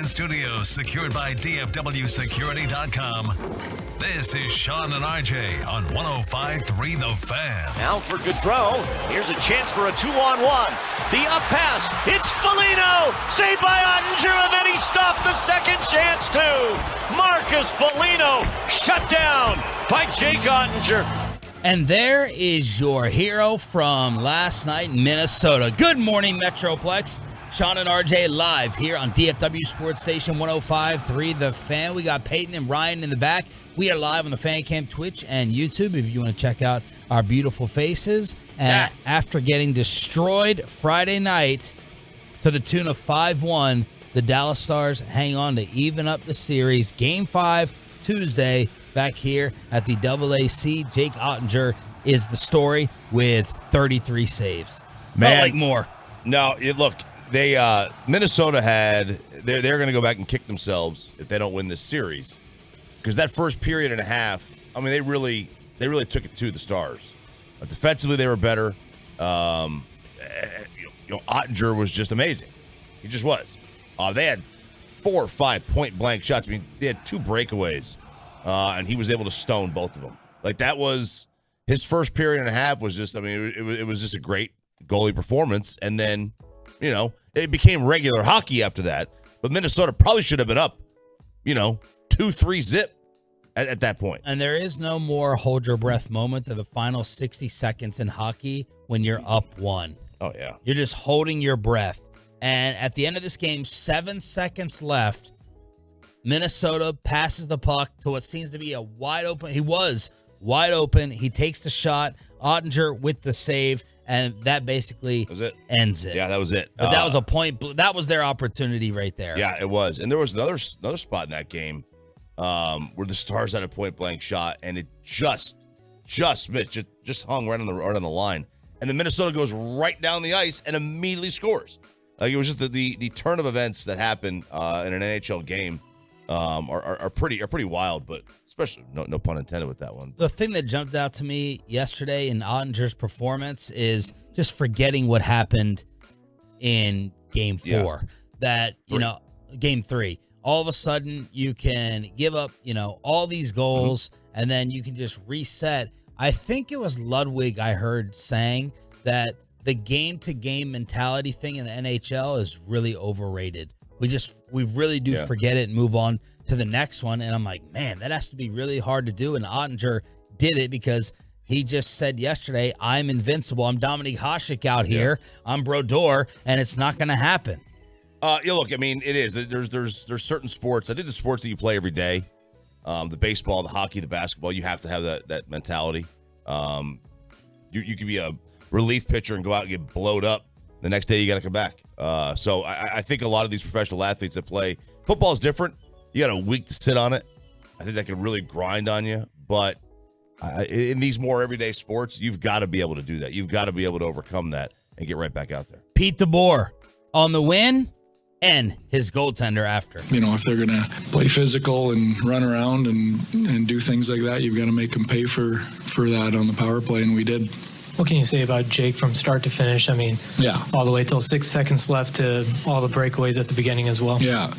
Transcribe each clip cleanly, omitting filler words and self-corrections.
ESPN studios, secured by DFWsecurity.com. This is Sean and RJ on 105.3 The Fan. Now for Gaudreau. Here's a chance for a 2-on-1. The up pass. It's Foligno. Saved by Ottinger, and then he stopped the second chance too. Marcus Foligno shut down by Jake Ottinger. And there is your hero from last night in Minnesota. Good morning, Metroplex. Sean and RJ live here on DFW Sports Station 105.3 The Fan. We got Peyton and Ryan in the back. We are live on the Fan Cam Twitch and YouTube if you want to check out our beautiful faces. And after getting destroyed Friday night to the tune of 5-1, the Dallas Stars hang on to even up the series. Game 5, Tuesday, back here at the AAC. Jake Ottinger is the story with 33 saves. Man, like more. No, look, they Minnesota they're going to go back and kick themselves if they don't win this series, because that first period and a half, I mean, they really took it to the Stars. Defensively, they were better. Ottinger was just amazing. He just was. They had 4 or 5 point blank shots. I mean, they had 2 breakaways. And he was able to stone both of them. Like, that was his first period and a half was just, I mean, it was just a great goalie performance. And then, it became regular hockey after that. But Minnesota probably should have been up, 2-3 zip at that point. And there is no more hold your breath moment than the final 60 seconds in hockey when you're up 1. Oh, yeah. You're just holding your breath. And at the end of this game, 7 seconds left. Minnesota passes the puck to what seems to be a wide open. He was wide open. He takes the shot. Ottinger with the save, and that basically ends it. Yeah, that was it. But that was a point. That was their opportunity right there. Yeah, it was. And there was another spot in that game where the Stars had a point blank shot, and it just missed, just hung right on the line. And then Minnesota goes right down the ice and immediately scores. Like, it was just the turn of events that happened in an NHL game. Are pretty wild, but especially no pun intended with that one. The thing that jumped out to me yesterday in Ottinger's performance is just forgetting what happened in Game 4. Yeah. That Game 3. All of a sudden, you can give up all these goals, and then you can just reset. I think it was Ludwig I heard saying that the game-to-game mentality thing in the NHL is really overrated. We really do forget it and move on to the next one. And I'm like, man, that has to be really hard to do. And Ottinger did it because he just said yesterday, I'm invincible. I'm Dominik Hasek out here. I'm Brodeur, and it's not going to happen. Look, I mean, it is. There's certain sports. I think the sports that you play every day, the baseball, the hockey, the basketball, you have to have that mentality. You can be a relief pitcher and go out and get blowed up. The next day, you got to come back. So I think a lot of these professional athletes that play football is different. You got a week to sit on it. I think that can really grind on you. But in these more everyday sports, you've got to be able to do that. You've got to be able to overcome that and get right back out there. Pete DeBoer on the win and his goaltender after. If they're going to play physical and run around and do things like that, you've got to make them pay for that on the power play, and we did. What can you say about Jake from start to finish? I mean, all the way till 6 seconds left to all the breakaways at the beginning as well. Yeah,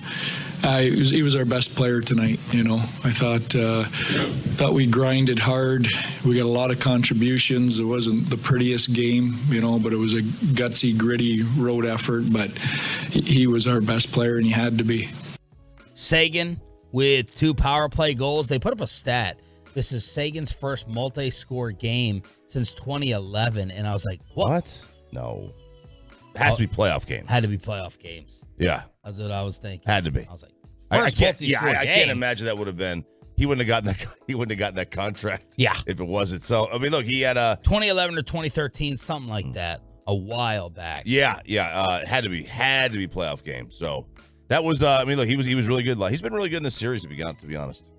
he was our best player tonight. I thought we grinded hard. We got a lot of contributions. It wasn't the prettiest game, but it was a gutsy, gritty road effort. But he was our best player, and he had to be. Seguin with 2 power play goals. They put up a stat. This is Sagan's first multi-score game since 2011, and I was like, what? No. It has to be playoff game. Had to be playoff games. Yeah. That's what I was thinking. Had to be. I was like, I can't imagine that would have been. He wouldn't have gotten that contract. Yeah. If it wasn't. So, I mean, look, he had a 2011 or 2013, something like that, a while back. Yeah. Had to be playoff game. So that was look, he was really good. He's been really good in this series, to be honest.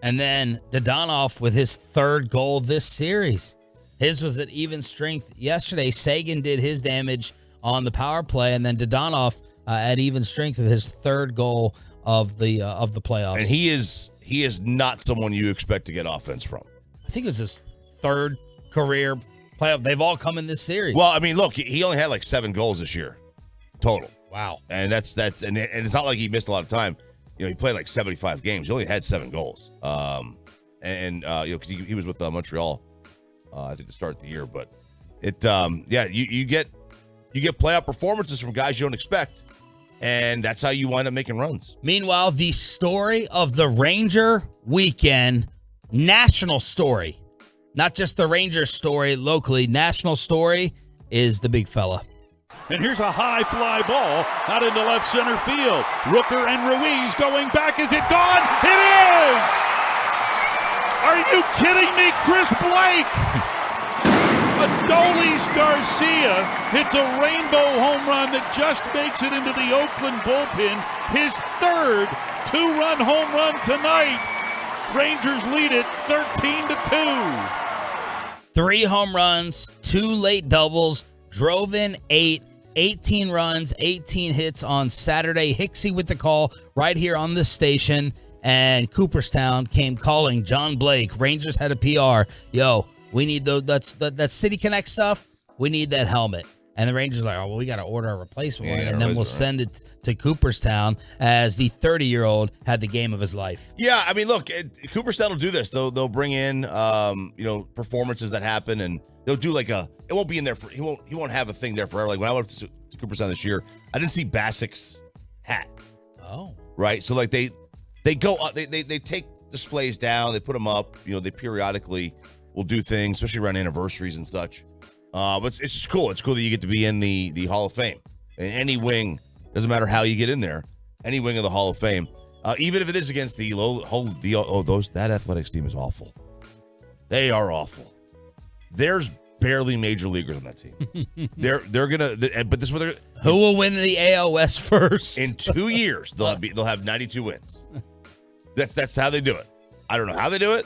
And then Donovan with his 3rd goal this series. His was at even strength yesterday. Seguin did his damage on the power play, and then Donovan at even strength with his 3rd goal of the playoffs. And he is not someone you expect to get offense from. I think it was his 3rd career playoff. They've all come in this series. Well, I mean, look, he only had like 7 goals this year total. Wow. And and it's not like he missed a lot of time. He played like 75 games. He only had 7 goals. Because he was with Montreal, I think to start the year. But you get playoff performances from guys you don't expect, and that's how you wind up making runs. Meanwhile, the story of the Ranger weekend, national story, not just the Rangers story locally, national story is the big fella. And here's a high fly ball out into left center field. Rooker and Ruiz going back. Is it gone? It is! Are you kidding me, Chris Blake? Adolis Garcia hits a rainbow home run that just makes it into the Oakland bullpen. His third 2-run home run tonight. Rangers lead it 13-2. 3 home runs, 2 late doubles, drove in 8, 18 runs, 18 hits on Saturday. Hicksy with the call right here on this station, and Cooperstown came calling John Blake. Rangers had a PR. Yo, we need that City Connect stuff. We need that helmet. And the Rangers are like, oh, well, we got to order a replacement one, and then we'll send it to Cooperstown, as the 30-year-old had the game of his life. Yeah, I mean, look, Cooperstown will do this. They'll bring in, performances that happen, and they'll do like it won't be in there he won't have a thing there forever. Like when I went to Cooperstown this year, I didn't see Basic's hat. Oh, right. So like they go up, they take displays down, they put them up. They periodically will do things, especially around anniversaries and such. But it's just cool. It's cool that you get to be in the Hall of Fame. In any wing, doesn't matter how you get in there, any wing of the Hall of Fame. Even if it is against that athletics team is awful. They are awful. There's barely major leaguers on that team. But this is what they're. Who will win the AL West first? In 2 years, they'll have 92 wins. That's how they do it. I don't know how they do it.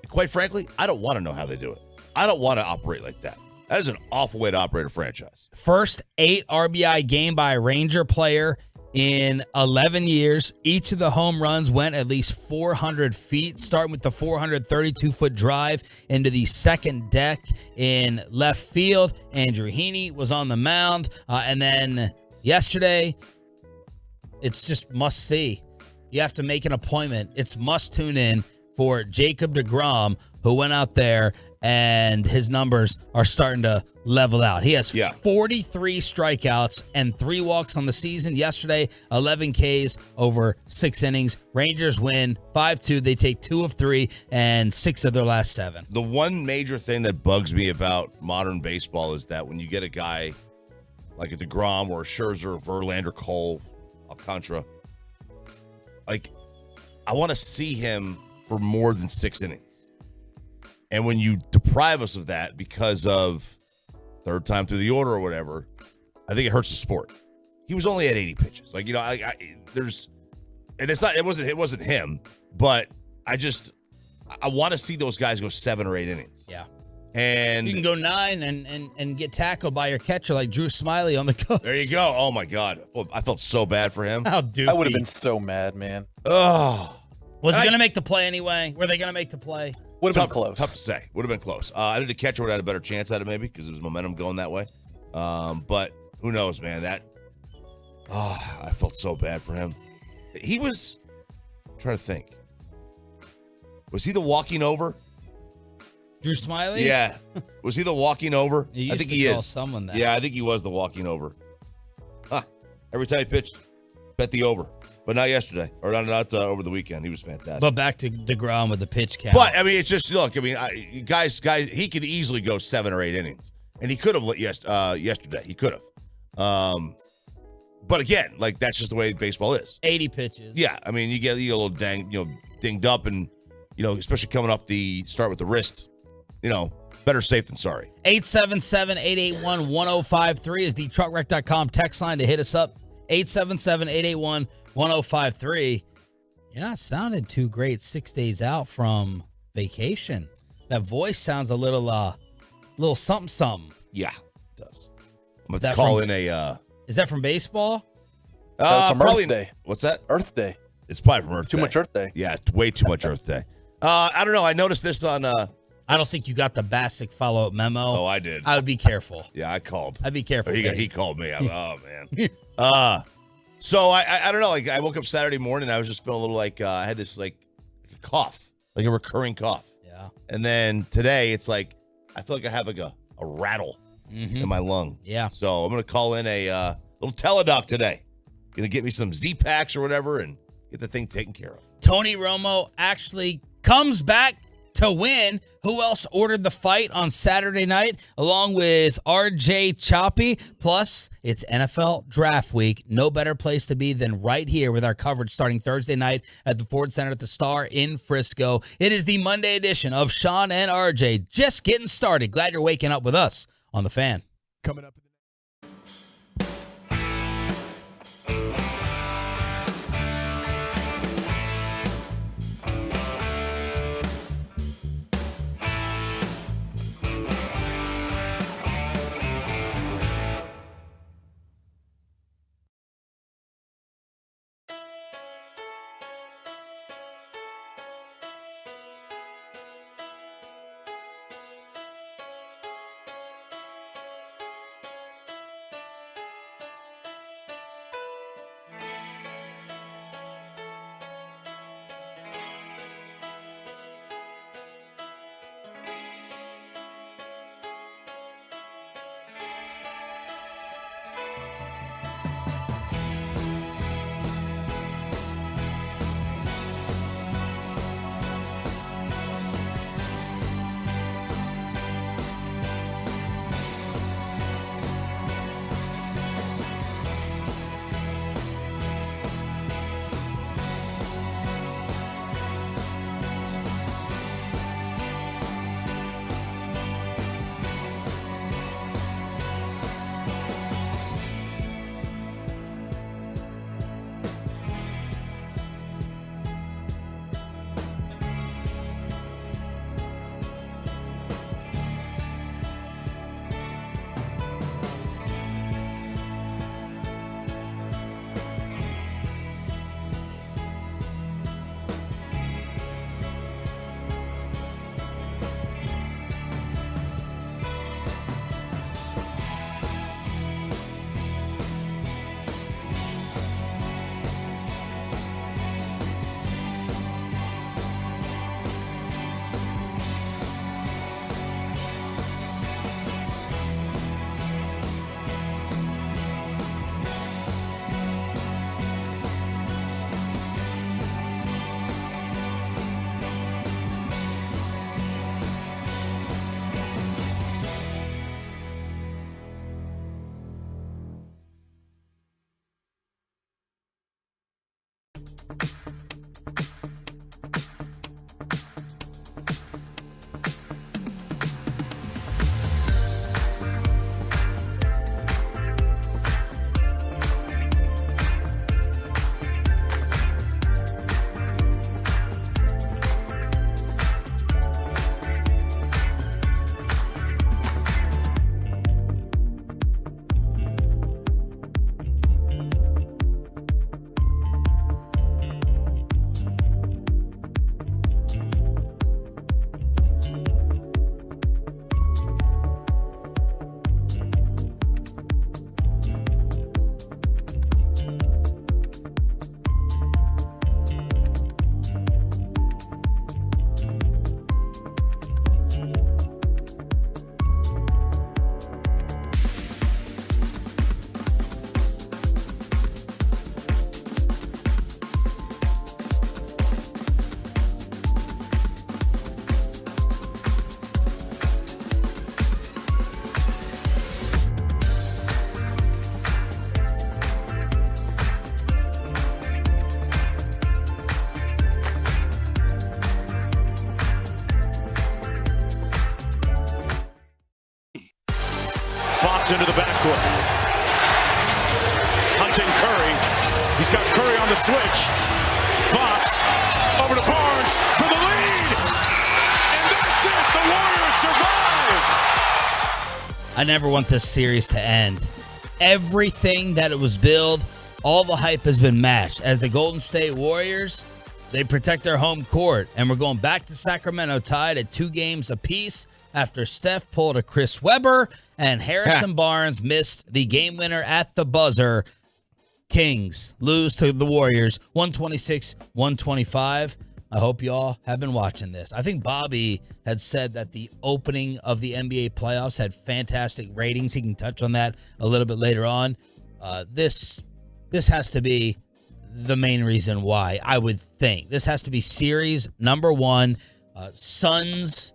Quite frankly, I don't want to know how they do it. I don't want to operate like that. That is an awful way to operate a franchise. First 8 RBI game by a Ranger player in 11 years. Each of the home runs went at least 400 feet, starting with the 432-foot drive into the second deck in left field. Andrew Heaney was on the mound. And then yesterday, it's just must see. You have to make an appointment. It's must tune in for Jacob deGrom, who went out there, and his numbers are starting to level out. He has 43 strikeouts and 3 walks on the season. Yesterday, 11 Ks over 6 innings. Rangers win 5-2. They take 2 of 3 and 6 of their last 7. The one major thing that bugs me about modern baseball is that when you get a guy like a deGrom or a Scherzer, Verlander, Cole, Alcantara, like, I want to see him for more than 6 innings. And when you deprive us of that because of third time through the order or whatever, I think it hurts the sport. He was only at 80 pitches. Like, it wasn't him, but I want to see those guys go 7 or 8 innings. Yeah. And you can go 9 and get tackled by your catcher like Drew Smiley on the Cubs. There you go. Oh my God. I felt so bad for him. How doofy. I would have been so mad, man. Oh. Was he going to make the play anyway? Were they going to make the play? Would have been close. Tough to say. Would have been close. I think the catcher would have had a better chance at it maybe because there was momentum going that way. But who knows, man? I felt so bad for him. I'm trying to think. Was he the walking over? Drew Smiley? Yeah. Was he the walking over? I think he is. Someone that. Yeah, I think he was the walking over. Every time he pitched, bet the over. But not yesterday, or not over the weekend. He was fantastic. But back to deGrom with the pitch count. But, I mean, it's just, look, I mean, guys, he could easily go 7 or 8 innings. And he could have yesterday. He could have. But again, like, that's just the way baseball is. 80 pitches. Yeah, I mean, you get a little dinged up, and, especially coming off the start with the wrist, better safe than sorry. 877-881-1053 is the truckwreck.com text line to hit us up. 877-881-1053. You're not sounding too great 6 days out from vacation. That voice sounds a little something. Yeah, it does. I'm going to call in a... Is that from baseball? From Earth Day. What's that? Earth Day. It's probably from Earth Day. Too much Earth Day. Yeah, way too much Earth Day. I don't know. I noticed this on I don't think you got the Bassick follow-up memo. Oh, I did. I would be careful. Yeah, I called. I'd be careful. He called me. Oh, man. So I don't know. Like, I woke up Saturday morning. I was just feeling a little like I had this like cough, like a recurring cough. Yeah. And then today it's like I feel like I have like a rattle in my lung. Yeah. So I'm gonna call in a little teledoc today. Gonna get me some Z-Packs or whatever and get the thing taken care of. Tony Romo actually comes back to win. Who else ordered the fight on Saturday night along with RJ Choppy? Plus, it's NFL Draft Week. No better place to be than right here with our coverage starting Thursday night at the Ford Center at the Star in Frisco. It is the Monday edition of Sean and RJ. Just getting started. Glad you're waking up with us on The Fan. Coming up. Into the backcourt. Hunting Curry. He's got Curry on the switch. Fox over to Barnes for the lead. And that's it. The Warriors survive. I never want this series to end. Everything that it was billed, all the hype has been matched as the Golden State Warriors They protect their home court, and we're going back to Sacramento tied at 2 games apiece after Steph pulled a Chris Webber and Harrison Barnes missed the game winner at the buzzer. Kings lose to the Warriors 126-125. I hope y'all have been watching this. I think Bobby had said that the opening of the NBA playoffs had fantastic ratings. He can touch on that a little bit later on. This has to be the main reason why, I would think. This has to be series number 1. Suns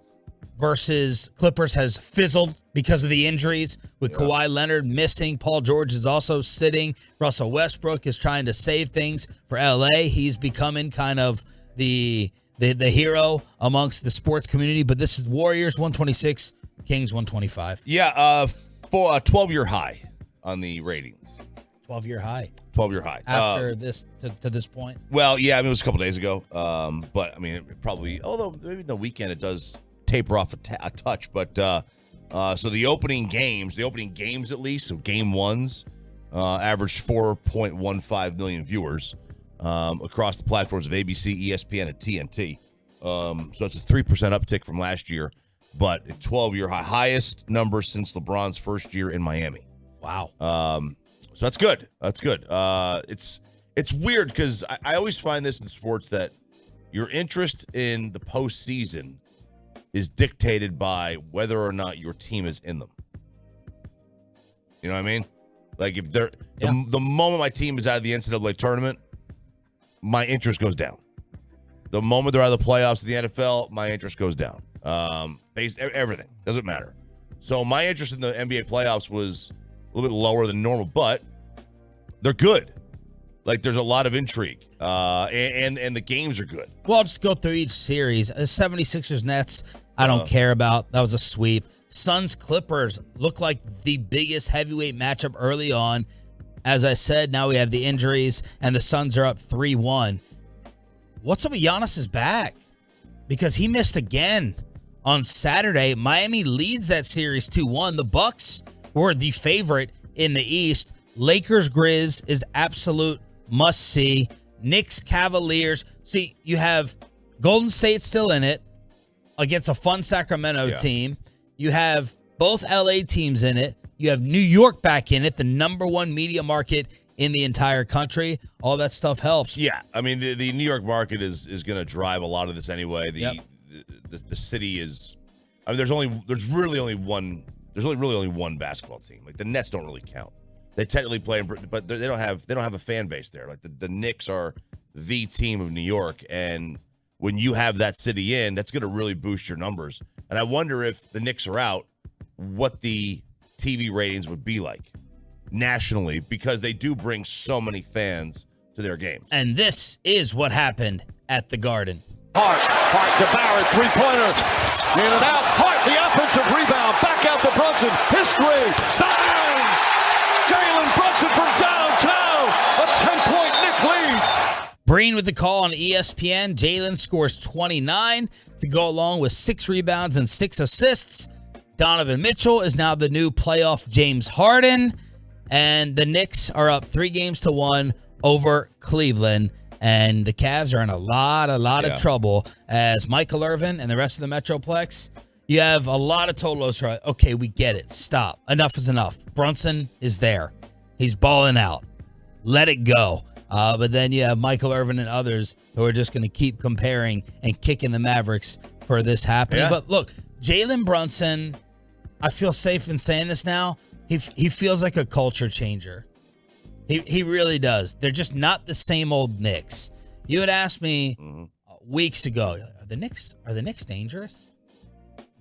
versus Clippers has fizzled because of the injuries with Kawhi Leonard missing. Paul George is also sitting. Russell Westbrook is trying to save things for LA. He's becoming kind of the hero amongst the sports community. But this is Warriors 126, Kings 125. Yeah, for a 12-year high on the ratings. 12-year high. 12-year high. After this, to this point? Well, yeah, I mean, it was a couple days ago. But, I mean, it probably, although maybe the weekend it does taper off a touch. But, so the opening games at least, so game ones, averaged 4.15 million viewers across the platforms of ABC, ESPN, and TNT. So it's a 3% uptick from last year, but a 12-year highest number since LeBron's first year in Miami. Wow. So that's good. That's good. It's weird because I always find this in sports that your interest in the postseason is dictated by whether or not your team is in them. You know what I mean? Like if they're the moment my team is out of the NCAA tournament, my interest goes down. The moment they're out of the playoffs of the NFL, my interest goes down. Everything doesn't matter. So my interest in the NBA playoffs was a little bit lower than normal, but they're good. Like there's a lot of intrigue, and the games are good. Well, I'll just go through each series. The 76ers Nets, I don't care about. That was a sweep. Suns Clippers look like the biggest heavyweight matchup early on. As I said, now we have the injuries, and the Suns are up 3-1. What's up with Giannis' back? Because he missed again on Saturday. Miami leads that series 2-1. The Bucks were the favorite in the East. Lakers Grizz is absolute must-see. Knicks Cavaliers. See, you have Golden State still in it against a fun Sacramento team. You have both LA teams in it. You have New York back in it, the number 1 media market in the entire country. All that stuff helps. Yeah, I mean, the New York market is going to drive a lot of this anyway. The city is, I mean, there's really only one basketball team. Like the Nets don't really count. They technically play in Britain, but they don't have a fan base there. Like the Knicks are the team of New York, and when you have that city in, that's going to really boost your numbers. And I wonder if the Knicks are out, what the TV ratings would be like nationally, because they do bring so many fans to their games. And this is what happened at the Garden. Hart to Barrett, three-pointer, in and out. Hart, the offensive rebound, back out to Brunson. History, bang! Jalen Brunson from downtown, a 10-point Knick lead. Breen with the call on ESPN. Jalen scores 29 to go along with 6 rebounds and 6 assists. Donovan Mitchell is now the new playoff James Harden. And the Knicks are up 3-1 over Cleveland. And the Cavs are in a lot of trouble as Michael Irvin and the rest of the Metroplex. You have a lot of total. Okay, we get it. Stop. Enough is enough. Brunson is there. He's balling out. Let it go. But then you have Michael Irvin and others who are just going to keep comparing and kicking the Mavericks for this happening. Yeah. But look, Jalen Brunson, I feel safe in saying this now. He feels like a culture changer. He really does. They're just not the same old Knicks. You had asked me weeks ago, are the Knicks dangerous?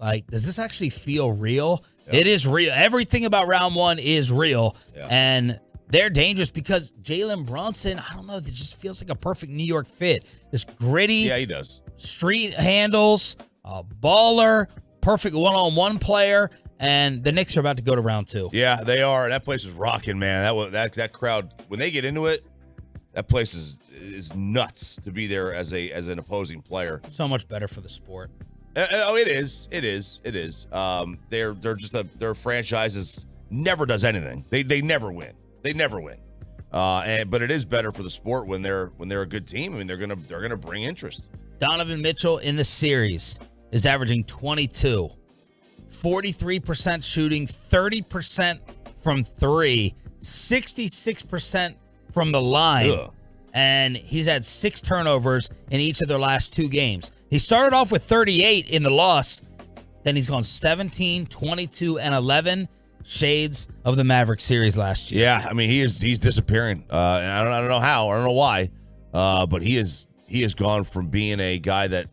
Like, does this actually feel real? Yeah. It is real. Everything about round 1 is real. Yeah. And they're dangerous because Jalen Brunson, I don't know, it just feels like a perfect New York fit. This gritty. Yeah, he does. Street handles, baller, perfect one-on-one player. And the Knicks are about to go to round 2. Yeah, they are. That place is rocking, man. That crowd, when they get into it, that place is nuts to be there as an opposing player. So much better for the sport. It is. Their franchises never does anything. They never win. But it is better for the sport when they're a good team. I mean, they're gonna bring interest. Donovan Mitchell in the series is averaging 22, 43% shooting, 30% from three, 66% from the line. Ugh. And he's had 6 turnovers in each of their last 2 games. He started off with 38 in the loss. Then he's gone 17, 22, and 11. Shades of the Maverick series last year. Yeah, I mean he's disappearing. And I don't know how. I don't know why. But he has gone from being a guy that,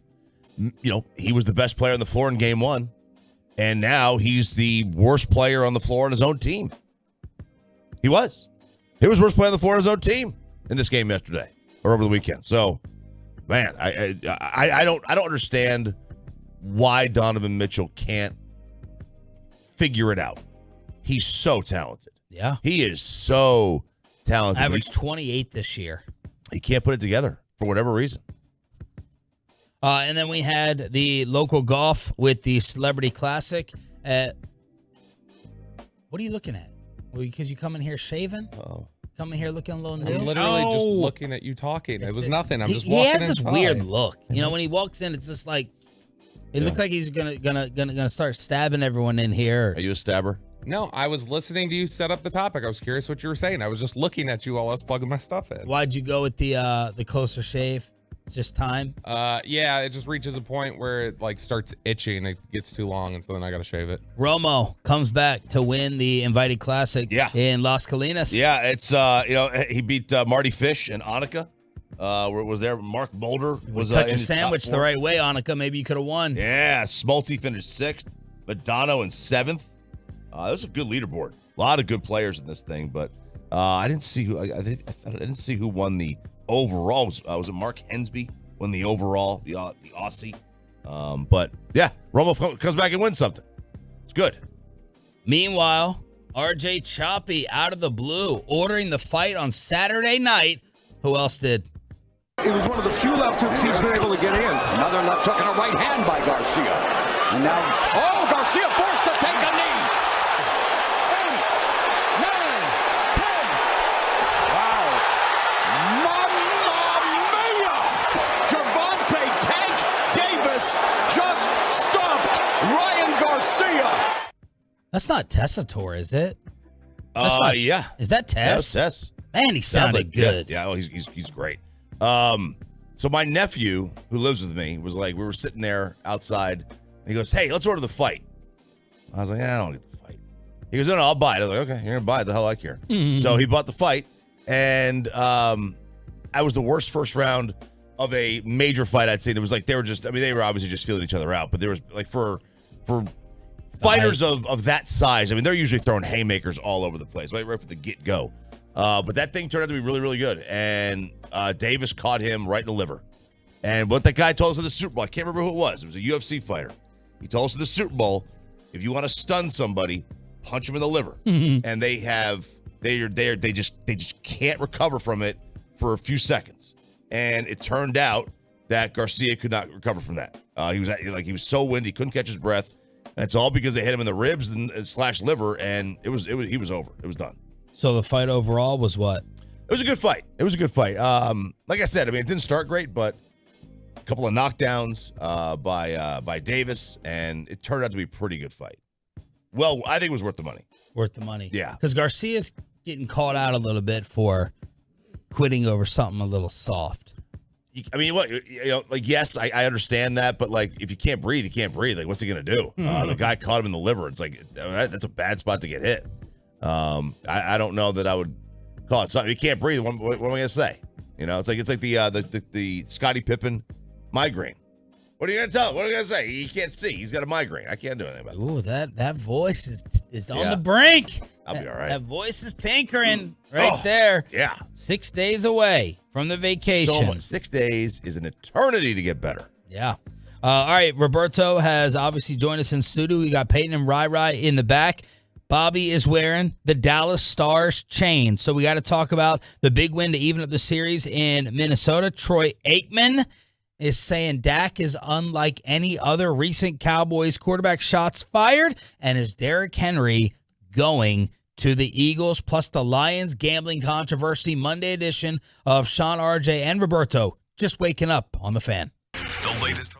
he was the best player on the floor in game 1, and now he's the worst player on the floor on his own team. He was worst player on the floor on his own team in this game yesterday or over the weekend. So, man, I don't understand why Donovan Mitchell can't figure it out. He's so talented. Yeah. He is so talented. Averaged 28 this year. He can't put it together for whatever reason. And then we had the local golf with the Celebrity Classic. What are you looking at? Well, because you come in here shaving? Oh. Come in here looking a little new? I'm literally just looking at you talking. It was nothing. I'm just walking He has this inside. weird look. When he walks in, it's just like, it looks like he's gonna start stabbing everyone in here. Are you a stabber? No, I was listening to you set up the topic. I was curious what you were saying. I was just looking at you while I was plugging my stuff in. Why'd you go with the closer shave? It's just time? Yeah, it just reaches a point where it starts itching. It gets too long, and so then I got to shave it. Romo comes back to win the Invited Classic in Las Colinas. Yeah, it's he beat Marty Fish and Annika. Was there Mark Mulder was cut your sandwich the right way, Annika. Maybe you could have won. Yeah, Smolty finished 6th, Madonna in 7th. That was a good leaderboard. A lot of good players in this thing, but I didn't see who. I didn't see who won the overall. Was it Mark Hensby won the overall, the Aussie? But yeah, Romo comes back and wins something. It's good. Meanwhile, RJ Choppy out of the blue, ordering the fight on Saturday night. Who else did? It was one of the few left hooks he's been able to get in. Another left hook and a right hand by Garcia. And now, Garcia forced to take a knee. 8, 9, 10. Wow. Mamma mia! Gervonta Tank Davis just stopped Ryan Garcia. That's not Tessitore, is it? Yeah. Is that Tess? Tess. Man, he sounded good. Yeah, he's great. So my nephew, who lives with me, was like, we were sitting there outside, and he goes, "Hey, let's order the fight." I was like, I don't get the fight. He goes, No, I'll buy it. I was like, okay, you're gonna buy it. The hell I care. So he bought the fight, and I was the worst first round of a major fight I'd seen. It was like they were obviously just feeling each other out, but there was like for fighters of that size, I mean, they're usually throwing haymakers all over the place, right for the get-go. But that thing turned out to be really, really good. And Davis caught him right in the liver. And what that guy told us at the Super Bowl, I can't remember who it was. It was a UFC fighter. He told us at the Super Bowl, if you want to stun somebody, punch him in the liver. And they just can't recover from it for a few seconds. And it turned out that Garcia could not recover from that. He was so winded, he couldn't catch his breath. That's all because they hit him in the ribs and / liver, and he was over. It was done. So the fight overall was what? It was a good fight. Like I said, I mean, it didn't start great, but a couple of knockdowns by Davis, and it turned out to be a pretty good fight. Well, I think it was worth the money. Worth the money. Yeah. Because Garcia's getting called out a little bit for quitting over something a little soft. I mean, yes, I understand that, but if you can't breathe, you can't breathe. Like, what's he gonna do? The guy caught him in the liver. It's like that's a bad spot to get hit. I don't know that I would call it something. You can't breathe. What am I gonna say? It's like the Scottie Pippen migraine. What are you gonna tell him? What are you gonna say? He can't see. He's got a migraine. I can't do anything about it. Ooh, that voice is on the brink. I'll be all right. That voice is tinkering right there. Yeah. 6 days away from the vacation. So much. 6 days is an eternity to get better. Yeah. All right. Roberto has obviously joined us in studio. We got Peyton and Rai in the back. Bobby is wearing the Dallas Stars chain. So we got to talk about the big win to even up the series in Minnesota. Troy Aikman is saying Dak is unlike any other recent Cowboys quarterback shots fired, and is Derrick Henry going to the Eagles, plus the Lions gambling controversy. Monday edition of Sean, RJ, and Roberto just waking up on the Fan. The latest from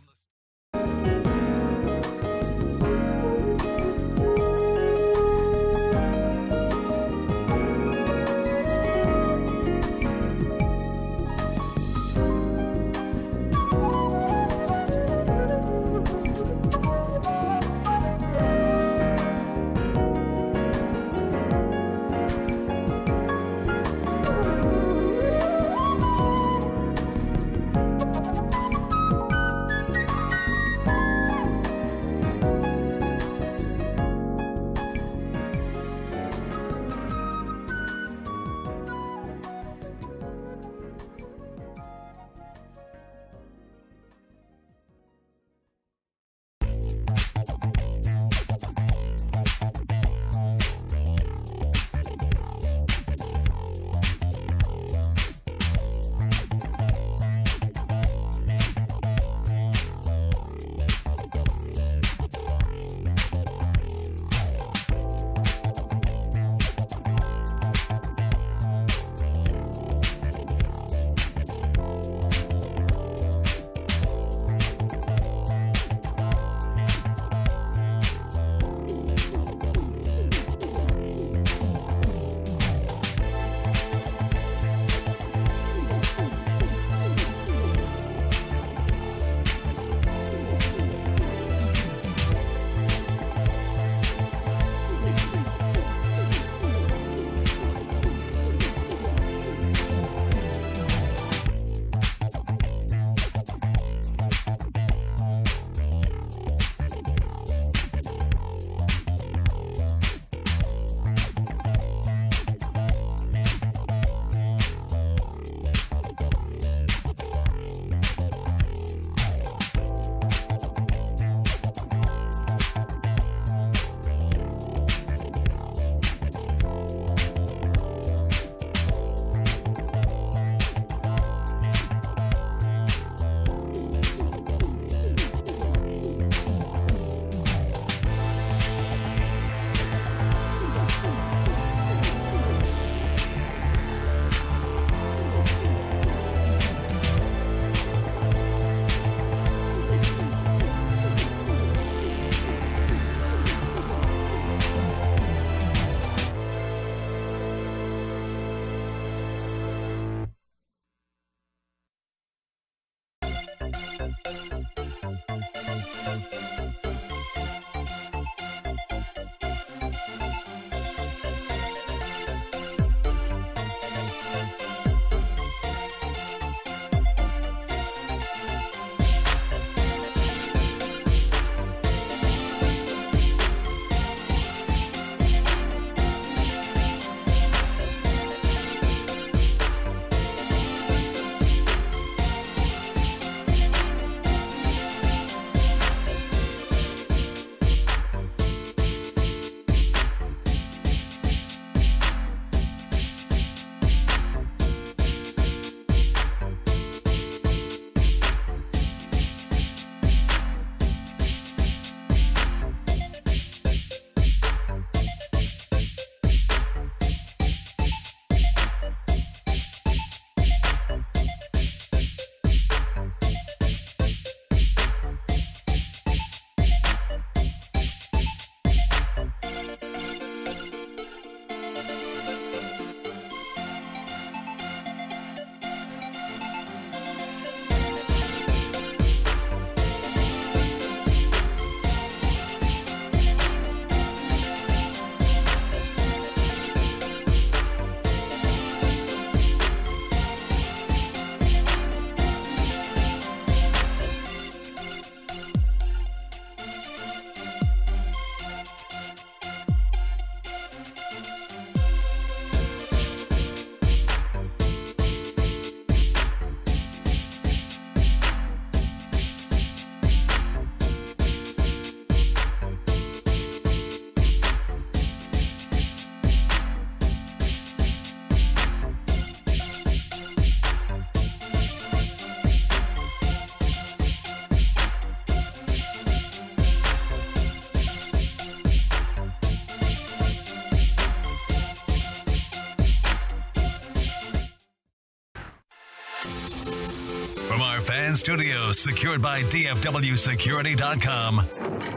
fan studios secured by DFWsecurity.com.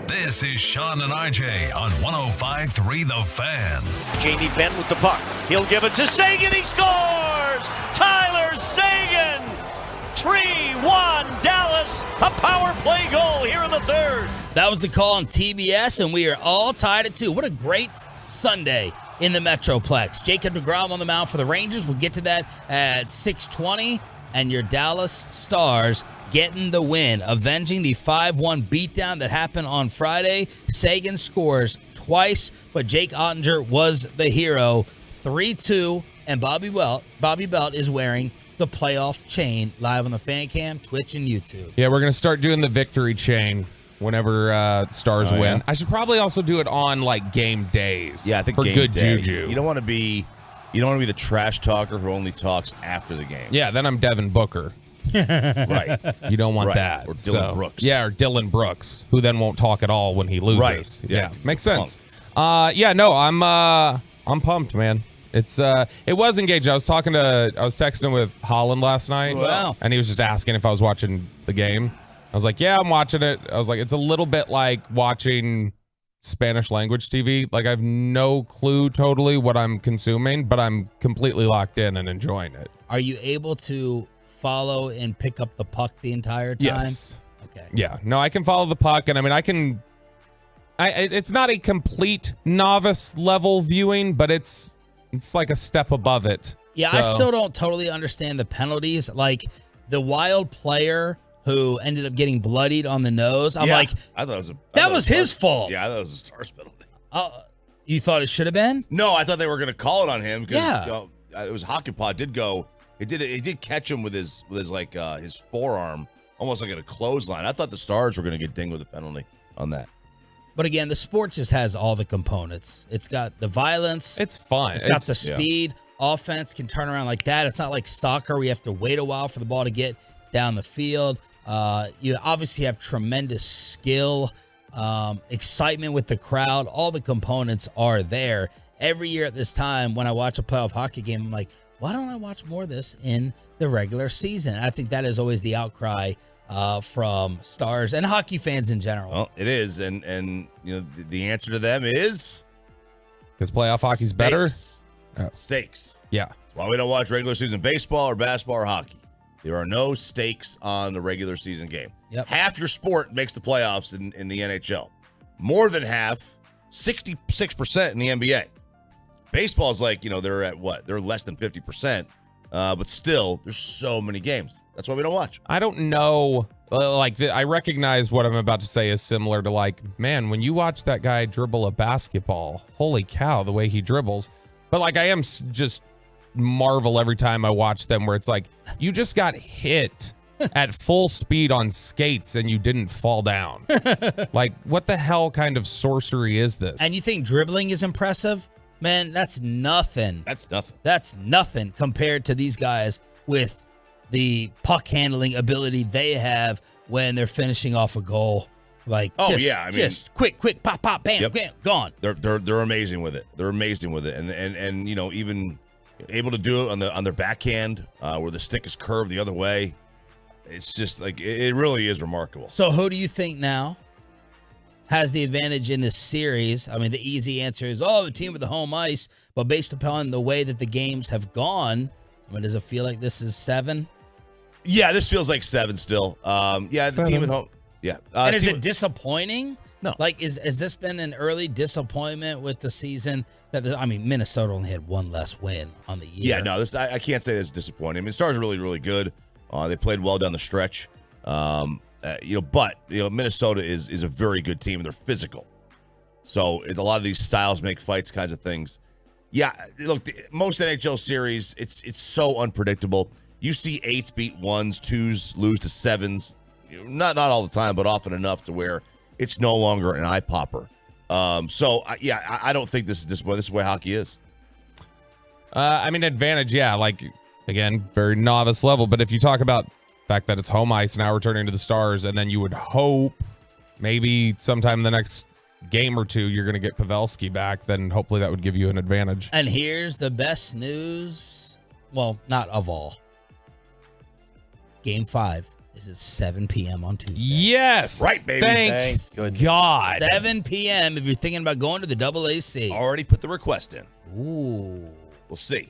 This is Sean and RJ on 105.3 The Fan. Jamie Benn with the puck. He'll give it to Sagan. He scores! Tyler Sagan! 3-1 Dallas. A power play goal here in the third. That was the call on TBS, and we are all tied at 2. What a great Sunday in the Metroplex. Jacob deGrom on the mound for the Rangers. We'll get to that at 6:20. And your Dallas Stars getting the win, avenging the 5-1 beatdown that happened on Friday. Sagan scores twice, but Jake Ottinger was the hero. 3-2, and Bobby Belt is wearing the playoff chain live on the fan cam, Twitch, and YouTube. Yeah, we're going to start doing the victory chain whenever Stars win. Yeah. I should probably also do it on like game days. Yeah, I think for game good day. juju. You don't want to be the trash talker who only talks after the game. Yeah, then I'm Devin Booker. Right. You don't want Right. that. Or Dillon Brooks. Yeah, or Dillon Brooks, who then won't talk at all when he loses. Right. Yeah, Yeah, makes he's a sense. I'm pumped, man. It was engaged. I was texting with Holland last night. Wow. And he was just asking if I was watching the game. I was like, yeah, I'm watching it. I was like, it's a little bit like watching Spanish language TV. Like, I have no clue totally what I'm consuming, but I'm completely locked in and enjoying it. Are you able to follow and pick up the puck the entire time? Yes. Okay. Yeah. No, I can follow the puck, and I mean, it's not a complete novice level viewing, but it's like a step above it. Yeah, So- I still don't totally understand the penalties. Like the Wild player who ended up getting bloodied on the nose. I'm like, I thought that was his fault. Yeah, I thought it was a Stars penalty. You thought it should have been? No, I thought they were going to call it on him because Yeah. it was Hockey Pod did go. It did catch him with his his forearm, almost like at a clothesline. I thought the Stars were going to get dinged with a penalty on that. But again, the sport just has all the components. It's got the violence. It's fun. It's got the speed. Offense can turn around like that. It's not like soccer where you have to wait a while for the ball to get down the field. You obviously have tremendous skill, excitement with the crowd. All the components are there. Every year at this time, when I watch a playoff hockey game, I'm like, why don't I watch more of this in the regular season? I think that is always the outcry from Stars and hockey fans in general. Well, it is, and you know the answer to them is because playoff hockey's better. Stakes. Yeah. That's why we don't watch regular season baseball or basketball or hockey. There are no stakes on the regular season game. Yep. Half your sport makes the playoffs in the NHL. More than half, 66% in the NBA. Baseball is like, they're at what? They're less than 50%. But still, there's so many games. That's why we don't watch. I don't know. I recognize what I'm about to say is similar to man, when you watch that guy dribble a basketball, holy cow, the way he dribbles. But I am just marvel every time I watch them where it's like, you just got hit at full speed on skates and you didn't fall down. What the hell kind of sorcery is this? And you think dribbling is impressive? Man, that's nothing. That's nothing compared to these guys with the puck handling ability they have when they're finishing off a goal. Just quick, pop, bam, bam, gone. They're amazing with it. They're amazing with it, and even able to do it on their backhand where the stick is curved the other way. It's just it really is remarkable. So who do you think now has the advantage in this series? I mean, the easy answer is, the team with the home ice. But based upon the way that the games have gone, does it feel like this is 7? Yeah, this feels like 7 still. The team with home. Yeah. And is it disappointing? No. Has this been an early disappointment with the season? Minnesota only had one less win on the year. Yeah, no, I can't say this is disappointing. Stars are really, really good. They played well down the stretch. But Minnesota is a very good team and they're physical. So a lot of these styles make fights kinds of things. Yeah, look, most NHL series, it's so unpredictable. You see 8s beat 1s, 2s lose to 7s. Not all the time, but often enough to where it's no longer an eye popper. I don't think this is disappointing. This is the way hockey is. Advantage, yeah. Again, very novice level. But if you talk about the fact that it's home ice now returning to the Stars, and then you would hope maybe sometime in the next game or two you're going to get Pavelski back, then hopefully that would give you an advantage. And here's the best news. Well, not of all. Game 5 Is it 7 p.m. on Tuesday? Yes. Right, baby. Thank God. 7 p.m. if you're thinking about going to the AAC. Already put the request in. Ooh. We'll see.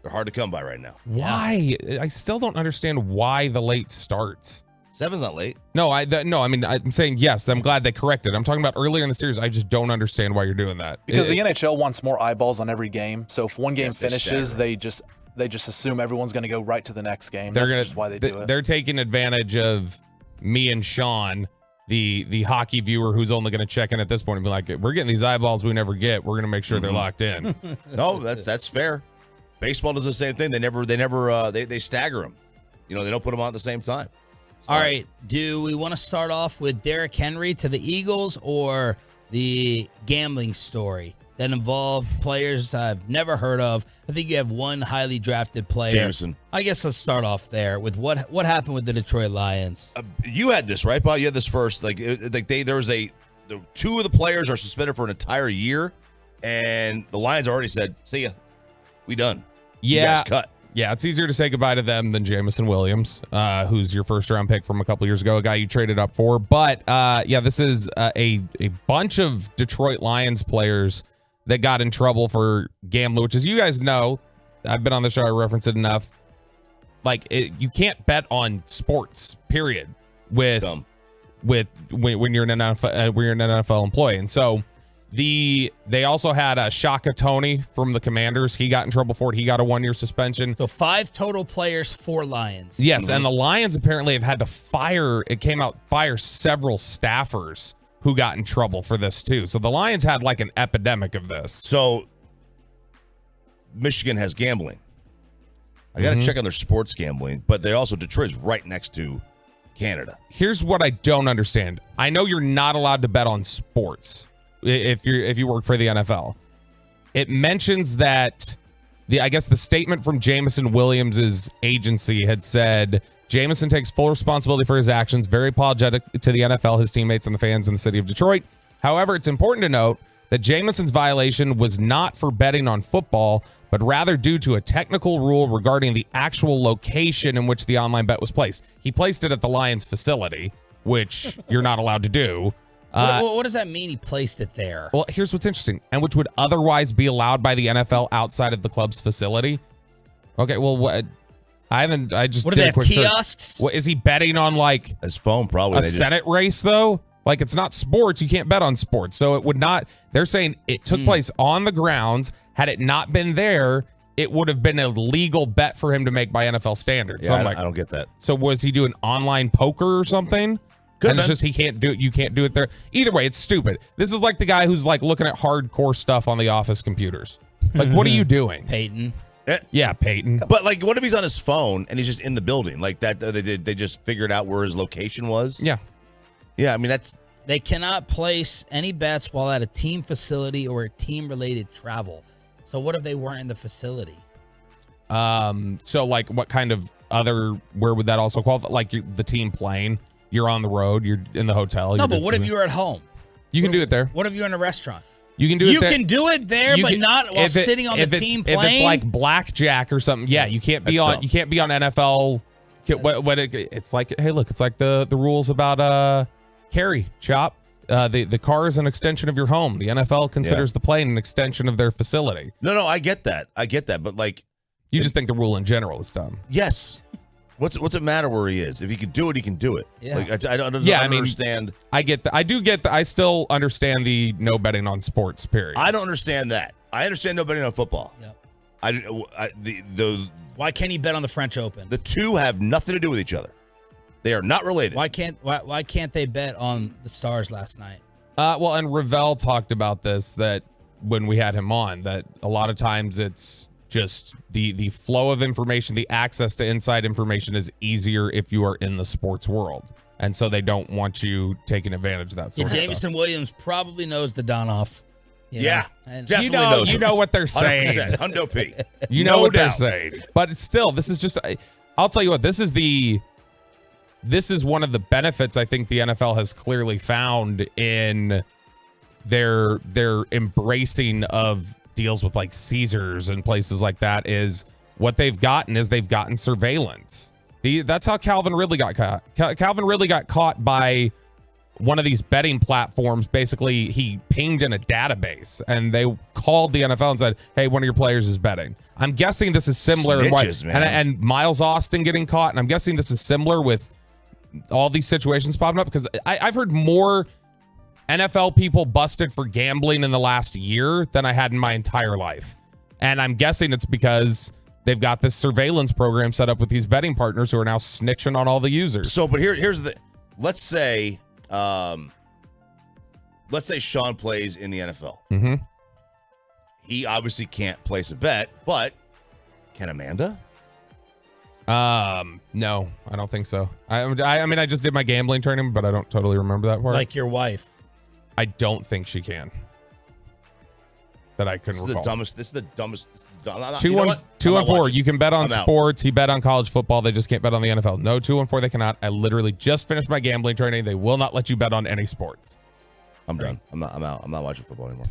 They're hard to come by right now. Why? I still don't understand why the late starts. 7's not late. No, I'm saying yes. I'm glad they corrected. I'm talking about earlier in the series. I just don't understand why you're doing that. Because the NHL wants more eyeballs on every game. So if one game finishes, they just assume everyone's going to go right to the next game. That's just why they do it. They're taking advantage of me and Sean, the hockey viewer who's only going to check in at this point and be like, we're getting these eyeballs we never get. We're going to make sure they're locked in. No, that's fair. Baseball does the same thing. They stagger them. They don't put them on at the same time. All right. Do we want to start off with Derrick Henry to the Eagles or the gambling story that involved players I've never heard of? I think you have one highly drafted player. Jameson. I guess let's start off there with what happened with the Detroit Lions. You had this, right, Bob? You had this first. There was two of the players are suspended for an entire year, and the Lions already said, see ya. We done. Yeah. You guys cut. Yeah, it's easier to say goodbye to them than Jameson Williams, who's your first-round pick from a couple years ago, a guy you traded up for. But, this is a bunch of Detroit Lions players that got in trouble for gambling, which, as you guys know, I've been on the show, I reference it enough. You can't bet on sports, period, when you're an NFL employee. And so they also had Shaka Toney from the Commanders. He got in trouble for it. He got a 1-year suspension. So 5 total players, 4 Lions. Yes, and the Lions apparently have had to fire several staffers who got in trouble for this too. So the Lions had like an epidemic of this. So Michigan has gambling. I got to check on their sports gambling, but Detroit's right next to Canada. Here's what I don't understand. I know you're not allowed to bet on sports if you work for the NFL. It mentions that the statement from Jameson Williams' agency had said Jameson takes full responsibility for his actions, very apologetic to the NFL, his teammates, and the fans in the city of Detroit. However, it's important to note that Jameson's violation was not for betting on football, but rather due to a technical rule regarding the actual location in which the online bet was placed. He placed it at the Lions facility, which you're not allowed to do. What does that mean he placed it there? Well, here's what's interesting, and which would otherwise be allowed by the NFL outside of the club's facility. Okay, well, what? I just what do they have, kiosks? What, is he betting on his phone? Probably a Senate race though. It's not sports. You can't bet on sports, so it would not. They're saying it took place on the grounds. Had it not been there, it would have been a legal bet for him to make by NFL standards. Yeah, so I don't get that. So was he doing online poker or something? And it's just he can't do it. You can't do it there. Either way, it's stupid. This is like the guy who's looking at hardcore stuff on the office computers. What are you doing, Peyton? Yeah, Peyton. But what if he's on his phone and he's just in the building like that? They just figured out where his location was. Yeah. I mean They cannot place any bets while at a team facility or a team-related travel. So what if they weren't in the facility? So what kind of where would that also qualify? The team playing. You're on the road. You're in the hotel. No, but what if you're at home? You can do it there. What if you're in a restaurant? You can do it there. You can do it there, but not while sitting on the team playing? If it's like blackjack or something, yeah, you can't be on. You can't be on NFL. It's like, hey, look, it's like the rules about carry chop. The car is an extension of your home. The NFL considers the plane an extension of their facility. No, I get that. But you just think the rule in general is dumb. Yes. What's it matter where he is? If he can do it, he can do it. Yeah. I don't understand. I get that. I do get that. I still understand the no betting on sports, period. I don't understand that. I understand no betting on football. Yep. Why can't he bet on the French Open? The two have nothing to do with each other. They are not related. Why can't they bet on the Stars last night? And Ravel talked about this, that when we had him on, that a lot of times it's just the flow of information, the access to inside information is easier if you are in the sports world. And so they don't want you taking advantage of that sort of stuff. Jameson Williams probably knows the Donoff. Definitely knows. You know what they're saying. 100%. Hundo P. You know what they're saying. But still, this is just, I'll tell you what, this is one of the benefits I think the NFL has clearly found in their embracing of deals with Caesars and places like that, is what they've gotten surveillance. That's how Calvin Ridley got caught. Calvin Ridley got caught by one of these betting platforms. Basically, he pinged in a database, and they called the NFL and said, hey, one of your players is betting. I'm guessing this is similar. Snitches, man. And Miles Austin getting caught, and I'm guessing this is similar with all these situations popping up, because I've heard more NFL people busted for gambling in the last year than I had in my entire life. And I'm guessing it's because they've got this surveillance program set up with these betting partners who are now snitching on all the users. So, but here's the, let's say Sean plays in the NFL. Mm-hmm. He obviously can't place a bet, but can Amanda? No, I don't think so. I mean, I just did my gambling training, but I don't totally remember that part. Like your wife. I don't think she can. That I couldn't recall. This is the dumbest. 214. You can bet on sports. He bet on college football. They just can't bet on the NFL. No, 214. They cannot. I literally just finished my gambling training. They will not let you bet on any sports. I'm done. I'm out. I'm not watching football anymore.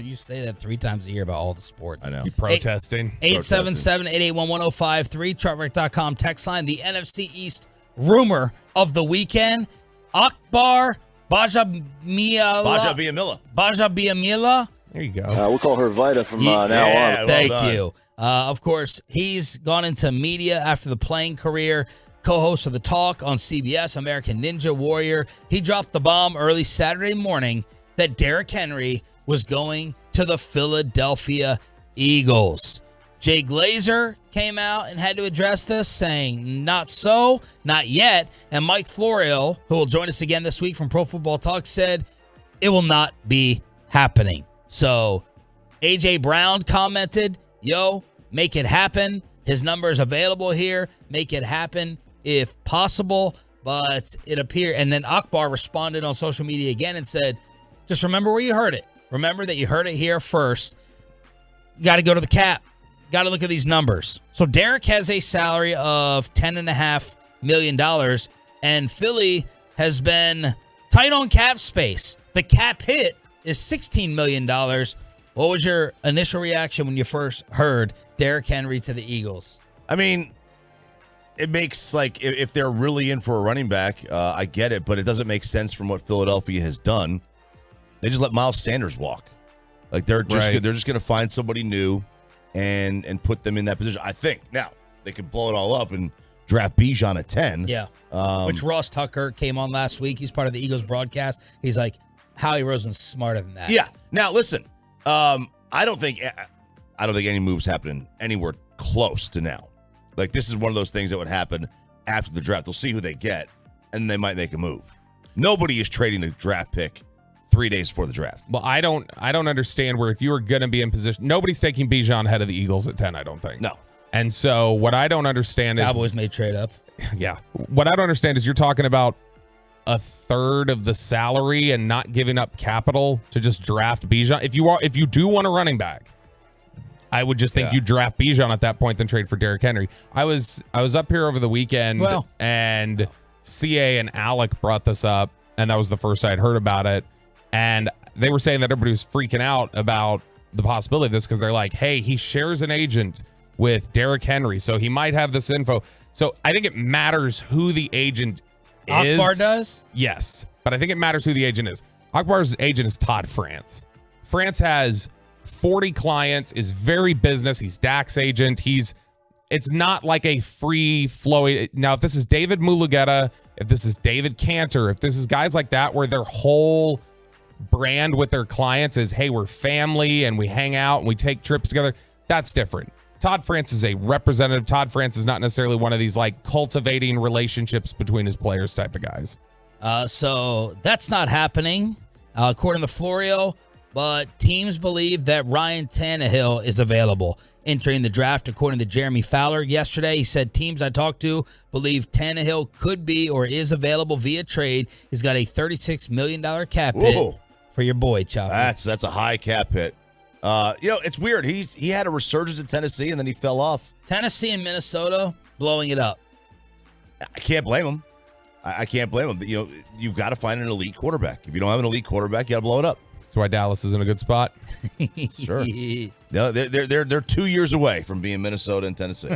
You say that 3 times a year about all the sports. I know. You protesting. 877-881-1053. Chartwreck.com text line. The NFC East rumor of the weekend. Akbar Bajabiamila. There you go. We'll call her Vita from now on. Thank you. Of course, he's gone into media after the playing career. Co-host of The Talk on CBS, American Ninja Warrior. He dropped the bomb early Saturday morning that Derrick Henry was going to the Philadelphia Eagles. Jay Glazer came out and had to address this, saying, not so, not yet. And Mike Florio, who will join us again this week from Pro Football Talk, said it will not be happening. So A.J. Brown commented, yo, make it happen. His number is available here. Make it happen if possible. But it appeared, and then Akbar responded on social media again and said, just remember where you heard it. Remember that you heard it here first. You got to go to the cap. Got to look at these numbers. So Derrick has a salary of $10.5 million, and Philly has been tight on cap space. The cap hit is $16 million. What was your initial reaction when you first heard Derrick Henry to the Eagles? I mean, it makes, like, if they're really in for a running back, I get it, but it doesn't make sense from what Philadelphia has done. They just let Miles Sanders walk. Like, they're just going to find somebody new and put them in that position. I think now they could blow it all up and draft Bijan at 10. Yeah. Which Ross Tucker came on last week. He's part of the Eagles broadcast. He's like, Howie Roseman's smarter than that. Yeah. Now listen, I don't think any moves happening anywhere close to now. Like, this is one of those things that would happen after the draft. They'll see who they get, and they might make a move. Nobody is trading a draft pick 3 days before the draft. Well, I don't understand where, if you were going to be in position, nobody's taking Bijan ahead of the Eagles at 10, I don't think. No. And so what I don't understand is Cowboys may trade up. Yeah. What I don't understand is you're talking about a third of the salary and not giving up capital to just draft Bijan. If you do want a running back, I would just think you draft Bijan at that point than trade for Derrick Henry. I was up here over the weekend and CA and Alec brought this up, and that was the first I'd heard about it. And they were saying that everybody was freaking out about the possibility of this because they're like, hey, he shares an agent with Derrick Henry, so he might have this info. So I think it matters who the agent is. Akbar does? Yes, but I think it matters who the agent is. Akbar's agent is Todd France. France has 40 clients, is very business. He's Dak's agent. It's not like a free flowing. Now, if this is David Mulugeta, if this is David Cantor, if this is guys like that where their whole brand with their clients is, hey, we're family and we hang out and we take trips together, that's different. Todd France is a representative. Todd France is not necessarily one of these like cultivating relationships between his players type of guys. So that's not happening, according to Florio. But teams believe that Ryan Tannehill is available entering the draft, according to Jeremy Fowler yesterday. He said teams I talked to believe Tannehill could be or is available via trade. He's got a $36 million cap hit for your boy, Choppy. That's a high cap hit. It's weird. He had a resurgence in Tennessee, and then he fell off. Tennessee and Minnesota blowing it up. I can't blame him. I can't blame him. You've got to find an elite quarterback. If you don't have an elite quarterback, you got to blow it up. That's why Dallas is in a good spot. Sure. No, they're 2 years away from being Minnesota and Tennessee.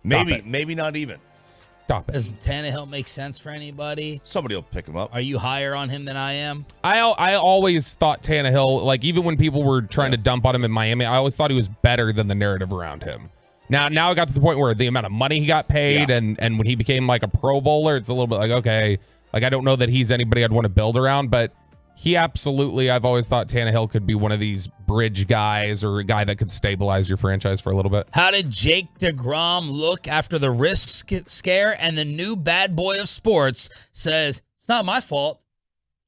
Maybe not even. Stop it. Does Tannehill make sense for anybody? Somebody will pick him up. Are you higher on him than I am? I always thought Tannehill, like even when people were trying to dump on him in Miami, I always thought he was better than the narrative around him. Now it got to the point where the amount of money he got paid and when he became like a Pro Bowler, it's a little bit like, okay, like I don't know that he's anybody I'd want to build around, but he absolutely, I've always thought Tannehill could be one of these bridge guys or a guy that could stabilize your franchise for a little bit. How did Jake deGrom look after the wrist scare? And the new bad boy of sports says, it's not my fault.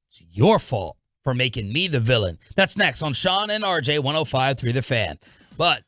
It's your fault for making me the villain. That's next on Sean and RJ 105.3 The Fan. But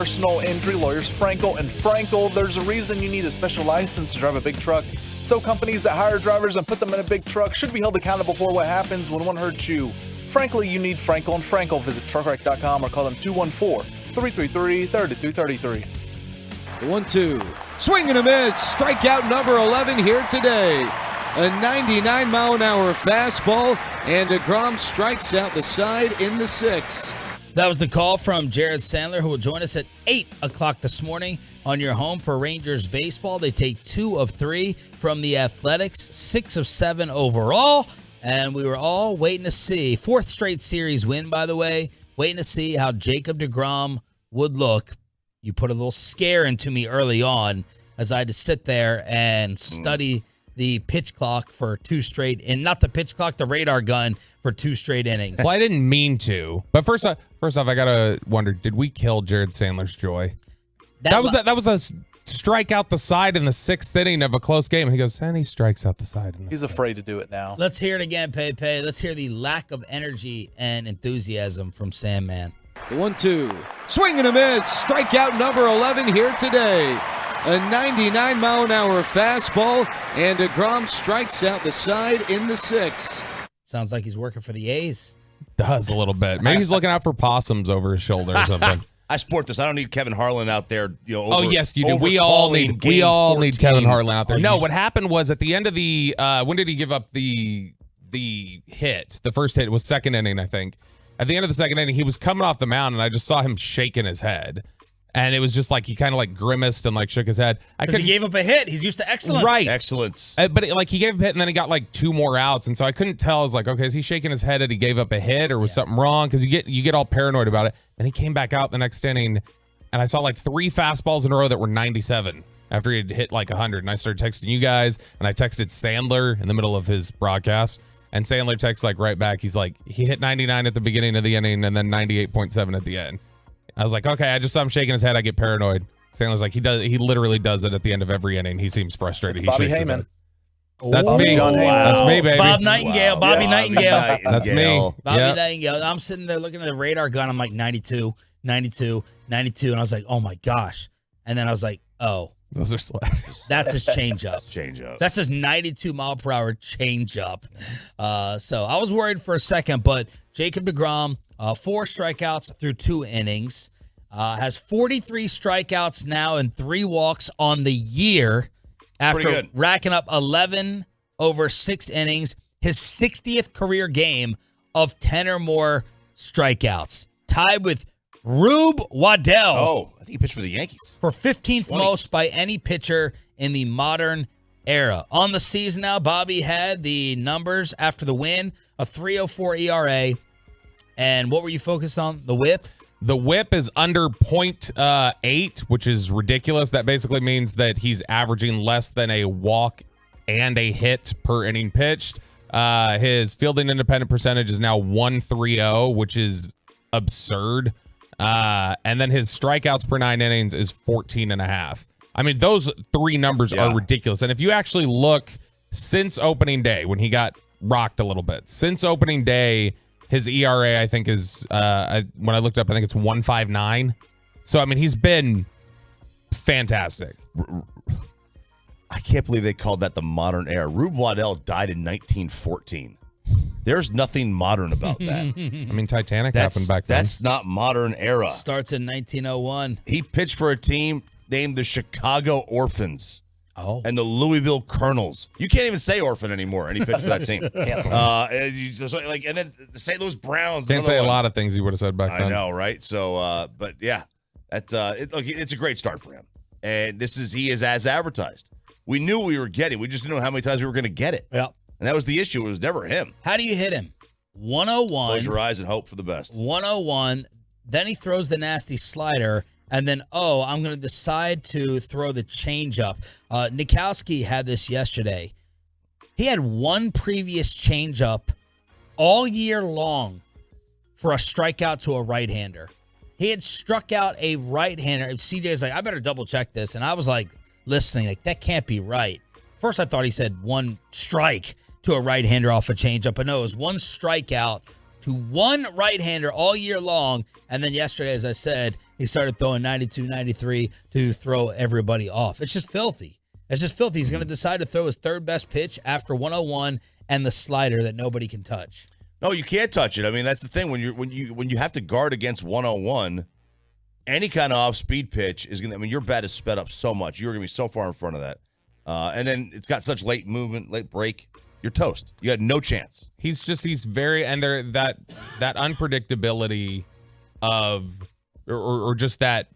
Personal injury lawyers Frankel and Frankel. There's a reason you need a special license to drive a big truck. So companies that hire drivers and put them in a big truck should be held accountable for what happens when one hurts you. Frankly, you need Frankel and Frankel. Visit truckwreck.com or call them 214-333-3333. The 1-2. Swing and a miss. Strikeout number 11 here today. A 99-mile-an-hour fastball, and deGrom strikes out the side in the 6th. That was the call from Jared Sandler, who will join us at 8 o'clock this morning on your home for Rangers baseball. They take 2 of 3 from the Athletics, 6 of 7 overall, and we were all waiting to see. 4th straight series win, by the way. Waiting to see how Jacob deGrom would look. You put a little scare into me early on as I had to sit there and study the pitch clock for 2 straight, and not the pitch clock, the radar gun for 2 straight innings. Well, I didn't mean to, but first off, I gotta wonder: did we kill Jared Sandler's joy? That was a strike out the side in the 6th inning of a close game. He goes, and he strikes out the side. He's afraid to do it now. Let's hear it again, Pepe. Let's hear the lack of energy and enthusiasm from Sandman. The 1-2. Swing and a miss. Strikeout number 11 here today. A 99-mile-an-hour fastball, and deGrom strikes out the side in the 6th. Sounds like he's working for the A's. Does a little bit. Maybe he's looking out for possums over his shoulder or something. I support this. I don't need Kevin Harlan out there. Yes, you do. We all need Kevin Harlan out there. No, what happened was at the end of the when did he give up the hit? The first hit was 2nd inning, I think. At the end of the 2nd inning, he was coming off the mound, and I just saw him shaking his head. And it was just like he kind of like grimaced and like shook his head. Because he gave up a hit. He's used to excellence. Right. Excellence. But he gave up a hit and then he got like 2 more outs. And so I couldn't tell. I was like, okay, is he shaking his head that he gave up a hit or was something wrong? Because you get all paranoid about it. Then he came back out the next inning and I saw like 3 fastballs in a row that were 97 after he had hit like 100. And I started texting you guys and I texted Sandler in the middle of his broadcast. And Sandler texts like right back. He's like, he hit 99 at the beginning of the inning and then 98.7 at the end. I was like, okay, I just saw him shaking his head. I get paranoid. Sandler's like, he literally does it at the end of every inning. He seems frustrated. It's Bobby Heyman. That's me. Wow. That's me, baby. Bob Nightingale. Wow. Bobby Nightingale. That's me. Bobby Nightingale. I'm sitting there looking at the radar gun. I'm like 92, 92, 92. And I was like, oh my gosh. And then I was like, oh. Those are slashes. That's his changeup. That's his 92 mile per hour changeup. So I was worried for a second, but Jacob deGrom, 4 strikeouts through 2 innings, has 43 strikeouts now and 3 walks on the year after racking up 11 over 6 innings. His 60th career game of 10 or more strikeouts, tied with Rube Waddell. Oh, I think he pitched for the Yankees. For 15th most by any pitcher in the modern era. On the season now, Bobby had the numbers after the win, a 3.04 ERA. And what were you focused on? The whip? The whip is under 0.8, which is ridiculous. That basically means that he's averaging less than a walk and a hit per inning pitched. His fielding independent percentage is now 1.30, which is absurd. And then his strikeouts per 9 innings is 14.5. I mean, those 3 numbers are ridiculous. And if you actually look since opening day, when he got rocked a little bit, since opening day, his ERA, I think, is, when I looked up, I think it's 1.59. So, I mean, he's been fantastic. I can't believe they called that the modern era. Rube Waddell died in 1914. There's nothing modern about that. I mean, Titanic happened back then. That's not modern era. Starts in 1901. He pitched for a team named the Chicago Orphans. Oh. And the Louisville Colonels. You can't even say orphan anymore, and he pitched for that team. And then the St. Louis Browns. Can't say a lot of things he would have said back then. I know, right? So, but yeah, it's a great start for him. And he is as advertised. We knew what we were getting. We just didn't know how many times we were going to get it. Yeah. And that was the issue. It was never him. How do you hit him? 101. Close your eyes and hope for the best. 101. Then he throws the nasty slider. And then, I'm going to decide to throw the changeup. Nikowski had this yesterday. He had one previous changeup all year long for a strikeout to a right-hander. He had struck out a right-hander. CJ's like, I better double-check this. And I was like, listening, like, that can't be right. First, I thought he said one strike to a right-hander off a changeup. But no, it was one strikeout to one right-hander all year long. And then yesterday, as I said, he started throwing 92, 93 to throw everybody off. It's just filthy. He's going to decide to throw his third best pitch after 101 and the slider that nobody can touch. No, you can't touch it. I mean, that's the thing. When you have to guard against 101, any kind of off-speed pitch is going to – I mean, your bat is sped up so much. You're going to be so far in front of that. And then it's got such late movement, late break. You're toast. You got no chance. He's very – and there that unpredictability of or just that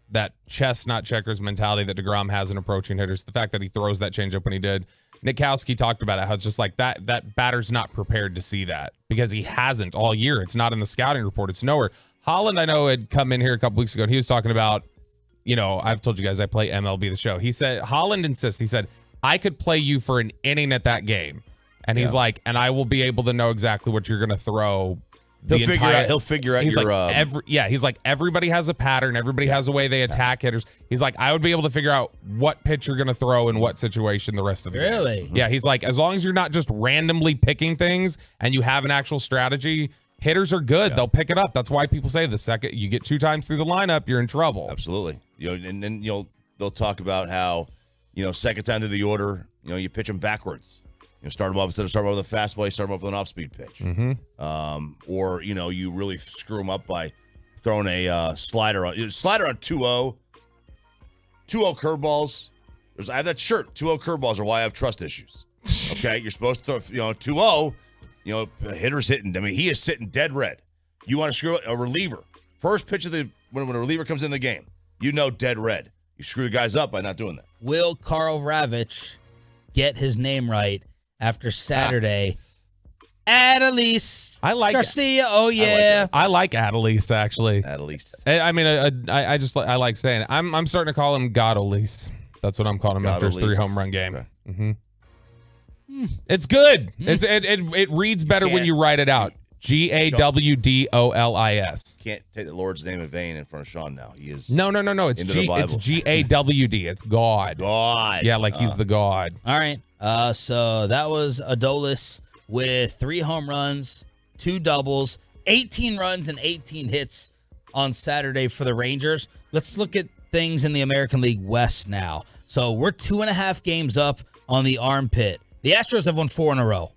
chess, not checkers mentality that deGrom has in approaching hitters, the fact that he throws that changeup when he did. Nick Kowski talked about it, how it's just like that batter's not prepared to see that because he hasn't all year. It's not in the scouting report. It's nowhere. Holland, I know, had come in here a couple weeks ago, and he was talking about, I've told you guys I play MLB The Show. He said, Holland insists, he said, I could play you for an inning at that game. And he's like, and I will be able to know exactly what you're going to throw. He'll figure out he's your. Like, he's like, everybody has a pattern. Everybody has a way they attack hitters. He's like, I would be able to figure out what pitch you're going to throw in what situation the rest of the game. Really? Yeah, he's like, as long as you're not just randomly picking things and you have an actual strategy, hitters are good. Yeah. They'll pick it up. That's why people say the second you get 2 times through the lineup, you're in trouble. Absolutely. And then they'll talk about how, second time through the order, you pitch them backwards. Start them off instead of starting off with a fastball, you start them off with an off-speed pitch. Mm-hmm. Or you really screw them up by throwing a slider on 2-0. 2-0 curveballs. I have that shirt. 2-0 curveballs are why I have trust issues. Okay, you're supposed to throw 2-0. A hitter's hitting. I mean, he is sitting dead red. You want to screw a reliever. First pitch of when a reliever comes in the game, dead red. You screw the guys up by not doing that. Will Karl Ravech get his name right after Saturday? Adolis Garcia. Oh, yeah. I like Adolis, actually. Adolis. I mean, I like saying it. I'm starting to call him Godolis. That's what I'm calling him after his 3 home run game. Okay. Mm-hmm. It's good. It reads better when you write it out. Gawdolis. Can't take the Lord's name in vain in front of Sean now. He is No. It's Gawd. It's God. God. Yeah, like he's the God. All right. So that was Adolis with 3 home runs, 2 doubles, 18 runs and 18 hits on Saturday for the Rangers. Let's look at things in the American League West now. So we're 2.5 games up on the armpit. The Astros have won 4 in a row.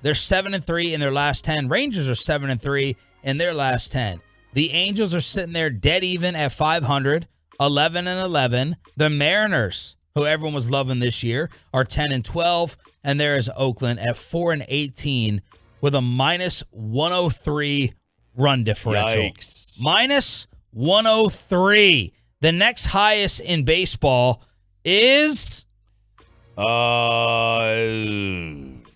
They're 7-3 in their last 10. Rangers are 7-3 in their last 10. The Angels are sitting there dead even at 500, 11-11. The Mariners, who everyone was loving this year, are 10-12, and there is Oakland at 4-18 with a -103 run differential. Yikes. -103. The next highest in baseball is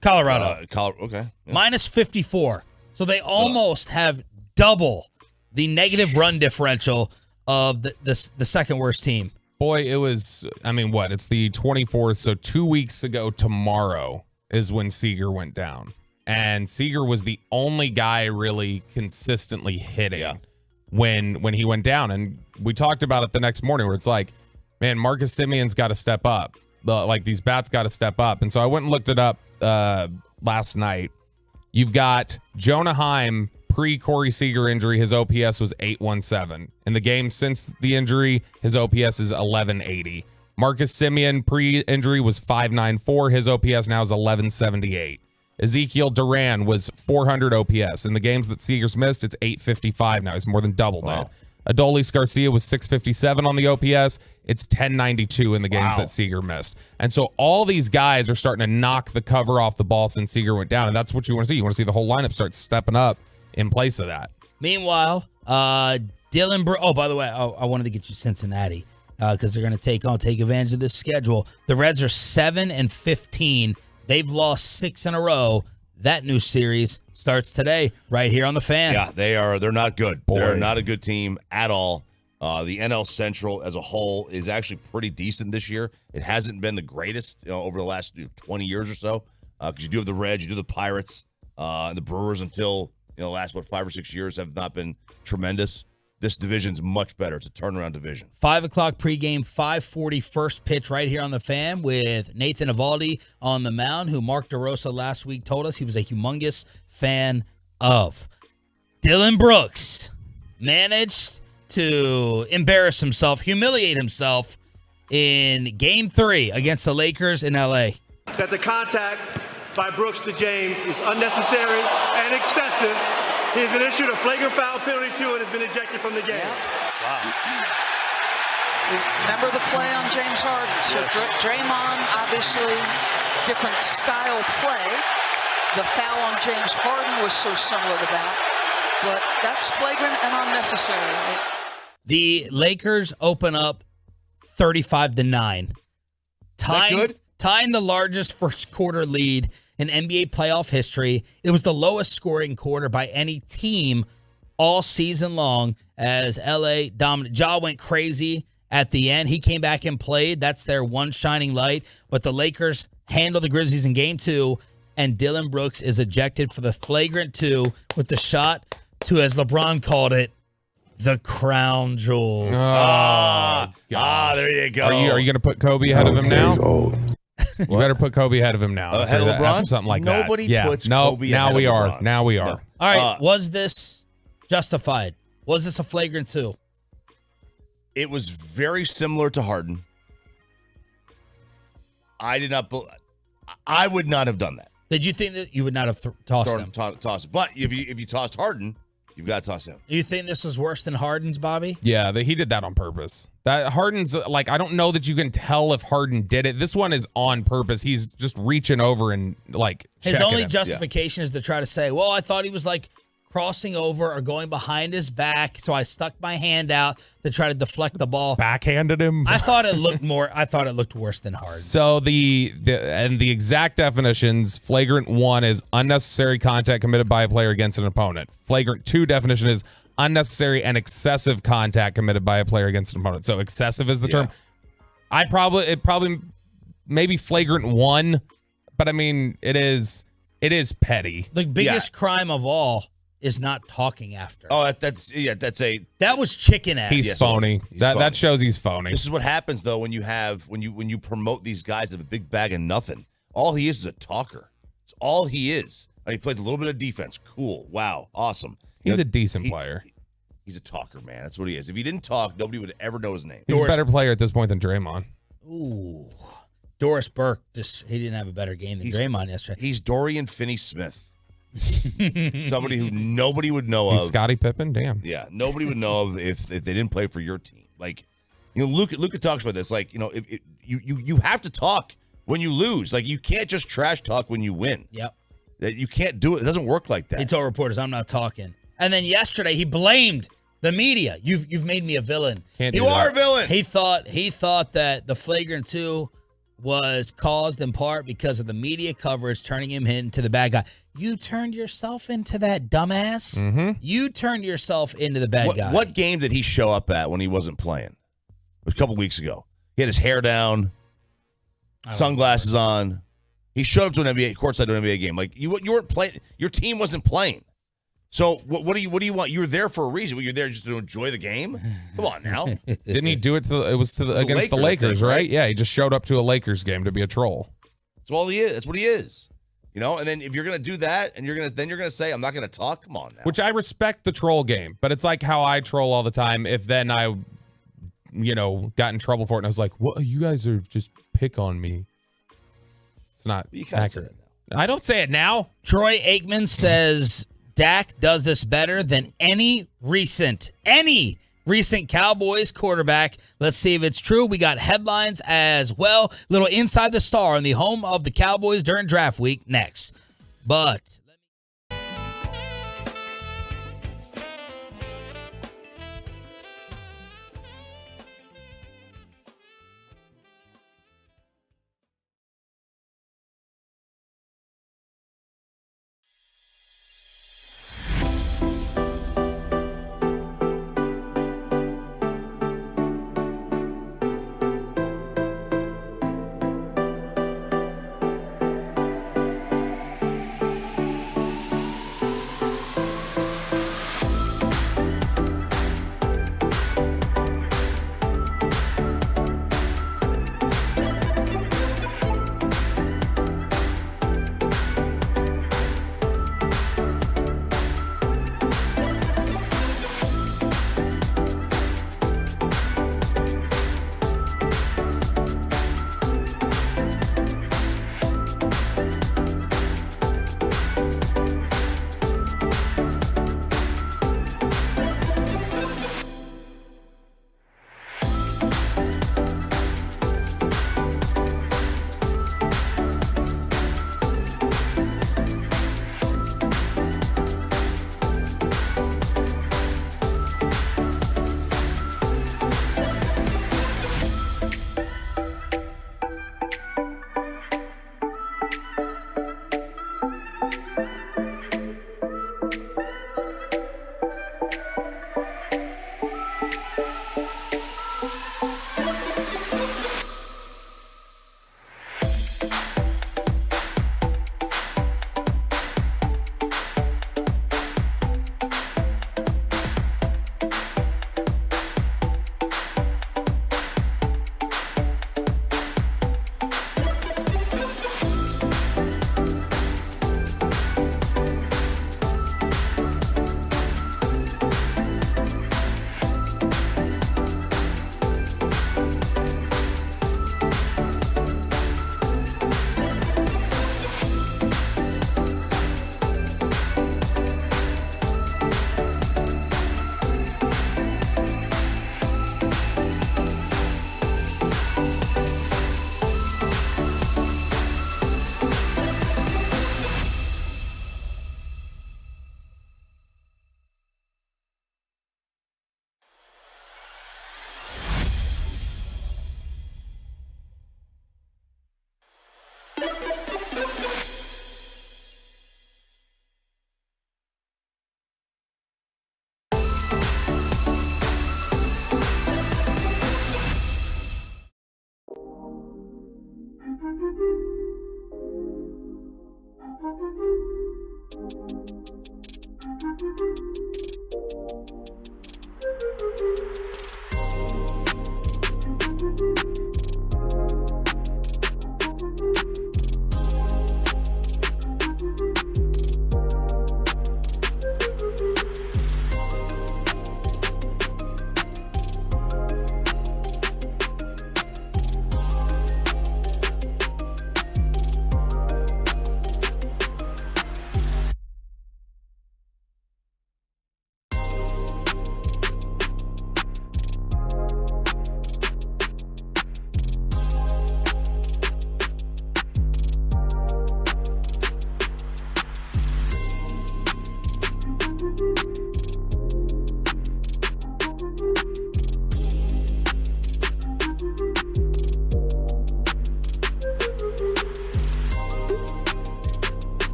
Colorado. Okay. Yeah. -54. So they almost have double the negative run differential of the second worst team. Boy, it was, it's the 24th, so 2 weeks ago tomorrow is when Seager went down. And Seager was the only guy really consistently hitting when he went down. And we talked about it the next morning where it's like, man, Marcus Semion's got to step up. These bats got to step up. And so I went and looked it up last night. You've got Jonah Heim pre-Corey Seager injury. His OPS was 817. In the game since the injury, his OPS is 1180. Marcus Semien pre-injury was 594. His OPS now is 1178. Ezekiel Duran was 400 OPS. In the games that Seager's missed, it's 855 now. He's more than doubled that. Adolis Garcia was 657 on the OPS. It's 1092 in the games that Seager missed. And so all these guys are starting to knock the cover off the ball since Seager went down. And that's what you want to see. You want to see the whole lineup start stepping up in place of that. Meanwhile, Dillon Brooks. Oh, by the way, I wanted to get you Cincinnati because they're going to take advantage of this schedule. The Reds are 7-15. They've lost 6 in a row. That new series starts today right here on the Fan. Yeah, they're not good. Boy. They're not a good team at all. The NL Central as a whole is actually pretty decent this year. It hasn't been the greatest over the last 20 years or so because you do have the Reds, you do the Pirates, and the Brewers until the last 5 or 6 years have not been tremendous. This division's much better. It's a turnaround division. 5 o'clock pregame, 5:40 first pitch right here on the Fan with Nathan Eovaldi on the mound, who Mark DeRosa last week told us he was a humongous fan of. Dillon Brooks managed to embarrass himself, humiliate himself in Game 3 against the Lakers in L.A. That the contact by Brooks to James is unnecessary and excessive. He's been issued a flagrant foul penalty too and has been ejected from the game. Wow. Remember the play on James Harden. So Draymond, obviously, different style play. The foul on James Harden was so similar to that. But that's flagrant and unnecessary. The Lakers open up 35-9. Tying the largest first quarter lead in NBA playoff history. It was the lowest scoring quarter by any team all season long as LA dominated. Ja went crazy at the end. He came back and played. That's their one shining light. But the Lakers handle the Grizzlies in Game 2, and Dillon Brooks is ejected for the flagrant 2 with the shot to, as LeBron called it, the crown jewels. There you go. Are you going to put Kobe ahead of him now? You better put Kobe ahead of him now. Ahead of LeBron? After something like Nobody that. puts Kobe ahead of LeBron. Now we are. All right, was this justified? Was this a flagrant 2? It was very similar to Harden. I would not have done that. Did you think that you would not have tossed him? Toss. But if you tossed Harden, you've got to toss him. Do you think this was worse than Harden's, Bobby? Yeah, he did that on purpose. That Harden's, like, I don't know that you can tell if Harden did it. This one is on purpose. He's just reaching over and, like, his only him. justification is to try to say, well, I thought he was, like, crossing over or going behind his back, so I stuck my hand out to try to deflect the ball. Backhanded him. I thought it looked worse than Harden. So the exact definitions, flagrant 1 is unnecessary contact committed by a player against an opponent. Flagrant 2 definition is unnecessary and excessive contact committed by a player against an opponent. So excessive is the term. Maybe flagrant 1, but I mean it is petty. The biggest crime of all is not talking after. Oh, that was chicken ass. He's phony. That shows he's phony. This is what happens though when you promote these guys that have a big bag of nothing. All he is a talker. It's all he is. And he plays a little bit of defense. Cool. Wow. Awesome. He's a decent player. He's a talker, man. That's what he is. If he didn't talk, nobody would ever know his name. He's a better player at this point than Draymond. Ooh. Doris Burke, he didn't have a better game than Draymond yesterday. He's Dorian Finney-Smith. Somebody who nobody would know of. Scottie Pippen, damn. Yeah, nobody would know of if they didn't play for your team. Like, Luka talks about this. Like, you have to talk when you lose. Like, you can't just trash talk when you win. Yep. That you can't do it. It doesn't work like that. He told reporters, "I'm not talking." And then yesterday, he blamed the media. You've made me a villain. You are a villain. He thought that the flagrant 2 was caused in part because of the media coverage turning him into the bad guy. You turned yourself into that dumbass. Mm-hmm. You turned yourself into the bad guy. What game did he show up at when he wasn't playing? It was a couple weeks ago. He had his hair down, sunglasses on. He showed up to an courtside to an NBA game. Like you weren't playing. Your team wasn't playing. So what do you want? You were there for a reason. You're there just to enjoy the game. Come on now. Didn't he do it against the Lakers, right? Yeah, he just showed up to a Lakers game to be a troll. That's all he is. That's what he is. And then if you're gonna do that, and you're gonna say I'm not gonna talk. Come on now. Which I respect the troll game, but it's like how I troll all the time. If then I, got in trouble for it, and I was like, "Well, you guys are just pick on me." It's not accurate. I don't say it now. Troy Aikman says Dak does this better than any recent Cowboys quarterback. Let's see if it's true. We got headlines as well. Little Inside the Star on the home of the Cowboys during draft week next. But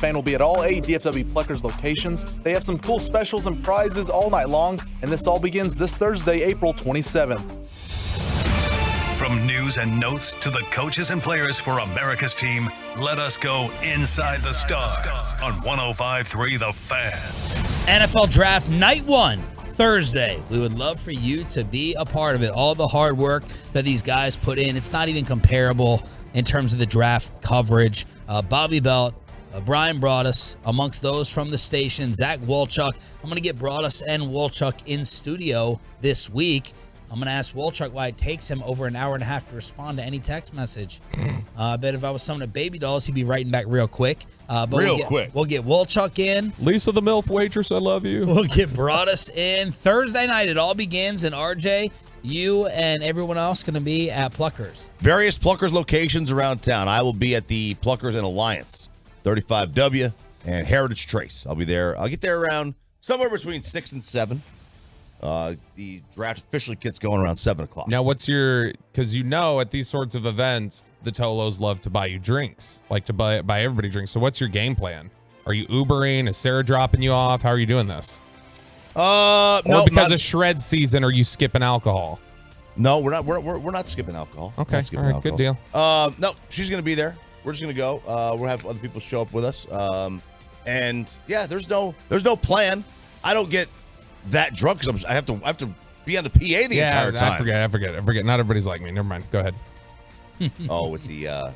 fan will be at all 8 DFW Pluckers locations. They have some cool specials and prizes all night long, and this all begins this Thursday, April 27th. From news and notes to the coaches and players for America's team, let us go inside the stars on 105.3 The Fan. NFL Draft Night 1, Thursday. We would love for you to be a part of it. All the hard work that these guys put in, it's not even comparable in terms of the draft coverage. Bobby Belt, Brian Broaddus, amongst those from the station, Zach Wolchuk. I'm going to get Broaddus and Wolchuk in studio this week. I'm going to ask Wolchuk why it takes him over an hour and a half to respond to any text message. I bet if I was someone at Baby Dolls, he'd be writing back real quick. But we'll get Wolchuk in. Lisa the MILF waitress, I love you. We'll get Broaddus in. Thursday night, it all begins. And RJ, you and everyone else going to be at Pluckers. Various Pluckers locations around town. I will be at the Pluckers and Alliance, 35W and Heritage Trace. I'll be there. I'll get there around somewhere between 6 and 7. The draft officially gets going around 7 o'clock. Now, because at these sorts of events, the Tolos love to buy you drinks, like to buy everybody drinks. So what's your game plan? Are you Ubering? Is Sarah dropping you off? How are you doing this? No, because of shred season, are you skipping alcohol? No, we're not. We're not skipping alcohol. Okay, all right, good deal. No, she's gonna be there. We're just gonna go. We'll have other people show up with us. And yeah, there's no plan. I don't get that drunk because I have to be on the PA the entire time. I forget. Not everybody's like me. Never mind. Go ahead. With the yeah.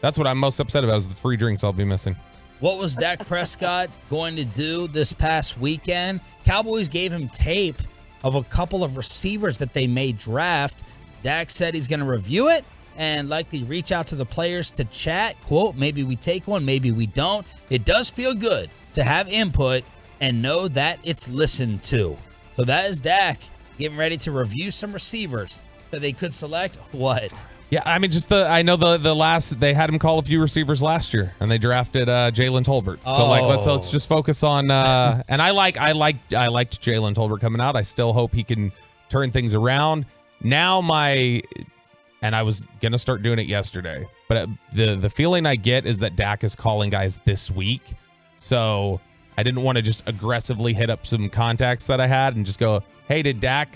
That's what I'm most upset about is the free drinks I'll be missing. What was Dak Prescott going to do this past weekend? Cowboys gave him tape of a couple of receivers that they may draft. Dak said he's going to review it and likely reach out to the players to chat. Quote, maybe we take one, maybe we don't. It does feel good to have input and know that it's listened to. So that is Dak getting ready to review some receivers that they could select. What? Yeah, I mean, I know the last, they had him call a few receivers last year, and they drafted Jalen Tolbert. So let's just focus on, and I liked Jalen Tolbert coming out. I still hope he can turn things around. Now and I was going to start doing it yesterday, but the feeling I get is that Dak is calling guys this week. So I didn't want to just aggressively hit up some contacts that I had and just go, hey, did Dak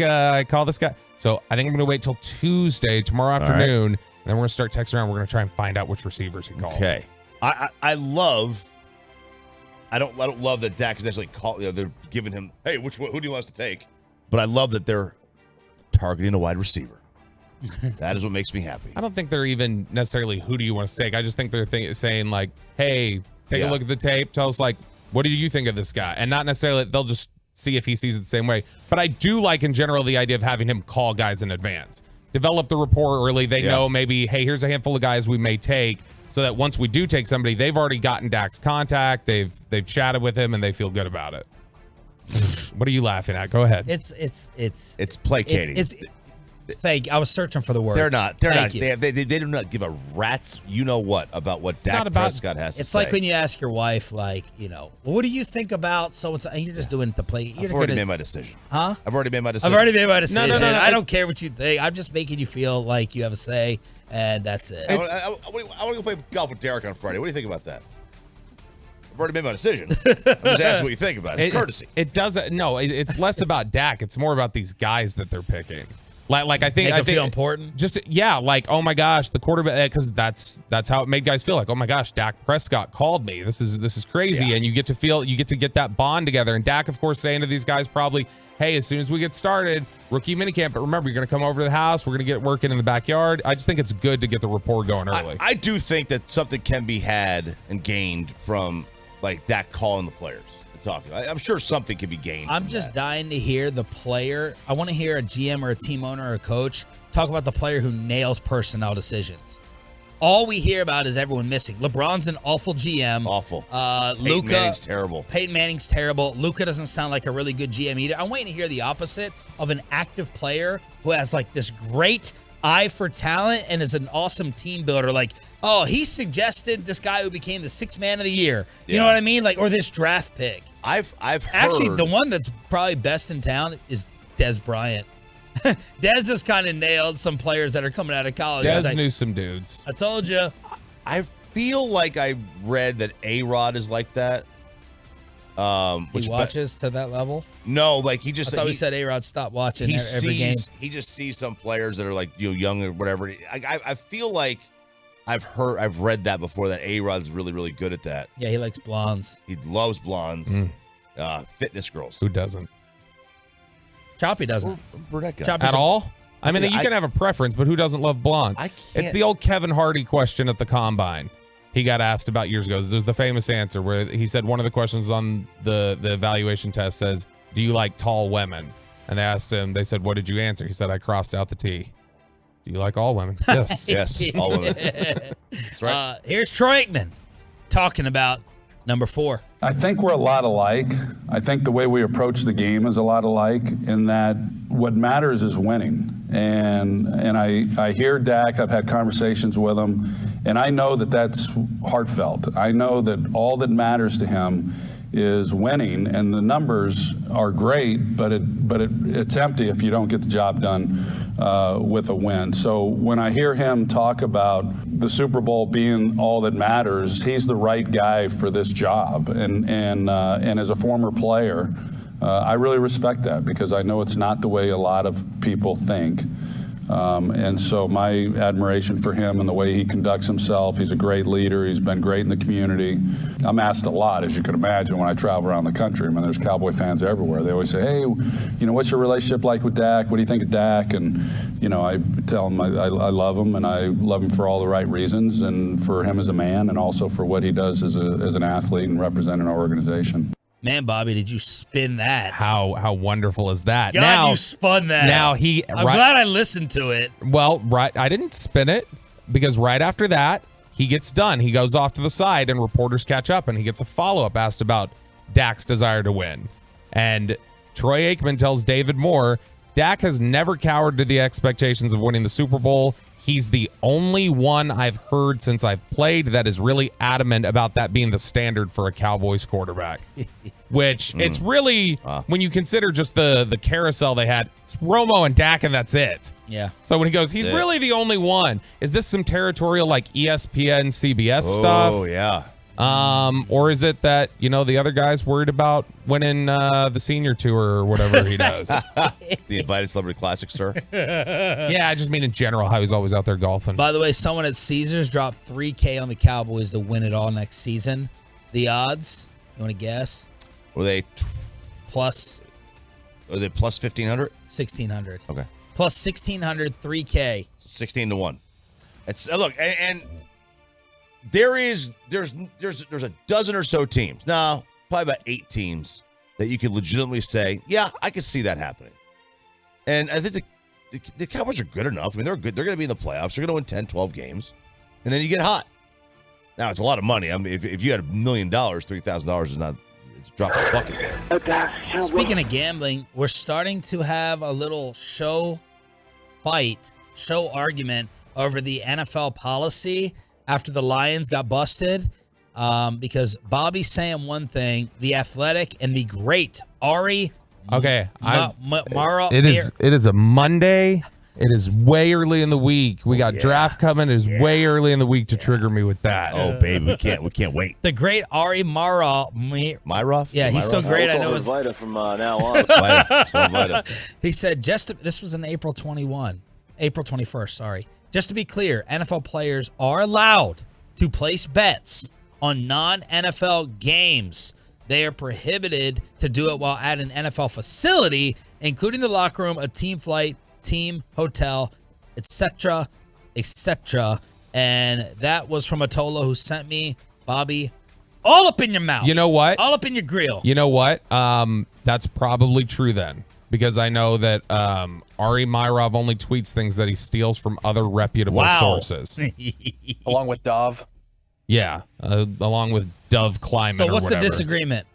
call this guy? So I think I'm going to wait till Tuesday, tomorrow afternoon, and then we're going to start texting around. We're going to try and find out which receivers he called. Okay. I don't love that Dak is actually they're giving him, hey, who do you want us to take? But I love that they're targeting a wide receiver. That is what makes me happy. I don't think they're even necessarily who do you want us to take. I just think they're saying like, hey, take a look at the tape. Tell us like, what do you think of this guy? And not necessarily, they'll just see if he sees it the same way. But I do like in general the idea of having him call guys in advance. Develop the rapport early. They know maybe, hey, here's a handful of guys we may take, so that once we do take somebody, they've already gotten Dak's contact, they've chatted with him, and they feel good about it. What are you laughing at? Go ahead. It's placating. I was searching for the word. They're not. They do not give a rat's what about what Dak Prescott has to say. It's like when you ask your wife, like, well, what do you think about so-and-so? And you're just doing it to play. I've already made my decision. Huh? I've already made my decision. No. I don't care what you think. I'm just making you feel like you have a say, and that's it. I want to go play golf with Derek on Friday. What do you think about that? I've already made my decision. I'm just asking what you think about it. It's courtesy. It doesn't. No, it's less about Dak. It's more about these guys that they're picking. Like I think feel important. Just like, oh my gosh, the quarterback, because that's how it made guys feel like, oh my gosh, Dak Prescott called me. This is crazy, and you get to get that bond together. And Dak, of course, saying to these guys probably, hey, as soon as we get started, rookie minicamp, but remember, you're gonna come over to the house. We're gonna get working in the backyard. I just think it's good to get the rapport going early. I do think that something can be had and gained from like Dak calling the players. Talking. I'm sure something can be gained. I'm just dying to hear the player. I want to hear a GM or a team owner or a coach talk about the player who nails personnel decisions. All we hear about is everyone missing. LeBron's an awful GM. Awful. Luka, Manning's terrible. Peyton Manning's terrible. Luka doesn't sound like a really good GM either. I'm waiting to hear the opposite of an active player who has like this great eye for talent and is an awesome team builder. Like, oh, he suggested this guy who became the sixth man of the year. You know what I mean? Like, or this draft pick. I've heard. Actually, the one that's probably best in town is Des Bryant. Des has kind of nailed some players that are coming out of college. Des knew some dudes. I told you. I've feel like I read that A-Rod is like that. He watches to that level? No, like he just. I thought we said A-Rod stopped watching he every game. He just sees some players that are like young or whatever. I feel like I've read that before, that A-Rod's really, really good at that. Yeah, he likes blondes. He loves blondes. Fitness girls. Who doesn't? Choppy doesn't. Brunette guy. At all? I mean, you can have a preference, but who doesn't love blondes? It's the old Kevin Hardy question at the Combine. He got asked about years ago. There's the famous answer where he said one of the questions on the evaluation test says, do you like tall women? And they asked him, they said, what did you answer? He said, I crossed out the T. Do you like all women? Yes. Yes, all women. That's right. Here's Troy Aikman talking about number 4. I think we're a lot alike. I think the way we approach the game is a lot alike, in that what matters is winning. And I hear Dak. I've had conversations with him, and I know that that's heartfelt. I know that all that matters to him is winning, and the numbers are great, but it's empty if you don't get the job done with a win. So when I hear him talk about the Super Bowl being all that matters, he's the right guy for this job. And as a former player, I really respect that, because I know it's not the way a lot of people think. And so my admiration for him and the way he conducts himself, he's a great leader. He's been great in the community. I'm asked a lot, as you can imagine, when I travel around the country. I mean, there's Cowboy fans everywhere. They always say, hey, what's your relationship like with Dak? What do you think of Dak? And, I tell them I love him, and I love him for all the right reasons, and for him as a man, and also for what he does as an athlete and representing our organization. Man, Bobby, did you spin that? How wonderful is that? God, now you spun that. Now I'm glad I listened to it. Well, I didn't spin it, because right after that, he gets done. He goes off to the side, and reporters catch up, and he gets a follow-up asked about Dak's desire to win. And Troy Aikman tells David Moore, Dak has never cowered to the expectations of winning the Super Bowl. He's the only one I've heard since I've played that is really adamant about that being the standard for a Cowboys quarterback. Which it's really, when you consider just the carousel they had, it's Romo and Dak, and that's it. Yeah. So when he goes, he's really the only one. Is this some territorial like ESPN, CBS stuff? Oh, yeah. Or is it that, the other guy's worried about winning the senior tour or whatever he does? The Invited Celebrity Classic, sir. Yeah, I just mean in general how he's always out there golfing. By the way, someone at Caesars dropped $3K on the Cowboys to win it all next season. The odds, you want to guess? Were they plus 1,500? 1,600. Okay. Plus 1,600, 3K. 16 to 1. It's look, and there's a dozen or so teams. No, probably about 8 teams that you could legitimately say, yeah, I could see that happening. And I think the Cowboys are good enough. I mean, they're good. They're going to be in the playoffs. They're going to win 10, 12 games. And then you get hot. Now, it's a lot of money. I mean, if you had $1 million, $3,000 is not, it's dropping a bucket. Speaking of gambling, we're starting to have a little show argument over the NFL policy after the Lions got busted, because Bobby's saying one thing, the Athletic and the great Ari. Okay, Mara. It is a Monday. It is way early in the week. We got draft coming. It is way early in the week to trigger me with that. Oh, baby, we can't wait. The great Ari Myrov? Yeah, he's so great. I know his Vita from now on. He said this was in April 21st, sorry. Just to be clear, NFL players are allowed to place bets on non-NFL games. They are prohibited to do it while at an NFL facility, including the locker room, a team flight, team hotel, etc., etc. And that was from Atola, who sent me, Bobby, all up in your mouth. You know what? All up in your grill. You know what? That's probably true then, because I know that Ari Myrov only tweets things that he steals from other reputable sources. Along with Dove. Yeah, along with Dove Kleiman. So what's or the whatever. disagreement?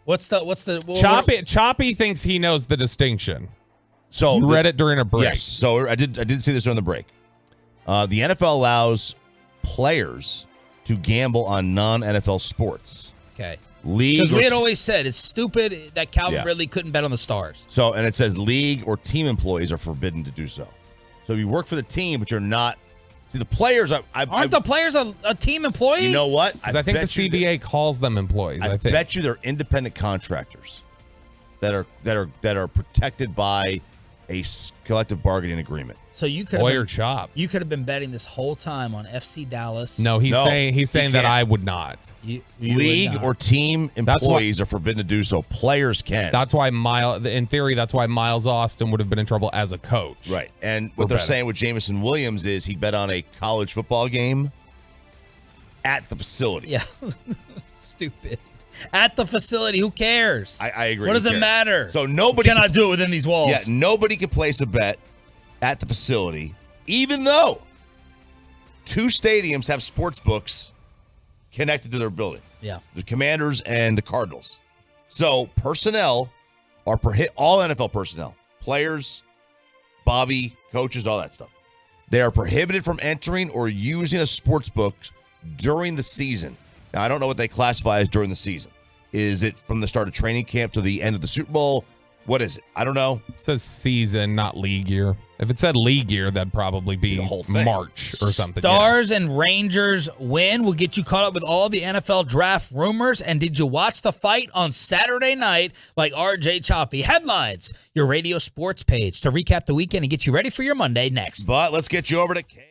Choppy thinks he knows the distinction. So you read it during a break. Yes. So I did see this during the break. The NFL allows players to gamble on non-NFL sports. Okay. Because we had always said it's stupid that Calvin Ridley couldn't bet on the Stars. So, and it says league or team employees are forbidden to do so. So if you work for the team, but you're not See, the players aren't the players a team employee? You know what? I think the CBA calls them employees. I think. Bet you they're independent contractors that are protected by a collective bargaining agreement. So you could lawyer chop. You could have been betting this whole time on FC Dallas. No, he's saying that I would not. You League would not. or team employees are forbidden to do so. Players can. That's why in theory, that's why Miles Austin would have been in trouble as a coach. Right. And what they're saying with Jamison Williams is he bet on a college football game at the facility. Yeah. Stupid. At the facility, who cares? I agree. What does it matter? So nobody cannot do it within these walls. Yeah, nobody can place a bet at the facility, even though 2 stadiums have sports books connected to their building. Yeah. The Commanders and the Cardinals. So personnel are all NFL personnel, players, Bobby, coaches, all that stuff. They are prohibited from entering or using a sports book during the season. Now, I don't know what they classify as during the season. Is it from the start of training camp to the end of the Super Bowl? What is it? I don't know. It says season, not league year. If it said league year, that'd probably be the whole thing. March or something. Stars and Rangers win. We'll get you caught up with all the NFL draft rumors. And did you watch the fight on Saturday night like RJ Choppy? Headlines, your radio sports page to recap the weekend and get you ready for your Monday next. But let's get you over to Kay.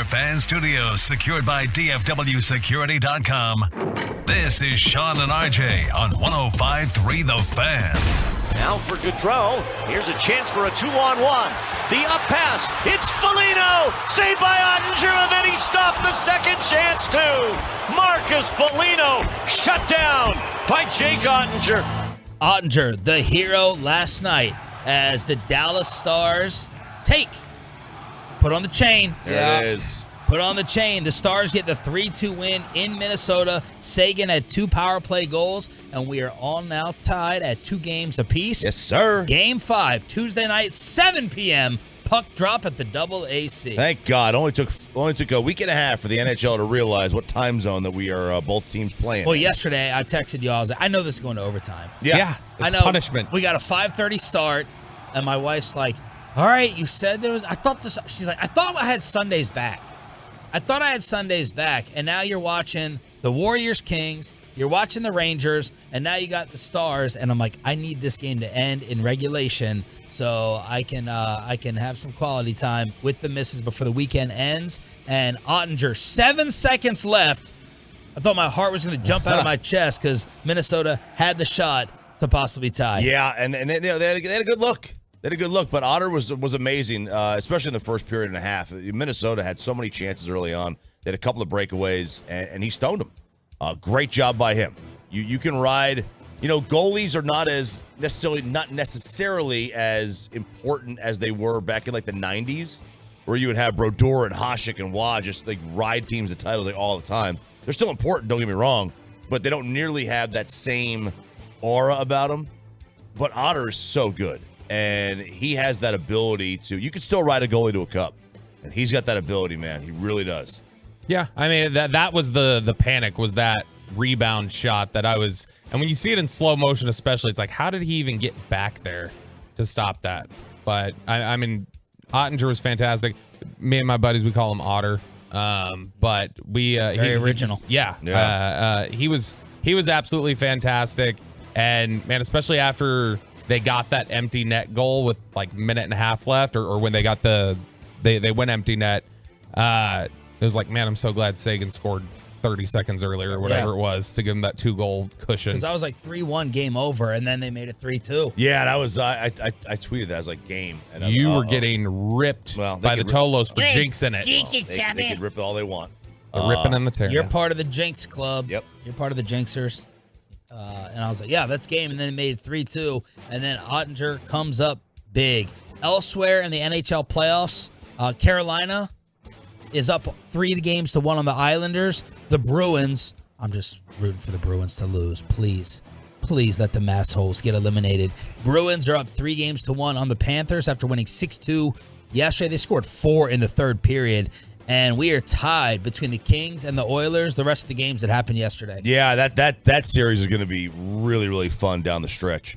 our fan studios secured by DFWsecurity.com. This is Sean and RJ on 105.3 The Fan. Now for Gaudreau. Here's a chance for a 2-on-1. The up pass. It's Foligno. Saved by Ottinger, and then he stopped the second chance too. Marcus Foligno shut down by Jake Ottinger. Ottinger, the hero last night as the Dallas Stars put on the chain. There it is. Put on the chain. The Stars get the 3-2 win in Minnesota. Sagan had 2 power play goals, and we are all now tied at 2 games apiece. Yes, sir. Game 5, Tuesday night, 7 p.m. Puck drop at the Double AC. Thank God. Only took a week and a half for the NHL to realize what time zone that we are both teams playing. Well, yesterday I texted y'all. I was like, I know this is going to overtime. Yeah. I know. Punishment. We got a 5:30 start, and my wife's like, all right, you said there was. She's like, I thought I had Sundays back. And now you're watching the Warriors Kings, you're watching the Rangers, and now you got the Stars, and I'm like, I need this game to end in regulation so I can have some quality time with the missus before the weekend ends. And Ottinger, 7 seconds left. I thought my heart was going to jump out of my chest because Minnesota had the shot to possibly tie. Yeah, and they had a good look. They had a good look, but Otter was amazing, especially in the first period and a half. Minnesota had so many chances early on. They had a couple of breakaways, and he stoned them. Great job by him. You can ride. Goalies are not necessarily as important as they were back in like the 90s, where you would have Brodeur and Hasek and Waugh just like ride teams to titles all the time. They're still important, don't get me wrong, but they don't nearly have that same aura about them. But Otter is so good. And he has that ability you could still ride a goalie to a cup. And he's got that ability, man. He really does. Yeah, I mean, that was the panic, was that rebound shot that and when you see it in slow motion especially, it's like, how did he even get back there to stop that? But, I mean, Ottinger was fantastic. Me and my buddies, we call him Otter. But we... Very original. He was absolutely fantastic. And, man, especially after... they got that empty net goal with like a minute and a half left, or when they got they went empty net. It was like, man, I'm so glad Sagan scored 30 seconds earlier or whatever it was to give him that 2-goal cushion. Because I was like 3-1 game over, and then they made it 3-2. Yeah, that was I tweeted that as like game. And you were getting ripped by the Tolos for jinxing it. They could rip it all they want. The ripping and the tearing. You're part of the Jinx Club. Yep. You're part of the Jinxers. And I was like, yeah, that's game. And then they made it 3-2. And then Ottinger comes up big. Elsewhere in the NHL playoffs, Carolina is up 3-1 on the Islanders. The Bruins, I'm just rooting for the Bruins to lose. Please let the massholes get eliminated. Bruins are up 3-1 on the Panthers after winning 6-2 yesterday. They scored 4 in the third period. And we are tied between the Kings and the Oilers the rest of the games that happened yesterday. Yeah, that series is going to be really, really fun down the stretch.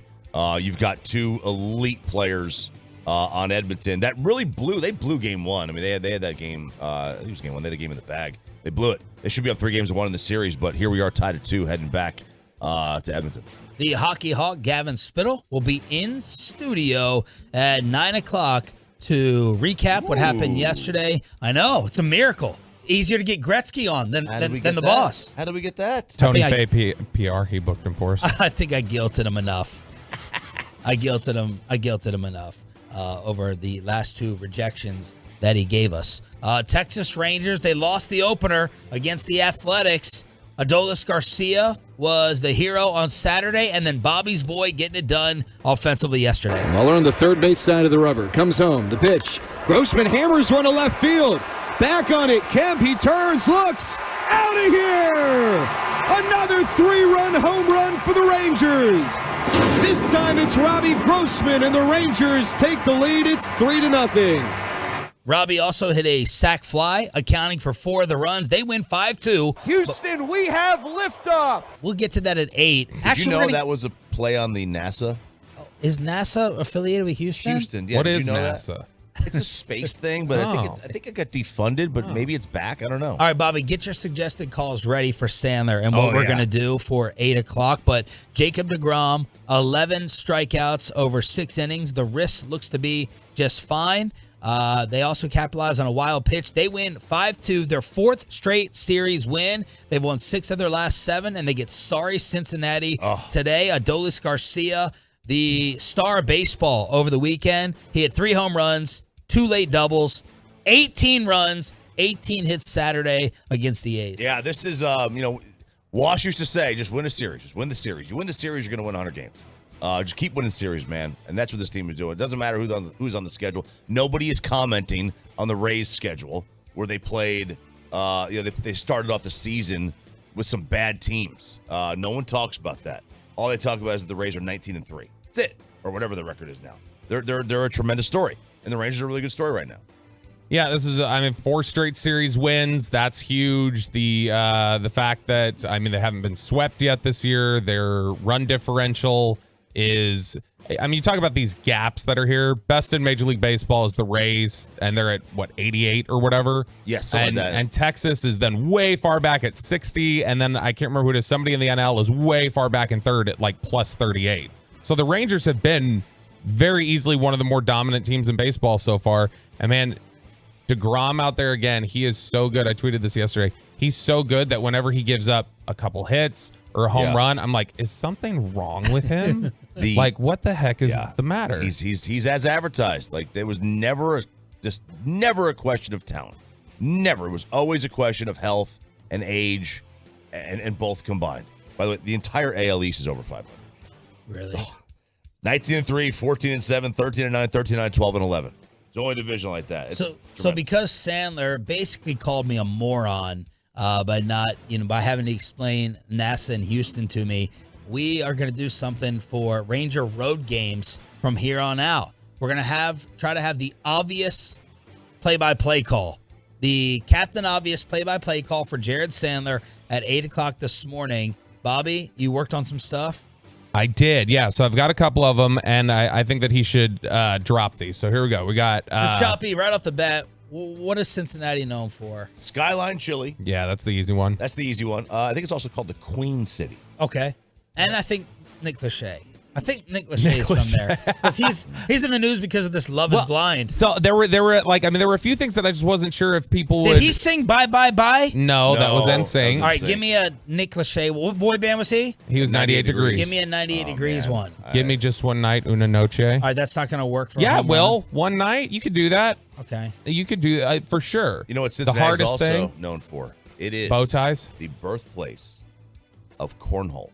You've got 2 elite players on Edmonton that really blew game 1. I mean, they had that game. I think it was game 1. They had a game in the bag. They blew it. They should be up 3-1 in the series, but here we are tied at 2 heading back to Edmonton. The Hockey Hawk, Gavin Spittle, will be in studio at 9 o'clock to recap what happened yesterday. I know, it's a miracle. Easier to get Gretzky on than the boss. How did we get that? Tony Fay PR, he booked him for us. I think I guilted him enough. I guilted him enough over the last 2 rejections that he gave us. Texas Rangers, they lost the opener against the Athletics. Adolis Garcia was the hero on Saturday, and then Bobby's boy getting it done offensively yesterday. Muller on the third base side of the rubber. Comes home. The pitch. Grossman hammers one to left field. Back on it. Kemp, he turns, looks. Out of here! Another 3-run home run for the Rangers. This time it's Robbie Grossman, and the Rangers take the lead. It's 3-0. Robbie also hit a sac fly, accounting for 4 of the runs. They win 5-2. Houston, we have liftoff. We'll get to that at 8. Did you know that was a play on the NASA? Is NASA affiliated with Houston? Houston, yeah. What is NASA? It's a space thing, but I think it got defunded, but maybe it's back. I don't know. All right, Bobby, get your suggested calls ready for Sandler and what we're going to do for 8 o'clock. But Jacob deGrom, 11 strikeouts over 6 innings. The wrist looks to be just fine. They also capitalize on a wild pitch. They win 5-2, their 4th straight series win. They've won 6 of their last 7, and they get sorry Cincinnati today. Adolis Garcia, the star of baseball over the weekend. He had 3 home runs, 2 late doubles, 18 runs, 18 hits Saturday against the A's. Yeah, this is, Wash used to say, just win a series. Just win the series. You win the series, you're going to win 100 games. Just keep winning series, man. And that's what this team is doing. It doesn't matter who's on the schedule. Nobody is commenting on the Rays' schedule where they played, they started off the season with some bad teams. No one talks about that. All they talk about is that the Rays are 19-3. That's it, or whatever the record is now. They're a tremendous story, and the Rangers are a really good story right now. Yeah, this is 4 straight series wins. That's huge. The fact that they haven't been swept yet this year. Their run differential is, you talk about these gaps that are here. Best in Major League Baseball is the Rays, and they're at 88 or whatever. Yes, and Texas is then way far back at 60, and then I can't remember who it is. Somebody in the NL is way far back in third at plus 38. So the Rangers have been very easily one of the more dominant teams in baseball so far. And man, deGrom out there again, he is so good. I tweeted this yesterday. He's so good that whenever he gives up a couple hits or a home run, I'm like, is something wrong with him? What the heck is the matter? He's as advertised. There was never a question of talent. Never. It was always a question of health and age, and both combined. By the way, the entire AL East is over 500. Really? 19-3, 14-7, 13-9, 13-9, 12-11. It's the only division like that. So because Sandler basically called me a moron by having to explain NASA and Houston to me, we are going to do something for Ranger road games from here on out. We're going to try to have the obvious play-by-play call. The Captain Obvious play-by-play call for Jared Sandler at 8 o'clock this morning. Bobby, you worked on some stuff? I did, yeah. So I've got a couple of them, and I think that he should drop these. So here we go. We got... Choppy, right off the bat, what is Cincinnati known for? Skyline Chili. Yeah, that's the easy one. That's the easy one. I think it's also called the Queen City. Okay. And I think Nick Lachey. I think Nick Lachey is from there. Because he's in the news because of this Love is Blind. So there were a few things that I just wasn't sure if people would... Did he sing Bye Bye Bye? No, that was NSYNC. All right, give me a Nick Lachey. What boy band was he? He was 98 Degrees. Give me a 98 Degrees one. Give me just one night, Una Noche. All right, that's not going to work for Yeah, Will. One night, you could do that. Okay. You could do that for sure. You know what Cincinnati is also known for? It is bow ties. The birthplace of cornhole.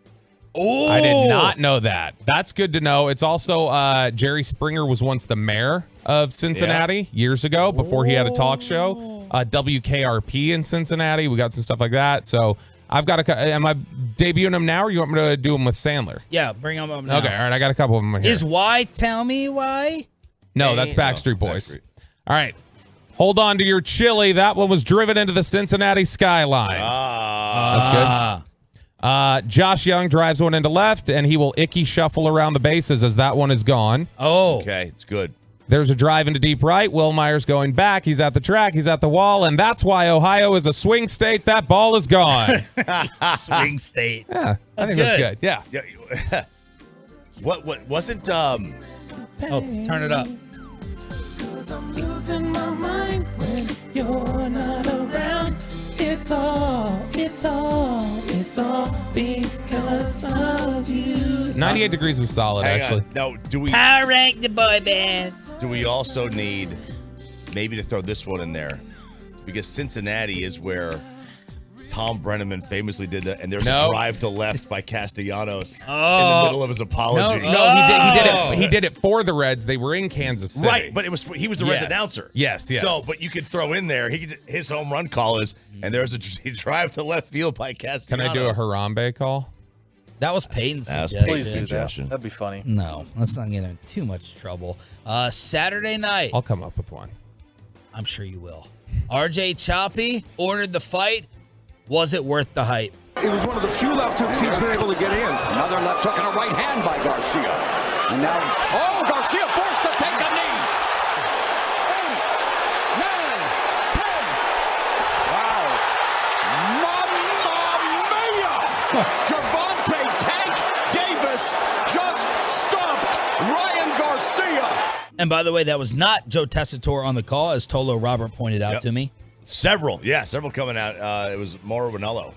Oh, I did not know that. That's good to know. It's also Jerry Springer was once the mayor of Cincinnati years ago before he had a talk show. WKRP in Cincinnati. We got some stuff like that. So I've got am I debuting them now, or you want me to do them with Sandler? Yeah, bring them up now. Okay, all right. I got a couple of them here. Is Why Tell Me Why? No, that's Backstreet Boys. All right. Hold on to your chili. That one was driven into the Cincinnati skyline. That's good. Josh Young drives one into left, and he will icky shuffle around the bases as that one is gone. Oh. Okay, it's good. There's a drive into deep right. Will Myers going back. He's at the track. He's at the wall, and that's why Ohio is a swing state. That ball is gone. Swing state. Yeah, I think that's good. Yeah. What wasn't Oh, turn it up. I'm losing my mind when you're not around. It's all because of you. 98 Degrees was solid, actually. No, Power rank the boy bands. Do we also need maybe to throw this one in there? Because Cincinnati is where Tom Brenneman famously did that, and there's a drive to left by Castellanos in the middle of his apology. He did it for the Reds. They were in Kansas City. Right, but he was the Reds announcer. Yes. So, but you could throw in there, his home run call is, and there's a drive to left field by Castellanos. Can I do a Harambe call? That was Peyton's suggestion. Please do that. That'd be funny. No, let's not get in too much trouble. Saturday night. I'll come up with one. I'm sure you will. RJ Choppy ordered the fight. Was it worth the hype? It was one of the few left hooks he's been able to get in. Another left hook and a right hand by Garcia. And now, Garcia forced to take a knee. And by the way, that was not Joe Tessitore on the call, as Tolo Robert pointed out to me. Several coming out. It was Mauro Ranallo.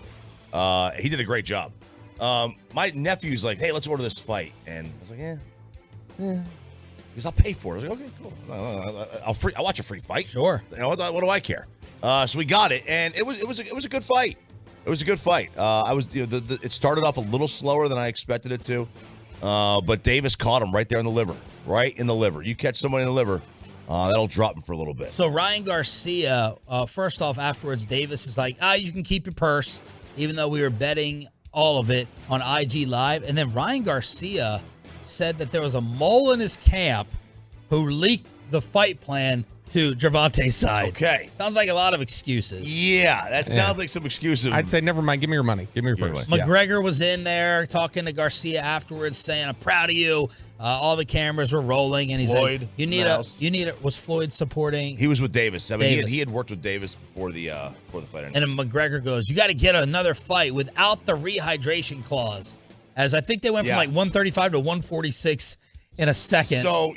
He did a great job. My nephew's like, hey, let's order this fight. And I was like, yeah. Because I'll pay for it. I was like, okay, cool. I'll watch a free fight. Sure. You know, what do I care? So we got it, and it was a good fight. It was a good fight. It started off a little slower than I expected it to, but Davis caught him right there in the liver. Right in the liver. You catch someone in the liver, that'll drop him for a little bit. So Ryan Garcia, first off, afterwards, Davis is like, you can keep your purse, even though we were betting all of it on IG Live. And then Ryan Garcia said that there was a mole in his camp who leaked the fight plan to Gervonta's side. Okay. Sounds like a lot of excuses. Yeah, that sounds like some excuses. I'd say, never mind. Give me your money. Give me your purse. McGregor was in there talking to Garcia afterwards, saying, I'm proud of you. All the cameras were rolling, and he's Floyd, like, you need a, was Floyd supporting? He was with Davis. I mean, Davis. he had worked with Davis before the fight. And then McGregor goes, you got to get another fight without the rehydration clause. As I think they went from like 135 to 146 in a second. So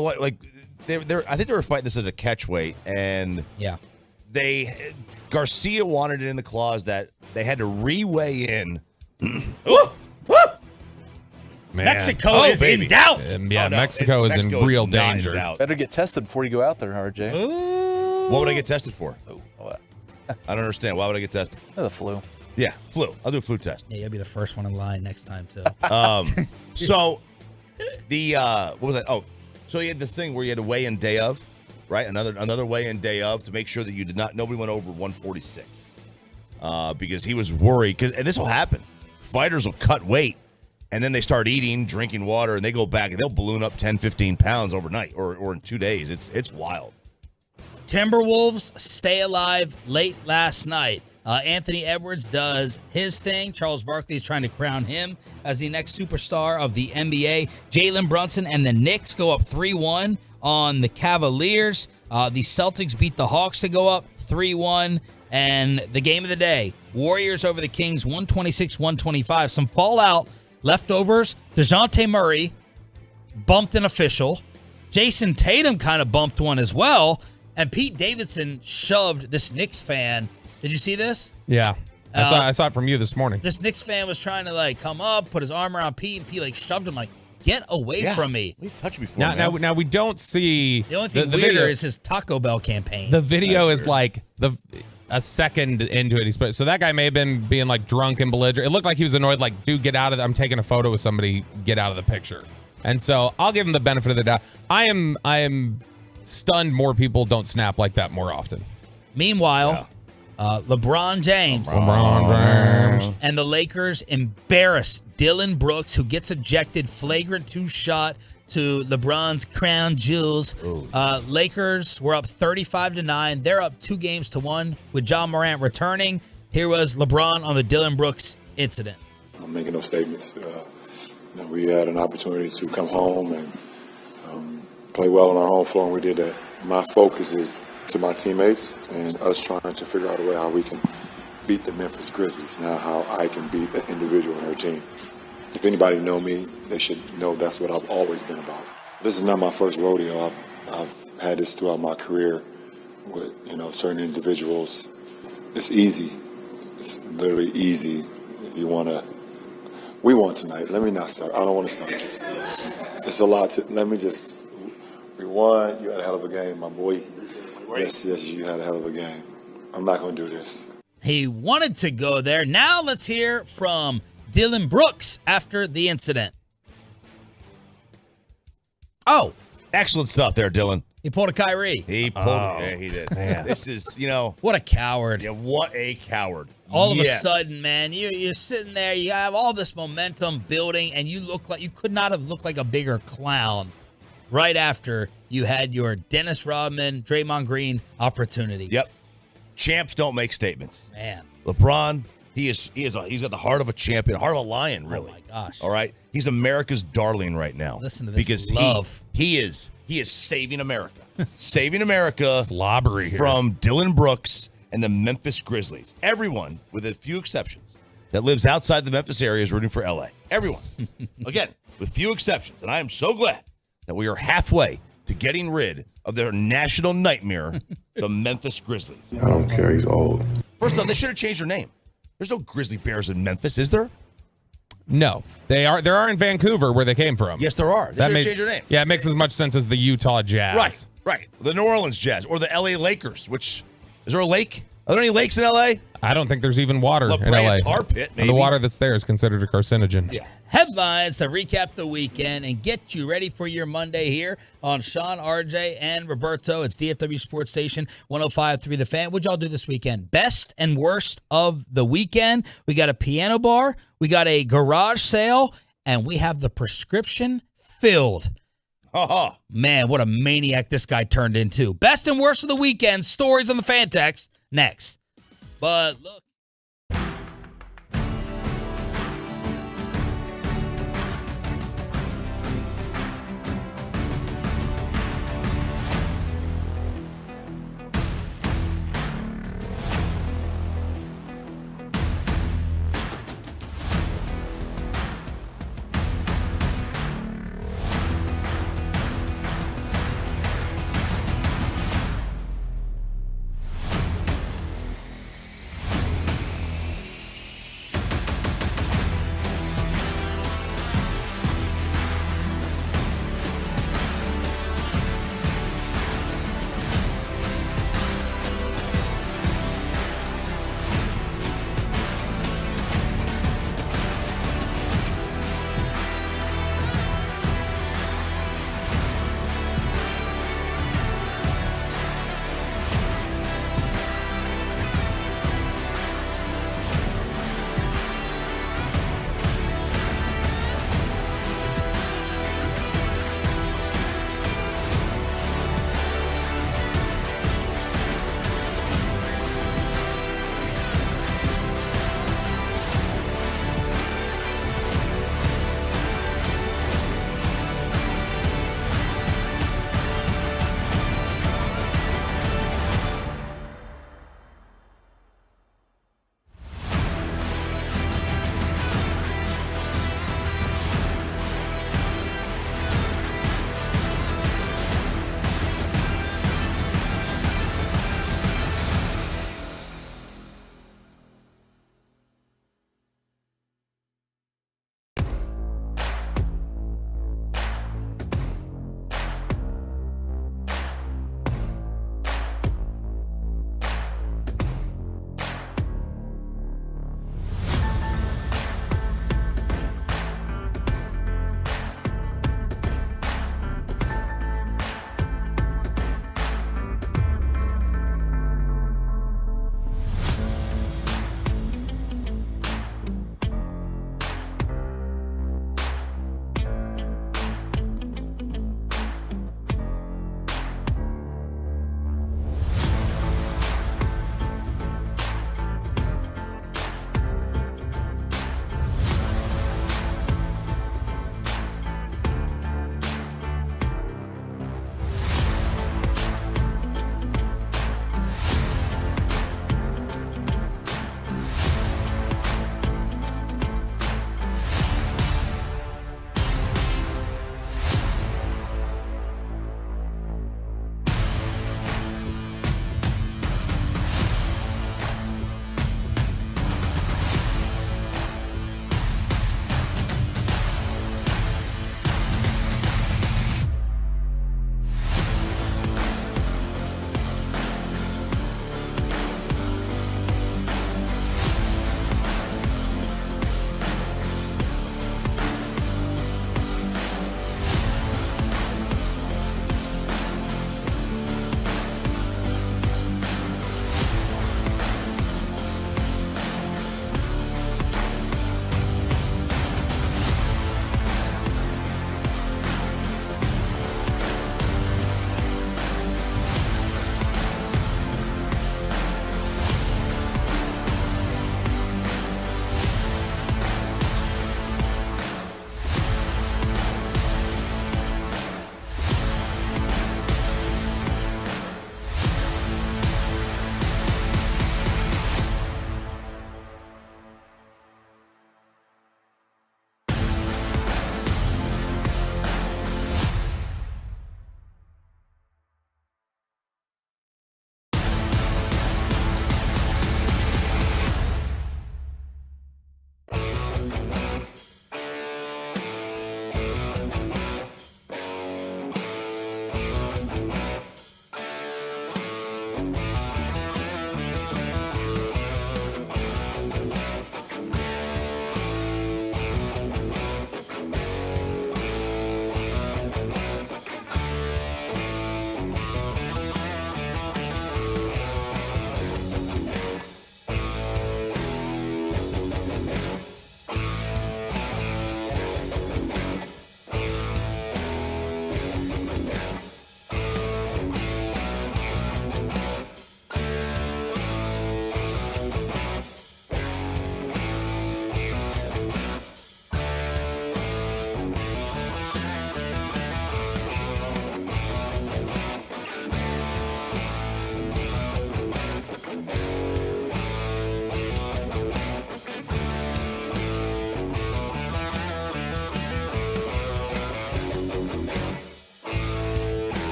like I think they were fighting this at a catch weight, and Garcia wanted it in the clause that they had to re-weigh in. Man. Mexico is in doubt. Mexico is in real danger. Better get tested before you go out there, RJ. What would I get tested for? I don't understand. Why would I get tested? The flu. Yeah, flu. I'll do a flu test. Yeah, you'll be the first one in line next time, too. So what was that? Oh, so you had the thing where you had to weigh in day of, right? Another weigh in day of to make sure that nobody went over 146. Because he was worried, and this will happen. Fighters will cut weight, and then they start eating, drinking water, and they go back, and they'll balloon up 10, 15 pounds overnight or in 2 days. It's wild. Timberwolves stay alive late last night. Anthony Edwards does his thing. Charles Barkley is trying to crown him as the next superstar of the NBA. Jalen Brunson and the Knicks go up 3-1 on the Cavaliers. The Celtics beat the Hawks to go up 3-1. And the game of the day, Warriors over the Kings, 126-125. Some fallout, leftovers. DeJounte Murray bumped an official. Jason Tatum kind of bumped one as well. And Pete Davidson shoved this Knicks fan. Did you see this? Yeah. I saw it from you this morning. This Knicks fan was trying to come up, put his arm around Pete, and Pete shoved him get away from me. What touched me for? Now we don't see the only thing weirder video is his Taco Bell campaign. The video is a second into it. So that guy may have been being drunk and belligerent. It looked like he was annoyed, dude, get out of I'm taking a photo with somebody, get out of the picture. And so I'll give him the benefit of the doubt. I am stunned more people don't snap like that more often. Meanwhile, LeBron James and the Lakers embarrass Dillon Brooks, who gets ejected, flagrant 2 shot to LeBron's crown jewels. Lakers were up 35-9. They're up 2-1 with John Morant returning. Here was LeBron on the Dillon Brooks incident. I'm making no statements. We had an opportunity to come home and play well on our home floor, and we did that. My focus is to my teammates and us trying to figure out a way how we can beat the Memphis Grizzlies, now how I can beat an individual in their team. If anybody know me, they should know that's what I've always been about. This is not my first rodeo. I've had this throughout my career with certain individuals. It's easy. It's literally easy. If you want to, we won tonight. Let me not start. I don't want to start this. It's a lot to. Let me just. We won. You had a hell of a game, my boy. Yes, you had a hell of a game. I'm not going to do this. He wanted to go there. Now let's hear from Dillon Brooks after the incident. Oh. Excellent stuff there, Dillon. He pulled a Kyrie. He pulled it. Yeah, he did. Man. This is, What a coward. Yeah, what a coward. All of a sudden, man, you're sitting there, you have all this momentum building, and you could not have looked like a bigger clown right after you had your Dennis Rodman, Draymond Green opportunity. Yep. Champs don't make statements. Man. LeBron, he's got the heart of a champion, heart of a lion, really. Oh my gosh. All right. He's America's darling right now. Listen to this because love. He is saving America. Saving America slobbery here. From Dillon Brooks and the Memphis Grizzlies. Everyone, with a few exceptions, that lives outside the Memphis area is rooting for LA. Everyone. Again, with few exceptions. And I am so glad that we are halfway to getting rid of their national nightmare, the Memphis Grizzlies. I don't care. He's old. First off, they should have changed their name. There's no Grizzly Bears in Memphis, is there? No, there are in Vancouver where they came from. Yes, there are. They should have changed their name. Yeah, it makes as much sense as the Utah Jazz. Right. The New Orleans Jazz or the LA Lakers, which, is there a lake? Are there any lakes in LA? I don't think there's even water La in Brea LA. Tar Pit, maybe. The water that's there is considered a carcinogen. Yeah. Headlines to recap the weekend and get you ready for your Monday here on Sean, RJ, and Roberto. It's DFW Sports Station 105.3 The Fan. What'd y'all do this weekend? Best and worst of the weekend. We got a piano bar, we got a garage sale, and we have the prescription filled. Oh, man, what a maniac this guy turned into. Best and worst of the weekend. Stories on the fan text next. But look.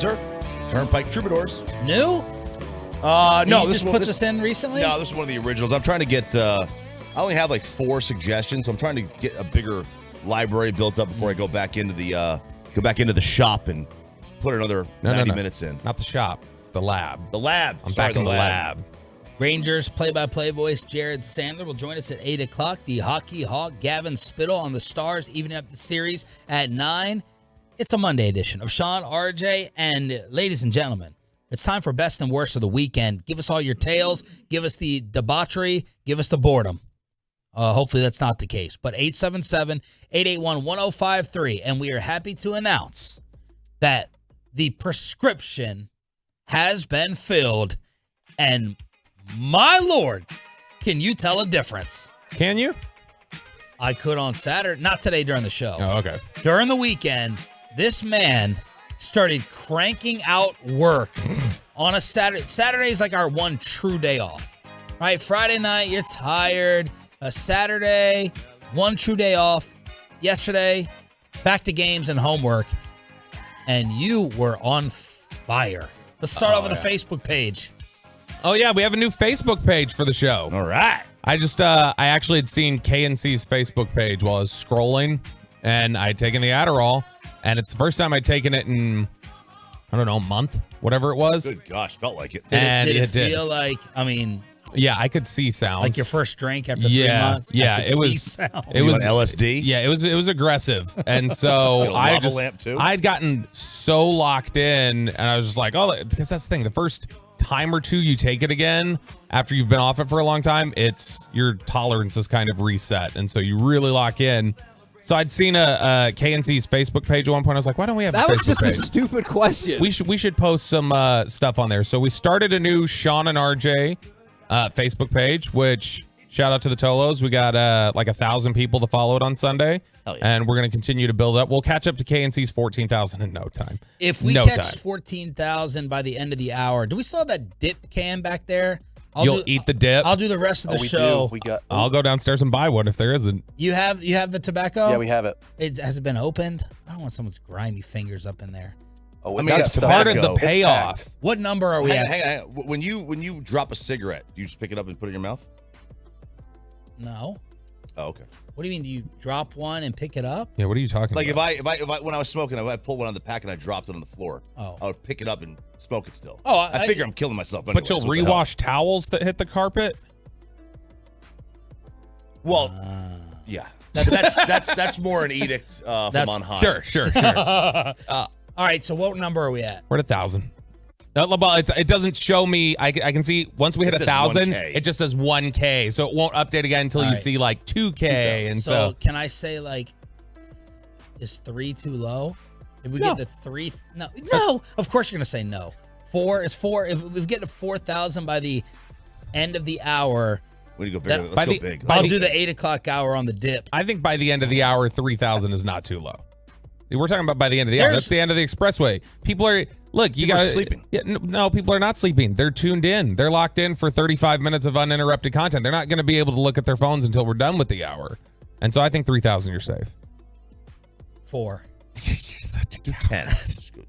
sir. Turnpike Troubadours. New? No, you this just put this in recently? No, this is one of the originals. I'm trying to get. I only have like 4 suggestions, so I'm trying to get a bigger library built up before I go back into the shop and put another 90 minutes in. Not the shop. It's the lab. The lab. I'm back in the lab. Rangers play-by-play voice Jared Sandler will join us at 8 o'clock. The Hockey Hawk Gavin Spittle on the Stars, evening up the series at 9. It's a Monday edition of Sean, RJ, and ladies and gentlemen, it's time for best and worst of the weekend. Give us all your tales. Give us the debauchery. Give us the boredom. Hopefully that's not the case. But 877-881-1053. And we are happy to announce that the prescription has been filled. And my Lord, can you tell a difference? Can you? I could on Saturday. Not today during the show. Oh, okay. During the weekend, this man started cranking out work on a Saturday. Saturday is like our one true day off, right? Friday night, you're tired. A Saturday, one true day off. Yesterday, back to games and homework. And you were on fire. Let's start off with the Facebook page. Oh, yeah, we have a new Facebook page for the show. All right. I actually had seen KNC's Facebook page while I was scrolling, and I had taken the Adderall, and it's the first time I'd taken it in, I don't know, a month, whatever it was. Good gosh, felt like it. Did it feel like, I mean... Yeah, I could see sounds. Like your first drink after 3 months? Yeah, it was LSD? Yeah, it was aggressive. And so I'd gotten so locked in, and I was just like, oh, because that's the thing. The first time or two you take it again after you've been off it for a long time, it's your tolerance is kind of reset, and so you really lock in. So I'd seen a KNC's Facebook page at one point. I was like, why don't we have a Facebook page? That was just a stupid question. We should post some stuff on there. So we started a new Sean and RJ Facebook page, which shout out to the Tolos. We got like 1,000 people to follow it on Sunday. Hell yeah. And we're going to continue to build up. We'll catch up to KNC's 14,000 in no time. If we catch 14,000 by the end of the hour, do we still have that dip can back there? You'll eat the dip. I'll do the rest of the show. I'll go downstairs and buy one if there isn't. You have the tobacco? Yeah, we have it. Has it been opened? I don't want someone's grimy fingers up in there. Oh, I mean, that's part of the payoff. What number are we at? Hang on. When you drop a cigarette, do you just pick it up and put it in your mouth? No. Oh, okay. What do you mean? Do you drop one and pick it up? Yeah, what are you talking about? Like if I when I was smoking, I pulled one on the pack and I dropped it on the floor. Oh. I would pick it up and smoke it still. Oh, I figure I'm killing myself anyway. But you'll rewash towels that hit the carpet? Well, yeah. That's more an edict from on high. Sure. All right, so what number are we at? We're at 1,000. It doesn't show me. I can see once we hit 1,000, it just says 1K. So it won't update again until you see like 2K. And so can I say like, is 3 too low? If we get to 3, no. Of course you're gonna say no. 4 is 4. If we get to 4,000 by the end of the hour, we need to go bigger. Let's go big. I'll do the 8 o'clock hour on the dip. I think by the end of the hour, 3,000 is not too low. We're talking about by the end of the hour. That's the end of the expressway. People are sleeping. Yeah, no, people are not sleeping. They're tuned in. They're locked in for 35 minutes of uninterrupted content. They're not going to be able to look at their phones until we're done with the hour. And so I think 3,000, you're safe. 4. You're such a 10.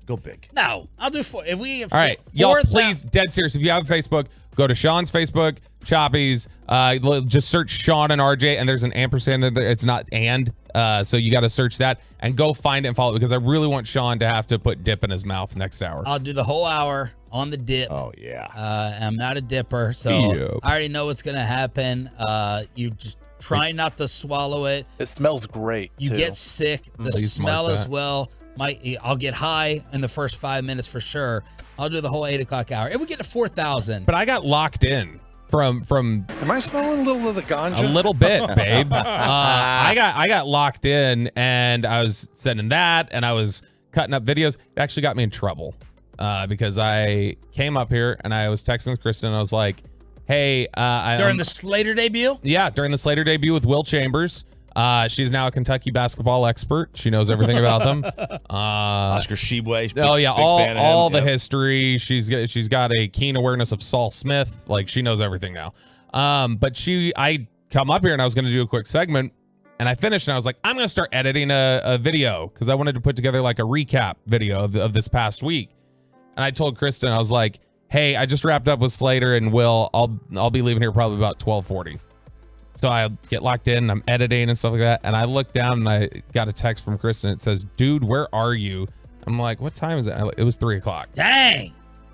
Go big. No, I'll do 4. If we have all right, y'all, please, dead serious. If you have Facebook, go to Sean's Facebook, Choppy's. Just search Sean and RJ, and there's an ampersand there. It's not and. So you got to search that and go find it and follow it because I really want Sean to have to put dip in his mouth next hour. I'll do the whole hour on the dip. Oh, yeah. I'm not a dipper, so I already know what's going to happen. You just try not to swallow it. It smells great. You get sick. The smell as well. I'll get high in the first 5 minutes for sure. I'll do the whole 8 o'clock hour. If we get to 4,000. But I got locked in. From am I smelling a little of the ganja? A little bit, babe. I got locked in, and I was sending that, and I was cutting up videos. It actually got me in trouble because I came up here and I was texting Kristen, and I was like, "Hey, during the Slater debut." Yeah, during the Slater debut with Will Chambers. She's now a Kentucky basketball expert. She knows everything about them. Oscar Tshiebwe. Oh yeah, all the history. She's got a keen awareness of Saul Smith. Like she knows everything now. But I come up here and I was going to do a quick segment, and I finished and I was like, I'm going to start editing a video because I wanted to put together like a recap video of this past week. And I told Kristen, I was like, hey, I just wrapped up with Slater and Will. I'll be leaving here probably about 12:40. So I get locked in, I'm editing and stuff like that. And I look down and I got a text from Kristen. It says, dude, where are you? I'm like, what time is it? It was 3:00. Dang.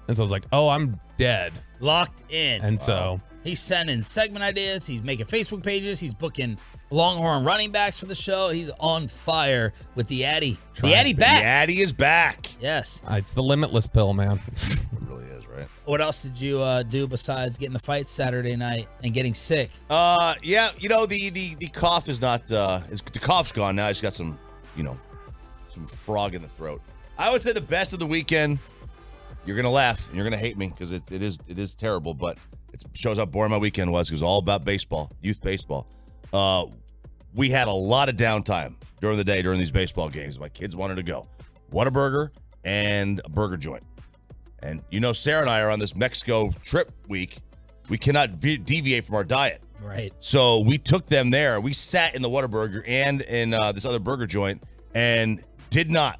And so I was like, oh, I'm dead. Locked in. And so he's sending segment ideas. He's making Facebook pages. He's booking Longhorn running backs for the show. He's on fire with the Addy. The Addy back. The Addy is back. Yes. It's the limitless pill, man. It really is, right? What else did you do besides getting the fight Saturday night and getting sick? Yeah, the cough is not the cough's gone now. I just got some frog in the throat. I would say the best of the weekend. You're gonna laugh and you're gonna hate me because it is terrible, but it shows how boring my weekend was. It was all about baseball, youth baseball. We had a lot of downtime during the day during these baseball games. My kids wanted to go Whataburger and a burger joint. And Sarah and I are on this Mexico trip week. We cannot deviate from our diet. Right. So we took them there. We sat in the Whataburger and in this other burger joint and did not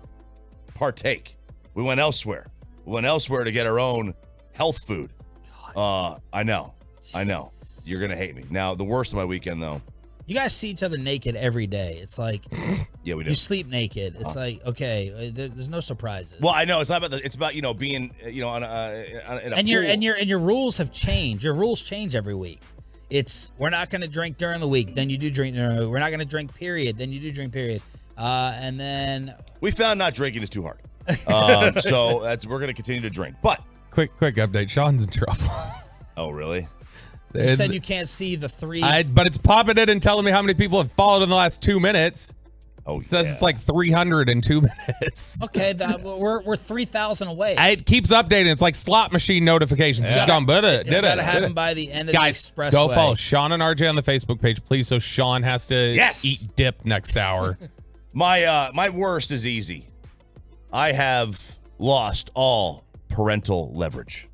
partake. We went elsewhere. We went elsewhere to get our own health food. I know. You're going to hate me. Now, the worst of my weekend, though. You guys see each other naked every day. It's like, yeah, we do. You sleep naked. It's like, okay, there's no surprises. Well, I know it's not about it's about being on a and pool. your rules have changed. Your rules change every week. It's we're not going to drink during the week. Then you do drink. We're not going to drink. Period. Then you do drink. Period. And then we found not drinking is too hard. So we're going to continue to drink. But quick update. Sean's in trouble. Oh, really? You said you can't see the three. But it's popping it and telling me how many people have followed in the last 2 minutes. Oh, it says it's like 300 in 2 minutes. Okay, we're 3,000 away. It keeps updating. It's like slot machine notifications. It's just gone, It's got to happen by the end of the expressway. Go follow Sean and RJ on the Facebook page, please, so Sean has to eat dip next hour. My worst is easy. I have lost all parental leverage.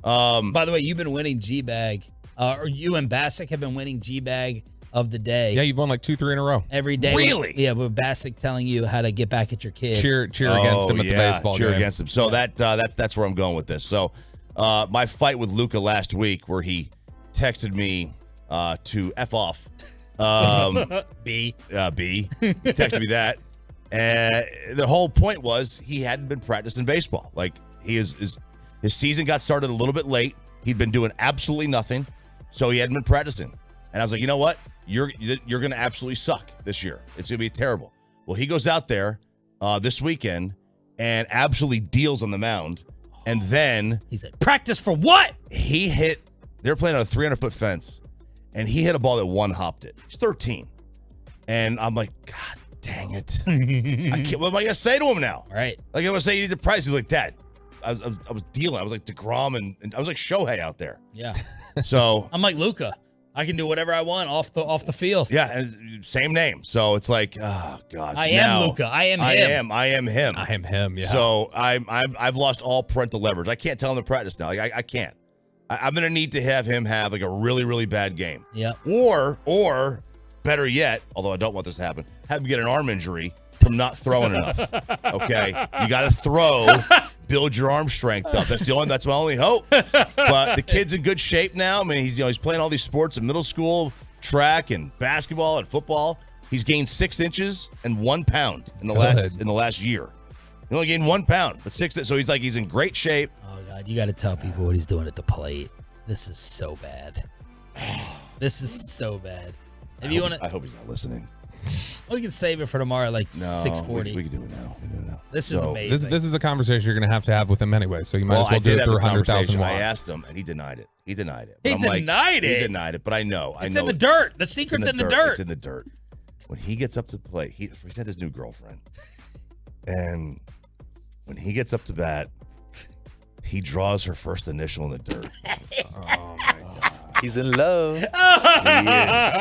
By the way, you've been winning G-Bag, or you and Bassick have been winning G-Bag of the day. Yeah, you've won like 2-3 in a row. Every day. Really? Yeah, with Bassick telling you how to get back at your kid. Cheer against him at the baseball game. Cheer against him. So that's where I'm going with this. So my fight with Luca last week where he texted me to F off. B. He texted me that. And the whole point was he hadn't been practicing baseball. Like his season got started a little bit late. He'd been doing absolutely nothing. So he hadn't been practicing. And I was like, you know what? You're going to absolutely suck this year. It's going to be terrible. Well, he goes out there this weekend and absolutely deals on the mound. And then he said, practice for what? They're playing on a 300-foot fence. And he hit a ball that one-hopped it. He's 13. And I'm like, God dang it. I can't, what am I going to say to him now? Right. Like, I'm going to say you need to price. He's like, Dad, I was dealing. I was like DeGrom and I was like Shohei out there. Yeah. So I'm like Luca. I can do whatever I want off the field. Yeah, and same name. So it's like, oh gosh. I am Luca. I am him. I am him. I am him. Yeah. So I've lost all parental leverage. I can't tell him to practice now. Like I can't. I'm gonna need to have him have like a really, really bad game. Yeah. Or better yet, although I don't want this to happen, have him get an arm injury from not throwing enough. Okay, you got to throw, build your arm strength up. That's my only hope. But the kid's in good shape now. I mean, he's playing all these sports in middle school, track and basketball and football. He's gained 6 inches and 1 pound in the last year. He only gained 1 pound, but 6. So he's in great shape. Oh God, you got to tell people what he's doing at the plate. This is so bad. This is so bad. I hope he's not listening. We can save it for tomorrow, like 6:40. We can do it now. This is amazing. This is a conversation you're going to have with him anyway, so you might as well do it through 100,000 watts. I asked him, and he denied it. He denied it. He denied it, but I know. It's in the dirt. The secret's in the dirt. It's in the dirt. When he gets up to play, he's had this new girlfriend, and when he gets up to bat, he draws her first initial in the dirt. Oh my God. He's in love. He is.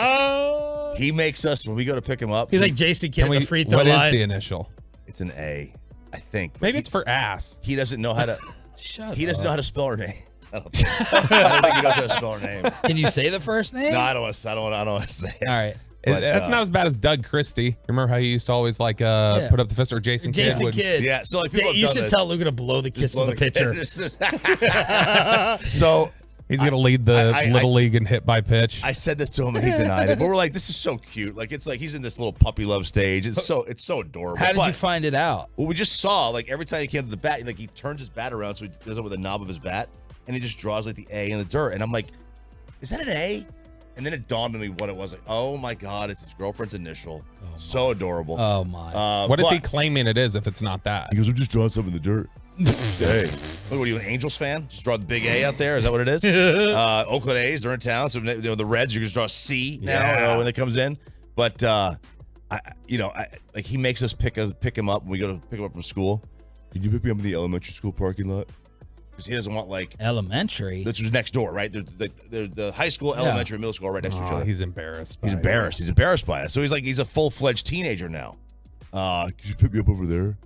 He makes us, when we go to pick him up. He's like Jason Kidd at the free throw line. What is the initial? It's an A, I think. Maybe it's for ass. He doesn't know how to. He doesn't know how to spell her name. I don't think he knows how to spell her name. Can you say the first name? No, I don't want to say it. All right. That's not as bad as Doug Christie. Remember how he used to always put up the fist, or Jason Kidd? Yeah, so people have you done should this. tell Luca to blow the kiss in the pitcher. So he's gonna lead the little league in hit by pitch. I said this to him and he denied it. But we're like, this is so cute. Like it's like he's in this little puppy love stage. It's so adorable. How did you find it out? Well, we just saw like every time he came to the bat, like he turns his bat around so he does it with the knob of his bat, and he just draws like the A in the dirt. And I'm like, is that an A? And then it dawned on me what it was. Like, oh my God, it's his girlfriend's initial. So adorable. Oh my. What is he claiming it is if it's not that? He goes, I'm just drawing something in the dirt. Hey, look, what are you, an Angels fan? Just draw the big A out there? Is that what it is? Oakland A's, they're in town. So, the Reds, you can just draw a C now when it comes in. But, he makes us pick him up when we go to pick him up from school. Can you pick me up in the elementary school parking lot? Because he doesn't want elementary. This was next door, right? The high school, elementary, middle school are right next to each other. He's embarrassed. He's embarrassed by us. So he's a full-fledged teenager now. Can you pick me up over there?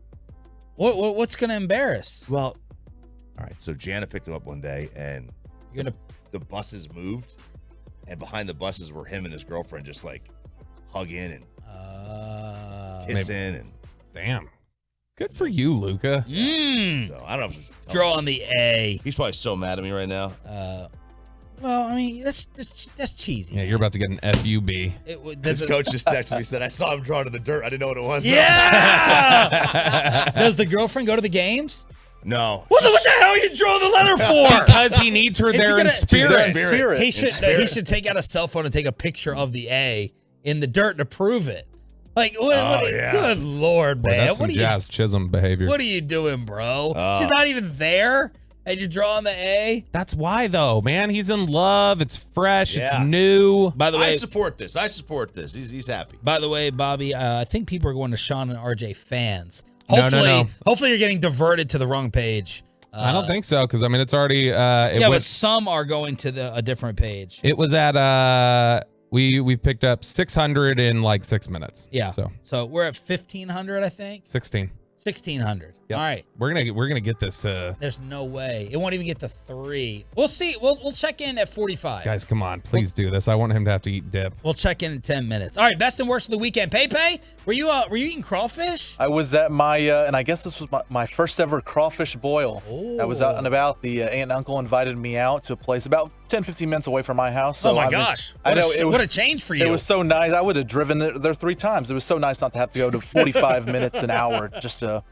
What's gonna embarrass? Well, all right. So Jana picked him up one day, and the buses moved, and behind the buses were him and his girlfriend just like hugging and kissing and damn. Good for you, Luca. So I don't know if draw on the A. He's probably so mad at me right now. Well, I mean, that's cheesy. Yeah, you're about to get an FUB. His coach just texted me, said, I saw him drawing in the dirt. I didn't know what it was. Yeah! Does the girlfriend go to the games? No. What the hell are you drawing the letter for? Because he needs her there in spirit. He should take out a cell phone and take a picture of the A in the dirt to prove it. Like, good Lord, Boy, man. that's some Jazz Chisholm behavior. What are you doing, bro? She's not even there. And you're drawing the A? That's why, though, man. He's in love. It's fresh. Yeah. It's new. By the way, I support this. He's happy. By the way, Bobby, I think people are going to Sean and RJ fans. No. Hopefully you're getting diverted to the wrong page. I don't think so, because, I mean, it's already... but some are going to a different page. It was at... We've picked up 600 in like 6 minutes. Yeah. So we're at 1,500, I think. 1,600. Yep. All right. We're gonna get this to. There's no way it won't even get to 3. We'll see. We'll check in at 45. Guys, come on, please do this. I want him to have to eat dip. We'll check in 10 minutes. All right. Best and worst of the weekend. Pepe, were you eating crawfish? I was at my and I guess this was my first ever crawfish boil. I was out and about. The aunt and uncle invited me out to a place about 10-15 minutes away from my house. So gosh! What a change for you! It was so nice. I would have driven there 3 times. It was so nice not to have to go to 45 minutes an hour just to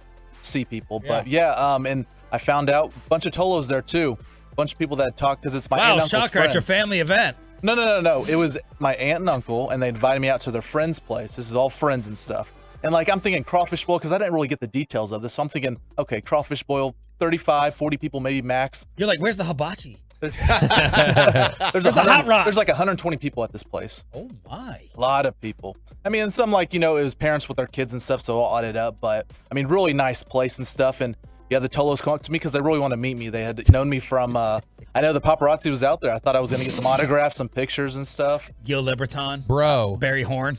see people. But and I found out a bunch of Tolos there too. A bunch of people that talked because it's my aunt and uncle's shocker friends. At your family event. No. It was my aunt and uncle, and they invited me out to their friend's place. This is all friends and stuff. And like I'm thinking crawfish boil because I didn't really get the details of this. So I'm thinking, okay, crawfish boil, 35, 40 people maybe max. You're like, where's the hibachi? There's the hot rock. There's like 120 people at this place. Oh my! A lot of people. I mean, and some like it was parents with their kids and stuff, so all added up. But I mean, really nice place and stuff. And the Tolos come up to me because they really want to meet me. They had known me from. I know the paparazzi was out there. I thought I was gonna get some autographs, some pictures and stuff. Gil Liberton, bro, Barry Horn.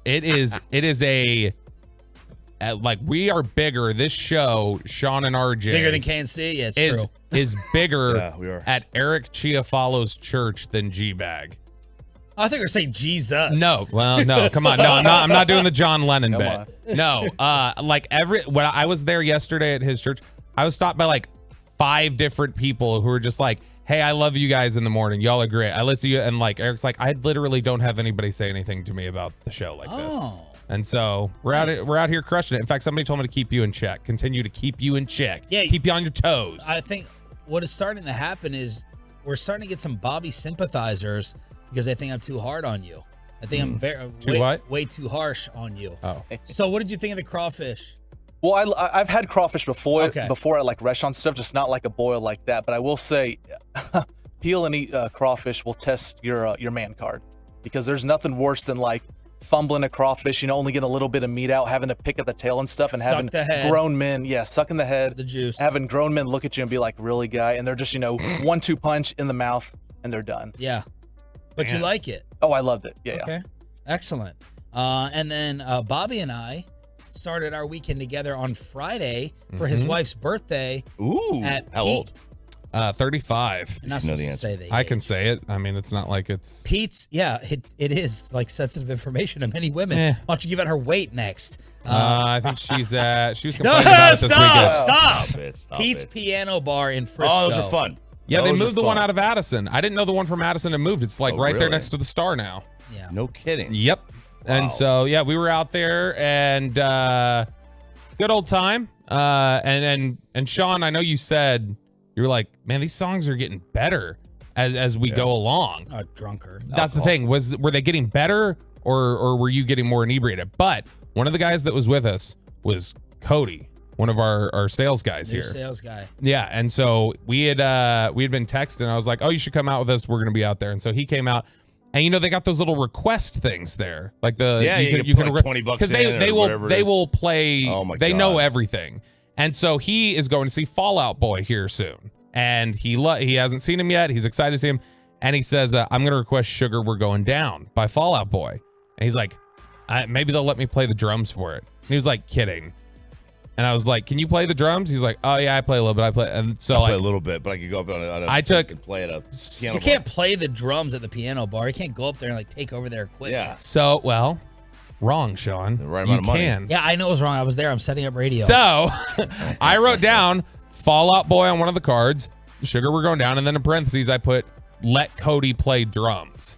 It is a. Like we are bigger. This show, Sean and RJ, bigger than KNC. Yeah, it's true. Is bigger we are. at Eric Chiafalo's church than G-Bag. I think we're saying Jesus. No, well, no, come on, no, I'm not doing the John Lennon bit. No, when I was there yesterday at his church, I was stopped by like 5 different people who were just like, "Hey, I love you guys in the morning. Y'all are great. I listen to you." And like Eric's like, "I literally don't have anybody say anything to me about the show like this." And so we're out here crushing it. In fact, somebody told me to keep you in check. Continue to keep you in check. Yeah, keep you on your toes. I think what is starting to happen is we're starting to get some Bobby sympathizers because they think I'm too hard on you. I think I'm way too harsh on you. Oh. So what did you think of the crawfish? Well, I've had crawfish before at like restaurant stuff, just not like a boil like that. But I will say, peel and eat crawfish will test your man card because there's nothing worse than like fumbling a crawfish, only getting a little bit of meat out, having to pick at the tail and stuff, and having grown men, sucking the head, the juice, having grown men look at you and be like, "Really, guy?" And they're just 1-2 punch in the mouth and they're done. Yeah, but you like it? Oh, I loved it. Yeah. Okay, excellent. And then Bobby and I started our weekend together on Friday for his wife's birthday. Ooh, how old? You're 35. not supposed to say the I can say it. I mean, it's not like it's Pete's. Yeah, it is like sensitive information to many women. Why don't you give out her weight next? I think she was complaining about it this weekend. Stop. Pete's Piano Bar in Frisco. Oh, those are fun. Yeah, Those they are moved the one fun. out of Addison. I didn't know the one from Addison had moved. It's like right there next to the Star now. Yeah. No kidding. Yep. And so yeah, we were out there and good old time. And Sean, I know you said you were like, man, these songs are getting better as we go along. Drunker. That's the thing. Were they getting better or were you getting more inebriated? But one of the guys that was with us was Cody, one of our sales guys here. Sales guy. Yeah, and so we had been texting. I was like, "Oh, you should come out with us. We're gonna be out there." And so he came out, and they got those little request things there, like you can put like $20 because in they or will whatever it they is. will play. Oh my they God. know everything, and so he is going to see Fall Out Boy here soon, and he hasn't seen him yet. He's excited to see him, and he says, "I'm gonna request Sugar We're Going Down" by Fall Out Boy, and he's like, "Maybe they'll let me play the drums for it." And he was like, "Kidding." And I was like, "Can you play the drums?" He's like, "Oh yeah, I play a little bit. And so I play a little bit, but I could go up on a and play at a piano You can't play the drums at the piano bar. You can't go up there and like take over their equipment. Yeah. So wrong, Sean. The right amount of money. Can. Yeah, I know it was wrong. I was there. I'm setting up radio. So I wrote down Fall Out Boy on one of the cards. Sugar We're Going Down, and then in parentheses I put let Cody play drums.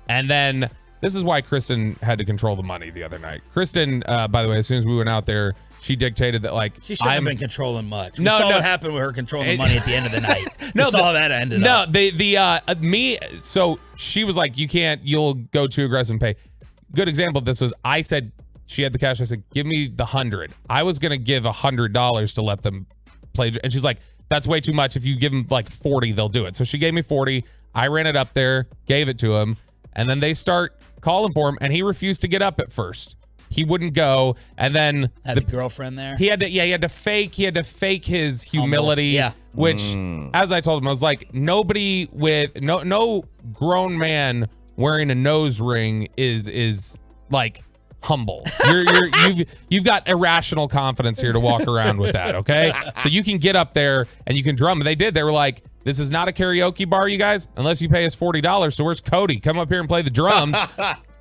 And then this is why Kristen had to control the money the other night. Kristen, by the way, as soon as we went out there, she dictated that like She shouldn't have been controlling much. We No, saw no. what happened with her controlling the money at the end of the night. No, we saw how that ended up. No, so she was like, you'll go too aggressive and pay. Good example of this was I said, she had the cash. I said, give me the 100. I was going to give $100 to let them play. And she's like, that's way too much. If you give them like 40, they'll do it. So she gave me 40. I ran it up there, gave it to him. And then they start calling for him. And he refused to get up at first. He wouldn't go, and then Had the girlfriend there. he had to fake his humility. Yeah. Which, as I told him, I was like, nobody with no grown man wearing a nose ring is like humble. You've got irrational confidence here to walk around with that. Okay, so you can get up there and you can drum. And they did. They were like, this is not a karaoke bar, you guys, unless you pay us $40. So where's Cody? Come up here and play the drums.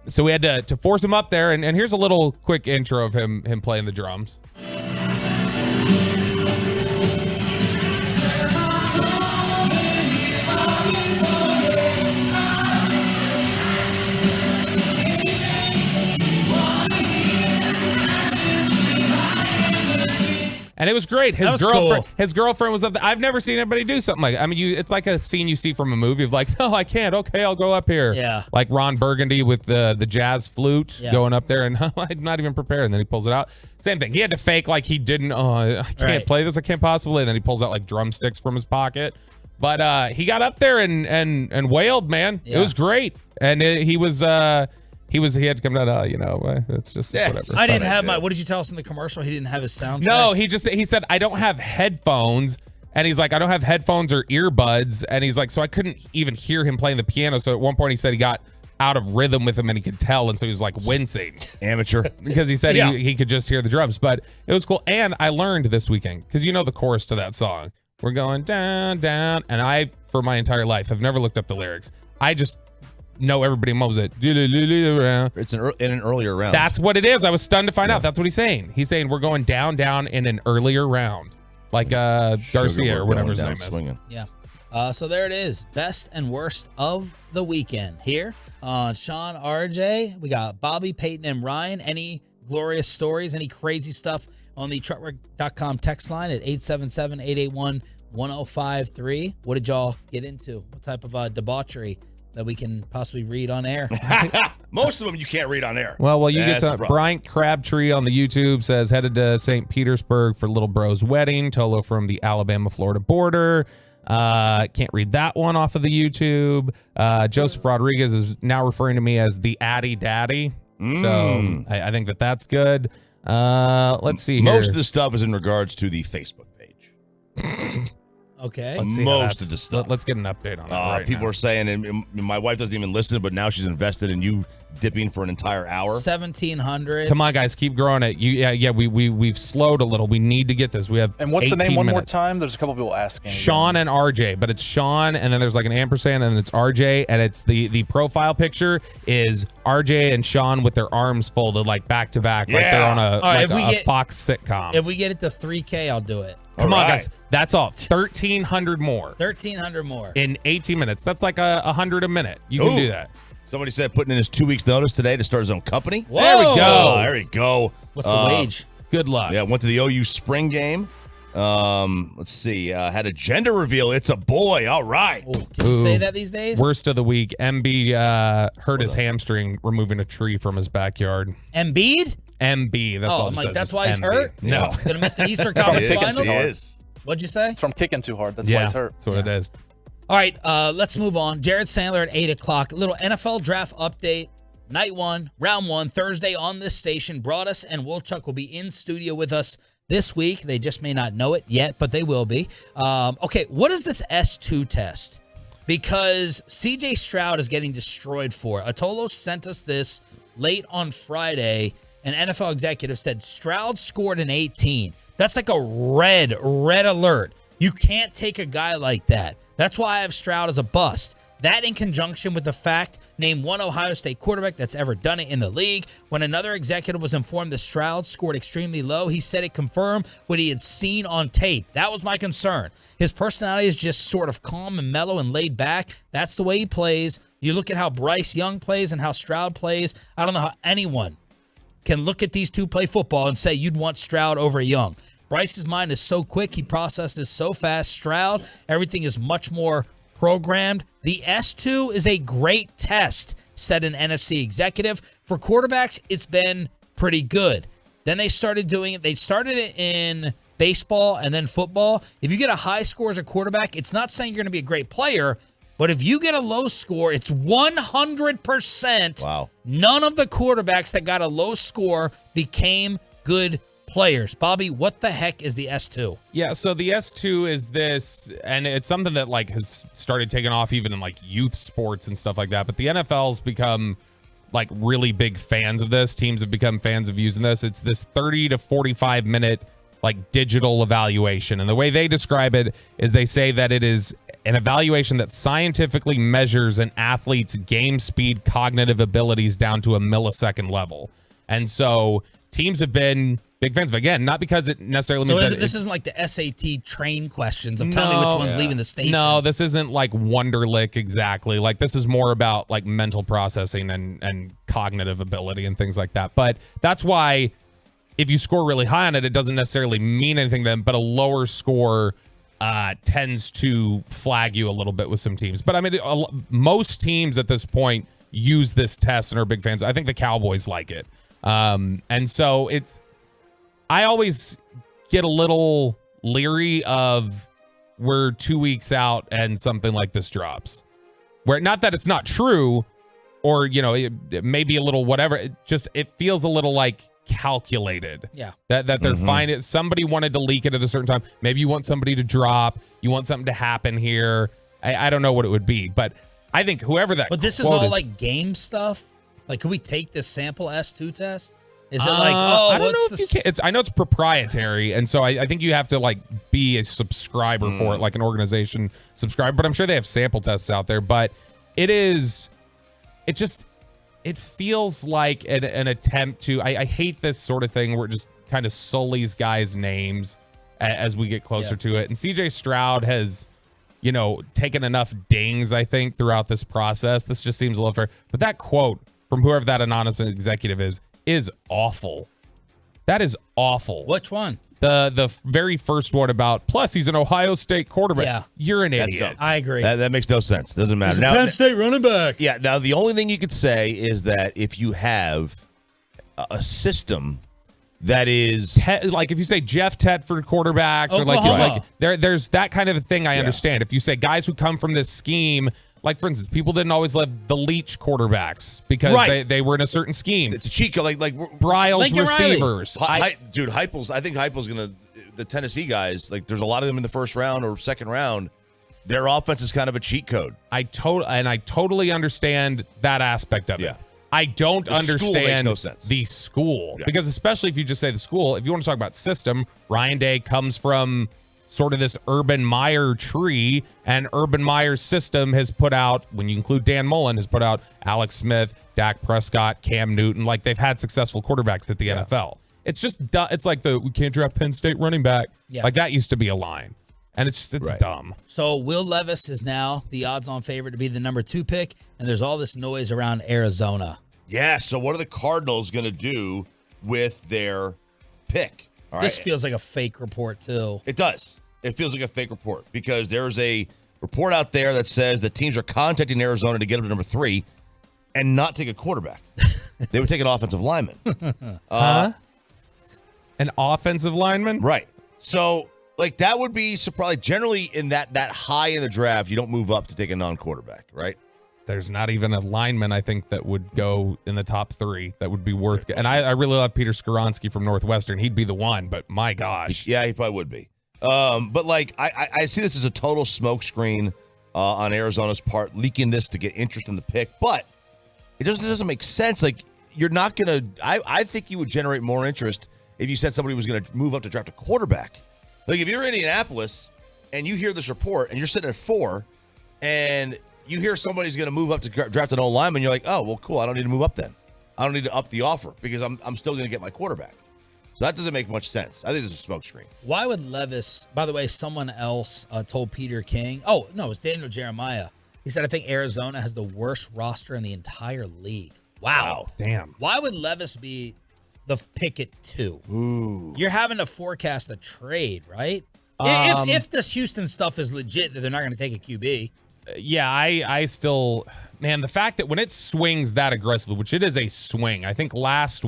So we had to force him up there, and here's a little quick intro of him playing the drums. And it was great. His girlfriend was up there. I've never seen anybody do something like that. I mean, it's like a scene you see from a movie of like, no, I can't. Okay, I'll go up here. Yeah. Like Ron Burgundy with the jazz flute going up there, and I'm not even prepared. And then he pulls it out. Same thing. He had to fake like he didn't. Oh, I can't play this. I can't possibly. And then he pulls out like drumsticks from his pocket. But he got up there and wailed, man. Yeah. It was great. And he had to come down. It's just whatever. I didn't have my. What did you tell us in the commercial? He didn't have his soundtrack. No, he said I don't have headphones, and he's like I don't have headphones or earbuds, and he's like so I couldn't even hear him playing the piano. So at one point he said he got out of rhythm with him and he could tell, and so he was like wincing. Amateur. Because he said he could just hear the drums, but it was cool. And I learned this weekend because you know the chorus to that song. We're going down, down, and I for my entire life have never looked up the lyrics. I just know everybody mows it. It's in an earlier round. That's what it is. I was stunned to find out. That's what he's saying. He's saying we're going down, down in an earlier round, like Garcia or whatever his name is. Swinging. Yeah. So there it is. Best and worst of the weekend here on Sean RJ. We got Bobby, Peyton, and Ryan. Any glorious stories? Any crazy stuff on the truckwork.com text line at 877-881-1053? What did y'all get into? What type of debauchery that we can possibly read on air? Most of them you can't read on air. Well, you That's get the some. problem. Bryant Crabtree on the YouTube says headed to St. Petersburg for little bro's wedding. Tolo from the Alabama-Florida border. Can't read that one off of the YouTube. Joseph Rodriguez is now referring to me as the Addy Daddy. So I think that's good. Let's see here. Most of the stuff is in regards to the Facebook page. Okay. Most of the stuff. Let's get an update on that right people now. are saying, and my wife doesn't even listen, but now she's invested in you dipping for an entire hour. 1,700. Come on, guys, keep growing it. We've slowed a little. We need to get this. We have And what's the name 18 one more minutes. time? There's a couple people asking. Sean and RJ, but it's Sean, and then there's like an ampersand, and then it's RJ, and it's the profile picture is RJ and Sean with their arms folded like back to back, like they're on a Fox sitcom. If we get it to 3K, I'll do it. Come on, guys. That's all. 1,300 more. 1,300 more. In 18 minutes. That's like 100 a minute. You can do that. Somebody said putting in his 2 weeks notice today to start his own company. Whoa. There we go. There we go. What's the wage? Good luck. Yeah, went to the OU spring game. Let's see. Had a gender reveal. It's a boy. All right. Can you say that these days? Worst of the week. MB hurt his hamstring removing a tree from his backyard. Embiid? MB. That's all it says. That's is why he's MB. hurt? No. Gonna miss the Easter Conference Finals? He is. What'd you say? It's from kicking too hard. That's why he's hurt. That's what it is. All right, let's move on. Jared Sandler at 8 o'clock. A little NFL draft update. Night 1, round 1, Thursday on this station. Broadus and Wolchuk will be in studio with us this week. They just may not know it yet, but they will be. Okay, what is this S2 test? Because CJ Stroud is getting destroyed for it. Adolis sent us this late on Friday. An NFL executive said Stroud scored an 18. That's like a red alert. You can't take a guy like that. That's why I have Stroud as a bust. That in conjunction with the fact, name one Ohio State quarterback that's ever done it in the league. When another executive was informed that Stroud scored extremely low, he said it confirmed what he had seen on tape. That was my concern. His personality is just sort of calm and mellow and laid back. That's the way he plays. You look at how Bryce Young plays and how Stroud plays. I don't know how anyone can look at these two play football and say you'd want Stroud over Young. Bryce's mind is so quick. He processes so fast. Stroud, everything is much more programmed. The S2 is a great test, said an NFC executive. For quarterbacks, it's been pretty good. Then they started doing it. They started it in baseball and then football. If you get a high score as a quarterback, it's not saying you're going to be a great player, but if you get a low score, it's 100%. Wow. None of the quarterbacks that got a low score became good players. Bobby, what the heck is the S2? Yeah, so the S2 is this, and it's something that like has started taking off even in like youth sports and stuff like that. But the NFL's become like really big fans of this. Teams have become fans of using this. It's this 30 to 45 minute like digital evaluation. And the way they describe it is they say that it is an evaluation that scientifically measures an athlete's game speed, cognitive abilities down to a millisecond level. And so teams have been big fans of it. Again, not because it necessarily means that this isn't like the SAT train questions of tell me which one's leaving the station. No, this isn't like Wonderlic exactly. Like this is more about like mental processing and cognitive ability and things like that. But that's why if you score really high on it, it doesn't necessarily mean anything to them, but a lower score tends to flag you a little bit with some teams. But I mean, most teams at this point use this test and are big fans. I think the Cowboys like it. And so I always get a little leery of we're 2 weeks out and something like this drops. Where not that it's not true or, you know, it may be a little whatever. It feels a little like calculated. Yeah. That they're fine. Somebody wanted to leak it at a certain time. Maybe you want somebody to drop. You want something to happen here. I don't know what it would be, but I think whoever that. But this is all like game stuff. Like, can we take this sample S2 test? Is it like, I don't know if you can. I know it's proprietary, and so I think you have to like be a subscriber for it, like an organization subscriber. But I'm sure they have sample tests out there. But it feels like an attempt to. I hate this sort of thing where it just kind of sullies guys' names as we get closer to it. And CJ Stroud has, you know, taken enough dings, I think, throughout this process. This just seems a little fair. But that quote from whoever that anonymous executive is awful. That is awful. Which one? The very first one about, plus he's an Ohio State quarterback. Yeah. You're an idiot. I agree. That makes no sense. Doesn't matter. He's a Penn State running back. Yeah. Now, the only thing you could say is that if you have a system that is like if you say Jeff Tedford quarterbacks or like there's that kind of a thing. I understand. If you say guys who come from this scheme, like for instance, people didn't always love the Leach quarterbacks because they were in a certain scheme. It's a cheat code, like Bryles receivers. Dude, Heupel's. I think Heupel's gonna the Tennessee guys, like there's a lot of them in the first round or second round. Their offense is kind of a cheat code. I totally understand that aspect of it. I don't understand the school. Because especially if you just say the school, if you want to talk about system, Ryan Day comes from sort of this Urban Meyer tree, and Urban Meyer's system has put out, when you include Dan Mullen, has put out Alex Smith, Dak Prescott, Cam Newton. Like, they've had successful quarterbacks at the NFL. It's just, it's like we can't draft Penn State running back. Yeah. Like, that used to be a line. And it's dumb. So Will Levis is now the odds-on favorite to be the number 2 pick, and there's all this noise around Arizona. Yeah, so what are the Cardinals going to do with their pick? All right. This feels like a fake report, too. It does. It feels like a fake report because there's a report out there that says that teams are contacting Arizona to get them to number 3 and not take a quarterback. They would take an offensive lineman. An offensive lineman? Right. So, like, that would be surprising. Generally, in that high in the draft, you don't move up to take a non-quarterback, right? There's not even a lineman, I think, that would go in the top 3 that would be worth. And I really love Peter Skoronski from Northwestern. He'd be the one, but my gosh. Yeah, he probably would be. But, like, I see this as a total smokescreen on Arizona's part, leaking this to get interest in the pick. But it doesn't make sense. Like, you're not going to – I think you would generate more interest if you said somebody was going to move up to draft a quarterback. Like, if you're in Indianapolis and you hear this report and you're sitting at 4 and you hear somebody's going to move up to draft an old lineman, you're like, oh, well, cool. I don't need to move up then. I don't need to up the offer because I'm still going to get my quarterback. So that doesn't make much sense. I think it's a smokescreen. Why would Levis, by the way, someone else told Peter King, oh, no, it was Daniel Jeremiah. He said, I think Arizona has the worst roster in the entire league. Wow. Damn. Why would Levis be the pick at 2? Ooh. You're having to forecast a trade, right? If this Houston stuff is legit, that they're not going to take a QB. Yeah, I still, man, the fact that when it swings that aggressively, which it is a swing, I think last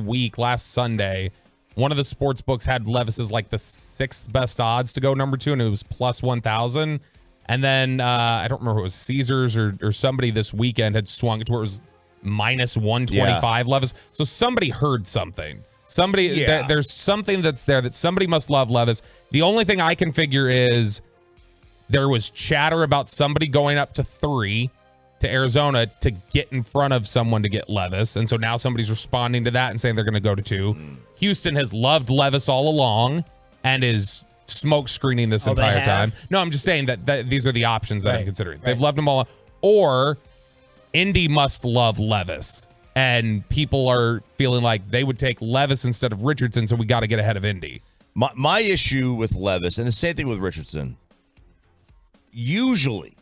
Sunday, one of the sports books had Levis as like the 6th best odds to go number 2, and it was plus 1,000. And then I don't remember if it was Caesars or somebody this weekend had swung it to where it was minus 125 Levis. So somebody heard something. There's something that's there that somebody must love Levis. The only thing I can figure is there was chatter about somebody going up to 3 to Arizona to get in front of someone to get Levis. And so now somebody's responding to that and saying they're going to go to 2. Houston has loved Levis all along and is smoke screening this entire time. No, I'm just saying that these are the options that I'm considering. They've loved them all. Or Indy must love Levis. And people are feeling like they would take Levis instead of Richardson, so we got to get ahead of Indy. My issue with Levis, and the same thing with Richardson, usually,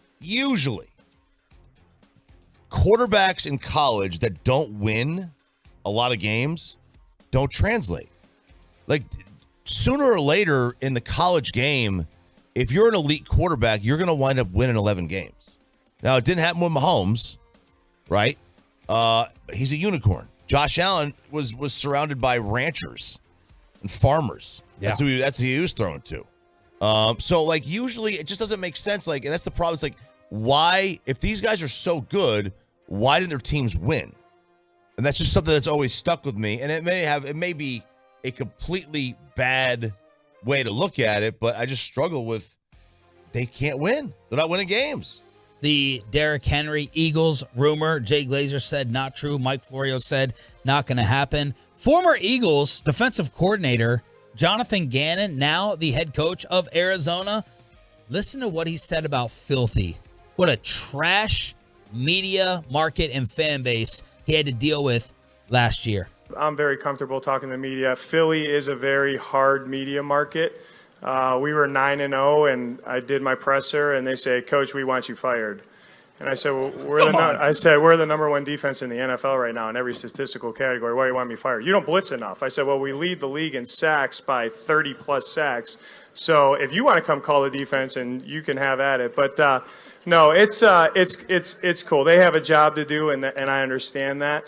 quarterbacks in college that don't win a lot of games don't translate. Like, sooner or later in the college game, if you're an elite quarterback, you're going to wind up winning 11 games. Now, it didn't happen with Mahomes, right? He's a unicorn. Josh Allen was surrounded by ranchers and farmers. Yeah. That's who he was thrown to. So, like, usually it just doesn't make sense. Like, and that's the problem. It's like, why, if these guys are so good, why didn't their teams win? And that's just something that's always stuck with me. And it may be a completely bad way to look at it, but I just struggle with they can't win. They're not winning games. The Derrick Henry Eagles rumor, Jay Glazer said not true. Mike Florio said not going to happen. Former Eagles defensive coordinator Jonathan Gannon, now the head coach of Arizona. Listen to what he said about Filthy. What a trash media market and fan base he had to deal with last year. I'm very comfortable talking to the media. Philly is a very hard media market. We were 9-0, and I did my presser, and they say, "Coach, we want you fired." And I said, "Well, we're the number 1 defense in the NFL right now in every statistical category. Why do you want me fired? You don't blitz enough." I said, "Well, we lead the league in sacks by 30-plus sacks. So if you want to come call the defense, and you can have at it." But no, it's cool. They have a job to do, and I understand that.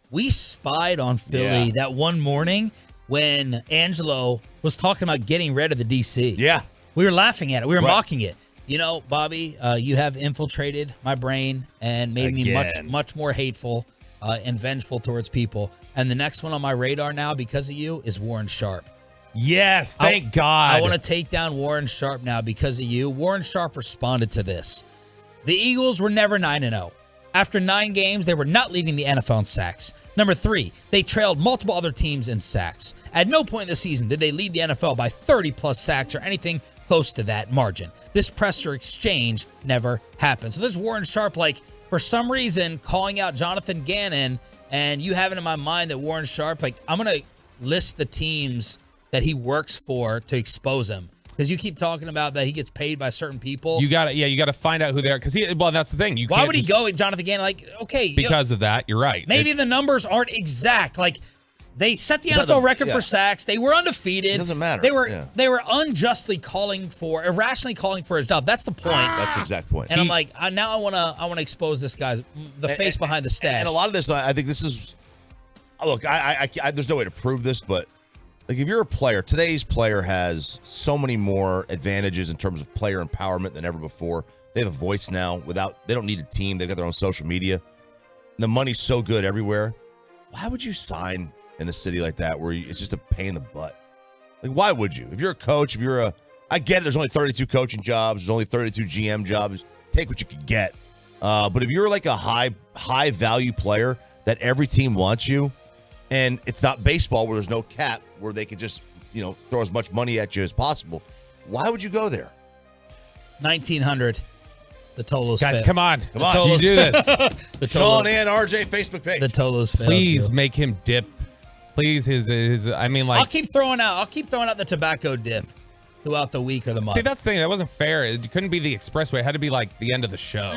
We spied on Philly that one morning when Angelo was talking about getting rid of the DC. Yeah. We were laughing at it. We were mocking it. You know, Bobby, you have infiltrated my brain and made me much more hateful and vengeful towards people. And the next one on my radar now, because of you, is Warren Sharp. Yes, thank God. I want to take down Warren Sharp now because of you. Warren Sharp responded to this. The Eagles were never 9-0. After 9 games, they were not leading the NFL in sacks. Number 3, they trailed multiple other teams in sacks. At no point in the season did they lead the NFL by 30-plus sacks or anything close to that margin. This presser exchange never happened. So this Warren Sharp, like, for some reason, calling out Jonathan Gannon, and you have it in my mind that Warren Sharp, like, I'm going to list the teams that he works for to expose him. Because you keep talking about that he gets paid by certain people. You got to find out who they are. Because that's the thing. Why would he go with Jonathan Gannon? Like, okay. Because of that, you're right. Maybe the numbers aren't exact. Like, they set the NFL record for sacks. They were undefeated. It doesn't matter. They were unjustly irrationally calling for his job. That's the point. That's the exact point. And I'm like, now I want to expose this guy's face behind the stash. And a lot of this, I think this is. Look, I there's no way to prove this, but. Like, if you're a player, today's player has so many more advantages in terms of player empowerment than ever before. They have a voice now. They don't need a team. They've got their own social media. The money's so good everywhere. Why would you sign in a city like that where it's just a pain in the butt? Like, why would you? If you're a coach, I get it, there's only 32 coaching jobs. There's only 32 GM jobs. Take what you can get. But if you're like a high value player that every team wants you, and it's not baseball where there's no cap, where they could just, throw as much money at you as possible. Why would you go there? 1,900. The totals. Guys, fail. come on. You do this. Sean and RJ Facebook page. The totals fail. Please too. make him dip. Please, I'll keep throwing out the tobacco dip throughout the week or the month. See, that's the thing. That wasn't fair. It couldn't be the expressway. It had to be like the end of the show.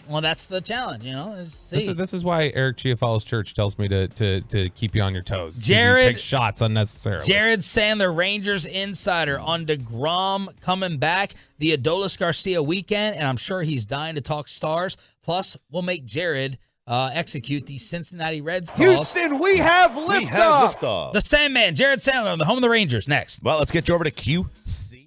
Well, that's the challenge, This is why Eric Chiafalo's church tells me to keep you on your toes. Jared you take shots unnecessarily. Jared Sandler, Rangers insider, on deGrom coming back, the Adolis Garcia weekend, and I'm sure he's dying to talk Stars. Plus, we'll make Jared execute the Cincinnati Reds calls. Houston, we have liftoff. The Sandman, Jared Sandler, on the home of the Rangers. Next. Well, let's get you over to QC.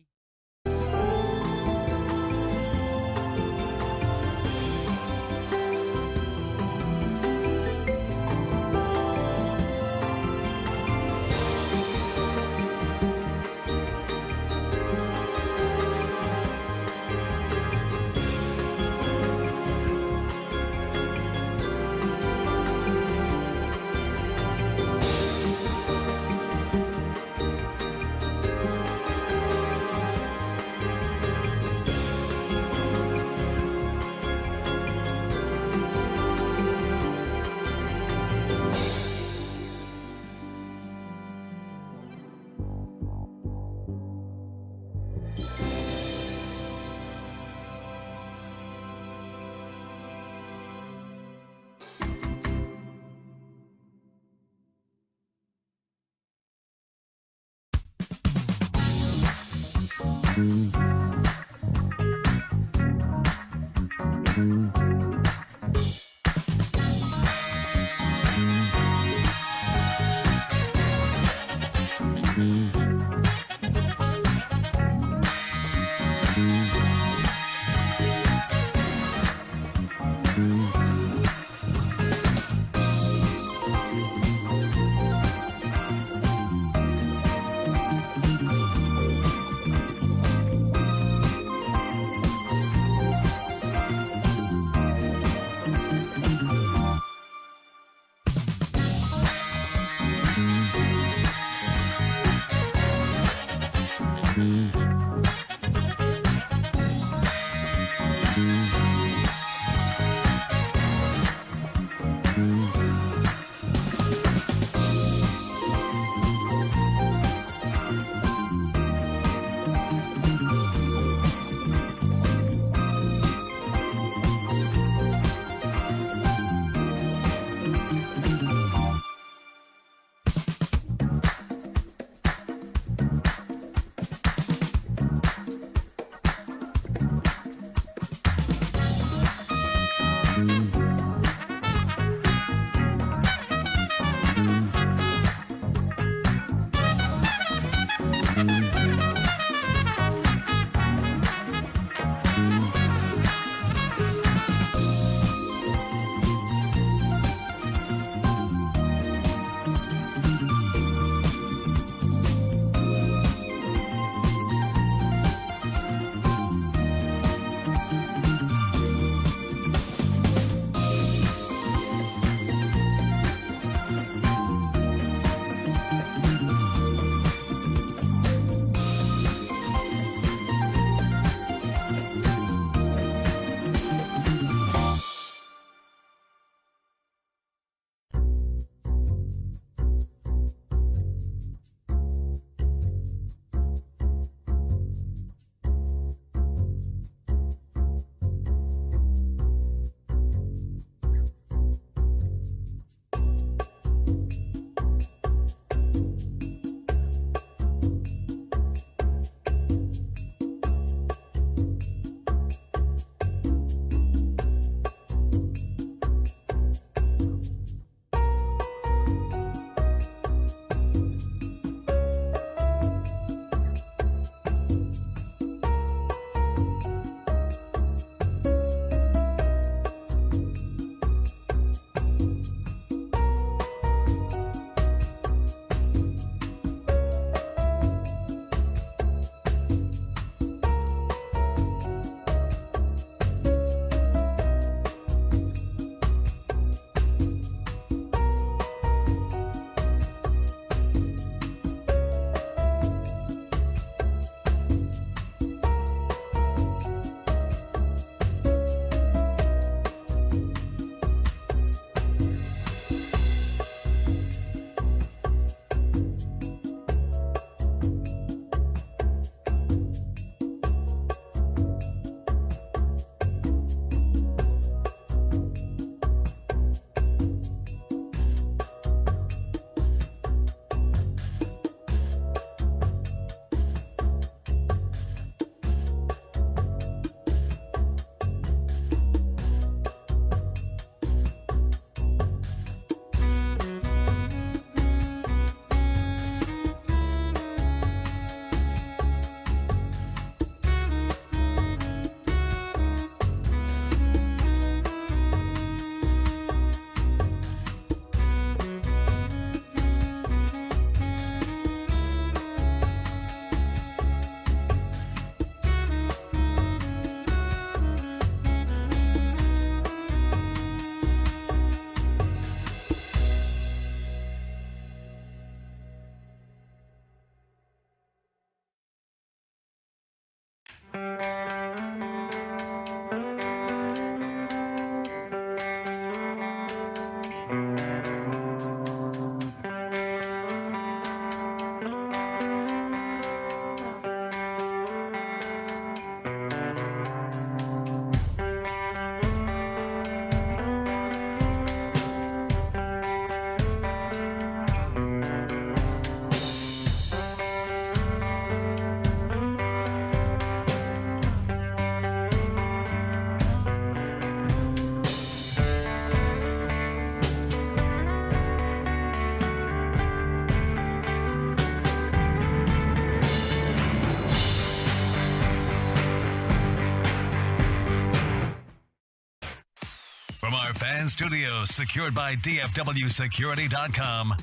From our fan studios secured by DFWsecurity.com,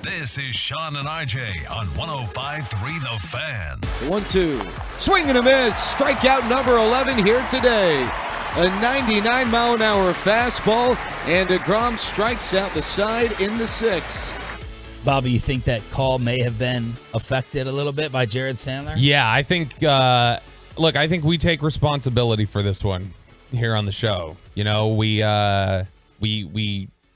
this is Sean and RJ on 105.3 The Fan. 1-2. Swing and a miss. Strikeout number 11 here today. A 99-mile-an-hour fastball, and DeGrom strikes out the side in the 6th. Bobby, you think that call may have been affected a little bit by Jared Sandler? Yeah, I think, look, I think we take responsibility for this one here on the show. You know, we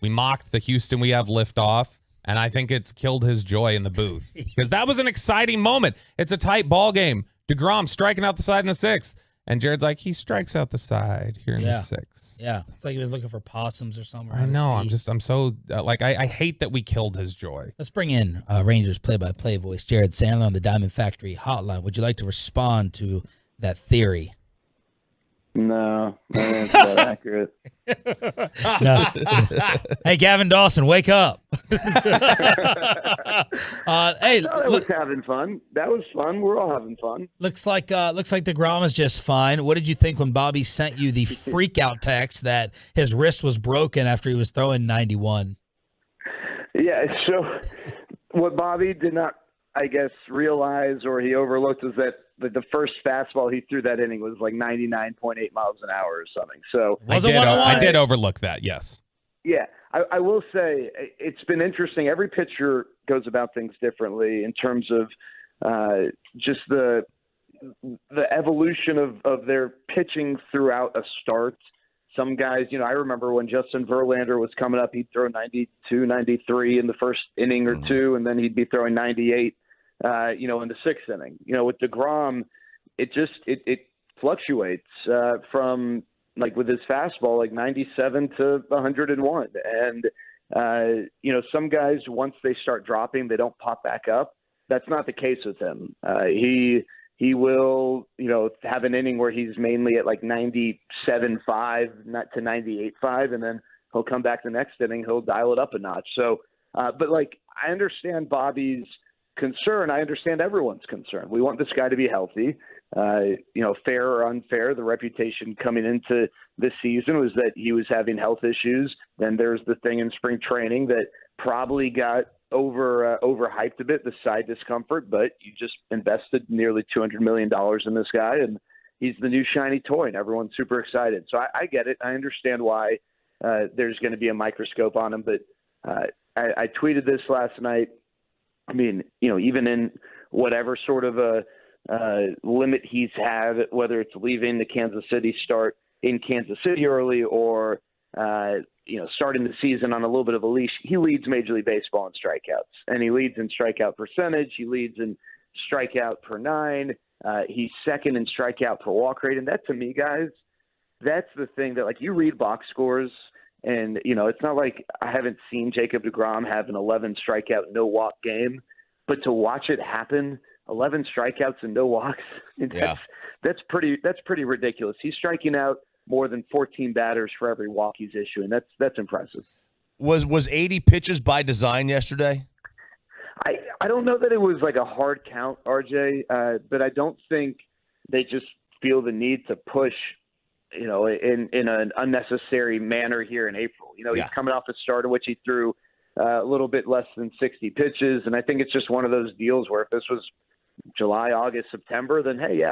mocked the Houston We Have liftoff, and I think it's killed his joy in the booth because that was an exciting moment. It's a tight ball game. DeGrom striking out the side in the 6th. And Jared's like, he strikes out the side here in the 6th. Yeah, it's like he was looking for possums or somewhere. I know. I'm so I hate that we killed his joy. Let's bring in Rangers play-by-play voice Jared Sandler on the Diamond Factory hotline. Would you like to respond to that theory? No, that's not accurate. No. Hey, Gavin Dawson, wake up. Hey, that was having fun. That was fun. We're all having fun. Looks like DeGrom is just fine. What did you think when Bobby sent you the freak out text that his wrist was broken after he was throwing 91? Yeah, so what Bobby did not, I guess, realize or he overlooked is that the first fastball he threw that inning was like 99.8 miles an hour or something. So I did overlook that, yes. Yeah, I will say it's been interesting. Every pitcher goes about things differently in terms of just the evolution of their pitching throughout a start. Some guys, I remember when Justin Verlander was coming up, he'd throw 92, 93 in the first inning or two, and then he'd be throwing 98. In the 6th inning. With DeGrom, it fluctuates from like with his fastball, like 97 to 101. And, some guys, once they start dropping, they don't pop back up. That's not the case with him. He will, have an inning where he's mainly at like 97.5, not to 98.5, and then he'll come back the next inning, he'll dial it up a notch. So, but like, I understand Bobby's concern. I understand everyone's concern. We want this guy to be healthy. Fair or unfair, the reputation coming into this season was that he was having health issues. Then there's the thing in spring training that probably got overhyped a bit, the side discomfort, but you just invested nearly $200 million in this guy, and he's the new shiny toy, and everyone's super excited. So I get it. I understand why there's going to be a microscope on him, but I tweeted this last night. I mean, even in whatever sort of a limit he's had, whether it's leaving the Kansas City start in Kansas City early or, starting the season on a little bit of a leash, he leads Major League Baseball in strikeouts. And he leads in strikeout percentage. He leads in strikeout per 9. He's second in strikeout per walk rate. And that, to me, guys, that's the thing that, like, you read box scores – and, it's not like I haven't seen Jacob deGrom have an 11 strikeout, no walk game, but to watch it happen, 11 strikeouts and no walks, that's pretty ridiculous. He's striking out more than 14 batters for every walk he's issuing. That's impressive. Was 80 pitches by design yesterday? I don't know that it was like a hard count, RJ, but I don't think they just feel the need to push in an unnecessary manner here in April. He's coming off a start in which he threw a little bit less than 60 pitches. And I think it's just one of those deals where if this was July, August, September, then, hey,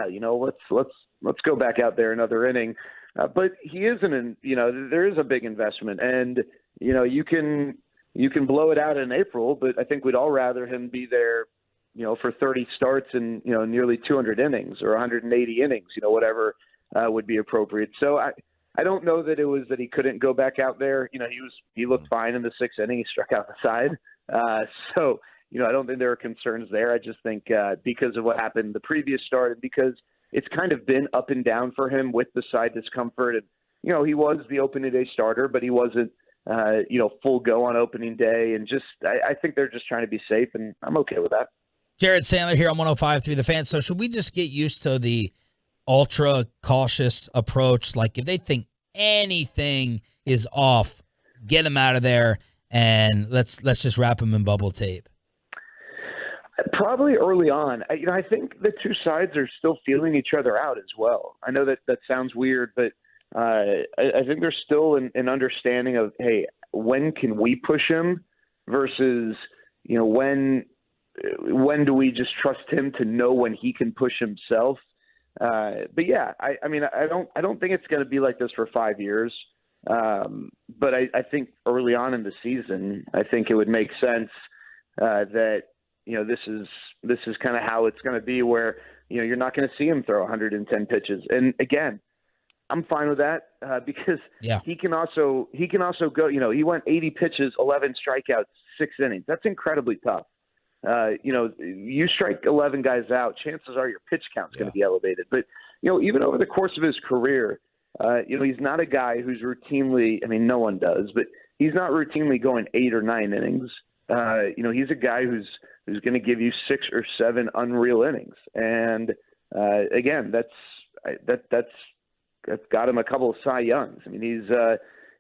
let's go back out there another inning. But he isn't there is a big investment, and, you can blow it out in April, but I think we'd all rather him be there, for 30 starts and, nearly 200 innings or 180 innings, whatever would be appropriate. So I don't know that it was that he couldn't go back out there. He looked fine in the 6th inning. He struck out the side. So I don't think there are concerns there. I just think because of what happened the previous start and because it's kind of been up and down for him with the side discomfort. And, he was the opening day starter, but he wasn't, full go on opening day. And just I think they're just trying to be safe, and I'm okay with that. Jared Sandler here on 105.3 The Fan. So should we just get used to the ultra cautious approach? Like if they think anything is off, get him out of there and let's just wrap him in bubble tape. Probably early on. I think the two sides are still feeling each other out as well. I know that sounds weird, but I think there's still an understanding of, hey, when can we push him versus, when do we just trust him to know when he can push himself? But yeah, I mean, I don't think it's going to be like this for 5 years. But I think early on in the season, I think it would make sense that this is kind of how it's going to be, where you're not going to see him throw 110 pitches. And again, I'm fine with that because he can also go. He went 80 pitches, 11 strikeouts, 6 innings. That's incredibly tough. You strike 11 guys out, chances are your pitch count's going to be elevated. But even over the course of his career, he's not a guy who's routinely. I mean, no one does, but he's not routinely going 8 or 9 innings. He's a guy who's going to give you 6 or 7 unreal innings. And again, that's got him a couple of Cy Youngs. I mean,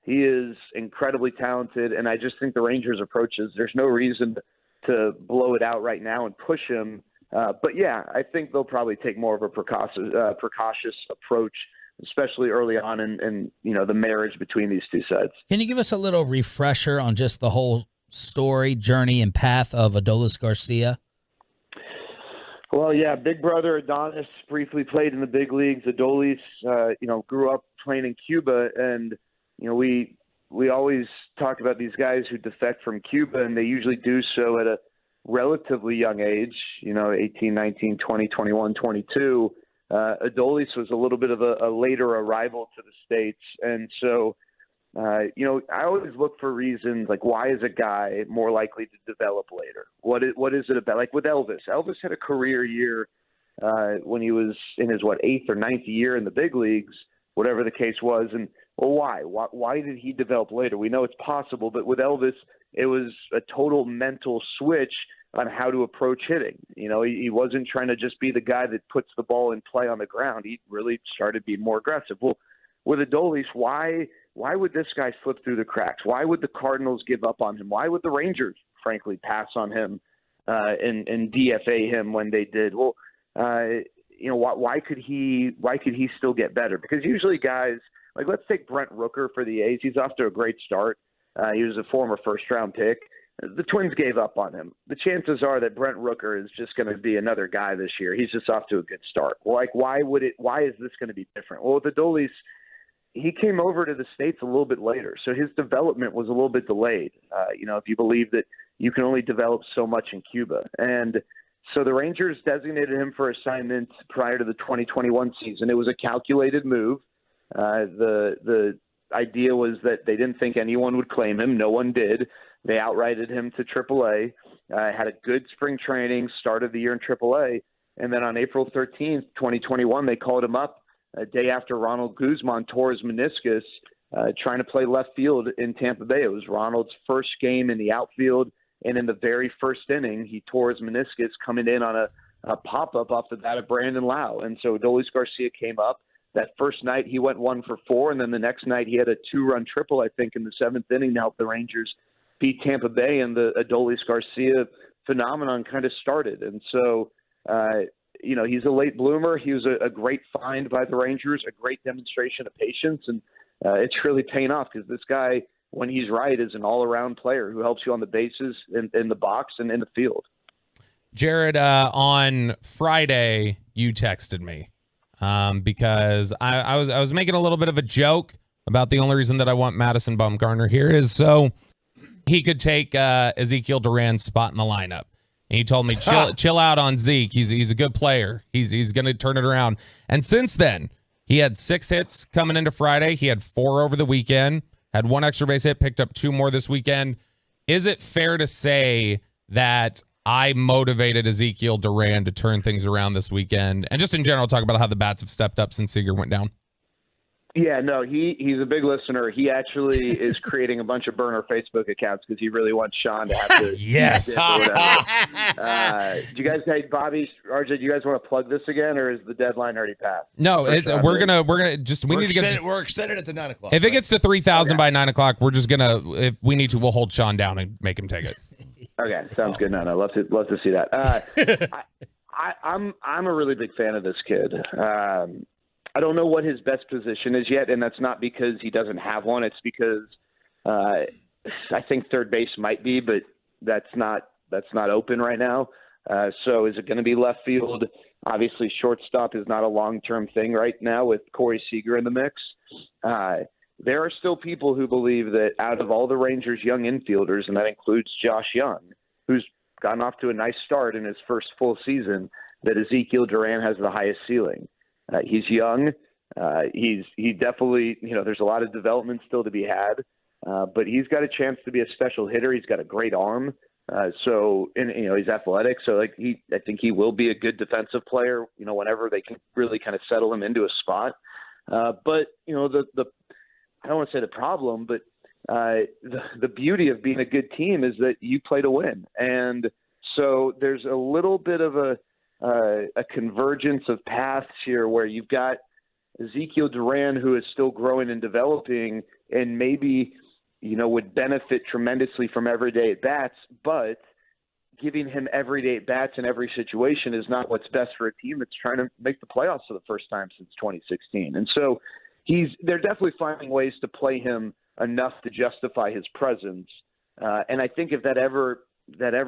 he is incredibly talented, and I just think the Rangers' approaches, there's no reason to blow it out right now and push him. But yeah, I think they'll probably take more of a precautious approach, especially early on in the marriage between these two sides. Can you give us a little refresher on just the whole story, journey, and path of Adolis Garcia? Well, yeah, big brother Adonis briefly played in the big leagues. Adolis, grew up playing in Cuba, and we always talk about these guys who defect from Cuba, and they usually do so at a relatively young age, 18, 19, 20, 21, 22. Adolis was a little bit of a later arrival to the States, and so I always look for reasons, like, why is a guy more likely to develop later? What is it about? Like with Elvis. Elvis had a career year when he was in his, 8th or 9th year in the big leagues, whatever the case was. And, well, why? Why did he develop later? We know it's possible, but with Elvis, it was a total mental switch on how to approach hitting. He wasn't trying to just be the guy that puts the ball in play on the ground. He really started being more aggressive. Well, with Adolis, why would this guy slip through the cracks? Why would the Cardinals give up on him? Why would the Rangers, frankly, pass on him and DFA him when they did? Well, why could he still get better? Because usually guys, like, let's take Brent Rooker for the A's. He's off to a great start. He was a former first-round pick. The Twins gave up on him. The chances are that Brent Rooker is just going to be another guy this year. He's just off to a good start. Well, like, why is this going to be different? Well, with Adolis, he came over to the States a little bit later, so his development was a little bit delayed. If you believe that you can only develop so much in Cuba. And so the Rangers designated him for assignment prior to the 2021 season. It was a calculated move. The idea was that they didn't think anyone would claim him. No one did. They outrighted him to AAA, had a good spring training, started the year in AAA, and then on April 13th, 2021, they called him up a day after Ronald Guzman tore his meniscus trying to play left field in Tampa Bay. It was Ronald's first game in the outfield, and in the very first inning, he tore his meniscus coming in on a pop-up off the bat of Brandon Lau. And so Adolis Garcia came up. That first night, he went 1 for 4, and then the next night he had a 2-run triple, I think, in the 7th inning to help the Rangers beat Tampa Bay, and the Adolis Garcia phenomenon kind of started. And so, he's a late bloomer. He was a great find by the Rangers, a great demonstration of patience, and it's really paying off because this guy, when he's right, is an all-around player who helps you on the bases, in the box, and in the field. Jared, on Friday, you texted me because I was making a little bit of a joke about the only reason that I want Madison Bumgarner here is so he could take Ezekiel Duran's spot in the lineup. And he told me, chill out on Zeke. He's a good player. He's going to turn it around. And since then, he had 6 hits coming into Friday. He had 4 over the weekend, had 1 extra base hit, picked up 2 more this weekend. Is it fair to say that I motivated Ezekiel Duran to turn things around this weekend? And just in general, talk about how the bats have stepped up since Seager went down. Yeah, no, he's a big listener. He actually is creating a bunch of burner Facebook accounts because he really wants Sean to have to. Yes. Do you guys, hey, Bobby, RJ, do you guys want to plug this again, or is the deadline already passed? No, we're gonna just we need to get. We're extended it to 9 o'clock. If it gets to 3,000 by 9 o'clock, we're just gonna. If we need to, we'll hold Sean down and make him take it. Okay, sounds good. No, love to see that. I'm a really big fan of this kid. I don't know what his best position is yet, and that's not because he doesn't have one. It's because I think third base might be, but that's not open right now. So is it going to be left field? Obviously, shortstop is not a long-term thing right now with Corey Seager in the mix. There are still people who believe that out of all the Rangers' young infielders, and that includes Josh Young, who's gotten off to a nice start in his first full season, that Ezekiel Duran has the highest ceiling. He's young. He definitely, there's a lot of development still to be had, but he's got a chance to be a special hitter. He's got a great arm. He's athletic. So I think he will be a good defensive player, whenever they can really kind of settle him into a spot. But I don't want to say the problem, but the beauty of being a good team is that you play to win. And so there's a little bit of a convergence of paths here where you've got Ezekiel Duran, who is still growing and developing and maybe, would benefit tremendously from everyday at-bats, but giving him everyday at-bats in every situation is not what's best for a team that's trying to make the playoffs for the first time since 2016. And so they're definitely finding ways to play him enough to justify his presence. And I think if that ever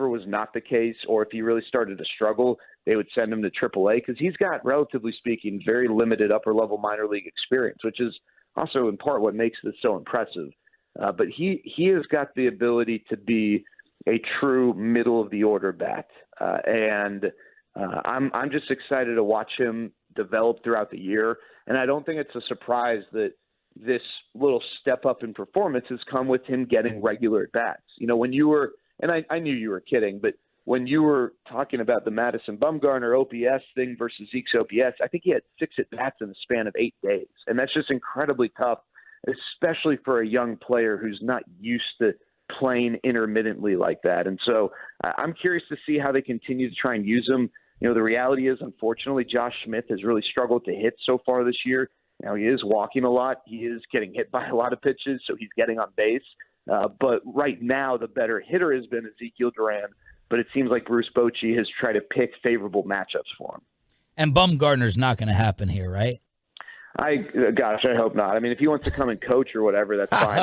was not the case, or if he really started to struggle, they would send him to AAA, because he's got, relatively speaking, very limited upper-level minor league experience, which is also in part what makes this so impressive. But he has got the ability to be a true middle-of-the-order bat. And I'm just excited to watch him develop throughout the year. And I don't think it's a surprise that this little step up in performance has come with him getting regular at-bats. When you were – and I knew you were kidding, but when you were talking about the Madison Bumgarner OPS thing versus Zeke's OPS, I think he had 6 at-bats in the span of 8 days. And that's just incredibly tough, especially for a young player who's not used to playing intermittently like that. And so I'm curious to see how they continue to try and use him. The reality is, unfortunately, Josh Smith has really struggled to hit so far this year. Now, he is walking a lot. He is getting hit by a lot of pitches, so he's getting on base. But right now, the better hitter has been Ezekiel Duran, but it seems like Bruce Bochy has tried to pick favorable matchups for him. And Bumgarner's not going to happen here, right? I hope not. I mean, if he wants to come and coach or whatever, that's fine.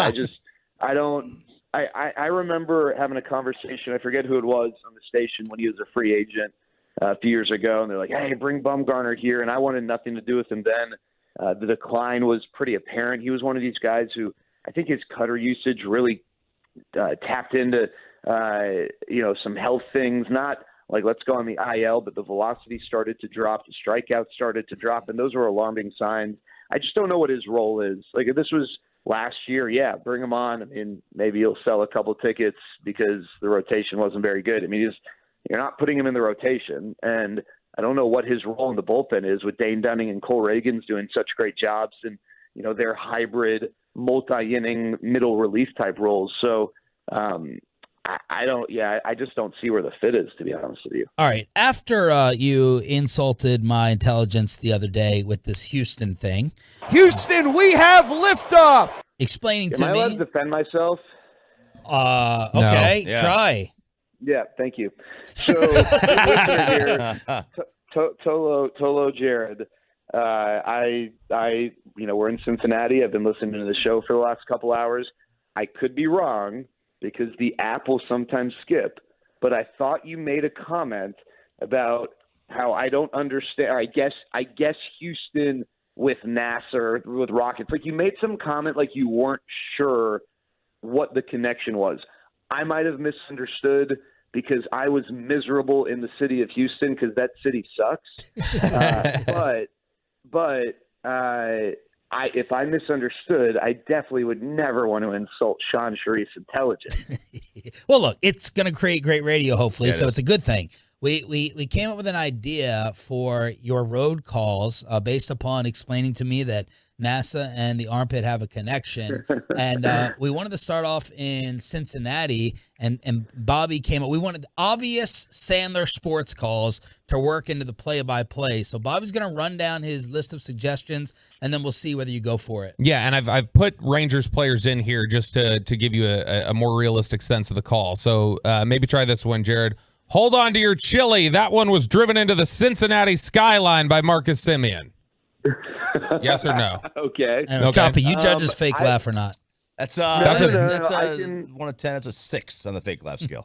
I remember having a conversation, I forget who it was on the station when he was a free agent a few years ago, and they're like, hey, bring Bumgarner here, and I wanted nothing to do with him then. The decline was pretty apparent. He was one of these guys who I think his cutter usage really tapped into, some health things, not like let's go on the IL, but the velocity started to drop, the strikeouts started to drop, and those were alarming signs. I just don't know what his role is. Like, if this was last year, yeah, bring him on. I mean, maybe he'll sell a couple tickets because the rotation wasn't very good. I mean, you're not putting him in the rotation, and I don't know what his role in the bullpen is with Dane Dunning and Cole Reagan's doing such great jobs, and their hybrid multi-inning middle relief type roles. So I just don't see where the fit is, to be honest with you. All right. After you insulted my intelligence the other day with this Houston thing. Houston, we have liftoff. Explaining to me. Am I allowed to defend myself? Okay. No. Try. Yeah, thank you. So, listener here, Tolo Jared. We're in Cincinnati. I've been listening to the show for the last couple hours. I could be wrong because the app will sometimes skip, but I thought you made a comment about how I don't understand. Or I guess Houston with NASA, with Rockets. Like, you made some comment like you weren't sure what the connection was. I might have misunderstood because I was miserable in the city of Houston because that city sucks. But if I misunderstood, I definitely would never want to insult Sean Sharif's intelligence. Well, look, it's going to create great radio, hopefully, so it's a good thing. We came up with an idea for your road calls based upon explaining to me that NASA and the armpit have a connection. And we wanted to start off in Cincinnati, and Bobby came up. We wanted obvious Sandler sports calls to work into the play-by-play. So Bobby's going to run down his list of suggestions, and then we'll see whether you go for it. Yeah, and I've put Rangers players in here just to give you a more realistic sense of the call. So maybe try this one, Jared. Hold on to your chili. That one was driven into the Cincinnati skyline by Marcus Semien. Yes or no? Okay. And Choppy, you judge his fake laugh or not? That's No, 1 of 10. That's a 6 on the fake laugh scale.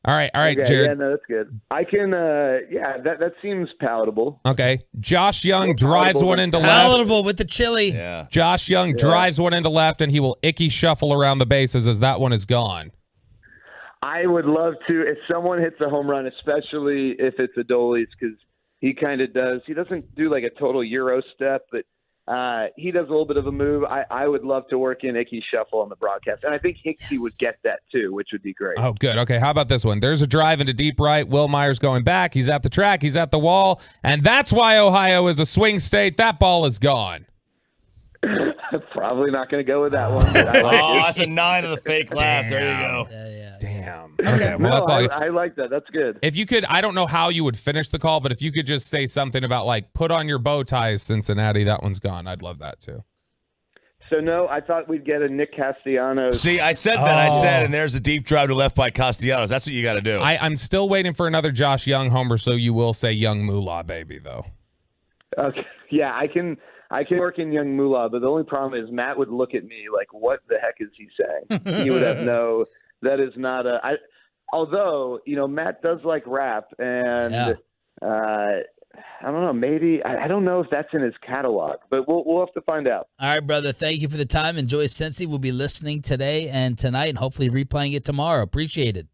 All right, Okay, Jared. yeah, no, that's good. I can, that seems palatable. Okay. Josh Young drives one into left. Palatable with the chili. Yeah. Josh Young drives one into left, and he will icky shuffle around the bases as that one is gone. I would love to, if someone hits a home run, especially if it's Adolis, because he kind of does. He doesn't do like a total Euro step, but he does a little bit of a move. I would love to work in Icky Shuffle on the broadcast. And I think Hicksy would get that too, which would be great. Oh, good. Okay, how about this one? There's a drive into deep right. Will Myers going back. He's at the track. He's at the wall. And that's why Ohio is a swing state. That ball is gone. Probably not going to go with that one. But I like it. That's a 9 of the fake laugh. There you go. Damn. Okay, well, that's all. I like that. That's good. If you could, I don't know how you would finish the call, but if you could just say something about like, put on your bow ties, Cincinnati, that one's gone. I'd love that too. So, no, I thought we'd get a Nick Castellanos. See, I said that. And there's a deep drive to left by Castellanos. That's what you got to do. I'm still waiting for another Josh Young homer, so you will say Young Moolah, baby, though. Okay. Yeah, I can work in Young Moolah, but the only problem is Matt would look at me like, what the heck is he saying? He would have no, that is not a, although, Matt does like rap, and I don't know, maybe, I don't know if that's in his catalog, but we'll have to find out. All right, brother. Thank you for the time. Enjoy Cincy. We'll be listening today and tonight and hopefully replaying it tomorrow. Appreciate it.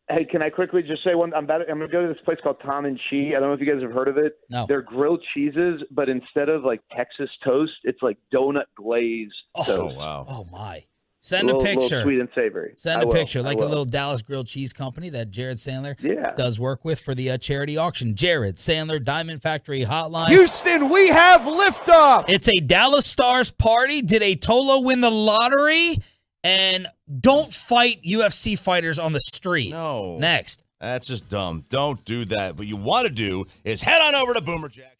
Hey, can I quickly just say one? I'm going to go to this place called Tom and Chi. I don't know if you guys have heard of it. No. They're grilled cheeses, but instead of like Texas toast, it's like donut glaze toast. Wow. Oh, my. Send a picture. Little sweet and savory. Send a picture, like the little Dallas grilled cheese company that Jared Sandler does work with for the charity auction. Jared Sandler Diamond Factory Hotline. Houston, we have liftoff. It's a Dallas Stars party. Did a Tolo win the lottery? And don't fight UFC fighters on the street. No. Next. That's just dumb. Don't do that. What you want to do is head on over to Boomer Jack.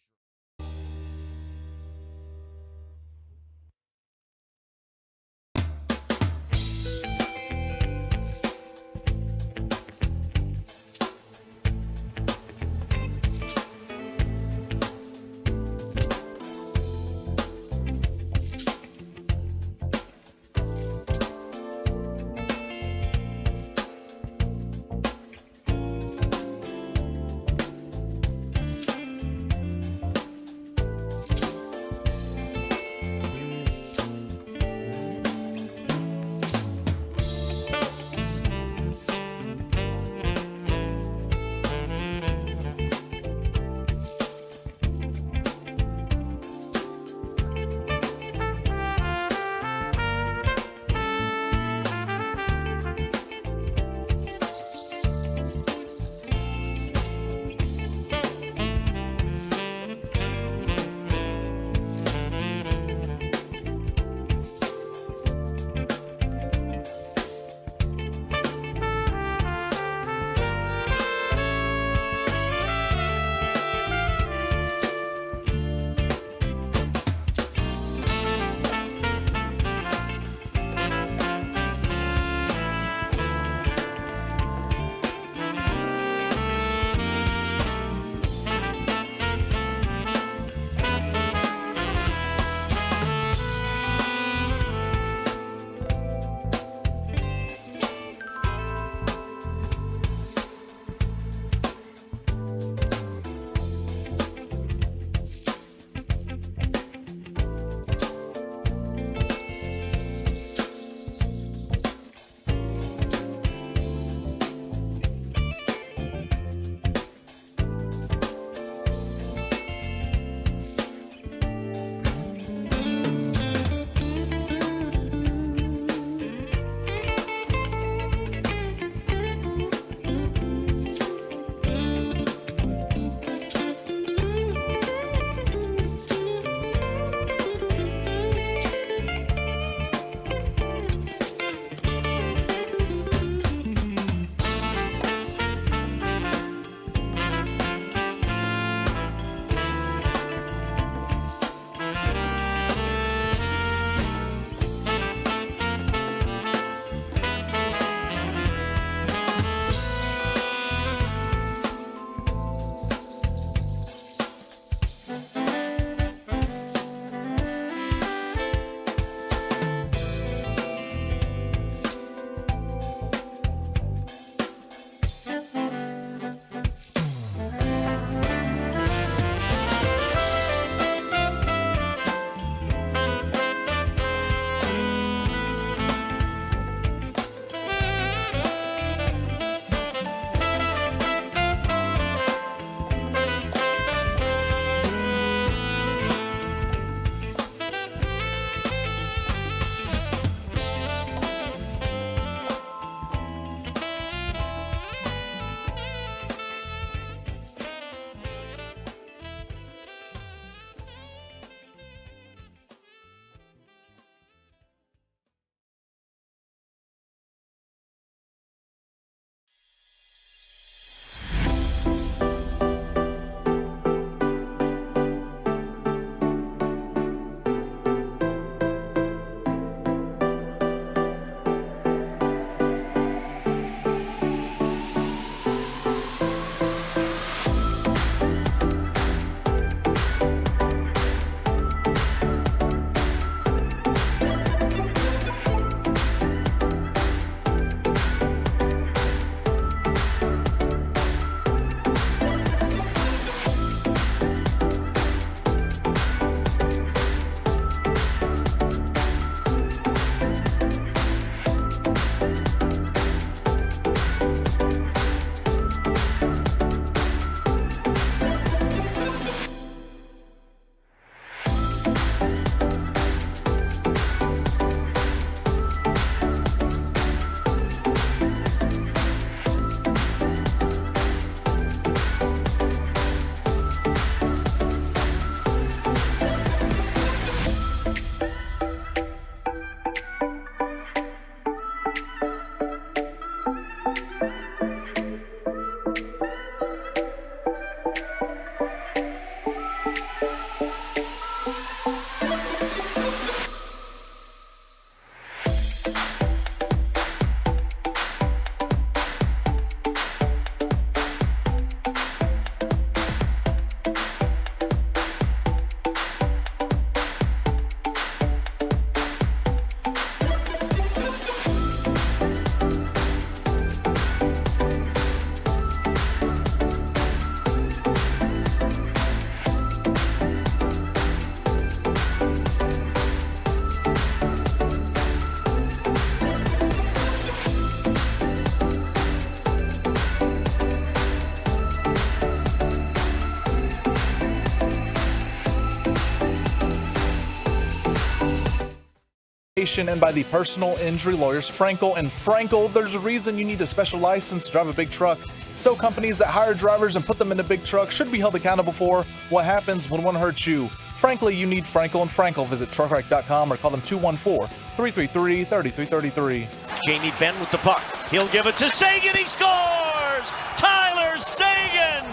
Education and by the personal injury lawyers Frankel and Frankel. There's a reason you need a special license to drive a big truck. So companies that hire drivers and put them in a big truck should be held accountable for what happens when one hurts you. Frankly, you need Frankel and Frankel. Visit truckwreck.com or call them 214-333-3333. Jamie Benn with the puck. He'll give it to Seguin. He scores! Tyler Seguin!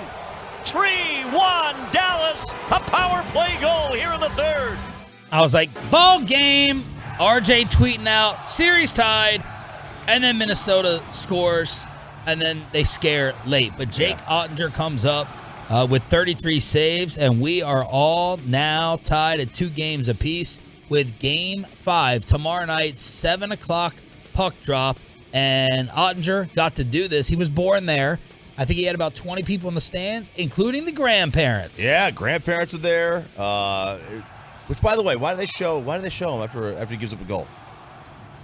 3-1 Dallas. A power play goal here in the third. I was like, ball game. RJ tweeting out, series tied. And then Minnesota scores. And then they scare late. But Jake Ottinger comes up with 33 saves. And we are all now tied at 2 games apiece with Game 5 tomorrow night, 7 o'clock puck drop. And Ottinger got to do this. He was born there. I think he had about 20 people in the stands, including the grandparents. Yeah, grandparents are there. Which, by the way, why do they show him after he gives up a goal?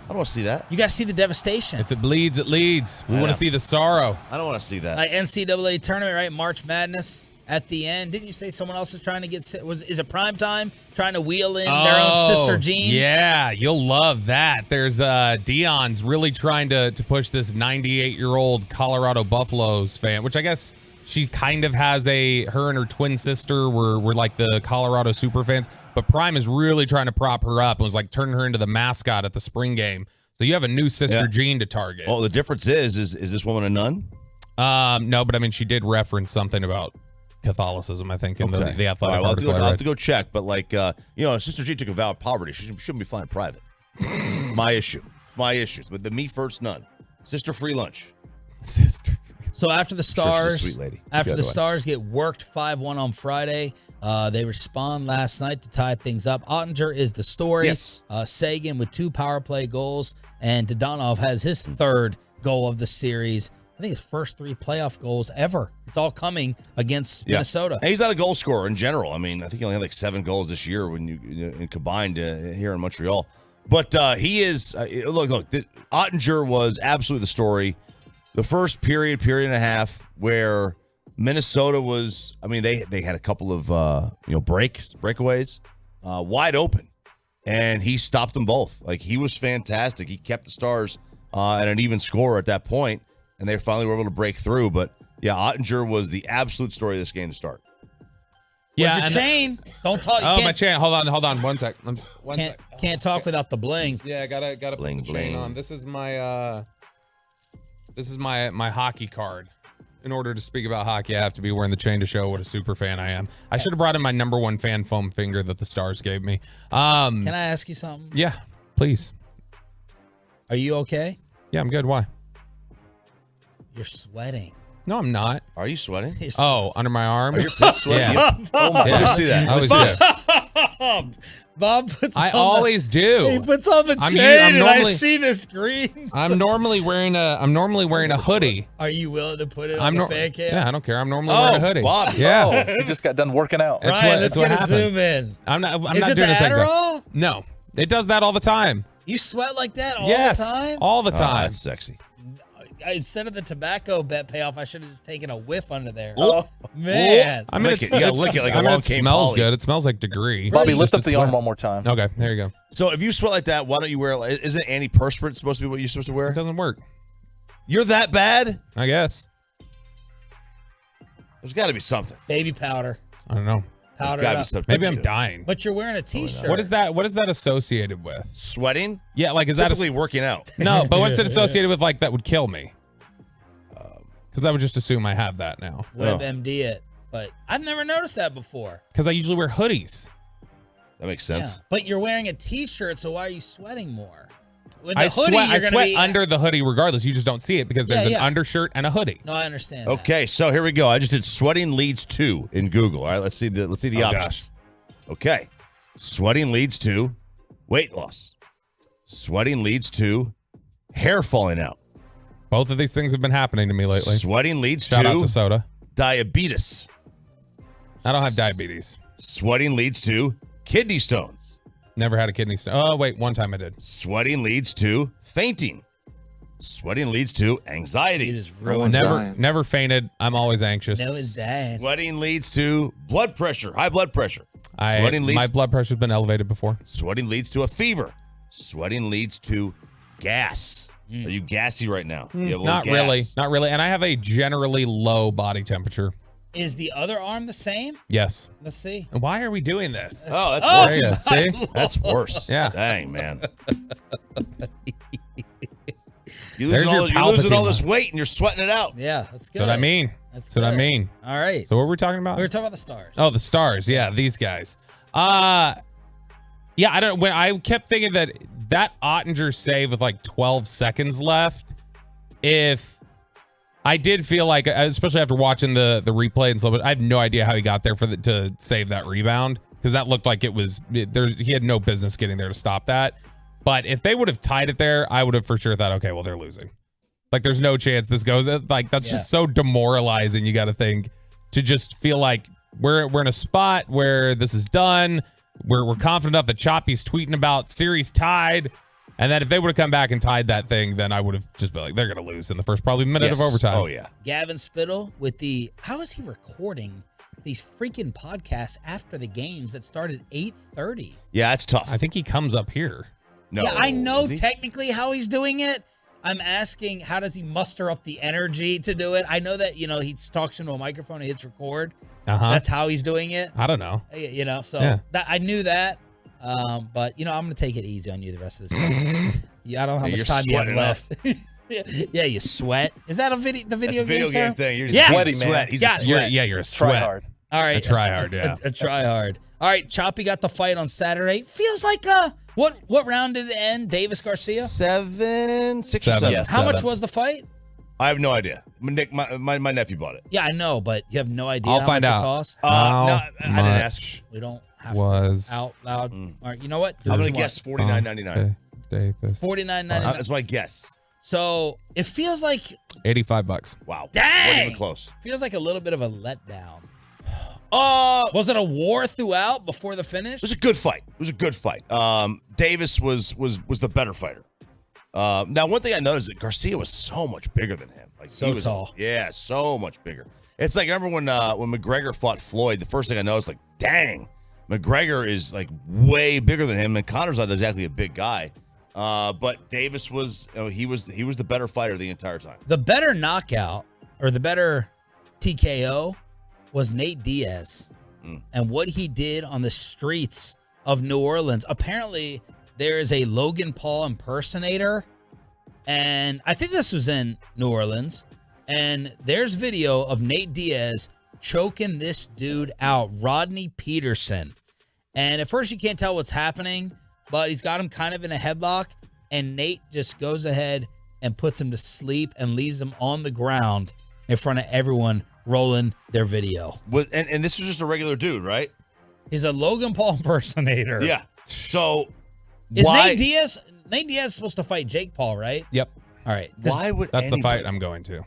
I don't want to see that. You got to see the devastation. If it bleeds, it leads. We want to see the sorrow. I don't want to see that. Like NCAA tournament, right? March Madness at the end. Didn't you say someone else is trying to get is it prime time? Trying to wheel in their own sister Jean? Yeah, you'll love that. There's Dion's really trying to push this 98-year-old Colorado Buffaloes fan, which I guess she kind of has her and her twin sister were like the Colorado super fans, but Prime is really trying to prop her up and was like turning her into the mascot at the spring game. So you have a new sister Jean to target. Well, the difference is this woman a nun? No, but I mean, she did reference something about Catholicism, I think, in the athletic All right, article. I'll have to go check, but Sister Jean took a vow of poverty. She shouldn't be flying private. My issue. But the me first nun. Sister free lunch. Sister. So after the Stars, sweet lady. After the Stars get worked 5-1 on Friday, they respond last night to tie things up. Ottinger is the story. Yes. Seguin with 2 power play goals, and Donovan has his 3rd goal of the series. I think his first 3 playoff goals ever. It's all coming against Minnesota. And he's not a goal scorer in general. I mean, I think he only had like 7 goals this year when you combined here in Montreal. But he is look. Ottinger was absolutely the story. The first period and a half where Minnesota was. I mean, they had a couple of breakaways, wide open, and he stopped them both. Like, he was fantastic. He kept the Stars at an even score at that point. And they finally were able to break through. But, yeah, Ottinger was the absolute story of this game to start. Where's your chain? Don't talk. My chain. Hold on. One sec. Can't talk without the bling. Yeah, gotta put the chain on. This is my hockey card. In order to speak about hockey, I have to be wearing the chain to show what a super fan I am. I should have brought in my number 1 fan foam finger that the Stars gave me. Can I ask you something? Yeah, please. Are you okay? Yeah, I'm good. Why? You're sweating. No, I'm not. Are you sweating? Oh, under my arm? Are your pits sweating? Yeah. Oh my God. I see that. I always do. Bob puts I always do. He puts on the chain and I see this green. I'm normally wearing a hoodie. Are you willing to put it on the fan cam? Yeah, I don't care. I'm normally wearing a hoodie. Bob. Yeah. He just got done working out. Let's get a zoom in. I'm not Is it doing the this extra. Adderall? No. It does that all the time. You sweat like that all Yes, the time? all the time. That's sexy. Instead of the tobacco bet payoff, I should have just taken a whiff under there. Oh, man. I mean, you gotta lick it like a long it cane smells poly. good. It smells like degree. Bobby, lift up the arm one more time. Okay, there you go. So if you sweat like that, why don't you wear? Isn't antiperspirant supposed to be what you're supposed to wear? It doesn't work. You're that bad? I guess. There's got to be something. Baby powder. I don't know. Powder. Gotta be something. Maybe I'm dying. But you're wearing a t-shirt. What is that? What is that associated with? Sweating? Yeah, like is Typically that working out? No, but what's it associated with? Like that would kill me. Because I would just assume I have that now. WebMD it. But I've never noticed that before. Because I usually wear hoodies. That makes sense. Yeah. But you're wearing a t-shirt, so why are you sweating more? With I the hoodie, sweat under the hoodie regardless. You just don't see it because there's an undershirt and a hoodie. No, I understand. Okay, so here we go. I just did sweating leads to in Google. All right, let's see the options. Gosh. Okay. Sweating leads to weight loss. Sweating leads to hair falling out. Both of these things have been happening to me lately. Sweating leads Shout out to soda. Diabetes. I don't have diabetes. Sweating leads to kidney stones. Never had a kidney stone. Oh, wait. One time I did. Sweating leads to fainting. Sweating leads to anxiety. Never fainted. I'm always anxious. No, it's dying. Sweating leads to blood pressure, high blood pressure. My blood pressure's been elevated before. Sweating leads to a fever. Sweating leads to gas. Are you gassy right now? You have a little Not gas. really. Not really. And I have a generally low body temperature. Is the other arm the same? Yes. Let's see. And why are we doing this? Oh, that's There worse. you go. See? That's worse. Yeah. Dang, man. There's your you're losing all Palpatine this line. weight and you're sweating it out. Yeah, that's good. That's what I mean. That's what I good. mean. All right. So what were we talking about? We were talking about the Stars. Oh, the Stars. Yeah, these guys. Yeah, I don't. When I kept thinking that Ottinger save with like 12 seconds left, if I did feel like, especially after watching the replay and stuff, but I have no idea how he got there to save that rebound, because that looked like he had no business getting there to stop that. But if they would have tied it there, I would have for sure thought, okay, well, they're losing. Like, there's no chance this goes. Like, that's just so demoralizing. You got to think, to just feel like we're in a spot where this is done. We're confident enough that Choppy's tweeting about series tied, and that if they would have come back and tied that thing, then I would have just been like, they're going to lose in the first probably minute of overtime. Oh, yeah. Gavin Spittle with how is he recording these freaking podcasts after the games that start at 8:30? Yeah, it's tough. I think he comes up here. No, yeah, I know is he? technically how he's doing it. I'm asking, how does he muster up the energy to do it? I know that, he talks into a microphone and hits record. That's how he's doing it. I don't know. That I knew that. But, I'm going to take it easy on you the rest of this season. I don't know how much time you have left. Yeah, you sweat. Is that the video game term? thing. You're just sweaty, sweat. man. He's a sweat. You're a Try sweat. hard. All right. A try hard, yeah. A try hard. All right, Choppy got the fight on Saturday. Feels like what round did it end? Davis Garcia? 7, 6 or 7. Yes. How 7. much was the fight? I have no idea. Nick, my nephew bought it. Yeah, I know, but you have no idea I'll how find much out. it cost? No, I didn't ask. We don't have Was to out loud. All right, you know what? I'm going to guess $49.99. Davis. $49.99. That's my guess. So it feels like $85. Wow. Dang! Wasn't even close. Feels like a little bit of a letdown. Was it a war throughout before the finish? It was a good fight. Davis was the better fighter. Now, one thing I noticed is that Garcia was so much bigger than him. Like, So he was tall. Yeah, so much bigger. It's like, I remember when McGregor fought Floyd, the first thing I noticed, like, dang, McGregor is like way bigger than him, and Connor's not exactly a big guy. But Davis was, he was the better fighter the entire time. The better knockout or the better TKO was Nate Diaz and what he did on the streets of New Orleans. Apparently, there is a Logan Paul impersonator, and I think this was in New Orleans, and there's video of Nate Diaz choking this dude out, Rodney Peterson. And at first you can't tell what's happening, but he's got him kind of in a headlock, and Nate just goes ahead and puts him to sleep and leaves him on the ground in front of everyone rolling their video. And this was just a regular dude, right? He's a Logan Paul impersonator. Yeah. So Is why? Nate Diaz supposed to fight Jake Paul, right? Yep. All right. Why would That's the anybody- fight I'm going to.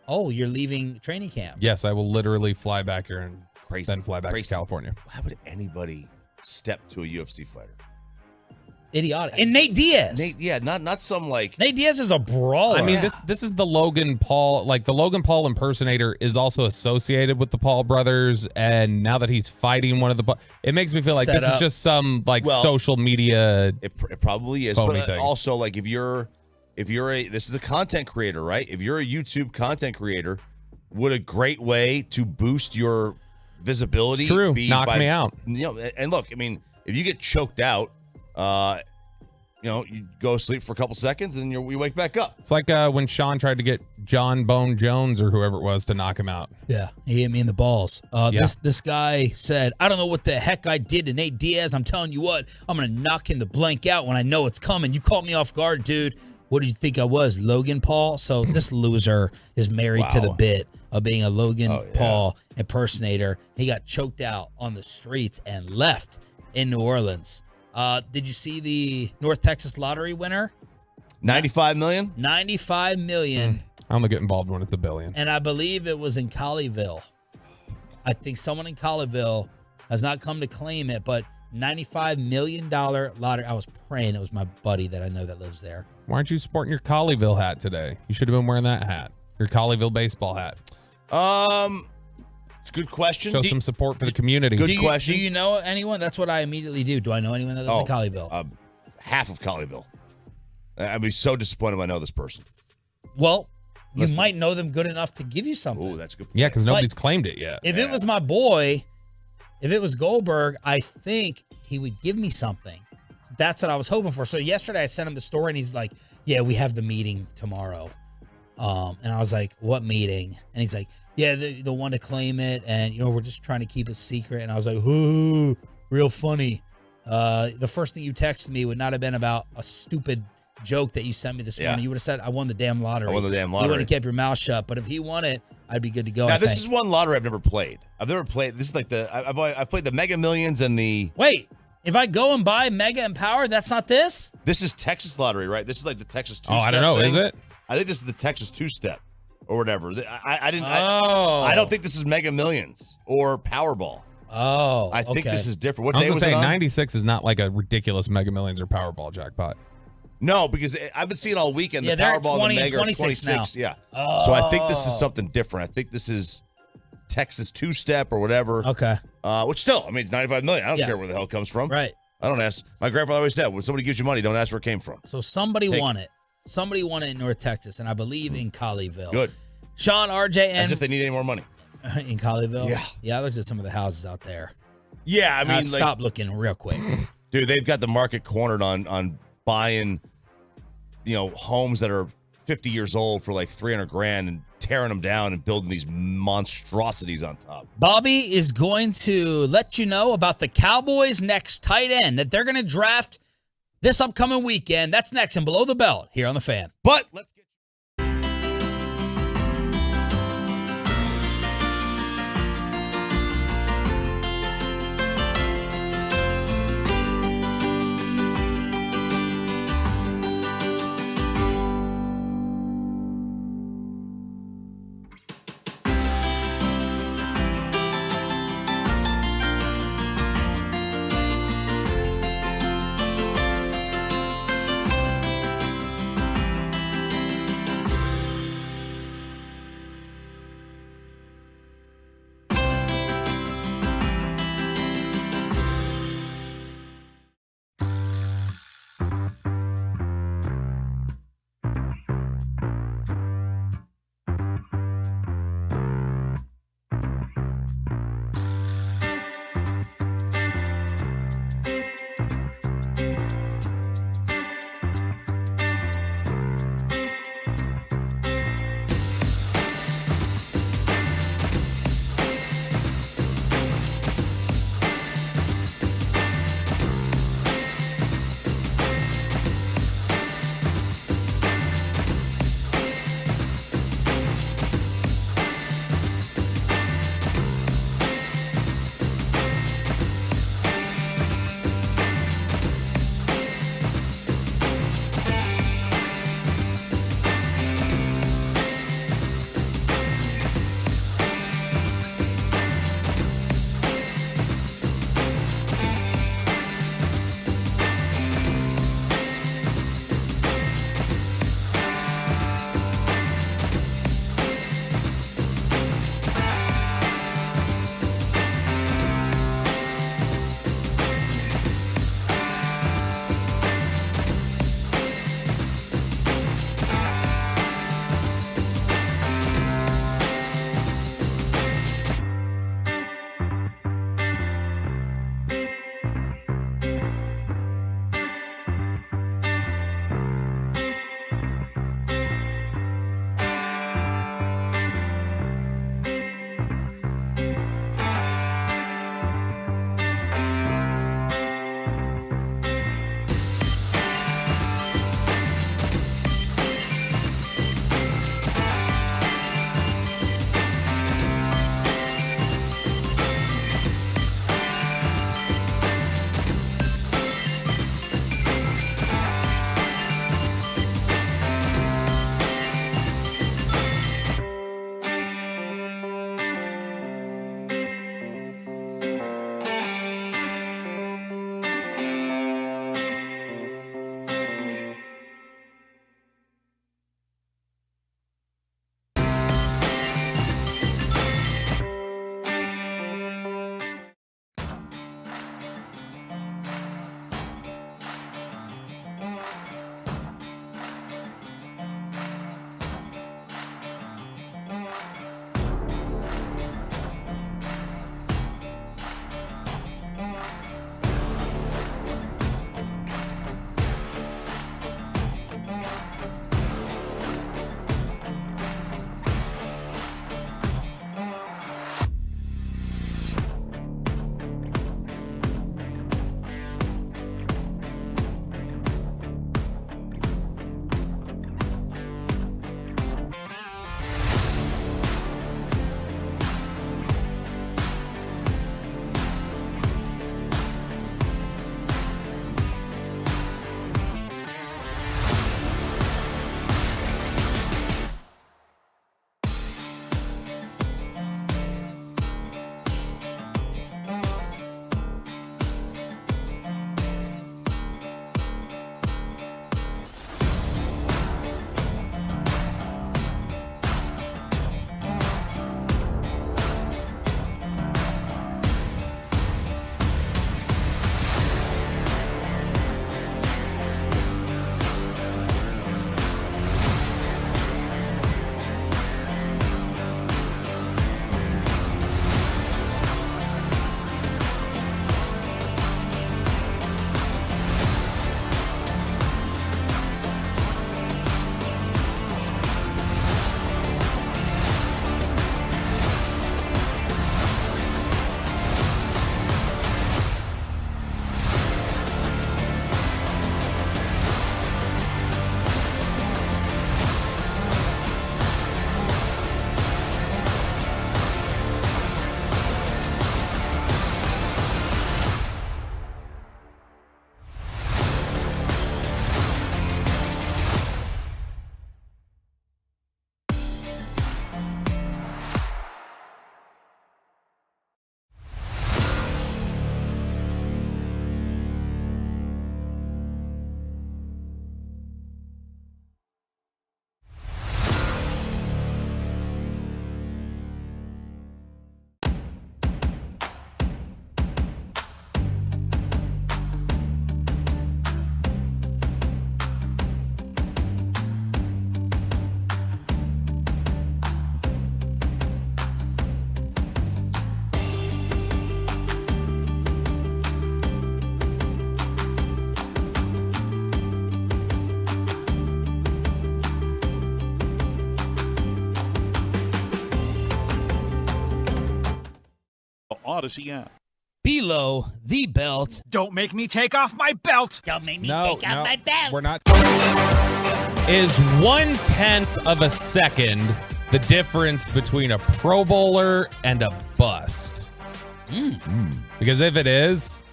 Oh, you're leaving training camp. Yes, I will literally fly back here and Crazy. then fly back Crazy. to California. Why would anybody step to a UFC fighter? Idiotic. And Nate Diaz. Nate, not some like. Nate Diaz is a brawler. I mean, this is the Logan Paul, like the Logan Paul impersonator is also associated with the Paul brothers, and now that he's fighting one of the, it makes me feel like Set this up. is just some like Well, social media. It probably is, phony but thing. also like if you're this is a content creator, right? If you're a YouTube content creator, would a great way to boost your visibility It's true. be Knock by, me out. And look, I mean, if you get choked out, you go sleep for a couple seconds and then you wake back up. It's like when Sean tried to get John Bone Jones or whoever it was to knock him out. Yeah, he hit me in the balls. Yeah. This guy said, I don't know what the heck I did to Nate Diaz. I'm telling you what, I'm going to knock him the blank out when I know it's coming. You caught me off guard, dude. What did you think I was, Logan Paul? So this loser is married to the bit of being a Logan Paul impersonator. He got choked out on the streets and left in New Orleans. Did you see the North Texas lottery winner? 95 million? 95 million. I only get involved when it's $1 billion. And I believe it was in Colleyville. I think someone in Colleyville has not come to claim it, but $95 million lottery. I was praying it was my buddy that I know that lives there. Why aren't you sporting your Colleyville hat today? You should have been wearing that hat. Your Colleyville baseball hat. It's a good question. Show some support for the community. Good question. Do you know anyone? That's what I immediately do. Do I know anyone that lives in Colleyville? half of Colleyville. I'd be so disappointed if I know this person. Well, you might know them good enough to give you something. Oh, that's good. Yeah, because nobody's claimed it yet. If it was my boy, if it was Goldberg, I think he would give me something. That's what I was hoping for. So yesterday I sent him the story, and he's like, yeah, we have the meeting tomorrow. And I was like, what meeting? And he's like, yeah, the one to claim it, and we're just trying to keep it secret. And I was like, ooh, real funny. The first thing you texted me would not have been about a stupid joke that you sent me this morning. You would have said, I won the damn lottery. I won the damn lottery. You would have kept your mouth shut. But if he won it, I'd be good to go. Now, this is one lottery I've never played. This is like I've played the Mega Millions and the... Wait, if I go and buy Mega and Power, that's not this? This is Texas Lottery, right? This is like the Texas two-step I don't know. thing. Is it? I think this is the Texas two-step or whatever. I don't think this is Mega Millions or Powerball. Oh, I think this is different. What I was day going was to say, it on? 96 is not like a ridiculous Mega Millions or Powerball jackpot. No, because I've been seeing all weekend the they're at Powerball 20 and the and Mega 26 now. Yeah. So I think this is something different. I think this is Texas two-step or whatever. Okay. Which still, I mean, it's $95 million. I don't care where the hell it comes from. Right. I don't ask. My grandfather always said, when somebody gives you money, don't ask where it came from. So somebody won it. Somebody won it in North Texas, and I believe in Colleyville. Good. Sean, RJ, and... As if they need any more money. In Colleyville? Yeah. Yeah, I looked at some of the houses out there. Yeah, I mean... stop looking real quick. Dude, they've got the market cornered on buying, homes that are 50 years old for like $300,000 and tearing them down and building these monstrosities on top. Bobby is going to let you know about the Cowboys' next tight end that they're going to draft this upcoming weekend. That's next and Below the Belt here on The Fan. But let's get... Odyssey app. Below the belt. Don't make me take off my belt. Don't make me No, take off my belt. we're not. Is 1/10 of a second the difference between a Pro Bowler and a bust? Because if it is,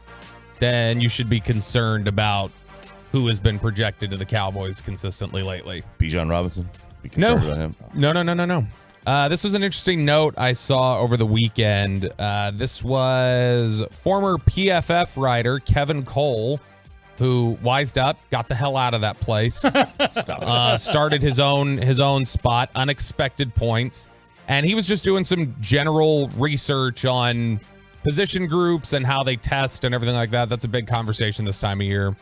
then you should be concerned about who has been projected to the Cowboys consistently lately. Bijan Robinson? Be No. concerned about him? No. This was an interesting note I saw over the weekend. This was former PFF writer Kevin Cole, who wised up, got the hell out of that place. Started his own spot, Unexpected Points, and he was just doing some general research on position groups and how they test and everything like that. That's a big conversation this time of year.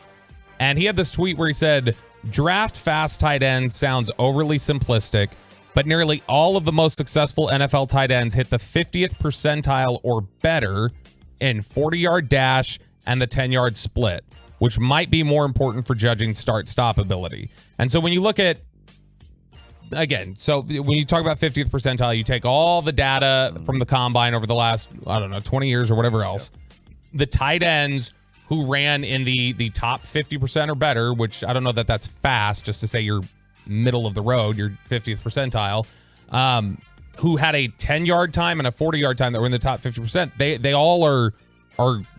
And he had this tweet where he said, "Draft fast tight ends sounds overly simplistic, but nearly all of the most successful NFL tight ends hit the 50th percentile or better in 40-yard dash and the 10-yard split, which might be more important for judging start-stop ability." And so when you look at, again, so when you talk about 50th percentile, you take all the data from the combine over the last, 20 years or whatever else. The tight ends who ran in the top 50% or better, which I don't know that that's fast, just to say you're middle of the road, your 50th percentile, who had a 10-yard time and a 40-yard time that were in the top 50%, they all are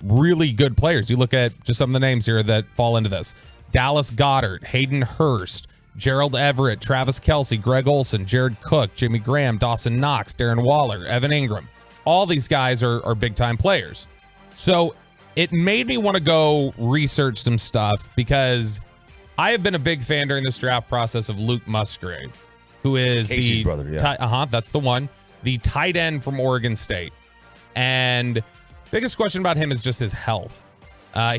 really good players. You look at just some of the names here that fall into this. Dallas Goedert, Hayden Hurst, Gerald Everett, Travis Kelce, Greg Olsen, Jared Cook, Jimmy Graham, Dawson Knox, Darren Waller, Evan Ingram. All these guys are big-time players. So it made me want to go research some stuff because I have been a big fan during this draft process of Luke Musgrave, who is Casey's brother, yeah. That's the one. The tight end from Oregon State. And biggest question about him is just his health.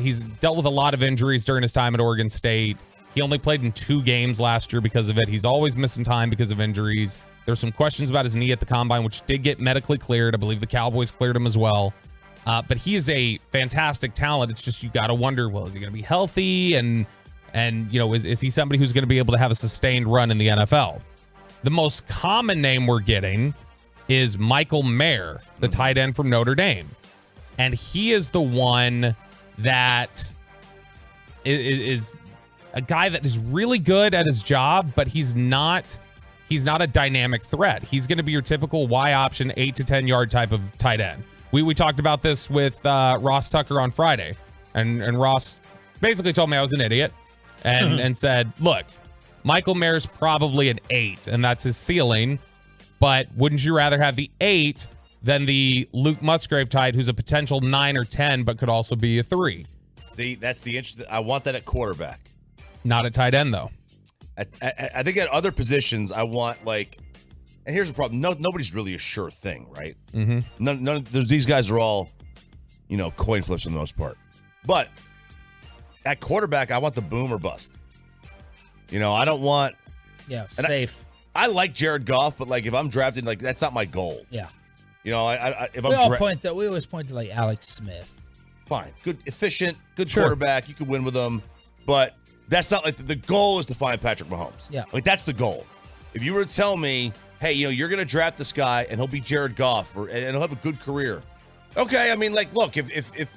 He's dealt with a lot of injuries during his time at Oregon State. He only played in 2 games last year because of it. He's always missing time because of injuries. There's some questions about his knee at the combine, which did get medically cleared. I believe the Cowboys cleared him as well. But he is a fantastic talent. It's just you got to wonder, well, is he going to be healthy? And is he somebody who's going to be able to have a sustained run in the NFL? The most common name we're getting is Michael Mayer, the tight end from Notre Dame. And he is the one that is a guy that is really good at his job, but he's not a dynamic threat. He's going to be your typical Y option, 8 to 10 yard type of tight end. We talked about this with Ross Tucker on Friday, and Ross basically told me I was an idiot and said, look, Michael Mayer's probably an 8, and that's his ceiling, but wouldn't you rather have the 8 than the Luke Musgrave type, who's a potential 9 or 10, but could also be a 3? See, that's the interesting. I want that at quarterback. Not at tight end, though. I think at other positions, I want and here's the problem. Nobody's really a sure thing, right? Mm-hmm. These guys are all, coin flips for the most part. But at quarterback, I want the boom or bust. I don't want. Yeah, safe. I like Jared Goff, but if I'm drafted, that's not my goal. Yeah. If we always point to Alex Smith. Fine, good, efficient, good quarterback. You could win with him, but that's not the goal is to find Patrick Mahomes. Yeah, that's the goal. If you were to tell me, hey, you're going to draft this guy and he'll be Jared Goff and he'll have a good career. Okay, I mean, look, if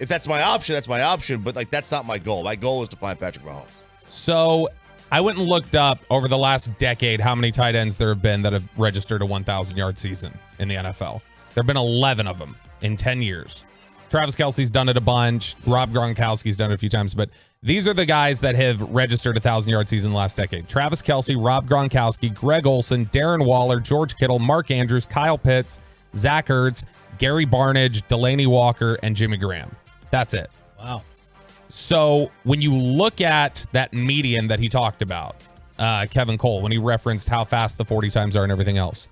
that's my option, that's my option. But that's not my goal. My goal is to find Patrick Mahomes. So I went and looked up over the last decade how many tight ends there have been that have registered a 1,000-yard season in the NFL. There have been 11 of them in 10 years. Travis Kelce's done it a bunch. Rob Gronkowski's done it a few times. But these are the guys that have registered a 1,000-yard season in the last decade. Travis Kelce, Rob Gronkowski, Greg Olsen, Darren Waller, George Kittle, Mark Andrews, Kyle Pitts, Zach Ertz, Gary Barnidge, Delaney Walker, and Jimmy Graham. That's it. Wow. So when you look at that median that he talked about, Kevin Cole, when he referenced how fast the 40 times are and everything else,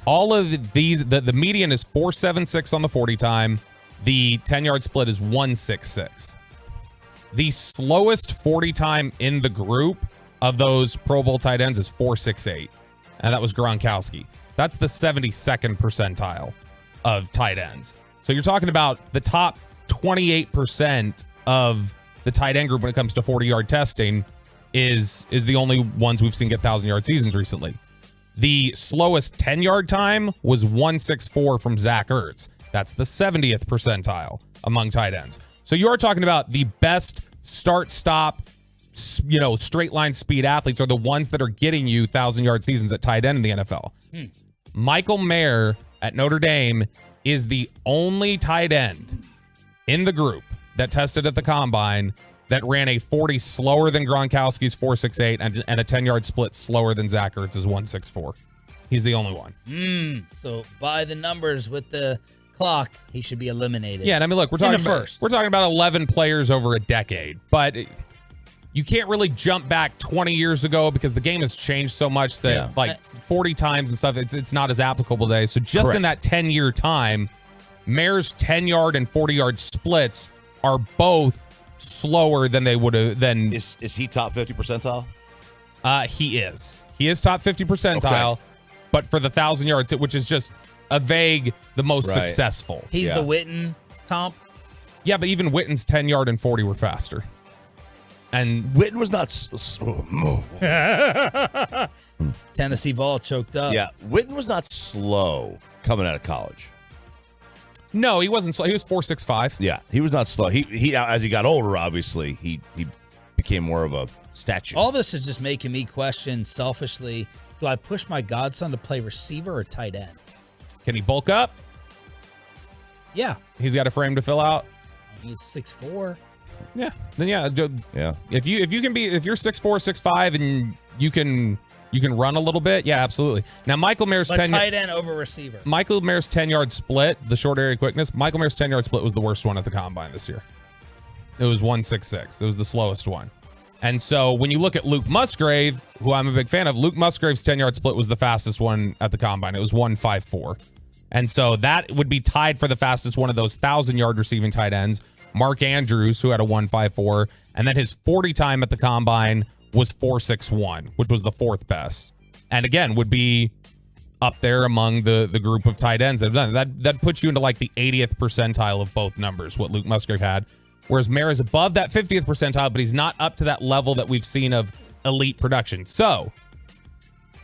all of these, the median is 4.76 on the 40 time. The 10-yard split is 1.66. The slowest 40 time in the group of those Pro Bowl tight ends is 4.68, and that was Gronkowski. That's the 72nd percentile of tight ends. So you're talking about the top 28% of the tight end group when it comes to 40-yard testing is the only ones we've seen get 1,000-yard seasons recently. The slowest 10-yard time was 1.64 from Zach Ertz. That's the 70th percentile among tight ends. So you are talking about the best start-stop, straight line speed athletes are the ones that are getting you 1,000-yard seasons at tight end in the NFL. Michael Mayer at Notre Dame is the only tight end in the group that tested at the combine that ran a 40 slower than Gronkowski's 4.68 and a 10-yard split slower than Zach Ertz's 1.64. He's the only one. So by the numbers with the clock, he should be eliminated. Yeah, and I mean, look, we're talking about 11 players over a decade, but you can't really jump back 20 years ago because the game has changed so much that 40 times and stuff, it's not as applicable today. So just in that 10-year time, Mayer's 10-yard and 40-yard splits are both slower than they would have. Is he top 50 percentile? He is. He is top 50 percentile, but for the 1,000 yards, which is just a vague, the most successful. He's the Witten comp. Yeah, but even Witten's 10-yard and 40 were faster. And Witten was not Tennessee Vol choked up. Yeah, Witten was not slow coming out of college. No, he wasn't slow. He was 4.65. Yeah, he was not slow. He as he got older, obviously, he became more of a statue. All this is just making me question selfishly, do I push my godson to play receiver or tight end? Can he bulk up? Yeah. He's got a frame to fill out. He's 6'4". Yeah. Then yeah. If you're 6'4", 6'5", and you can run a little bit, yeah, absolutely. Now Michael Mayer's tight end over receiver. Michael Mayer's 10-yard split, the short area quickness. Michael Mayer's 10-yard split was the worst one at the combine this year. It was 1.66. It was the slowest one. And so when you look at Luke Musgrave, who I'm a big fan of, Luke Musgrave's 10-yard split was the fastest one at the combine. It was 1.54. And so that would be tied for the fastest one of those 1,000-yard receiving tight ends. Mark Andrews, who had a 1.54, and then his 40 time at the combine was 4.61, which was the fourth best. And again, would be up there among the group of tight ends that have done it. That puts you into like the 80th percentile of both numbers, what Luke Musgrave had. Whereas Mayer is above that 50th percentile, but he's not up to that level that we've seen of elite production. So,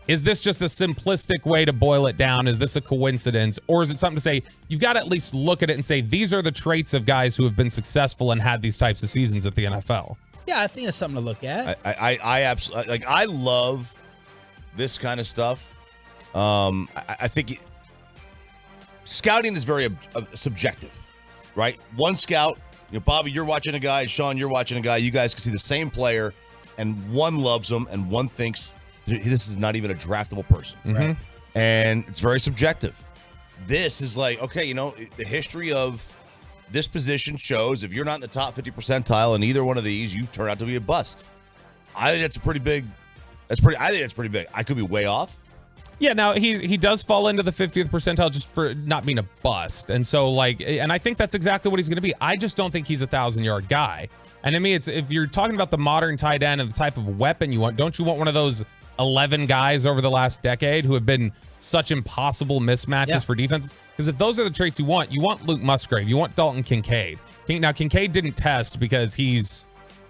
is this just a simplistic way to boil it down? Is this a coincidence? Or is it something to say, you've got to at least look at it and say, these are the traits of guys who have been successful and had these types of seasons at the NFL? Yeah, I think it's something to look at. I absolutely, I love this kind of stuff. I think scouting is very subjective, right? One scout, Bobby, you're watching a guy, Sean, you're watching a guy, you guys can see the same player, and one loves him and one thinks this is not even a draftable person. Right? And it's very subjective. This is like, okay, the history of this position shows if you're not in the top 50 percentile in either one of these, you turn out to be a bust. I think that's pretty big. I think that's pretty big. I could be way off. Yeah, now he does fall into the 50th percentile just for not being a bust. And so and I think that's exactly what he's going to be. I just don't think he's a 1,000-yard guy. And I mean, if you're talking about the modern tight end and the type of weapon you want, don't you want one of those 11 guys over the last decade who have been such impossible mismatches for defense? Because if those are the traits you want Luke Musgrave, you want Dalton Kincaid. Now, Kincaid didn't test because he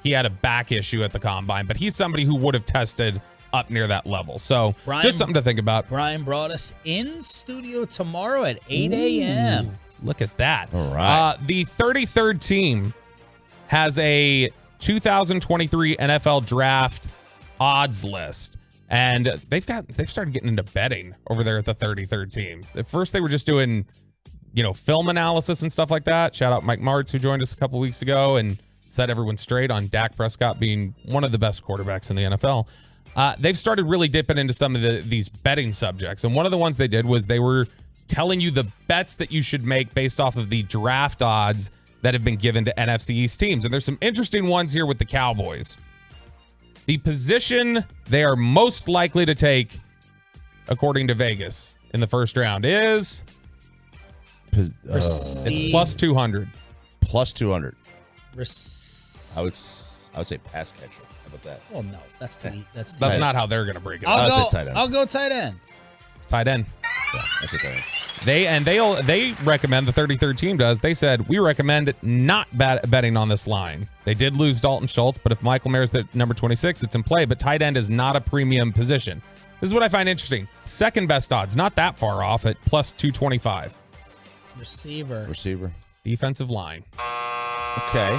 had a back issue at the combine, but he's somebody who would have tested up near that level. So just something to think about. Brian brought us in studio tomorrow at 8 a.m. Look at that. All right. The 33rd team has a 2023 NFL draft odds list. And they've started getting into betting over there at the 33rd team. At first, they were just doing, film analysis and stuff like that. Shout out Mike Martz, who joined us a couple weeks ago and set everyone straight on Dak Prescott being one of the best quarterbacks in the NFL. They've started really dipping into some of these betting subjects. And one of the ones they did was they were telling you the bets that you should make based off of the draft odds that have been given to NFC East teams. And there's some interesting ones here with the Cowboys. The position they are most likely to take, according to Vegas, in the first round is it's plus 200. Plus 200. I would say pass catcher. How about that? Well, no, that's not how they're going to break it. I'll go tight end. It's tight end. Yeah, that's what they're. They recommend, the 33rd team does. They said, we recommend not betting on this line. They did lose Dalton Schultz, but if Michael Mayer's at number 26, it's in play. But tight end is not a premium position. This is what I find interesting. Second best odds, not that far off at plus 225. Receiver. Defensive line. Okay.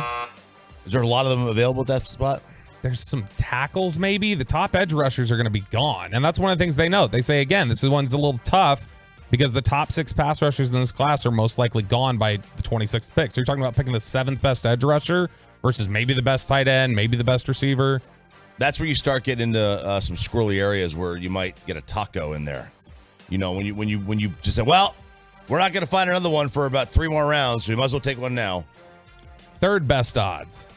Is there a lot of them available at that spot? There's some tackles, maybe. The top edge rushers are going to be gone. And that's one of the things they note. They say, again, this one's a little tough because the top 6 pass rushers in this class are most likely gone by the 26th pick. So you're talking about picking the 7th best edge rusher versus maybe the best tight end, maybe the best receiver. That's where you start getting into some squirrely areas where you might get a taco in there. You know, when you just say, well, we're not going to find another one for about 3 more rounds, so we might as well take one now. 3rd best odds.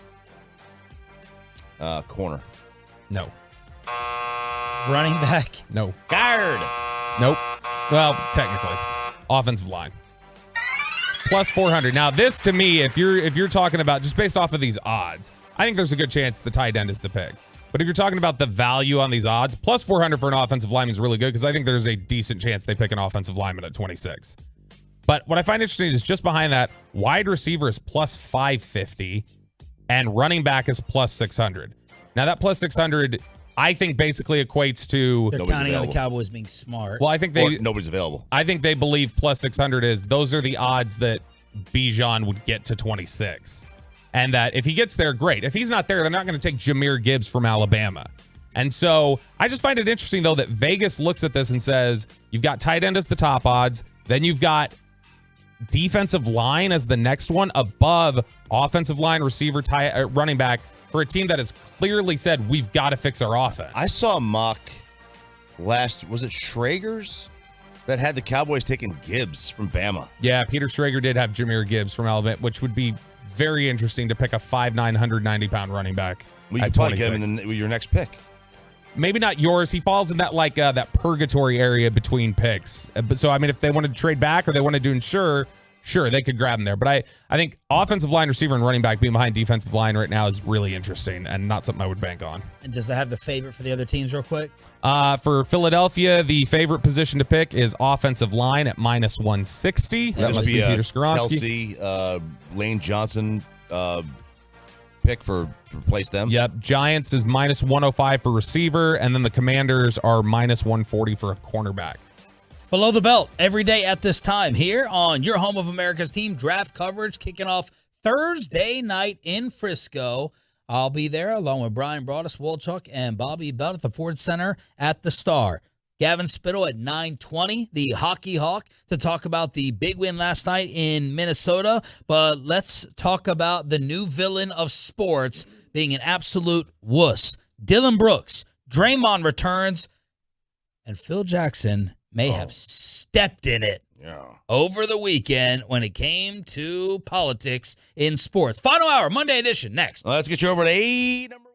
Corner. No. Running back. No. Guard. Nope. Well, technically. Offensive line. Plus 400. Now, this to me, if you're talking about just based off of these odds, I think there's a good chance the tight end is the pick. But if you're talking about the value on these odds, plus 400 for an offensive lineman is really good because I think there's a decent chance they pick an offensive lineman at 26. But what I find interesting is just behind that, wide receiver is plus 550 and running back is plus 600. Now that plus 600, I think basically equates to They're counting on the Cowboys being smart. Well, I think nobody's available. I think they believe plus 600 is those are the odds that Bijan would get to 26. And that if he gets there, great. If he's not there, they're not going to take Jahmyr Gibbs from Alabama. And so I just find it interesting, though, that Vegas looks at this and says, you've got tight end as the top odds. Then you've got defensive line as the next one above offensive line, receiver, running back for a team that has clearly said, we've got to fix our offense. I saw a mock was it Schrager's that had the Cowboys taking Gibbs from Bama? Yeah, Peter Schrager did have Jahmyr Gibbs from Alabama, which would be very interesting to pick a 5'9", 190-pound running back. Well, you at probably 26. get him with your next pick. Maybe not yours. He falls in that that purgatory area between picks. So I mean, if they wanted to trade back or they wanted to ensure, sure, they could grab him there. But I think offensive line, receiver, and running back being behind defensive line right now is really interesting and not something I would bank on. And does it have the favorite for the other teams real quick? For Philadelphia, the favorite position to pick is offensive line at minus 160. That must be Peter Skoronski. Kelsey, Lane Johnson pick to replace them. Yep. Giants is minus 105 for receiver, and then the Commanders are minus 140 for a cornerback. Below the belt every day at this time here on your home of America's team draft coverage kicking off Thursday night in Frisco. I'll be there along with Brian Broaddus, Wolchuk, and Bobby Belt at the Ford Center at the Star. Gavin Spittle at 9:20, the Hockey Hawk, to talk about the big win last night in Minnesota. But let's talk about the new villain of sports being an absolute wuss. Dillon Brooks, Draymond returns, and Phil Jackson may have stepped in it over the weekend when it came to politics in sports. Final hour, Monday edition, next. Let's get you over to A number 1.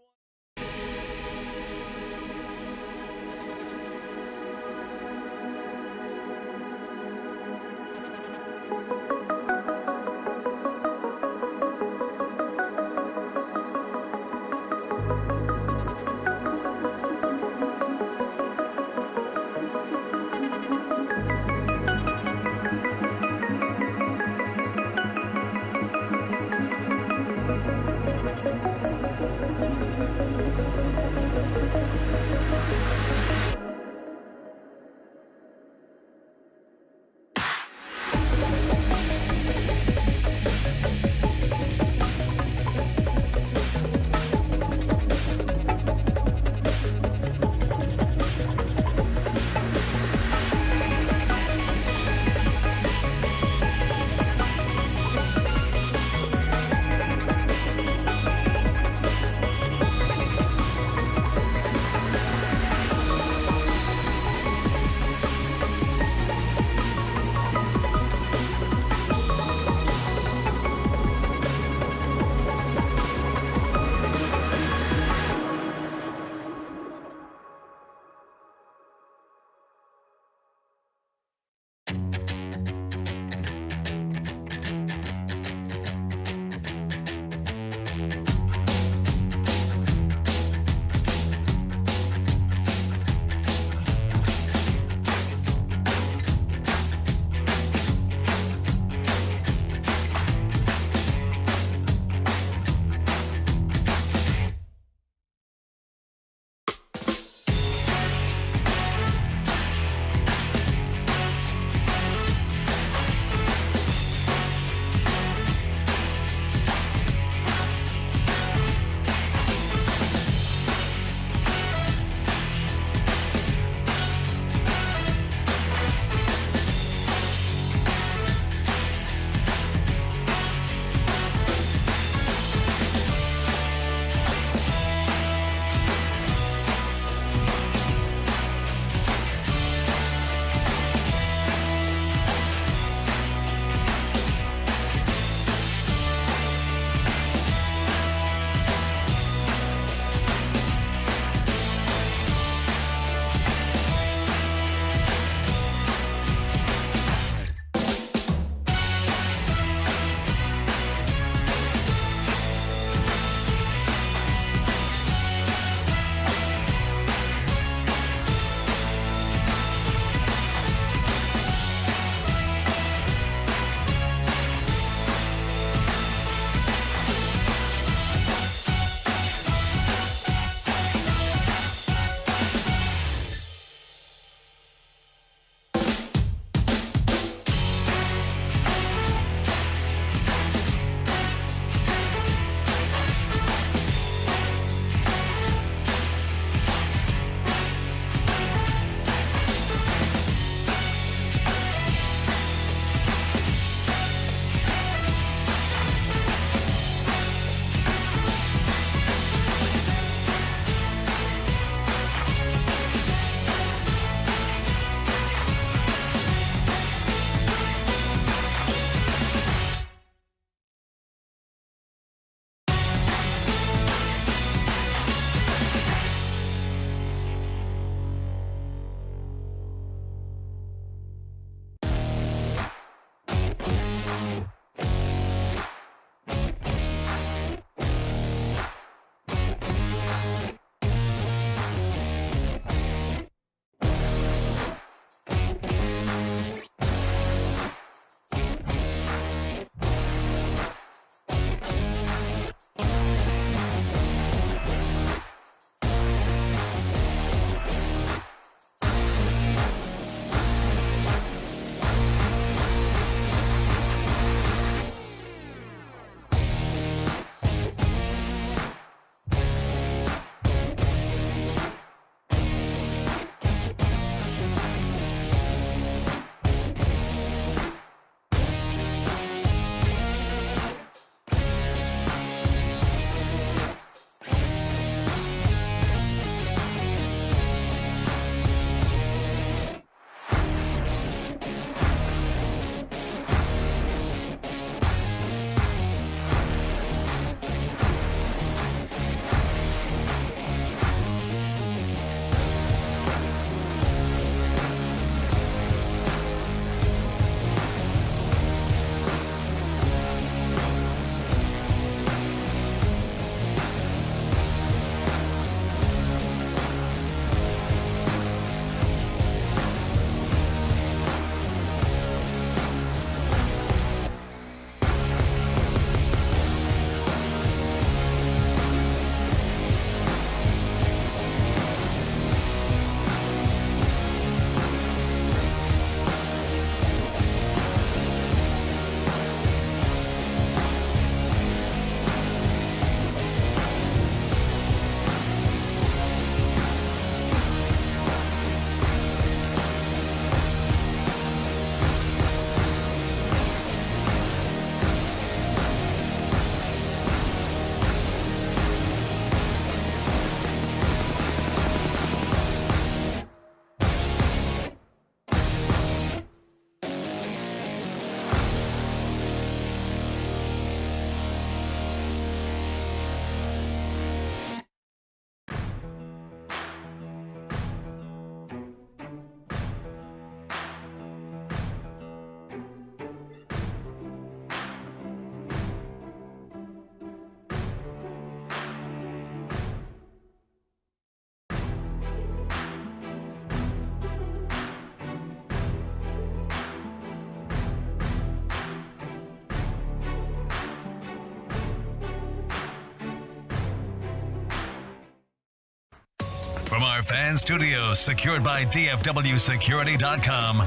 our fan studios secured by DFWsecurity.com.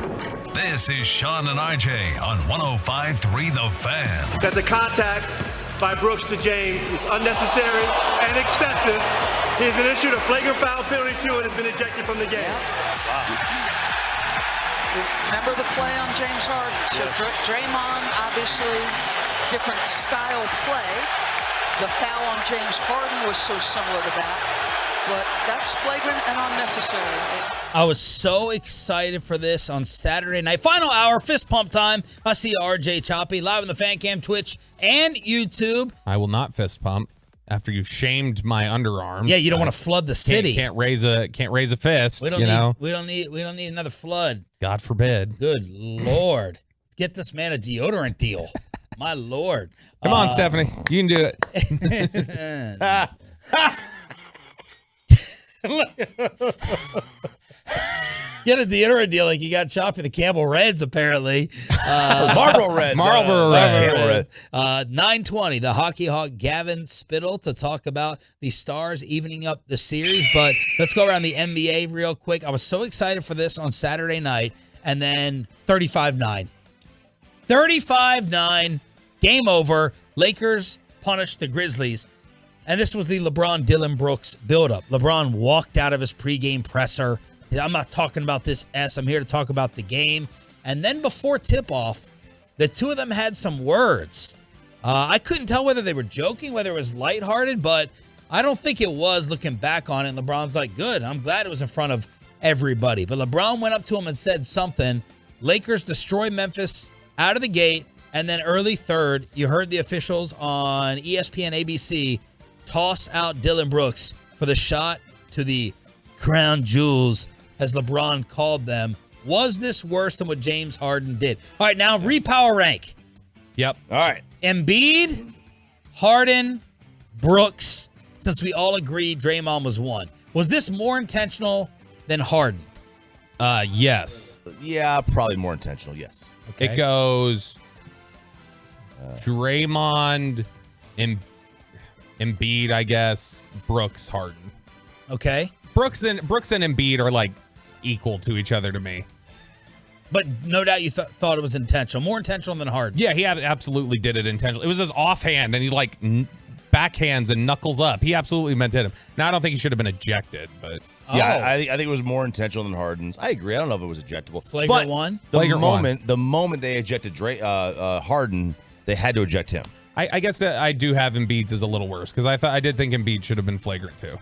This is Sean and RJ on 105.3 The Fan. That the contact by Brooks to James is unnecessary and excessive. He's been issued a flagrant foul penalty too and has been ejected from the game. Remember the play on James Harden? So Draymond, obviously, different style play. The foul on James Harden was so similar to that. But that's flagrant and unnecessary. I was so excited for this on Saturday night. Final hour, fist pump time. I see RJ Choppy live on the Fan Cam, Twitch, and YouTube. I will not fist pump after you've shamed my underarms. Yeah, you don't want to flood the city. Can't raise a fist. We don't need another flood. God forbid. Good Lord. Let's get this man a deodorant deal. My Lord. Come on, Stephanie. You can do it. Get a deodorant deal like you got Choppy the Campbell Reds, apparently. Marlboro Reds. Marlboro Reds. 9:20, the hockey hawk Gavin Spittle to talk about the Stars evening up the series. But let's go around the NBA real quick. I was so excited for this on Saturday night. And then 35-9. 35-9. Game over. Lakers punished the Grizzlies. And this was the LeBron Dillon Brooks buildup. LeBron walked out of his pregame presser. I'm not talking about this I'm here to talk about the game. And then before tip-off, the two of them had some words. I couldn't tell whether they were joking, whether it was lighthearted, but I don't think it was looking back on it. And LeBron's like, good, I'm glad it was in front of everybody. But LeBron went up to him and said something. Lakers destroy Memphis out of the gate. And then early third, you heard the officials on ESPN ABC toss out Dillon Brooks for the shot to the crown jewels, as LeBron called them. Was this worse than what James Harden did? All right, now repower rank. Yep. All right. Embiid, Harden, Brooks, since we all agreed Draymond was one. Was this more intentional than Harden? Yes. Yeah, probably more intentional, yes. Okay. It goes Draymond, Embiid, I guess, Brooks, Harden. Okay. Brooks and Embiid are like equal to each other to me. But no doubt you thought it was intentional. More intentional than Harden. Yeah, he absolutely did it intentionally. It was his offhand, and he like backhands and knuckles up. He absolutely meant to hit him. Now, I don't think he should have been ejected, but yeah, I think it was more intentional than Harden's. I agree. I don't know if it was ejectable. Flagrant one. The moment they ejected Harden, they had to eject him. I guess I do have Embiid's as a little worse because I did think Embiid should have been flagrant too.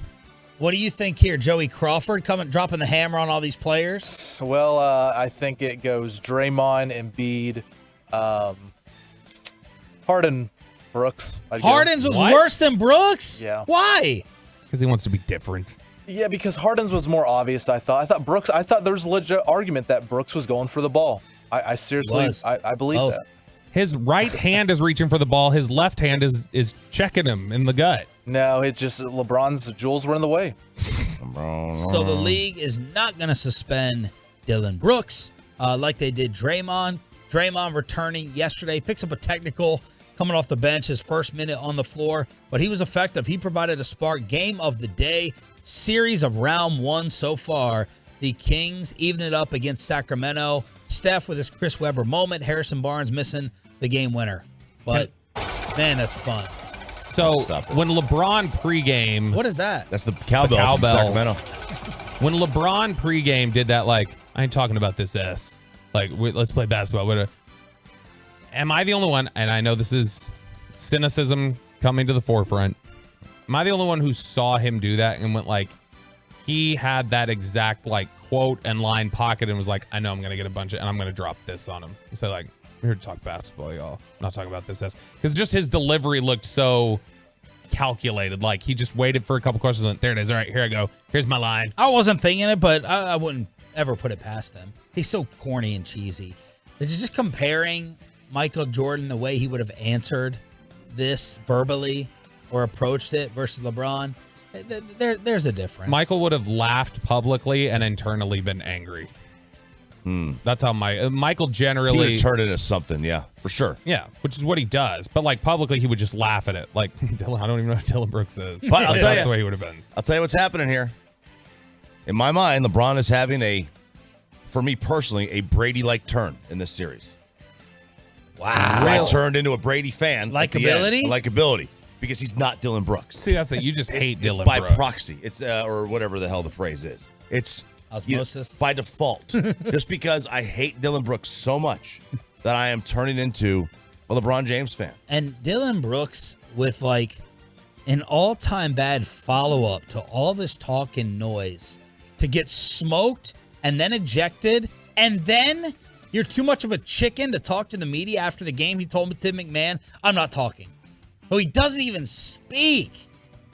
What do you think here? Joey Crawford dropping the hammer on all these players? Well, I think it goes Draymond, Embiid, Harden, Brooks. Harden's was worse than Brooks? Yeah. Why? Because he wants to be different. Yeah, because Harden's was more obvious, I thought. I thought there was a legit argument that Brooks was going for the ball. I seriously, I believe Both. that. His right hand is reaching for the ball. His left hand is checking him in the gut. No, it just LeBron's jewels were in the way. So the league is not going to suspend Dillon Brooks like they did Draymond. Draymond returning yesterday, picks up a technical coming off the bench, his first minute on the floor, but he was effective. He provided a spark. Game of the day, series of round one so far. The Kings even it up against Sacramento. Steph with his Chris Webber moment. Harrison Barnes missing the game winner. But, man, that's fun. So when LeBron pregame... What is that? That's the cowbell from Sacramento. When LeBron pregame did that, like, I ain't talking about this S. Like, let's play basketball. Am I the only one, and I know this is cynicism coming to the forefront, am I the only one who saw him do that and went like, he had that exact, like, quote and line pocket and was like, I know I'm going to get a bunch of, and I'm going to drop this on him. So, like, we're here to talk basketball, y'all. I'm not talking about this S. Because just his delivery looked so calculated. Like, he just waited for a couple questions and went, there it is. All right, here I go. Here's my line. I wasn't thinking it, but I wouldn't ever put it past him. He's so corny and cheesy. Just comparing Michael Jordan, the way he would have answered this verbally or approached it versus LeBron, there's a difference. Michael would have laughed publicly and internally been angry. That's how Michael generally... He would turn it into something, yeah, for sure. Yeah, which is what he does. But, like, publicly, he would just laugh at it. Like, Dillon, I don't even know what Dillon Brooks is. But I'll tell That's you, the way he would have been. I'll tell you what's happening here. In my mind, LeBron is having for me personally, a Brady-like turn in this series. Wow. I turned into a Brady fan. Likability? Likability. Because he's not Dillon Brooks. See, that's it. You just hate Dillon Brooks. Brooks. It's by proxy. It's or whatever the hell the phrase is. It's osmosis. By default. Just because I hate Dillon Brooks so much that I am turning into a LeBron James fan. And Dillon Brooks with like an all-time bad follow-up to all this talk and noise to get smoked and then ejected, and then you're too much of a chicken to talk to the media after the game. He told Tim McMahon, I'm not talking. So he doesn't even speak.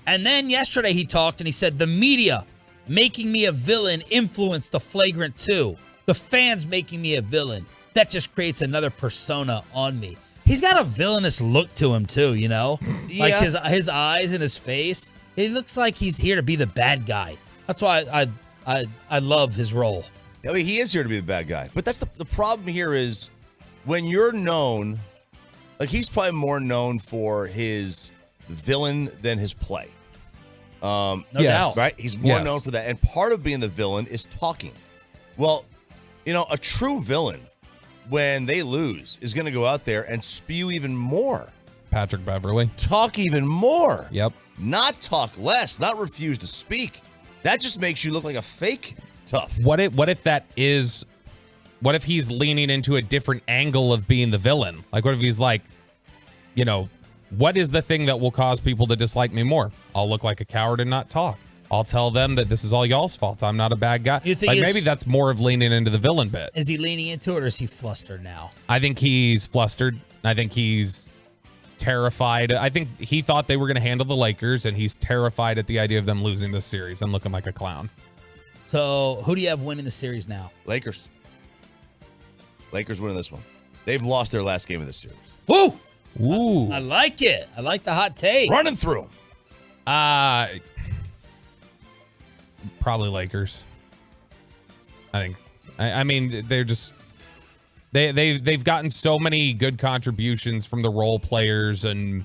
And then yesterday he talked and he said, the media making me a villain influenced the flagrant 2. The fans making me a villain. That just creates another persona on me. He's got a villainous look to him too, you know? Yeah. Like his eyes and his face. He looks like he's here to be the bad guy. That's why I love his role. I mean, he is here to be the bad guy. But that's the problem here is when you're known, like he's probably more known for his villain than his play. No doubt. Right? He's more known for that. And part of being the villain is talking. Well, you know, a true villain, when they lose, is going to go out there and spew even more. Patrick Beverly. Talk even more. Yep. Not talk less, not refuse to speak. That just makes you look like a fake tough. What if he's leaning into a different angle of being the villain? Like, what if he's like, you know, what is the thing that will cause people to dislike me more? I'll look like a coward and not talk. I'll tell them that this is all y'all's fault. I'm not a bad guy. You think like maybe that's more of leaning into the villain bit. Is he leaning into it or is he flustered now? I think he's flustered. I think he's terrified. I think he thought they were going to handle the Lakers, and he's terrified at the idea of them losing this series and looking like a clown. So who do you have winning the series now? Lakers. Lakers winning this one. They've lost their last game of this series. Woo! Ooh. I like it. I like the hot take. Running through. Probably Lakers. I think. I mean, they're just they've gotten so many good contributions from the role players, and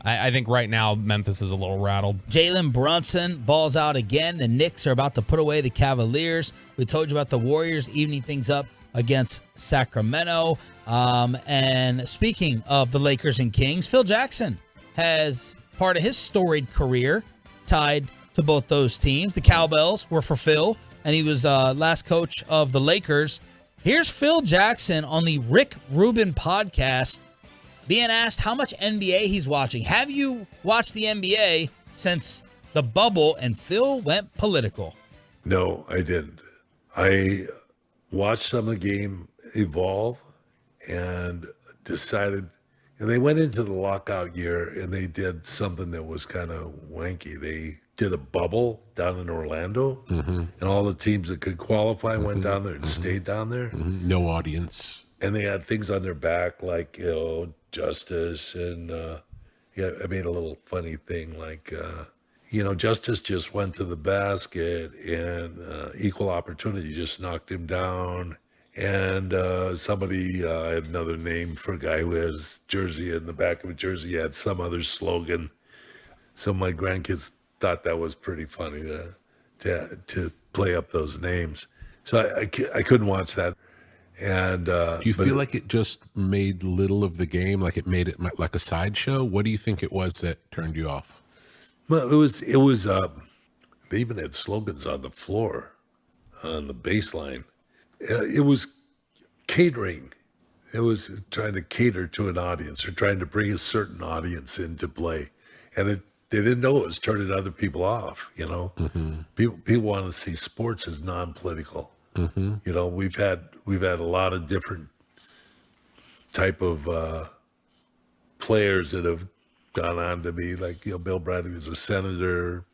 I think right now Memphis is a little rattled. Jalen Brunson balls out again. The Knicks are about to put away the Cavaliers. We told you about the Warriors evening things up against Sacramento. And speaking of the Lakers and Kings, Phil Jackson has part of his storied career tied to both those teams. The Cowbells were for Phil, and he was last coach of the Lakers. Here's Phil Jackson on the Rick Rubin podcast being asked how much NBA he's watching. Have you watched the NBA since the bubble? And Phil went political. No, I didn't. I watched some of the game evolve and decided, and they went into the lockout year and they did something that was kind of wanky. They did a bubble down in Orlando, and all the teams that could qualify went down there and stayed down there. No audience. And they had things on their back like, you know, Justice and, I made a little funny thing like, Justice just went to the basket and Equal Opportunity just knocked him down. And somebody had another name for a guy who has jersey in the back of a jersey, had some other slogan. So my grandkids thought that was pretty funny to play up those names. So I couldn't watch that. And do you feel like it just made little of the game, like it made it like a sideshow? What do you think it was that turned you off? Well, it was they even had slogans on the floor, on the baseline. It was catering. It was trying to cater to an audience or trying to bring a certain audience into play. And they didn't know it was turning other people off, you know? People want to see sports as non-political. You know, we've had a lot of different type of players that have gone on to be like, Bill Bradley was a senator,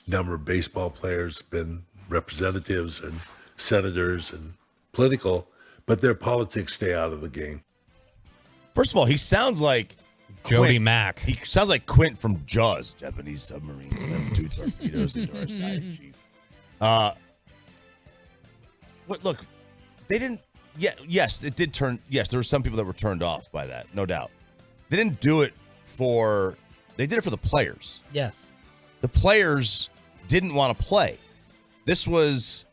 number of baseball players been representatives and senators and political, but their politics stay out of the game. First of all, he sounds like Jody Quint. Mack. He sounds like Quint from Jaws. Japanese submarines have 2 torpedoes into our side, Chief. Look, they didn't. Yeah, yes, it did turn. Yes, there were some people that were turned off by that, no doubt. They didn't do it for. They did it for the players. Yes. The players didn't want to play. this was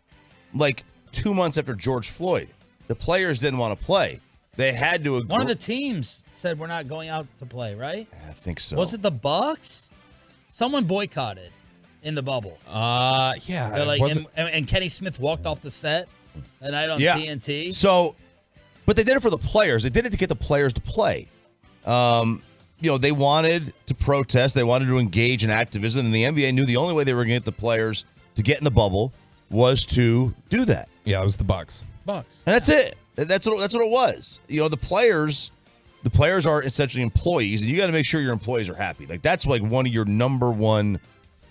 like 2 months after George Floyd. The players didn't want to play. They had to agree. One of the teams said we're not going out to play, right? I think so. Was it the Bucks? Someone boycotted in the bubble. Yeah. They're like, and Kenny Smith walked off the set that night on TNT. So, but they did it for the players. They did it to get the players to play. They wanted to protest. They wanted to engage in activism, and the NBA knew the only way they were going to get the players to get in the bubble was to do that. Yeah, it was the Bucks. And that's it. That's what it was. The players are essentially employees, and you got to make sure your employees are happy. Like that's like one of your number one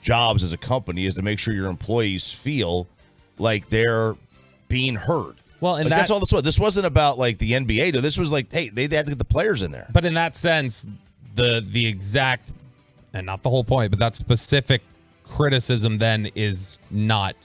jobs as a company is to make sure your employees feel like they're being heard. Well, and that's all this was. This wasn't about like the NBA. No, this was like, hey, they had to get the players in there. But in that sense, the exact, and not the whole point, but that specific criticism then is not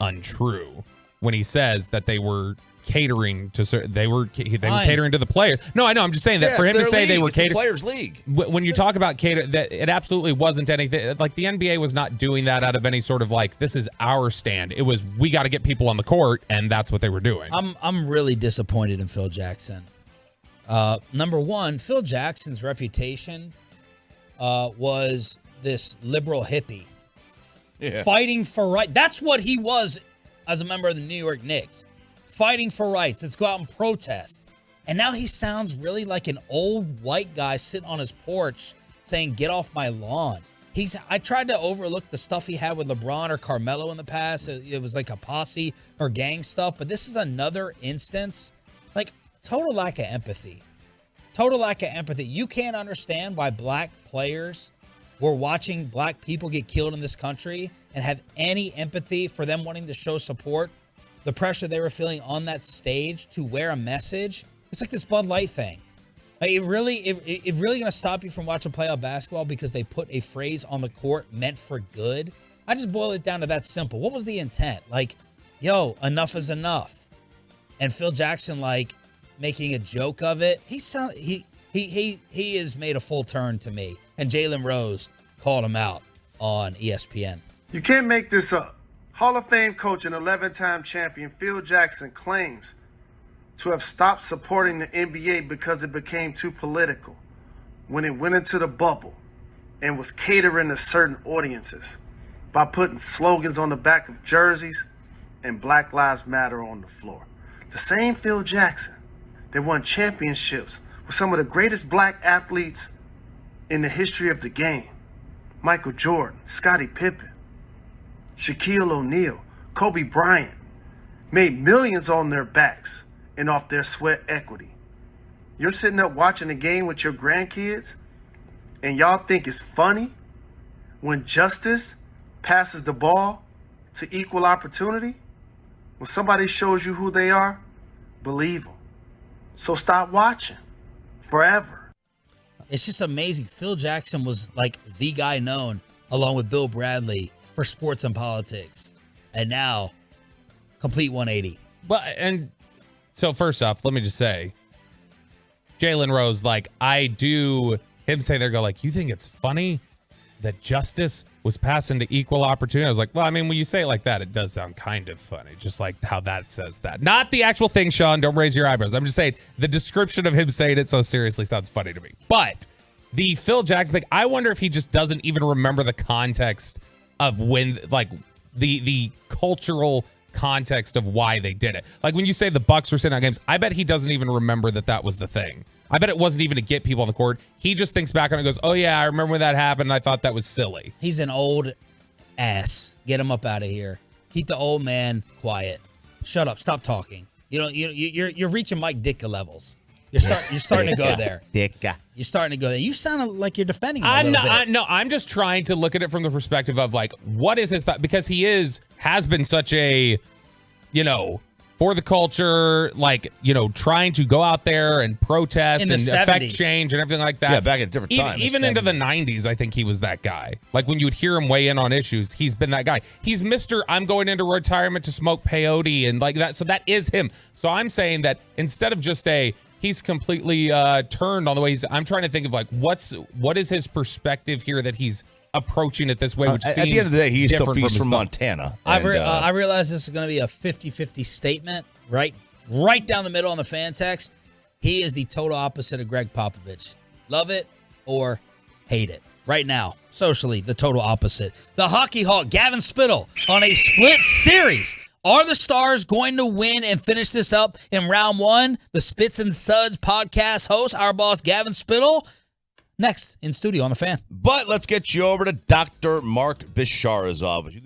untrue when he says that they were catering to they were catering to the players. No, I know. I'm just saying that for him to say they were catering, players league. When you talk about cater, that it absolutely wasn't anything like the NBA was not doing that out of any sort of like this is our stand. It was we got to get people on the court, and that's what they were doing. I'm really disappointed in Phil Jackson. Number one, Phil Jackson's reputation was this liberal hippie fighting for right. That's what he was as a member of the New York Knicks. Fighting for rights. Let's go out and protest. And now he sounds really like an old white guy sitting on his porch saying, get off my lawn. I tried to overlook the stuff he had with LeBron or Carmelo in the past. It was like a posse or gang stuff. But this is another instance, like total lack of empathy. Total lack of empathy. You can't understand why black players were watching black people get killed in this country and have any empathy for them wanting to show support. The pressure they were feeling on that stage to wear a message. It's like this Bud Light thing. Like it really going to stop you from watching playoff basketball because they put a phrase on the court meant for good? I just boil it down to that simple. What was the intent? Like, yo, enough is enough. And Phil Jackson, like, making a joke of it. He has made a full turn to me. And Jalen Rose called him out on ESPN. You can't make this up. Hall of Fame coach and 11-time champion Phil Jackson claims to have stopped supporting the NBA because it became too political when it went into the bubble and was catering to certain audiences by putting slogans on the back of jerseys and Black Lives Matter on the floor. The same Phil Jackson that won championships with some of the greatest black athletes in the history of the game. Michael Jordan, Scottie Pippen, Shaquille O'Neal, Kobe Bryant, made millions on their backs and off their sweat equity. You're sitting up watching the game with your grandkids and y'all think it's funny when justice passes the ball to equal opportunity? When somebody shows you who they are, believe them. So stop watching forever. It's just amazing. Phil Jackson was like the guy known, along with Bill Bradley, for sports and politics. And now, complete 180. Well, and so first off, let me just say, Jalen Rose, like, I do, him say there, go like, you think it's funny that justice was passing to equal opportunity? I was like, well, I mean, when you say it like that, it does sound kind of funny, just like how that says that. Not the actual thing, Sean, don't raise your eyebrows. I'm just saying the description of him saying it so seriously sounds funny to me. But the Phil Jackson thing, I wonder if he just doesn't even remember the context of when, like, the cultural context of why they did it. Like when you say the Bucks were sitting out games, I bet he doesn't even remember that was the thing. I bet it wasn't even to get people on the court. He just thinks back on it and goes, oh yeah, I remember when that happened and I thought that was silly. He's an old ass. Get him up out of here. Keep the old man quiet. Shut up. Stop talking. You're reaching Mike Ditka levels. You're starting to go there. Ditka. You're starting to go there. You sound like you're defending him a little bit. I'm just trying to look at it from the perspective of like, what is his thought? Because he has been such a, for the culture, like, trying to go out there and protest and affect change and everything like that. Yeah, back at a different time. Even into the 90s, I think he was that guy. Like when you would hear him weigh in on issues, he's been that guy. He's Mr. I'm going into retirement to smoke peyote and like that. So that is him. So I'm saying that instead of just he's completely turned on the way I'm trying to think of like what is his perspective here that he's approaching it this way, which at seems the end of the day, he's still different from his Montana. I realize this is going to be a 50-50 statement, right down the middle on the fan text. He is the total opposite of Greg Popovich. Love it or hate it. Right now, socially, the total opposite. The Hockey Hawk, Gavin Spittle, on a split series. Are the Stars going to win and finish this up in round one? The Spits and Suds podcast host, our boss, Gavin Spittle, next in studio on The Fan. But let's get you over to Dr. Mark Bisharaz's office.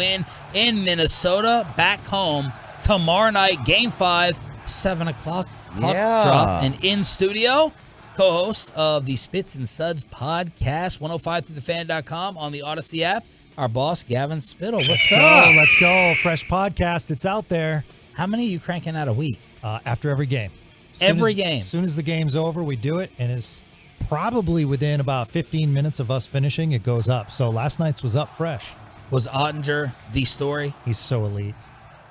win in Minnesota. Back home tomorrow night, Game 5, 7 o'clock. Puck drop. And in studio, co-host of the Spits and Suds podcast, 105throughthefan.com on the Odyssey app, our boss, Gavin Spittle. What's up? Let's go. Fresh podcast. It's out there. How many are you cranking out a week? After every game. Game. As soon as the game's over, we do it, and it's probably within about 15 minutes of us finishing, it goes up. So last night's was up fresh. Was Ottinger the story? He's so elite.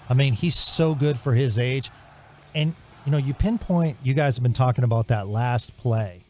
I mean, he's so good for his age. And, you pinpoint, you guys have been talking about that last play.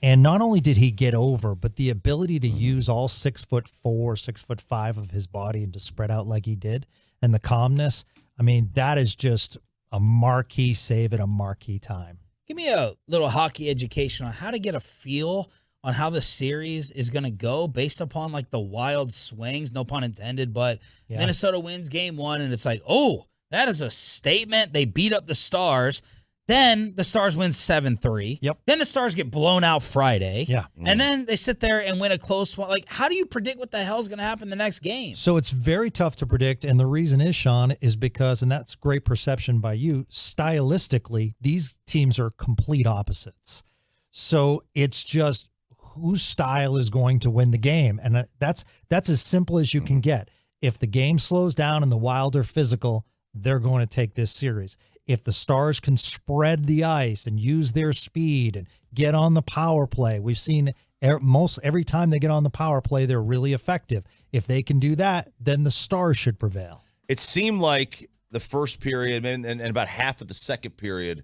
And not only did he get over, but the ability to use all 6'4", 6'5" of his body and to spread out like he did, and the calmness. I mean, that is just a marquee save at a marquee time. Give me a little hockey education on how to get a feel on how the series is going to go based upon like the wild swings, no pun intended, but Minnesota wins Game 1 and it's like, oh, that is a statement. They beat up the Stars. Then the Stars win 7-3. Yep. Then the Stars get blown out Friday. Yeah. And then they sit there and win a close one. Like, how do you predict what the hell's going to happen the next game? So it's very tough to predict. And the reason is, Sean, is because, and that's great perception by you, stylistically, these teams are complete opposites. So it's just whose style is going to win the game. And that's as simple as you can get. If the game slows down and the Wild are physical, they're going to take this series. If the Stars can spread the ice and use their speed and get on the power play, we've seen every time they get on the power play, they're really effective. If they can do that, then the Stars should prevail. It seemed like the first period and about half of the second period,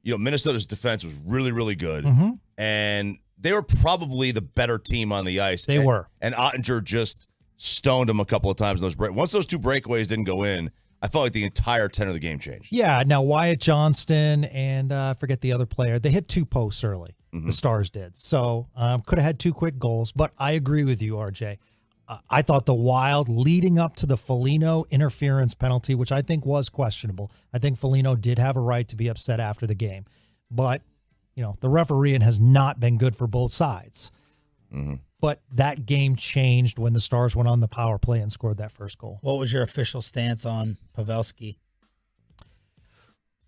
Minnesota's defense was really, really good. Mm-hmm. And they were probably the better team on the ice. They were. And Ottinger just stoned them a couple of times in those once those two breakaways didn't go in, I felt like the entire tenor of the game changed. Yeah, now Wyatt Johnston and I forget the other player. They hit 2 posts early. Mm-hmm. The Stars did. So could have had 2 quick goals, but I agree with you, RJ. I thought the Wild leading up to the Foligno interference penalty, which I think was questionable. I think Foligno did have a right to be upset after the game. But, the refereeing has not been good for both sides. Mm-hmm. But that game changed when the Stars went on the power play and scored that first goal. What was your official stance on Pavelski?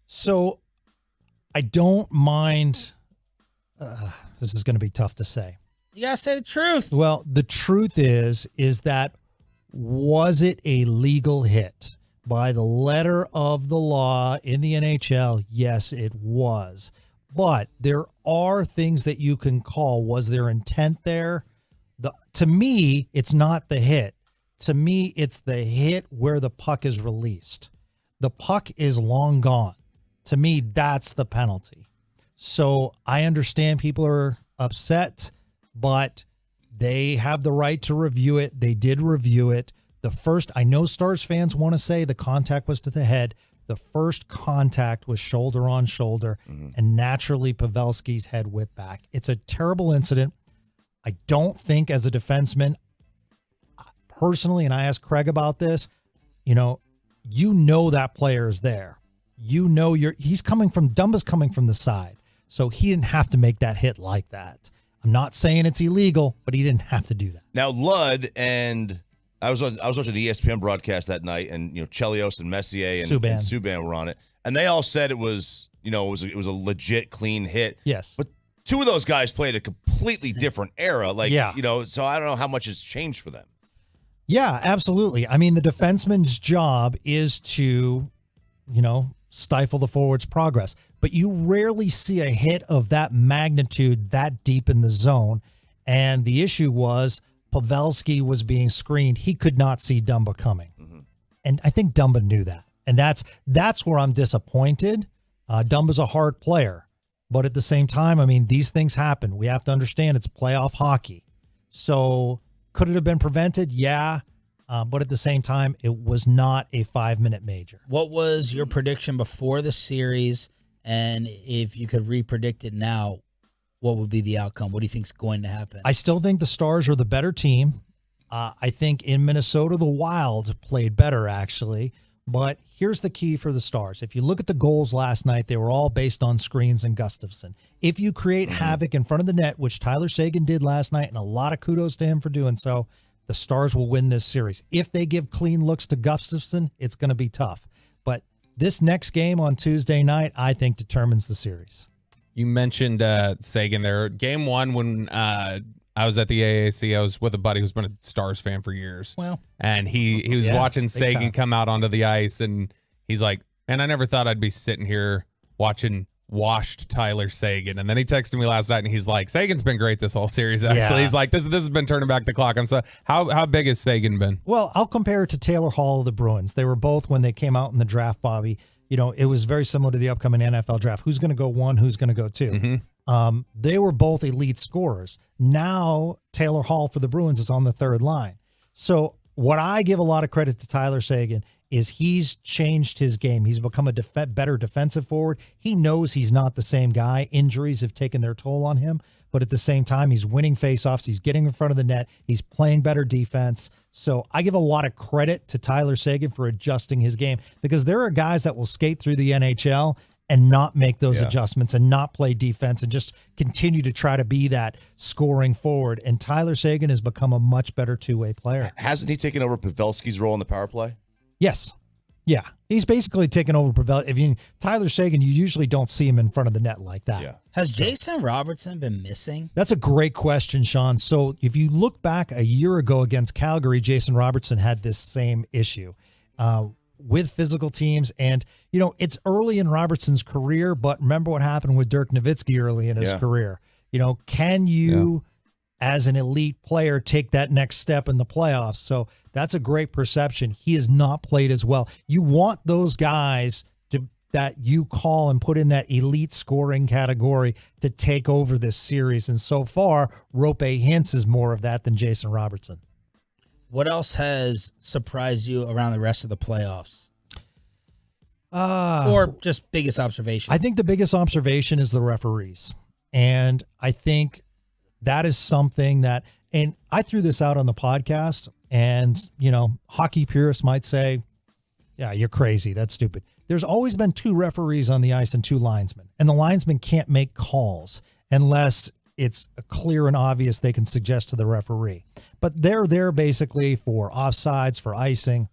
So I don't mind. This is going to be tough to say. You got to say the truth. Well, the truth is that was it a legal hit? By the letter of the law in the NHL, yes, it was. But there are things that you can call. Was there intent there? To me, it's not the hit. To me, it's the hit where the puck is released. The puck is long gone. To me, that's the penalty. So I understand people are upset, but they have the right to review it. They did review it. I know Stars fans want to say the contact was to the head. The first contact was shoulder on shoulder, and naturally Pavelski's head whipped back. It's a terrible incident. I don't think as a defenseman, personally, and I asked Craig about this, that player is there. He's coming from, Dumba's coming from the side. So he didn't have to make that hit like that. I'm not saying it's illegal, but he didn't have to do that. Now, Ludd and I was watching the ESPN broadcast that night, and Chelios and Messier and Subban were on it, and they all said it was it was a legit clean hit. Yes, but two of those guys played a completely different era. So I don't know how much has changed for them. Yeah, absolutely. I mean, the defenseman's job is to, stifle the forward's progress. But you rarely see a hit of that magnitude that deep in the zone. And the issue was Pavelski was being screened. He could not see Dumba coming. Mm-hmm. And I think Dumba knew that. And that's where I'm disappointed. Dumba's a hard player. But at the same time, I mean, these things happen. We have to understand it's playoff hockey. So could it have been prevented? Yeah. But at the same time, it was not a 5-minute major. What was your prediction before the series? And if you could re-predict it now, what would be the outcome? What do you think is going to happen? I still think the Stars are the better team. I think in Minnesota, the Wild played better, actually. But here's the key for the Stars. If you look at the goals last night, they were all based on screens and Gustafsson. If you create havoc in front of the net, which Tyler Seguin did last night, and a lot of kudos to him for doing so, the Stars will win this series. If they give clean looks to Gustafson, it's going to be tough. But this next game on Tuesday night, I think, determines the series. You mentioned Sagan there. Game 1, when I was at the AAC, I was with a buddy who's been a Stars fan for years. Well, and he was watching Sagan come out onto the ice, and he's like, man, I never thought I'd be sitting here watching washed Tyler Sagan. And then he texted me last night, and he's like, Sagan's been great this whole series, actually. Yeah. He's like, this has been turning back the clock. How big has Sagan been? Well, I'll compare it to Taylor Hall of the Bruins. They were both, when they came out in the draft, Bobby, it was very similar to the upcoming NFL draft. Who's going to go 1? Who's going to go 2? Mm-hmm. They were both elite scorers. Now Taylor Hall for the Bruins is on the third line. So what I give a lot of credit to Tyler Sagan is he's changed his game. He's become a better defensive forward. He knows he's not the same guy. Injuries have taken their toll on him, but at the same time, he's winning faceoffs. He's getting in front of the net. He's playing better defense. So I give a lot of credit to Tyler Sagan for adjusting his game, because there are guys that will skate through the NHL and not make those adjustments and not play defense and just continue to try to be that scoring forward. And Tyler Sagan has become a much better two-way player. Hasn't he taken over Pavelski's role in the power play? Yes. Yeah. He's basically taken over Tyler Sagan, you usually don't see him in front of the net like that. Yeah. Has Jason Robertson been missing? That's a great question, Sean. So if you look back a year ago against Calgary, Jason Robertson had this same issue with physical teams. And, it's early in Robertson's career, but remember what happened with Dirk Nowitzki early in his career. Can you, as an elite player, take that next step in the playoffs? So that's a great perception. He has not played as well. You want those guys that you call and put in that elite scoring category to take over this series. And so far, Rope Hintz is more of that than Jason Robertson. What else has surprised you around the rest of the playoffs? Or just biggest observation? I think the biggest observation is the referees. And I think that is something that, and I threw this out on the podcast, and, hockey purists might say, yeah, you're crazy. That's stupid. There's always been 2 referees on the ice and 2 linesmen, and the linesmen can't make calls unless it's clear and obvious they can suggest to the referee. But they're there basically for offsides, for icing.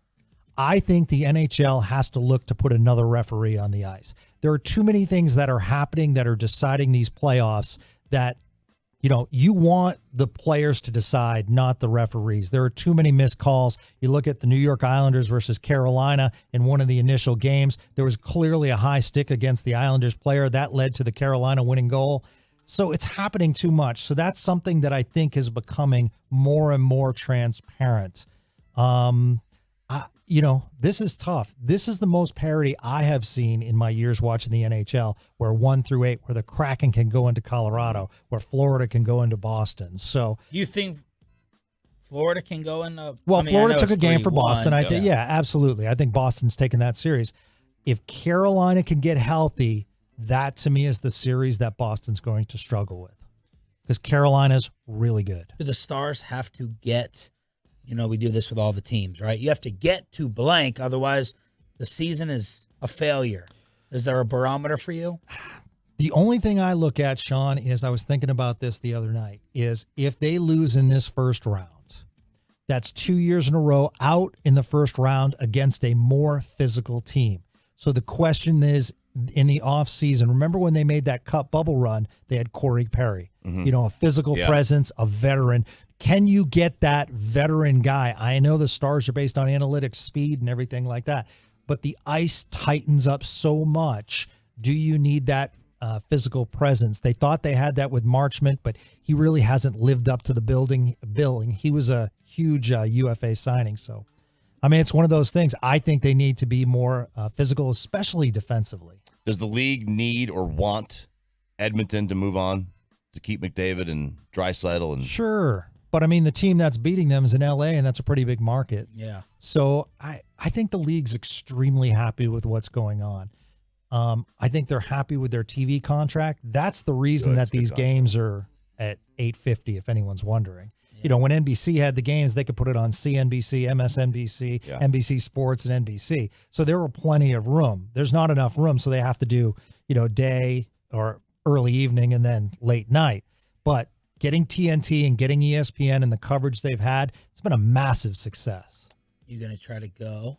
I think the NHL has to look to put another referee on the ice. There are too many things that are happening that are deciding these playoffs that, you want the players to decide, not the referees. There are too many missed calls. You look at the New York Islanders versus Carolina in one of the initial games. There was clearly a high stick against the Islanders player. That led to the Carolina winning goal. So it's happening too much. So that's something that I think is becoming more and more transparent. This is tough. This is the most parity I have seen in my years watching the NHL, where 1 through 8, where the Kraken can go into Colorado, where Florida can go into Boston. So you think Florida can go into? Well, Florida took a game for Boston. I think, absolutely. I think Boston's taken that series. If Carolina can get healthy, that to me is the series that Boston's going to struggle with, because Carolina's really good. Do the Stars have to get? We do this with all the teams, right? You have to get to blank, otherwise the season is a failure. Is there a barometer for you? The only thing I look at, Sean, is I was thinking about this the other night, is if they lose in this first round, that's 2 years in a row out in the first round against a more physical team. So the question is, in the offseason, remember when they made that cup bubble run, they had Corey Perry, a physical presence, a veteran. Can you get that veteran guy? I know the Stars are based on analytics, speed, and everything like that, but the ice tightens up so much. Do you need that physical presence? They thought they had that with Marchment, but he really hasn't lived up to the billing. He was a huge UFA signing. So, it's one of those things. I think they need to be more physical, especially defensively. Does the league need or want Edmonton to move on to keep McDavid and Draisaitl? And Sure. But, the team that's beating them is in L.A., and that's a pretty big market. Yeah. So I think the league's extremely happy with what's going on. I think they're happy with their TV contract. That's the reason that these games are at $8.50, if anyone's wondering. Yeah. When NBC had the games, they could put it on CNBC, MSNBC, NBC Sports, and NBC. So there were plenty of room. There's not enough room, so they have to do, day or early evening and then late night. But getting TNT and getting ESPN and the coverage they've had, it's been a massive success. You going to try to go?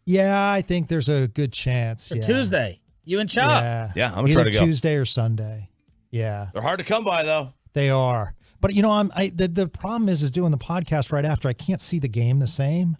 Yeah, I think there's a good chance. For Tuesday. You and Chop. Yeah, I'm going to try to go. Tuesday or Sunday. Yeah. They're hard to come by, though. They are. But, you know, the problem is doing the podcast right after. I can't see the game the same.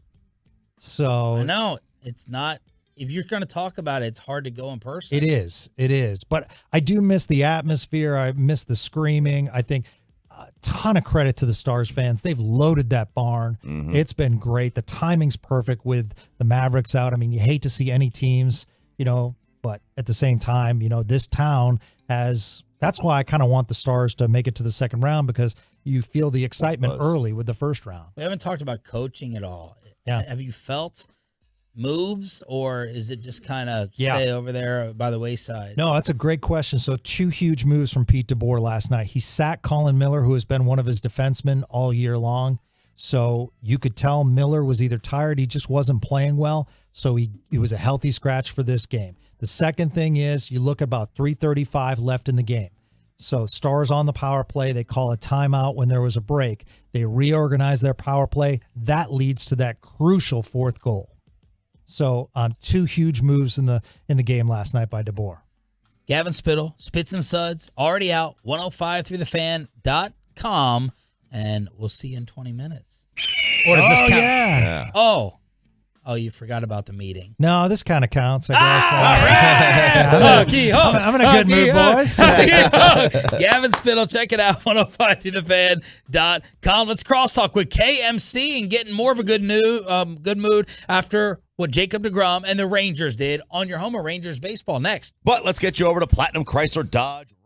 So I know. It's not. If you're going to talk about it, it's hard to go in person. It is. But I do miss the atmosphere. I miss the screaming. I think a ton of credit to the Stars fans. They've loaded that barn. Mm-hmm. It's been great. The timing's perfect with the Mavericks out. I mean, you hate to see any teams, you know, but at the same time, you know, this town has – that's why I kind of want the Stars to make it to the second round, because you feel the excitement early with the first round. We haven't talked about coaching at all. Yeah. Have you felt – moves, or is it just kind of stay over there by the wayside? No, that's a great question. So 2 huge moves from Pete DeBoer last night. He sat Colin Miller, who has been one of his defensemen all year long. So you could tell Miller was either tired, he just wasn't playing well. So he was a healthy scratch for this game. The second thing is you look about 3:35 left in the game. So Stars on the power play, they call a timeout when there was a break. They reorganize their power play. That leads to that crucial 4th goal. So 2 huge moves in the game last night by DeBoer. Gavin Spittle, Spits and Suds, already out, 105throughthefan.com, and we'll see you in 20 minutes. Or does this count? Yeah. Oh, you forgot about the meeting. No, this kind of counts, I guess. All right. I'm in a good mood, boys. Gavin Spittle, check it out, 105throughthefan.com. Let's crosstalk with KMC and get in more of a good mood after what Jacob deGrom and the Rangers did on your home of Rangers baseball next. But let's get you over to Platinum Chrysler Dodge.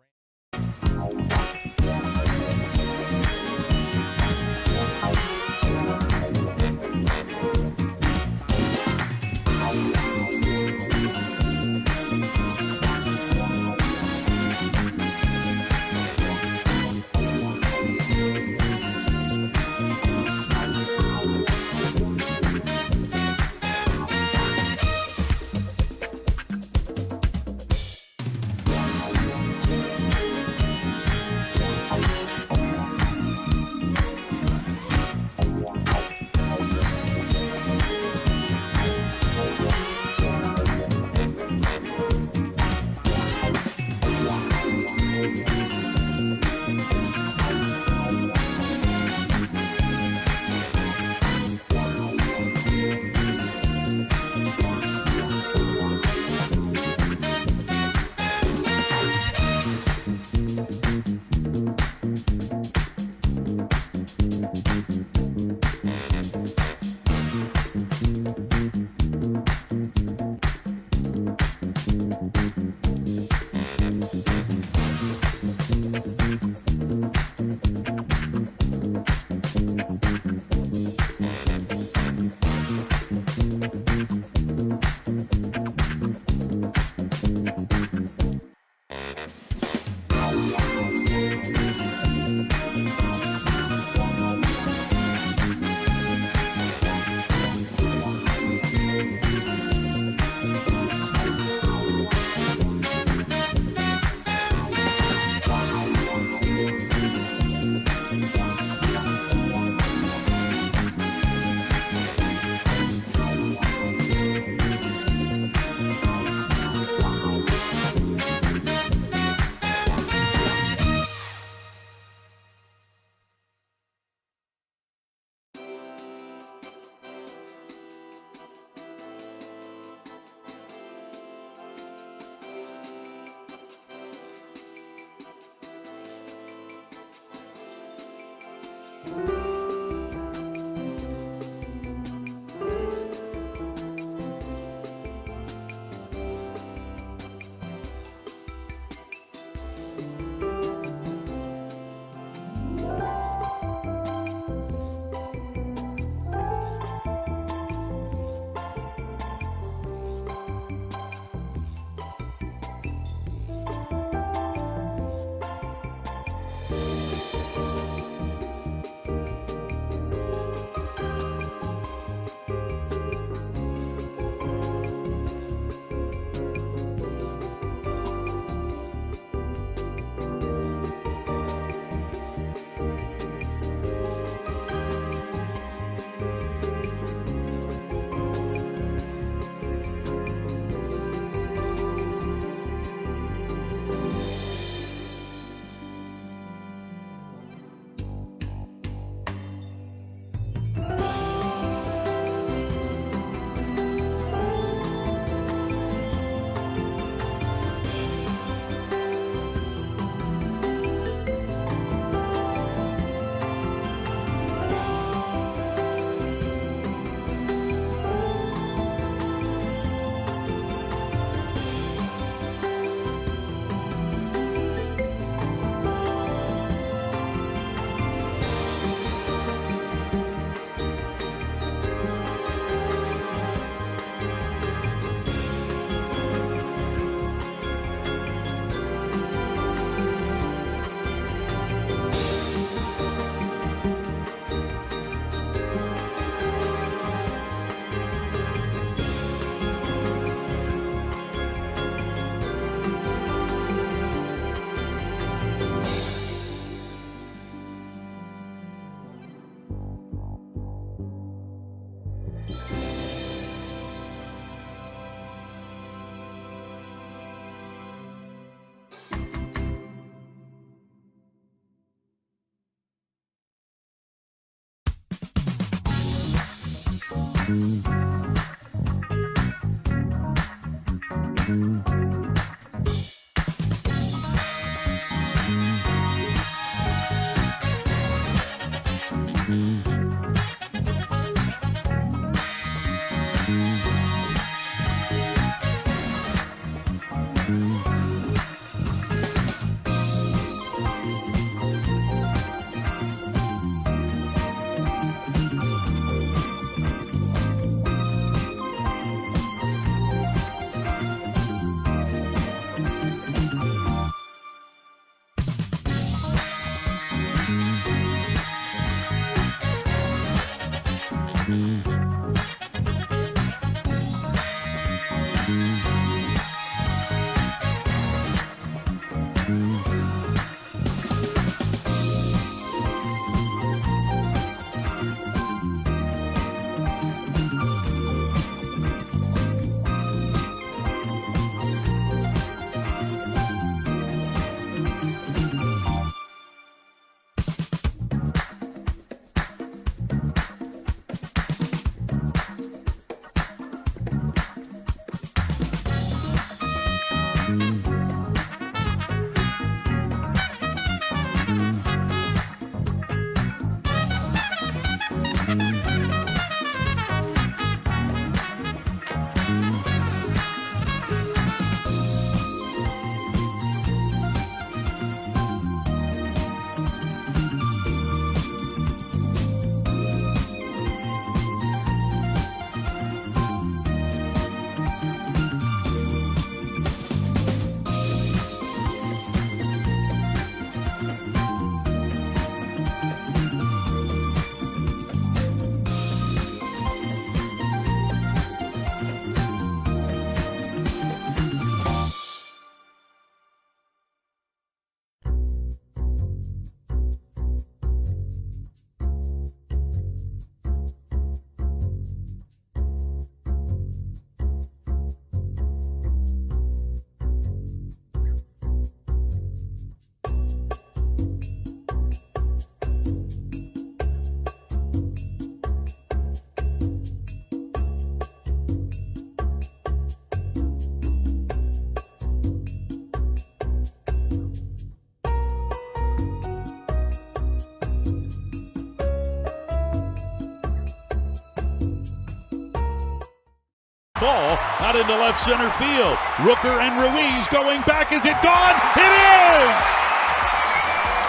Ball out into left center field. Rooker and Ruiz going back. Is it gone? It is!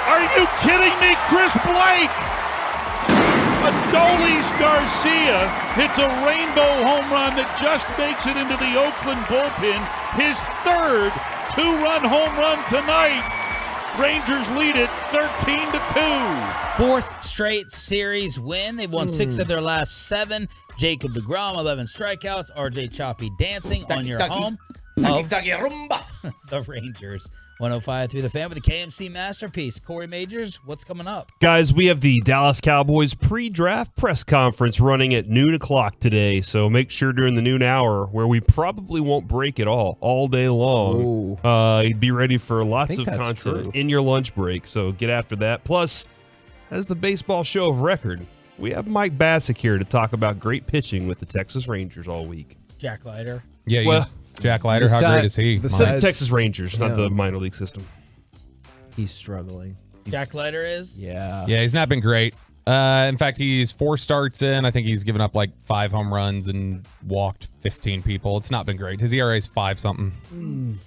Are you kidding me, Chris Blake? Adolis Garcia hits a rainbow home run that just makes it into the Oakland bullpen. His third two-run home run tonight. Rangers lead it 13-2. Fourth straight series win. They've won 6 of their last 7. Jacob deGrom, 11 strikeouts. RJ Choppy dancing on your home. Rumba. The Rangers. 105 through the fan with the KMC masterpiece. Corey Majors, what's coming up? Guys, we have the Dallas Cowboys pre-draft press conference running at noon o'clock today, so make sure during the noon hour, where we probably won't break at all day long, be ready for lots of content in your lunch break, so get after that. Plus, as the baseball show of record, we have Mike Bassick here to talk about great pitching with the Texas Rangers all week. Jack Leiter. Yeah, Jack Leiter, how great is he? The Texas Rangers, not the minor league system. He's struggling. Jack Leiter is? Yeah, he's not been great. In fact, he's 4 starts in. I think he's given up like 5 home runs and walked 15 people. It's not been great. His ERA is 5-something.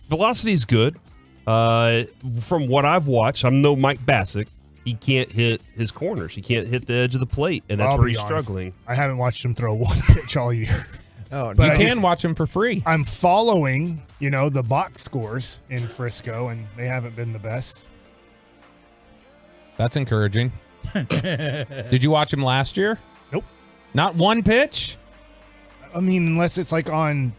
Velocity is good. From what I've watched, I'm no Mike Bassick. He can't hit his corners. He can't hit the edge of the plate, and that's where he's struggling. I haven't watched him throw one pitch all year. Oh, but you can watch him for free. I'm following, the box scores in Frisco, and they haven't been the best. That's encouraging. Did you watch him last year? Nope. Not one pitch? I mean, unless it's like on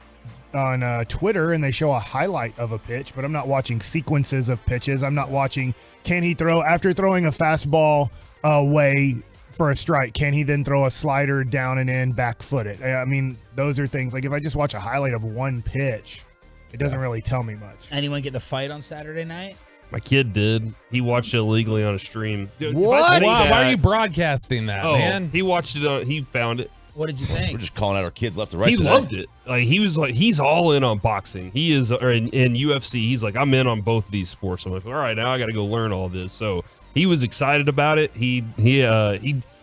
Twitter and they show a highlight of a pitch, but I'm not watching sequences of pitches. I'm not watching, can he throw, after throwing a fastball away for a strike, can he then throw a slider down and in back-footed? I mean, those are things, like if I just watch a highlight of one pitch, it doesn't really tell me much. Anyone get the fight on Saturday night? My kid did. He watched it illegally on a stream. Dude, what? Why are you broadcasting that, man? He watched it he found it. What did you think? We're just calling out our kids left and right. He today. loved it. Like he was like, he's all in on boxing. He is, or in UFC. He's like, I'm in on both these sports. I'm like, all right, now I got to go learn all this. So he was excited about it. He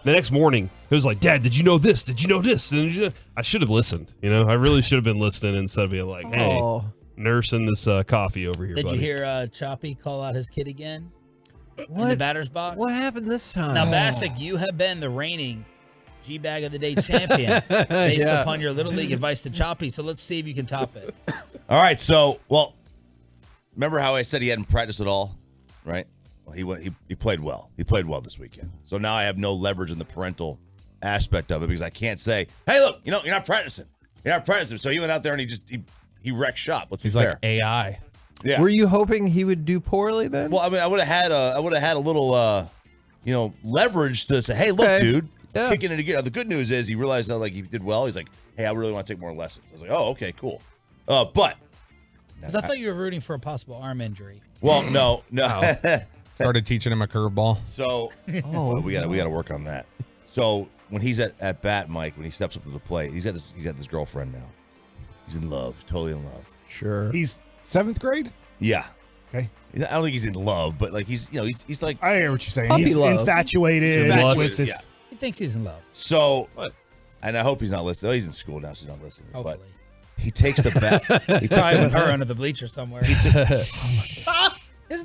the next morning he was like, Dad, did you know this? Did you know this? And I should have listened. You know, I really should have been listening instead of being like, hey, nursing this coffee over here. Did buddy. you hear Choppy call out his kid again? What? In the batter's box? What happened this time? Now, Bassick, you have been the reigning G-Bag of the Day champion based upon your Little League advice to Choppy. So let's see if you can top it. All right, so, well, remember how I said he hadn't practiced at all, right? Well, he played well. He played well this weekend. So now I have no leverage in the parental aspect of it because I can't say, hey, look, you're not practicing. You're not practicing. So he went out there and he wrecked shop. Let's be fair. Like AI. Yeah. Were you hoping he would do poorly then? Well, I mean, I would have had a little, leverage to say, hey, look, dude, it's kicking it again. The good news is he realized that like he did well. He's like, hey, I really want to take more lessons. I was like, oh, okay, cool. But because I thought you were rooting for a possible arm injury. Well, no. Started teaching him a curveball. So we got to work on that. So when he's at bat, Mike, when he steps up to the plate, he's got this girlfriend now. He's in love, totally in love. Sure. He's 7th grade? Yeah. Okay. I don't think he's in love, but like he's like. I hear what you're saying. Puppy He's love. infatuated with this. Yeah. He thinks he's in love. So, and I hope he's not listening. Oh, he's in school now, so he's not listening. Hopefully. But he takes the bat. He's probably with her under the bleacher somewhere. Isn't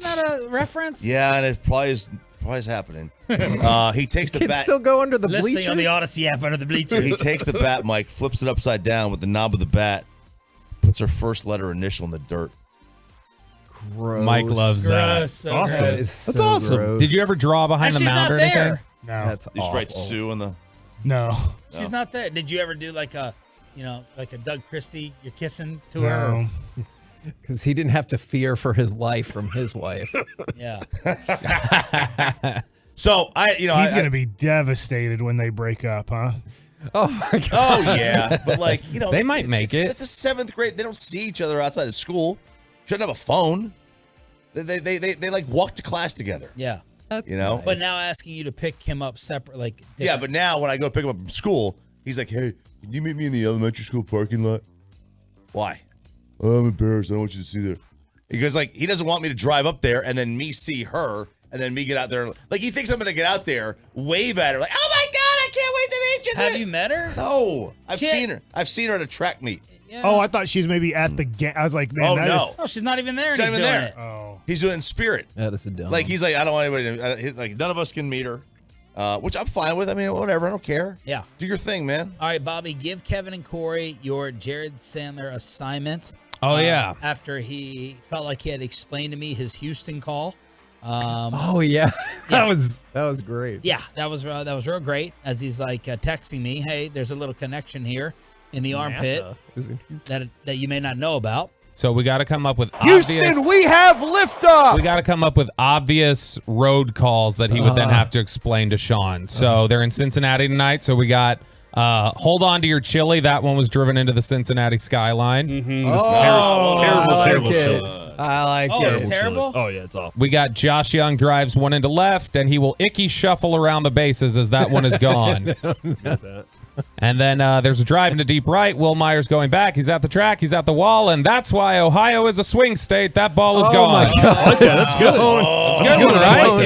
that a reference? Yeah, and it probably is happening. He takes the Kids bat. still go under the Listening bleacher? on the Odyssey app under the bleacher. He takes the bat, Mike, flips it upside down with the knob of the bat, puts her first letter initial in the dirt. Gross. Mike loves that. Gross, so Awesome. gross. That's awesome. gross. Did you ever draw behind And the she's mound not or there. anything? No. That's You just write awful. Sue in the. No. She's not there. Did you ever do like a Doug Christie? You're kissing to her. No. Because he didn't have to fear for his life from his wife. Yeah. So He's going to be devastated when they break up, huh? Oh my God. Oh yeah, but like They might make it. It's a 7th grade. They don't see each other outside of school. Shouldn't have a phone. They like walk to class together. Yeah. But now asking you to pick him up separate, like different. Yeah, but now when I go pick him up from school, he's like, hey, can you meet me in the elementary school parking lot? Why? Oh, I'm embarrassed. I don't want you to see there. Because like he doesn't want me to drive up there and then me see her and then me get out there. Like he thinks I'm gonna get out there, wave at her, like, oh my God, I can't wait to meet you. Have you met her? No, I've seen her. I've seen her at a track meet. Yeah. Oh, I thought she was maybe at the game. I was like, man, Oh, that no. is- Oh, she's not even there. And She's he's not even doing there. it. Oh. He's doing it in spirit. That is a dumb. Like he's like, I don't want anybody to, like none of us can meet her, which I'm fine with. I mean, whatever, I don't care. Yeah. Do your thing, man. All right, Bobby, give Kevin and Corey your Jared Sandler assignment. Oh, yeah. After he felt like he had explained to me his Houston call. Oh yeah. That was great. Yeah, that was real great. As he's like texting me, hey, there's a little connection here in the armpit that you may not know about. So we got to come up with Houston, obvious. we have liftoff. We got to come up with obvious road calls that he would then have to explain to Sean. So they're in Cincinnati tonight. So we got hold on to your chili. That one was driven into the Cincinnati skyline. Mm-hmm. Terrible. Chili. I like Oh, it. it's terrible? Oh yeah, it's awful. We got Josh Young drives one into left, and he will icky shuffle around the bases as that one is gone. And then there's a drive into deep right. Will Myers going back. He's at the track. He's at the wall. And that's why Ohio is a swing state. That ball is gone. Oh, my God. That's good. That's a good one, right?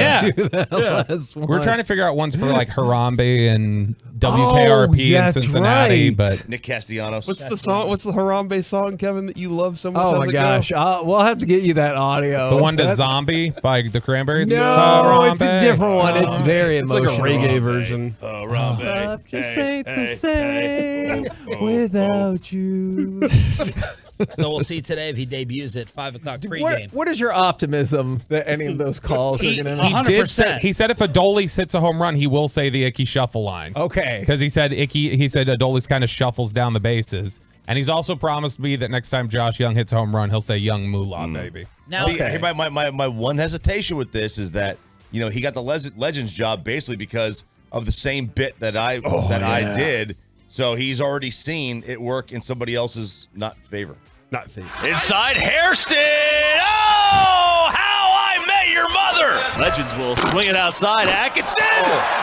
Yeah. We're trying to figure out ones for like Harambe and WKRP in Cincinnati. Right. But Nick Castellanos. What's the song? What's the Harambe song, Kevin, that you love so much? Oh How's my it go? gosh. We'll have to get you that audio. the one to Zombie by the Cranberries? No, it's a Harambe? different one. It's very It's like emotional. a reggae version. Love just ain't the same without you. So we'll see today if he debuts at 5 o'clock pregame. What is your optimism that any of those calls are going to? He did say, he said if Adolis hits a home run, he will say the Icky shuffle line. Okay. Because he said Adolis kind of shuffles down the bases. And he's also promised me that next time Josh Young hits a home run, he'll say Young Moolah, baby. Now, See, my one hesitation with this is that he got the Legends job basically because of the same bit that I did. So he's already seen it work in somebody else's favor. Not favor. Inside Hairston. Oh, How I Met Your Mother. Legends will swing it outside. Atkinson,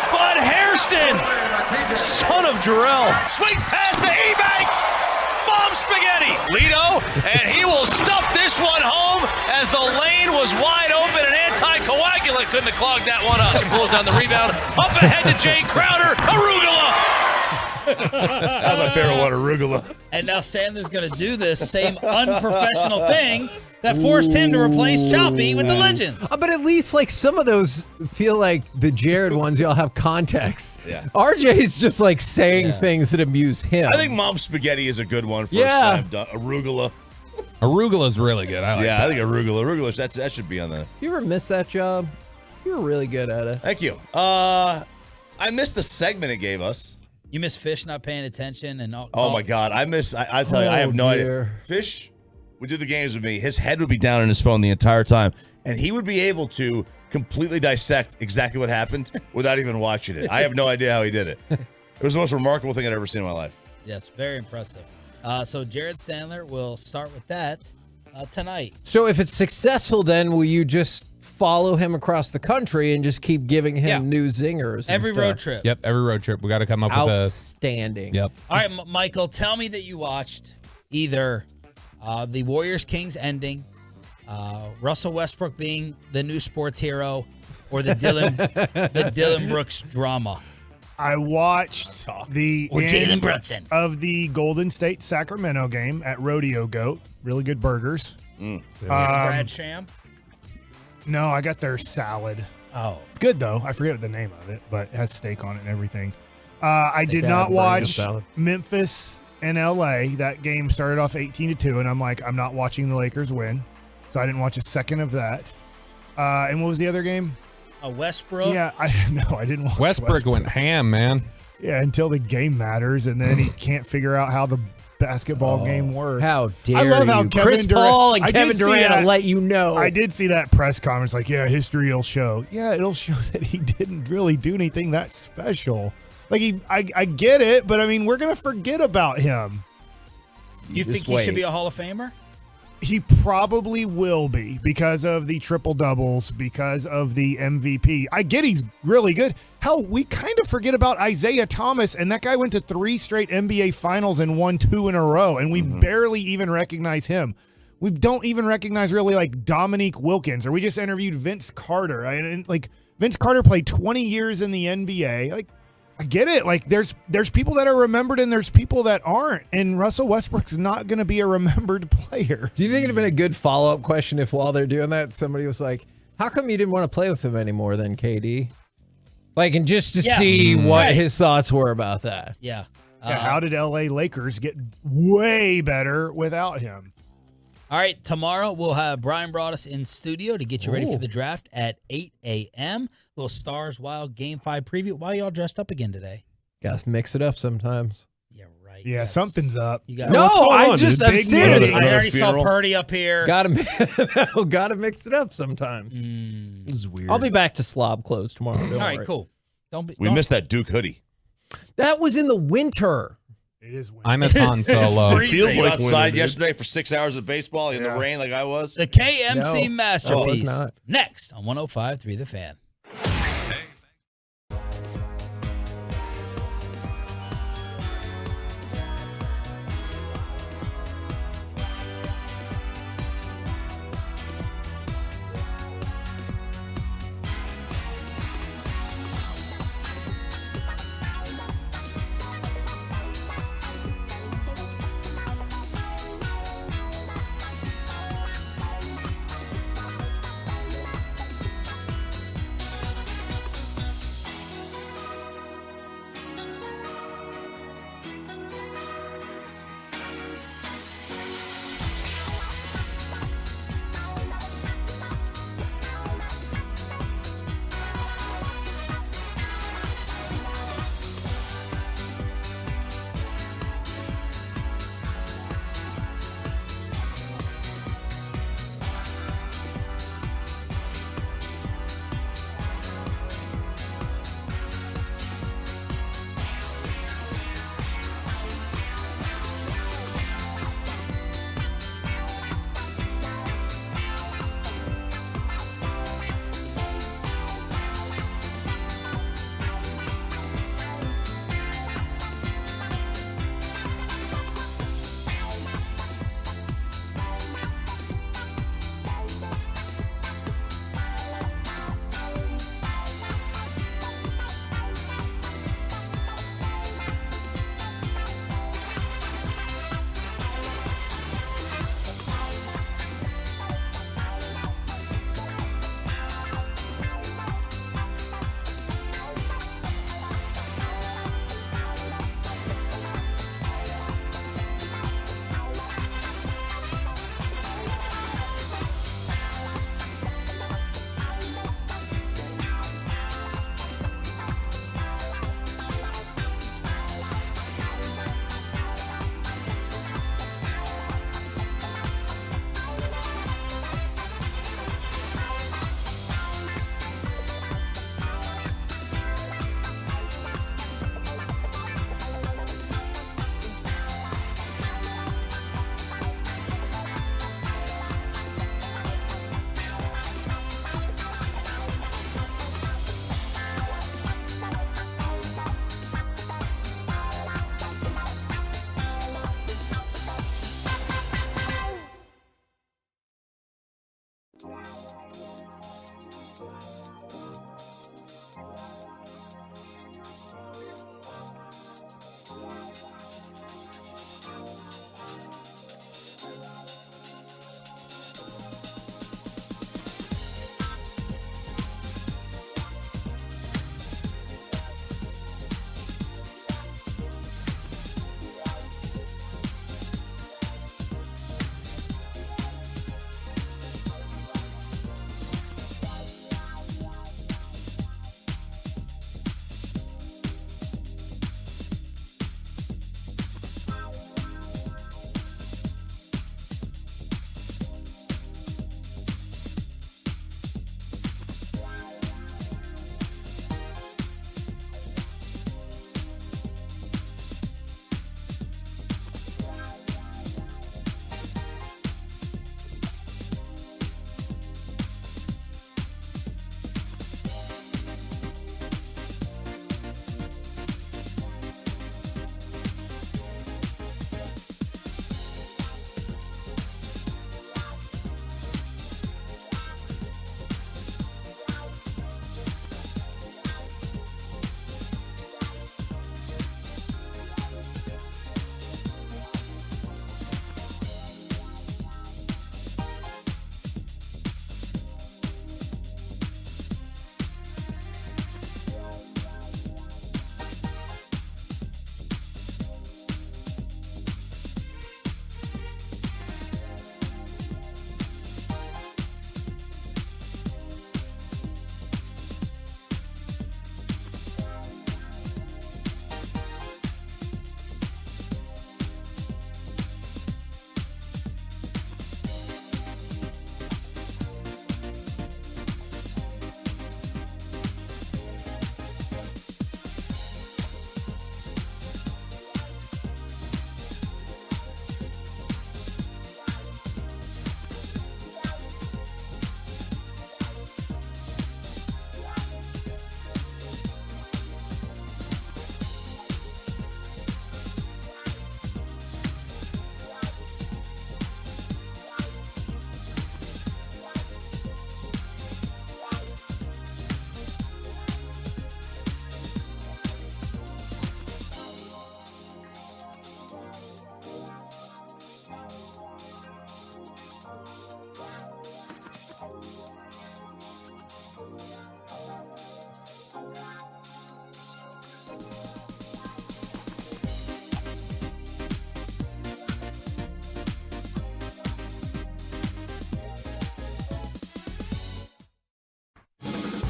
but Hairston, son of Jarrell, swings past the E-Banks. Mom spaghetti. Lito, and he will stuff this one home as the lane was wide open. An anticoagulant couldn't have clogged that one up. He pulls down the rebound. Up ahead to Jay Crowder. Arugula. That was my favorite one, arugula. And now Sandler's going to do this same unprofessional thing that forced him to replace Choppy with the Legends. But at least like some of those feel like the Jared ones, y'all have context. Yeah. RJ's just like saying things that amuse him. I think Mom Spaghetti is a good one for a slam dunk. Arugula. Arugula's really good. I like that. I think arugula. That should be on the. You ever miss that job? You were really good at it. Thank you. I missed the segment it gave us. You miss Fish not paying attention and all. Oh my God, I tell you, I have no idea. Fish would do the games with me. His head would be down on his phone the entire time, and he would be able to completely dissect exactly what happened without even watching it. I have no idea how he did it. It was the most remarkable thing I'd ever seen in my life. Yes, very impressive. So Jared Sandler will start with that tonight. So if it's successful, then will you just follow him across the country and just keep giving him new zingers? Every road trip. Yep, every road trip. We got to come up with a outstanding. Yep. All right, Michael, tell me that you watched either the Warriors-Kings ending, Russell Westbrook being the new sports hero, or the Dillon Brooks drama. I watched the Or Jalen end Brunson. of the Golden State Sacramento game at Rodeo Goat. Really good burgers. Brad Sham? No, I got their salad. Oh. It's good, though. I forget the name of it, but it has steak on it and everything. I did Dad not bring a watch salad. Memphis and LA. That game started off 18-2, and I'm like, I'm not watching the Lakers win. So I didn't watch a second of that. And what was the other game? Westbrook? Yeah, I didn't watch Westbrook went ham, man. Yeah, until the game matters, and then he can't figure out how the basketball game works. How dare I love how you. Kevin Chris Durant, Paul and I Kevin did see Durant that- will let you know. I did see that press conference, like, yeah, history will show. Yeah, it'll show that he didn't really do anything that special. Like, I get it, but I mean, we're gonna forget about him. You think he should be a Hall of Famer? He probably will be because of the triple doubles, because of the MVP. I get he's really good. Hell, we kind of forget about Isaiah Thomas, and that guy went to 3 straight NBA finals and won 2 in a row, and we barely even recognize him. We don't even recognize really like Dominique Wilkins, or we just interviewed Vince Carter. And like Vince Carter played 20 years in the NBA. Like, I get it. Like, there's people that are remembered and there's people that aren't. And Russell Westbrook's not going to be a remembered player. Do you think it'd have been a good follow-up question if while they're doing that, somebody was like, how come you didn't want to play with him anymore than KD? Like, and just to see what his thoughts were about that. Yeah. How did LA Lakers get way better without him? All right, tomorrow we'll have Brian Broaddus in studio to get you ready for the draft at 8 a.m. Little Stars Wild Game 5 preview. Why are y'all dressed up again today? Got to mix it up sometimes. Yeah, something's up. You got I'm serious. I already saw Purdy up here. Gotta mix it up sometimes. This is weird. I'll be back to slob clothes tomorrow. Don't All right, worry. cool. We missed that Duke hoodie. That was in the winter. It is winter. I miss Han Solo. It feels like outside yesterday for 6 hours of baseball in the rain like I was. The KMC No, masterpiece. I was not. Next on 105.3 The Fan.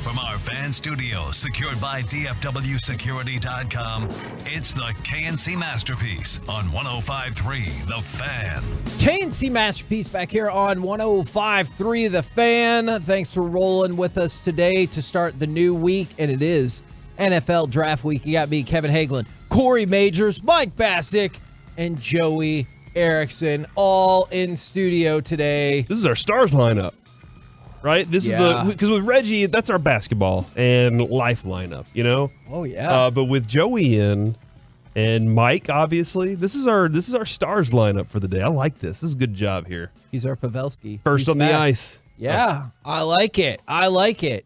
From our fan studio, secured by DFWsecurity.com, it's the KNC Masterpiece on 105.3 The Fan. KNC Masterpiece back here on 105.3 The Fan. Thanks for rolling with us today to start the new week, and it is NFL Draft Week. You got me, Kevin Hagelin, Corey Majors, Mike Bassick, and Joey Erickson, all in studio today. This is our stars lineup, right? This is because with Reggie, that's our basketball and life lineup, you know? Oh, yeah. But with Joey in and Mike, obviously, this is our stars lineup for the day. I like this. This is a good job here. He's our Pavelski. First on the ice. Yeah, I like it.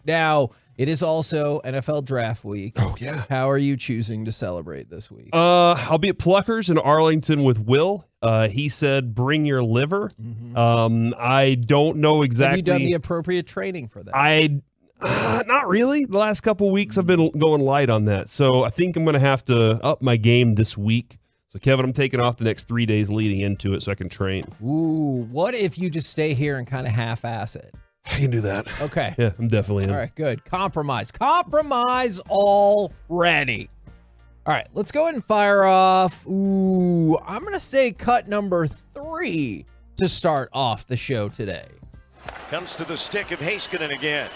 Now, it is also NFL Draft Week. Oh, yeah. How are you choosing to celebrate this week? I'll be at Pluckers in Arlington with Will. He said, bring your liver. I don't know exactly. Have you done the appropriate training for that? Not really. The last couple weeks I've been going light on that. So I think I'm going to have to up my game this week. So, Kevin, I'm taking off the next 3 days leading into it so I can train. Ooh, what if you just stay here and kind of half-ass it? I can do that. Okay. Yeah, I'm definitely in. All right, good. Compromise already. All right, let's go ahead and fire off. Ooh, I'm going to say cut number 3 to start off the show today. Comes to the stick of Heiskanen again.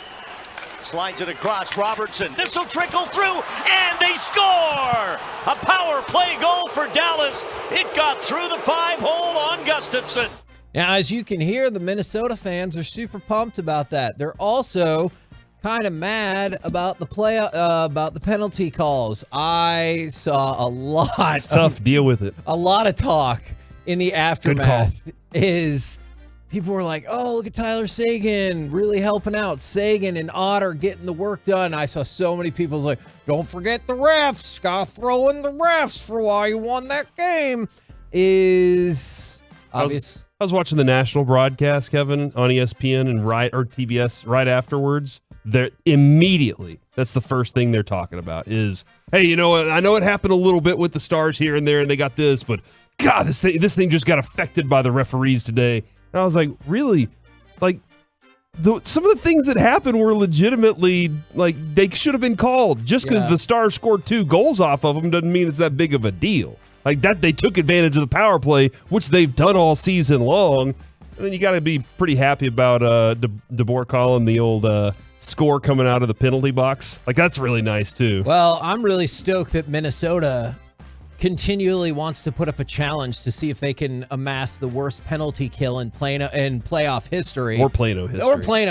Slides it across Robertson. This will trickle through, and they score! A power play goal for Dallas. It got through the 5-hole on Gustafson. Now, as you can hear, the Minnesota fans are super pumped about that. They're also kind of mad about the penalty calls. I saw a lot. It's tough. Deal with it. A lot of talk in the aftermath. Is people were like, "Oh, look at Tyler Seguin really helping out. Seguin and Otter getting the work done." I saw so many people like, "Don't forget the refs. Got to throw in the refs for why you won that game." Is obvious. I was watching the national broadcast, Kevin, on ESPN and TBS right afterwards. They're immediately, that's the first thing they're talking about is, hey, you know what? I know it happened a little bit with the Stars here and there, and they got this, but God, this thing just got affected by the referees today. And I was like, really? Like, some of the things that happened were legitimately, like, they should have been called. Just because the Stars scored 2 goals off of them doesn't mean it's that big of a deal. Like that, they took advantage of the power play, which they've done all season long. And then you got to be pretty happy about DeBoer calling the old score coming out of the penalty box. Like that's really nice too. Well, I'm really stoked that Minnesota continually wants to put up a challenge to see if they can amass the worst penalty kill in playoff history. Or Plano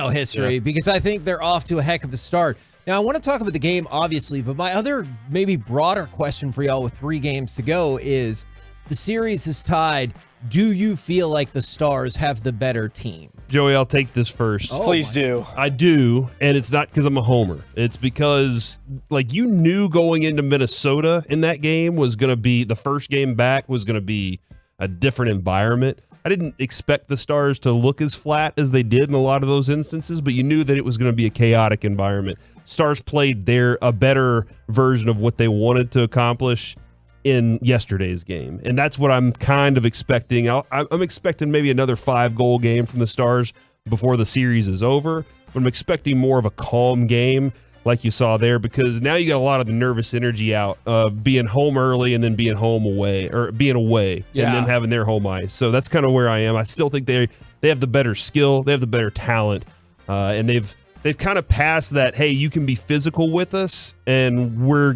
history. Because I think they're off to a heck of a start. Now, I want to talk about the game, obviously, but my other maybe broader question for y'all with 3 games to go is the series is tied. Do you feel like the Stars have the better team? Joey, I'll take this first. Please do. I do, and it's not because I'm a homer. It's because, like, you knew going into Minnesota in that game was going to be, the first game back was going to be a different environment. I didn't expect the Stars to look as flat as they did in a lot of those instances, but you knew that it was going to be a chaotic environment. Stars played a better version of what they wanted to accomplish in yesterday's game, and that's what I'm kind of expecting. I'm expecting maybe another 5-goal game from the Stars before the series is over, but I'm expecting more of a calm game like you saw there, because now you got a lot of the nervous energy out, being home early and then being away and then having their home ice. So that's kind of where I am. I still think they have the better skill, they have the better talent, and they've kind of passed that, hey, you can be physical with us and we're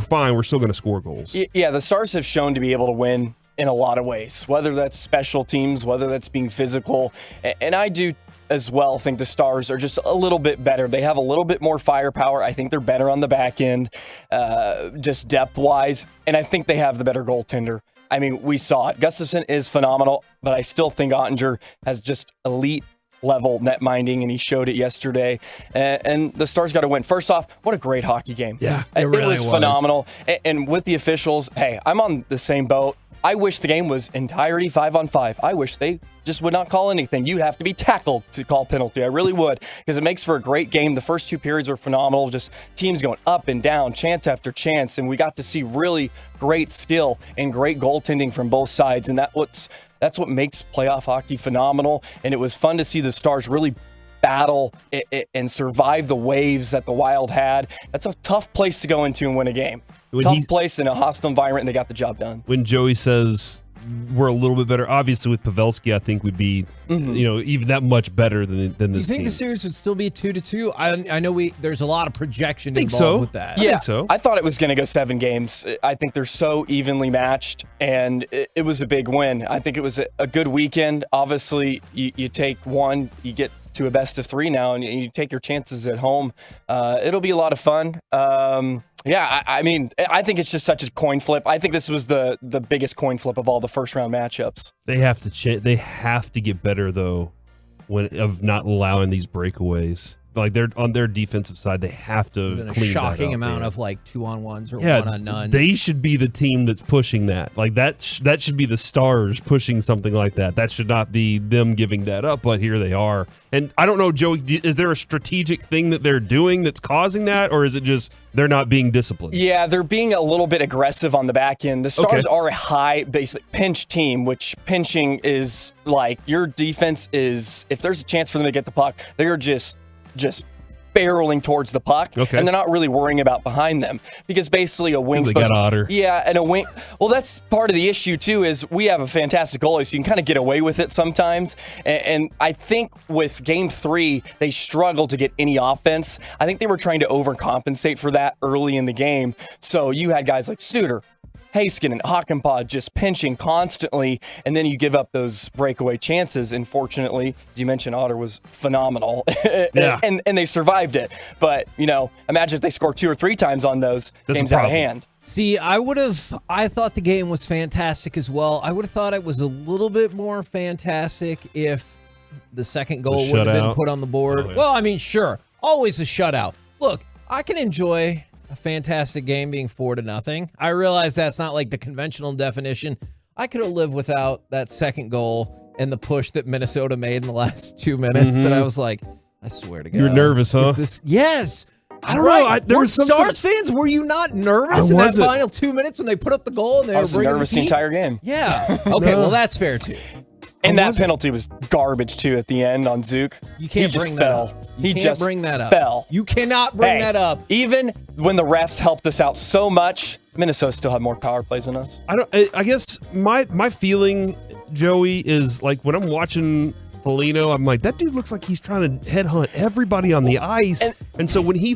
fine, we're still gonna score goals. Yeah, the Stars have shown to be able to win in a lot of ways, whether that's special teams, whether that's being physical, and I do as well think the Stars are just a little bit better. They have a little bit more firepower. I think they're better on the back end, just depth-wise, and I think they have the better goaltender. I mean, we saw it. Gustafson is phenomenal, but I still think Ottinger has just elite level net minding, and he showed it yesterday. And the Stars got to win. First off, what a great hockey game. Yeah, it really was phenomenal. And with the officials, hey, I'm on the same boat. I wish the game was entirety 5-on-5. I wish they just would not call anything. You'd have to be tackled to call penalty. I really would, because it makes for a great game. The first 2 periods were phenomenal. Just teams going up and down, chance after chance, and we got to see really great skill and great goaltending from both sides. And that's what makes playoff hockey phenomenal. And it was fun to see the Stars really battle and survive the waves that the Wild had. That's a tough place to go into and win a game. Tough place in a hostile environment, and they got the job done. When Joey says we're a little bit better, obviously with Pavelski, I think we'd be, even that much better than this team. You think the series would still be 2-2? I know there's a lot of projection involved so. with that. Yeah, I think so. I thought it was going to go 7 games. I think they're so evenly matched, and it was a big win. I think it was a good weekend. Obviously, you take one, you get to a best of 3 now, and you take your chances at home. It'll be a lot of fun. I mean, I think it's just such a coin flip. I think this was the biggest coin flip of all the first round matchups. They have to they have to get better though, of not allowing these breakaways. Like they're on their defensive side, they have to Been a clean shocking that up, amount man. of like 2-on-1s or 1-on-nones. They should be the team that's pushing that. Like that should be the Stars pushing something like that. That should not be them giving that up, but here they are. And I don't know, Joey, is there a strategic thing that they're doing that's causing that, or is it just they're not being disciplined? Yeah, they're being a little bit aggressive on the back end. The Stars are a high basic pinch team, which pinching is like your defense is, if there's a chance for them to get the puck, they're just barreling towards the puck, and they're not really worrying about behind them, because basically a wing's they got Otter. Yeah, and a wing. Well, that's part of the issue too. Is we have a fantastic goalie, so you can kind of get away with it sometimes. And I think with Game 3, they struggled to get any offense. I think they were trying to overcompensate for that early in the game. So you had guys like Suter, Haskin, and Hakanpää just pinching constantly, and then you give up those breakaway chances. And fortunately, as you mentioned, Otter was phenomenal, and they survived it. But, imagine if they score 2 or 3 times on those, games out of hand. See, I thought the game was fantastic as well. I would have thought it was a little bit more fantastic if the second goal would have been put on the board. Well, I mean, sure, always a shutout. Look, I can enjoy a fantastic game being 4-0. I realize that's not like the conventional definition. I could have lived without that second goal and the push that Minnesota made in the last 2 minutes. That I was like, I swear to God. You're nervous, huh? Yes. I don't know. There were Stars fans. Were you not nervous in that final 2 minutes when they put up the goal and they were bringing nervous the entire game? Yeah. Okay. Well, that's fair too. And that penalty was garbage too at the end on Zook. You can't bring that up. You can't bring that up. Fell. You cannot bring that up. Even when the refs helped us out so much, Minnesota still had more power plays than us. I guess my feeling, Joey, is like when I'm watching Foligno, I'm like, that dude looks like he's trying to headhunt everybody on the ice. And so when he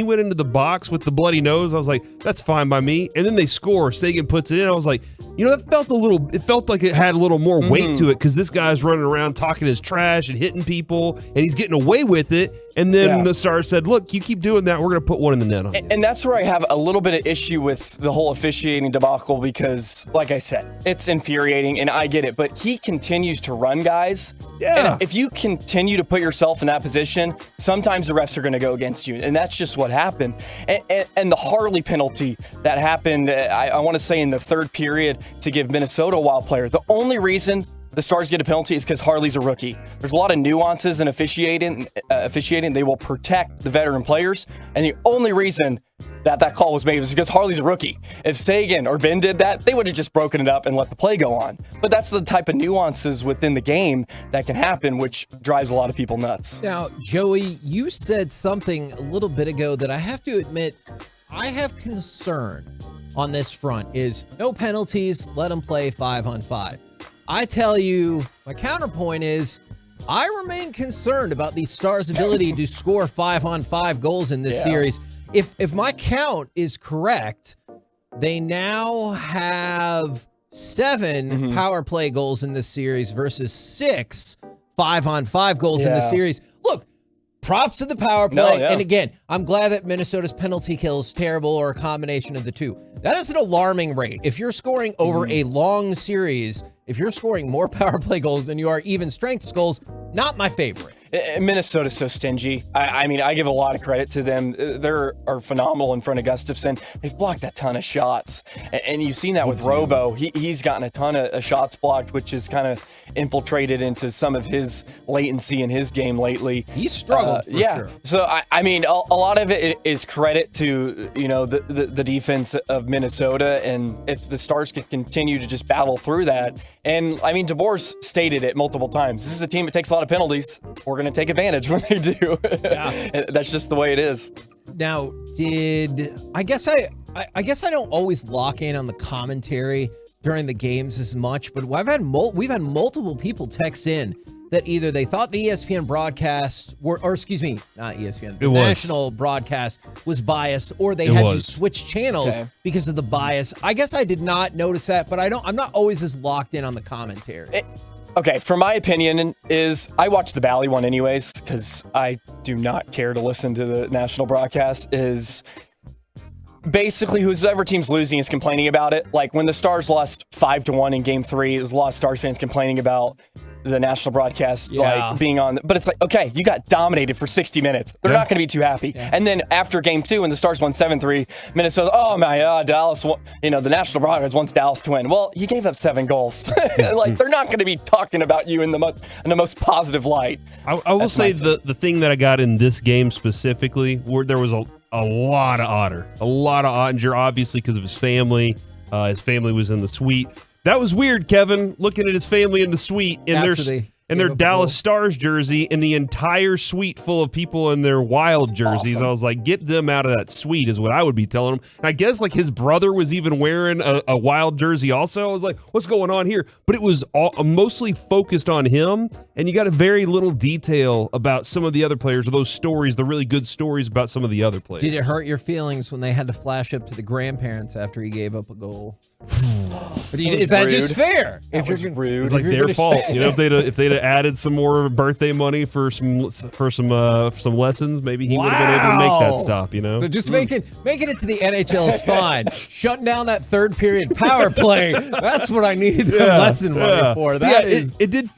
went into the box with the bloody nose, I was like, that's fine by me. And then they score. Sagan puts it in. I was like, it felt like it had a little more weight to it, because this guy's running around talking his trash and hitting people, and he's getting away with it. And then the Stars said, look, you keep doing that, we're going to put one in the net on you. And that's where I have a little bit of issue with the whole officiating debacle, because, like I said, it's infuriating, and I get it. But he continues to run guys. Yeah. And if you continue to put yourself in that position, sometimes the refs are going to go against you. And that's just what happened. And the Harley penalty that happened, I want to say in the third period, to give Minnesota a wild player. The only reason the Stars get a penalty is because Harley's a rookie. There's a lot of nuances in officiating. They will protect the veteran players. And the only reason that call was made was because Harley's a rookie. If Sagan or Ben did that, they would have just broken it up and let the play go on. But that's the type of nuances within the game that can happen, which drives a lot of people nuts. Now, Joey, you said something a little bit ago that I have to admit I have concern on this front is no penalties, let them play 5-on-5. I tell you, my counterpoint is I remain concerned about the Stars' ability to score 5-on-5 goals in this series. If my count is correct, they now have 7 power play goals in this series versus 6 5-on-5 goals in the series. Look, props to the power play. And again, I'm glad that Minnesota's penalty kill is terrible, or a combination of the two. That is an alarming rate. If you're scoring over a long series, if you're scoring more power play goals than you are even strength goals, not my favorite. Minnesota's so stingy. I mean, I give a lot of credit to them. They are phenomenal in front of Gustafsson. They've blocked a ton of shots. And you've seen that with Robo. He's gotten a ton of shots blocked, which has kind of infiltrated into some of his latency in his game lately. He's struggled for sure. So, I mean, a lot of it is credit to, the defense of Minnesota. And if the Stars can continue to just battle through that. And, I mean, DeBoer's stated it multiple times. This is a team that takes a lot of penalties. We're going to take advantage when they do. Yeah. That's just the way it is. Now, I guess I don't always lock in on the commentary during the games as much, but we've had multiple people text in that either they thought the ESPN broadcast or excuse me, not ESPN, the national broadcast was biased, or they had to switch channels because of the bias. I guess I did not notice that, but I'm not always as locked in on the commentary. Okay, for my opinion is I watch the Bally one anyways because I do not care to listen to the national broadcast. Is basically whoever team's losing is complaining about it. Like when the Stars lost 5-1 in Game 3, it was a lot of Stars fans complaining about the national broadcast like being on. But it's like, okay, you got dominated for 60 minutes. They're not going to be too happy. And then after Game 2, when the Stars won 7-3, Minnesota, oh my God, Dallas, the national broadcast wants Dallas to win. Well, you gave up 7 goals. Like they're not going to be talking about you in the most positive light. I will say the thing that I got in this game specifically, where there was a lot of Ottinger, obviously because of his family. His family was in the suite. That was weird, Kevin, looking at his family in the suite in their Dallas Stars jersey and the entire suite full of people in their Wild jerseys. Awesome. I was like, get them out of that suite is what I would be telling them. And I guess like his brother was even wearing a Wild jersey also. I was like, what's going on here? But it was mostly focused on him, and you got a very little detail about some of the other players, or those stories, the really good stories about some of the other players. Did it hurt your feelings when they had to flash up to the grandparents after he gave up a goal? But is that just fair? If you're rude, it's like their fault. If they'd have added some more birthday money for some lessons, maybe he would have been able to make that stop. So just making it to the NHL is fine. Shutting down that third period power play, that's what I need the lesson money for. It did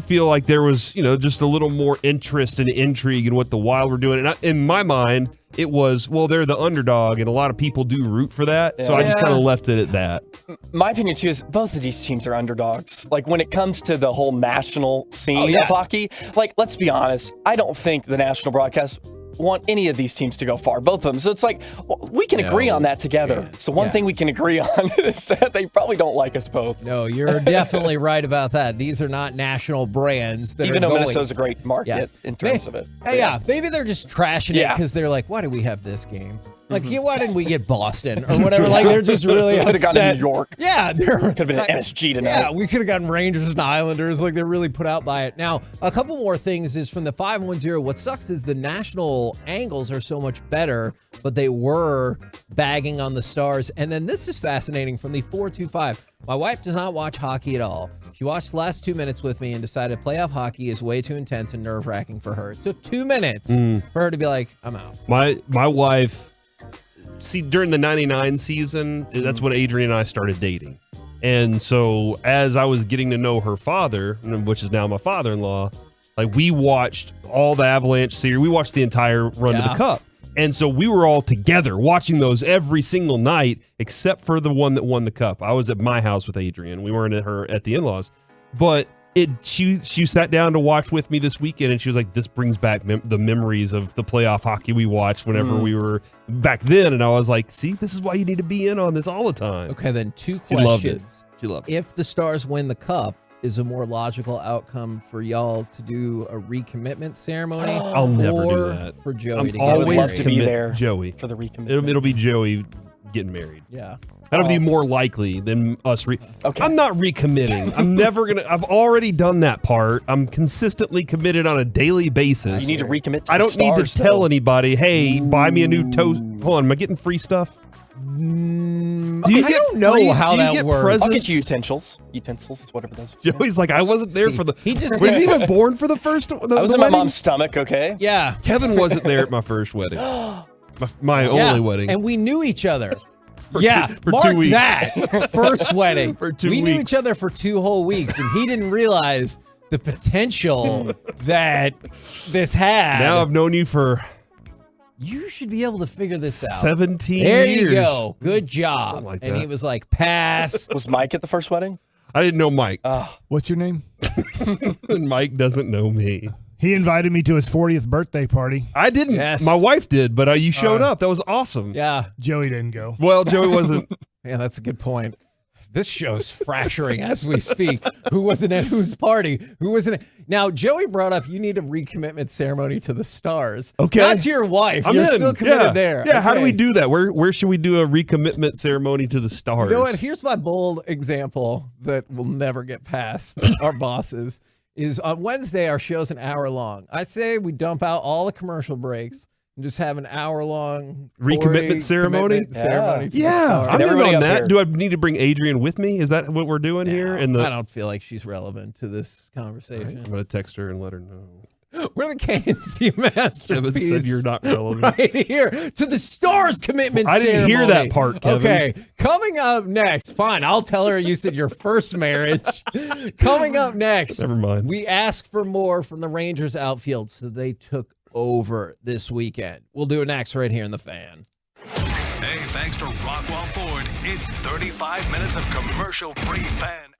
feel like there was just a little more interest and intrigue in what the Wild were doing. And in my mind, it was, well, they're the underdog, and a lot of people do root for that. So I just kind of left it at that. My opinion, too, is both of these teams are underdogs. Like, when it comes to the whole national scene of hockey, like, let's be honest, I don't think the national broadcast want any of these teams to go far, both of them. So it's like, we can agree on that together. Yeah. So one thing we can agree on is that they probably don't like us both. No, you're definitely right about that. These are not national brands. Even though Minnesota's a great market in terms of it. Maybe they're just trashing it because they're like, why do we have this game? Like, why didn't we get Boston or whatever? Like, they're just really upset. Could have gotten New York. Yeah. Could have been an MSG tonight. Yeah, we could have gotten Rangers and Islanders. Like, they're really put out by it. Now, a couple more things is from the 510. What sucks is the national angles are so much better, but they were bagging on the Stars. And then this is fascinating from the 425. My wife does not watch hockey at all. She watched the last 2 minutes with me and decided playoff hockey is way too intense and nerve-wracking for her. It took 2 minutes for her to be like, I'm out. My wife... See, during the 99 season, that's when Adrian and I started dating. And so as I was getting to know her father, which is now my father-in-law, like we watched all the Avalanche series. We watched the entire run to the Cup. And so we were all together watching those every single night, except for the one that won the Cup. I was at my house with Adrian. We weren't at the in-laws. But she sat down to watch with me this weekend, and she was like, this brings back the memories of the playoff hockey we watched whenever we were back then. And I was like, see, this is why you need to be in on this all the time. Okay, then 2 questions. She loved it. If the Stars win the Cup, is a more logical outcome for y'all to do a recommitment ceremony? I'll never do that. For Joey to always to be there Joey for the recommitment. It'll be Joey getting married. Yeah. That'll be more likely than us. I'm not recommitting. I'm never going to. I've already done that part. I'm consistently committed on a daily basis. You need to recommit to I don't need to tell anybody, hey, buy me a new toast. Hold on, am I getting free stuff? I don't know how that works. Presents? I'll get you utensils, whatever those. Joey's like, I wasn't there for the. Was he even born for the first? I was in my mom's stomach. Okay. Yeah. Kevin wasn't there at my first wedding. My only wedding. And we knew each other. For mark 2 weeks. that. First wedding. For 2 we weeks. knew each other for 2 whole weeks, and he didn't realize the potential that this had. Now I've known you for... You should be able to figure this out. 17 there years. You go. Good job. Something like and that. he was like, pass. Was Mike at the first wedding? I didn't know Mike. What's your name? Mike doesn't know me. He invited me to his 40th birthday party. I didn't. Yes. My wife did, but you showed up. That was awesome. Yeah. Joey didn't go. Well, Joey wasn't. Yeah, that's a good point. This show's fracturing as we speak. Who wasn't at whose party? Who wasn't? Now, Joey brought up you need a recommitment ceremony to the Stars. Okay. Not to your wife. You're still committed there. Yeah, how do Okay. we do that? Where should we do a recommitment ceremony to the Stars? You know what? Here's my bold example that will never get past our bosses. Is on Wednesday, our show's an hour long. I say we dump out all the commercial breaks and just have an hour-long recommitment ceremony? ceremony to the Yeah, Stars. I'm in everybody on up that. here. Do I need to bring Adrian with me? Is that what we're doing here? I don't feel like she's relevant to this conversation. I'm going to text her and let her know. We're the KNC masterpiece. Kevin said you're not relevant. Right here to the Stars commitment I didn't ceremony. hear that part, Kevin. Okay, coming up next. Fine, I'll tell her you said your first marriage. Coming up next. Never mind. We asked for more from the Rangers outfield, so they took over this weekend. We'll do it next right here in the Fan. Hey, thanks to Rockwell Ford, it's 35 minutes of commercial-free Fan.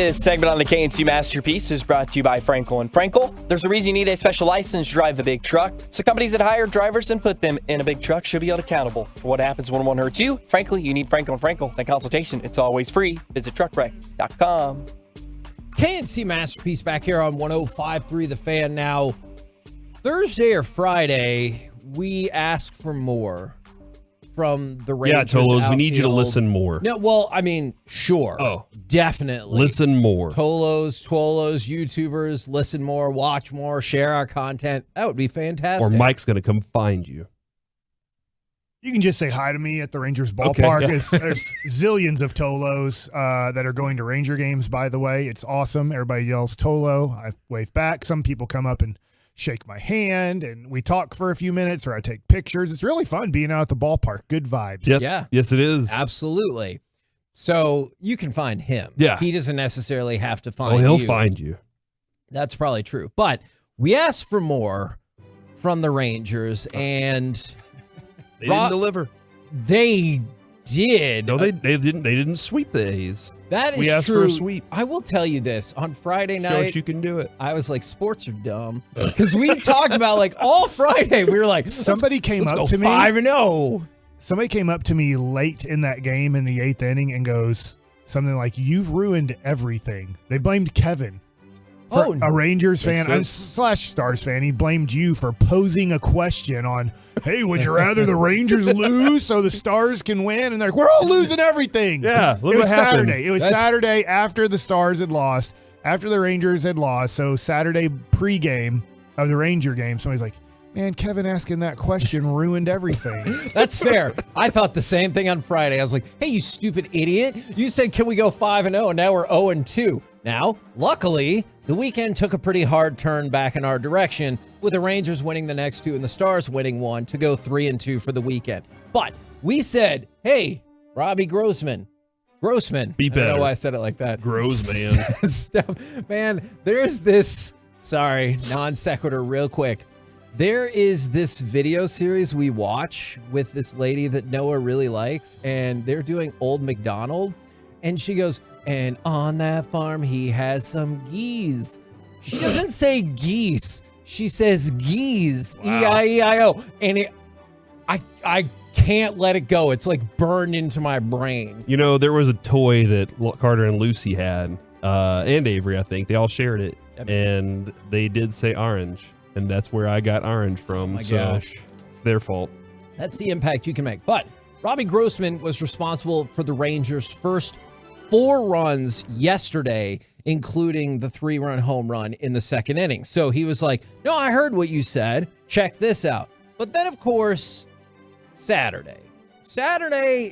This segment on the KNC Masterpiece is brought to you by Frankel and Frankel. There's a reason you need a special license to drive a big truck. So companies that hire drivers and put them in a big truck should be held accountable for what happens when one hurts you. Frankly, you need Frankel and Frankel. That consultation, it's always free. Visit truckwreck.com. KNC Masterpiece back here on 105.3 The Fan. Now, Thursday or Friday, we asked for more from the Rangers. Yeah, Tolos, we need you to outfield. listen more. No, well, I mean, sure. Oh. Definitely. Listen more. Tolos, YouTubers, listen more, watch more, share our content. That would be fantastic. Or Mike's going to come find you. You can just say hi to me at the Rangers ballpark. Okay, yeah. There's zillions of Tolos that are going to Ranger games, by the way. It's awesome. Everybody yells Tolo. I wave back. Some people come up and shake my hand, and we talk for a few minutes, or I take pictures. It's really fun being out at the ballpark. Good vibes. Yep. Yeah. Yes, it is. Absolutely. So you can find him. Yeah. He doesn't necessarily have to find he'll you. find you. That's probably true. But we asked for more from the Rangers, and They didn't deliver. They did. No, they didn't. They didn't sweep the A's. That is we asked true. for a sweep. I will tell you this. On Friday night, Show us you can do it. I was like, sports are dumb. Because we talked about, like, all Friday, we were like, Somebody came let's up go to me 5-0. Somebody came up to me late in that game in the 8th inning and goes something like, "You've ruined everything." They blamed Kevin. For a Rangers fan, I'm / Stars fan, he blamed you for posing a question on, hey, would you rather the Rangers lose so the Stars can win? And they're like, we're all losing everything. Yeah, look it was what happened. Saturday. It was Saturday after the Stars had lost, after the Rangers had lost. So Saturday pregame of the Ranger game, somebody's like, man, Kevin asking that question ruined everything. That's fair. I thought the same thing on Friday. I was like, hey, you stupid idiot. You said, can we go 5-0? And now we're 0-2. Now, luckily, the weekend took a pretty hard turn back in our direction, with the Rangers winning the next two and the Stars winning one to go 3-2 for the weekend. But we said, hey, Robbie Grossman. Be better. I don't know why I said it like that. Grossman. Man, there's this, non sequitur real quick. There is this video series we watch with this lady that Noah really likes, and they're doing Old MacDonald, and she goes, and on that farm, he has some geese. She doesn't say geese. She says geese. Wow. E-I-E-I-O. And I can't let it go. It's like burned into my brain. You know, there was a toy that Carter and Lucy had, and Avery, I think. They all shared it, and they did say orange, and that's where I got orange from. Oh my gosh. It's their fault. That's the impact you can make. But Robbie Grossman was responsible for the Rangers' first 4 runs yesterday, including the 3-run home run in the second inning. So he was like, no, I heard what you said. Check this out. But then, of course, Saturday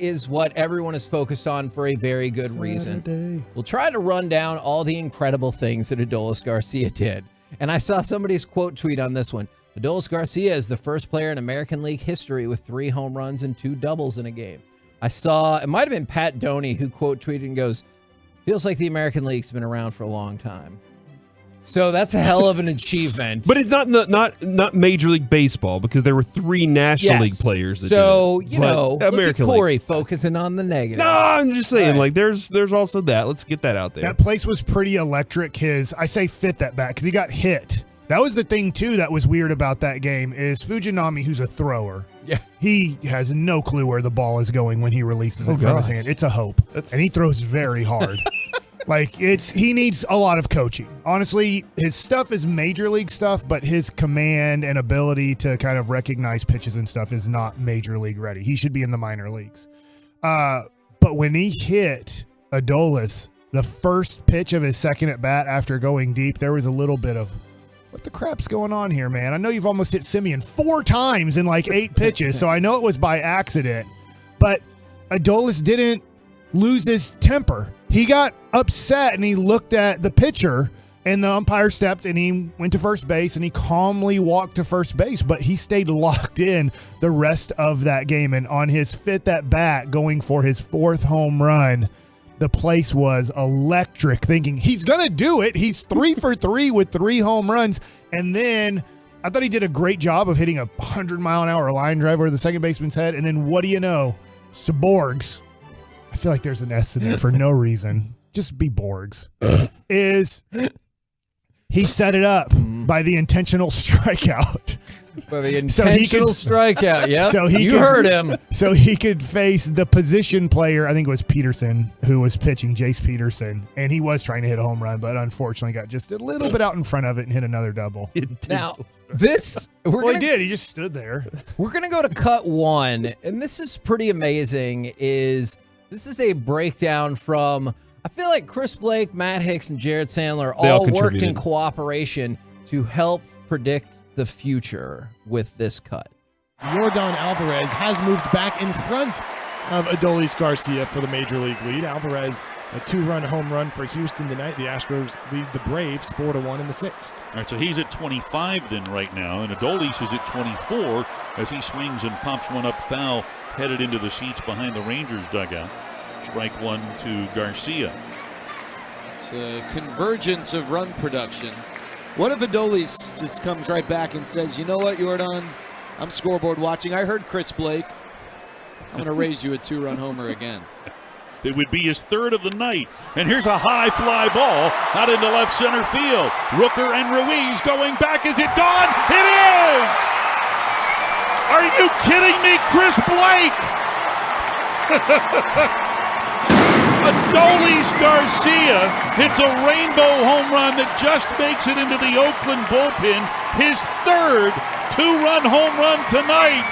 is what everyone is focused on for a very good reason. We'll try to run down all the incredible things that Adolis Garcia did. And I saw somebody's quote tweet on this one. Adolis Garcia is the first player in American League history with 3 home runs and 2 doubles in a game. I saw, it might have been Pat Doney who quote tweeted and goes, feels like the American League's been around for a long time. So that's a hell of an achievement. But it's not Major League Baseball, because there were 3 National League players that so, did it. you know, American look at Corey League. focusing on the negative. No, I'm just saying, like, there's also that. Let's get that out there. That place was pretty electric. I say fit that bat because he got hit. That was the thing, too, that was weird about that game is Fujinami, who's a thrower. Yeah. He has no clue where the ball is going when he releases it from his hand. It's a hope. And he throws very hard. He needs a lot of coaching. Honestly, his stuff is major league stuff, but his command and ability to kind of recognize pitches and stuff is not major league ready. He should be in the minor leagues. But when he hit Adolis, the first pitch of his second at bat after going deep, there was a little bit of, what the crap's going on here, man? I know you've almost hit Simeon 4 times in like 8 pitches, so I know it was by accident. But Adolis didn't lose his temper. He got upset and he looked at the pitcher, and the umpire stepped and he went to first base and he calmly walked to first base, but he stayed locked in the rest of that game. And on his 5th at bat, going for his 4th home run, the place was electric, thinking he's going to do it. He's 3 for 3 with 3 home runs. And then I thought he did a great job of hitting a 100-mile-an-hour line drive over the second baseman's head. And then what do you know? Saborgs. I feel like there's an S in there for no reason. just be Borgs, is he set it up by the intentional strikeout. By the intentional strikeout, yeah. You heard him. So he could face the position player, I think it was Peterson, who was pitching, Jace Peterson, and he was trying to hit a home run, but unfortunately got just a little bit out in front of it and hit another double. Now, this... he did. He just stood there. We're going to go to cut one, and this is pretty amazing. This is a breakdown from... I feel like Chris Blake, Matt Hicks, and Jared Sandler all worked in cooperation to help predict the future with this cut. Yordan Alvarez has moved back in front of Adolis Garcia for the Major League lead. Alvarez, a 2-run home run for Houston tonight. The Astros lead the Braves 4-1 in the 6th. All right, so he's at 25 then right now, and Adolis is at 24 as he swings and pops one up foul, headed into the seats behind the Rangers dugout. Strike one to Garcia. It's a convergence of run production. What if Adolis just comes right back and says, you know what, Yordan, I'm scoreboard watching. I heard Chris Blake. I'm going to raise you a 2-run homer again. It would be his 3rd of the night. And here's a high fly ball out into left center field. Rooker and Ruiz going back. Is it gone? It is! Are you kidding me, Chris Blake? Adolis Garcia hits a rainbow home run that just makes it into the Oakland bullpen. His 3rd 2-run home run tonight.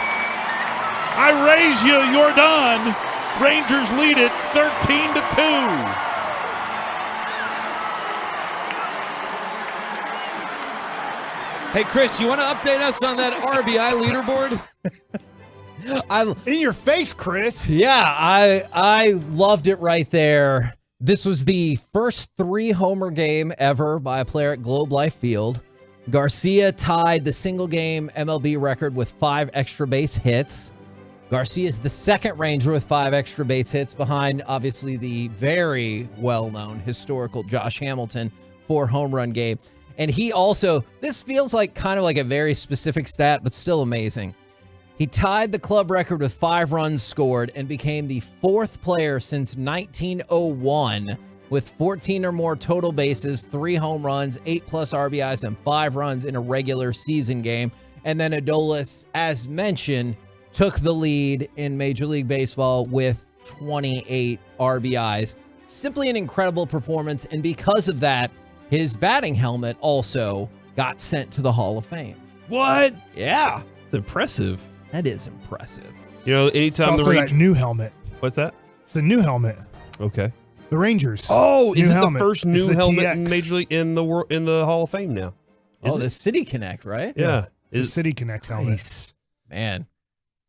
I raise you, Yordan. Rangers lead it 13-2. Hey, Chris, you want to update us on that RBI leaderboard? In your face, Chris. Yeah, I loved it right there. This was the first 3-homer game ever by a player at Globe Life Field. Garcia tied the single-game MLB record with 5 extra base hits. Garcia is the second Ranger with 5 extra base hits behind, obviously, the very well-known historical Josh Hamilton 4-home run game. And he also, this feels like kind of like a very specific stat, but still amazing. He tied the club record with 5 runs scored and became the 4th player since 1901 with 14 or more total bases, 3 home runs, 8+ RBIs, and 5 runs in a regular season game. And then Adolis, as mentioned, took the lead in Major League Baseball with 28 RBIs. Simply an incredible performance, and because of that, his batting helmet also got sent to the Hall of Fame. What? Yeah. It's impressive. That is impressive. You know, anytime it's also the that new helmet. What's that? It's the new helmet. Okay. The Rangers. Oh, is it helmet. the first new It's the helmet TX. in Major League in the Hall of Fame now? Oh, the City Connect, right? Yeah. It's the City Connect helmet. Nice. Man,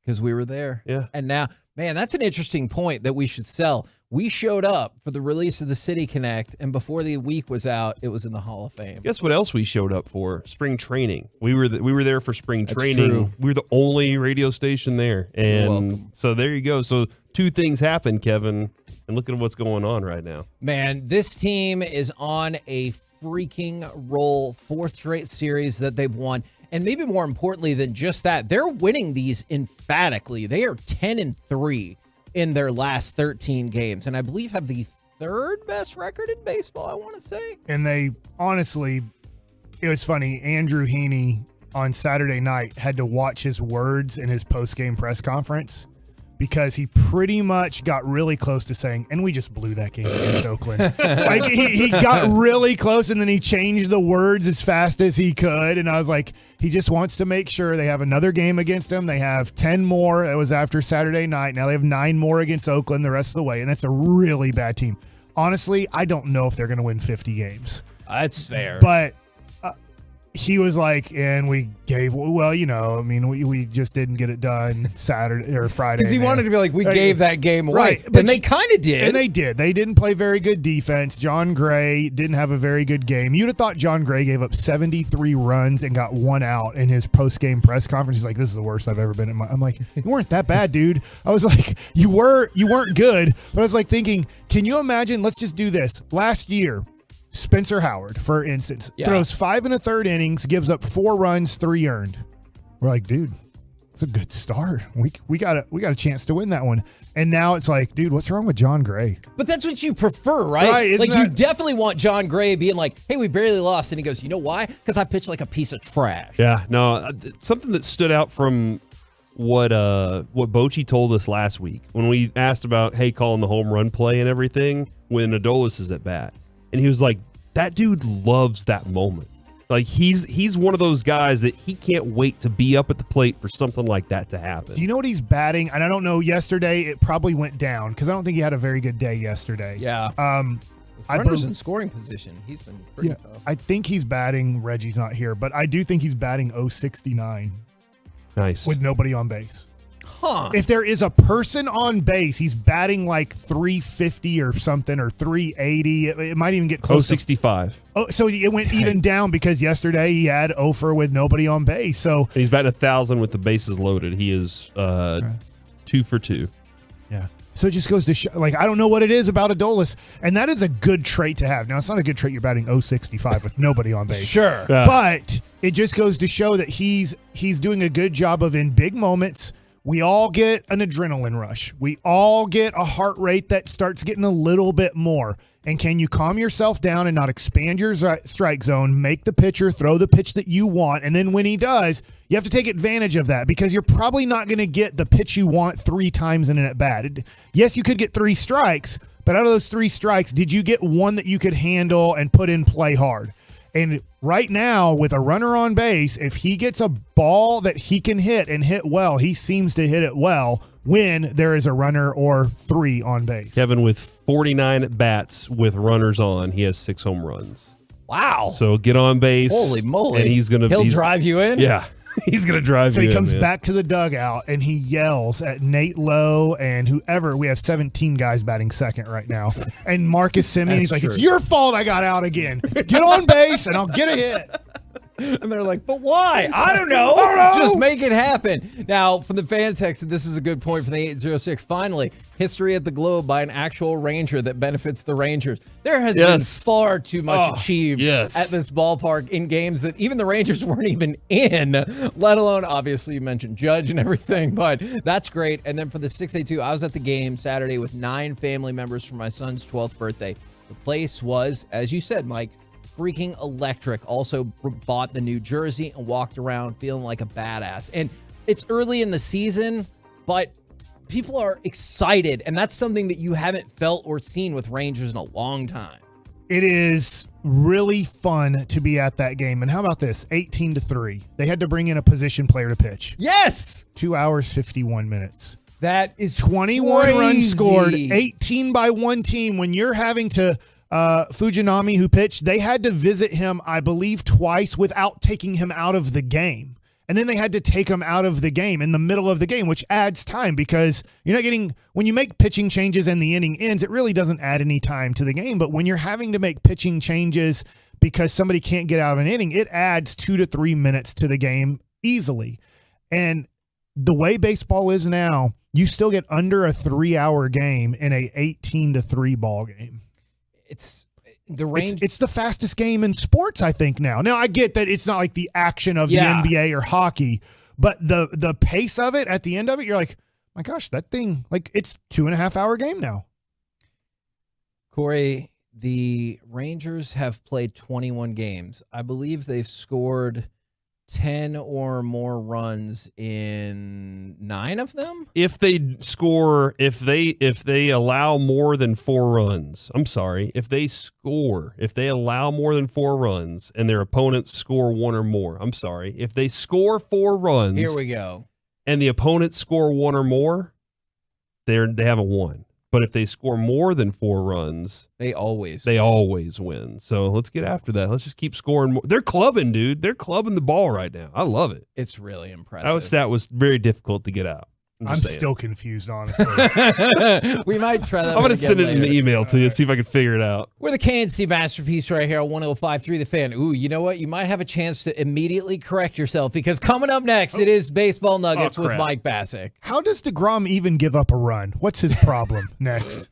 because we were there. Yeah. And now, man, that's an interesting point that we should sell. We showed up for the release of the City Connect, and before the week was out, it was in the Hall of Fame. Guess what else we showed up for? Spring training. We were there for spring That's training. true. We were the only radio station there, and so there you go. So 2 things happened, Kevin, and look at what's going on right now. Man, this team is on a freaking roll. 4th straight series that they've won. And maybe more importantly than just that, they're winning these emphatically. They are 10-3 in their last 13 games. And I believe have the 3rd best record in baseball, I want to say. And they honestly, it was funny. Andrew Heaney on Saturday night had to watch his words in his post-game press conference because he pretty much got really close to saying, and we just blew that game against Oakland. Like he got really close, and then he changed the words as fast as he could. And I was like, he just wants to make sure they have another game against him. They have 10 more. It was after Saturday night. Now they have 9 more against Oakland the rest of the way, and that's a really bad team. Honestly, I don't know if they're going to win 50 games. That's fair. But he was like, and we gave, well, you know, I mean, we just didn't get it done Saturday or Friday. Because he wanted to be like, we gave that game away. Right. And they kind of did. And they did. They didn't play very good defense. John Gray didn't have a very good game. You'd have thought John Gray gave up 73 runs and got 1 out in his post-game press conference. He's like, this is the worst I've ever been in my. I'm like, you weren't that bad, dude. I was like, you weren't good. But I was like thinking, can you imagine? Let's just do this. Last year, Spencer Howard, for instance, throws 5 1/3 innings, gives up 4 runs, 3 earned. We're like, dude, it's a good start. We got a chance to win that one. And now it's like, dude, what's wrong with John Gray? But that's what you prefer, right? Right, like you definitely want John Gray being like, hey, we barely lost. And he goes, you know why? Because I pitched like a piece of trash. Yeah, no, something that stood out from what Bochy told us last week when we asked about, hey, calling the home run play and everything when Adolis is at bat. And he was like, that dude loves that moment. Like he's one of those guys that he can't wait to be up at the plate for something like that to happen. Do you know what he's batting? And I don't know, yesterday it probably went down because I don't think he had a very good day yesterday. Yeah. Runners in scoring position. He's been pretty tough. I think he's batting, Reggie's not here, but I do think he's batting 069. Nice. With nobody on base. Huh. If there is a person on base, he's batting like 350 or something, or 380. It might even get close. 065. So it went even down because yesterday he had 0 for with nobody on base. So and he's batting 1,000 with the bases loaded. He is 2 for 2. Yeah. So it just goes to show, like, I don't know what it is about Adolis, and that is a good trait to have. Now, it's not a good trait you're batting 065 with nobody on base. Sure. Yeah. But it just goes to show that he's doing a good job of, in big moments, we all get an adrenaline rush. We all get a heart rate that starts getting a little bit more. And can you calm yourself down and not expand your strike zone, make the pitcher throw the pitch that you want, and then when he does, you have to take advantage of that because you're probably not going to get the pitch you want 3 times in an at-bat. Yes, you could get 3 strikes, but out of those 3 strikes, did you get one that you could handle and put in play hard? And right now, with a runner on base, if he gets a ball that he can hit and hit well, he seems to hit it well when there is a runner or 3 on base. Kevin, with 49 at-bats with runners on, he has 6 home runs. Wow. So get on base. Holy moly. And he'll drive you in? Yeah. He's going to drive so you in. So he comes man. back to the dugout and he yells at Nate Lowe and whoever. We have 17 guys batting second right now. And Marcus Semien, he's like, true. It's your fault I got out again. Get on base and I'll get a hit. And they're like, but why? I don't know. Just make it happen. Now, from the fan text, this is a good point from the 806. Finally, history at the Globe by an actual Ranger that benefits the Rangers. There has been far too much achieved at this ballpark in games that even the Rangers weren't even in, let alone, obviously, you mentioned Judge and everything, but that's great. And then for the 682, I was at the game Saturday with 9 family members for my son's 12th birthday. The place was, as you said, Mike, freaking electric. Also bought the new jersey and walked around feeling like a badass. And it's early in the season, but people are excited. And that's something that you haven't felt or seen with Rangers in a long time. It is really fun to be at that game. And how about this? 18-3. They had to bring in a position player to pitch. Yes! 2 hours, 51 minutes. That is 21 crazy. runs scored, 18 by one team. When you're having to Fujinami, who pitched, they had to visit him, I believe, twice without taking him out of the game. And then they had to take him out of the game in the middle of the game, which adds time because you're not getting, when you make pitching changes and the inning ends, it really doesn't add any time to the game. But when you're having to make pitching changes because somebody can't get out of an inning, it adds 2 to 3 minutes to the game easily. And the way baseball is now, you still get under a 3-hour game in a 18-3 ball game. It's the range. It's the fastest game in sports, I think, now. Now, I get that it's not like the action of the NBA or hockey, but the pace of it at the end of it, you're like, my gosh, that thing, like, it's 2.5-hour game now. Corey, the Rangers have played 21 games. I believe they've scored 10 or more runs in 9 of them. If they allow more than 4 runs, if they allow more than 4 runs and their opponents score 1 or more, if they score 4 runs, here we go, and the opponents score 1 or more, they haven't won. But if they score more than 4 runs, they always win. So let's get after that. Let's just keep scoring more. They're clubbing, dude. They're clubbing the ball right now. I love it. It's really impressive. That was very difficult to get out. I'm still confused, honestly. We might try that. I'm going to send it in an email to you, see if I can figure it out. We're the KNC Masterpiece right here on 105.3 The Fan. Ooh, you know what? You might have a chance to immediately correct yourself because coming up next, it is Baseball Nuggets with Mike Bassick. How does deGrom even give up a run? What's his problem? Next.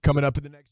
Coming up in the next.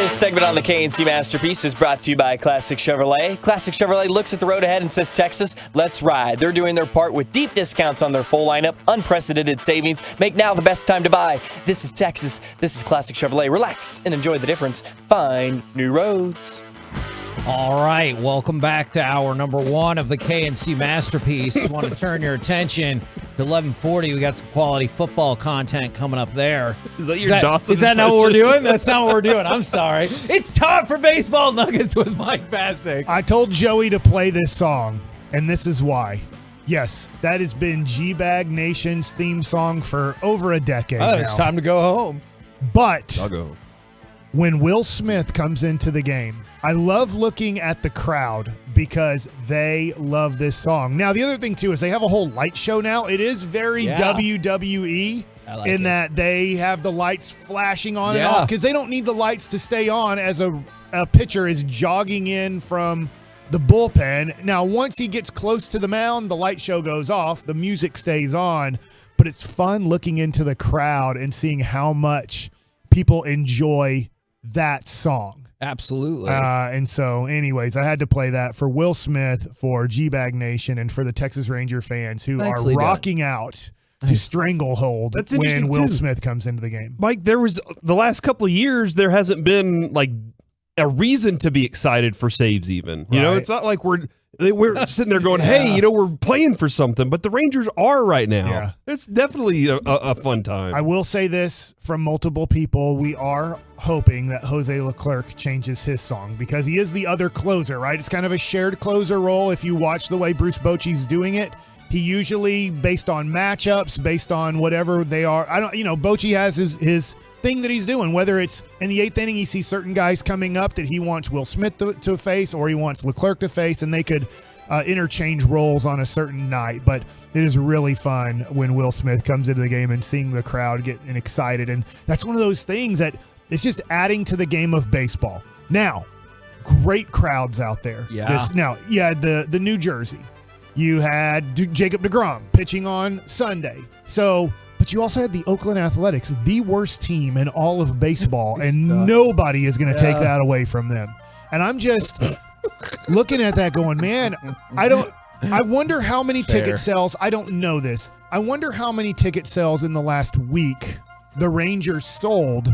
This segment on the KNC Masterpiece is brought to you by Classic Chevrolet. Classic Chevrolet looks at the road ahead and says, Texas, let's ride. They're doing their part with deep discounts on their full lineup, unprecedented savings. Make now the best time to buy. This is Texas. This is Classic Chevrolet. Relax and enjoy the difference. Find new roads. All right, welcome back to hour number 1 of the KNC Masterpiece. Want to turn your attention to 11:40. We got some quality football content coming up there. Is that your Dawson Is that not what we're impression? doing? That's not what we're doing. I'm sorry. It's time for Baseball Nuggets with Mike Bassick. I told Joey to play this song, and this is why. Yes, that has been G-Bag Nation's theme song for over a decade now. It's time to go home. But I'll go. when Will Smith comes into the game, I love looking at the crowd because they love this song. Now, the other thing, too, is they have a whole light show now. It is very WWE in that they have the lights flashing on and off because they don't need the lights to stay on as a pitcher is jogging in from the bullpen. Now, once he gets close to the mound, the light show goes off. The music stays on. But it's fun looking into the crowd and seeing how much people enjoy that song. Absolutely. And so, anyways, I had to play that for Will Smith, for G-Bag Nation, and for the Texas Ranger fans who Nicely are rocking out to Stranglehold That's when interesting, Will too. Smith comes into the game. Mike, there was the last couple of years, there hasn't been like a reason to be excited for saves even. You know, Right. it's not like we're sitting there going, hey, you know, we're playing for something, but the Rangers are right now. Yeah. It's definitely a fun time. I will say this from multiple people. We are hoping that Jose Leclerc changes his song because he is the other closer, right? It's kind of a shared closer role. If you watch the way Bruce Bochy's doing it, he usually, based on matchups, based on whatever they are, Bochy has his thing that he's doing, whether it's in the 8th inning, he sees certain guys coming up that he wants Will Smith to face or he wants Leclerc to face, and they could interchange roles on a certain night. But it is really fun when Will Smith comes into the game and seeing the crowd getting excited. And that's one of those things that it's just adding to the game of baseball. Now, great crowds out there. Yeah. You had the New Jersey. You had Jacob deGrom pitching on Sunday. But you also had the Oakland Athletics, the worst team in all of baseball, and nobody is going to take that away from them. And I'm just looking at that going, man, I wonder how many ticket sales, I don't know this. I wonder how many ticket sales in the last week the Rangers sold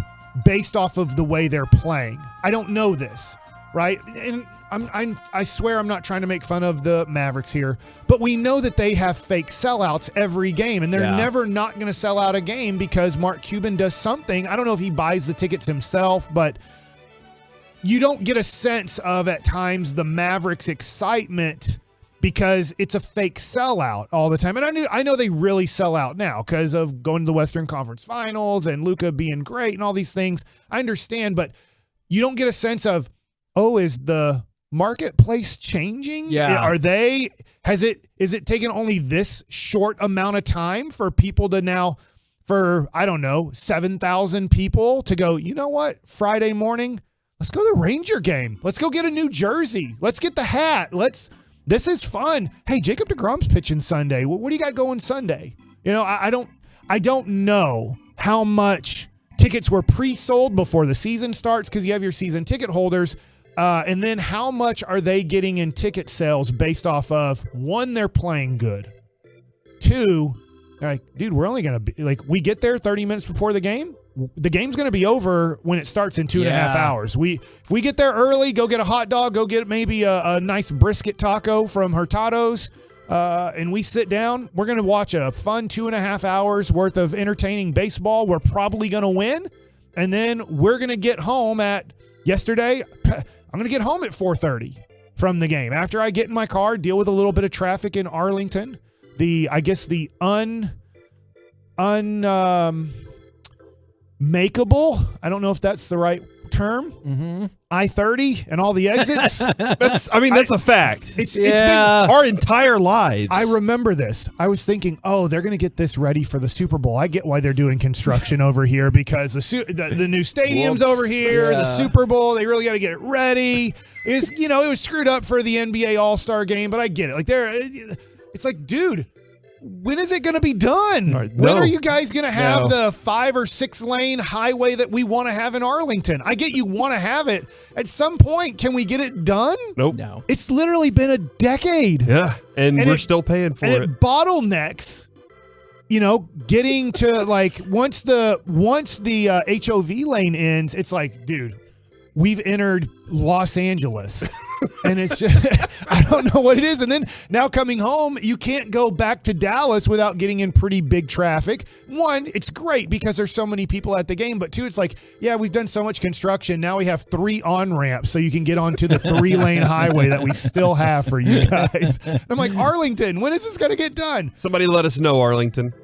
based off of the way they're playing. I don't know this, right? And I swear I'm not trying to make fun of the Mavericks here, but we know that they have fake sellouts every game, and they're never not going to sell out a game because Mark Cuban does something. I don't know if he buys the tickets himself, but you don't get a sense of, at times, the Mavericks' excitement because it's a fake sellout all the time. And I know they really sell out now because of going to the Western Conference Finals and Luka being great and all these things. I understand, but you don't get a sense of, is the marketplace changing? Yeah. Is it taking only this short amount of time for people to now, for, I don't know, 7,000 people to go, you know what, Friday morning, let's go to the Ranger game. Let's go get a new jersey. Let's get the hat. This is fun. Hey, Jacob deGrom's pitching Sunday. What do you got going Sunday? You know, I don't know how much tickets were pre-sold before the season starts because you have your season ticket holders. And then how much are they getting in ticket sales based off of, one, they're playing good. Two, they're like, dude, we're only going to be like, we get there 30 minutes before the game. The game's going to be over when it starts in 2.5 hours. If we get there early, go get a hot dog, go get maybe a nice brisket taco from Hurtado's, and we sit down. We're going to watch a fun 2.5 hours worth of entertaining baseball. We're probably going to win. And then we're going to get home yesterday, I'm going to get home at 4:30 from the game. After I get in my car, deal with a little bit of traffic in Arlington. The makeable, I don't know if that's the right term, I-30 and all the exits. That's a fact. It's been our entire lives. I remember this. I was thinking, they're going to get this ready for the Super Bowl. I get why they're doing construction over here because the new stadium's over here, the Super Bowl, they really got to get it ready. It was screwed up for the NBA All-Star game, but I get it. It's like, dude, when is it going to be done? When are you guys going to have the 5 or 6 lane highway that we want to have in Arlington? I get you want to have it. At some point, can we get it done? Nope. No. It's literally been a decade. Yeah, and we're still paying for it. It bottlenecks, getting to like once the HOV lane ends, it's like, dude, we've entered Los Angeles. And it's just, I don't know what it is. And then now coming home, you can't go back to Dallas without getting in pretty big traffic. One, it's great because there's so many people at the game. But two, it's like, yeah, we've done so much construction. Now we have 3 on-ramps so you can get onto the 3-lane highway that we still have for you guys. And I'm like, Arlington, when is this going to get done? Somebody let us know, Arlington.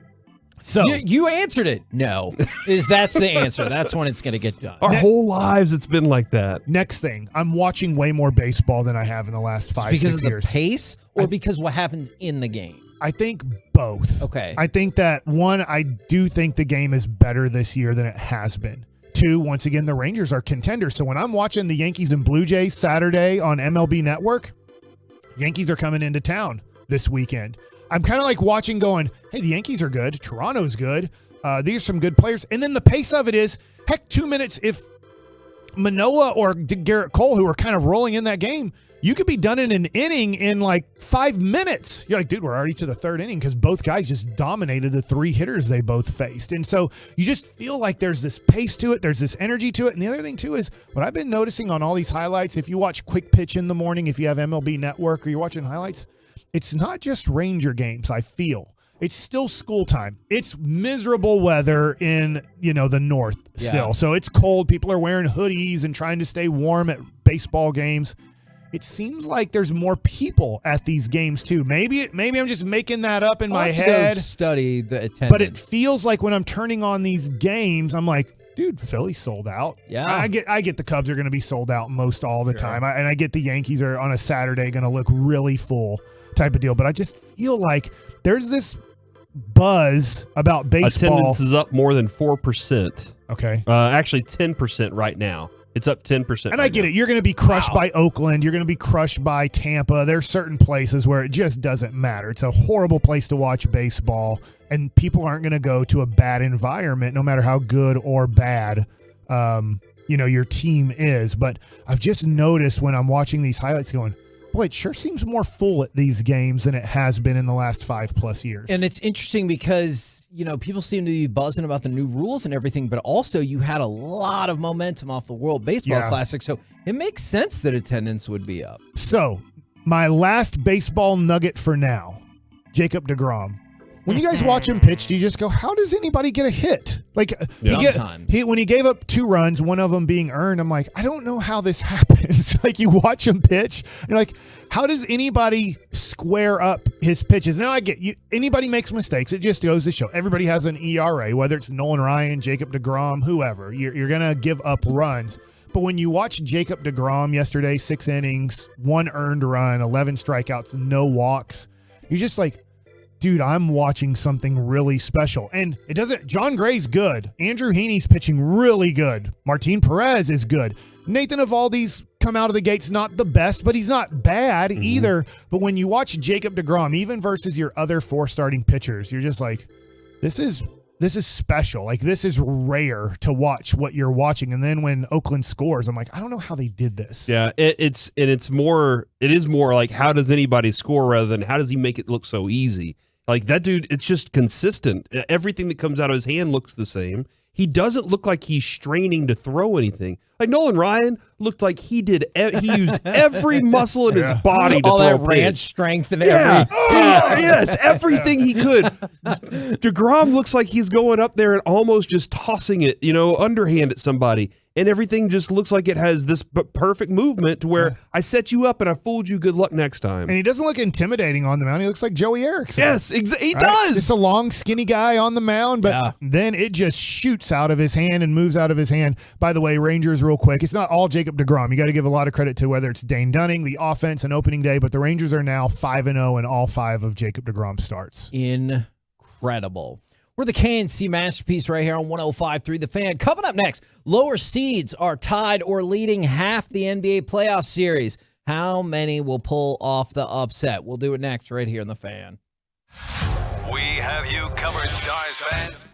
So you answered it. No, that's the answer. That's when it's going to get done. Our whole lives, it's been like that. Next thing, I'm watching way more baseball than I have in the last 5-6 years. Because of the pace, or because what happens in the game? I think both. Okay. I think that one, I do think the game is better this year than it has been. 2, once again, the Rangers are contenders. So when I'm watching the Yankees and Blue Jays Saturday on MLB Network, Yankees are coming into town this weekend. I'm kind of like watching going, hey, the Yankees are good. Toronto's good. These are some good players. And then the pace of it is, heck, 2 minutes. If Manoah or Garrett Cole, who are kind of rolling in that game, you could be done in an inning in like 5 minutes. You're like, dude, we're already to the 3rd inning because both guys just dominated the 3 hitters they both faced. And so you just feel like there's this pace to it. There's this energy to it. And the other thing, too, is what I've been noticing on all these highlights, if you watch Quick Pitch in the morning, if you have MLB Network or you're watching highlights, it's not just Ranger games, I feel. It's still school time. It's miserable weather in, the north still. Yeah. So it's cold. People are wearing hoodies and trying to stay warm at baseball games. It seems like there's more people at these games too. Maybe I'm just making that up in my head. Go study the attendance. But it feels like when I'm turning on these games, I'm like, dude, Philly's sold out. Yeah. I get the Cubs are going to be sold out most all the time. And I get the Yankees are on a Saturday going to look really full type of deal. But I just feel like there's this buzz about baseball. Attendance is up more than 4%. Okay. Actually 10% right now. It's up 10%. And I get it. You're going to be crushed by Oakland. You're going to be crushed by Tampa. There's certain places where it just doesn't matter. It's a horrible place to watch baseball, and people aren't going to go to a bad environment no matter how good or bad your team is. But I've just noticed when I'm watching these highlights going, boy, it sure seems more full at these games than it has been in the last 5+ years. And it's interesting because, people seem to be buzzing about the new rules and everything, but also you had a lot of momentum off the World Baseball Classic, so it makes sense that attendance would be up. So, my last baseball nugget for now, Jacob deGrom. When you guys watch him pitch, do you just go, how does anybody get a hit? Like, when he gave up 2 runs, one of them being earned, I'm like, I don't know how this happens. Like, you watch him pitch, and you're like, how does anybody square up his pitches? Now, I get you. Anybody makes mistakes. It just goes to show. Everybody has an ERA, whether it's Nolan Ryan, Jacob deGrom, whoever. You're going to give up runs. But when you watch Jacob deGrom yesterday, 6 innings, 1 earned run, 11 strikeouts, no walks, you're just like, dude, I'm watching something really special. And it doesn't, John Gray's good. Andrew Heaney's pitching really good. Martin Perez is good. Nathan Eovaldi's come out of the gates not the best, but he's not bad either. But when you watch Jacob deGrom, even versus your other 4 starting pitchers, you're just like, this is special. Like, this is rare to watch what you're watching. And then when Oakland scores, I'm like, I don't know how they did this. Yeah, it is more like, how does anybody score rather than how does he make it look so easy? Like, that dude, it's just consistent. Everything that comes out of his hand looks the same. He doesn't look like he's straining to throw anything. Like, Nolan Ryan looked like he used every muscle in his body to all throw that a pitch. ranch strength and yes, everything he could. deGrom looks like he's going up there and almost just tossing it, underhand at somebody. And everything just looks like it has this perfect movement to where I set you up and I fooled you. Good luck next time. And he doesn't look intimidating on the mound. He looks like Joey Erickson. Yes, he does. It's a long, skinny guy on the mound, but then it just shoots out of his hand and moves out of his hand. By the way, Rangers, real quick, it's not all Jacob deGrom. You got to give a lot of credit to whether it's Dane Dunning, the offense, and opening day, but the Rangers are now 5-0 in all 5 of Jacob deGrom starts. Incredible. We're the KNC Masterpiece right here on 105.3 The Fan. Coming up next, lower seeds are tied or leading half the NBA playoff series. How many will pull off the upset? We'll do it next right here on The Fan. We have you covered, Stars fans.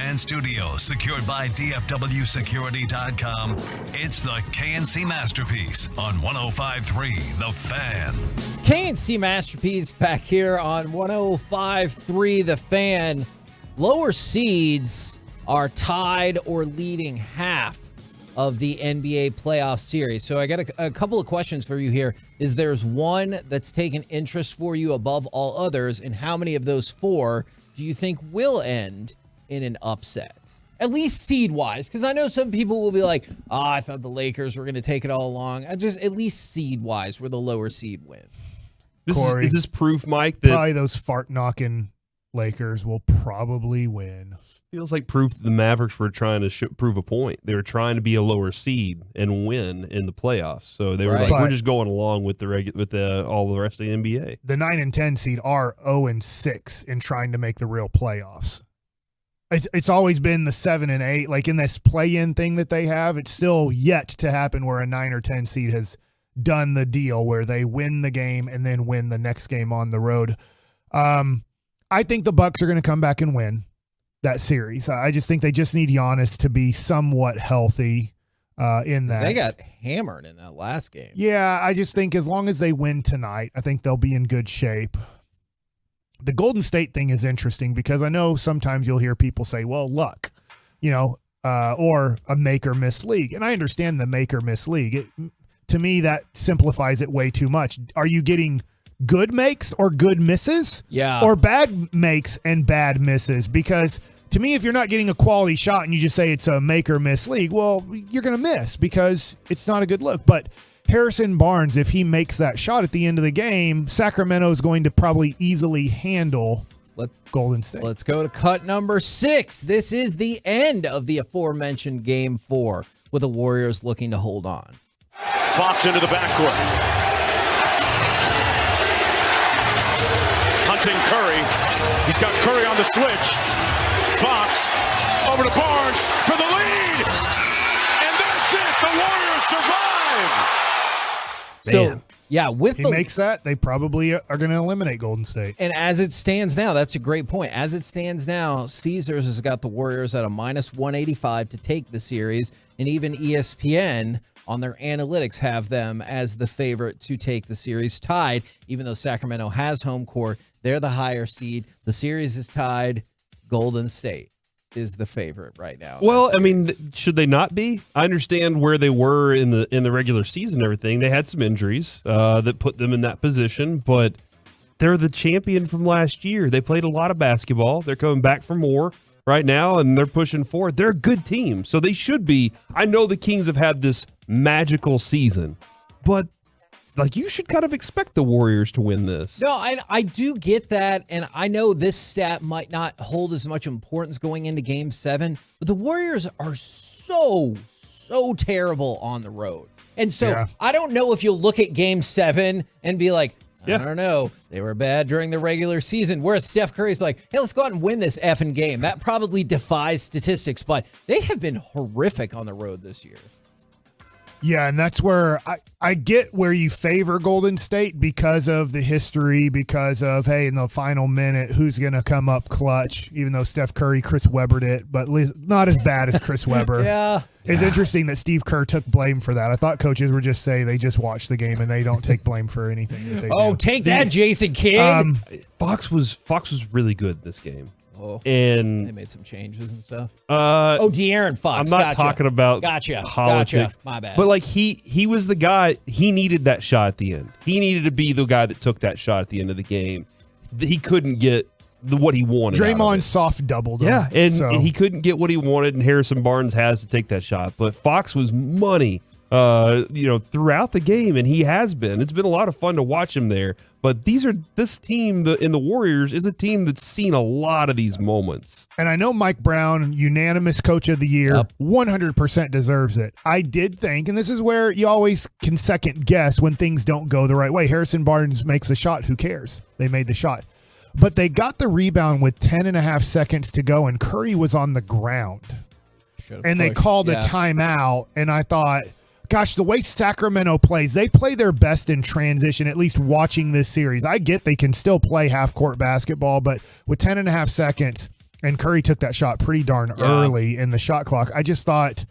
Fan Studio, secured by DFWsecurity.com. It's the KNC Masterpiece on 105.3 The Fan. KNC Masterpiece back here on 105.3 The Fan. Lower seeds are tied or leading half of the NBA playoff series. So I got a couple of questions for you here. Is there's one that's taken interest for you above all others, and how many of those four do you think will end in an upset? At least seed-wise, because I know some people will be like, I thought the Lakers were going to take it all along. Just at least seed-wise, where the lower seed wins. Is this proof, Mike, that probably those fart-knocking Lakers will probably win? Feels like proof that the Mavericks were trying to prove a point. They were trying to be a lower seed and win in the playoffs. So they were like, we're just going along with all the rest of the NBA. The 9 and 10 seed are 0-6 in trying to make the real playoffs. It's always been the 7 and 8, like in this play-in thing that they have. It's still yet to happen where a 9 or 10 seed has done the deal where they win the game and then win the next game on the road. I think the Bucks are going to come back and win that series. I just think they just need Giannis to be somewhat healthy in that. They got hammered in that last game. Yeah, I just think as long as they win tonight, I think they'll be in good shape. The Golden State thing is interesting because I know sometimes you'll hear people say, well, luck, or a make or miss league. And I understand the make or miss league. To me, that simplifies it way too much. Are you getting good makes or good misses? Yeah. Or bad makes and bad misses? Because to me, if you're not getting a quality shot and you just say it's a make or miss league, well, you're going to miss because it's not a good look. But Harrison Barnes, if he makes that shot at the end of the game, Sacramento is going to probably easily handle Golden State. Let's go to cut number 6. This is the end of the aforementioned Game 4 with the Warriors looking to hold on. Fox into the backcourt. Hunting Curry. He's got Curry on the switch. Fox over to Barnes for the lead. And that's it. The Warriors survive. So, yeah, he makes that, they probably are going to eliminate Golden State. And as it stands now, that's a great point. As it stands now, Caesars has got the Warriors at a -185 to take the series, and even ESPN on their analytics have them as the favorite to take the series, tied, even though Sacramento has home court. They're the higher seed. The series is tied. Golden State is the favorite right now. Well, I mean, should they not be? I understand where they were in the regular season and everything. They had some injuries that put them in that position, but they're the champion from last year. They played a lot of basketball. They're coming back for more right now, and they're pushing forward. They're a good team, so they should be. I know the Kings have had this magical season, but you should kind of expect the Warriors to win this. No, I do get that, and I know this stat might not hold as much importance going into Game 7, but the Warriors are so terrible on the road. And so I don't know if you'll look at Game 7 and be like, I don't know, they were bad during the regular season, whereas Steph Curry's like, hey, let's go out and win this effing game. That probably defies statistics, but they have been horrific on the road this year. Yeah, and that's where I get where you favor Golden State because of the history, because of, hey, in the final minute, who's going to come up clutch, even though Steph Curry, Chris Webber'd it, but not as bad as Chris Webber. It's interesting that Steve Kerr took blame for that. I thought coaches would just say they just watch the game and they don't take blame for anything that they do. Take that, Jason Kidd. Fox was really good this game. Oh, and they made some changes and stuff. De'Aaron Fox. I'm not talking about politics. My bad. But he was the guy. He needed that shot at the end. He needed to be the guy that took that shot at the end of the game. He couldn't get what he wanted. Draymond soft doubled him. Yeah, and he couldn't get what he wanted, and Harrison Barnes has to take that shot. But Fox was money, throughout the game, and he has been. It's been a lot of fun to watch him there. But this team in the Warriors is a team that's seen a lot of these moments. And I know Mike Brown, unanimous coach of the year, 100% deserves it. I did think, and this is where you always can second guess when things don't go the right way. Harrison Barnes makes a shot. Who cares? They made the shot. But they got the rebound with 10.5 seconds to go, and Curry was on the ground. And they called a timeout, and I thought, gosh, the way Sacramento plays, they play their best in transition, at least watching this series. I get they can still play half-court basketball, but with 10.5 seconds, And Curry took that shot pretty darn early in the shot clock. I just thought,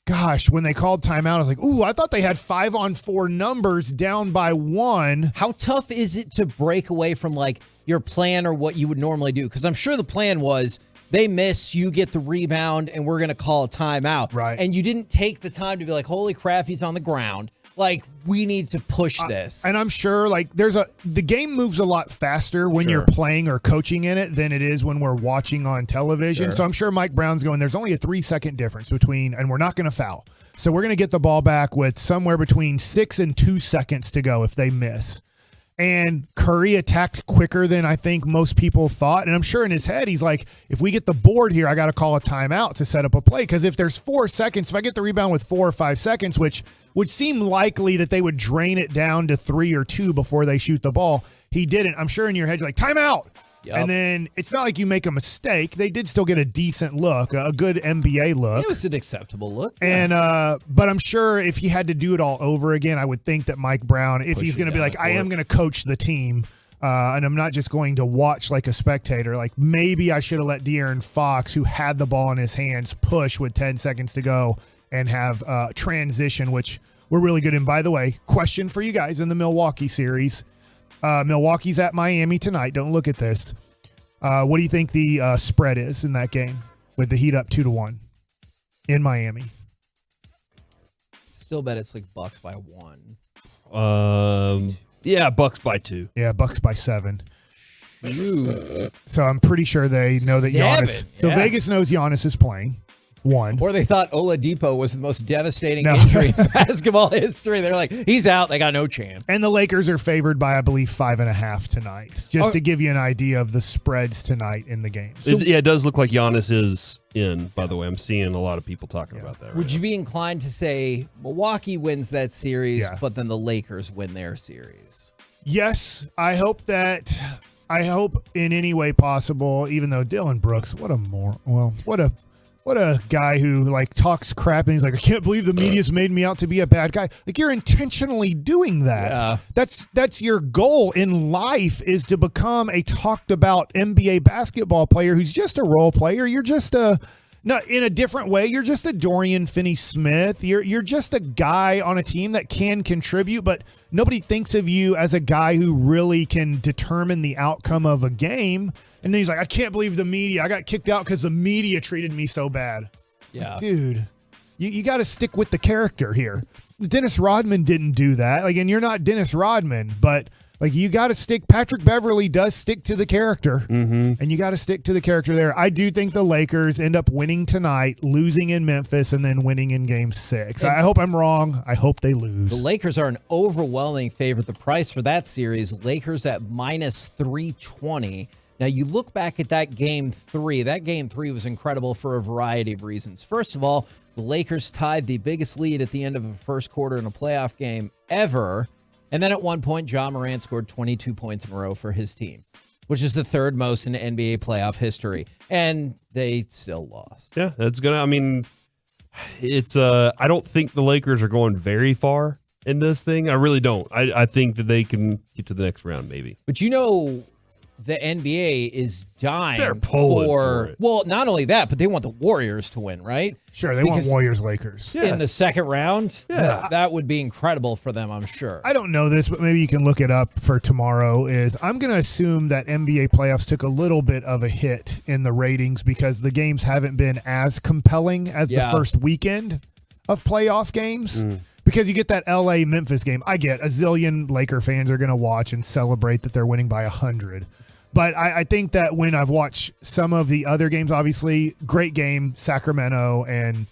gosh, when they called timeout, I was like, ooh, I thought they had 5-on-4 numbers down by 1. How tough is it to break away from like your plan or what you would normally do? Because I'm sure the plan was they miss, you get the rebound, and we're going to call a timeout. Right. And you didn't take the time to be like, holy crap, he's on the ground. Like, we need to push this. And I'm sure like the game moves a lot faster when you're playing or coaching in it than it is when we're watching on television. Sure. So I'm sure Mike Brown's going, there's only a 3-second difference between, and we're not going to foul. So we're going to get the ball back with somewhere between 6 and 2 seconds to go if they miss. And Curry attacked quicker than I think most people thought. And I'm sure in his head, he's like, if we get the board here, I got to call a timeout to set up a play. Because if there's 4 seconds, if I get the rebound with 4 or 5 seconds, which would seem likely that they would drain it down to 3 or 2 before they shoot the ball, he didn't. I'm sure in your head, you're like, timeout. Yep. And then it's not like you make a mistake. They did still get a decent look, a good NBA look. It was an acceptable look. And but I'm sure if he had to do it all over again, I would think that Mike Brown, if he's going to be like, I am going to coach the team, and I'm not just going to watch like a spectator, like maybe I should have let De'Aaron Fox, who had the ball in his hands, push with 10 seconds to go and have transition, which we're really good in. By the way, question for you guys in the Milwaukee series. Milwaukee's at Miami tonight. Don't look at this. What do you think the spread is in that game with the Heat up 2-1 in Miami? Still bet it's like Bucks by 1. Yeah, Bucks by 2. Yeah, Bucks by 7. So I'm pretty sure they know that Giannis. So Vegas knows Giannis is playing. 1. Or they thought Oladipo was the most devastating injury in basketball history. They're like, he's out. They got no chance. And the Lakers are favored by, I believe, 5.5 tonight. Just to give you an idea of the spreads tonight in the game. It does look like Giannis is in, by the way. I'm seeing a lot of people talking about that. Would you be inclined to say Milwaukee wins that series, but then the Lakers win their series? Yes, I hope in any way possible, even though Dillon Brooks, what a guy who like talks crap and he's like, I can't believe the media's made me out to be a bad guy. Like, you're intentionally doing that. Yeah. That's your goal in life, is to become a talked about NBA basketball player who's just a role player. You're just in a different way. You're just a Dorian Finney-Smith. You're just a guy on a team that can contribute, but nobody thinks of you as a guy who really can determine the outcome of a game. And then he's like, I can't believe the media. I got kicked out because the media treated me so bad. Yeah. Like, dude, you got to stick with the character here. Dennis Rodman didn't do that. Like, and you're not Dennis Rodman, but like, you got to stick. Patrick Beverley does stick to the character, and you got to stick to the character there. I do think the Lakers end up winning tonight, losing in Memphis, and then winning in Game 6. I hope I'm wrong. I hope they lose. The Lakers are an overwhelming favorite. The price for that series, Lakers at -320. Now, you look back at that Game 3. That Game 3 was incredible for a variety of reasons. First of all, the Lakers tied the biggest lead at the end of a first quarter in a playoff game ever. And then at one point, Ja Morant scored 22 points in a row for his team, which is the third most in NBA playoff history. And they still lost. Yeah, that's going to, I mean, it's, I don't think the Lakers are going very far in this thing. I really don't. I think that they can get to the next round, maybe. But you know, the NBA is dying They're pulling for it. Well, not only that, but they want the Warriors to win, right? Sure, they want Warriors-Lakers. In the second round, that would be incredible for them, I'm sure. I don't know this, but maybe you can look it up for tomorrow. I'm going to assume that NBA playoffs took a little bit of a hit in the ratings because the games haven't been as compelling as the first weekend of playoff games. Because you get that LA-Memphis game. I get a zillion Laker fans are going to watch and celebrate that they're winning by 100. But I think that when I've watched some of the other games, obviously, great game, Sacramento and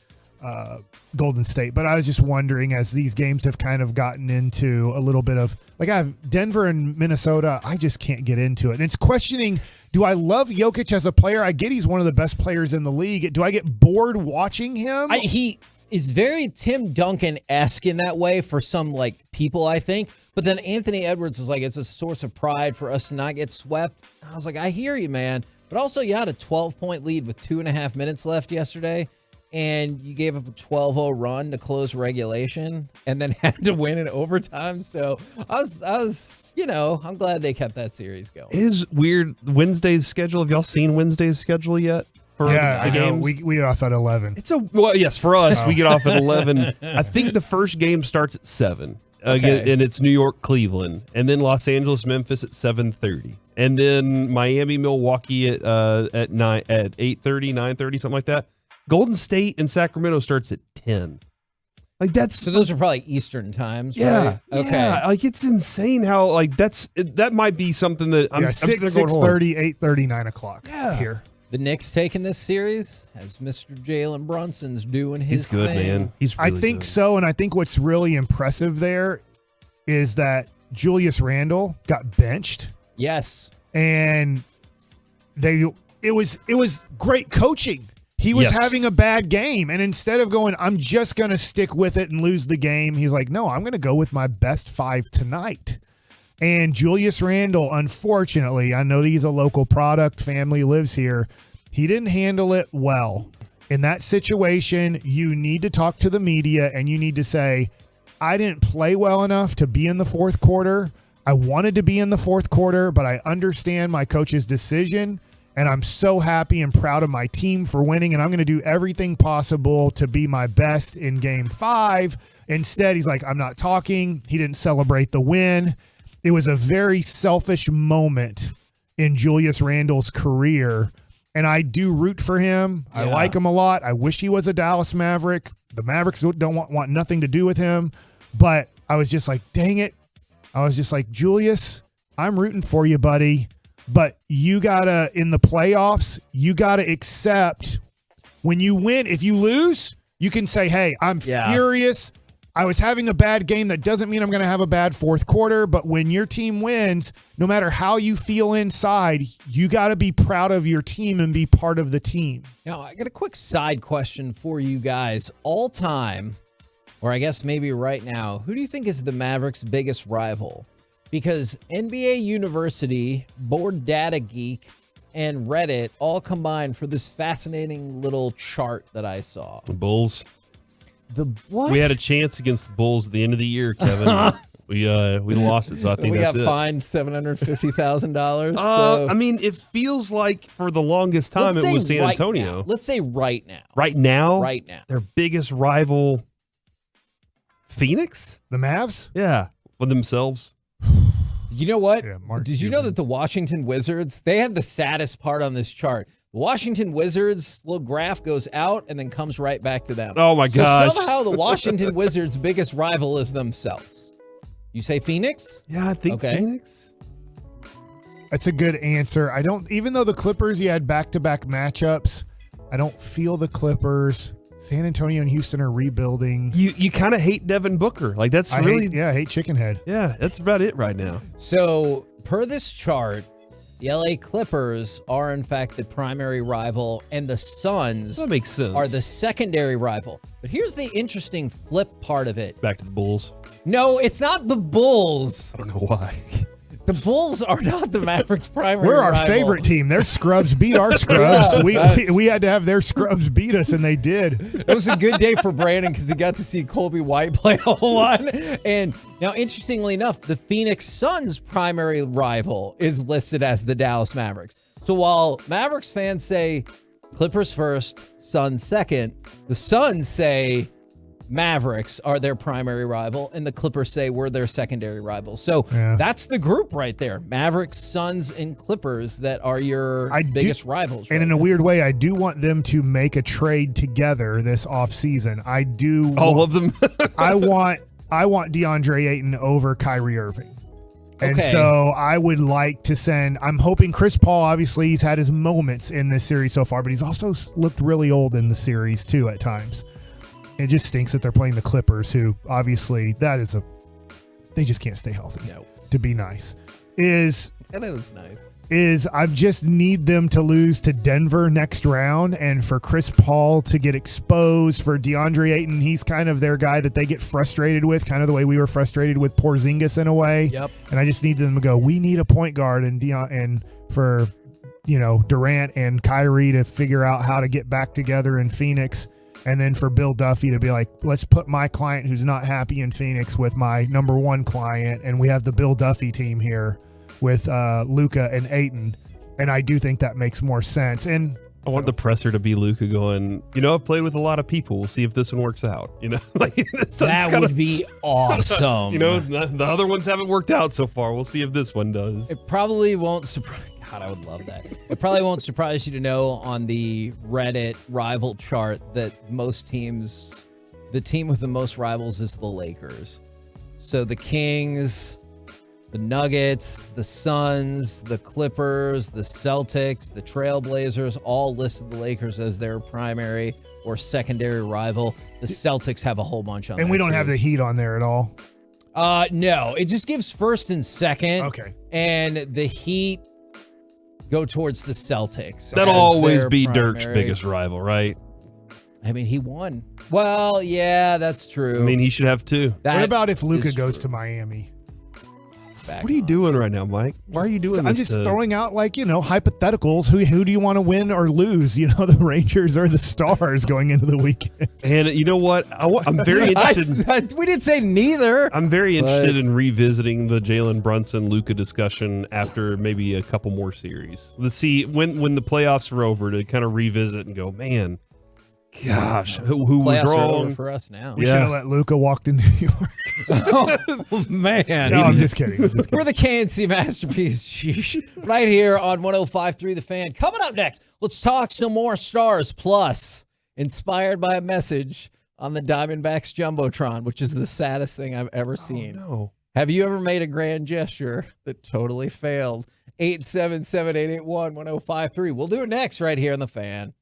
Golden State. But I was just wondering, as these games have kind of gotten into a little bit of, like, I have Denver and Minnesota, I just can't get into it. And it's questioning, do I love Jokic as a player? I get he's one of the best players in the league. Do I get bored watching him? He is very Tim Duncan-esque in that way for some, like, people, I think. But then Anthony Edwards is like, it's a source of pride for us to not get swept. I was like, I hear you, man. But also, you had a 12-point lead with 2.5 minutes left yesterday. and you gave up a 12-0 run to close regulation and then had to win in overtime. So I was, I'm glad they kept that series going. It is weird. Wednesday's schedule. Have y'all seen Wednesday's schedule yet? For the games? We get off at 11. Yes, for us, we get off at 11. I think the first game starts at 7. Okay. And it's New York, Cleveland, and then Los Angeles, Memphis at 7:30, and then Miami, Milwaukee at 8:30, 9:30, something like that. Golden State and Sacramento starts at 10. Like So those are probably Eastern times, yeah, right? Okay. yeah. Like it's insane how that might be something that I'm 6:30, 8:30, 9 o'clock here. The Knicks taking this series as Mr. Jalen Brunson's doing his He's good, thing. man. He's I think so, and I think what's really impressive there is that Julius Randle got benched. Yes. And it was great coaching. He was having a bad game, and instead of going, I'm just going to stick with it and lose the game, he's like, no, I'm going to go with my best 5 tonight. And Julius Randle, unfortunately, I know he's a local product, family lives here. He didn't handle it well. In that situation, you need to talk to the media and you need to say, I didn't play well enough to be in the fourth quarter. I wanted to be in the fourth quarter, but I understand my coach's decision. And I'm so happy and proud of my team for winning. And I'm going to do everything possible to be my best in game 5. Instead, he's like, I'm not talking. He didn't celebrate the win. It was a very selfish moment in Julius Randle's career, and I do root for him. I like him a lot. I wish he was a Dallas Maverick. The Mavericks don't want nothing to do with him, but I was just like, dang it. I was just like, Julius, I'm rooting for you, buddy, but you gotta, in the playoffs, you gotta accept when you win. If you lose, you can say, hey, I'm furious. I was having a bad game. That doesn't mean I'm going to have a bad fourth quarter. But when your team wins, no matter how you feel inside, you got to be proud of your team and be part of the team. Now, I got a quick side question for you guys. All time, or I guess maybe right now, who do you think is the Mavericks' biggest rival? Because NBA University, Board Data Geek, and Reddit all combined for this fascinating little chart that I saw. The Bulls. The what? We had a chance against the Bulls at the end of the year, Kevin. we lost it, so I think we that's it. got fined $750,000. I mean, it feels like for the longest time it was San Antonio. Now. Let's say right now. Right now? Right now. Their biggest rival, Phoenix? The Mavs? Yeah, for themselves. You know what? Yeah, Did you know that the Washington Wizards, they have the saddest part on this chart. The Washington Wizards little graph goes out and then comes right back to them. Oh my gosh. So somehow the Washington Wizards' biggest rival is themselves. You say Phoenix? Yeah, I think Phoenix. That's a good answer. Even though the Clippers, you had back-to-back matchups, I don't feel the Clippers. San Antonio and Houston are rebuilding. You kind of hate Devin Booker. Like that's I really hate Chickenhead. Yeah, that's about it right now. So per this chart, the LA Clippers are in fact the primary rival, and the Suns that makes sense. Are the secondary rival. But here's the interesting flip part of it. Back to the Bulls. No, it's not the Bulls. I don't know why. The Bulls are not the Mavericks' primary We're our rival. favorite team. Their scrubs beat our scrubs. We had to have their scrubs beat us, and they did. It was a good day for Brandon because he got to see Colby White play a whole lot. And now, interestingly enough, the Phoenix Suns' primary rival is listed as the Dallas Mavericks. So while Mavericks fans say Clippers first, Suns second, the Suns say Mavericks are their primary rival, and the Clippers say we're their secondary rivals. So that's the group right there. Mavericks, Suns, and Clippers that are your biggest rivals. And in a weird way, I do want them to make a trade together this offseason. I do. All of them? I want DeAndre Ayton over Kyrie Irving. And so I would like to send, I'm hoping Chris Paul, obviously he's had his moments in this series so far, but he's also looked really old in the series too at times. It just stinks that they're playing the Clippers, who obviously they just can't stay healthy. No. To be nice. And it was nice. I just need them to lose to Denver next round, and for Chris Paul to get exposed, for DeAndre Ayton, he's kind of their guy that they get frustrated with, kind of the way we were frustrated with Porzingis in a way. Yep. And I just need them to go, we need a point guard, and for Durant and Kyrie to figure out how to get back together in Phoenix. And then for Bill Duffy to be like, let's put my client who's not happy in Phoenix with my number one client, and we have the Bill Duffy team here with Luka and Ayton. And I do think that makes more sense. And I want the presser to be Luka going, I've played with a lot of people. We'll see if this one works out. Like, that would be awesome. The other ones haven't worked out so far. We'll see if this one does. It probably won't surprise. God, I would love that. It probably won't surprise you to know on the Reddit rival chart that most teams, the team with the most rivals is the Lakers. So the Kings, the Nuggets, the Suns, the Clippers, the Celtics, the Trailblazers all listed the Lakers as their primary or secondary rival. The Celtics have a whole bunch on there. And we don't have the Heat on there at all. No, it just gives first and second. Okay. And the Heat go towards the Celtics. That'll always be Dirk's biggest rival, right? I mean, he won. Well, yeah, that's true. I mean, he should have two. What about if Luka goes to Miami? What are you doing right now, Mike? Why are you doing this? I'm just throwing out hypotheticals. Who do you want to win or lose? The Rangers or the Stars going into the weekend. And you know what? I'm very interested. We didn't say neither. I'm very interested in revisiting the Jalen Brunson Luka discussion after maybe a couple more series. Let's see when the playoffs are over to kind of revisit and go, man. Gosh, who was wrong for us now? We should have let Luka walk to New York. Oh, man. No, I'm just kidding. We're the KNC Masterpiece. Sheesh. Right here on 105.3 The Fan. Coming up next, let's talk some more Stars Plus, inspired by a message on the Diamondbacks Jumbotron, which is the saddest thing I've ever seen. No. Have you ever made a grand gesture that totally failed? 877-881-1053. We'll do it next right here on The Fan.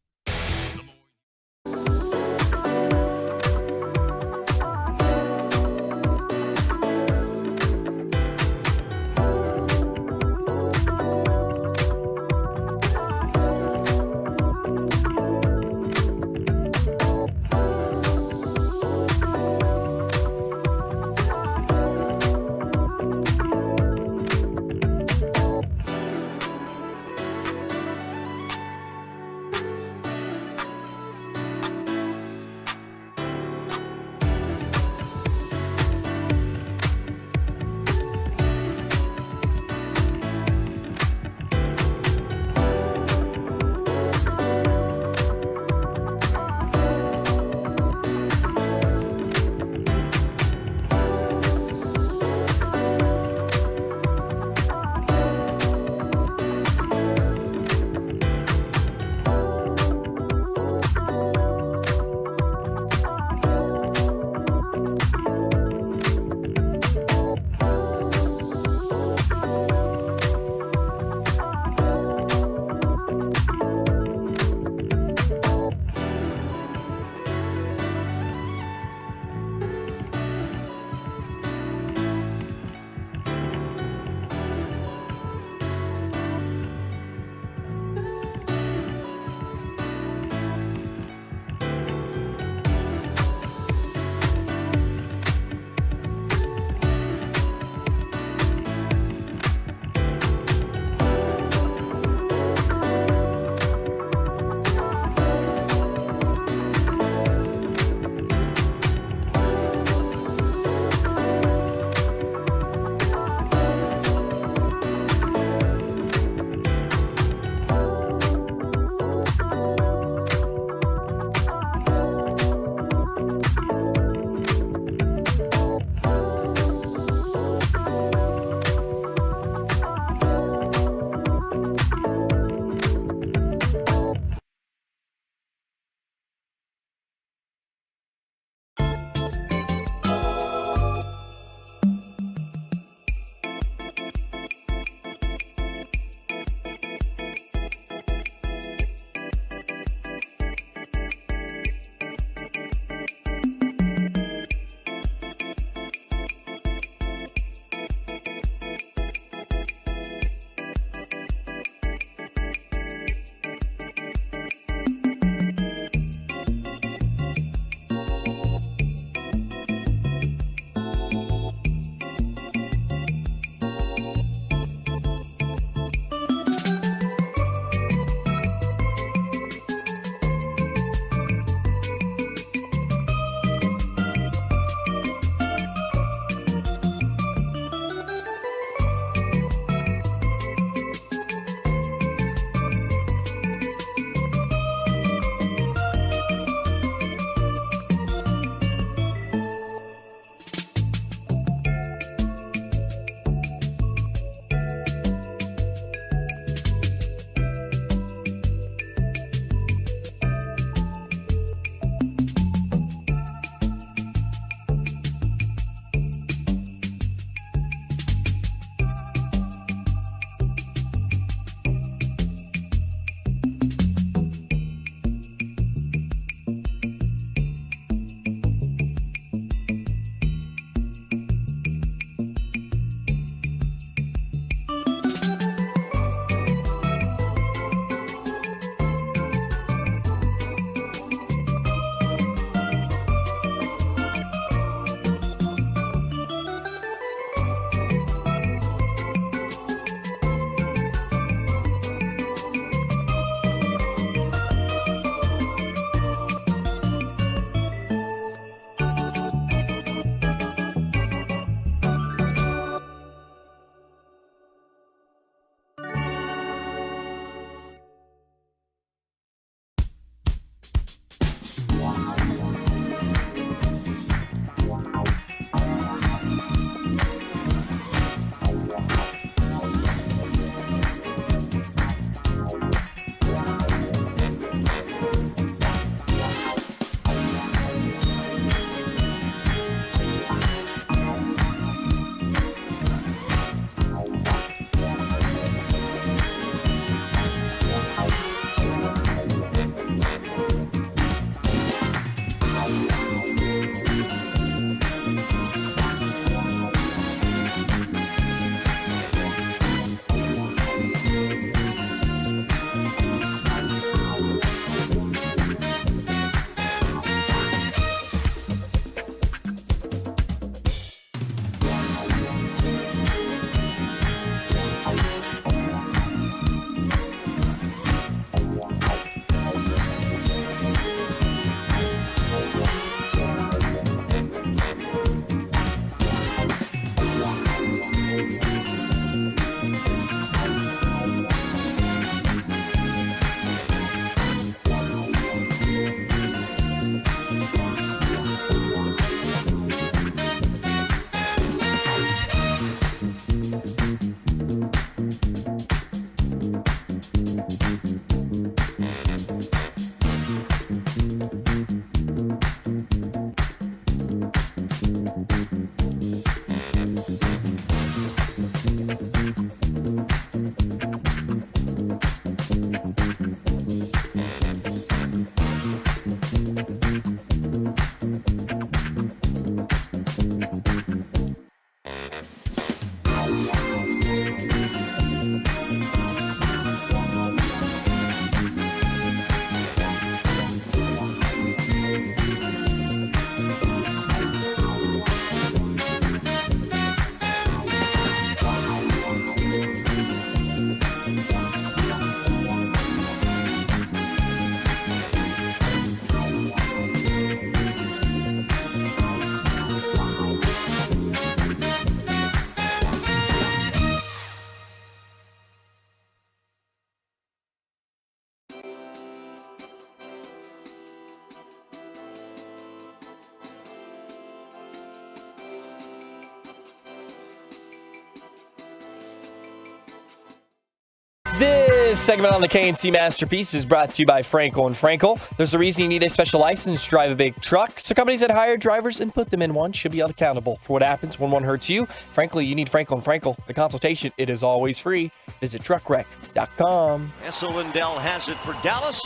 This segment on the KNC Masterpiece is brought to you by Frankel and Frankel. There's a reason you need a special license to drive a big truck. So companies that hire drivers and put them in one should be held accountable for what happens when one hurts you. Frankly, you need Frankel and Frankel. The consultation, it is always free. Visit truckwreck.com. Essa Lindell has it for Dallas.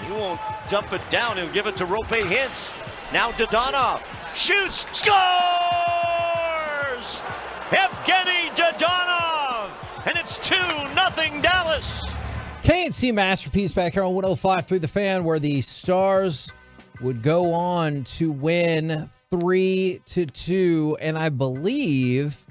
He won't dump it down. He'll give it to Rope Hintz. Now to Donovan. Shoots. Scores! Evgeny Dodonov. And it's 2-0 Dallas. KNC Masterpiece back here on 105.3 The Fan, where the Stars would go on to win 3-2. And I believe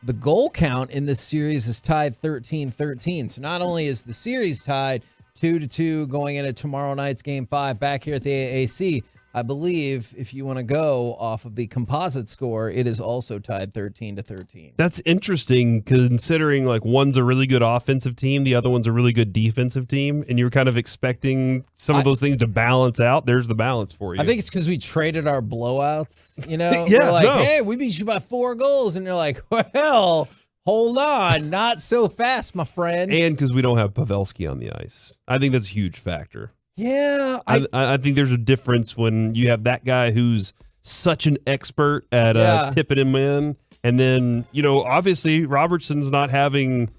the goal count in this series is tied 13-13. So not only is the series tied 2-2 going into tomorrow night's Game 5 back here at the AAC, I believe if you want to go off of the composite score, it is also tied 13-13. That's interesting considering like one's a really good offensive team, the other one's a really good defensive team, and you're kind of expecting some of those things to balance out. There's the balance for you. I think it's because we traded our blowouts, you know? Yeah, we're like, hey, we beat you by 4 goals. And you're like, well, hold on. Not so fast, my friend. And because we don't have Pavelski on the ice. I think that's a huge factor. Yeah. I think there's a difference when you have that guy who's such an expert at tipping him in. And then, you know, obviously Robertson's not having,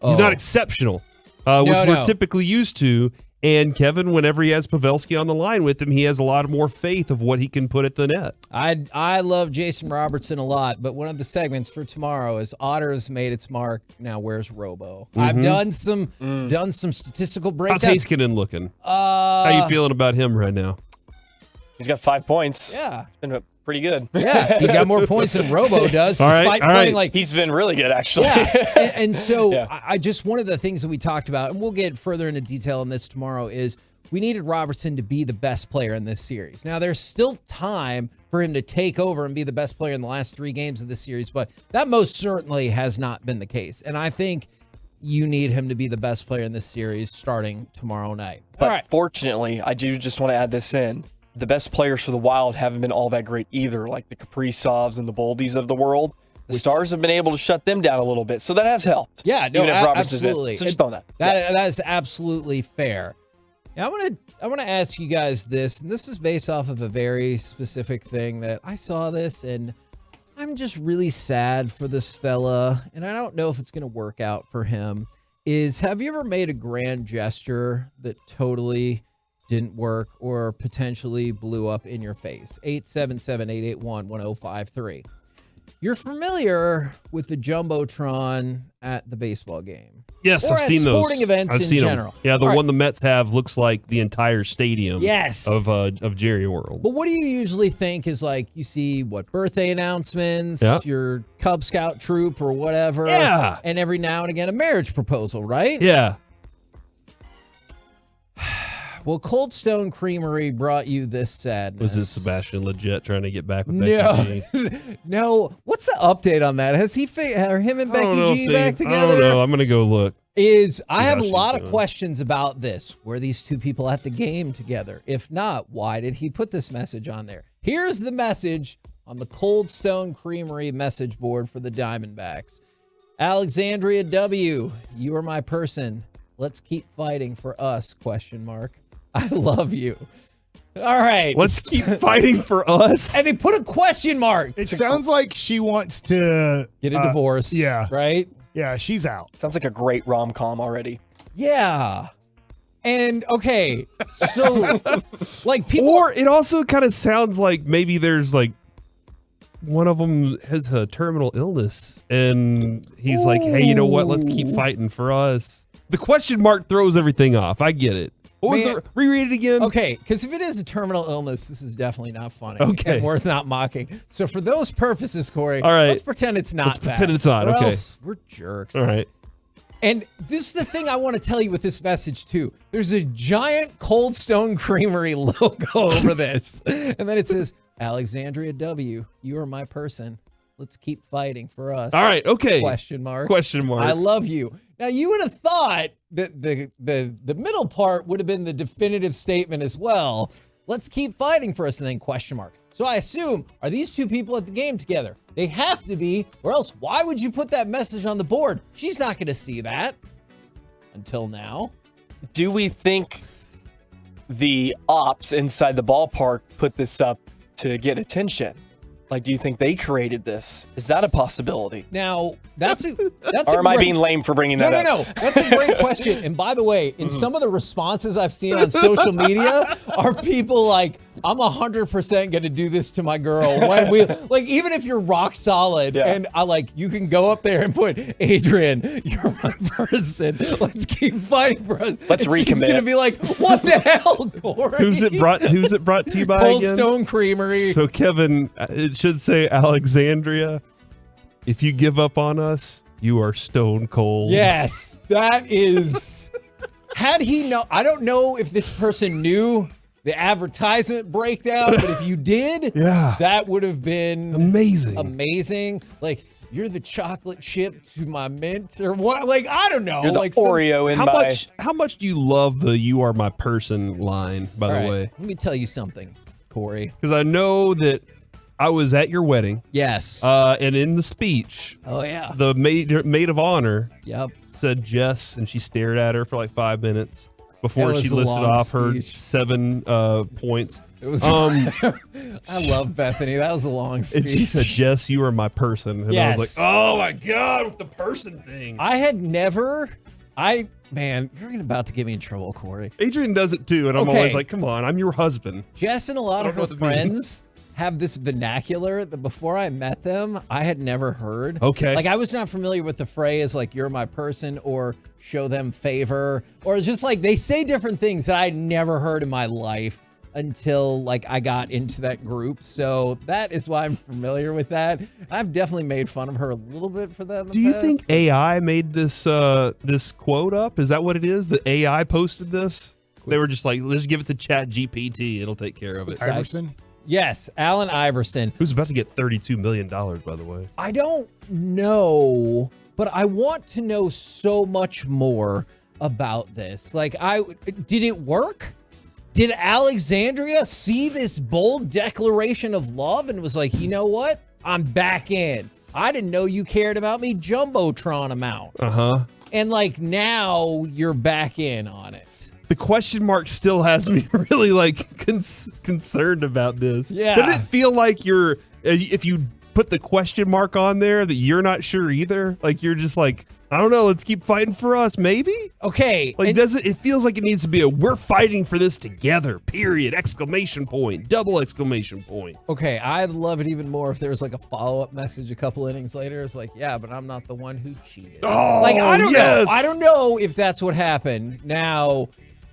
he's not exceptional, which we're typically used to. And Kevin, whenever he has Pavelski on the line with him, he has a lot more faith of what he can put at the net. I love Jason Robertson a lot, but one of the segments for tomorrow is Otter has made its mark. Now where's Robo? I've done some statistical breakdowns. How's Heiskanen looking? How you feeling about him right now? He's got 5 points. Yeah. It's been pretty good. Yeah, he's got more points than Robo does, despite playing like he's been really good actually. Yeah, and so I just one of the things that we talked about, and we'll get further into detail on this tomorrow, is we needed Robertson to be the best player in this series. Now there's still time for him to take over and be the best player in the last 3 games of this series, but that most certainly has not been the case. And I think you need him to be the best player in this series starting tomorrow night. But fortunately, I do just want to add this in. The best players for the Wild haven't been all that great either, like the Kaprizovs and the Boldies of the world. The Stars have been able to shut them down a little bit, so that has helped. Yeah, no, absolutely. So just know that. That is absolutely fair. Now, I want to ask you guys this, and this is based off of a very specific thing that I saw this, and I'm just really sad for this fella, and I don't know if it's going to work out for him. Have you ever made a grand gesture that totally didn't work or potentially blew up in your face? 877-881-1053. You're familiar with the Jumbotron at the baseball game. Yes, or I've seen those. Sporting events I've in seen general. Them. Yeah, the one the Mets have looks like the entire stadium of Jerry World. But what do you usually think is like, you see what birthday announcements, your Cub Scout troop or whatever. Yeah. And every now and again a marriage proposal, right? Yeah. Well, Cold Stone Creamery brought you this sadness. Was this Sebastian Legit trying to get back with Becky G? No. What's the update on that? Has are him and Becky G back together? I don't know. I'm going to go look. I have a lot of questions about this. Were these two people at the game together? If not, why did he put this message on there? Here's the message on the Cold Stone Creamery message board for the Diamondbacks. Alexandria W., you are my person. Let's keep fighting for us, ? I love you. All right. Let's keep fighting for us. And they put a question mark. It sounds like she wants to get a divorce. Yeah. Right? Yeah, she's out. Sounds like a great rom-com already. Yeah. And okay, so like people, or it also kind of sounds like maybe there's like one of them has a terminal illness and he's like, hey, you know what? Let's keep fighting for us. The question mark throws everything off. I get it. What was the reread it again? Okay, because if it is a terminal illness, this is definitely not funny. Okay. And worth not mocking. So for those purposes, Corey, all right, let's pretend it's not. Let's pretend it's not. Or Okay. else we're jerks. All right. And this is the thing I want to tell you with this message too. There's a giant Cold Stone Creamery logo over this. And then it says, Alexandria W., you are my person. Let's keep fighting for us. All right, okay. Question mark. I love you. Now, you would have thought that the middle part would have been the definitive statement as well. Let's keep fighting for us, and then question mark. So I assume, are these two people at the game together? They have to be, or else why would you put that message on the board? She's not going to see that. until now. Do we think the ops inside the ballpark put this up to get attention? Like, do you think they created this? Is that a possibility? Now, that's or am I being lame for bringing that up? No. That's a great question. And by the way, in some of the responses I've seen on social media are people like, I'm 100% going to do this to my girl. When we, like, even if you're rock solid and you can go up there and put, Adrian, you're my person. Let's keep fighting for us. Let's recommit. She's going to be like, what the hell, Corey? Who's it brought to you by Cold again? Stone Creamery. So, Kevin, it should say Alexandria. If you give up on us, you are stone cold. Yes, that is. Had he know, I don't know if this person knew the advertisement breakdown, but if you did, that would have been amazing. Like, you're the chocolate chip to my mint, or what? Like, I don't know. You're the like Oreo in How much do you love the "You are my person" line? By the way, let me tell you something, Corey. Because I know that I was at your wedding. Yes. And in the speech, the maid of honor said Jess, and she stared at her for like 5 minutes before she listed off her 7 points. It was. I love Bethany. That was a long speech. And she said, Jess, you are my person. And I was like, oh my God, with the person thing. I had never. Man, you're about to get me in trouble, Corey. Adrian does it too, and I'm always like, come on, I'm your husband. Jess and a lot of her friends have this vernacular that before I met them, I had never heard. Okay. Like, I was not familiar with the phrase, like, you're my person, or show them favor, or just like they say different things that I'd never heard in my life until like I got into that group. So that is why I'm familiar with that. I've definitely made fun of her a little bit for that in the Do you past. think AI made this this quote up? Is that what it is? The AI posted this? They were just like, let's give it to Chat GPT. It'll take care of it. Iverson? Yes, Allen Iverson. Who's about to get $32 million, by the way. I don't know, but I want to know so much more about this. Like, did it work? Did Alexandria see this bold declaration of love and was like, you know what? I'm back in. I didn't know you cared about me Jumbotron amount. Uh-huh. And like now you're back in on it. The question mark still has me really like concerned about this. Yeah. Doesn't it feel like if you put the question mark on there that you're not sure either? Like you're just like, I don't know, let's keep fighting for us, maybe? Okay. Like it feels like it needs to be we're fighting for this together, period, exclamation point, double exclamation point. Okay, I'd love it even more if there was like a follow-up message a couple innings later. It's like, yeah, but I'm not the one who cheated. Oh, like, I don't yes. know. I don't know if that's what happened. Now,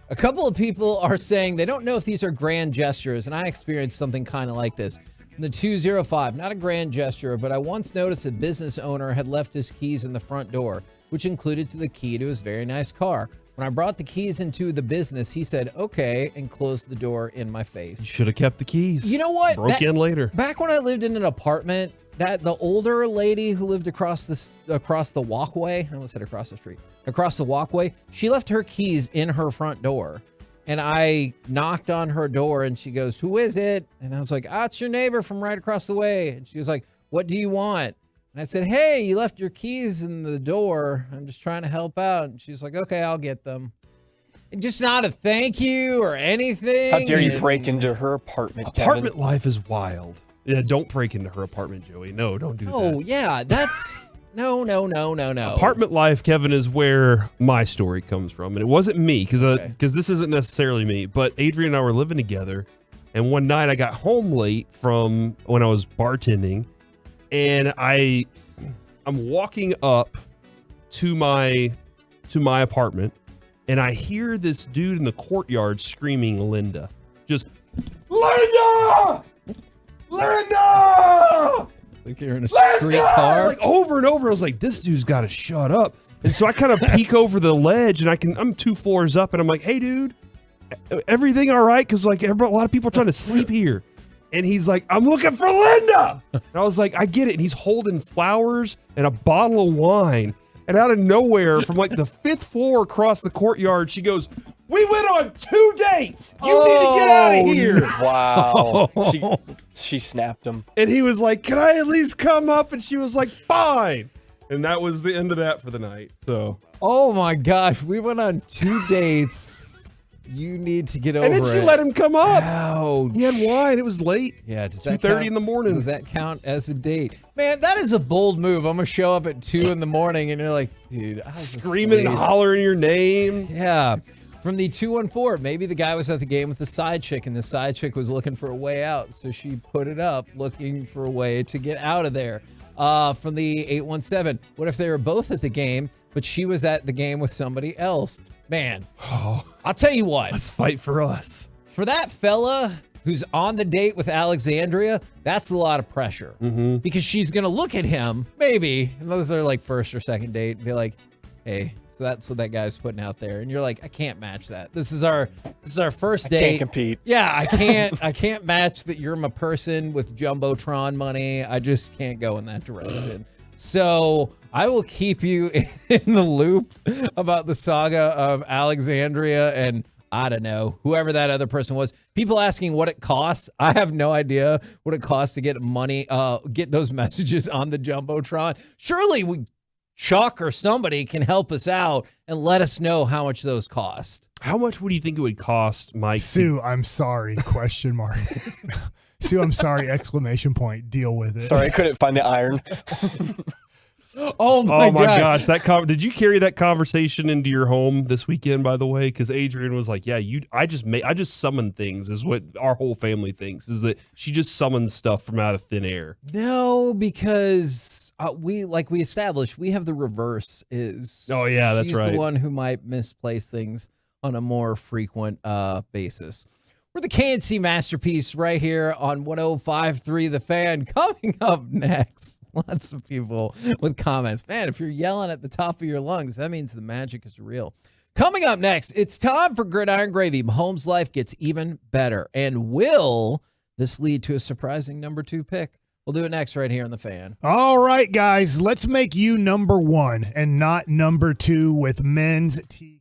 a couple of people are saying they don't know if these are grand gestures, and I experienced something kind of like this. In the 205, not a grand gesture, but I once noticed a business owner had left his keys in the front door, which included the key to his very nice car. When I brought the keys into the business, he said, okay, and closed the door in my face. You should have kept the keys. You know what? Broke in later. Back when I lived in an apartment, the older lady who lived across the walkway, I almost said across the street, across the walkway, she left her keys in her front door. And I knocked on her door and she goes, who is it? And I was like, it's your neighbor from right across the way. And she was like, what do you want? And I said, hey, you left your keys in the door. I'm just trying to help out. And she's like, okay, I'll get them. And just not a thank you or anything. How dare you break into her apartment, Apartment Kevin? life is wild. Yeah, don't break into her apartment, Joey. No, don't do that. Oh, yeah, that's... No. Apartment life, Kevin, is where my story comes from. And it wasn't me, because this isn't necessarily me, but Adrian and I were living together. And one night I got home late from when I was bartending. And I'm walking up to my apartment, and I hear this dude in the courtyard screaming Linda. Just, Linda! Linda! Like you're in a street car? Like over and over. I was like, this dude's got to shut up. And so I kind of peek over the ledge, and I'm 2 floors up, and I'm like, hey, dude, everything all right? Because like a lot of people are trying to sleep here. And he's like, I'm looking for Linda. And I was like, I get it. And he's holding flowers and a bottle of wine. And out of nowhere, from like the 5th floor across the courtyard, she goes, we went on 2 dates. You need to get out of here. Wow. She snapped him. And he was like, can I at least come up? And she was like, fine. And that was the end of that for the night. So Oh my gosh, we went on 2 dates. You need to get over it. And then she let him come up. Ouch. He had wine. It was late. Yeah, 2:30 in the morning. Does that count as a date? Man, that is a bold move. I'm gonna show up at 2 in the morning, and you're like, dude, I was screaming and asleep. hollering your name. Yeah. From the 214, maybe the guy was at the game with the side chick, and the side chick was looking for a way out, so she put it up, looking for a way to get out of there. From the 817, what if they were both at the game, but she was at the game with somebody else? Man, I'll tell you what. Let's fight for us. For that fella who's on the date with Alexandria, that's a lot of pressure. Because she's going to look at him, maybe, and those are like first or second date, and be like, hey, so that's what that guy's putting out there. And you're like, I can't match that. This is our first date. Can't compete. Yeah, I can't match that you're my person with Jumbotron money. I just can't go in that direction. So I will keep you in the loop about the saga of Alexandria and I don't know, whoever that other person was. People asking what it costs. I have no idea what it costs to get money, get those messages on the Jumbotron. Surely Chuck or somebody can help us out and let us know how much those cost. How much would you think it would cost, Mike? Sue, I'm sorry, question mark. Sue, I'm sorry, exclamation point, deal with it. Sorry, I couldn't find the iron. Oh my gosh, did you carry that conversation into your home this weekend, by the way? Because Adrian was like, yeah, I just summon things, is what our whole family thinks, is that she just summons stuff from out of thin air. No, because we established, we have the reverse is. Oh yeah, that's she's right. the one who might misplace things on a more frequent basis. We're the KNC Masterpiece right here on 105.3 The Fan. Coming up next, lots of people with comments. Man, if you're yelling at the top of your lungs, that means the magic is real. Coming up next, it's time for Gridiron Gravy. Mahomes' life gets even better. And will this lead to a surprising number 2 pick? We'll do it next right here on The Fan. All right, guys, let's make you number 1 and not number 2 with men's tea.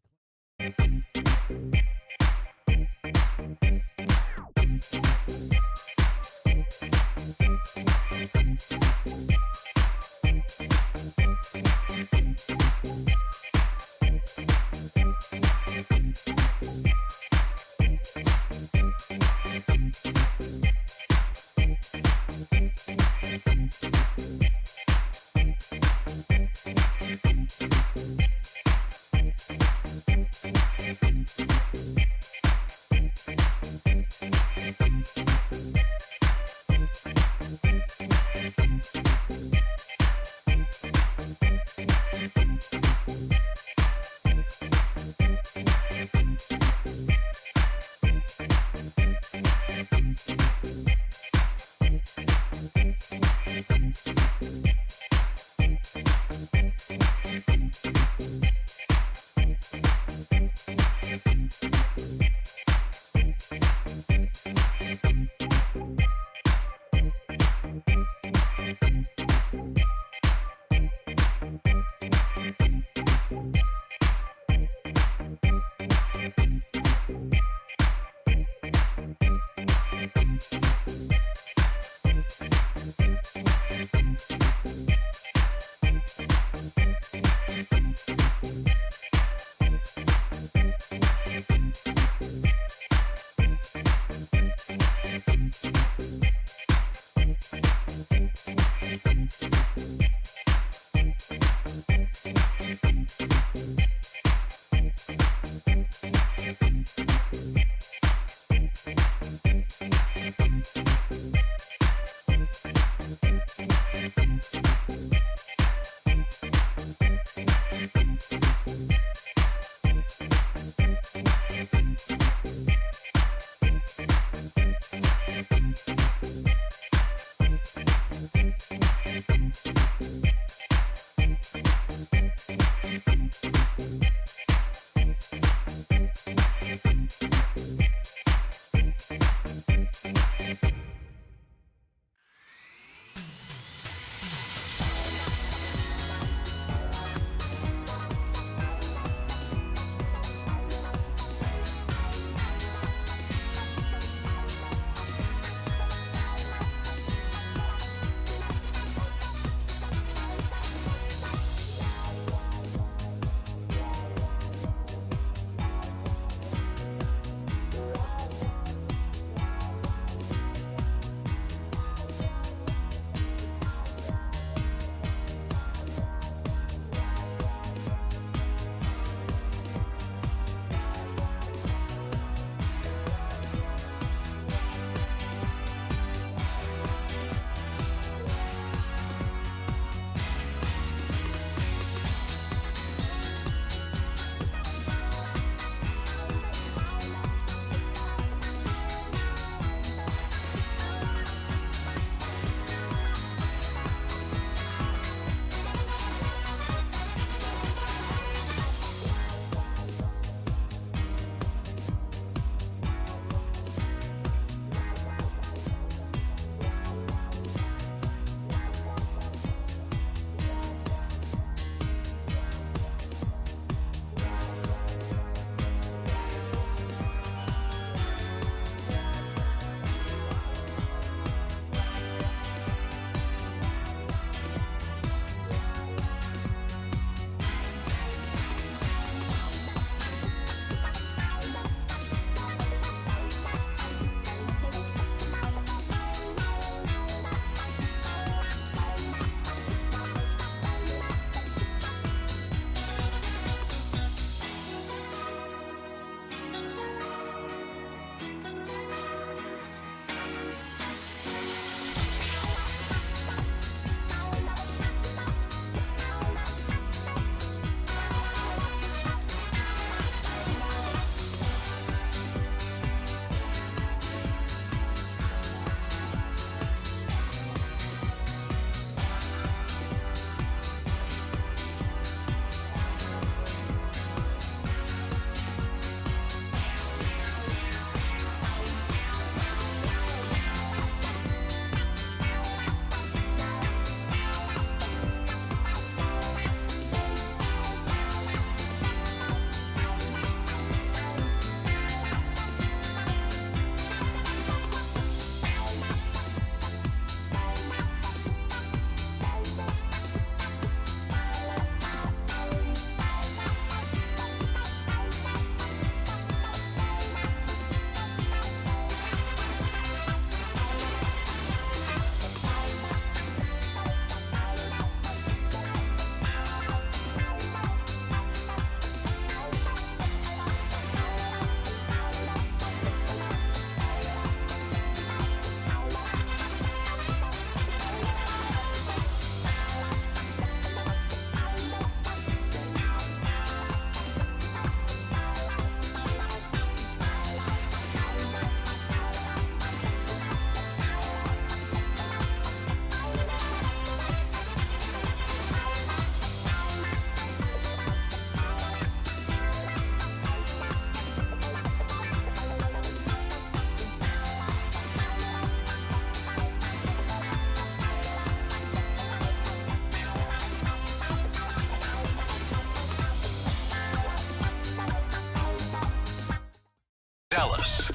Dallas.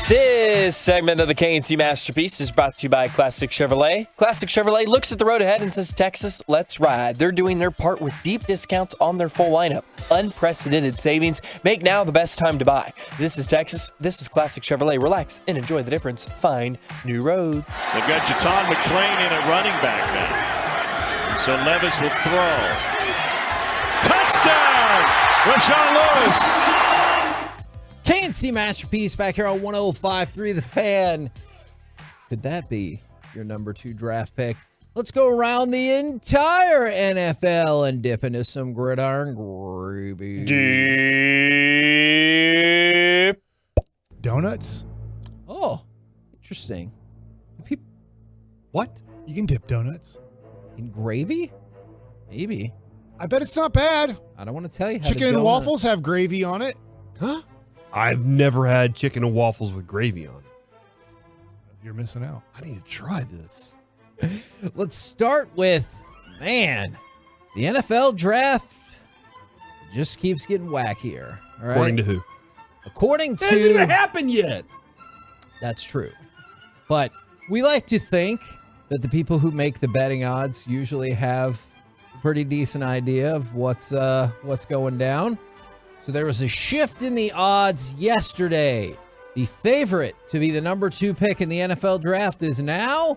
This segment of the KNC Masterpiece is brought to you by Classic Chevrolet. Classic Chevrolet looks at the road ahead and says, Texas, let's ride. They're doing their part with deep discounts on their full lineup. Unprecedented savings. Make now the best time to buy. This is Texas. This is Classic Chevrolet. Relax and enjoy the difference. Find new roads. They've got Jaton McClain in at running back now. So Levis will throw. Touchdown! Rashawn Lewis. KNC Masterpiece back here on 105.3 The Fan. Could that be your number 2 draft pick? Let's go around the entire NFL and dip into some gridiron gravy. Dip. Donuts? Oh, interesting. What? You can dip donuts. In gravy? Maybe. I bet it's not bad. I don't want to tell you how Chicken and waffles have gravy on it. Huh? I've never had chicken and waffles with gravy on it. You're missing out. I need to try this. Let's start with, the NFL draft just keeps getting wackier. All right? According to who? According to... It hasn't even happened yet. That's true. But we like to think that the people who make the betting odds usually have a pretty decent idea of what's going down. So there was a shift in the odds yesterday. The favorite to be the number 2 pick in the NFL draft is now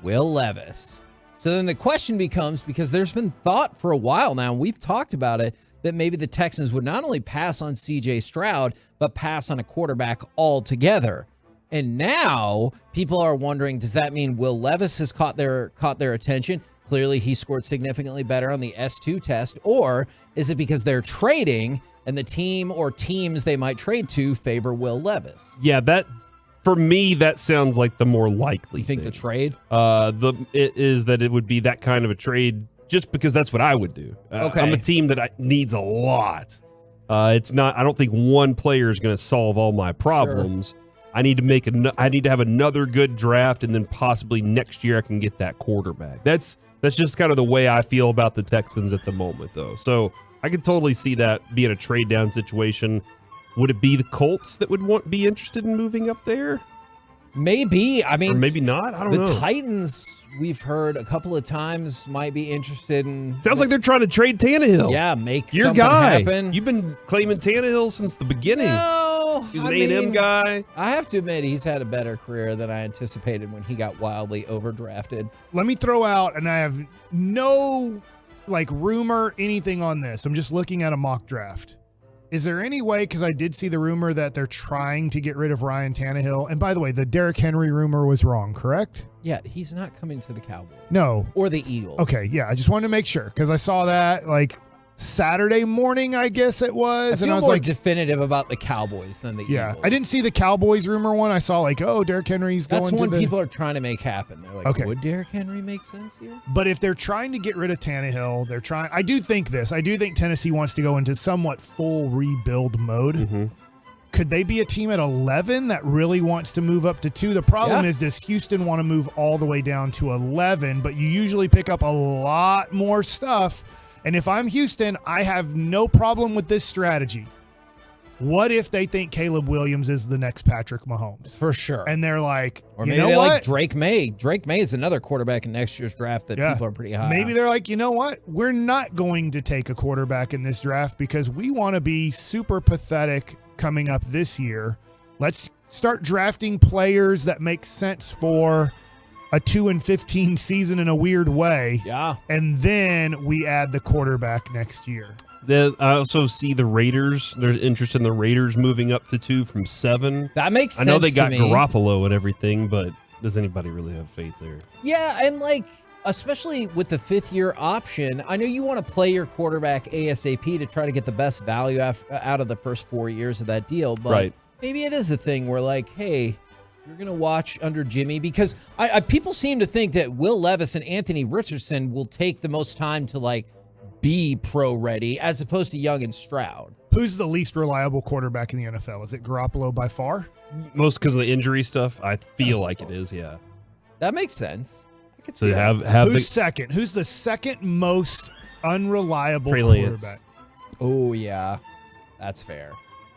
Will Levis. So then the question becomes, because there's been thought for a while now, and we've talked about it, that maybe the Texans would not only pass on C.J. Stroud, but pass on a quarterback altogether. And now people are wondering, does that mean Will Levis has caught their attention? Clearly he scored significantly better on the S2 test. Or is it because they're trading and the team or teams they might trade to favor Will Levis? Yeah, that for me, that sounds like the more likely. You think thing. the trade? It is that it would be that kind of a trade, just because that's what I would do. Okay. I'm a team that needs a lot. It's not. I don't think one player is going to solve all my problems. Sure. I need to have another good draft, and then possibly next year I can get that quarterback. That's just kind of the way I feel about the Texans at the moment, though. So I could totally see that being a trade down situation. Would it be the Colts that would be interested in moving up there? Maybe. I mean, or maybe not. I don't know. The Titans, we've heard a couple of times, might be interested in. Sounds like they're trying to trade Tannehill. Yeah, make your something guy. Happen. You've been claiming Tannehill since the beginning. No, he's an A&M guy. I have to admit, he's had a better career than I anticipated when he got wildly overdrafted. Let me throw out, and I have no rumor, anything on this. I'm just looking at a mock draft. Is there any way, because I did see the rumor that they're trying to get rid of Ryan Tannehill. And by the way, the Derrick Henry rumor was wrong, correct? Yeah, he's not coming to the Cowboys. No. Or the Eagles. Okay, yeah, I just wanted to make sure, because I saw that Saturday morning, I guess it was. I feel and I was more definitive about the Cowboys than the Eagles. I didn't see the Cowboys rumor one. I saw Derrick Henry's going to That's when people are trying to make happen. They're like, okay, would Derrick Henry make sense here? But if they're trying to get rid of Tannehill, I do think Tennessee wants to go into somewhat full rebuild mode. Mm-hmm. Could they be a team at 11 that really wants to move up to 2? The problem is, does Houston want to move all the way down to 11? But you usually pick up a lot more stuff. And if I'm Houston, I have no problem with this strategy. What if they think Caleb Williams is the next Patrick Mahomes? For sure. And they're like, or maybe they like Drake May. Drake May is another quarterback in next year's draft that people are pretty high Maybe on. they're like, you know what? We're not going to take a quarterback in this draft because we want to be super pathetic coming up this year. Let's start drafting players that make sense for a 2-15 season in a weird way. Yeah. And then we add the quarterback next year. I also see the Raiders. There's interest in the Raiders moving up to 2 from 7. That makes sense. I know they got to me. Garoppolo and everything, but does anybody really have faith there? Yeah, and especially with the 5th-year option, I know you want to play your quarterback ASAP to try to get the best value out of the first 4 years of that deal. But maybe it is a thing where hey, you're going to watch under Jimmy, because people seem to think that Will Levis and Anthony Richardson will take the most time to be pro ready as opposed to Young and Stroud. Who's the least reliable quarterback in the NFL? Is it Garoppolo by far? Most because of the injury stuff. I feel like it is. Yeah, that makes sense. I could so see have who's second? Who's the second most unreliable Trey Lance. quarterback? Oh yeah, that's fair.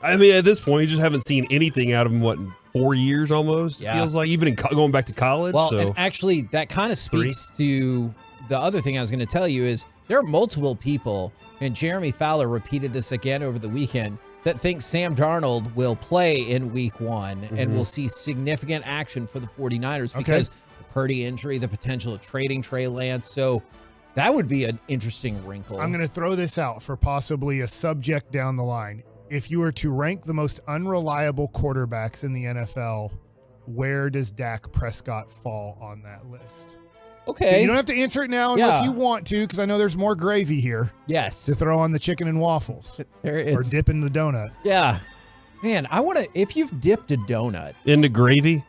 I mean, at this point, you just haven't seen anything out of him, in 4 years almost? Yeah. It feels like, even going back to college. Well, so. and actually, that kind of speaks to the other thing I was going to tell you is there are multiple people, and Jeremy Fowler repeated this again over the weekend, that think Sam Darnold will play in week 1 and we'll see significant action for the 49ers because the Purdy injury, the potential of trading Trey Lance. So that would be an interesting wrinkle. I'm going to throw this out for possibly a subject down the line. If you were to rank the most unreliable quarterbacks in the NFL, where does Dak Prescott fall on that list? Okay. You don't have to answer it now unless you want to, because I know there's more gravy here. Yes. To throw on the chicken and waffles. There is. Or dip in the donut. Yeah. Man, I want to, if you've dipped a donut. Into gravy?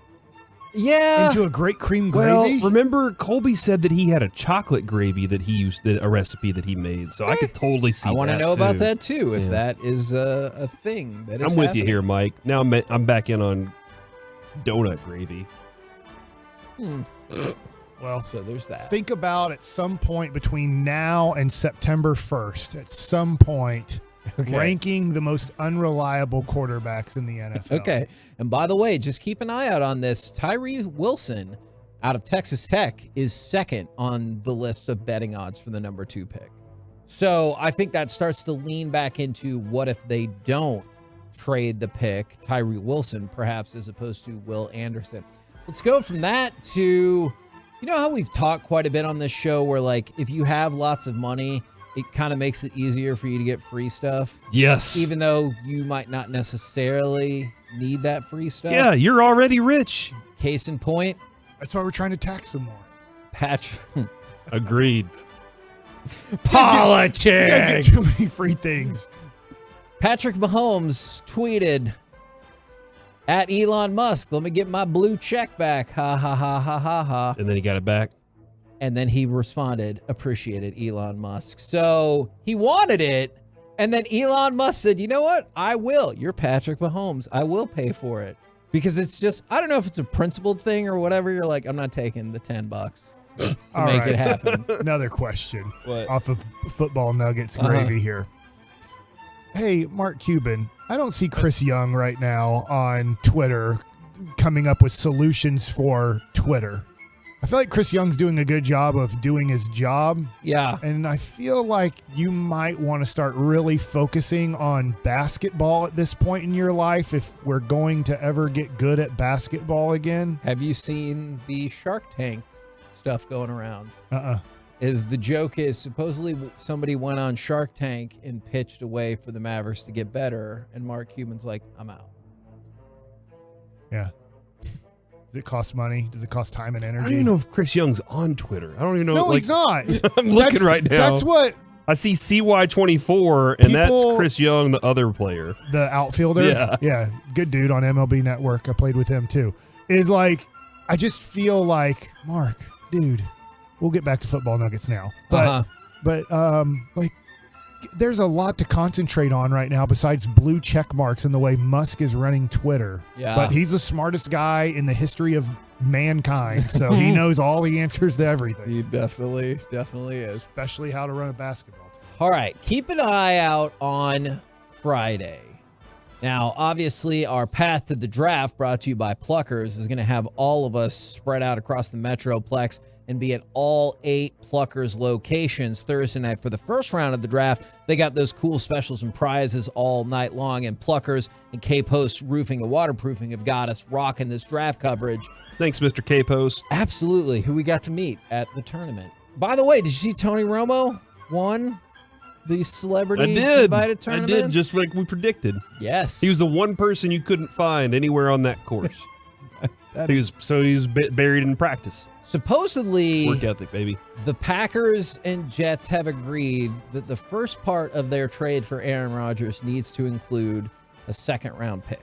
Yeah. Into a great cream gravy? Well, remember, Colby said that he had a chocolate gravy that he used, a recipe that he made. So I could totally see that. I want to know about that too, if that is a thing that is I'm with happening. you here, Mike. Now I'm back in on donut gravy. Well, so there's that. Think about at some point between now and September 1st, at some point, ranking the most unreliable quarterbacks in the NFL. Okay. And by the way, just keep an eye out on this. Tyree Wilson out of Texas Tech is second on the list of betting odds for the number 2 pick. So I think that starts to lean back into what if they don't trade the pick, Tyree Wilson, perhaps, as opposed to Will Anderson. Let's go from that to... You know how we've talked quite a bit on this show where, like, if you have lots of money, it kind of makes it easier for you to get free stuff? Yes. Even though you might not necessarily need that free stuff? Yeah, you're already rich. Case in point. That's why we're trying to tax them more. Patrick. Agreed. Politics. You guys get too many free things. Patrick Mahomes tweeted... At Elon Musk, let me get my blue check back. Ha, ha, ha, ha, ha, ha. And then he got it back. And then he responded, appreciated Elon Musk. So he wanted it. And then Elon Musk said, you know what? I will. You're Patrick Mahomes. I will pay for it. Because it's just, I don't know if it's a principled thing or whatever. You're like, I'm not taking the $10 to make it happen. Another question. What? Off of Football Nuggets gravy here. Hey, Mark Cuban, I don't see Chris Young right now on Twitter coming up with solutions for Twitter. I feel like Chris Young's doing a good job of doing his job. Yeah. And I feel like you might want to start really focusing on basketball at this point in your life if we're going to ever get good at basketball again. Have you seen the Shark Tank stuff going around? The joke is supposedly somebody went on Shark Tank and pitched a way for the Mavericks to get better, and Mark Cuban's like, I'm out. Yeah. Does it cost money? Does it cost time and energy? I don't even know if Chris Young's on Twitter. I don't even know. No, he's not. I'm looking right now. That's what... I see CY24, and that's Chris Young, the other player. The outfielder? Yeah. Yeah. Good dude on MLB Network. I played with him too. Is like, I just feel like, Mark, dude, we'll get back to Football Nuggets now. But, like, there's a lot to concentrate on right now besides blue check marks and the way Musk is running Twitter. Yeah. But he's the smartest guy in the history of mankind, so he knows all the answers to everything. He definitely is. Especially how to run a basketball team. All right, keep an eye out on Friday. Now, obviously, our path to the draft, brought to you by Pluckers, is going to have all of us spread out across the Metroplex and be at all 8 Pluckers locations Thursday night for the first round of the draft. They got those cool specials and prizes all night long, and Pluckers and K-Post Roofing and Waterproofing have got us rocking this draft coverage. Thanks, Mr. K-Post. Absolutely, who we got to meet at the tournament. By the way, did you see Tony Romo won the celebrity invited tournament? I did, just like we predicted. Yes. He was the one person you couldn't find anywhere on that course. He was buried in practice. Supposedly, work ethic, baby. The Packers and Jets have agreed that the first part of their trade for Aaron Rodgers needs to include a second-round pick.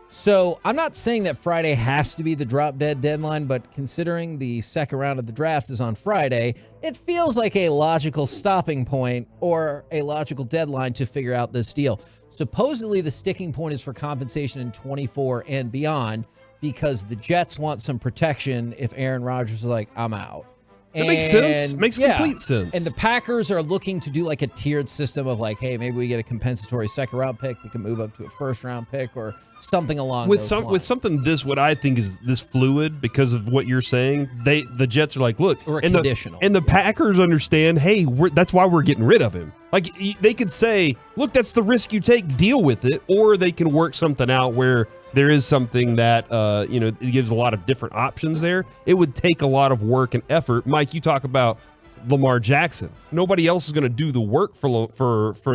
So I'm not saying that Friday has to be the drop-dead deadline, but considering the second round of the draft is on Friday, it feels like a logical stopping point or a logical deadline to figure out this deal. Supposedly, the sticking point is for compensation in 24 and beyond, because the Jets want some protection if Aaron Rodgers is like, I'm out. That makes sense. Makes complete sense. And the Packers are looking to do like a tiered system of like, hey, maybe we get a compensatory second-round pick that can move up to a first-round pick or something along those lines. With something what I think is this fluid because of what you're saying, the Jets are like, look, or and conditional. The Packers understand, hey, that's why we're getting rid of him. Like they could say, look, that's the risk you take, deal with it, or they can work something out where there is something that it gives a lot of different options there. It would take a lot of work and effort. Mike, you talk about Lamar Jackson. Nobody else is going to do the work for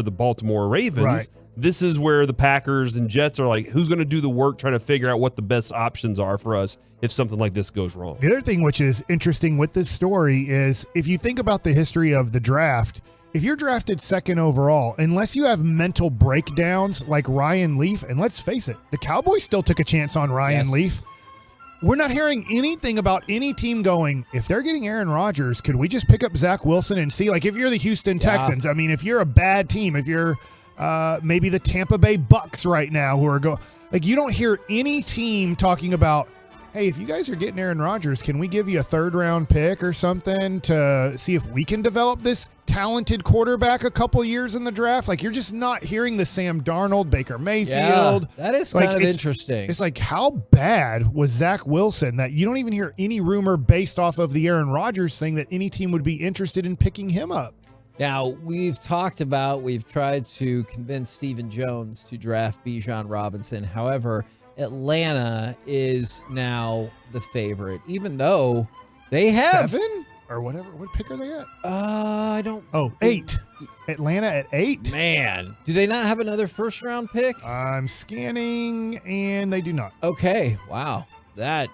the Baltimore Ravens. Right. This is where the Packers and Jets are like, who's going to do the work trying to figure out what the best options are for us if something like this goes wrong? The other thing which is interesting with this story is if you think about the history of the draft, if you're drafted second overall, unless you have mental breakdowns like Ryan Leaf, and let's face it, the Cowboys still took a chance on Ryan Leaf. We're not hearing anything about any team going, if they're getting Aaron Rodgers, could we just pick up Zach Wilson and see? Like if you're the Houston Texans, I mean, if you're a bad team, if you're maybe the Tampa Bay Bucks right now who are you don't hear any team talking about, hey, if you guys are getting Aaron Rodgers, can we give you a third-round pick or something to see if we can develop this talented quarterback a couple years in the draft? Like, you're just not hearing the Sam Darnold, Baker Mayfield. Yeah, that is kind of interesting. It's like, how bad was Zach Wilson that you don't even hear any rumor based off of the Aaron Rodgers thing that any team would be interested in picking him up? Now, we've tried to convince Stephen Jones to draft Bijan Robinson. However, Atlanta is now the favorite, even though they have 7 or whatever. What pick are they at? I don't. Oh, 8. Atlanta at 8. Man, do they not have another first-round pick? I'm scanning, and they do not. Okay, wow, that.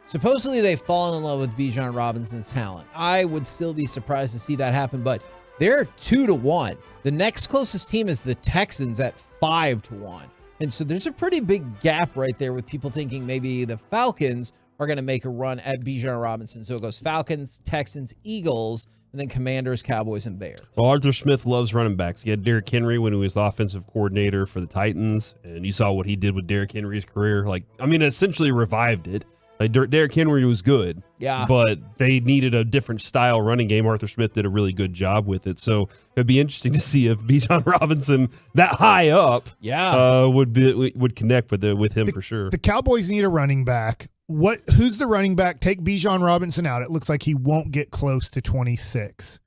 Supposedly they've fallen in love with Bijan Robinson's talent. I would still be surprised to see that happen, but they're 2-1. The next closest team is the Texans at 5-1. And so there's a pretty big gap right there with people thinking maybe the Falcons are going to make a run at Bijan Robinson. So it goes Falcons, Texans, Eagles, and then Commanders, Cowboys, and Bears. Well, Arthur Smith loves running backs. He had Derrick Henry when he was the offensive coordinator for the Titans, and you saw what he did with Derrick Henry's career. Essentially revived it. Like Derrick Henry was good, but they needed a different style running game. Arthur Smith did a really good job with it, so it'd be interesting to see if Bijan Robinson, that high up, would connect with him for sure. The Cowboys need a running back. Who's the running back? Take Bijan Robinson out. It looks like he won't get close to 26.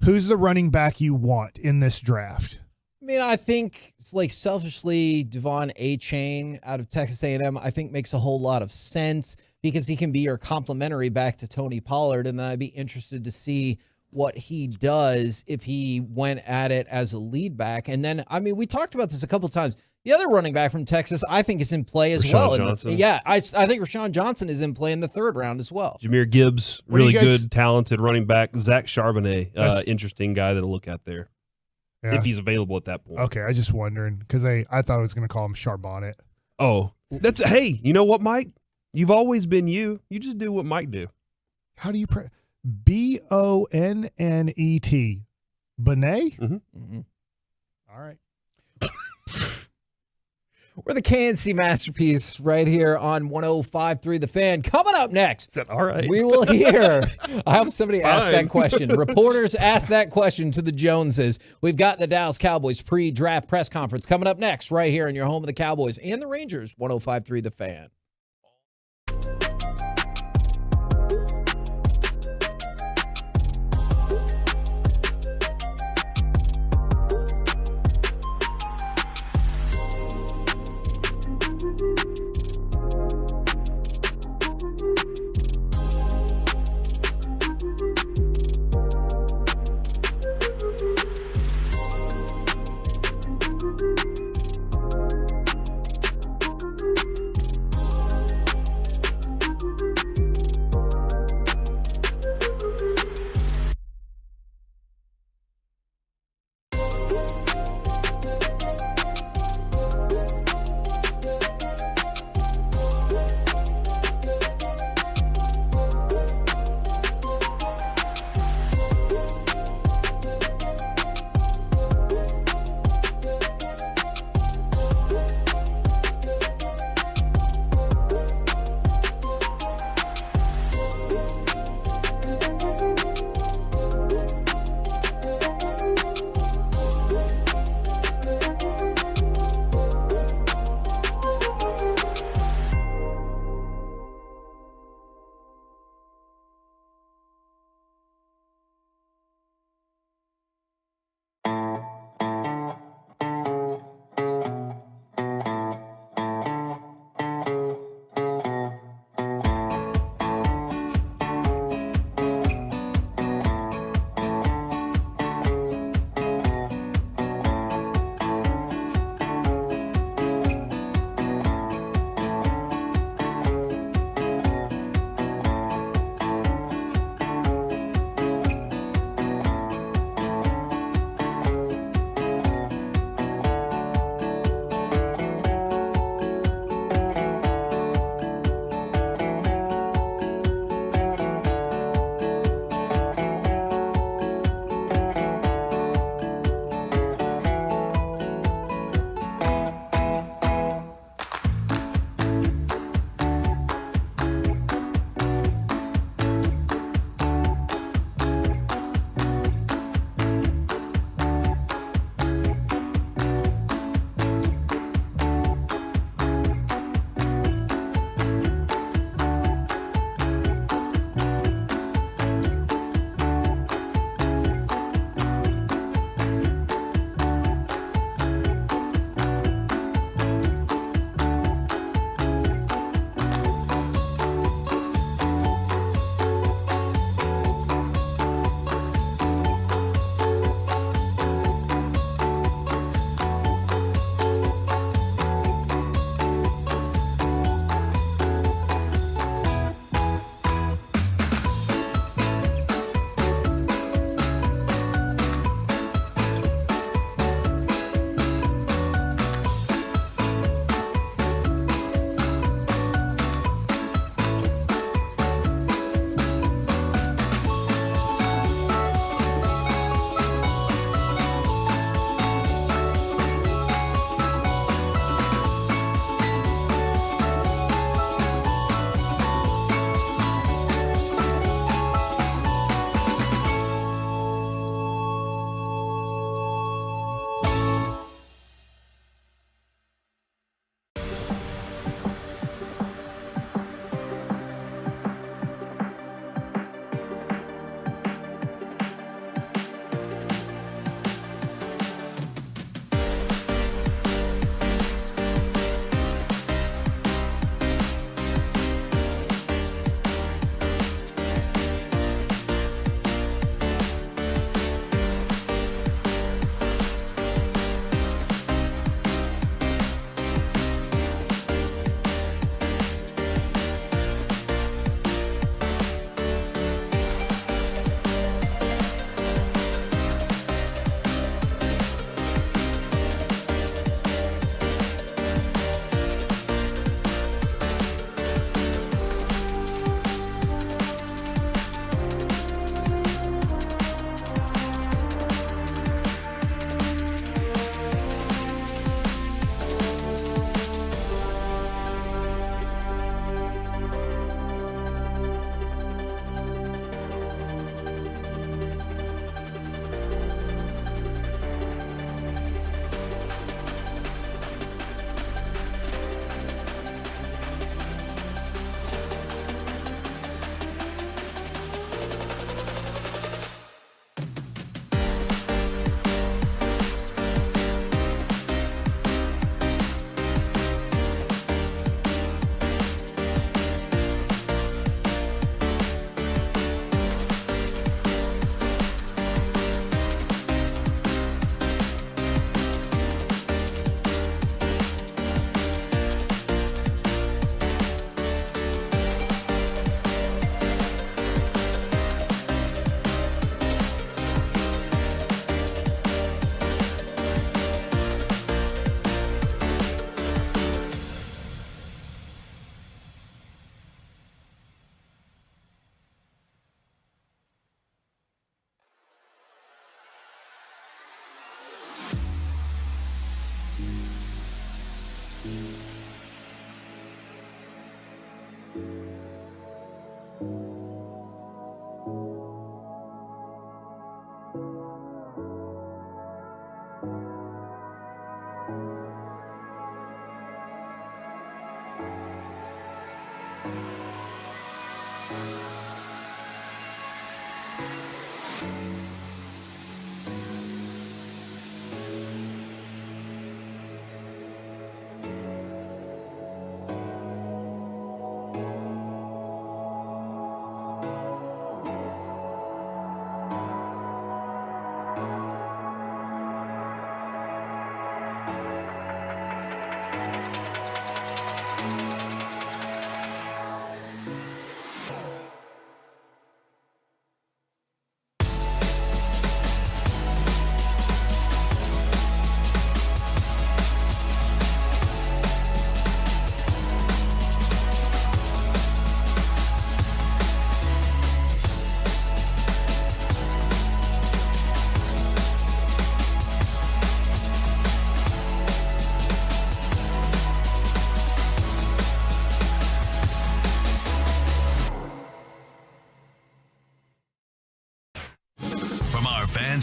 Who's the running back you want in this draft? I mean, I think selfishly, Devon A-Chain out of Texas A&M, I think makes a whole lot of sense because he can be your complementary back to Tony Pollard. And then I'd be interested to see what he does if he went at it as a lead back. And then, I mean, we talked about this a couple of times. The other running back from Texas, I think, is in play as well. Johnson. I think Rashawn Johnson is in play in the third round as well. Jahmyr Gibbs, really good, talented running back. Zach Charbonnet, interesting guy to look at there. Yeah. If he's available at that point. Okay, I was just wondering because I thought I was going to call him Charbonnet. Oh, hey, you know what, Mike? You've always been you. You just do what Mike do. How do you Bonnet? Bonnet? Mm-hmm. All right. We're the KNC Masterpiece right here on 105.3 The Fan. Coming up next. Is that all right? We will hear. I hope somebody asked that question. Reporters asked that question to the Joneses. We've got the Dallas Cowboys pre-draft press conference coming up next right here in your home of the Cowboys and the Rangers, 105.3 The Fan.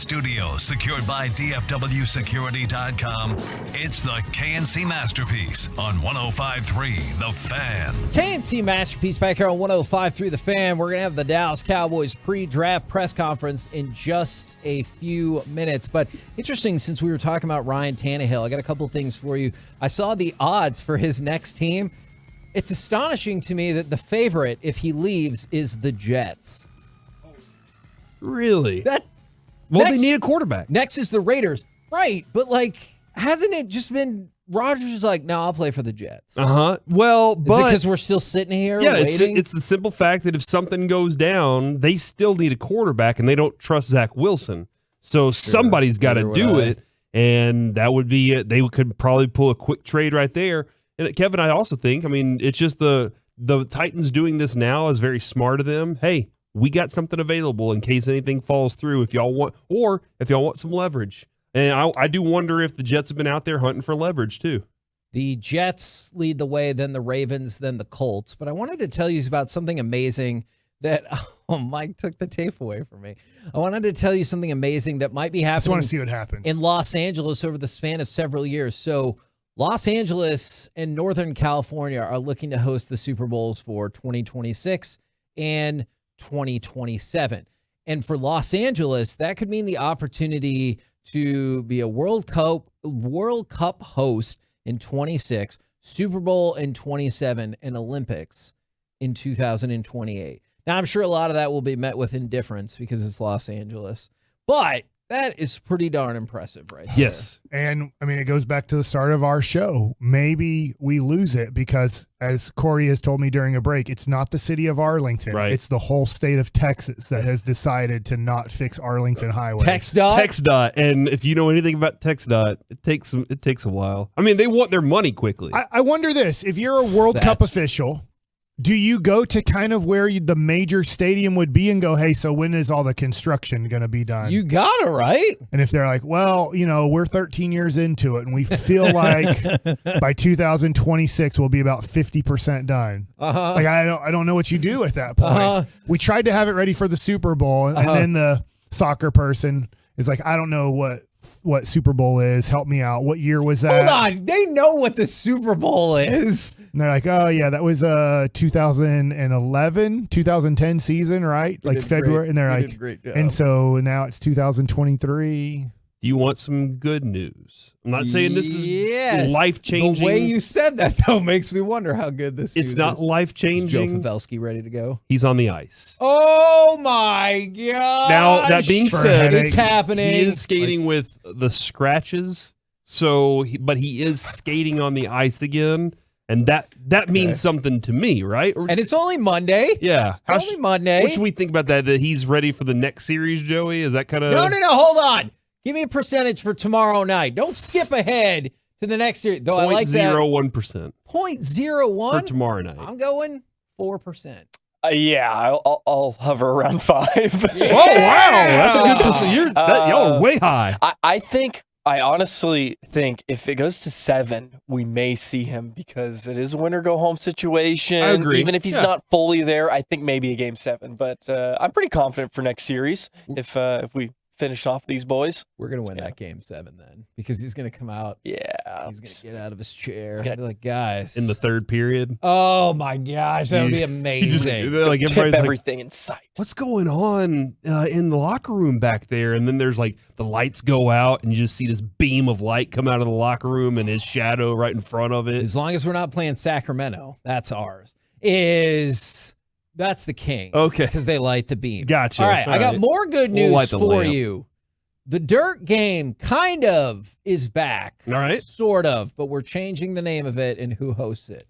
studio, secured by DFWsecurity.com. It's the KNC Masterpiece on 105.3 The Fan. KNC Masterpiece back here on 105.3 The Fan. We're going to have the Dallas Cowboys pre-draft press conference in just a few minutes. But interesting, since we were talking about Ryan Tannehill, I got a couple things for you. I saw the odds for his next team. It's astonishing to me that the favorite, if he leaves, is the Jets. Really? They need a quarterback. Next is the Raiders. Right, but hasn't it just been Rodgers is like, no, I'll play for the Jets. Well, but because we're still sitting here waiting? It's the simple fact that if something goes down, they still need a quarterback, and they don't trust Zach Wilson. So somebody's got to do it, and that would be it. They could probably pull a quick trade right there. And Kevin, I also think, it's just the Titans doing this now is very smart of them. Hey, we got something available in case anything falls through if y'all want some leverage. And I do wonder if the Jets have been out there hunting for leverage too. The Jets lead the way, then the Ravens, then the Colts. But I wanted to tell you about something amazing that Mike took the tape away from me. I wanted to tell you something amazing that might be happening. I just want to see what happens in Los Angeles over the span of several years. So Los Angeles and Northern California are looking to host the Super Bowls for 2026 and 2027. And for Los Angeles, that could mean the opportunity to be a World Cup host in 26, Super Bowl in 27, and Olympics in 2028. Now, I'm sure a lot of that will be met with indifference because it's Los Angeles, but that is pretty darn impressive right there. Yes. And it goes back to the start of our show. Maybe we lose it because, as Corey has told me during a break, it's not the city of Arlington. Right. It's the whole state of Texas that has decided to not fix Arlington Highway. TxDOT. And if you know anything about TxDOT, it takes a while. They want their money quickly. I wonder this. If you're a World Cup official, do you go to kind of where the major stadium would be and go, hey, so when is all the construction going to be done? You got it, right? And if they're like, well, we're 13 years into it and we feel like by 2026 we'll be about 50% done. I don't know what you do at that point. We tried to have it ready for the Super Bowl, and then the soccer person is like, I don't know what Super Bowl is. Help me out. What year was that? Hold on. They know what the Super Bowl is. And they're like, oh, yeah, that was 2011, 2010 season, right? February. And they're like, and so now it's 2023. Do you want some good news? I'm not saying this is life-changing. The way you said that, though, makes me wonder how good this news is. It's not life-changing. Is Joe Pavelski ready to go? He's on the ice. Oh, my God. Now, that being said, it's happening. He is skating with the scratches, but he is skating on the ice again, and that means something to me, right? And it's only Monday. Yeah. It's only Monday. What should we think about that he's ready for the next series, Joey? Is that kind of... No, hold on. Give me a percentage for tomorrow night. Don't skip ahead to the next series. Though I like that. 0.01%. 0.01? For tomorrow night. I'm going 4%. I'll hover around 5. Yeah. Oh, wow. That's a good percent. Y'all are way high. I honestly think if it goes to 7, we may see him because it is a winner go home situation. I agree. Even if he's not fully there, I think maybe a game 7. But I'm pretty confident for next series if we finish off these boys. We're going to win that game 7 then because he's going to come out. Yeah. He's going to get out of his chair. He's going to be like, guys. In the third period. Oh, my gosh. That would be amazing. Tip everything in sight. What's going on in the locker room back there? And then there's the lights go out and you just see this beam of light come out of the locker room and his shadow right in front of it. As long as we're not playing Sacramento, that's ours. That's the Kings. Okay. Because they light the beam. Gotcha. All right. I got more good news for lamp. you. The Dirt game kind of is back. All right. Sort of, but we're changing the name of it and who hosts it.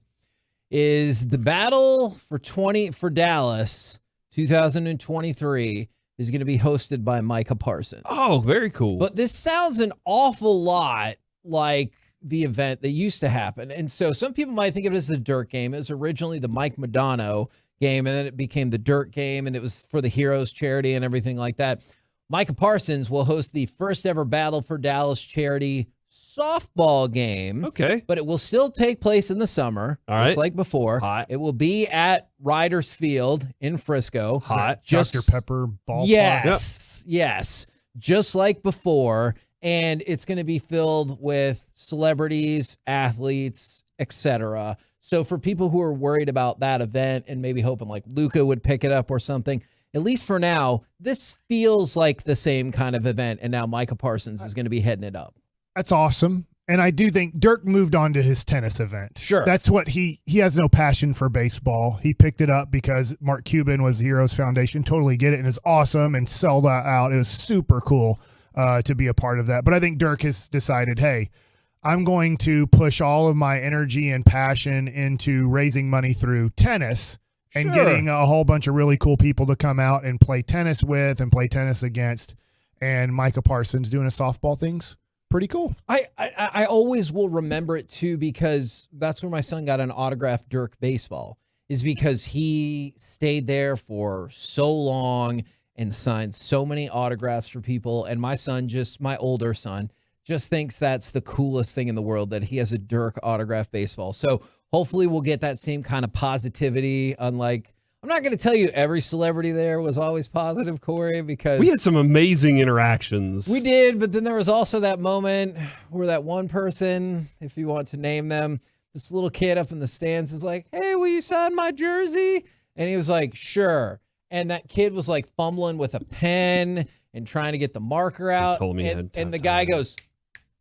Is the battle for Dallas 2023 is going to be hosted by Micah Parsons. Oh, very cool. But this sounds an awful lot like the event that used to happen. And so some people might think of it as the Dirt game. It was originally the Mike Modano game, and then it became the Dirt game, and it was for the Heroes charity and everything like that. Micah Parsons will host the first ever Battle for Dallas charity softball game. Okay. But it will still take place in the summer, just like before. Hot. It will be at Riders Field in Frisco. Hot. Dr. Pepper ballpark. Yes. just like before, and it's going to be filled with celebrities, athletes, etc. So for people who are worried about that event and maybe hoping like Luka would pick it up or something, at least for now, this feels like the same kind of event, and now Micah Parsons is going to be heading it up. That's awesome. And I do think Dirk moved on to his tennis event. Sure. That's what he has no passion for baseball. He picked it up because Mark Cuban was the Heroes Foundation. Totally get it. And it's awesome and sell that out. It was super cool to be a part of that. But I think Dirk has decided, hey, I'm going to push all of my energy and passion into raising money through tennis and getting a whole bunch of really cool people to come out and play tennis with and play tennis against. And Micah Parsons doing a softball thing's pretty cool. I always will remember it too, because that's where my son got an autographed Dirk baseball, is because he stayed there for so long and signed so many autographs for people. And my son, my older son, just thinks that's the coolest thing in the world, that he has a Dirk autographed baseball. So hopefully we'll get that same kind of positivity. Unlike, I'm not going to tell you every celebrity there was always positive, Corey, because we had some amazing interactions. we did, but then there was also that moment where that one person, if you want to name them, this little kid up in the stands is like, hey, will you sign my jersey? And he was like, sure. And that kid was like fumbling with a pen and trying to get the marker out. told me and the guy goes,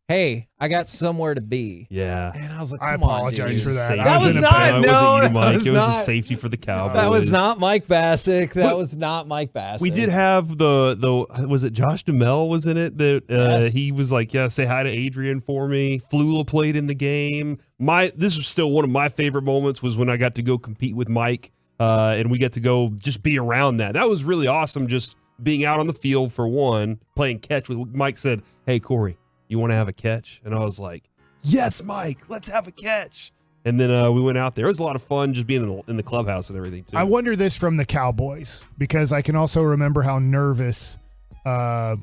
hey, I got somewhere to be. Yeah. And I was like, I come on, apologize dude. for that. That was not, It no, wasn't you, that Mike. was It was a not- safety for the Cowboys. That was not Mike Bassick. That What- was not Mike Bassick. We did have the was it Josh Duhamel was in it that Yes. he was like, yeah, say hi to Adrian for me. Flula played in the game. This was still one of my favorite moments was when I got to go compete with Mike and we get to go just be around that. That was really awesome, just being out on the field for one, playing catch with Mike said, hey, Corey, you want to have a catch? And I was like, yes, Mike, let's have a catch. And then we went out there. It was a lot of fun just being in the clubhouse and everything, too. I wonder this from the Cowboys, because I can also remember how nervous oh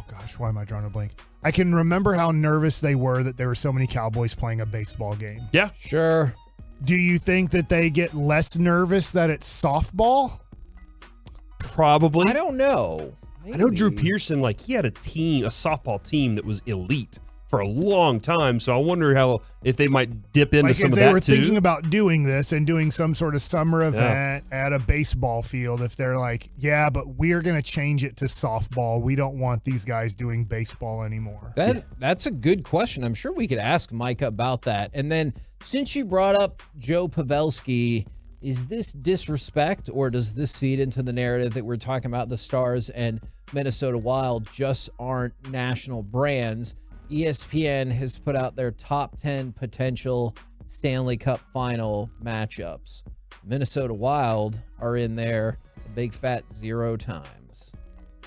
gosh, why am I drawing a blank? I can remember how nervous they were that there were so many Cowboys playing a baseball game. Yeah. Sure. Do you think that they get less nervous that it's softball? Probably. I don't know. I know Drew Pearson, like he had a softball team that was elite for a long time. So I wonder if they might dip into some of that too. They were thinking about doing this and doing some sort of summer event at a baseball field. If they're like, yeah, but we're going to change it to softball. We don't want these guys doing baseball anymore. That's a good question. I'm sure we could ask Mike about that. And then since you brought up Joe Pavelski, is this disrespect or does this feed into the narrative that we're talking about the Stars and Minnesota Wild just aren't national brands? ESPN has put out their top 10 potential Stanley Cup final matchups. Minnesota Wild are in there a big fat 0 times.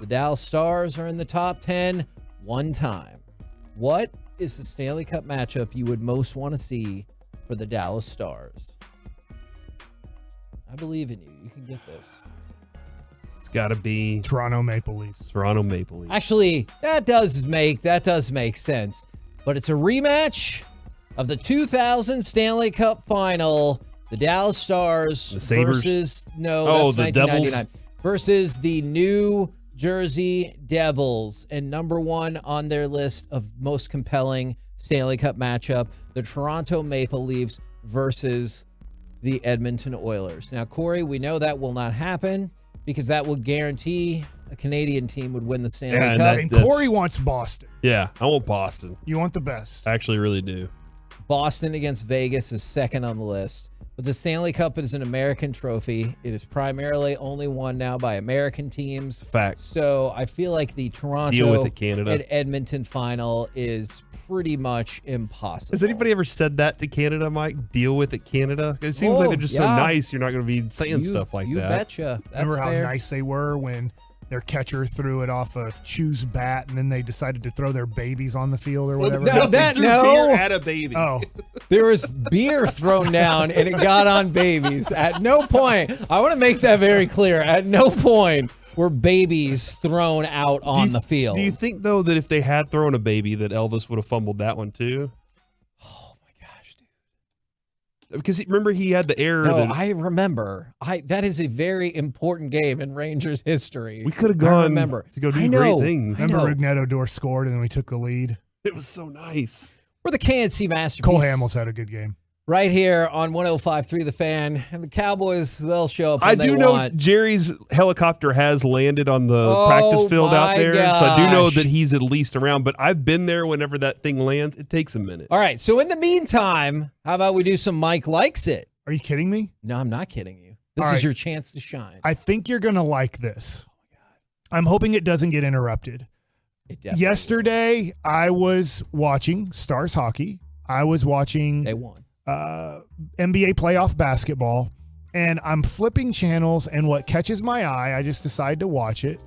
The Dallas Stars are in the top 10 1 time. What is the Stanley Cup matchup you would most want to see for the Dallas Stars? I believe in you. You can get this. It's got to be Toronto Maple Leafs. Toronto Maple Leafs. Actually, that does make sense. But it's a rematch of the 2000 Stanley Cup Final. The Dallas Stars The Sabres? versus that's the 1999 Devils? versus the New Jersey Devils, and number 1 on their list of most compelling Stanley Cup matchup, the Toronto Maple Leafs versus the Edmonton Oilers. Now, Corey, we know that will not happen because that will guarantee a Canadian team would win the Stanley Cup. And Corey wants Boston. Yeah, I want Boston. You want the best. I actually really do. Boston against Vegas is second on the list. But the Stanley Cup is an American trophy. It is primarily only won now by American teams. Fact. So I feel like the Toronto Deal with it, Canada. and Edmonton final is pretty much impossible. Has anybody ever said that to Canada, Mike? Deal with it, Canada? It seems like they're just so nice. You're not going to be saying stuff like that. You betcha. That's Remember how fair. nice they were when their catcher threw it off of Chu's bat, and then they decided to throw their babies on the field or whatever? Beer at a baby. Oh, there was beer thrown down and it got on babies. At no point, I want to make that very clear. At no point were babies thrown out on the field. Do you think, though, that if they had thrown a baby, that Elvis would have fumbled that one too? because remember he had the error. No, that I remember. That is a very important game in Rangers history. we could have gone to go do great things. Remember Rigneto Door scored and then we took the lead. It was so nice. We're the KNC Masterpiece. Cole Hamels had a good game. Right here on 105.3 The Fan. And the Cowboys, they'll show up when I they do know want. Jerry's helicopter has landed on the practice field out there. So I do know that he's at least around, but I've been there whenever that thing lands. It takes a minute. All right. So in the meantime, how about we do some Mike Likes It? Are you kidding me? No, I'm not kidding you. This All is right. your chance to shine. I think you're going to like this. I'm hoping it doesn't get interrupted. Yesterday, I was watching Stars Hockey. I was watching They won. NBA playoff basketball, and I'm flipping channels, and what catches my eye, I just decide to watch it,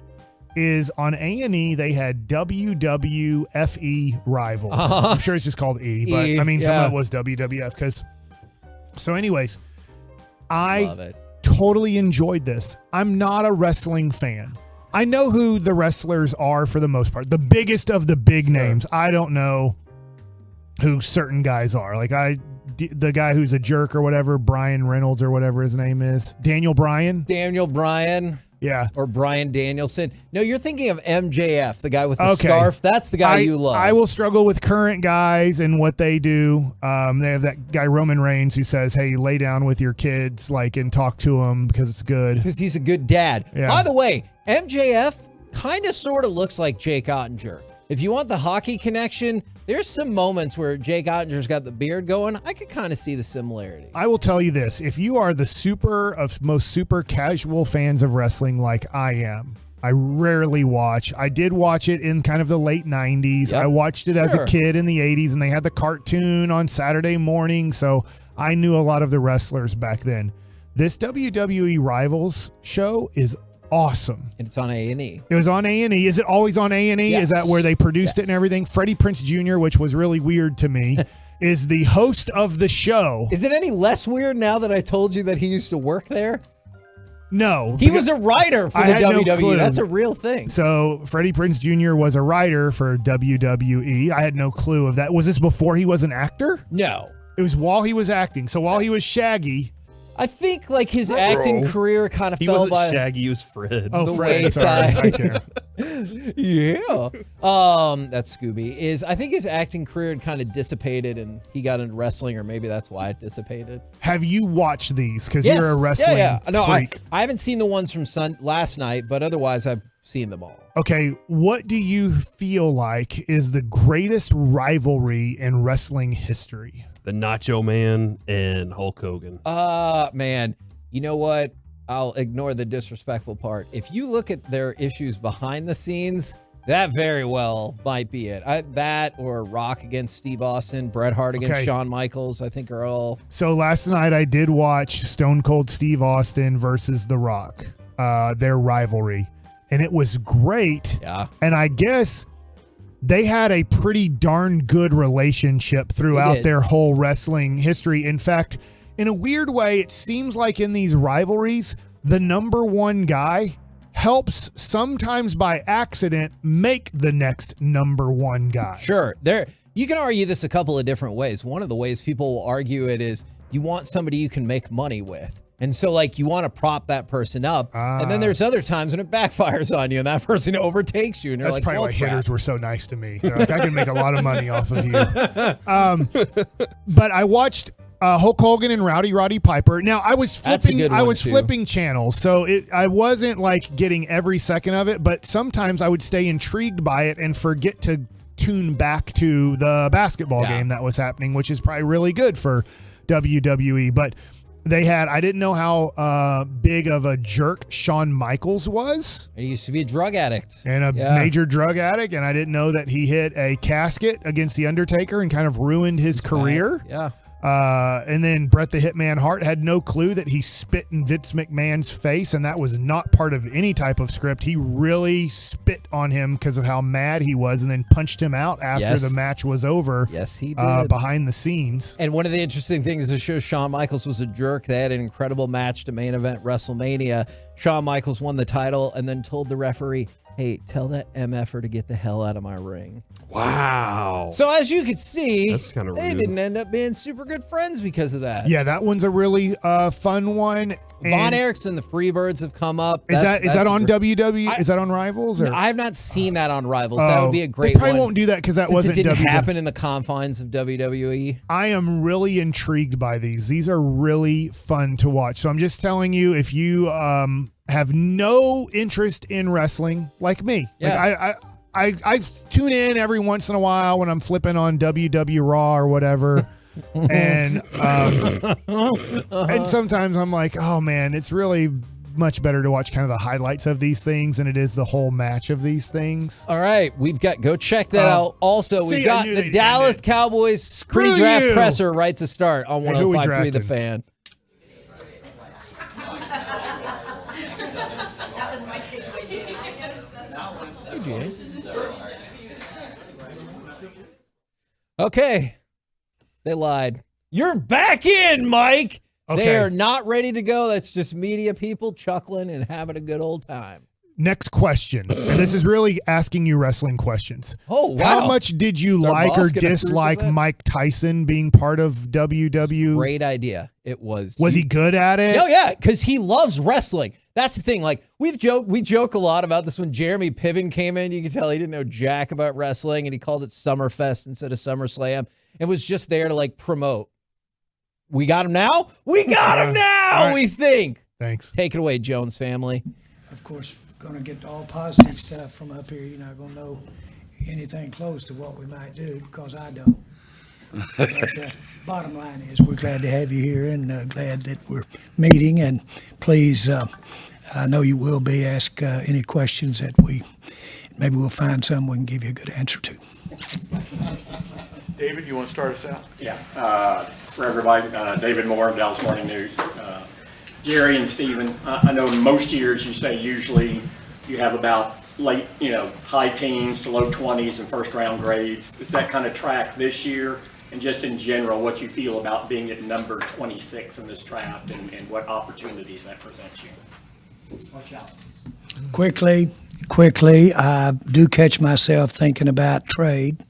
is on A&E, they had WWFE Rivals. I'm sure it's just called E, but I mean, some of it was WWF. So anyways, I totally enjoyed this. I'm not a wrestling fan. I know who the wrestlers are for the most part. The biggest of the big names. I don't know who certain guys are. Like the guy who's a jerk or whatever, Brian Reynolds or whatever his name is. Daniel Bryan. Yeah. Or Brian Danielson. No, you're thinking of MJF, the guy with the scarf. That's the guy you love. I will struggle with current guys and what they do. They have that guy Roman Reigns who says, hey, lay down with your kids and talk to them because it's good. Because he's a good dad. Yeah. By the way, MJF kind of sort of looks like Jake Ottinger. If you want the hockey connection, there's some moments where Jake Ottinger's got the beard going. I could kind of see the similarity. I will tell you this. If you are the most super casual fans of wrestling like I am, I rarely watch. I did watch it in kind of the late 90s. Yep. I watched it as a kid in the 80s, and they had the cartoon on Saturday morning, so I knew a lot of the wrestlers back then. This WWE Rivals show is awesome. And it's on A&E. It was on A&E. Is it always on A&E? Yes. Is that where they produced it and everything? Freddie Prinze Jr., which was really weird to me, is the host of the show. Is it any less weird now that I told you that he used to work there? No. He was a writer for the WWE. No clue. That's a real thing. So Freddie Prinze Jr. was a writer for WWE. I had no clue of that. Was this before he was an actor? No. It was while he was acting. So while he was Shaggy. I think his acting career kind of He fell wasn't by Shaggy, he was Fred. Oh, the Fred. wayside. Sorry. I care. Yeah. That's Scooby. I think his acting career had kind of dissipated and he got into wrestling, or maybe that's why it dissipated. Have you watched these? Because you're a wrestling freak. I haven't seen the ones from last night, but otherwise I've seen them all. Okay, what do you feel like is the greatest rivalry in wrestling history? The Nacho Man and Hulk Hogan. Man, you know what? I'll ignore the disrespectful part. If you look at their issues behind the scenes, that very well might be it. That or Rock against Steve Austin, Bret Hart against Shawn Michaels, I think are all. So last night I did watch Stone Cold Steve Austin versus The Rock, their rivalry. And it was great. Yeah. And I guess they had a pretty darn good relationship throughout their whole wrestling history. In fact, in a weird way, it seems like in these rivalries, the number one guy helps sometimes by accident make the next number one guy. Sure. You can argue this a couple of different ways. One of the ways people will argue it is you want somebody you can make money with. And so, you want to prop that person up. And then there's other times when it backfires on you and that person overtakes you. And you're That's like, probably well, why crap. hitters were so nice to me. They're like, I can make a lot of money off of you. But I watched Hulk Hogan and Roddy Piper. Now, I was flipping channels, so I wasn't getting every second of it, but sometimes I would stay intrigued by it and forget to tune back to the basketball game that was happening, which is probably really good for WWE. But I didn't know how big of a jerk Shawn Michaels was. He used to be a drug addict. And a major drug addict. And I didn't know that he hit a casket against The Undertaker and kind of ruined his career. Yeah. And then Bret the Hitman Hart had no clue that he spit in Vince McMahon's face, and that was not part of any type of script. He really spit on him because of how mad he was and then punched him out after the match was over. Yes, he did. Behind the scenes. And one of the interesting things is to show Shawn Michaels was a jerk. They had an incredible match to main event WrestleMania. Shawn Michaels won the title and then told the referee, hey, tell that MFer to get the hell out of my ring. Wow. So as you can see, That's kinda they rude. didn't end up being super good friends because of that. Yeah, that one's a really fun one. Von And Erichsen, the Freebirds have come up. is that on great. WWE? Is that on Rivals? Or? I have not seen that on Rivals. That would be a great They probably one. won't do that because that Since wasn't it didn't WWE. happen in the confines of WWE. I am really intrigued by these. These are really fun to watch. So I'm just telling you, if you have no interest in wrestling like me, Yeah. like I tune in every once in a while when I'm flipping on WW Raw or whatever. and sometimes I'm like, oh man, it's really much better to watch kind of the highlights of these things than it is the whole match of these things. All right, go check that out. Also, see, we've I got knew the they'd Dallas end Cowboys Screw pre-draft you. presser right to start on Hey, who we 105.3 The drafted? Fan. Hey, James. Okay, they lied. You're back in, Mike. They Okay. are not ready to go. That's just media people chuckling and having a good old time. Next question. And this is really asking you wrestling questions. Oh, wow. How much did you Is our like or boss gonna approve of dislike it? Mike Tyson being part of WW? Great idea. It was. Was he good at it? No, yeah, because he loves wrestling. That's the thing. Like we joke a lot about this. When Jeremy Piven came in, you can tell he didn't know jack about wrestling, and he called it Summerfest instead of SummerSlam. It was just there to like promote. We got him now. We got him now. All right. We think. Thanks. Take it away, Jones family. Of course, going to get all positive stuff from up here. You're not going to know anything close to what we might do because I don't. But bottom line is we're glad to have you here and glad that we're meeting. And please, I know you will be, ask any questions that maybe we'll find some we can give you a good answer to. David, you want to start us out? Yeah, it's for everybody. David Moore, Dallas Morning News. Jerry and Steven, I know most years you say usually you have about late, high teens to low 20s and first round grades. Is that kind of track this year? And just in general, what you feel about being at number 26 in this draft and what opportunities that presents you? Watch out. Quickly, I do catch myself thinking about trade.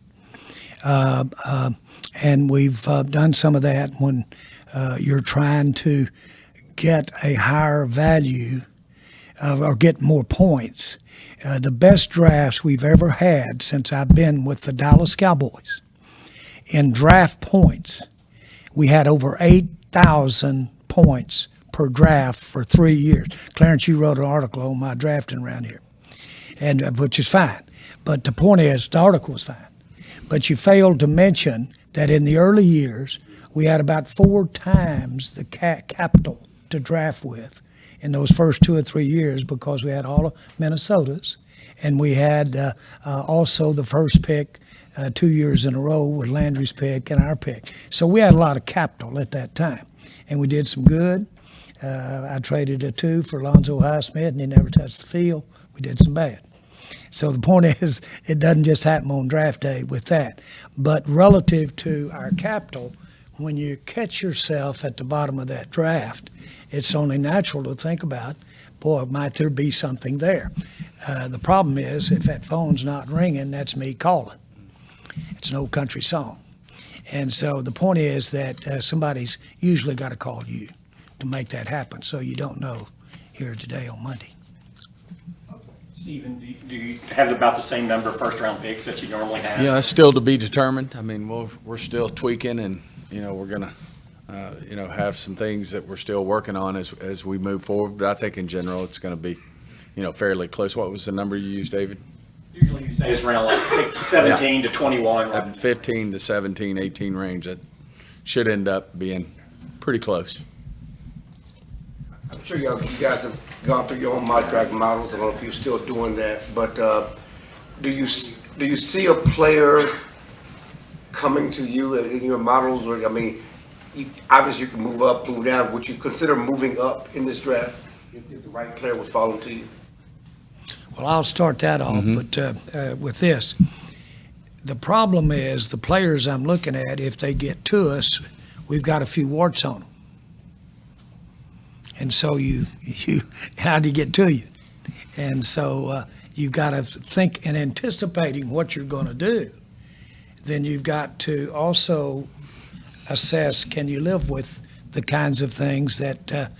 And we've done some of that when you're trying to get a higher value or get more points. The best drafts we've ever had since I've been with the Dallas Cowboys in draft points, we had over 8,000 points per draft for 3 years. Clarence, you wrote an article on my drafting around here, and which is fine. But the point is, the article was fine. But you failed to mention that in the early years, we had about 4 times the capital to draft with in those first 2 or 3 years because we had all of Minnesota's, and we had also the first pick 2 years in a row with Landry's pick and our pick. So we had a lot of capital at that time, and we did some good. I traded a 2 for Lonzo Highsmith, and he never touched the field. We did some bad. So the point is, it doesn't just happen on draft day with that. But relative to our capital, when you catch yourself at the bottom of that draft, it's only natural to think about, boy, might there be something there? The problem is, if that phone's not ringing, that's me calling. It's an old country song. And so the point is that somebody's usually got to call you to make that happen, so you don't know here today on Monday. Stephen, do you have about the same number of first-round picks that you normally have? Yeah, that's still to be determined. I mean, we're still tweaking, and we're gonna, have some things that we're still working on as we move forward. But I think in general, it's going to be, fairly close. What was the number you used, David? Usually you say it's around like 17 to 21. Right? 15 to 17, 18 range. That should end up being pretty close. I'm sure you guys have gone through your own mock draft models. I don't know if you're still doing that, but do you see a player coming to you in your models? Or, obviously you can move up, move down. Would you consider moving up in this draft if the right player was falling to you? Well, I'll start that off, but with this, the problem is the players I'm looking at, if they get to us, we've got a few warts on them. And so how do you get to you? And so you've got to think in anticipating what you're going to do. Then you've got to also assess, can you live with the kinds of things that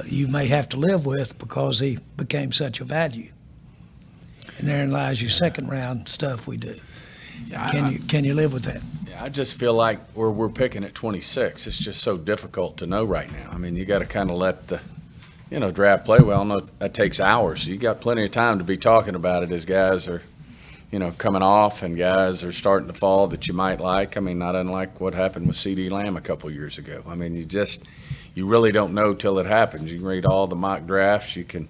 you may have to live with because he became such a value. And therein lies your second round stuff we do. Can you live with that? Yeah, I just feel like we're picking at 26. It's just so difficult to know right now. I mean, you got to kind of let the draft play. Well, no, that takes hours. So you got plenty of time to be talking about it as guys are, coming off and guys are starting to fall that you might like. I mean, not unlike what happened with CeeDee Lamb a couple years ago. I mean, you really don't know till it happens. You can read all the mock drafts. You can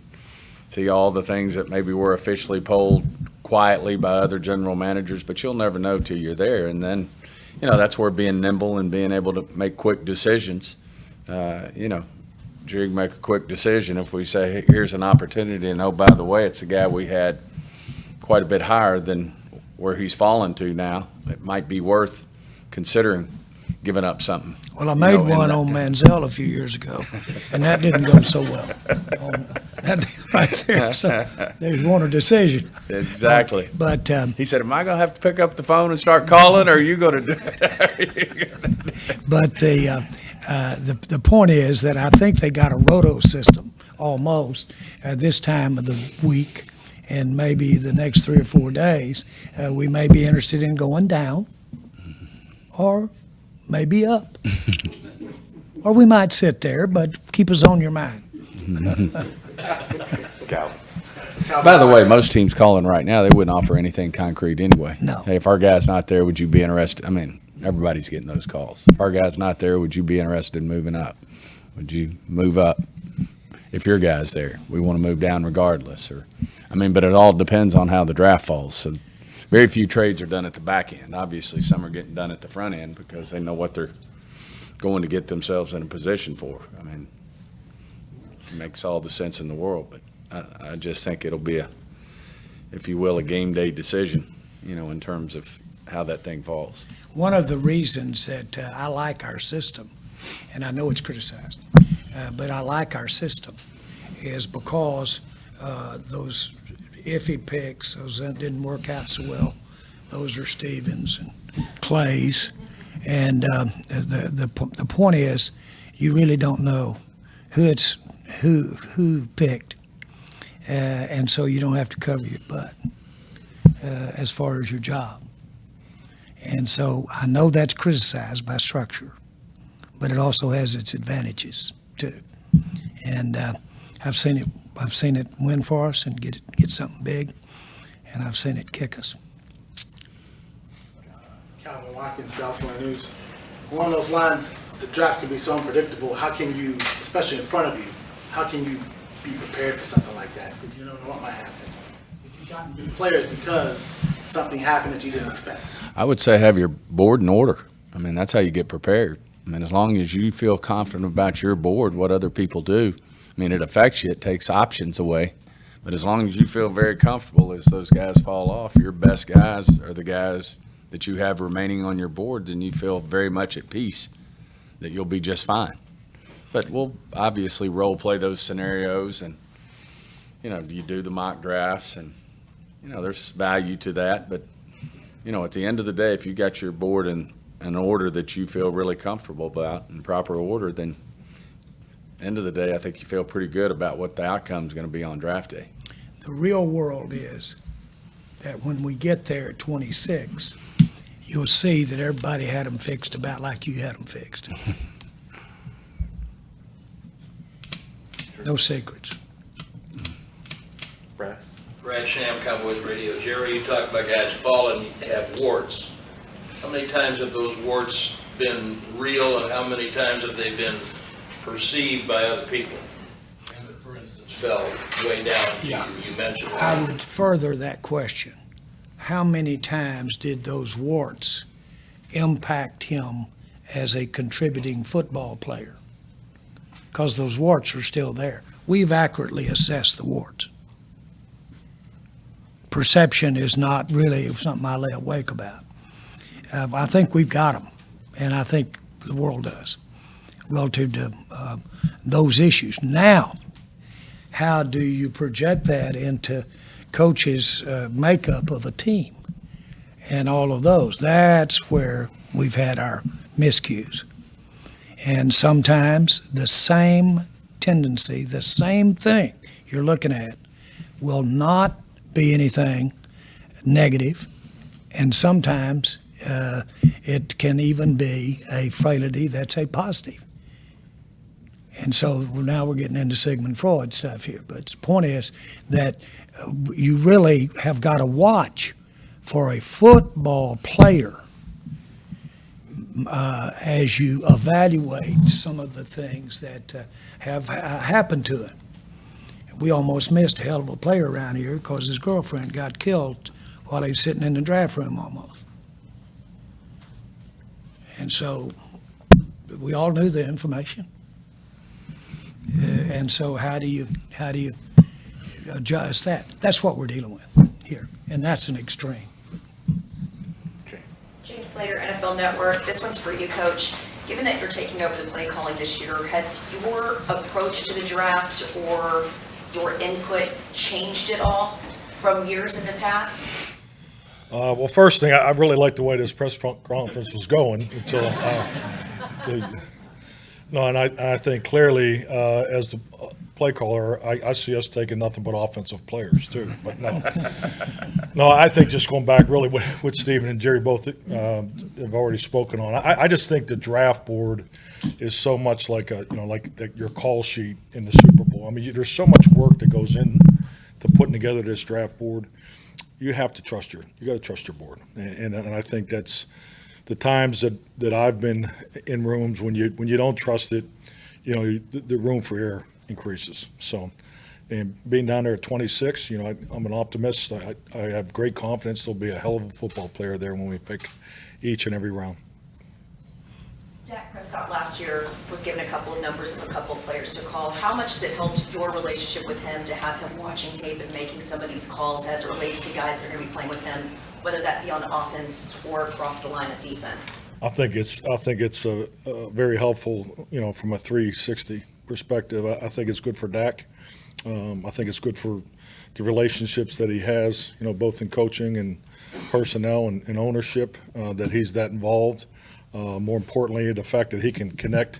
see all the things that maybe were officially polled quietly by other general managers, but you'll never know till you're there. And then, that's where being nimble and being able to make quick decisions, Jig make a quick decision if we say, hey, here's an opportunity, and oh, by the way, it's a guy we had quite a bit higher than where he's fallen to now. It might be worth considering giving up something. Well, I made one on Manziel a few years ago, and that didn't go so well. That right there, so there's one a decision. Exactly. But he said, "Am I going to have to pick up the phone and start calling, or are you going to do it?" But the point is that I think they got a roto system almost this time of the week, and maybe the next 3 or 4 days, we may be interested in going down, or maybe up, or we might sit there, but keep us on your mind. By the way, most teams calling right now, they wouldn't offer anything concrete anyway. No. Hey, if our guy's not there, would you be interested? I mean, everybody's getting those calls. If our guy's not there, would you be interested in moving up? Would you move up if your guy's there? We want to move down regardless. But it all depends on how the draft falls. So very few trades are done at the back end. Obviously, some are getting done at the front end because they know what they're going to get themselves in a position for. I mean, it makes all the sense in the world, but I just think it'll be if you will, a game day decision, in terms of how that thing falls. One of the reasons that I like our system, and I know it's criticized, but I like our system, is because those iffy picks, those that didn't work out so well, those are Stevens and Clay's, and the point is, you really don't know who picked, and so you don't have to cover your butt as far as your job. And so I know that's criticized by structure, but it also has its advantages too. And I've seen it win for us and get something big, and I've seen it kick us. Calvin Watkins, Dallas Morning News. Along those lines, the draft can be so unpredictable. How can you, especially in front of you, how can you be prepared for something like that? Because you don't know what might happen. If you got new players because something happened that you didn't expect. I would say have your board in order. I mean, that's how you get prepared. I mean, as long as you feel confident about your board, what other people do, I mean, it affects you. It takes options away. But as long as you feel very comfortable as those guys fall off, your best guys are the guys that you have remaining on your board, then you feel very much at peace that you'll be just fine. But we'll obviously role play those scenarios, and, you do the mock drafts, and, there's value to that. But, at the end of the day, if you got your board in an order that you feel really comfortable about, in proper order, then end of the day, I think you feel pretty good about what the outcome is going to be on draft day. The real world is that when we get there at 26, you'll see that everybody had them fixed about like you had them fixed. No secrets. Brad Sham, Cowboys Radio. Jerry, you talk about guys falling, have warts. How many times have those warts been real, and how many times have they been perceived by other people? For instance, fell way down. Yeah. You mentioned that. I would further that question. How many times did those warts impact him as a contributing football player? Because those warts are still there. We've accurately assessed the warts. Perception is not really something I lay awake about. I think we've got them, and I think the world does, relative to those issues. Now, how do you project that into coach's makeup of a team and all of those. That's where we've had our miscues. And sometimes the same tendency, the same thing you're looking at will not be anything negative, and sometimes it can even be a frailty that's a positive. And so now we're getting into Sigmund Freud stuff here. But the point is that you really have got to watch for a football player as you evaluate some of the things that have happened to him. We almost missed a hell of a player around here because his girlfriend got killed while he was sitting in the draft room almost. And so we all knew the information. And so how do you adjust that? That's what we're dealing with here, and that's an extreme. James Slater, NFL Network. This one's for you, Coach. Given that you're taking over the play calling this year, has your approach to the draft or your input changed at all from years in the past? Well, first thing, I really liked the way this press conference was going until. No, and I think clearly as the play caller, I see us taking nothing but offensive players too. But no, I think just going back really what Stephen and Jerry both have already spoken on. I just think the draft board is so much like your call sheet in the Super Bowl. I mean, there's so much work that goes in to putting together this draft board. You have to trust you got to trust your board, and I think that's. The times that I've been in rooms when you don't trust it, the room for error increases. So, and being down there at 26, I'm an optimist. I have great confidence there'll be a hell of a football player there when we pick each and every round. Dak Prescott last year was given a couple of numbers of a couple of players to call. How much has it helped your relationship with him to have him watching tape and making some of these calls as it relates to guys that are going to be playing with him, whether that be on offense or across the line of defense? I think it's a very helpful, from a 360 perspective. I think it's good for Dak. I think it's good for the relationships that he has, both in coaching and personnel and ownership, that he's that involved. More importantly, the fact that he can connect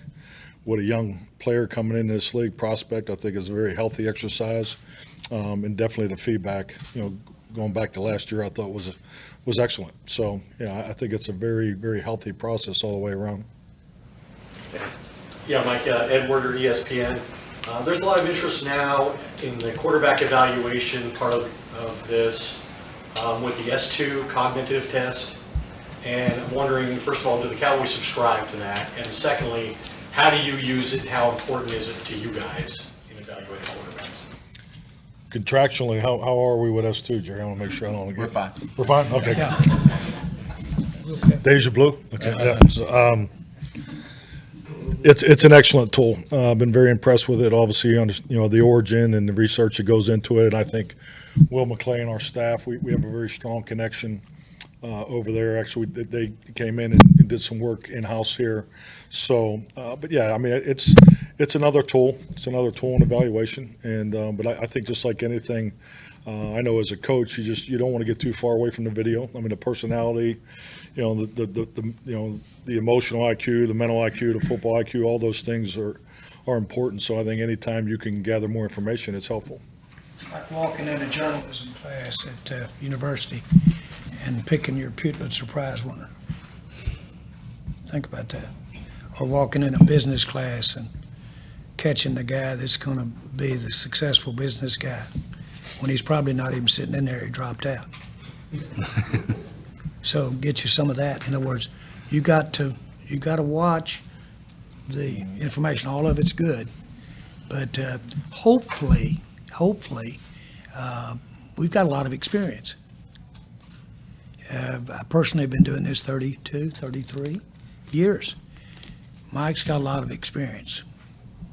with a young player coming into this league prospect, I think is a very healthy exercise. And definitely the feedback, going back to last year, I thought was excellent. So, yeah, I think it's a very, very healthy process all the way around. Yeah, Mike, Ed Werder, ESPN. There's a lot of interest now in the quarterback evaluation part of this with the S2 cognitive test. And I'm wondering, first of all, do the Cowboys subscribe to that? And secondly, how do you use it? How important is it to you guys in evaluating quarterbacks? Contractually, how are we with S2, Jerry? I want to make sure I don't get. We're fine. We're fine? Okay. Deja Blue? Okay. Yeah. So, it's an excellent tool. I've been very impressed with it. Obviously, the origin and the research that goes into it. And I think Will McClay and our staff, we have a very strong connection over there. Actually, they came in and did some work in-house here. So, but yeah, I mean, it's another tool. It's another tool in evaluation. And but I think just like anything, I know as a coach, you don't want to get too far away from the video. I mean, the personality, the emotional IQ, the mental IQ, the football IQ, all those things are important. So I think anytime you can gather more information, it's helpful. It's like walking in a journalism class at university and picking your Pulitzer Prize winner. Think about that. Or walking in a business class and catching the guy that's going to be the successful business guy when he's probably not even sitting in there, he dropped out. So get you some of that. In other words, you got to watch the information. All of it's good, but hopefully, we've got a lot of experience. I personally have been doing this 32, 33 years. Mike's got a lot of experience.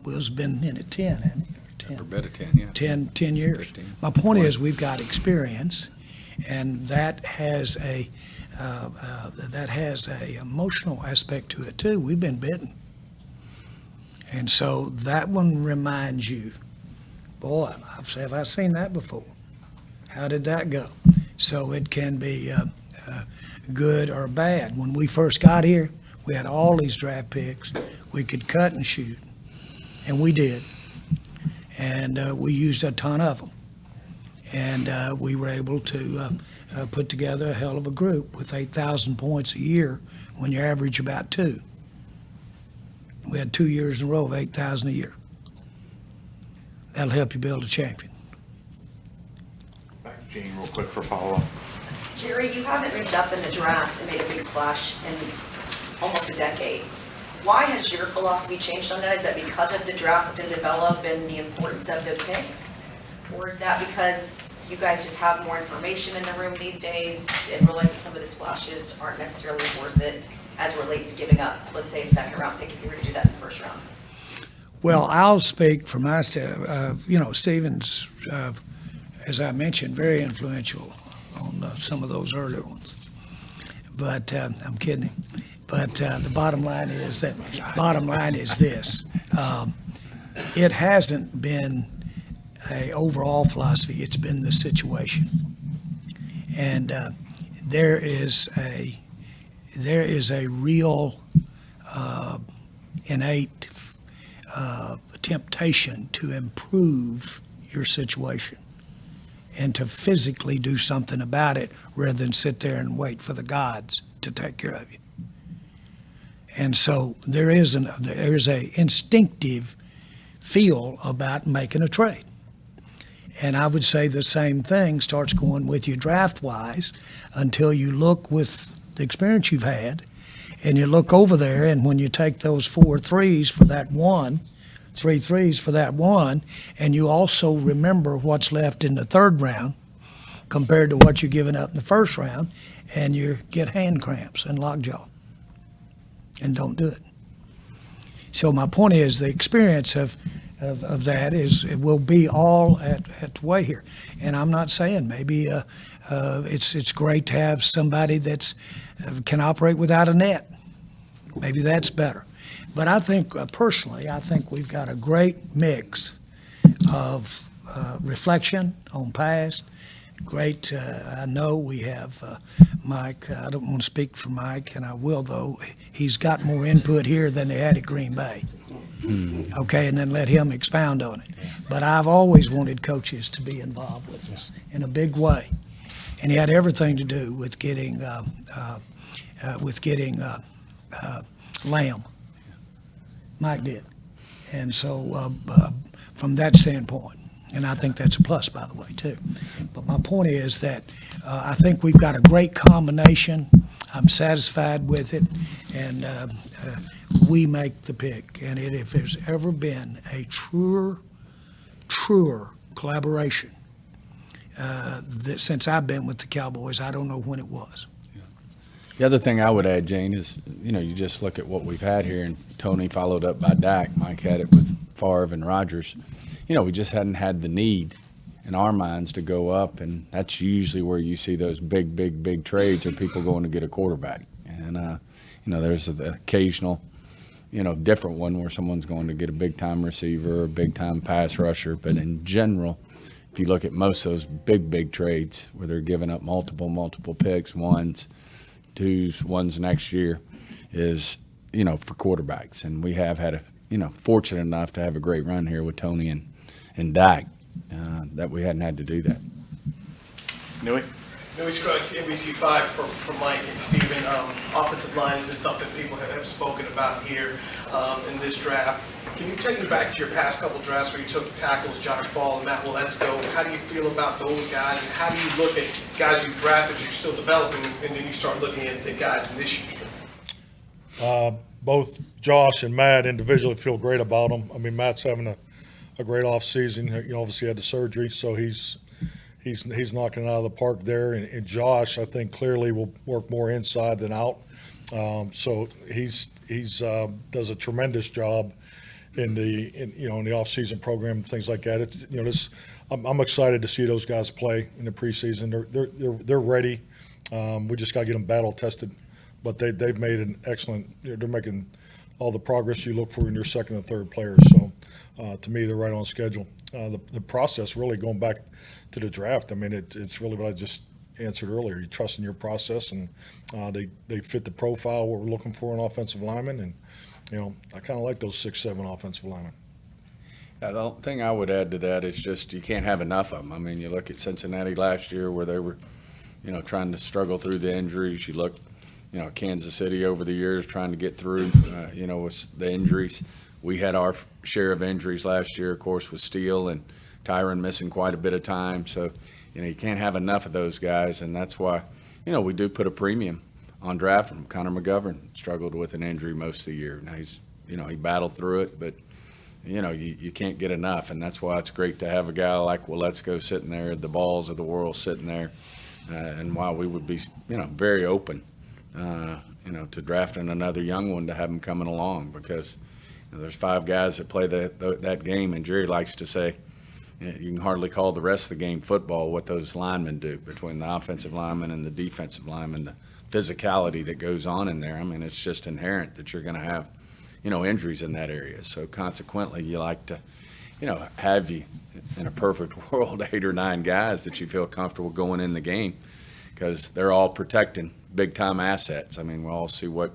Will's been in it 10, hasn't he? 10. Every bit of 10, yeah. 10 years. 15. My point is we've got experience, and that has a emotional aspect to it too. We've been bitten. And so that one reminds you, boy, have I seen that before? How did that go? So it can be good or bad. When we first got here, we had all these draft picks. We could cut and shoot, and we did. And we used a ton of them. And we were able to put together a hell of a group with 8,000 points a year when you average about 2. We had 2 years in a row of 8,000 a year. That'll help you build a champion. Back to Gene real quick for follow-up. Jerry, you haven't moved up in the draft and made a big splash in almost a decade. Why has your philosophy changed on that? Is that because of the draft and develop and the importance of the picks? Or is that because you guys just have more information in the room these days and realize that some of the splashes aren't necessarily worth it as it relates to giving up, let's say, a second round pick if you were to do that in the first round? Well, I'll speak for my staff. Stephen's, as I mentioned, very influential on some of those earlier ones. But I'm kidding. But the bottom line is this. It hasn't been an overall philosophy. It's been the situation. And there is a real innate temptation to improve your situation and to physically do something about it rather than sit there and wait for the gods to take care of you. And so there is a instinctive feel about making a trade. And I would say the same thing starts going with you draft-wise until you look with the experience you've had and you look over there, and when you take those 4 threes for that one, 3 threes for that one, and you also remember what's left in the third round compared to what you're giving up in the first round, and you get hand cramps and lockjaw and don't do it. So my point is the experience of that it will be all at way here. And I'm not saying maybe it's great to have somebody that's can operate without a net. Maybe that's better. But I think personally, I think we've got a great mix of reflection on past. Great. I know we have Mike. I don't want to speak for Mike, and I will, though. He's got more input here than they had at Green Bay. Okay, and then let him expound on it. But I've always wanted coaches to be involved with us in a big way, and he had everything to do with getting Lamb. Mike did, and so from that standpoint. And I think that's a plus, by the way, too. But my point is that I think we've got a great combination. I'm satisfied with it, and we make the pick. And if there's ever been a truer collaboration since I've been with the Cowboys, I don't know when it was. The other thing I would add, Jane, is, you just look at what we've had here, and Tony followed up by Dak. Mike had it with Favre and Rodgers. We just hadn't had the need in our minds to go up, and that's usually where you see those big trades of people going to get a quarterback. And, there's the occasional, different one where someone's going to get a big-time receiver or a big-time pass rusher. But in general, if you look at most of those big trades where they're giving up multiple picks, 1s, 2s, 1s next year, is, for quarterbacks. And we have had fortunate enough to have a great run here with Tony and Dak, that we hadn't had to do that. Newey? Newey Scruggs, NBC5 for Mike and Steven. Offensive line has been something people have spoken about here in this draft. Can you take me back to your past couple drafts where you took tackles, Josh Ball and Matt Waletzko? How do you feel about those guys, and how do you look at guys you drafted you're still developing, and then you start looking at the guys in this year? Both Josh and Matt individually feel great about them. I mean, Matt's having a great off season. He obviously had the surgery, so he's knocking it out of the park there. And Josh, I think, clearly will work more inside than out. So he's does a tremendous job in the off season program and things like that. I'm excited to see those guys play in the preseason. They're ready. We just got to get them battle tested. But they've made an excellent. They're making all the progress you look for in your second and third players. So to me, they're right on schedule. The process really going back to the draft, I mean, it's really what I just answered earlier. You trust in your process, and they fit the profile what we're looking for in offensive linemen, and I kind of like those 6'7" offensive linemen. Yeah, the thing I would add to that is just you can't have enough of them. I mean, you look at Cincinnati last year where they were, trying to struggle through the injuries. You look, Kansas City over the years trying to get through, with the injuries. We had our share of injuries last year, of course, with Steele and Tyron missing quite a bit of time. So, you can't have enough of those guys, and that's why, we do put a premium on drafting them. Connor McGovern struggled with an injury most of the year. Now he's, he battled through it, but you can't get enough, and that's why it's great to have a guy like Waletzko sitting there, the Balls of the world sitting there, and why we would be, very open, to drafting another young one to have him coming along, because there's 5 guys that play that game, and Jerry likes to say, you can hardly call the rest of the game football, what those linemen do between the offensive linemen and the defensive linemen, the physicality that goes on in there. I mean, it's just inherent that you're going to have, injuries in that area. So consequently, you like to, have you in a perfect world 8 or 9 guys that you feel comfortable going in the game, because they're all protecting big-time assets. I mean, we all see what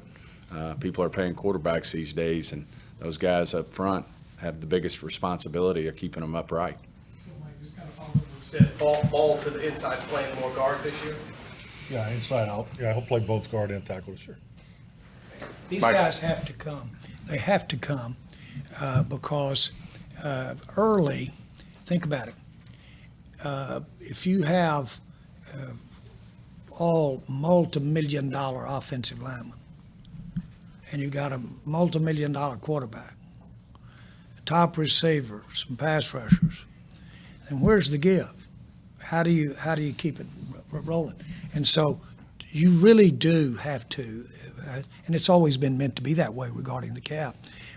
people are paying quarterbacks these days, and those guys up front have the biggest responsibility of keeping them upright. Said ball to the inside, playing more guard this year? Yeah, inside out. Yeah, he'll play both guard and tackle this year. These guys have to come. They have to come because early, think about it. If you have all multi-million-dollar offensive linemen and you got a multi-million-dollar quarterback, top receivers, some pass rushers, then where's the give? How do you keep it rolling? And so you really do have to, and it's always been meant to be that way regarding the cap,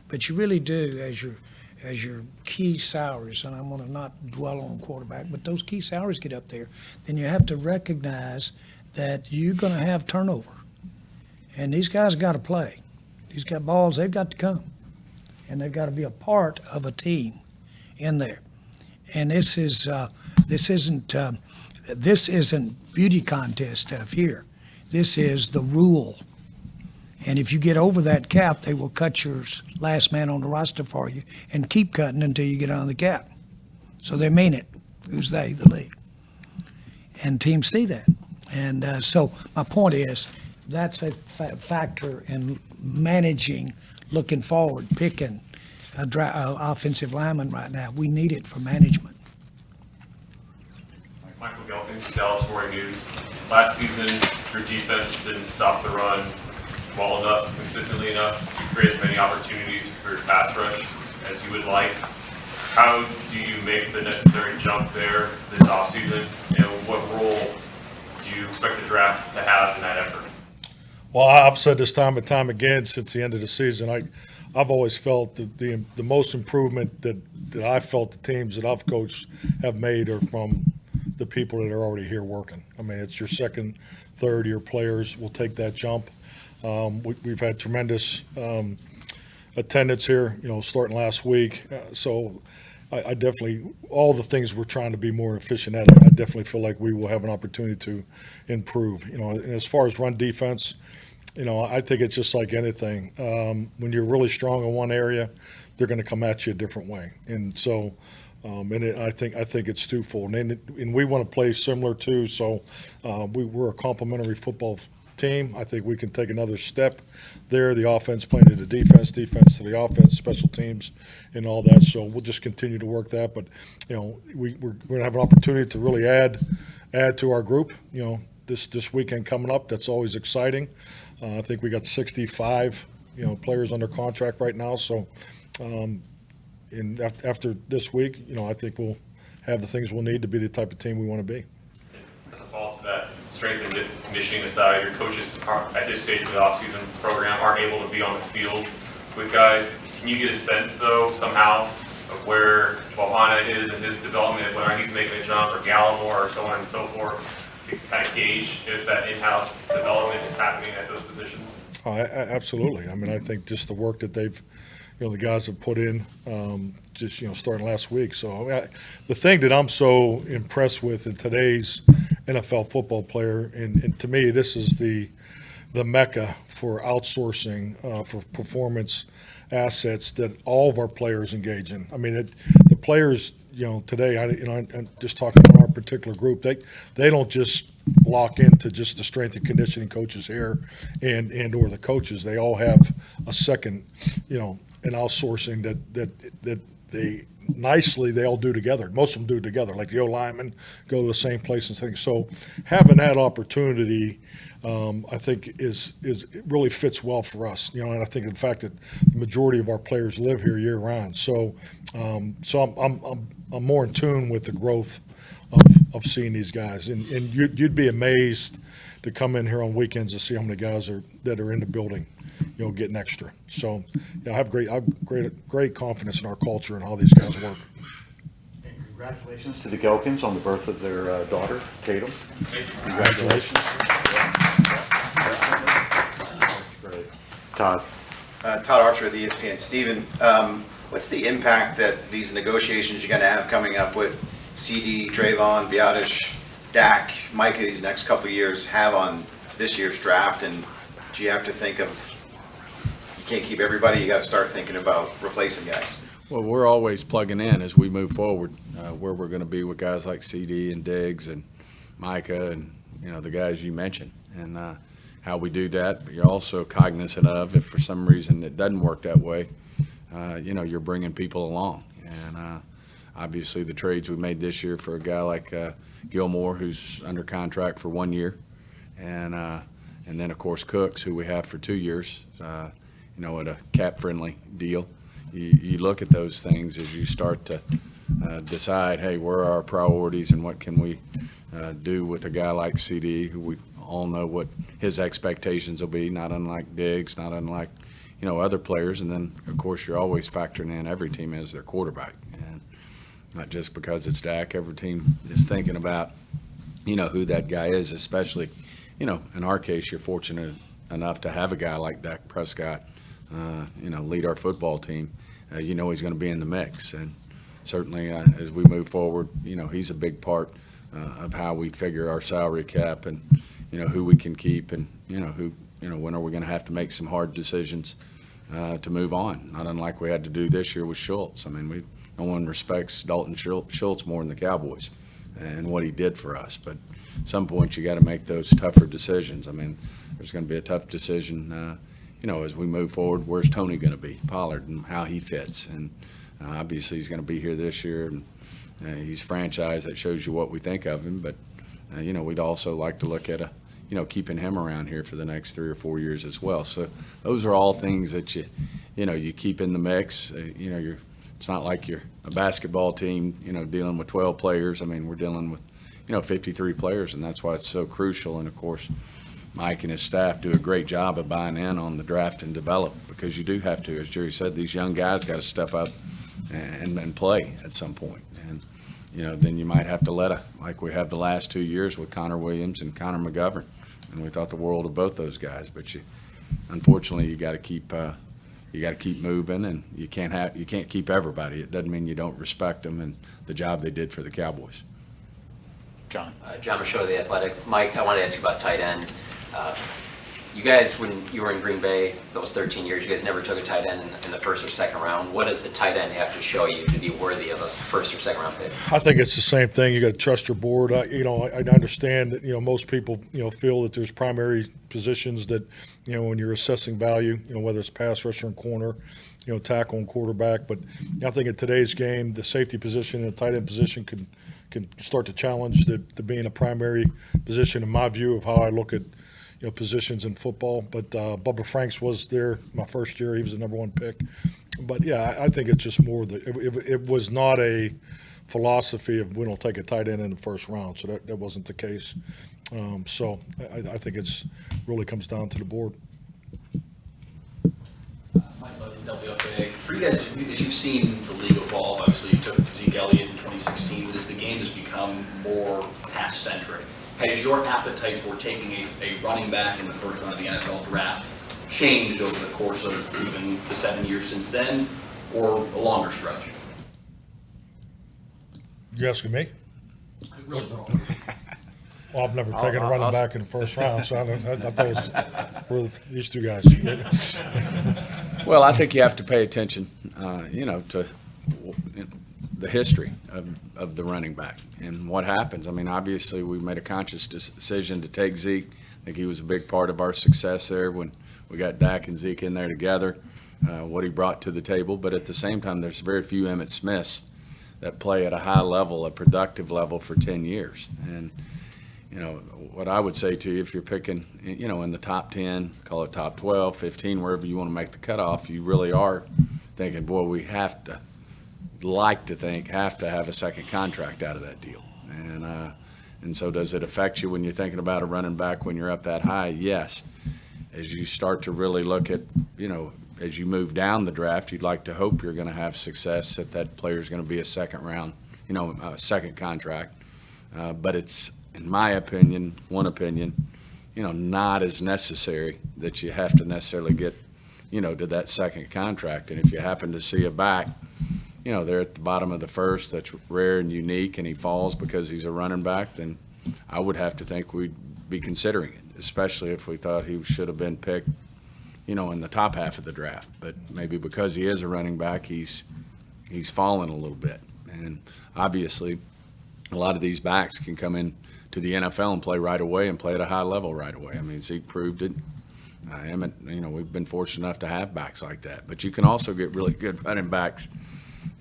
but you really do as your key salaries, and I'm going to not dwell on quarterback, but those key salaries get up there, then you have to recognize that you're going to have turnover, and these guys got to play. These got balls, they've got to come, and they've got to be a part of a team in there. And this isn't beauty contest stuff here. This is the rule. And if you get over that cap, they will cut your last man on the roster for you and keep cutting until you get on the cap. So they mean it. Who's they? The league. And teams see that. And so my point is that's a factor in managing, looking forward, picking offensive lineman right now. We need it for management. Michael Gelkin, Dallas Morning News. Last season, your defense didn't stop the run well enough, consistently enough to create as many opportunities for your pass rush as you would like. How do you make the necessary jump there this offseason? And what role do you expect the draft to have in that effort? Well, I've said this time and time again since the end of the season. I've always felt that the most improvement that I felt the teams that I've coached have made are from the people that are already here working. I mean, it's your second, third year players will take that jump. We've had tremendous attendance here, starting last week. So I definitely, all the things we're trying to be more efficient at, I definitely feel like we will have an opportunity to improve. And as far as run defense, I think it's just like anything. When you're really strong in one area, they're going to come at you a different way. And so, I think it's twofold. And we want to play similar too. So we're a complementary football team. I think we can take another step there. The offense playing to the defense to the offense, special teams, and all that. So we'll just continue to work that. But we're going to have an opportunity to really add to our group. This weekend coming up, that's always exciting. I think we got 65 players under contract right now. So after this week, I think we'll have the things we'll need to be the type of team we want to be. As a follow-up to that, strength and conditioning aside, your coaches at this stage of the offseason program aren't able to be on the field with guys. Can you get a sense, though, somehow of where Wahana is in his development, whether he's making a jump or Gallimore or so on and so forth, to kind of gauge if that in-house development is happening at those positions? Oh, absolutely. I mean, I think just the work that they've the guys have put in just starting last week. So the thing that I'm so impressed with in today's NFL football player, and to me this is the mecca for outsourcing for performance assets that all of our players engage in. I mean, the players today, I'm just talking on our particular group, they don't just lock into just the strength and conditioning coaches here and or the coaches. They all have a second, an outsourcing that they nicely they all do together. Most of them do it together, like the O-linemen go to the same place and things. So having that opportunity, I think it really fits well for us. And I think the fact that the majority of our players live here year round. So I'm more in tune with the growth of seeing these guys, and you'd be amazed to come in here on weekends to see how many guys that are in the building, getting extra. So I have great confidence in our culture and how these guys work. And congratulations to the Gelkins on the birth of their daughter, Tatum. Congratulations. Great. Todd. Todd Archer of the ESPN. Steven, what's the impact that these negotiations you're going to have coming up with CD, Trayvon, Biotish, Dak, Micah these next couple of years have on this year's draft? And do you have to think of, you can't keep everybody, you got to start thinking about replacing guys? Well, we're always plugging in as we move forward, where we're going to be with guys like CD and Diggs and Micah and the guys you mentioned, and how we do that. But you're also cognizant of, if for some reason it doesn't work that way, you're bringing people along. And obviously the trades we made this year for a guy like Gilmore, who's under contract for 1 year, and then of course Cooks, who we have for 2 years, at a cap-friendly deal. You look at those things as you start to decide, hey, where are our priorities and what can we do with a guy like CD, who we all know what his expectations will be, not unlike Diggs, not unlike other players. And then of course you're always factoring in every team as their quarterback, and not just because it's Dak. Every team is thinking about who that guy is, especially in our case, you're fortunate enough to have a guy like Dak Prescott lead our football team. He's going to be in the mix, and certainly as we move forward, he's a big part of how we figure our salary cap and who we can keep, and who when are we going to have to make some hard decisions to move on, not unlike we had to do this year with Schultz. I mean, no one respects Dalton Schultz more than the Cowboys and what he did for us, but at some point you got to make those tougher decisions. I mean, there's going to be a tough decision as we move forward. Where's Tony going to be, Pollard, and how he fits? And obviously he's going to be here this year, and he's franchise. That shows you what we think of him. But we'd also like to look at keeping him around here for the next 3 or 4 years as well. So those are all things that you keep in the mix. It's not like you're a basketball team, dealing with 12 players. I mean, we're dealing with 53 players, and that's why it's so crucial. And of course, Mike and his staff do a great job of buying in on the draft and develop, because you do have to, as Jerry said, these young guys got to step up and play at some point. And then you might have to like we have the last 2 years with Connor Williams and Connor McGovern, and we thought the world of both those guys. But unfortunately, you got to keep moving, and you can't keep everybody. It doesn't mean you don't respect them and the job they did for the Cowboys. John. John Machado, The Athletic. Mike, I want to ask you about tight end. You guys, when you were in Green Bay, those 13 years, you guys never took a tight end in the first or second round. What does a tight end have to show you to be worthy of a first or second round pick? I think it's the same thing. You got to trust your board. I understand that most people feel that there's primary positions that when you're assessing value, whether it's pass rusher and corner, tackle and quarterback. But I think in today's game, the safety position and the tight end position can start to challenge to being a primary position, in my view, of how I look at positions in football. But Bubba Franks was there my first year. He was the number 1 pick. But yeah, I think it's just more it was not a philosophy of we don't take a tight end in the first round. So that wasn't the case. So I think it's really comes down to the board. WFA. For you guys, as you've seen the league evolve, obviously you took Zeke Elliott in 2016, but as the game has become more pass-centric, has your appetite for taking a running back in the first round of the NFL draft changed over the course of even the 7 years since then, or a longer stretch? You asking me? Really? Well, I've never taken a running back in the first round, so I thought it was for these two guys. Well, I think you have to pay attention, to the history of the running back and what happens. I mean, obviously, we made a conscious decision to take Zeke. I think he was a big part of our success there when we got Dak and Zeke in there together, what he brought to the table. But at the same time, there's very few Emmitt Smiths that play at a high level, a productive level for 10 years. And what I would say to you, if you're picking, in the top 10, call it top 12, 15, wherever you want to make the cutoff, you really are thinking, boy, we have to have a second contract out of that deal. And so does it affect you when you're thinking about a running back when you're up that high? Yes. As you start to really look at, as you move down the draft, you'd like to hope you're going to have success, that player's going to be a second round, second contract. But it's, in my opinion, not as necessary that you have to necessarily get, to that second contract. And if you happen to see a back, they're at the bottom of the first, that's rare and unique, and he falls because he's a running back, then I would have to think we'd be considering it, especially if we thought he should have been picked, in the top half of the draft. But maybe because he is a running back, he's fallen a little bit. And obviously, a lot of these backs can come in to the NFL and play right away and play at a high level right away. I mean, Zeke proved it. Emmett, we've been fortunate enough to have backs like that. But you can also get really good running backs,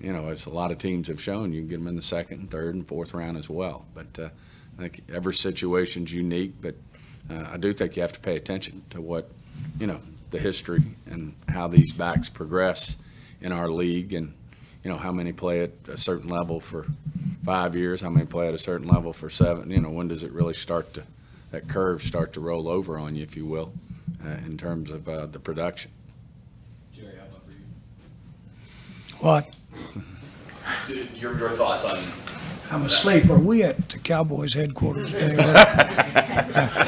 as a lot of teams have shown. You can get them in the second and third and fourth round as well. But I think every situation's unique. But I do think you have to pay attention to what, the history and how these backs progress in our league, and how many play at a certain level for 5 years, how many play at a certain level for 7. When does it really that curve start to roll over on you, if you will, in terms of the production? Jerry, how about for you? What? Your thoughts on? I'm asleep. Are we at the Cowboys headquarters there?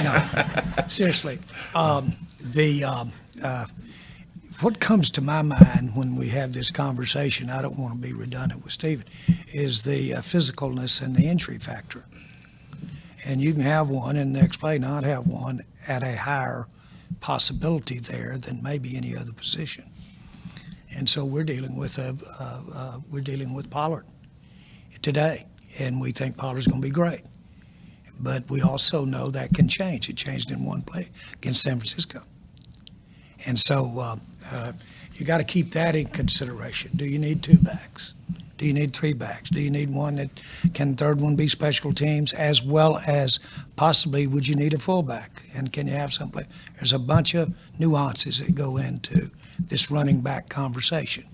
No, seriously. What comes to my mind when we have this conversation, I don't want to be redundant with Stephen, is the physicalness and the injury factor. And you can have one and the next play not have one at a higher possibility there than maybe any other position. And so we're dealing with Pollard today, and we think Pollard's going to be great. But we also know that can change. It changed in one play against San Francisco. And so you got to keep that in consideration. Do you need 2 backs? Do you need 3 backs? Do you need one that can third one be special teams, as well as possibly would you need a fullback? And can you have somebody? There's a bunch of nuances that go into this running back conversation.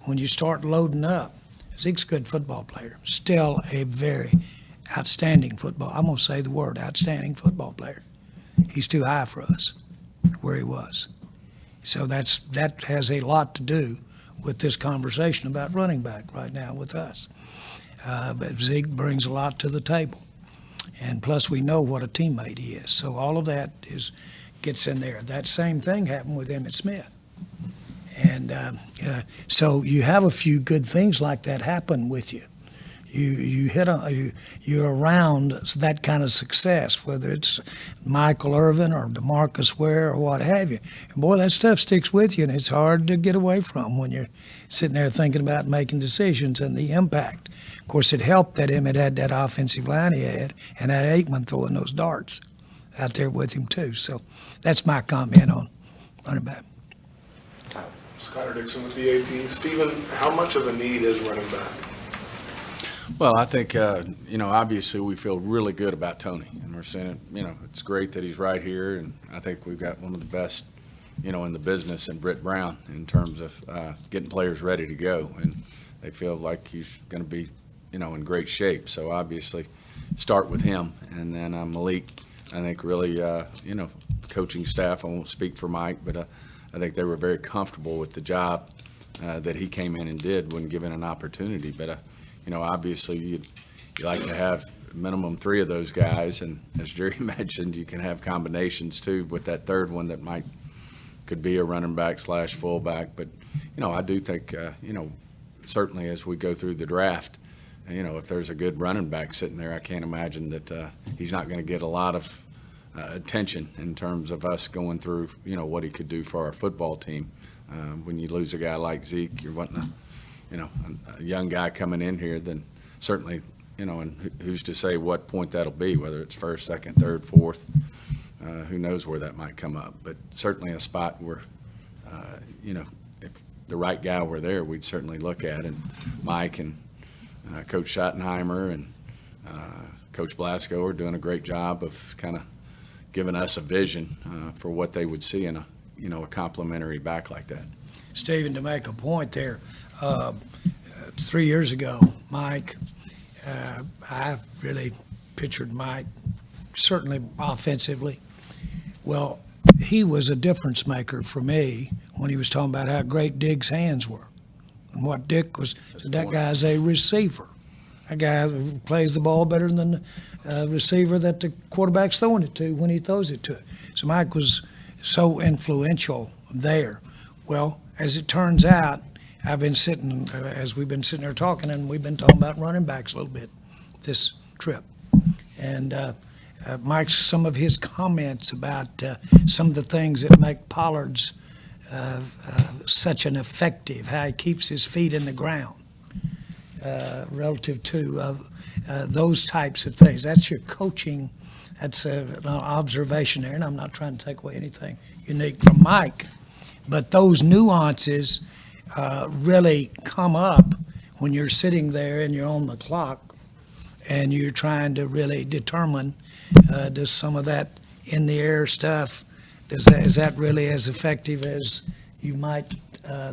When you start loading up, Zeke's a good football player, still a very outstanding football. I'm going to say the word outstanding football player. He's too high for us where he was. So that has a lot to do with this conversation about running back right now with us. But Zeke brings a lot to the table. And plus we know what a teammate he is. So all of that gets in there. That same thing happened with Emmitt Smith. And so you have a few good things like that happen with you. You're around that kind of success, whether it's Michael Irvin or DeMarcus Ware or what have you. And boy, that stuff sticks with you, and it's hard to get away from when you're sitting there thinking about making decisions and the impact. Of course, it helped that Emmett had that offensive line he had, and had Aikman throwing those darts out there with him too. So that's my comment on running back. Skyler Dixon with the AP. Stephen, how much of a need is running back? Well, I think, obviously we feel really good about Tony, and we're saying, it's great that he's right here, and I think we've got one of the best, in the business in Britt Brown in terms of getting players ready to go, and they feel like he's going to be, in great shape. So obviously start with him, and then Malik, I think really, coaching staff, I won't speak for Mike, but I think they were very comfortable with the job that he came in and did when given an opportunity. But obviously you like to have minimum 3 of those guys, and as Jerry mentioned, you can have combinations too with that third one that might, could be a running back / fullback. But, I do think, certainly as we go through the draft, if there's a good running back sitting there, I can't imagine that he's not going to get a lot of attention in terms of us going through, what he could do for our football team. When you lose a guy like Zeke, you're wanting a young guy coming in here, then certainly, and who's to say what point that'll be, whether it's first, second, third, fourth, who knows where that might come up. But certainly a spot where, if the right guy were there, we'd certainly look at. And Mike and Coach Schottenheimer and Coach Blasco are doing a great job of kind of giving us a vision for what they would see in a complimentary back like that. Stephen, to make a point there, 3 years ago, Mike, I really pictured Mike certainly offensively. Well, he was a difference maker for me when he was talking about how great Dig's hands were. And what Dick was, that guy's a receiver. A guy who plays the ball better than the receiver that the quarterback's throwing it to when he throws it to it. So Mike was so influential there. Well, as it turns out, I've been sitting, as we've been sitting there talking, and we've been talking about running backs a little bit this trip. And Mike's, some of his comments about some of the things that make Pollard's such an effective, how he keeps his feet in the ground relative to those types of things. That's your coaching. That's an observation there, and I'm not trying to take away anything unique from Mike. But those nuances really come up when you're sitting there and you're on the clock and you're trying to really determine, does some of that in the air stuff, is that really as effective as you might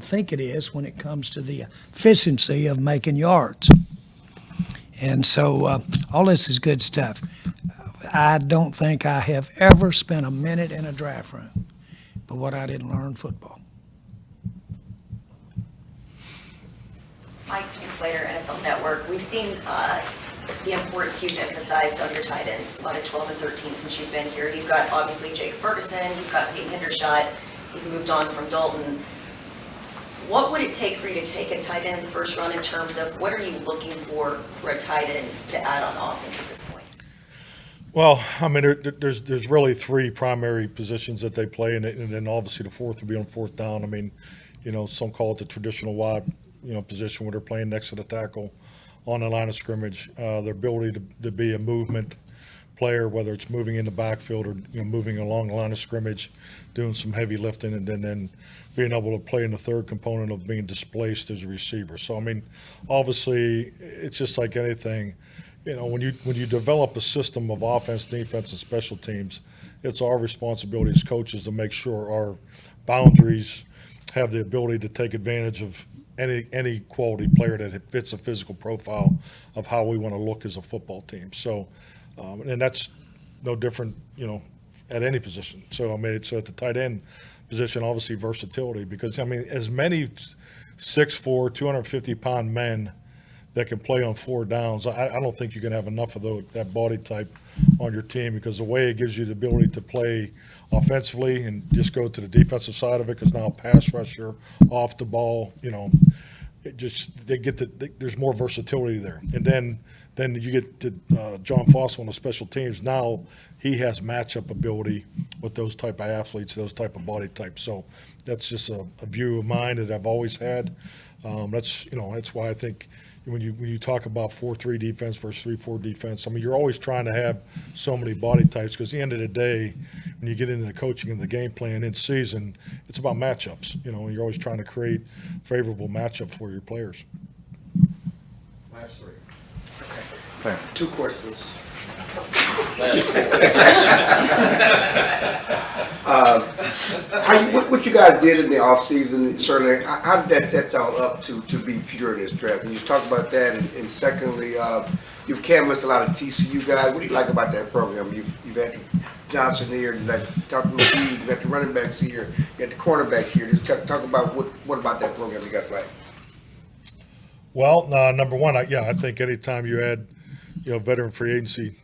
think it is when it comes to the efficiency of making yards? And so all this is good stuff. I don't think I have ever spent a minute in a draft room, but what I didn't learn football. Mike Slater, NFL Network. We've seen the importance you've emphasized on your tight ends, a lot of 12 and 13 since you've been here. You've got obviously Jake Ferguson, you've got Peyton Hendershot, you've moved on from Dalton. What would it take for you to take a tight end in the first round in terms of what are you looking for a tight end to add on offense at this point? Well, I mean, there's really three primary positions that they play, and then obviously the fourth would be on fourth down. I mean, some call it the traditional wide, position where they're playing next to the tackle on the line of scrimmage. Their ability to be a movement player, whether it's moving in the backfield or moving along the line of scrimmage, doing some heavy lifting, and then being able to play in the third component of being displaced as a receiver. So I mean, obviously, it's just like anything. When you develop a system of offense, defense, and special teams, it's our responsibility as coaches to make sure our boundaries have the ability to take advantage of any quality player that fits a physical profile of how we want to look as a football team. So, and that's no different, at any position. So, I mean, it's at the tight end position, obviously versatility, because, I mean, as many 6'4", 250-pound men that can play on 4 downs, I don't think you can have enough of that body type on your team, because the way it gives you the ability to play offensively and just go to the defensive side of it, because now a pass rusher off the ball, there's more versatility there. And then you get to John Fossil on the special teams. Now he has matchup ability with those type of athletes, those type of body types. So that's just a view of mine that I've always had. That's why I think when you talk about 4-3 defense versus 3-4 defense, I mean, you're always trying to have so many body types, because at the end of the day, when you get into the coaching and the game plan in season, it's about matchups. You're always trying to create favorable matchup for your players. Last three. Okay. 2 questions. What you guys did in the offseason, certainly, how did that set y'all up to be pure in this draft? And you talked about that, and secondly, you've canvassed a lot of TCU guys. What do you like about that program? You've had Johnson here, you've had McGee, you've got the running backs here, you got the cornerback here. Just talk about what about that program you guys like? Well, number one, I think anytime you add, veteran free agency,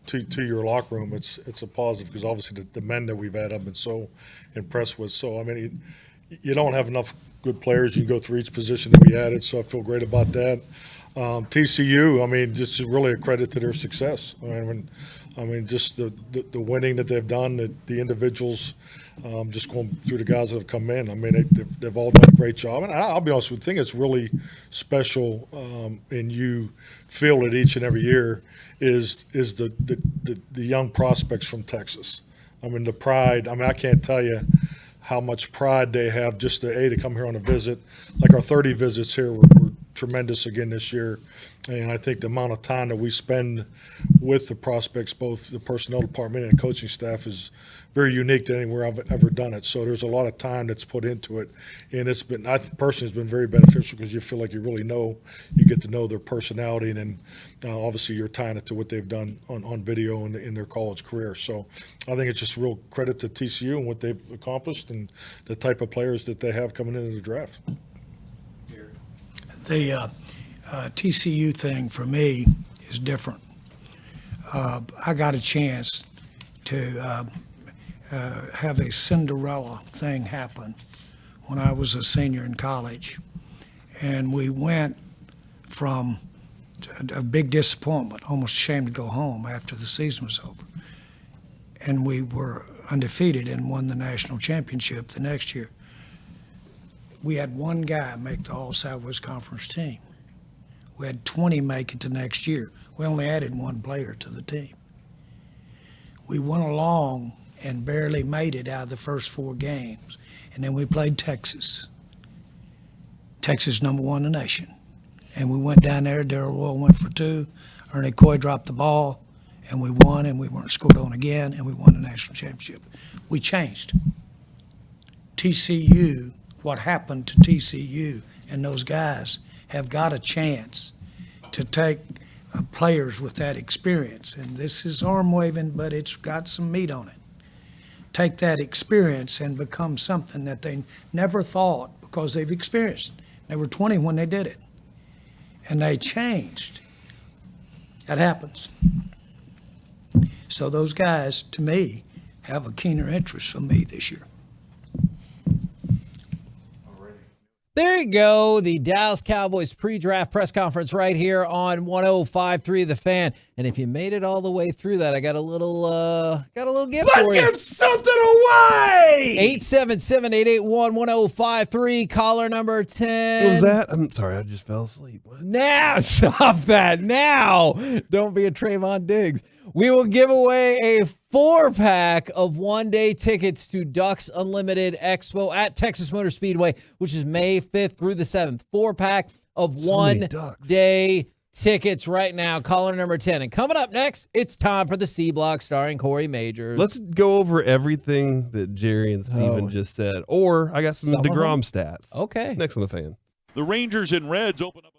to your locker room, it's a positive because obviously the men that we've had I've been so impressed with. So I mean, you don't have enough good players. You can go through each position that we added, so I feel great about that. TCU, I mean, just really a credit to their success. I mean, just the winning that they've done, the individuals, just going through the guys that have come in. I mean, they've all done a great job. And I'll be honest with you, the thing that's really special, and you feel it each and every year, is the young prospects from Texas. I mean, the pride. I mean, I can't tell you how much pride they have just to come here on a visit. Like our 30 visits here were tremendous again this year. And I think the amount of time that we spend with the prospects, both the personnel department and the coaching staff, is very unique to anywhere I've ever done it. So there's a lot of time that's put into it. And it's been, I personally, it's been very beneficial because you feel like you really know, you get to know their personality, and then obviously you're tying it to what they've done on video in their college career. So I think it's just real credit to TCU and what they've accomplished and the type of players that they have coming into the draft. The TCU thing for me is different. I got a chance to have a Cinderella thing happen when I was a senior in college. And we went from a big disappointment, almost ashamed to go home after the season was over. And we were undefeated and won the national championship the next year. We had one guy make the All-Southwest Conference team. We had 20 make it the next year. We only added one player to the team. We went along and barely made it out of the first 4 games. And then we played Texas. Texas #1 in the nation. And we went down there, Darrell Royal went for 2, Ernie Coy dropped the ball, and we won, and we weren't scored on again, and we won the national championship. We changed. TCU, what happened to TCU and those guys have got a chance to take players with that experience. And this is arm waving, but it's got some meat on it. Take that experience and become something that they never thought because they've experienced. They were 20 when they did it. And they changed. That happens. So those guys, to me, have a keener interest for me this year. There you go. The Dallas Cowboys pre-draft press conference right here on 105.3 The Fan. And if you made it all the way through that, I got a little gift for you. Let's give something away! 877-881-1053, caller number 10. What was that? I'm sorry, I just fell asleep. What? Now, stop that. Now, don't be a Trayvon Diggs. We will give away a 4-pack of one-day tickets to Ducks Unlimited Expo at Texas Motor Speedway, which is May 5th through the 7th. 4-pack of one-day tickets right now. Caller number 10. And coming up next, it's time for the C Block starring Corey Majors. Let's go over everything that Jerry and Steven just said. Or I got some deGrom stats. Okay. Next on The Fan. The Rangers and Reds open up.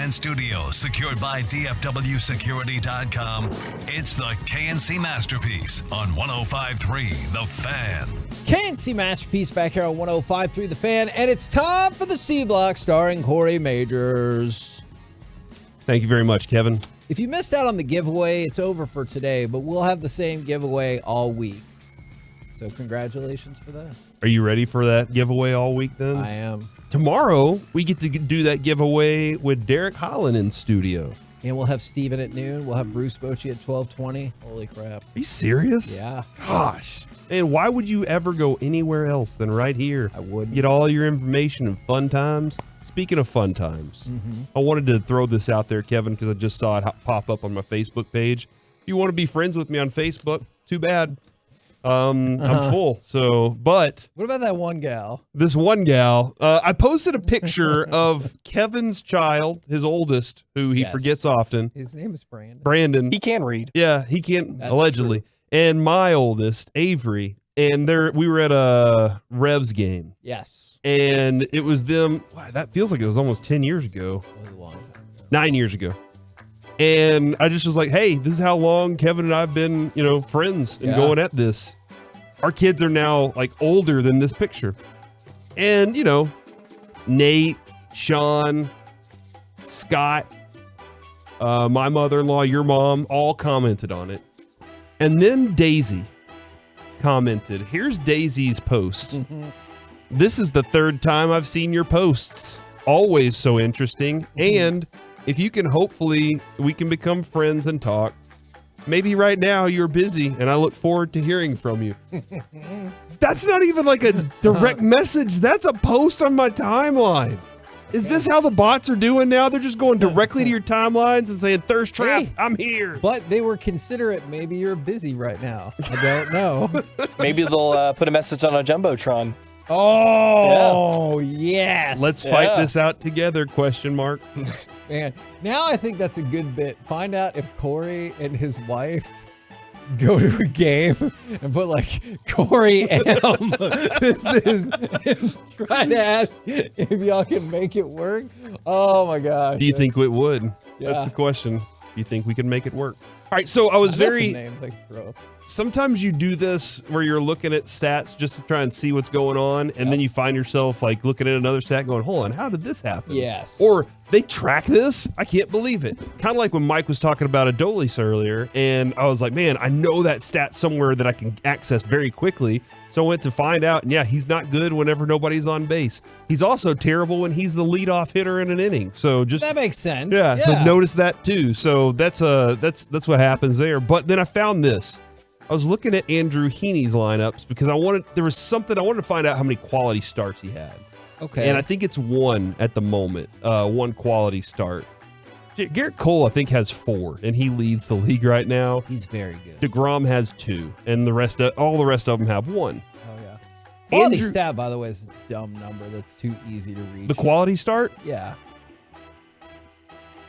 ESPN studios, secured by DFWsecurity.com, it's the KNC Masterpiece on 105.3 The Fan. KNC Masterpiece back here on 105.3 The Fan, and it's time for the C Block starring Corey Majors. Thank you very much, Kevin. If you missed out on the giveaway, it's over for today, but we'll have the same giveaway all week. So congratulations for that. Are you ready for that giveaway all week then? I am. Tomorrow, we get to do that giveaway with Derek Holland in studio. And we'll have Steven at noon. We'll have Bruce Bochy at 12:20. Holy crap. Are you serious? Yeah. Gosh. And why would you ever go anywhere else than right here? I wouldn't. Get all your information and fun times. Speaking of fun times, I wanted to throw this out there, Kevin, because I just saw it pop up on my Facebook page. If you want to be friends with me on Facebook, too bad. I'm full. So, but what about that one gal? This one gal, I posted a picture of Kevin's child, his oldest, who he forgets often. His name is Brandon. Brandon. He can read. Yeah, he can, That's allegedly. true. And my oldest, Avery. And we were at a Revs game. Yes. And it was them. Wow, that feels like it was almost 10 years ago. That was a long time ago. 9 years ago. And I just was like, hey, this is how long Kevin and I have been, friends and going at this. Our kids are now like older than this picture. And, Nate, Sean, Scott, my mother-in-law, your mom, all commented on it. And then Daisy commented. Here's Daisy's post. This is the third time I've seen your posts. Always so interesting. And if you can, hopefully we can become friends and talk. Maybe right now you're busy and I look forward to hearing from you. That's not even like a direct message. That's a post on my timeline. Is this how the bots are doing now? They're just going directly to your timelines and saying, Thirst Trap, Hey, I'm here. But they were considerate. Maybe you're busy right now. I don't know. Maybe they'll put a message on a Jumbotron. Oh, yes. Let's fight this out together, question mark. Man, now I think that's a good bit. Find out if Corey and his wife go to a game and put like Corey M. This is try to ask if y'all can make it work. Oh my gosh. Do you think it would? Yeah. That's the question. Do you think we can make it work? All right, so I was I know very. some names I could throw. Sometimes you do this where you're looking at stats just to try and see what's going on, and then you find yourself like looking at another stat going, hold on, how did this happen? Yes. Or they track this? I can't believe it. Kind of like when Mike was talking about Adolis earlier, and I was like, man, I know that stat somewhere that I can access very quickly. So I went to find out, and yeah, he's not good whenever nobody's on base. He's also terrible when he's the leadoff hitter in an inning. So just That makes sense. yeah. So notice that too. So that's what happens there. But then I found this. I was looking at Andrew Heaney's lineups because there was something I wanted to find out how many quality starts he had. Okay. And I think it's one at the moment, one quality start. Garrett Cole, I think, has 4, and he leads the league right now. He's very good. deGrom has 2, and all the rest of them have 1. Oh yeah. Quality Andrew- stat, by the way, is a dumb number that's too easy to reach. The quality start? Yeah.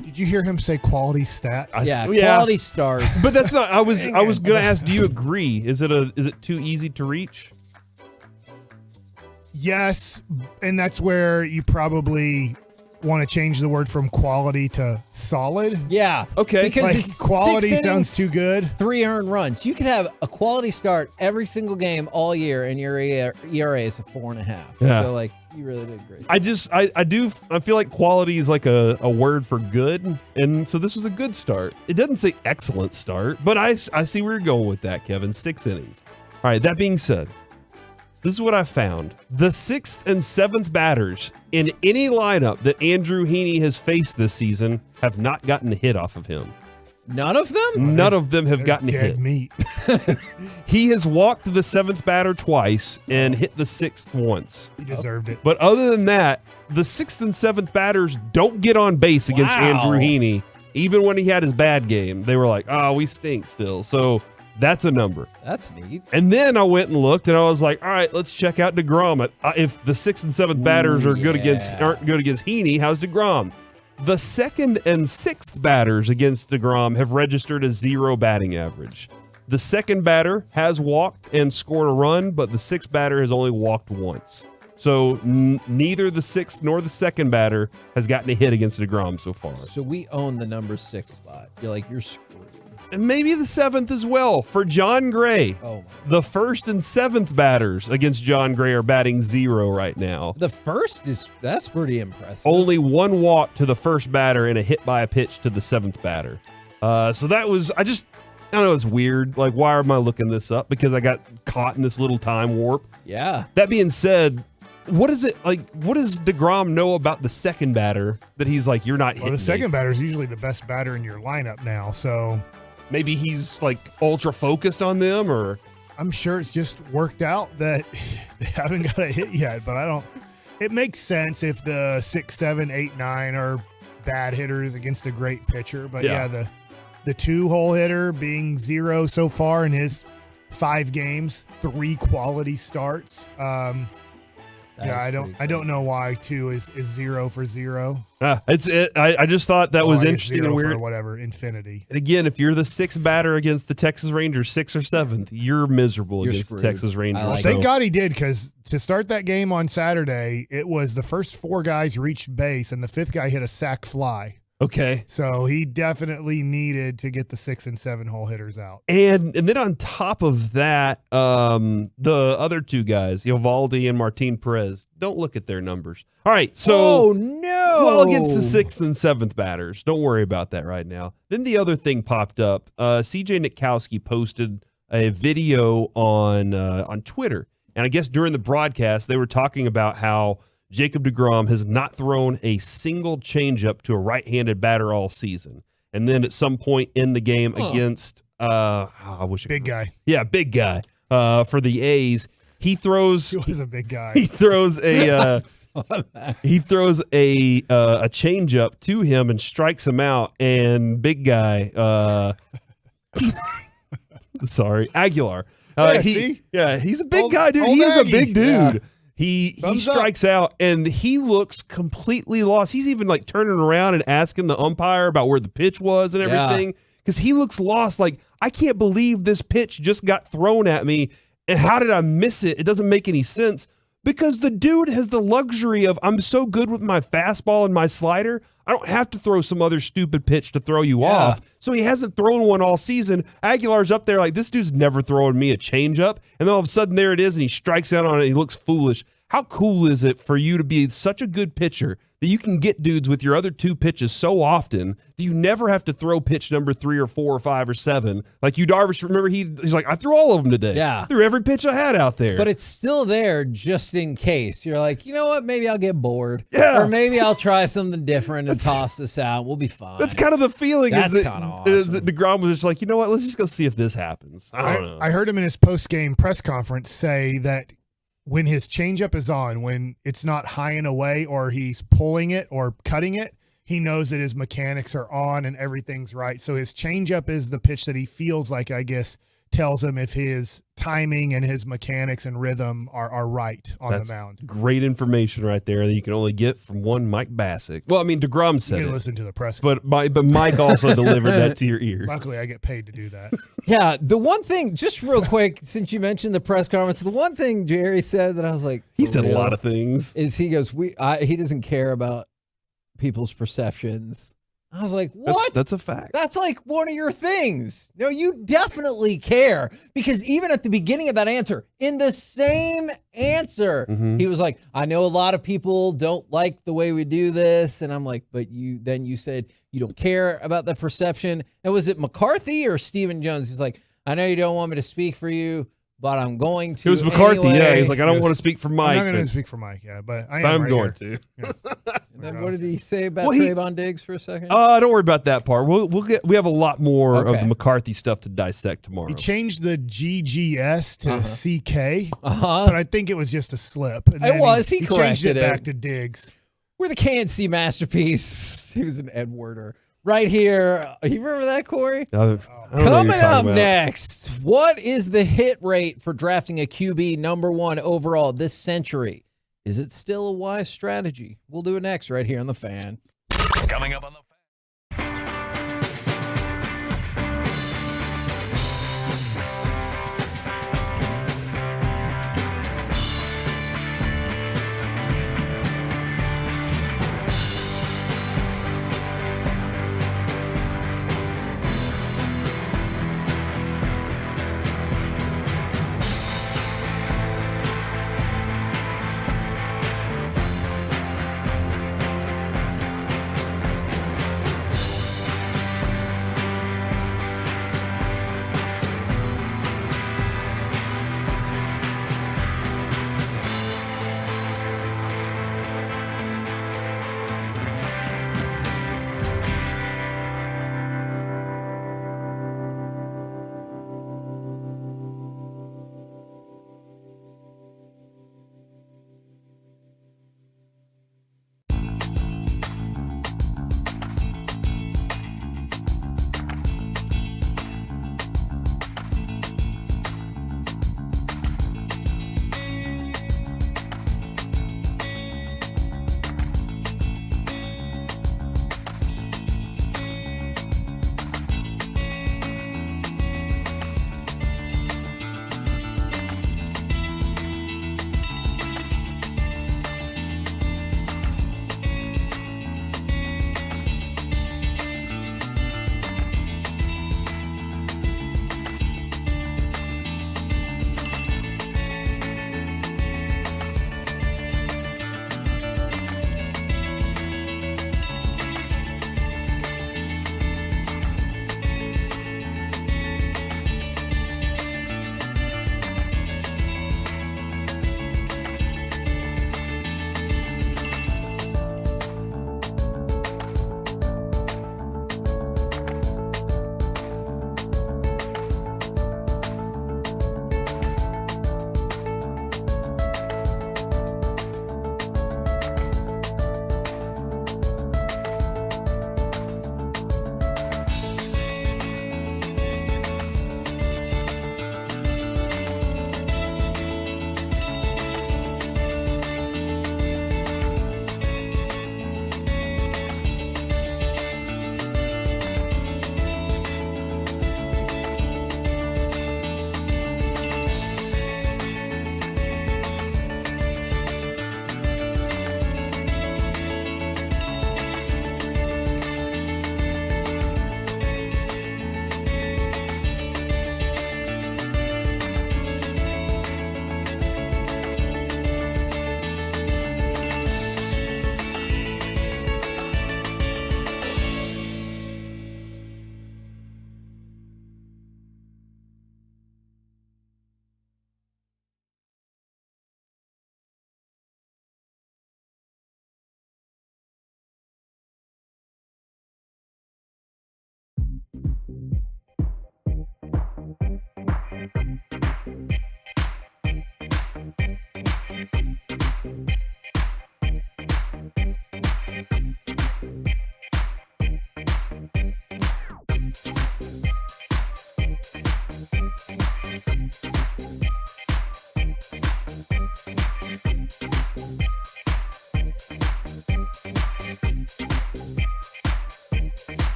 Did you hear him say quality stat? Quality start. But that's not. I was gonna ask. Do you agree? Is it too easy to reach? Yes, and that's where you probably want to change the word from quality to solid. Yeah. Okay. Because Like, it's quality 6 innings, sounds too good. 3 earned runs. You could have a quality start every single game all year, and your ERA is a 4.5. Yeah. So like, you really did great. I feel like quality is like a word for good, and so this was a good start. It doesn't say excellent start, but I see where you're going with that, Kevin. 6 innings. All right. That being said, this is what I found. The 6th and 7th batters in any lineup that Andrew Heaney has faced this season have not gotten a hit off of him. None of them? None of them have gotten a Dead hit. meat. He has walked the 7th batter twice and hit the 6th once. He deserved it. But other than that, the 6th and 7th batters don't get on base against Wow. Andrew Heaney. Even when he had his bad game, they were like, oh, we stink still. So that's a number. That's neat. And then I went and looked, and I was like, all right, let's check out deGrom. If the 6th and 7th batters aren't good against Heaney, how's deGrom? The 2nd and 6th batters against deGrom have registered a 0 batting average. The 2nd batter has walked and scored a run, but the 6th batter has only walked once. So neither the sixth nor the second batter has gotten a hit against deGrom so far. So we own the number 6 spot. You're screwed. And maybe the 7th as well for John Gray. Oh, the 1st and 7th batters against John Gray are batting 0 right now. The first that's pretty impressive. Only 1 walk to the first batter and a hit by a pitch to the 7th batter. So that was, I don't know, it's weird. Like, why am I looking this up? Because I got caught in this little time warp. Yeah. That being said, what does deGrom know about the second batter that he's like, you're not hitting Well, the second me? batter is usually the best batter in your lineup now, so maybe he's like ultra focused on them, or I'm sure it's just worked out that they haven't got a hit yet, but it makes sense if the 6, 7, 8, 9 are bad hitters against a great pitcher, but yeah the 2-hole hitter being 0 so far in his 5 games, 3 quality starts. I don't know why 2 is 0 for 0. I just thought that was interesting and weird. For whatever, infinity. And again, if you're the 6th batter against the Texas Rangers, 6th or 7th, you're miserable against screwed. the Texas Rangers. Thank God he did, because to start that game on Saturday, it was the first 4 guys reached base, and the 5th guy hit a sac fly. Okay. So he definitely needed to get the 6 and 7 hole hitters out. And then on top of that, the other 2 guys, Eovaldi and Martin Perez, don't look at their numbers. All right, so oh no, well, against the 6th and 7th batters, don't worry about that right now. Then the other thing popped up. CJ Nitkowski posted a video on Twitter, and I guess during the broadcast they were talking about how Jacob deGrom has not thrown a single changeup to a right-handed batter all season. And then at some point in the game against big guy. Yeah, big guy. For the A's, he throws He was a big guy. He throws a changeup to him and strikes him out, and big guy sorry, Aguilar. He's a big guy, dude. He is a big dude. Yeah. He strikes out, and he looks completely lost. He's even like turning around and asking the umpire about where the pitch was and everything, because he looks lost. Like, I can't believe this pitch just got thrown at me, and how did I miss it? It doesn't make any sense, because the dude has the luxury of, I'm so good with my fastball and my slider, I don't have to throw some other stupid pitch to throw you off. So he hasn't thrown one all season. Aguilar's up there like, this dude's never throwing me a changeup. And then all of a sudden there it is, and he strikes out on it, and he looks foolish. How cool is it for you to be such a good pitcher that you can get dudes with your other 2 pitches so often that you never have to throw pitch number 3 or 4 or 5 or 7? Like you, Darvish, remember he's like, I threw all of them today. Yeah. I threw every pitch I had out there. But it's still there just in case. You're like, you know what? Maybe I'll get bored. Yeah. Or maybe I'll try something different and toss this out. We'll be fine. That's kind of the feeling. That's is kind of awesome. Is that deGrom was just like, you know what? Let's just go see if this happens. I don't know. I heard him in his post-game press conference say that when his changeup is on, when it's not high and away or he's pulling it or cutting it, he knows that his mechanics are on and everything's right. So his changeup is the pitch that he feels like, I guess, tells him if his timing and his mechanics and rhythm are right on That's the mound. great information right there that you can only get from one Mike Bassick. Well, I mean, deGrom said You can it, listen to the press. but Mike also delivered that to your ears. Luckily, I get paid to do that. Yeah, the one thing, just real quick, since you mentioned the press conference, the one thing Jerry said that I was like, He for said a real, lot of things. is he goes, he doesn't care about people's perceptions. I was like, what? That's a fact. That's like one of your things. No, you definitely care, because even at the beginning of that answer, in the same answer, he was like, I know a lot of people don't like the way we do this. And I'm like, but you said you don't care about the perception. And was it McCarthy or Stephen Jones? He's like, I know you don't want me to speak for you, but I'm going to. It was McCarthy, anyway. yeah. He's like, I don't want to speak for Mike. I'm not going but to speak for Mike, but I'm right going here. to. Yeah. And then what did he say about Well, Trayvon Diggs for a second? Don't worry about that part. We have a lot more of Okay. the McCarthy stuff to dissect tomorrow. He changed the GGS to CK, but I think it was just a slip. And then was. He changed corrected it it. back to Diggs. We're the KNC masterpiece. He was an Edwarder. Right here. You remember that, Corey? I don't know what you're Coming talking up about. next, what is the hit rate for drafting a QB number 1 overall this century? Is it still a wise strategy? We'll do it next right here on The Fan. Coming up on the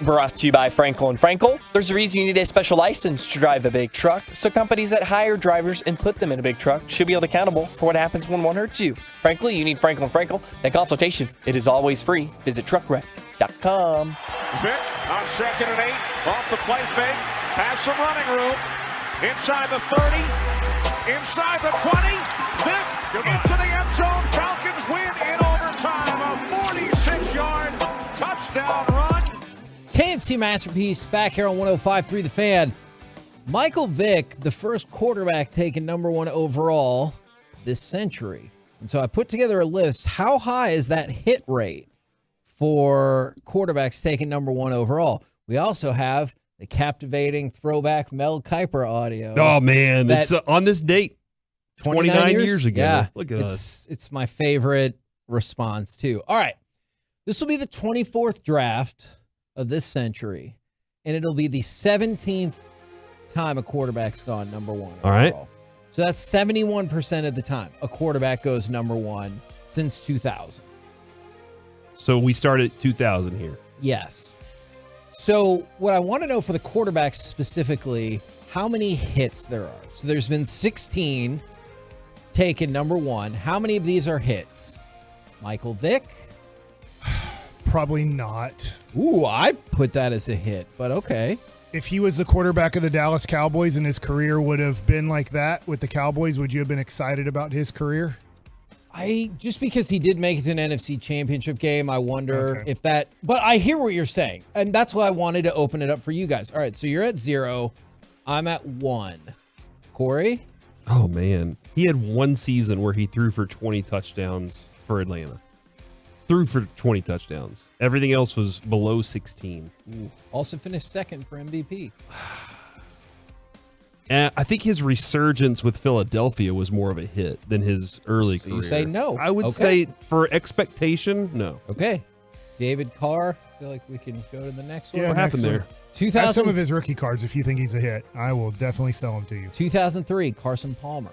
brought to you by Frankel & Frankel. There's a reason you need a special license to drive a big truck, so companies that hire drivers and put them in a big truck should be held accountable for what happens when one hurts you. Frankly, you need Frankel & Frankel. That consultation, it is always free. Visit truckwreck.com. Vic on 2nd and 8, off the play fake, has some running room, inside the 30, inside the 20, Vic into the end zone, Falcons win in overtime, a 46-yard touchdown run. KNC Masterpiece back here on 105.3 The Fan. Michael Vick, the first quarterback taken number 1 overall this century. And so I put together a list. How high is that hit rate for quarterbacks taken number 1 overall? We also have the captivating throwback Mel Kiper audio. Oh, man. It's on this date. 29 years ago. Yeah. Look at us. It's my favorite response, too. All right. This will be the 24th draft of this century, and it'll be the 17th time a quarterback's gone number 1 overall. All right. So that's 71% of the time a quarterback goes number 1 since 2000. So we started at 2000 here. Yes. So what I want to know for the quarterbacks specifically, how many hits there are. So there's been 16 taken number 1. How many of these are hits? Michael Vick? Probably not. Ooh, I put that as a hit, but okay. If he was the quarterback of the Dallas Cowboys and his career would have been like that with the Cowboys, would you have been excited about his career? Just because he did make it to an NFC Championship game, I wonder if that. But I hear what you're saying, and that's why I wanted to open it up for you guys. All right, so you're at 0. I'm at 1. Corey? Oh, man. He had one season where he threw for 20 touchdowns for Atlanta. Threw for 20 touchdowns. Everything else was below 16. Ooh. Also finished second for MVP. And I think his resurgence with Philadelphia was more of a hit than his early career. You say no. I would say for expectation, no. Okay. David Carr. I feel like we can go to the next one. Yeah, What happened there? 2000. Have some of his rookie cards if you think he's a hit. I will definitely sell him to you. 2003, Carson Palmer.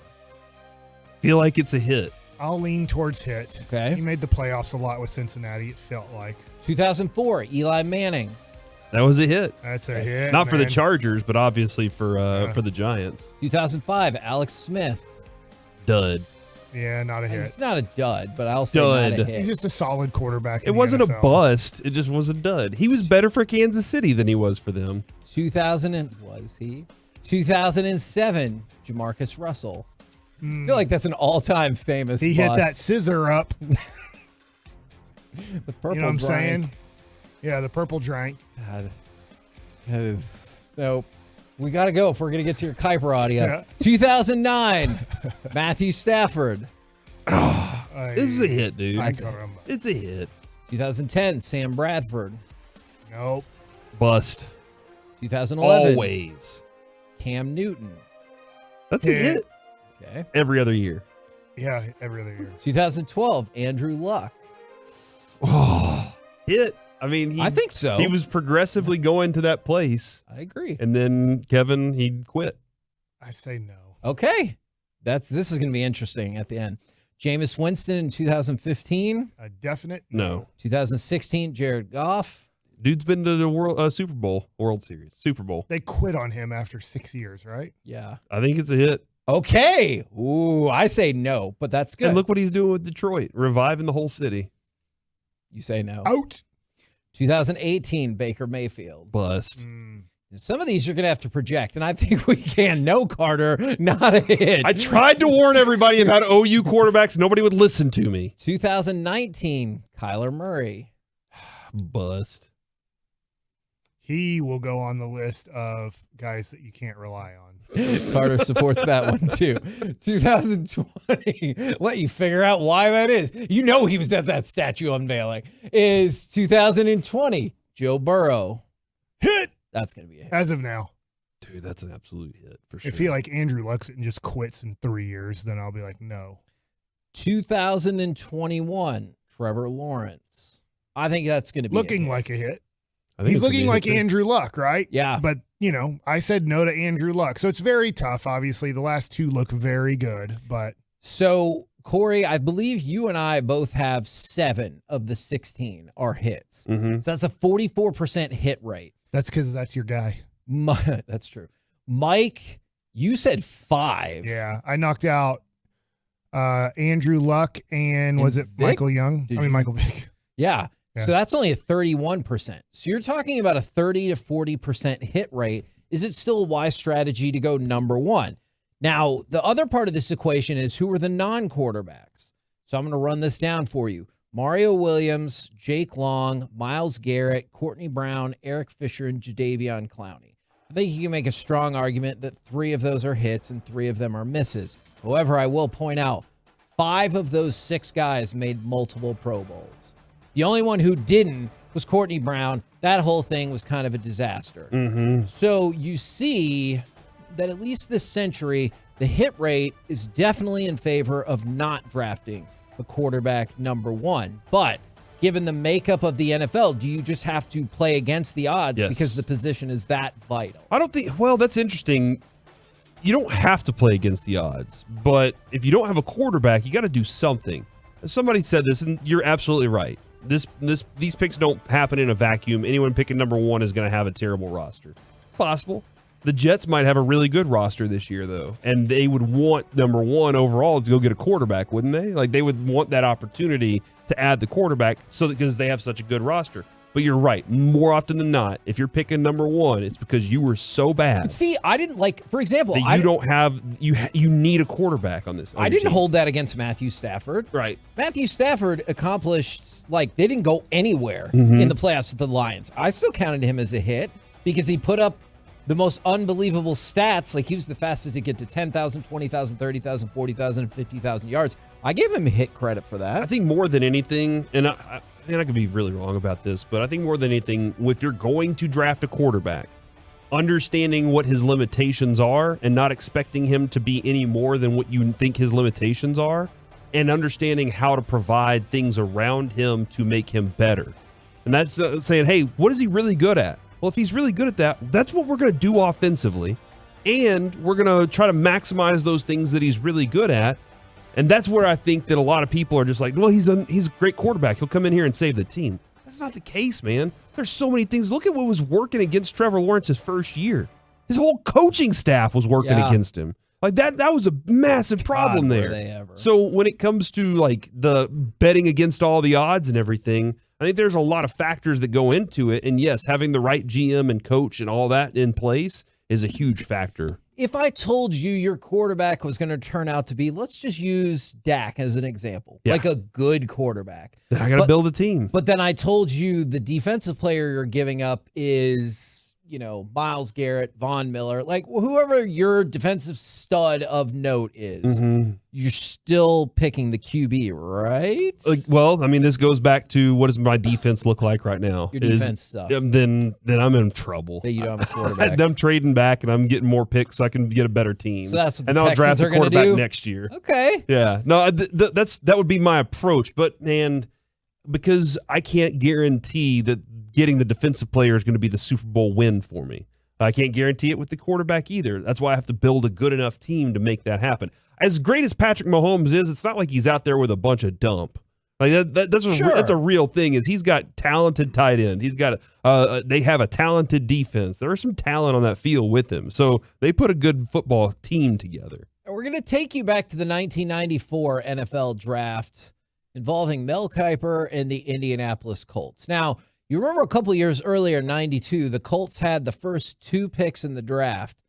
Feel like it's a hit. I'll lean towards hit. Okay. He made the playoffs a lot with Cincinnati, it felt like. 2004, Eli Manning. That was a hit. That's a hit. Not for the man. Chargers, but obviously for the Giants. 2005, Alex Smith. Dud. Yeah, not a hit. It's not a dud, but I'll say not a hit. He's just a solid quarterback. It wasn't a bust. It just was a dud. He was better for Kansas City than he was for them. 2007, Jamarcus Russell. I feel like that's an all-time famous He bust. hit that scissor up. The purple You know what I'm drank. saying? Yeah, the purple drank. God, that is nope. We got to go if we're going to get to your Kuiper audio. Yeah. 2009, Matthew Stafford. This is a hit, dude. It's a hit. 2010, Sam Bradford. Nope. Bust. 2011, Always. Cam Newton. That's a hit. Okay. Every other year. Yeah, every other year. 2012, Andrew Luck. Oh, hit. I mean, I think so. He was progressively going to that place. I agree. And then Kevin, he quit. I say no. Okay. This is going to be interesting at the end. Jameis Winston in 2015. A definite No. 2016, Jared Goff. Dude's been to the World Series. Super Bowl. They quit on him after 6 years, right? Yeah. I think it's a hit. Okay. Ooh, I say no, but that's good. And look what he's doing with Detroit, reviving the whole city. You say no. Out. 2018, Baker Mayfield. Bust. Some of these you're going to have to project, and I think we can. No, Carter, not a hit. I tried to warn everybody about OU quarterbacks. Nobody would listen to me. 2019, Kyler Murray. Bust. He will go on the list of guys that you can't rely on. Carter supports that one too. 2020, let you figure out why that is. You know he was at that statue unveiling. Is 2020, Joe Burrow. Hit! That's going to be a hit. As of now. Dude, that's an absolute hit for sure. If he like Andrew Luck's and just quits in 3 years, then I'll be like, no. 2021, Trevor Lawrence. I think that's going to be looking like a hit. I think He's it's gonna looking be a like hit, too. Andrew Luck, right? Yeah. But, I said no to Andrew Luck. So it's very tough. Obviously, the last two look very good, but. So Corey, I believe you and I both have 7 of the 16 are hits. Mm-hmm. So that's a 44% hit rate. That's because that's your guy. That's true. Mike, you said 5. Yeah, I knocked out Andrew Luck and was it Vic? Michael Young? Michael Vick. Yeah. Yeah. So that's only a 31%. So you're talking about a 30 to 40% hit rate. Is it still a wise strategy to go number 1? Now, the other part of this equation is who are the non-quarterbacks. So I'm going to run this down for you. Mario Williams, Jake Long, Myles Garrett, Courtney Brown, Eric Fisher, and Jadeveon Clowney. I think you can make a strong argument that 3 of those are hits and 3 of them are misses. However, I will point out 5 of those 6 guys made multiple Pro Bowls. The only one who didn't was Courtney Brown. That whole thing was kind of a disaster. Mm-hmm. So you see that at least this century, the hit rate is definitely in favor of not drafting a quarterback number 1. But given the makeup of the NFL, do you just have to play against the odds because the position is that vital? I don't think, well, that's interesting. You don't have to play against the odds, but if you don't have a quarterback, you got to do something. Somebody said this, and you're absolutely right. These picks don't happen in a vacuum. Anyone picking number 1 is going to have a terrible roster. Possible. The Jets might have a really good roster this year, though, and they would want number 1 overall to go get a quarterback, wouldn't they? Like, they would want that opportunity to add the quarterback because they have such a good roster. But you're right. More often than not, if you're picking number 1, it's because you were so bad. But see, I didn't like, for example, that you don't have you need a quarterback on this. I didn't hold that against Matthew Stafford. Right. Matthew Stafford accomplished, like, they didn't go anywhere Mm-hmm. in the playoffs with the Lions. I still counted him as a hit because he put up the most unbelievable stats. Like, he was the fastest to get to 10,000, 20,000, 30,000, 40,000, and 50,000 yards. I gave him hit credit for that. I think more than anything, and I could be really wrong about this, but I think more than anything, if you're going to draft a quarterback, understanding what his limitations are and not expecting him to be any more than what you think his limitations are, and understanding how to provide things around him to make him better. And that's saying, hey, what is he really good at? Well, if he's really good at that, that's what we're going to do offensively, and we're going to try to maximize those things that he's really good at. And that's where I think that a lot of people are just like, well, he's a great quarterback. He'll come in here and save the team. That's not the case, man. There's so many things. Look at what was working against Trevor Lawrence's first year. His whole coaching staff was working against him. Like that was a massive problem there. So when it comes to like the betting against all the odds and everything, I think there's a lot of factors that go into it. And yes, having the right GM and coach and all that in place is a huge factor. If I told you your quarterback was going to turn out to be, let's just use Dak as an example, like a good quarterback. Then I got to build a team. But then I told you the defensive player you're giving up is, Myles Garrett, Von Miller, like whoever your defensive stud of note is, you're still picking the QB, right? Well, I mean, this goes back to what does my defense look like right now? Your defense sucks. Then I'm in trouble. That you don't have a quarterback. I'm trading back and I'm getting more picks so I can get a better team. So that's what the and then I'll Texans draft a are gonna quarterback do? next year. Okay. Yeah. No, that would be my approach. But man, because I can't guarantee that getting the defensive player is going to be the Super Bowl win for me. I can't guarantee it with the quarterback either. That's why I have to build a good enough team to make that happen. As great as Patrick Mahomes is, it's not like he's out there with a bunch of dump. Like that's a real thing. Is he's got talented tight end. He's got they have a talented defense. There is some talent on that field with him. So they put a good football team together. And we're going to take you back to the 1994 NFL draft involving Mel Kiper and the Indianapolis Colts. Now, you remember a couple of years earlier, 92, the Colts had the first 2 picks in the draft.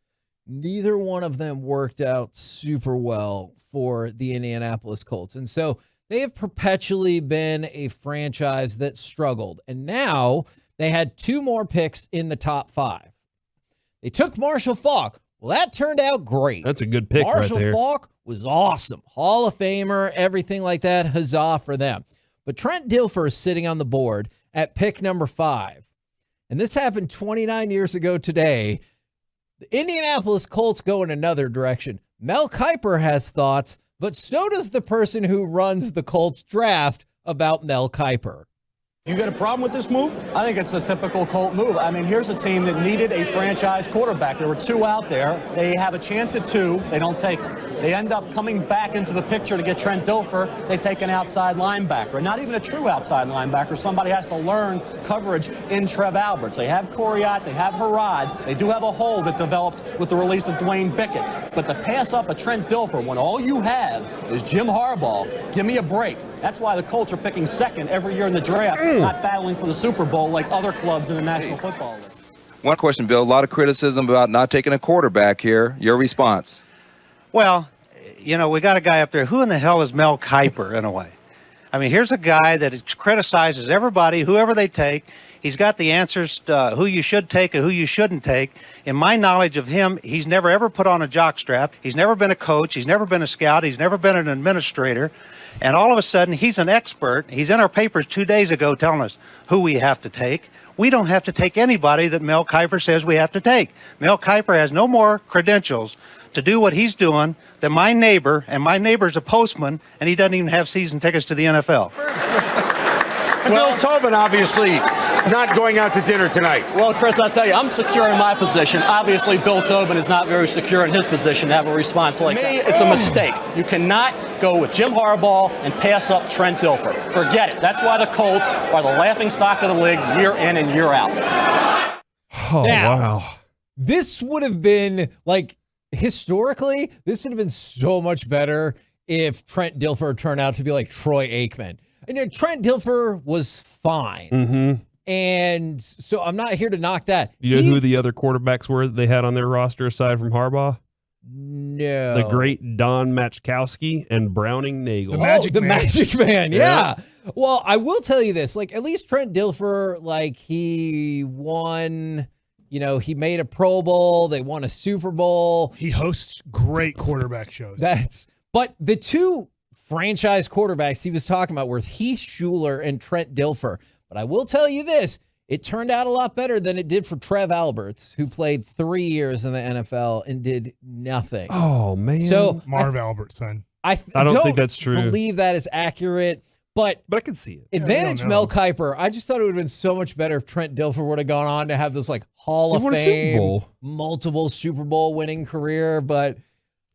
Neither one of them worked out super well for the Indianapolis Colts. And so they have perpetually been a franchise that struggled. And now they had 2 more picks in the top 5. They took Marshall Faulk. Well, that turned out great. That's a good pick Marshall right there. Faulk was awesome. Hall of Famer, everything like that. Huzzah for them. But Trent Dilfer is sitting on the board at pick number 5. And this happened 29 years ago today. The Indianapolis Colts go in another direction. Mel Kiper has thoughts, but so does the person who runs the Colts draft about Mel Kiper. You got a problem with this move? I think it's a typical Colt move. I mean, here's a team that needed a franchise quarterback. There were two out there. They have a chance at two. They don't take it. They end up coming back into the picture to get Trent Dilfer. They take an outside linebacker, not even a true outside linebacker. Somebody has to learn coverage in Trev Alberts. They have Coriat, they have Harad. They do have a hole that developed with the release of Dwayne Bickett. But to pass up a Trent Dilfer when all you have is Jim Harbaugh, give me a break. That's why the Colts are picking second every year in the draft, not battling for the Super Bowl like other clubs in the National Football League. One question, Bill. A lot of criticism about not taking a quarterback here. Your response? Well, you know, we got a guy up there. Who in the hell is Mel Kiper, in a way? I mean, here's a guy that criticizes everybody, whoever they take. He's got the answers to who you should take and who you shouldn't take. In my knowledge of him, he's never ever put on a jockstrap. He's never been a coach. He's never been a scout. He's never been an administrator. And all of a sudden, he's an expert. He's in our papers 2 days ago telling us who we have to take. We don't have to take anybody that Mel Kiper says we have to take. Mel Kiper has no more credentials to do what he's doing than my neighbor, and my neighbor's a postman, and he doesn't even have season tickets to the NFL. Bill Tobin obviously not going out to dinner tonight. Well, Chris, I'll tell you, I'm secure in my position. Obviously, Bill Tobin is not very secure in his position to have a response like that. It's a mistake. You cannot go with Jim Harbaugh and pass up Trent Dilfer. Forget it. That's why the Colts are the laughingstock of the league year in and year out. Oh, Now, wow. This would have been, like, historically, this would have been so much better if Trent Dilfer turned out to be like Troy Aikman. And you know, Trent Dilfer was fine. Mm-hmm. And so I'm not here to knock that. You know who the other quarterbacks were that they had on their roster aside from Harbaugh? No. The great Don Machkowski and Browning Nagel. The Magic Man, yeah. Well, I will tell you this. Like, at least Trent Dilfer, like, he won, you know, he made a Pro Bowl. They won a Super Bowl. He hosts great quarterback shows. But the two franchise quarterbacks he was talking about were Heath Schuler and Trent Dilfer. But I will tell you this, it turned out a lot better than it did for Trev Alberts, who played 3 years in the NFL and did nothing. Oh, man. So Marv Alberts' son. I don't think that's true. Believe that is accurate, but I can see it. Advantage Mel Kiper. I just thought it would have been so much better if Trent Dilfer would have gone on to have this like Hall of won a Super Fame, Bowl. multiple Super Bowl winning career, but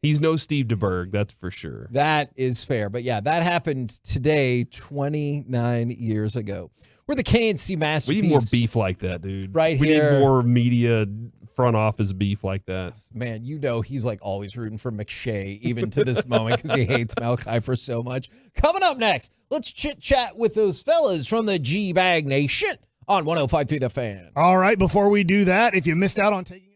he's no Steve DeBerg, that's for sure. that is fair. But yeah, that happened today, 29 years ago. We're the KNC masterpiece. We need more beef like that, dude. Right we here. need more media front office beef like that. Man, you know he's like always rooting for McShay, even to this moment, because he hates Mel Kiper so much. Coming up next, let's chit-chat with those fellas from the G-Bag Nation on 105.3 The Fan. All right, before we do that, if you missed out on taking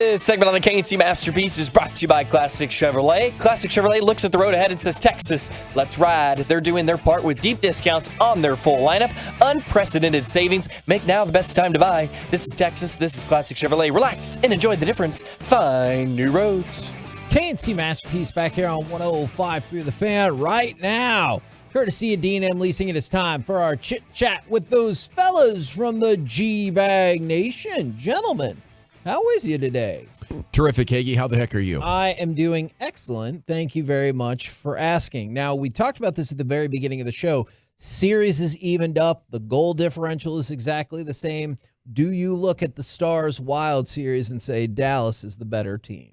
This segment on the KNC Masterpiece is brought to you by Classic Chevrolet. Classic Chevrolet looks at the road ahead and says, Texas, let's ride. They're doing their part with deep discounts on their full lineup. Unprecedented savings. Make now the best time to buy. This is Texas. This is Classic Chevrolet. Relax and enjoy the difference. Find new roads. KNC Masterpiece back here on 105.3 The Fan right now. Courtesy of D&M Leasing, it is time for our chit-chat with those fellas from the G-Bag Nation. Gentlemen, how is you today? Terrific, Hagee. How the heck are you? I am doing excellent. Thank you very much for asking. Now, we talked about this at the very beginning of the show. Series is evened up. The goal differential is exactly the same. Do you look at the Stars-Wild series and say Dallas is the better team?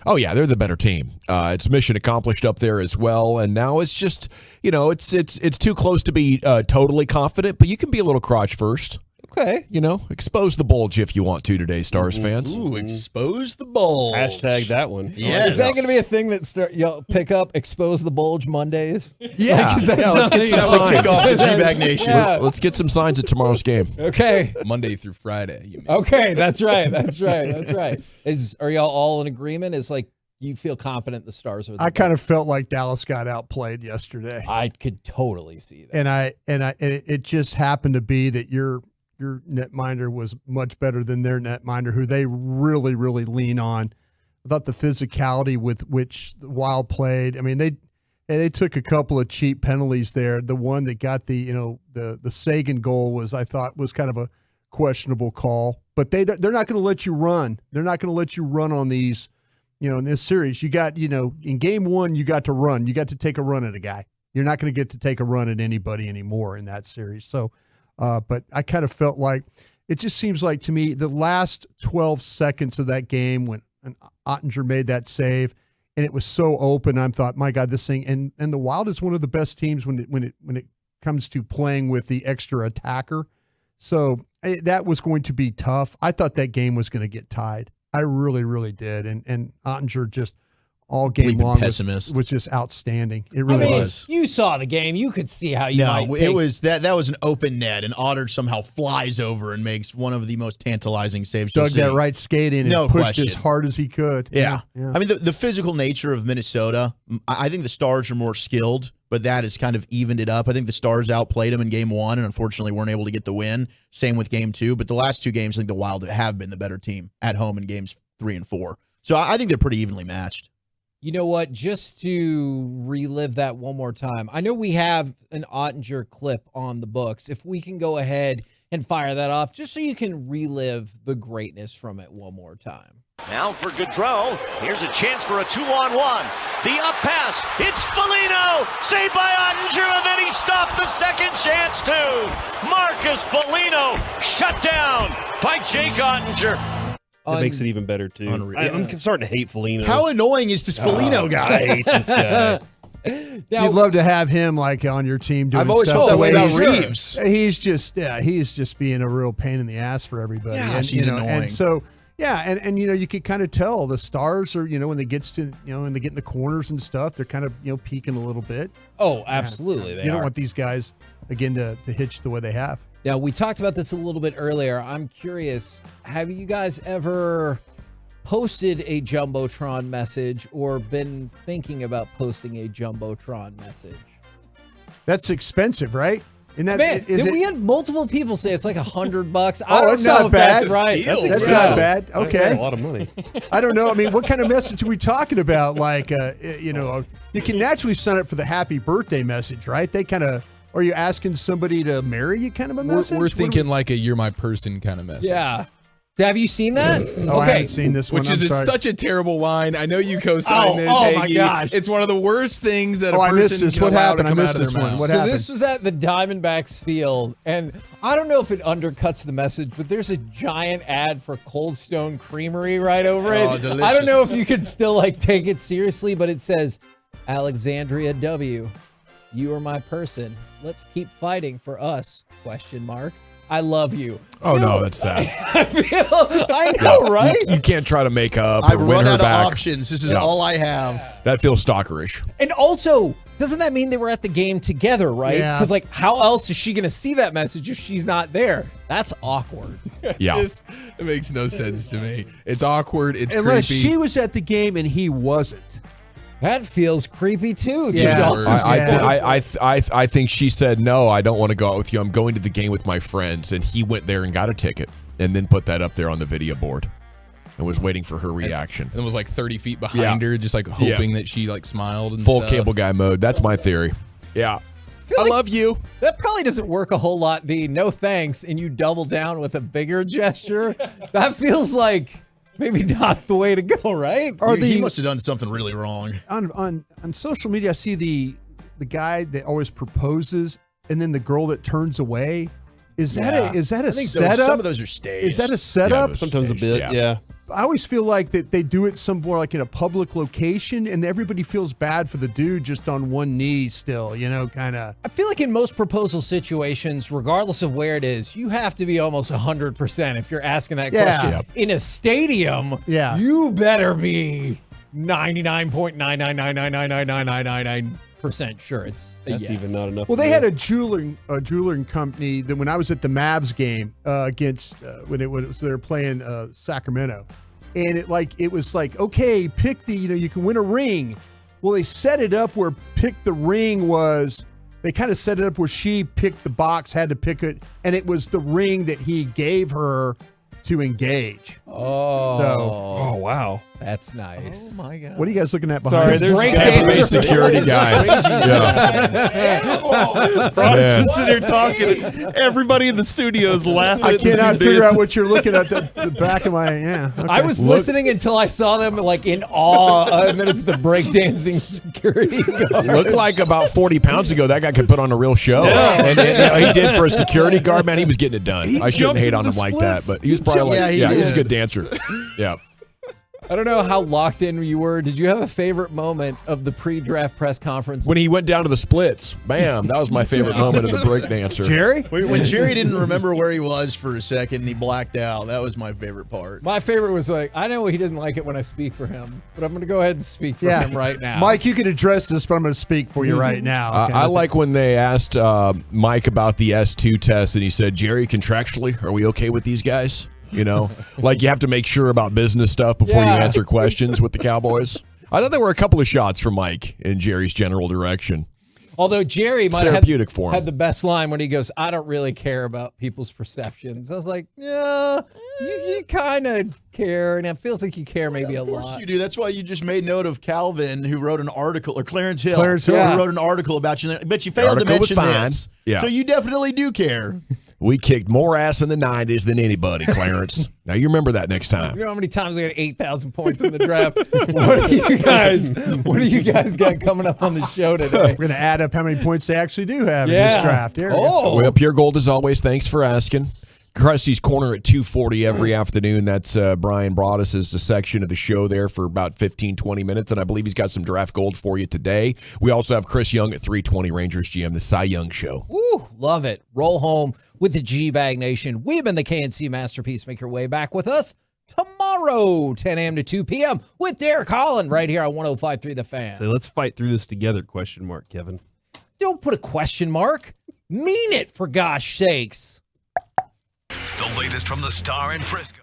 Oh, yeah, they're the better team. It's mission accomplished up there as well. And now it's just, it's too close to be totally confident, but you can be a little crotch first. Okay. Expose the bulge if you want to today, Stars fans. Ooh, expose the bulge. Hashtag that one. Yes. Is that going to be a thing that y'all pick up, expose the bulge Mondays? Yeah. Let's get some signs. Kick off the G-Bag Nation. Yeah. Let's get some signs at tomorrow's game. Okay. Monday through Friday. You mean. Okay, that's right. That's right. Are y'all all in agreement? Is like you feel confident the Stars are the I kind of felt like Dallas got outplayed yesterday. I could totally see that. And it just happened to be that your netminder was much better than their netminder, who they really, really lean on. I thought the physicality with which the Wild played. I mean, they took a couple of cheap penalties there. The one that got the Sagan goal I thought was kind of a questionable call. But they're not going to let you run. They're not going to let you run on these. In this series, you got in game one you got to run. You got to take a run at a guy. You're not going to get to take a run at anybody anymore in that series. So. But I kind of felt like it just seems like to me the last 12 seconds of that game when Ottinger made that save and it was so open, I thought, my God, this thing and the Wild is one of the best teams when it comes to playing with the extra attacker. So that was going to be tough. I thought that game was going to get tied. I really, really did. And Ottinger just all game long was just outstanding. It really was. You saw the game. You could see how you might it was that was an open net, and Otter somehow flies over and makes one of the most tantalizing saves. Dug that right skate in and pushed as hard as he could. Yeah. I mean, the physical nature of Minnesota, I think the Stars are more skilled, but that has kind of evened it up. I think the Stars outplayed them in game one and unfortunately weren't able to get the win. Same with game two. But the last two games, I think the Wild have been the better team at home in games 3 and 4. So I think they're pretty evenly matched. You know what? Just to relive that one more time, I know we have an Ottinger clip on the books. If we can go ahead and fire that off, just so you can relive the greatness from it one more time. Now for Gaudreau. Here's a chance for a 2-on-1. The up pass. It's Foligno. Saved by Ottinger, and then he stopped the second chance too. Marcus Foligno shut down by Jake Ottinger. That makes it even better, too. I'm starting to hate Foligno. How annoying is this Foligno guy? I hate this guy. You'd love to have him on your team doing I've always stuff felt that way about he's- Reeves. He's just being a real pain in the ass for everybody. Gosh, he's annoying. And so, you could kind of tell the Stars are, when they get to, when they get in the corners and stuff, they're kind of, peaking a little bit. Oh, absolutely. You don't want these guys, again, to hitch the way they have. Now, we talked about this a little bit earlier. I'm curious, have you guys ever posted a Jumbotron message or been thinking about posting a Jumbotron message? That's expensive, right? We had multiple people say it's like $100. That's not bad. That's right. That's not bad. Okay. A lot of money. I don't know. I mean, what kind of message are we talking about? You can naturally sign up for the happy birthday message, right? They kind of, are you asking somebody to marry you kind of a message? We're thinking like a "you're my person" kind of message. Yeah. Have you seen that? I haven't seen this one. Which is such a terrible line. I know you co-signed this. Oh Hagee. my gosh! It's one of the worst things that a I missed person this. can What allow happened? to come I out missed of their this one. mouth. What So happened? this was at the Diamondbacks field, and I don't know if it undercuts the message, but there's a giant ad for Cold Stone Creamery right over it. Oh, delicious. I don't know if you could still take it seriously, but it says, Alexandria W., you are my person. Let's keep fighting for us, ? I love you. Oh, no, that's sad. I know, right? You can't try to make up I've or win run her out back. of options. This is all I have. That feels stalkerish. And also, doesn't that mean they were at the game together, right? Yeah. Because, like, how else is she going to see that message if she's not there? That's awkward. Yeah. It makes no sense to me. It's awkward. It's Unless creepy. she was at the game and he wasn't. That feels creepy, too. Yeah. I think she said, no, I don't want to go out with you. I'm going to the game with my friends. And he went there and got a ticket and then put that up there on the video board and was waiting for her reaction. And it was like 30 feet behind her, just like hoping that she like smiled and Full stuff. cable guy mode. That's my theory. Yeah. I love you. That probably doesn't work a whole lot, the no thanks, and you double down with a bigger gesture. That feels like maybe not the way to go, right? Or he must have done something really wrong. On social media, I see the guy that always proposes and then the girl that turns away. Is that a setup? Some of those are staged. Is that a setup? Sometimes a bit, yeah. I always feel like that they do it somewhere like in a public location, and everybody feels bad for the dude just on one knee still, kind of. I feel like in most proposal situations, regardless of where it is, you have to be almost 100% if you're asking that question. Yep. In a stadium, you better be 99.999999999% sure it's a That's yes. even not enough. Well, they had a jeweling company that when I was at the Mavs game against when they were playing Sacramento, and it was like okay, pick the you can win a ring. Well, they set it up where pick the ring was. They kind of set it up where she picked the box, had to pick it, and it was the ring that he gave her to engage. Oh, wow. That's nice. Oh, my God. What are you guys looking at Sorry, behind? there's Temporary security guy. Ron is just sitting here talking. Everybody in the studio is laughing. I at this cannot dude figure out dancing. what you're looking at the back of my okay. I was listening until I saw them like in awe, and then it's the breakdancing security guard. Looked like about 40 pounds ago, that guy could put on a real show. And he did for a security guard, man. He was getting it done. I shouldn't hate on him like that, but he was probably he was a good dancer. Yeah. I don't know how locked in you were. Did you have a favorite moment of the pre-draft press conference? When he went down to the splits, bam, that was my favorite moment of the break dancer. Jerry? When Jerry didn't remember where he was for a second and he blacked out, that was my favorite part. My favorite was like, I know he didn't like it when I speak for him, but I'm going to go ahead and speak for him right now. Mike, you can address this, but I'm going to speak for you right now. I like when they asked Mike about the S2 test, and he said, Jerry, contractually, are we okay with these guys? Like you have to make sure about business stuff before you answer questions with the Cowboys. I thought there were a couple of shots from Mike in Jerry's general direction. Although Jerry might have therapeutic for him. had the best line when he goes, I don't really care about people's perceptions. I was like, yeah, you kind of care, and it feels like you care maybe a lot. Of course you do. That's why you just made note of Calvin, who wrote an article, or Clarence Hill, who wrote an article about you. But you failed to mention this. Yeah. So you definitely do care. We kicked more ass in the 90s than anybody, Clarence. Now you remember that next time. You know how many times we had 8,000 points in the draft? What do you guys got coming up on the show today? We're going to add up how many points they actually do have in this draft. Here Well, pure gold as always. Thanks for asking. Krusty's Corner at 2:40 every afternoon. That's Brian Broaddus is the section of the show there for about 15, 20 minutes, and I believe he's got some draft gold for you today. We also have Chris Young at 3:20, Rangers GM, the Cy Young Show. Woo, love it. Roll home with the G-Bag Nation. We've been the KNC Masterpiece. Make your way back with us tomorrow, 10 a.m. to 2 p.m. with Derek Holland right here on 105.3 The Fan. So let's fight through this together, ? Kevin. Don't put a question mark. Mean it, for gosh sakes. The latest from the Star in Frisco.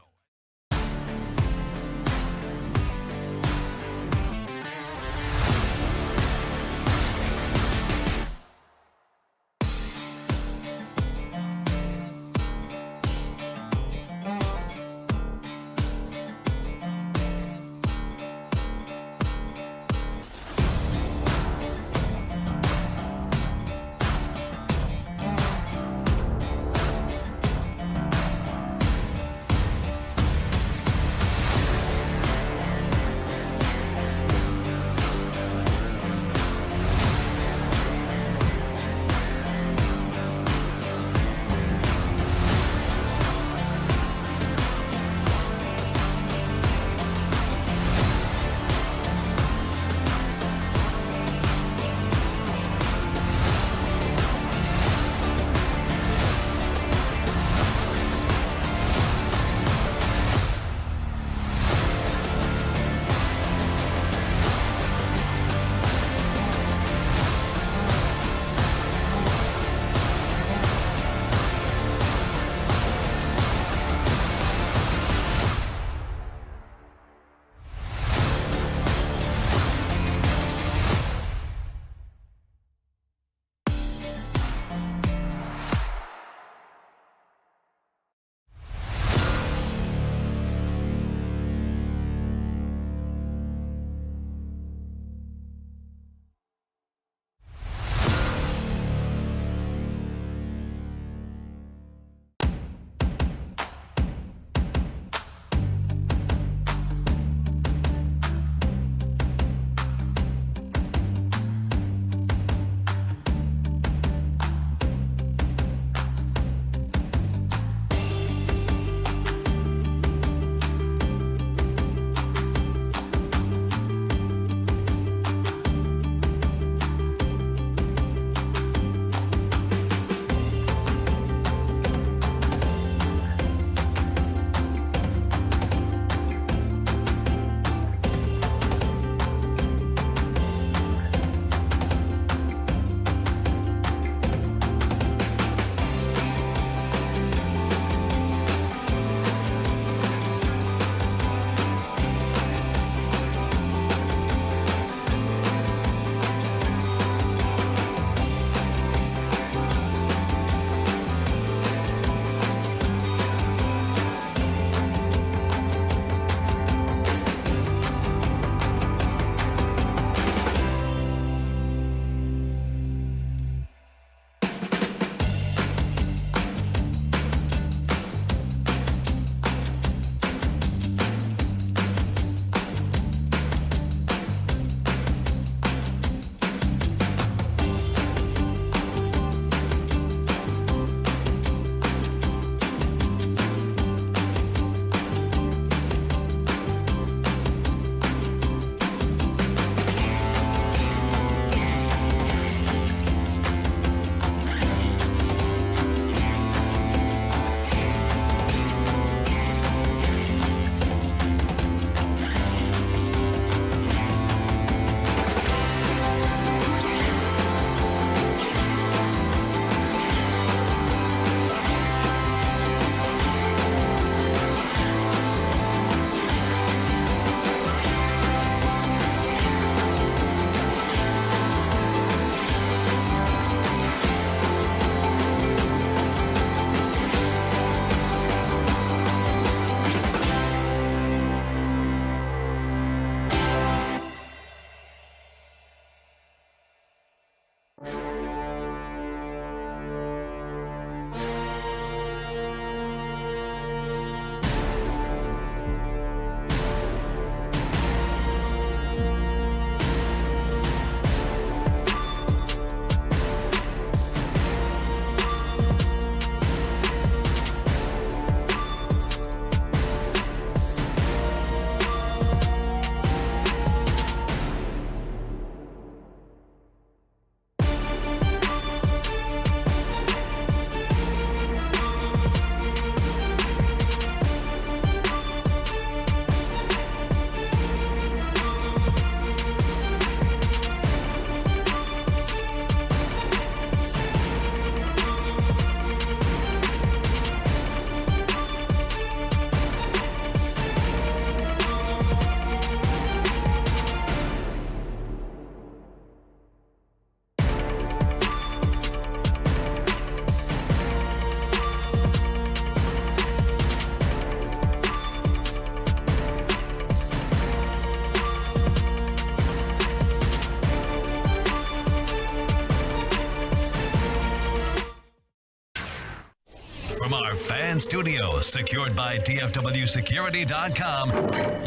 KN Studios, secured by DFWSecurity.com.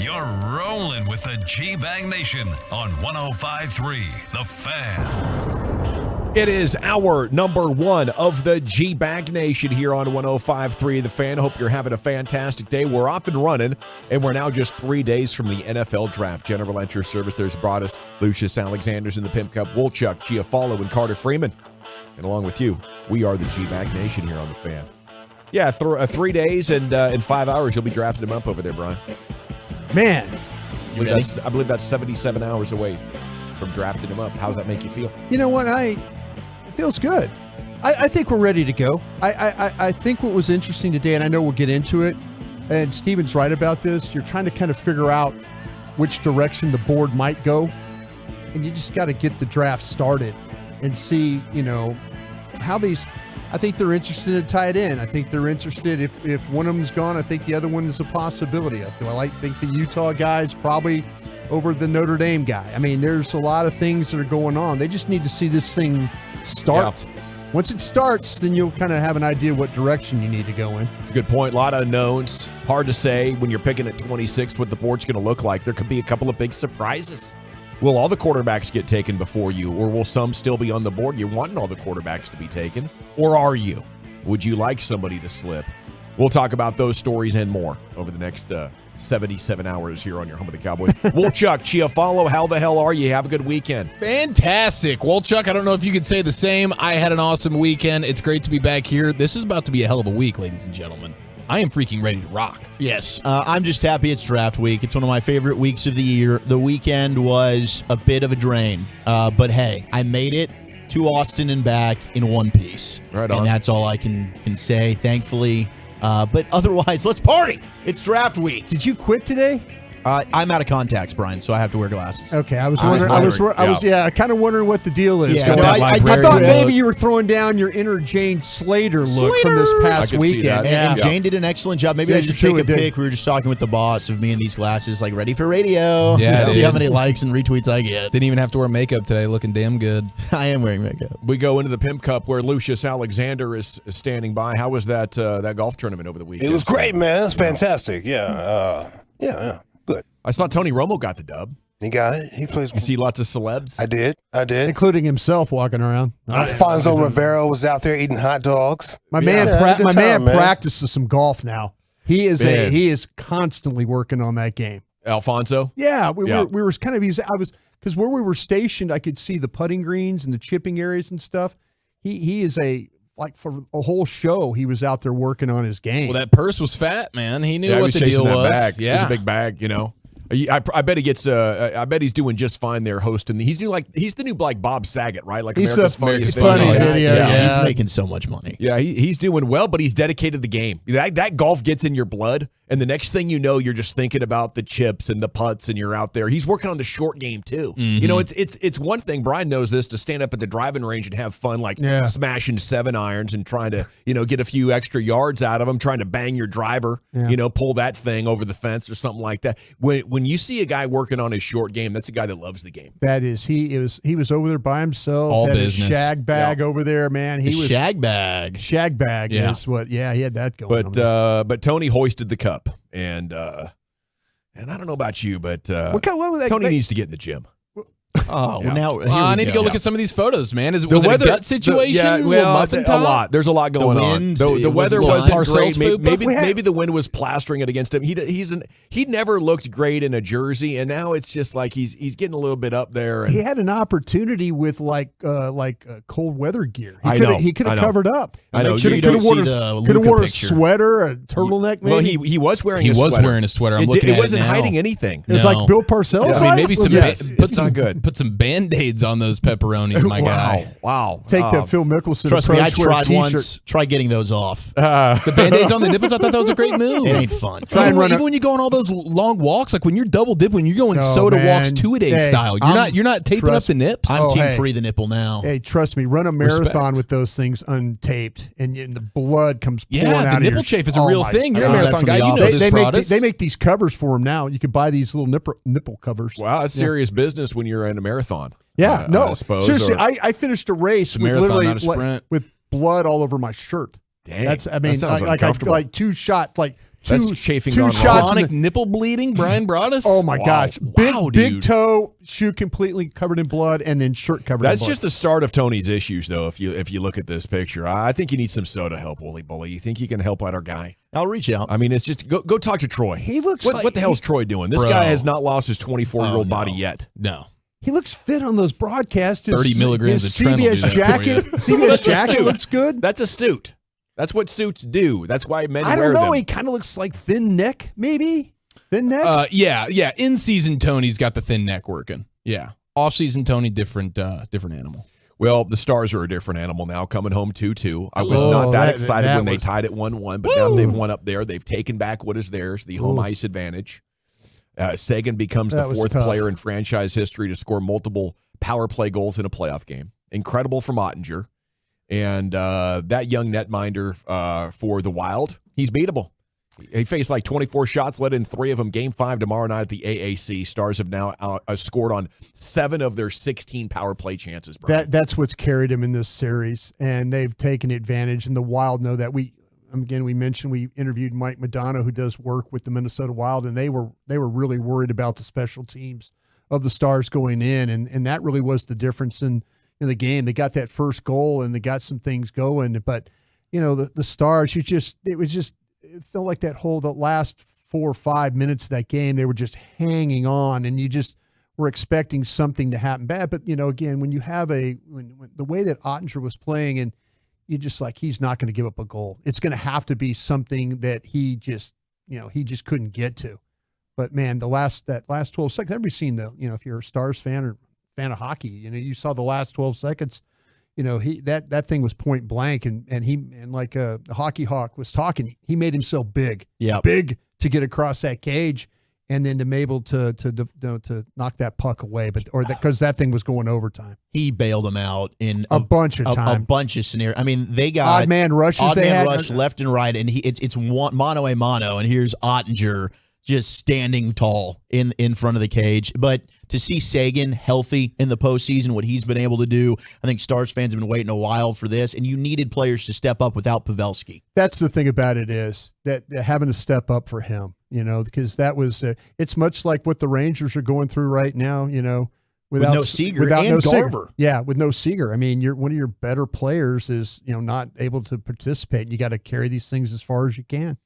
You're rolling with the G-Bag Nation on 105.3 The Fan. It is hour number 1 of the G-Bag Nation here on 105.3 The Fan. Hope you're having a fantastic day. We're off and running, and we're now just 3 days from the NFL Draft. General Entry Service, there's Broadus, Lucius Alexander's in the Pimp Cup, Wolchuk, Giafalo, and Carter Freeman. And along with you, we are the G-Bag Nation here on The Fan. Yeah, 3 days and in 5 hours, you'll be drafting him up over there, Brian. Man. I believe that's 77 hours away from drafting him up. How's that make you feel? You know what? It feels good. I think we're ready to go. I think what was interesting today, and I know we'll get into it, and Steven's right about this, you're trying to kind of figure out which direction the board might go, and you just got to get the draft started and see, how these – I think they're interested in tight end. I think they're interested if one of them's gone, I think the other one is a possibility. Think the Utah guy's probably over the Notre Dame guy. I mean, there's a lot of things that are going on. They just need to see this thing start. Yeah. Once it starts, then you'll kind of have an idea what direction you need to go in. It's a good point. A lot of unknowns. Hard to say when you're picking at 26 what the board's going to look like. There could be a couple of big surprises. Will all the quarterbacks get taken before you, or will some still be on the board? You're wanting all the quarterbacks to be taken, or are you? Would you like somebody to slip? We'll talk about those stories and more over the next 77 hours here on your home of the Cowboys. Wolchuk, Chiafalo, how the hell are you? Have a good weekend. Fantastic. Wolchuk, I don't know if you could say the same. I had an awesome weekend. It's great to be back here. This is about to be a hell of a week, ladies and gentlemen. I am freaking ready to rock. Yes. I'm just happy it's draft week. It's one of my favorite weeks of the year. The weekend was a bit of a drain. But hey, I made it to Austin and back in one piece. Right on. And that's all I can say, thankfully. But otherwise, let's party. It's draft week. Did you quit today? I'm out of contacts, Brian, so I have to wear glasses. Okay, I was wondering. I was kind of wondering what the deal is. Yeah, I thought maybe you were throwing down your inner Jane Slater look from this past weekend. And Jane did an excellent job. Maybe I should take a pic. We were just talking with the boss of me in these glasses, like ready for radio. Yeah, see how many likes and retweets I get. Didn't even have to wear makeup today. Looking damn good. I am wearing makeup. We go into the Pimp Cup where Lucius Alexander is standing by. How was that golf tournament over the weekend? It was great, man. It was fantastic. Yeah. Good. I saw Tony Romo got the dub. He got it. He plays. You see lots of celebs? I did. Including himself walking around. Alfonso Rivera was out there eating hot dogs. My man practices some golf now. He is constantly working on that game. Alfonso? Yeah, we were kind of because where we were stationed, I could see the putting greens and the chipping areas and stuff. He is for a whole show, he was out there working on his game. Well, that purse was fat, man. He knew what the deal was. Bag. Yeah, it was a big bag, I bet he gets. I bet he's doing just fine there hosting. He's the new Bob Saget, right? Like America's Funniest Video. Yeah, he's making so much money. Yeah, he's doing well, but he's dedicated to the game. That golf gets in your blood, and the next thing you know, you're just thinking about the chips and the putts, and you're out there. He's working on the short game too. Mm-hmm. It's one thing. Brian knows this, to stand up at the driving range and have fun, smashing 7-irons and trying to get a few extra yards out of them, trying to bang your driver, pull that thing over the fence or something like that. When you see a guy working on his short game, that's a guy that loves the game. That is, he was over there by himself. All had business. His shag bag over there, man. Shag bag is what. Yeah, he had that going. But Tony hoisted the cup, and I don't know about you, but what was that? Tony needs to get in the gym. Oh, well, now I need to go look at some of these photos, man. Was it a gut situation? A lot. There's a lot going on. The weather wasn't great. Maybe the wind was plastering it against him. He never looked great in a jersey, and now it's just like he's getting a little bit up there. And he had an opportunity with cold weather gear. He could have covered up. I know. Could have worn a sweater, a turtleneck. Maybe. Well, he was wearing. He was wearing a sweater. It wasn't hiding anything. It was like Bill Parcells. I mean, maybe it's not good. Put some Band-Aids on those pepperonis, my guy. Wow. Take that Phil Mickelson Trust approach. me, I tried once. Try getting those off. The Band-Aids on the nipples, I thought that was a great move. It ain't fun. Even when you go on all those long walks, like when you're double dipping, you're going soda walks 2-a-day style. You're not taping up the nips. I'm team free the nipple now. Hey, trust me, run a marathon with those things untaped, and the blood comes pouring out of your... the nipple chafe is a real thing. You're a marathon guy. You know this, They make these covers for them now. You can buy these little nipple covers. Wow, it's serious business when you're in a marathon. Yeah, no. I suppose, seriously, I finished a race with marathon, literally not a sprint. with blood all over my shirt. Dang, That's I that mean sounds like two shots like. That's chafing two gone shots. Chronic nipple bleeding, Brian Broaddus. Oh my gosh! Wow, Big dude. toe, shoe completely covered in blood, and then shirt covered. That's in blood. just the start of Tony's issues, though. If you look at this picture, I think you need some soda help, Wooly Bully. You think you can help out our guy? I'll reach out. I mean, it's just go talk to Troy. He looks what, like what the hell's Troy doing? This guy has not lost his 24-year-old no. body yet. No. He looks fit on those broadcasts. His, 30 milligrams his of Tren will do CBS that jacket. for you. CBS That's a jacket suit. looks good. That's a suit. That's what suits do. That's why men I wear don't know. them. He kind of looks like thin neck, maybe thin neck. Yeah. In season Tony's got the thin neck working. Yeah. Off season Tony, different animal. Well, the Stars are a different animal now, coming home 2-2. I was not that excited when they tied it 1-1, but now they've won up there. They've taken back what is theirs, the home ice advantage. Sagan becomes the fourth player in franchise history to score multiple power play goals in a playoff game. Incredible from Ottinger. And that young netminder for the Wild, he's beatable. He faced like 24 shots, let in 3 of them. Game 5 tomorrow night at the AAC. Stars have now scored on 7 of their 16 power play chances. That's what's carried him in this series, and they've taken advantage. And the Wild know that. We mentioned we interviewed Mike Madonna, who does work with the Minnesota Wild, and they were really worried about the special teams of the Stars going in, and that really was the difference in the game. They got that first goal and they got some things going, but the Stars, it felt like the last 4 or 5 minutes of that game, they were just hanging on, and you just were expecting something to happen bad. But again, when you have when the way that Ottinger was playing, and you just like, he's not going to give up a goal. It's going to have to be something that he just couldn't get to. But man, that last 12 seconds, everybody's seen if you're a Stars fan or fan of hockey, you saw the last 12 seconds, that thing was point blank, and like the hockey hawk was talking, he made himself big to get across that cage, and then to be able to knock that puck away, because that thing was going overtime. He bailed them out in a bunch of times, a bunch of scenarios. I mean, they got odd man rushes, rush left and right, and it's mano a mano, and here's Ottinger just standing tall in front of the cage. But to see Sagan healthy in the postseason, what he's been able to do, I think Stars fans have been waiting a while for this, and you needed players to step up without Pavelski. That's the thing about it, is that having to step up for him, because that was it's much like what the Rangers are going through right now, without no Seager and no Garver. Seager. Yeah, with no Seager. I mean, one of your better players is not able to participate, and you got to carry these things as far as you can.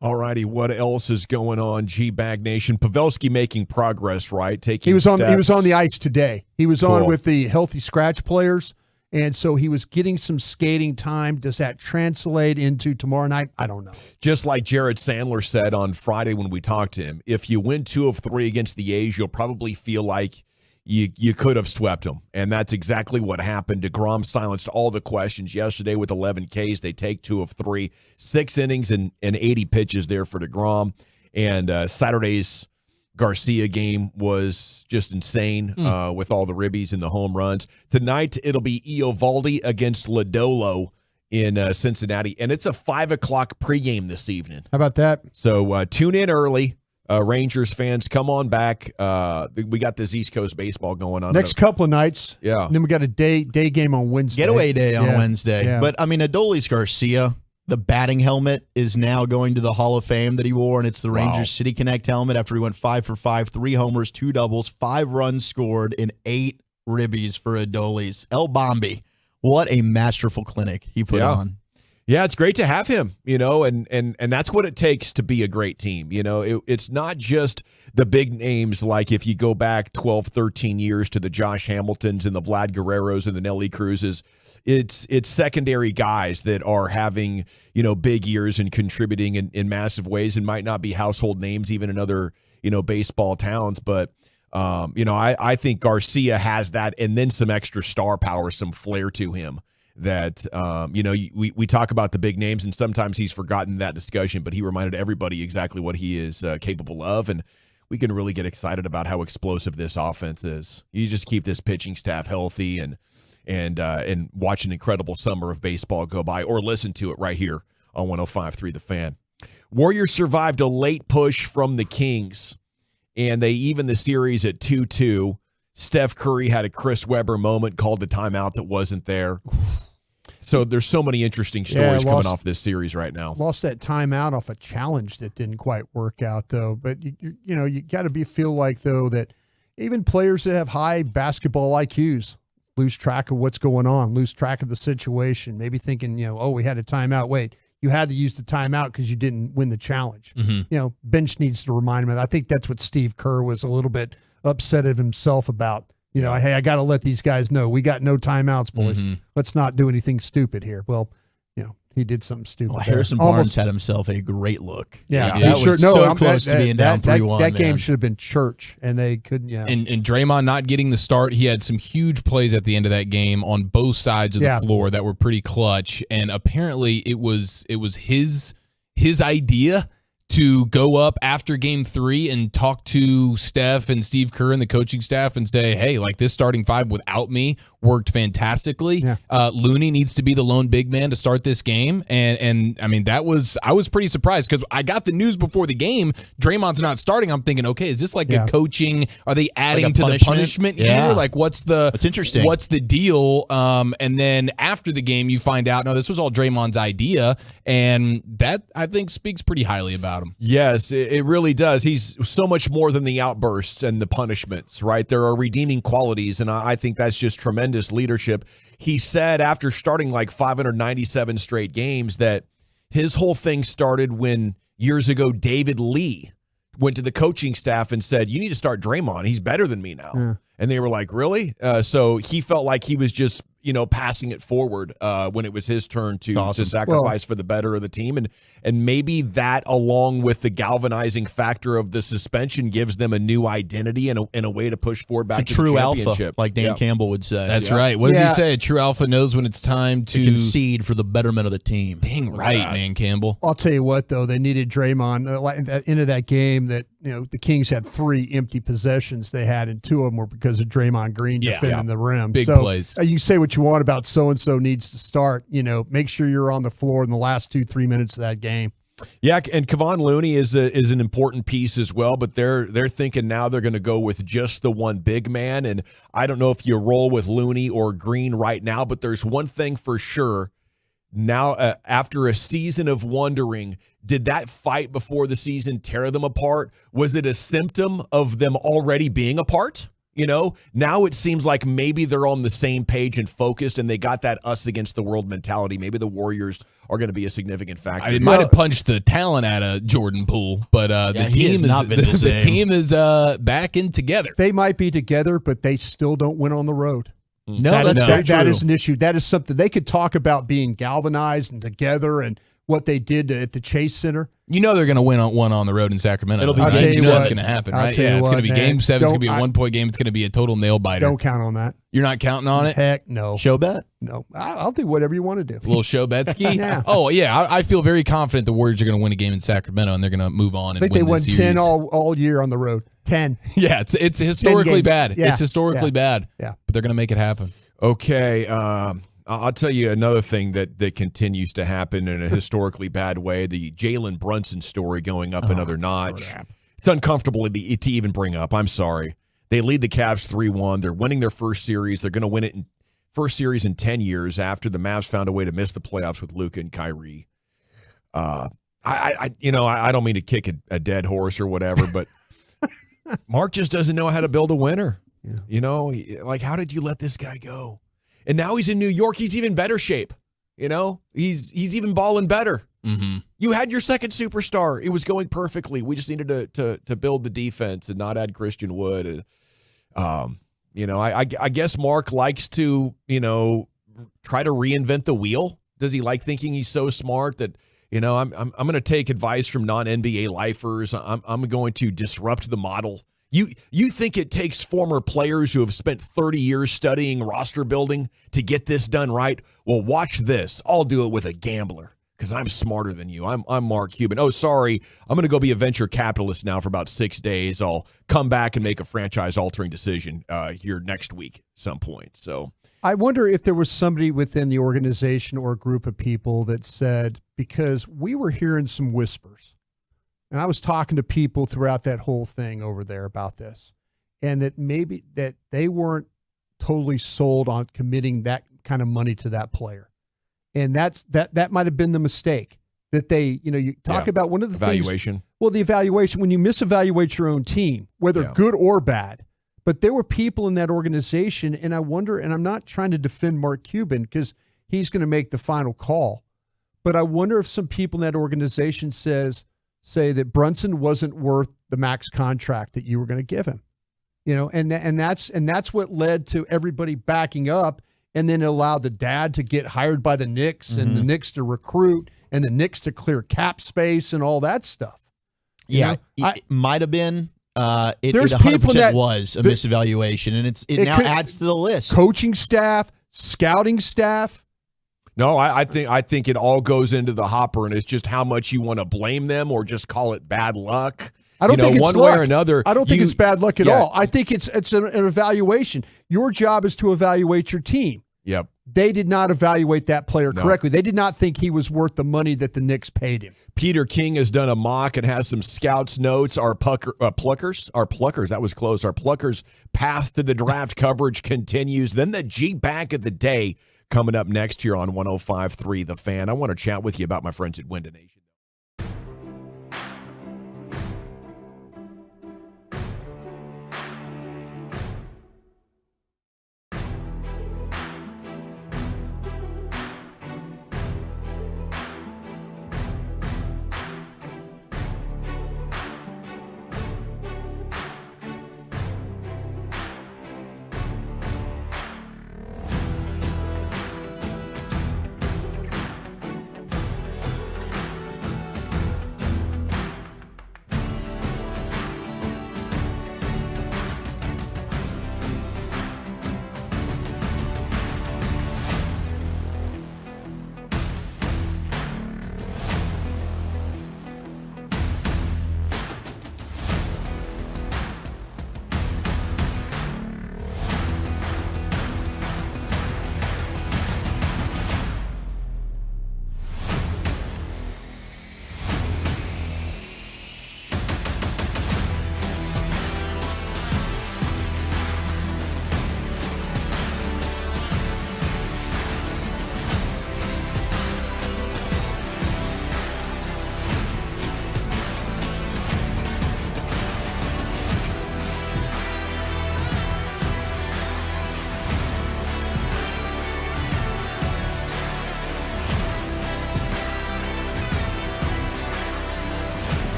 All righty, what else is going on, G-Bag Nation? Pavelski making progress, right? He was on the ice today. He was on with the healthy scratch players, and so he was getting some skating time. Does that translate into tomorrow night? I don't know. Just like Jared Sandler said on Friday when we talked to him, if you win 2 of 3 against the A's, you'll probably feel like you could have swept them. And that's exactly what happened. DeGrom silenced all the questions yesterday with 11 Ks. They take 2 of 3, 6 innings and 80 pitches there for DeGrom. And Saturday's Garcia game was just insane with all the ribbies and the home runs. Tonight, it'll be Eovaldi against Lodolo in Cincinnati. And it's a 5 o'clock pregame this evening. How about that? So tune in early. Rangers fans, come on back. We got this East Coast baseball going on. Next couple of nights. Yeah. And then we got a day game on Wednesday. Getaway day on Wednesday. Yeah. But, I mean, Adolis Garcia, the batting helmet is now going to the Hall of Fame that he wore, and it's the Rangers City Connect helmet after he went 5 for 5, 3 homers, 2 doubles, 5 runs scored, and 8 ribbies for Adolis. El Bombi, what a masterful clinic he put on. Yeah, it's great to have him, and that's what it takes to be a great team. It's not just the big names, like if you go back 12, 13 years to the Josh Hamiltons and the Vlad Guerreros and the Nelly Cruzes. It's secondary guys that are having, big years and contributing in massive ways and might not be household names even in other, baseball towns. But, I think Garcia has that and then some extra star power, some flair to him. That, we talk about the big names, and sometimes he's forgotten that discussion, but he reminded everybody exactly what he is capable of, and we can really get excited about how explosive this offense is. You just keep this pitching staff healthy and watch an incredible summer of baseball go by, or listen to it right here on 105.3 The Fan. Warriors survived a late push from the Kings, and they evened the series at 2-2. Steph Curry had a Chris Webber moment, called a timeout that wasn't there. So there's so many interesting stories coming off this series right now. Lost that timeout off a challenge that didn't quite work out, though. But, you got to feel like, though, that even players that have high basketball IQs lose track of what's going on, lose track of the situation, maybe thinking, we had a timeout. Wait, you had to use the timeout because you didn't win the challenge. Mm-hmm. Bench needs to remind him. I think that's what Steve Kerr was a little bit upset of himself about. Hey, I got to let these guys know we got no timeouts, boys. Mm-hmm. Let's not do anything stupid here. Well, he did something stupid. Well, there. Harrison Barnes had himself a great look. Yeah, that was so close to being down 3-1. That game should have been church, and they couldn't. Yeah, and Draymond not getting the start, he had some huge plays at the end of that game on both sides of the floor that were pretty clutch. And apparently, it was his idea to go up after game 3 and talk to Steph and Steve Kerr and the coaching staff and say, hey, like this starting 5 without me worked fantastically. Yeah. Looney needs to be the lone big man to start this game. And I mean, I was pretty surprised because I got the news before the game. Draymond's not starting. I'm thinking, okay, is this like a coaching? Are they adding like to the punishment here? Like what's interesting? What's the deal? And then after the game, you find out, no, this was all Draymond's idea. And that I think speaks pretty highly about him. Yes, it really does. He's so much more than the outbursts and the punishments, right? There are redeeming qualities, and I think that's just tremendous leadership. He said after starting like 597 straight games that his whole thing started when years ago David Lee went to the coaching staff and said, you need to start Draymond. He's better than me now. Yeah. And they were like, really? So he felt like he was just, passing it forward when it was his turn to sacrifice for the better of the team. And maybe that, along with the galvanizing factor of the suspension, gives them a new identity and a way to push forward back to true the championship. Alpha, like Dan Campbell would say. That's right. What does he say? A true alpha knows when it's time to concede for the betterment of the team. Dang right, man, Campbell. I'll tell you what, though, they needed Draymond at the end of that game that, the Kings had 3 empty possessions they had, and 2 of them were because of Draymond Green defending the rim. Big plays. You say what you want about so-and-so needs to start, make sure you're on the floor in the last 2-3 minutes of that game. Yeah, and Kevon Looney is an important piece as well, but they're thinking now they're going to go with just the one big man, and I don't know if you roll with Looney or Green right now, but there's one thing for sure. Now, after a season of wondering, did that fight before the season tear them apart? Was it a symptom of them already being apart? Now it seems like maybe they're on the same page and focused, and they got that us against the world mentality. Maybe the Warriors are going to be a significant factor. It might have punched the talent out of Jordan Poole, but the team is back in together. They might be together, but they still don't win on the road. No, that is an issue. That is something they could talk about being galvanized and together and what they did at the Chase Center. They're going to win one on the road in Sacramento. It'll be that's going to happen, right? Yeah, it's going to be Game 7. It's going to be a 1-point game. It's going to be a total nail biter. Don't count on that. You're not counting on it? Heck no. Show bet? No. I'll do whatever you want to do. A little show bet ski? Yeah. Oh, yeah. I feel very confident the Warriors are going to win a game in Sacramento, and they're going to move on and win I think they won series. 10 all year on the road. 10. Yeah, it's historically bad. Yeah. It's historically bad. Yeah. But they're going to make it happen. Okay, I'll tell you another thing that continues to happen in a historically bad way, the Jalen Brunson story going up another notch. Crap. It's uncomfortable to even bring up. I'm sorry. They lead the Cavs 3-1. They're winning their first series. They're going to win it in first series in 10 years after the Mavs found a way to miss the playoffs with Luka and Kyrie. I don't mean to kick a dead horse or whatever, but Mark just doesn't know how to build a winner. Yeah. How did you let this guy go? And now he's in New York. He's even better shape. He's even balling better. Mm-hmm. You had your second superstar. It was going perfectly. We just needed to build the defense and not add Christian Wood. And, I guess Mark likes to, try to reinvent the wheel. Does he like thinking he's so smart that, I'm going to take advice from non-NBA lifers. I'm going to disrupt the model. You think it takes former players who have spent 30 years studying roster building to get this done right? Well, watch this. I'll do it with a gambler because I'm smarter than you. I'm Mark Cuban. Oh, sorry. I'm going to go be a venture capitalist now for about 6 days. I'll come back and make a franchise-altering decision here next week at some point. So I wonder if there was somebody within the organization or a group of people that said, because we were hearing some whispers, and I was talking to people throughout that whole thing over there about this, and that maybe that they weren't totally sold on committing that kind of money to that player. And that might have been the mistake that they, you talk about one of the evaluation. things. Well, the evaluation, when you misevaluate your own team, whether good or bad, but there were people in that organization, and I wonder, and I'm not trying to defend Mark Cuban because he's going to make the final call, but I wonder if some people in that organization say that Brunson wasn't worth the max contract that you were going to give him, and that's what led to everybody backing up, and then allowed the dad to get hired by the Knicks and the Knicks to recruit and the Knicks to clear cap space and all that stuff. It might have been. It There's 100% people that was a misevaluation, and it now adds to the list. Coaching staff, scouting staff. No, I think it all goes into the hopper, and it's just how much you want to blame them or just call it bad luck. I don't think it's one luck. way or another. I don't think it's bad luck at all. I think it's an evaluation. Your job is to evaluate your team. Yep. They did not evaluate that player correctly. They did not think he was worth the money that the Knicks paid him. Peter King has done a mock and has some scouts notes. Our Pluckers, that was close. Our Pluckers path to the draft coverage continues. Then the G Bank of the day coming up next here on 105.3 The Fan. I want to chat with you about my friends at Window Nation.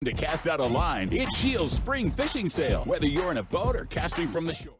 To cast out a line, it's Shield's spring fishing sale. Whether you're in a boat or casting from the shore.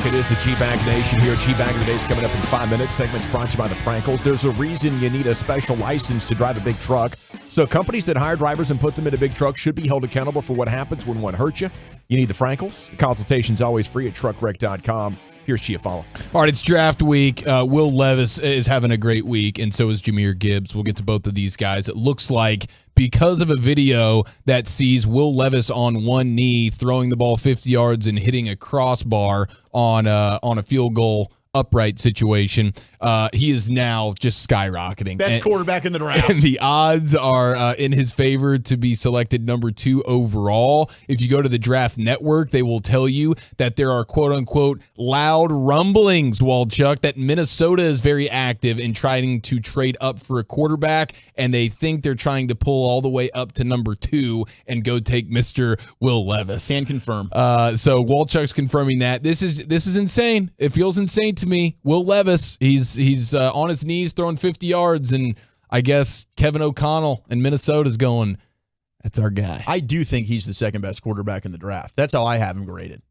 It is the G-Bag Nation here. G-Bagger Day is coming up in 5 minutes. Segment's brought to you by the Frankels. There's a reason you need a special license to drive a big truck. So companies that hire drivers and put them into big trucks should be held accountable for what happens when one hurts you. You need the Frankels. The consultation's always free at truckwreck.com. Here's Chiafalo. All right, it's draft week. Will Levis is having a great week, and so is Jahmyr Gibbs. We'll get to both of these guys. It looks like because of a video that sees Will Levis on one knee throwing the ball 50 yards and hitting a crossbar on a field goal upright situation, he is now just skyrocketing. Best quarterback in the draft. And the odds are in his favor to be selected number 2 overall. If you go to the Draft Network, they will tell you that there are quote-unquote loud rumblings, Waldchuck, that Minnesota is very active in trying to trade up for a quarterback, and they think they're trying to pull all the way up to number 2 and go take Mr. Will Levis. Can confirm. So Waldchuck's confirming that. This is insane. It feels insane to me. Will Levis, he's on his knees throwing 50 yards, and I guess Kevin O'Connell in Minnesota's going, that's our guy. I do think he's the second best quarterback in the draft. That's how I have him graded.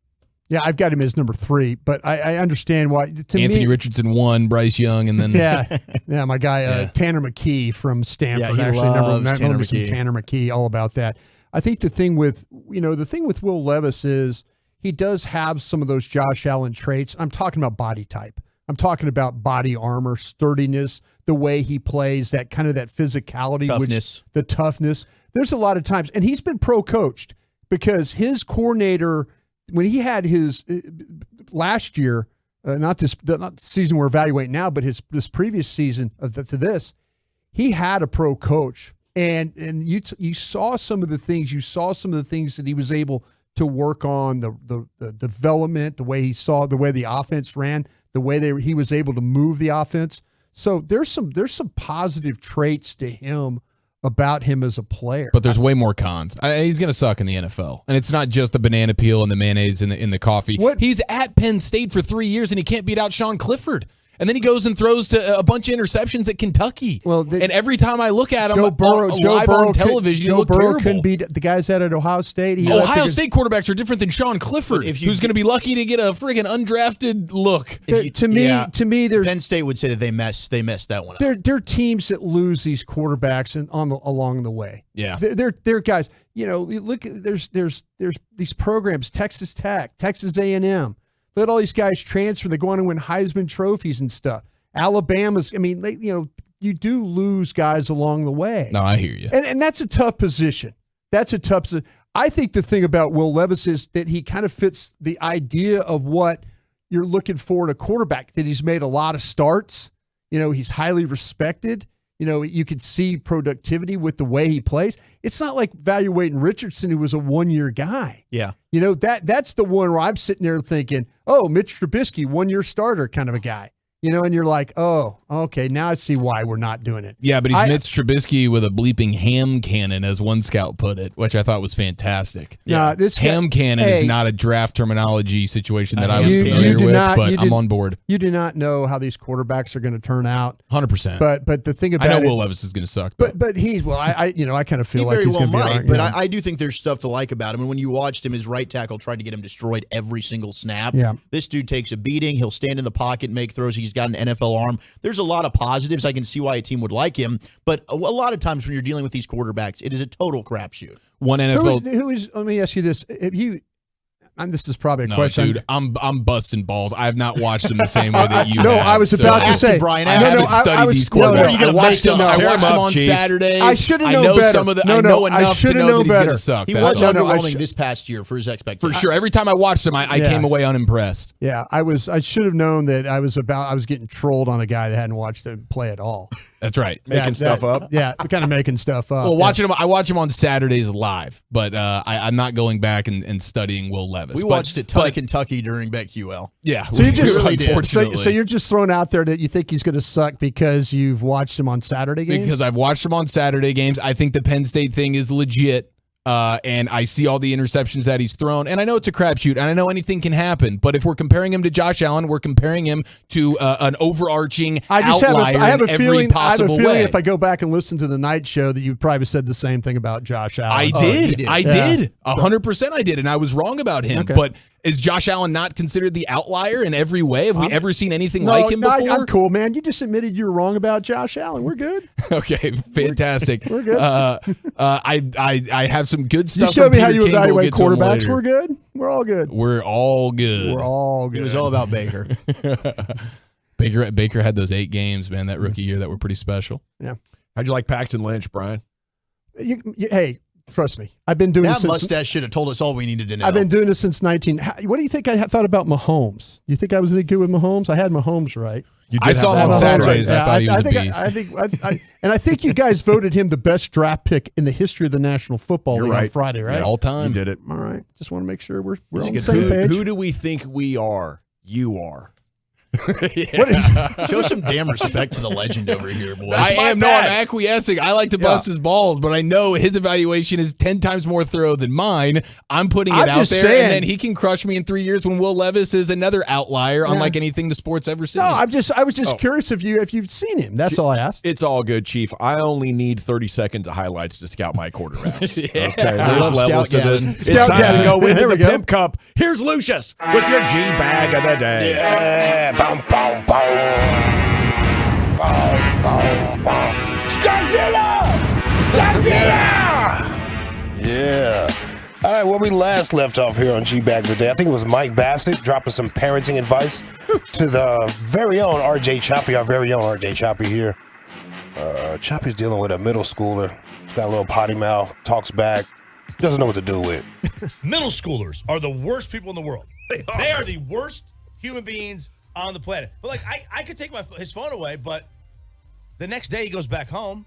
Yeah, I've got him as number 3, but I understand why. Anthony Richardson 1, Bryce Young, and then yeah, my guy Tanner McKee from Stanford. Yeah, he loves Tanner McKee. Tanner McKee, all about that. I think the thing with Will Levis is he does have some of those Josh Allen traits. I'm talking about body type. I'm talking about body armor, sturdiness, the way he plays, that kind of that physicality, toughness. The toughness. There's a lot of times, and he's been pro coached because his coordinator, when he had his last year, not the season we're evaluating now, but this previous season to this, he had a pro coach, and you saw some of the things. You saw some of the things that he was able to work on, the development, the way the offense ran, the way he was able to move the offense. So there's some positive traits to him about him as a player. But there's way more cons. He's going to suck in the NFL. And it's not just the banana peel and the mayonnaise in the coffee. He's at Penn State for 3 years, and he can't beat out Sean Clifford. And then he goes and throws to a bunch of interceptions at Kentucky. And every time I look at him live on television, he looks terrible. Couldn't beat the guys out at Ohio State. Ohio State quarterbacks are different than Sean Clifford, who's going to be lucky to get a friggin' undrafted look. To me, there's Penn State would say that they messed that one up. They're teams that lose these quarterbacks along the way. Yeah, they're guys. Look, there's these programs: Texas Tech, Texas A&M. Let all these guys transfer. They go on and win Heisman trophies and stuff. Alabama's, you do lose guys along the way. No, I hear you. And that's a tough position. I think the thing about Will Levis is that he kind of fits the idea of what you're looking for in a quarterback, that he's made a lot of starts. He's highly respected. You could see productivity with the way he plays. It's not like evaluating Richardson, who was a one-year guy. Yeah. That's the one where I'm sitting there thinking, oh, Mitch Trubisky, one-year starter kind of a guy. And you're like, oh, okay, now I see why we're not doing it. Yeah, but he's Mitch Trubisky with a bleeping ham cannon, as one scout put it, which I thought was fantastic. Yeah, ham cannon is not a draft terminology situation that I was familiar with, but I'm on board. You do not know how these quarterbacks are going to turn out. 100%. But the thing about I know Will Levis is going to suck. But he's I kind of feel like he's going to be all right. But I do think there's stuff to like about him. And when you watched him, his right tackle tried to get him destroyed every single snap. Yeah. This dude takes a beating. He'll stand in the pocket, make throws. He's got an NFL arm. There's a lot of positives. I can see why a team would like him. But a lot of times when you're dealing with these quarterbacks, it is a total crapshoot. One NFL. Who is? Let me ask you this: this is probably a question. Dude, I'm busting balls. I have not watched them the same way that you. No, have, I was about to say, Brian. I haven't studied these quarterbacks. I watched them on Saturdays. I should have known better. I know enough to know that he's going to suck. He was underwhelming this past year for his expectations. For sure. Every time I watched him, I came away unimpressed. Yeah, I should have known that I was getting trolled on a guy that hadn't watched him play at all. That's right. Making stuff up. Yeah, kind of making stuff up. Well, I watch him on Saturdays live, but I'm not going back and studying Will Levis. We watched it Kentucky during BetQL. Yeah. So you just really did. So you're just throwing out there that you think he's going to suck because you've watched him on Saturday games? Because I've watched him on Saturday games. I think the Penn State thing is legit. And I see all the interceptions that he's thrown. And I know it's a crapshoot, and I know anything can happen. But if we're comparing him to Josh Allen, we're comparing him to an overarching outlier I have a in every feeling, possible way. If I go back and listen to the night show that you probably said the same thing about Josh Allen. I did. 100% I did, and I was wrong about him. Okay. But is Josh Allen not considered the outlier in every way? Have we ever seen anything like him before? I'm cool, man. You just admitted you were wrong about Josh Allen. We're good. Okay, fantastic. We're good. I have some good stuff. You showed me how you King. evaluate We'll quarterbacks. We're good. We're all good. We're all good. We're all good. It was all about Baker. Baker had those 8 games, man, that rookie year that were pretty special. Yeah. How'd you like Paxton Lynch, Brian? Hey, trust me. I've been doing this since. That mustache should have told us all we needed to know. I've been doing this since 19. What do you think I thought about Mahomes? You think I was any good with Mahomes? I had Mahomes right. I saw him on Saturdays. I thought he was a beast. I think you guys voted him the best draft pick in the history of the National Football League on Friday, right? Yeah, all time. You did it. All right. Just want to make sure we're on the same page. Who do we think we are? You are. Show some damn respect to the legend over here, boys. I'm acquiescing. I like to bust his balls, but I know his evaluation is 10 times more thorough than mine. I'm putting it out there, and then he can crush me in 3 years when Will Levis is another outlier, unlike anything the sport's ever seen. No, I was just curious if you've seen him. That's all I asked. It's all good, Chief. I only need 30 seconds of highlights to scout my quarterbacks. Yeah. Okay, there's levels to this. It's time to go into the Pimp Cup. Here's Lucius with your G bag of the day. Yeah. Boom, boom, boom. Boom, boom, boom. Godzilla! Yeah. All right, where we last left off here on G-Bag of the Day, I think it was Mike Bassett dropping some parenting advice to the very own R.J. Choppy, our very own R.J. Choppy here. Choppy's dealing with a middle schooler. He's got a little potty mouth, talks back, doesn't know what to do with. Middle schoolers are the worst people in the world. They are the worst human beings on the planet. But like, I could take his phone away, but the next day he goes back home.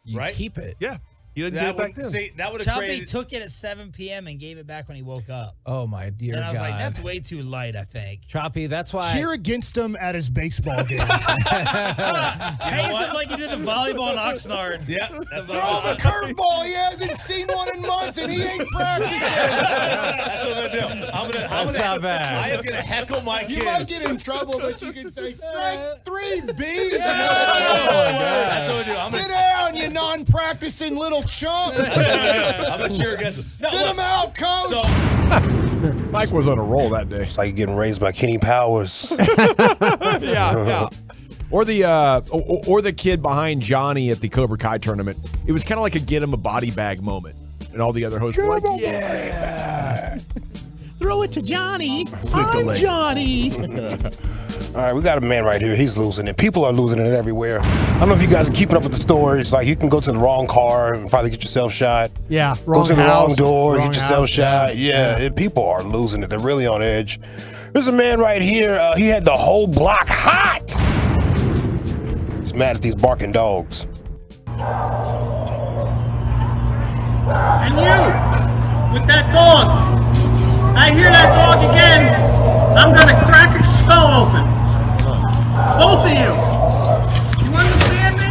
You keep it. Yeah. You didn't do it back then. See, that would have Choppy created. took it at 7 p.m. and gave it back when he woke up. Oh, my dear God. And I was like, that's way too light, I think. Choppy, that's why. Cheer against him at his baseball game. Haze him like you did the volleyball in Oxnard. Yeah. Throw him a curveball. He hasn't seen one in months, and he ain't practicing. That's what I'm going to do. That's not bad. I am going to heckle my kid. You might get in trouble, but you can say, strike 3B. That's what we do. Sit down, you non-practicing little chump. I'm going to cheer against him. Sit him out, coach. Mike was on a roll that day. It's like getting raised by Kenny Powers. Yeah. Or the kid behind Johnny at the Cobra Kai tournament. It was kind of like a get him a body bag moment. And all the other hosts were like, yeah. Throw it to Johnny. Flick the I'm leg. Johnny. All right, we got a man right here. He's losing it. People are losing it everywhere. I don't know if you guys are keeping up with the stories. Like, you can go to the wrong car and probably get yourself shot. Yeah, Go to the wrong door, wrong get yourself house, shot. Yeah. People are losing it. They're really on edge. There's a man right here. He had the whole block hot. He's mad at these barking dogs. And you, with that dog, I hear that dog again, I'm gonna crack its skull open. Both of you. You understand me?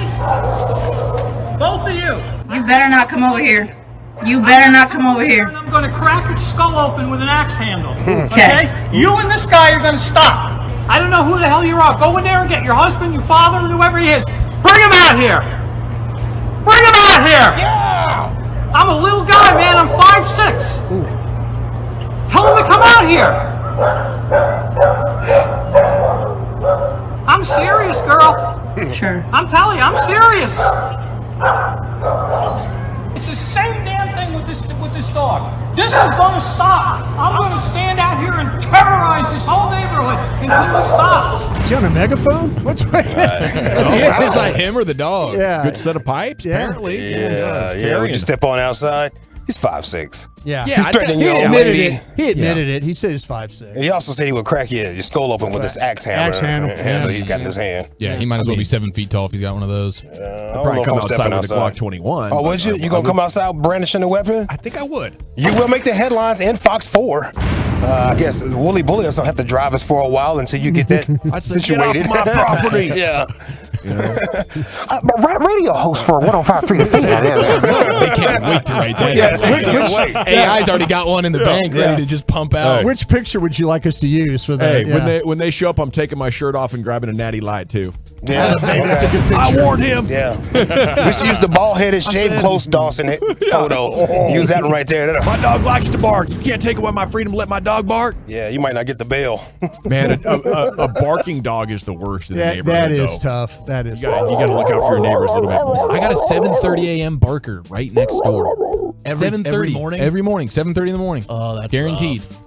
Both of you. You better not come over here. You better not come over here. I'm gonna crack its skull open with an axe handle. Okay. You and this guy are gonna stop. I don't know who the hell you are. Go in there and get your husband, your father, and whoever he is. Bring him out here. Bring him out here. Yeah. I'm a little guy, man. I'm 5'6". Tell him to come out here. I'm serious, girl. Sure. I'm telling you, I'm serious. It's the same damn thing with this dog. This is gonna stop. I'm gonna stand out here and terrorize this whole neighborhood until it stops. Is he on a megaphone? What's right? It's like him or the dog. Yeah. Good set of pipes, apparently. Yeah. Would you step on outside? He's 5'6". Yeah. He's threatening your old admitted lady. it. He admitted it. He said he's 5'6". And he also said he would crack your skull open with this axe hammer. Handle he's got in his hand. Yeah, he might as well be 7 feet tall if he's got one of those. I'll probably come outside with a Glock 21. Oh, would you? You gonna come outside brandishing a weapon? I think I would. You will make the headlines in Fox 4. I guess Wooly Bully will have to drive us for a while until you get that situated. Get off my property. Yeah. Radio host for 105.3 The Fan. They can't wait to write that. AI's already got one in the bank ready to just pump out. Which picture would you like us to use for that? Hey, when they show up, I'm taking my shirt off and grabbing a natty light too. Yeah, maybe that's a good picture. I warned him. Yeah. We should use the bald-headed, shaved close Dawson photo. Use that one right there. My dog likes to bark. You can't take away my freedom to let my dog bark. Yeah, you might not get the bail. Man, a barking dog is the worst in the neighborhood. That is tough. That is. You got to look out for your neighbors a little bit more. I got a 7:30 a.m. barker right next door. 7:30 every morning. Every morning, 7:30 in the morning. Oh, that's guaranteed. rough.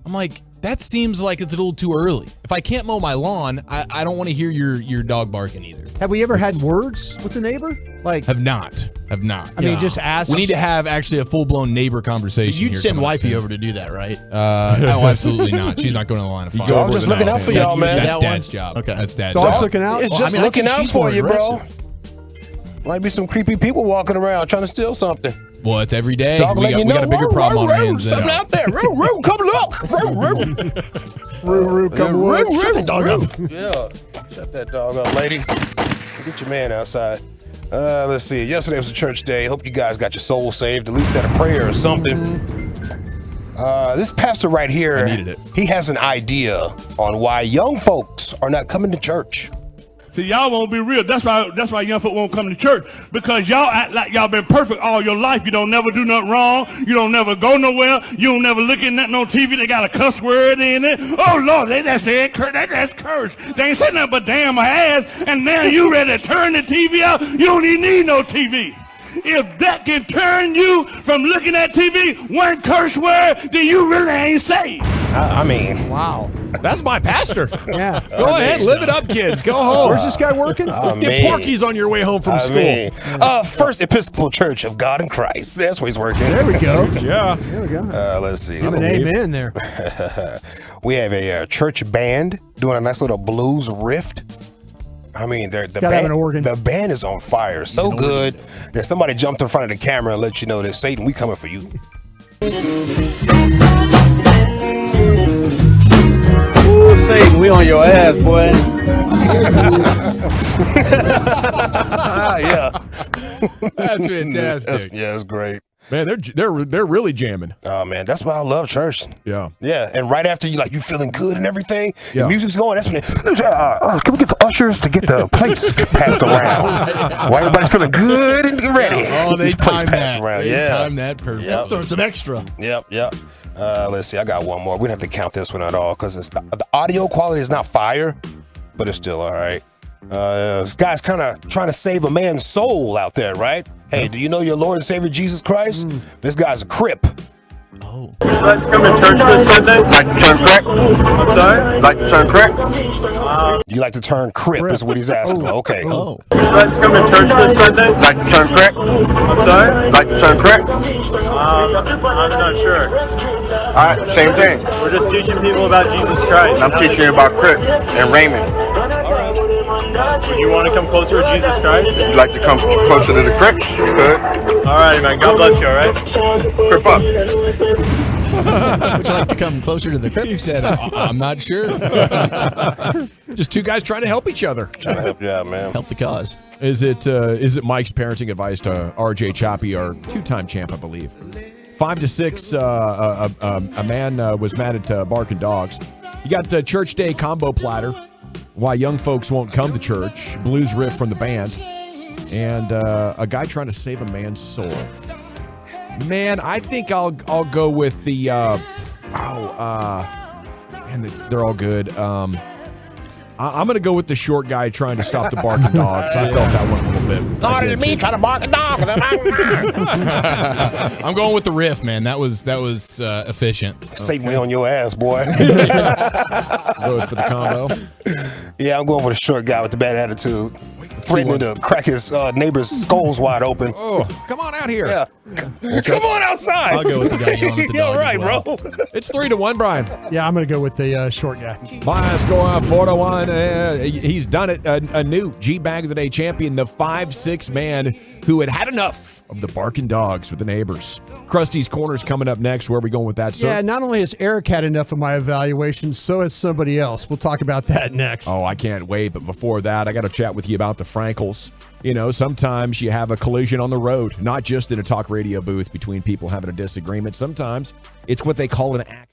I'm like, that seems like it's a little too early. If I can't mow my lawn, I don't want to hear your dog barking either. Have we ever had words with the neighbor? Like, Have not. I mean, just ask. We need to have actually a full-blown neighbor conversation. You'd here send coming up wifey soon. over to do that, right? Oh, absolutely not. She's not going to the line of fire. I'm just looking out for y'all, man. That's Dad's job. Okay. That's Dad's Dog's job. looking out. It's just looking out for you, bro. Might be some creepy people walking around trying to steal something. Well, it's every day. Dog We got a bigger problem on our hands than something out there. Roo, come look. Roo, come look. Shut the dog up. Yeah, shut that dog up, lady. Get your man outside. Let's see. Yesterday was a church day. Hope you guys got your soul saved. At least said a prayer or something. This pastor right here, I needed it. He has an idea on why young folks are not coming to church. See, y'all won't be real. That's why young folk won't come to church, because y'all act like y'all been perfect all your life. You don't never do nothing wrong. You don't never go nowhere. You don't never look at nothing on TV. They got a cuss word in it. Oh, Lord, they just said that's curse. They ain't said nothing but damn or ass, and now you ready to turn the TV out? You don't even need no TV. If that can turn you from looking at TV, one curse word, then you really ain't saved. I mean, wow. That's my pastor. Yeah. Go ahead, live it up, kids. Go home. Where's this guy working? Let's get Porky's on your way home from school. First Episcopal Church of God in Christ. That's where he's working. There we go. Yeah. There we go. Let's see. Give an amen there. We have a church band doing a nice little blues riff. I mean, the gotta have an organ. The band is on fire. So good that somebody jumped in front of the camera and let you know that Satan, we coming for you. Ooh, Satan, we on your ass, boy. Yeah. That's fantastic. That's great. Man, they're really jamming. Oh man, that's why I love church. Yeah. Yeah, and right after you feeling good and everything, Yeah. the music's going. That's when can we get the ushers to get the plates passed around? While everybody's feeling good and ready. Oh, they These plates time passed that. around. They Yeah. time that perfect. Yep. Throwing some extra. Yep. Let's see. I got one more. We don't have to count this one at all because the audio quality is not fire, but it's still all right. This guy's kind of trying to save a man's soul out there, right? Hey, do you know your Lord and Savior Jesus Christ? This guy's a Crip. Would you like to come to church this Sunday? Like to turn crack? I'm sorry? Like to turn crack? You like to turn Crip is what he's asking. Okay. Would you like to come to church this Sunday? Like to turn crack? I'm sorry? Like to turn crack? I'm not sure. Alright, same thing. We're just teaching people about Jesus Christ. I'm teaching you about Crip and Raymond. Would you want to come closer to Jesus Christ? Would you like to come closer to the crick? You could. All right, man. God bless you, all right? Crip up. Would you like to come closer to the crib? He said, I'm not sure. Just two guys trying to help each other. Trying to help you out, man. Help the cause. Is it Mike's parenting advice to RJ Choppy, our two-time champ, I believe? 5 to 6, a man was mad at barking dogs. You got the church day combo platter. Why young folks won't come to church. Blues riff from the band. And a guy trying to save a man's soul. Man, I think I'll go with the they're all good. I'm going to go with the short guy trying to stop the barking dogs. I felt that one a little bit. Harder than me trying to bark a dog. I'm going with the riff, man. That was efficient. Satan me on your ass, boy. Vote for the combo. Yeah, I'm going for the short guy with the bad attitude. Threatening to crack his neighbor's skulls wide open. Oh, come on out here. Yeah. Come on outside. I'll go with the guy yelling at the You're dog. right, as well. bro. It's 3-1, Brian. Yeah, I'm going to go with the short guy. My score 4-1. He's done it. A new G-Bag of the Day champion, the 5'6" man who had enough of the barking dogs with the neighbors. Krusty's Corner's coming up next. Where are we going with that, sir? Yeah, not only has Eric had enough of my evaluations, so has somebody else. We'll talk about that next. Oh, I can't wait. But before that, I got to chat with you about the Frankels. You know, sometimes you have a collision on the road, not just in a talk radio booth between people having a disagreement. Sometimes it's what they call an accident.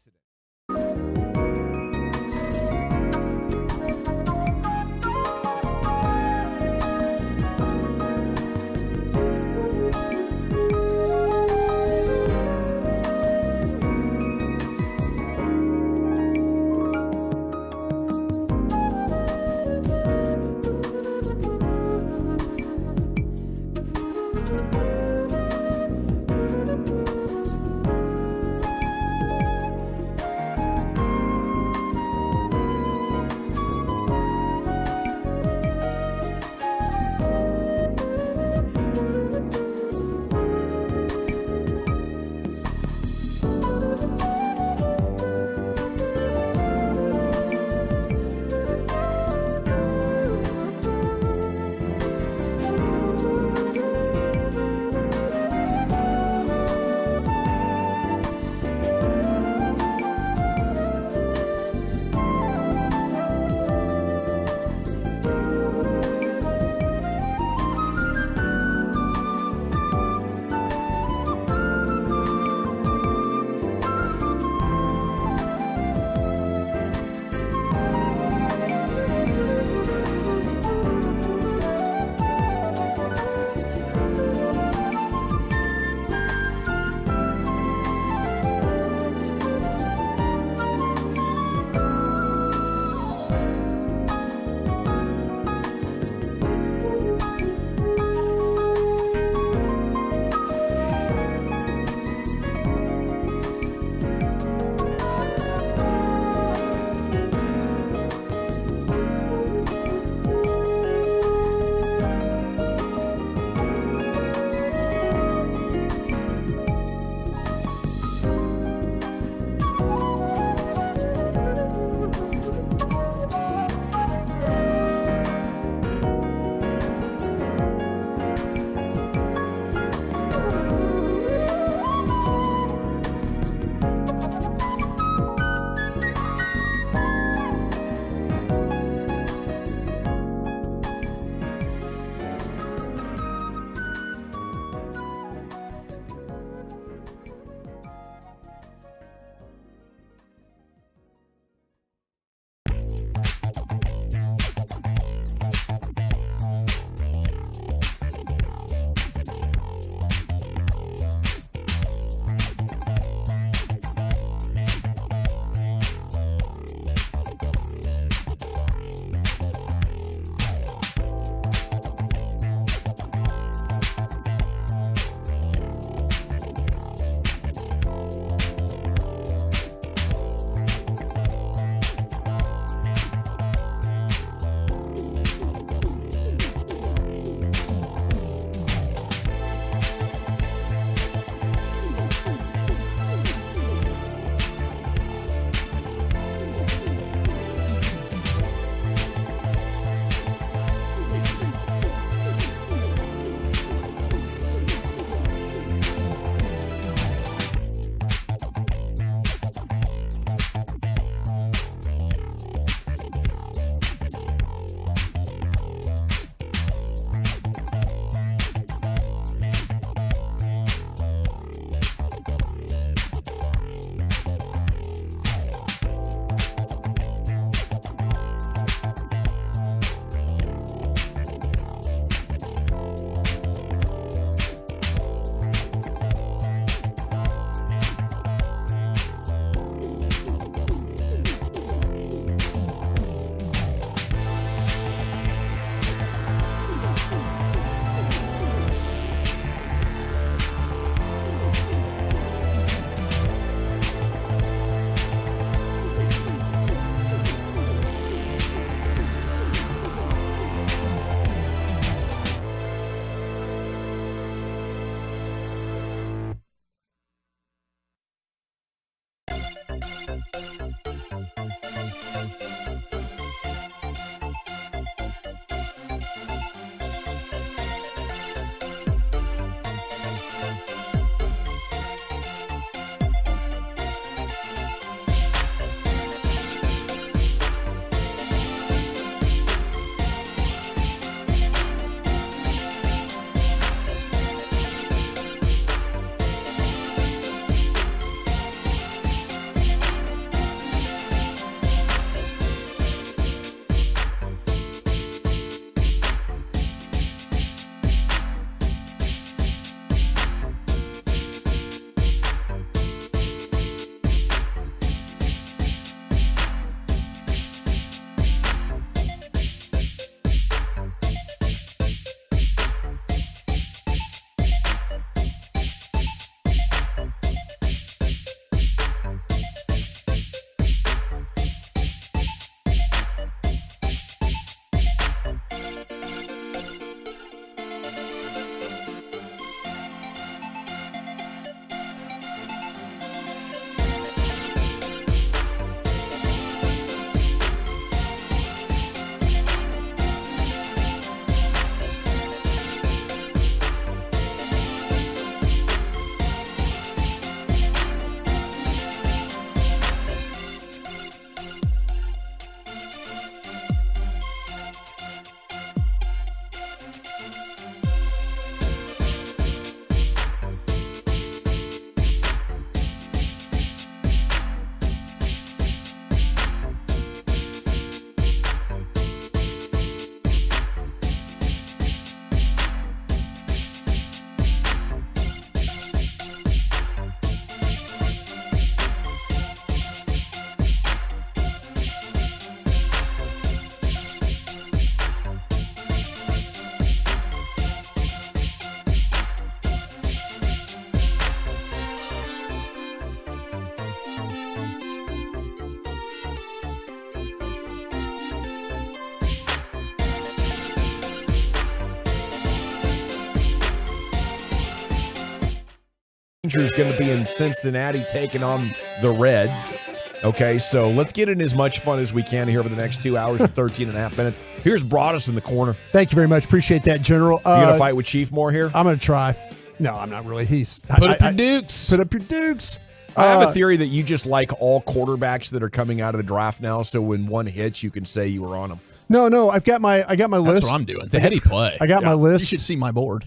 Rangers going to be in Cincinnati taking on the Reds. Okay, so let's get in as much fun as we can here over the next 2 hours and 13 and a half minutes. Here's Broadus in the corner. Thank you very much. Appreciate that, General. You going to fight with Chief more here? I'm going to try. No, I'm not really. Put up your dukes. Put up your dukes. I have a theory that you just like all quarterbacks that are coming out of the draft now, so when one hits, you can say you were on them. No, I got my list. That's what I'm doing. It's a heady play. I got my list. You should see my board.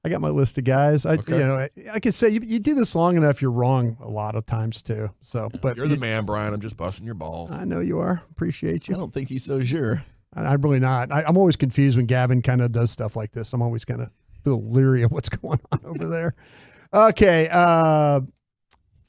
I got my list of guys. I could say you do this long enough, you're wrong a lot of times too. So, but you're the man, Brian. I'm just busting your balls. I know you are. Appreciate you. I don't think he's so sure. I'm really not. I'm always confused when Gavin kind of does stuff like this. I'm always kind of a little leery of what's going on over there. Okay.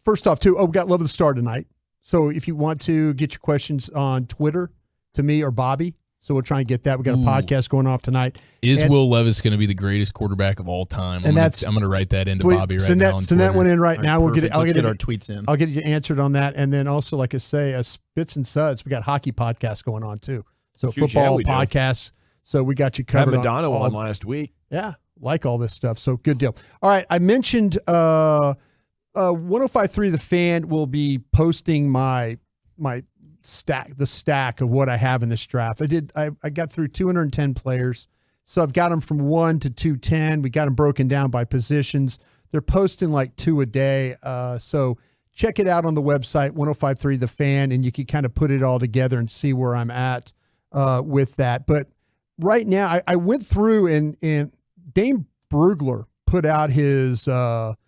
First off, too. We got Love of the Star tonight. So if you want to get your questions on Twitter to me or Bobby. So we'll try and get that. We got a podcast going off tonight. Is Will Levis going to be the greatest quarterback of all time? I'm going to write that into Bobby right now. Send that one in right now. We'll get it. I'll get our tweets in. I'll get you answered on that. And then also, like I say, Spits and Suds. We got hockey podcasts going on too. So football podcasts. So we got you covered. Had Madonna on last week. Yeah, like all this stuff. So good deal. All right, I mentioned 105.3 The Fan will be posting my stack of what I have in this draft. I got through 210 players. So I've got them from 1 to 210. We got them broken down by positions. They're posting like 2 a day. So check it out on the website, 105.3 The Fan, and you can kind of put it all together and see where I'm at with that. But right now, I went through and Dane Brugler put out his top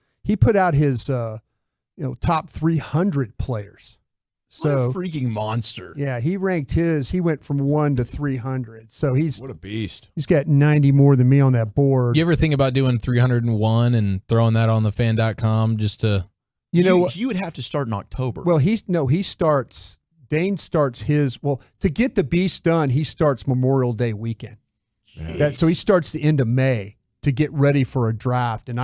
300 players. So what a freaking monster. Yeah, he ranked his. He went from 1 to 300. So what a beast. He's got 90 more than me on that board. You ever think about doing 301 and throwing that on the fan.com just to you would have to start in October. Well, Dane starts his to get the beast done, he starts Memorial Day weekend. So he starts the end of May to get ready for a draft. And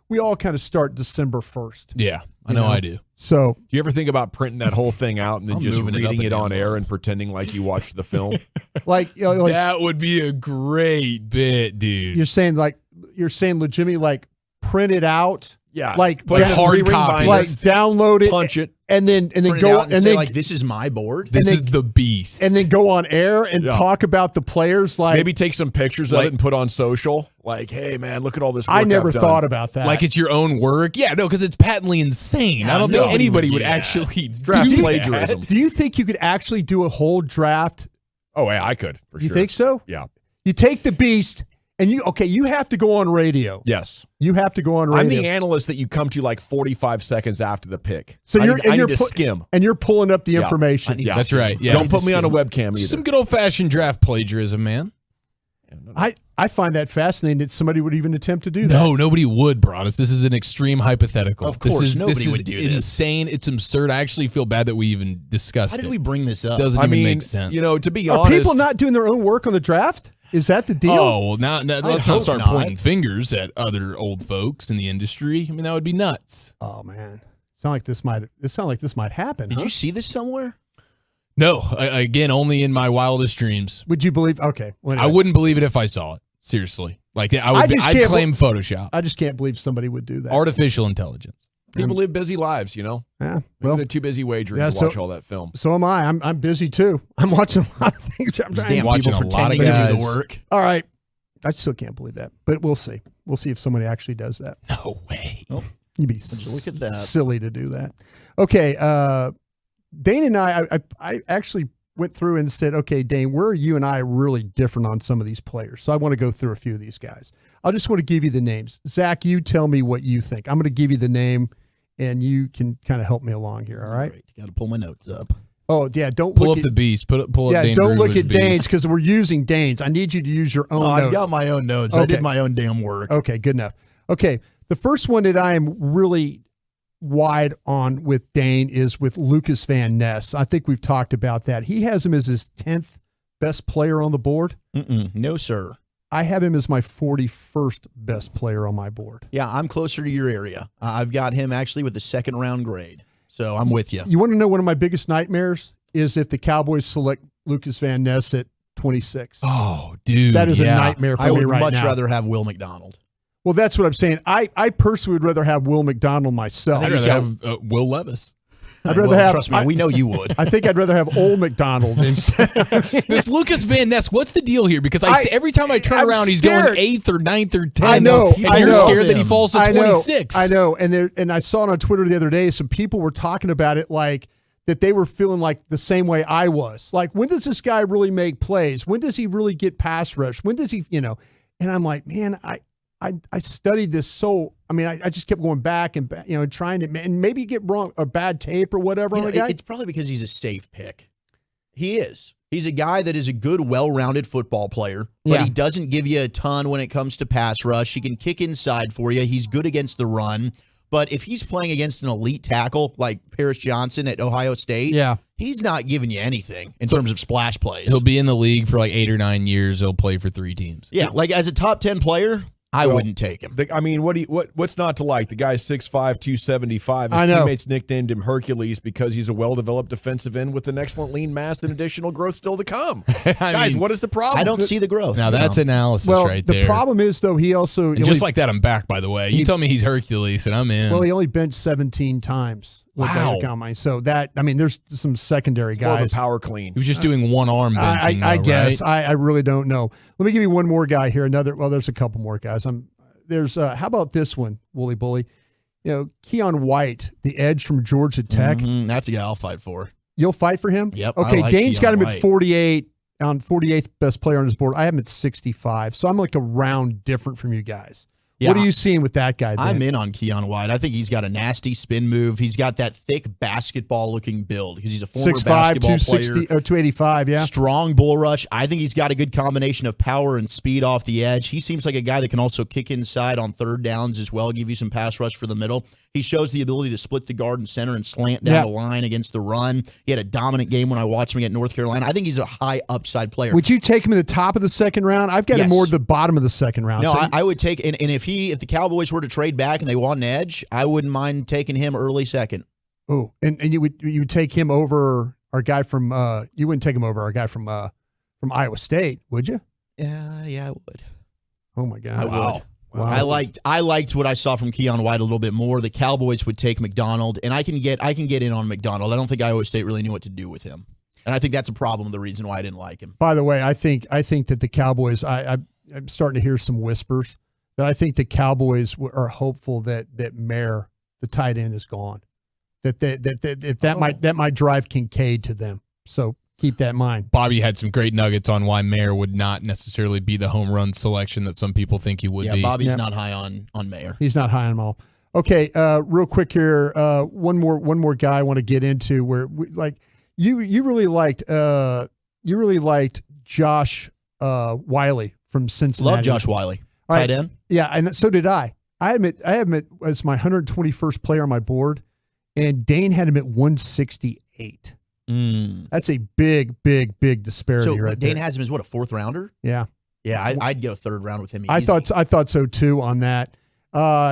we all kind of start December 1st. Yeah, I know I do. So, do you ever think about printing that whole thing out and then just reading it on air and pretending like you watched the film? That would be a great bit, dude. You're saying legitimately print it out. Yeah, like hard copy, like download it, punch it, and then go and say this is my board. This is the beast, and then go on air and talk about the players. Like maybe take some pictures of it and put on social. Like, hey man, look at all this work I never I've done. thought about that. Like it's your own work. Yeah, no, because it's patently insane. I don't think anybody would actually draft plagiarism. Do you think you could actually do a whole draft? Oh yeah, I could. For you sure. think so? Yeah. You take the beast. And you have to go on radio. Yes. You have to go on radio. I'm the analyst that you come to like 45 seconds after the pick. So I need to skim. And you're pulling up the information. Yeah, that's right. Yeah. Don't put me on a webcam either. Some good old-fashioned draft plagiarism, man. I find that fascinating that somebody would even attempt to do that. No, nobody would, Broadus. This is an extreme hypothetical. Of course, nobody would do this. Insane. It's absurd. I actually feel bad that we even discussed it. How did we bring this up? Doesn't even make sense. To be Are honest. people not doing their own work on the draft? Is that the deal? Oh, well, now let's not start pointing fingers at other old folks in the industry. I mean, that would be nuts. Oh man, sound like this might happen. Did you see this somewhere? No, again, only in my wildest dreams. Would you believe? Okay, well, anyway. I wouldn't believe it if I saw it. Seriously, I'd claim Photoshop. I just can't believe somebody would do that. Artificial intelligence. People live busy lives, Yeah. Well, they're too busy wagering to watch all that film. So am I. I'm busy too. I'm watching a lot of things. I'm damn watching people pretending to do the work. All right. I still can't believe that, but we'll see. We'll see if somebody actually does that. No way. Oh, you'd be look at that. Silly to do that. Okay. Dane and I actually went through and said, okay, Dane, where are you and I really different on some of these players? So I want to go through a few of these guys. I just want to give you the names. Zach, you tell me what you think. I'm going to give you the name, and you can kind of help me along here, all right? You got to pull my notes up. Oh, yeah, don't pull look up the beast. Pull up yeah, Dane don't look Brugler's at Dane's beast. because we're using Dane's. I need you to use your own notes. I've got my own notes. Okay. I did my own damn work. Okay, good enough. Okay, the first one that I am really wide on with Dane is with Lucas Van Ness. I think we've talked about that. He has him as his 10th best player on the board. No, sir. I have him as my 41st best player on my board. Yeah, I'm closer to your area. I've got him actually with the second round grade. So I'm with you. You want to know one of my biggest nightmares is if the Cowboys select Lucas Van Ness at 26. Oh, dude. That is a nightmare for me right now. I would much rather have Will McDonald. Well, that's what I'm saying. I personally would rather have Will McDonald myself. I'd rather have Will Levis. I'd rather have. Trust me, we know you would. I think I'd rather have old McDonald instead. This Lucas Van Ness, what's the deal here? Because every time I turn I'm around, he's scared. going 8th or 9th or 10th. I know. And you're scared that he falls to 26. I know. And I saw it on Twitter the other day. Some people were talking about it like that they were feeling like the same way I was. Like, when does this guy really make plays? When does he really get pass rush? When does he, And I'm like, man, I studied this so. I mean, I just kept going back and trying to, and maybe get wrong a bad tape or whatever on the guy. It's probably because he's a safe pick. He is. He's a guy that is a good, well-rounded football player, but he doesn't give you a ton when it comes to pass rush. He can kick inside for you. He's good against the run. But if he's playing against an elite tackle like Paris Johnson at Ohio State, he's not giving you anything in terms of splash plays. He'll be in the league for like 8 or 9 years. He'll play for 3 teams. Yeah, like as a top 10 player, I wouldn't take him. What's not to like? The guy's 6'5", 275. His teammates nicknamed him Hercules because he's a well-developed defensive end with an excellent lean mass and additional growth still to come. Guys, what is the problem? I don't see the growth. Now that's analysis right there. The problem is, though, he also... And just like that, I'm back, by the way. You tell me he's Hercules, and I'm in. Well, he only benched 17 times. Wow. So there's some secondary guys. More of a power clean. He was just doing one arm benching, I guess. Right? I really don't know. Let me give you one more guy here. There's a couple more guys. How about this one, Wooly Bully? Keon White, the edge from Georgia Tech. That's a guy I'll fight for. You'll fight for him? Yep. Okay, Dane's got him White. at 48, on 48th best player on his board. I have him at 65. So I'm like a round different from you guys. Yeah. What are you seeing with that guy, Dan? I'm in on Keon White. I think he's got a nasty spin move. He's got that thick basketball-looking build because he's a former 6'5", basketball 260, player. or 285, yeah. Strong bull rush. I think he's got a good combination of power and speed off the edge. He seems like a guy that can also kick inside on third downs as well, give you some pass rush for the middle. He shows the ability to split the guard and center and slant down the line against the run. He had a dominant game when I watched him at North Carolina. I think he's a high upside player. Would you take him in the top of the second round? I've got him more at the bottom of the second round. No, So I would take, and if the Cowboys were to trade back and they want an edge, I wouldn't mind taking him early second. Oh, and you would take him over our guy from you wouldn't take him over our guy from Iowa State, would you? Yeah, I would. Oh my God! I would. Wow. I liked what I saw from Keon White a little bit more. The Cowboys would take McDonald, and I can get in on McDonald. I don't think Iowa State really knew what to do with him, and I think that's a problem. The reason why I didn't like him. By the way, I think that the Cowboys. I'm starting to hear some whispers that I think the Cowboys are hopeful that Mayer, the tight end, is gone. That might drive Kincaid to them. So keep that in mind. Bobby had some great nuggets on why Mayer would not necessarily be the home run selection that some people think he would be. Yeah, Bobby's not high on Mayer. He's not high on them all. Okay, real quick here. One more guy I want to get into where you really liked Josh Wiley from Cincinnati. Love Josh Wiley. All right. Tight end. Yeah, and so did I. I have him as my 121st player on my board, and Dane had him at 168. That's a big disparity right there. Dane has him as what, a fourth rounder? Yeah. Yeah, I'd go third round with him. I thought so too on that.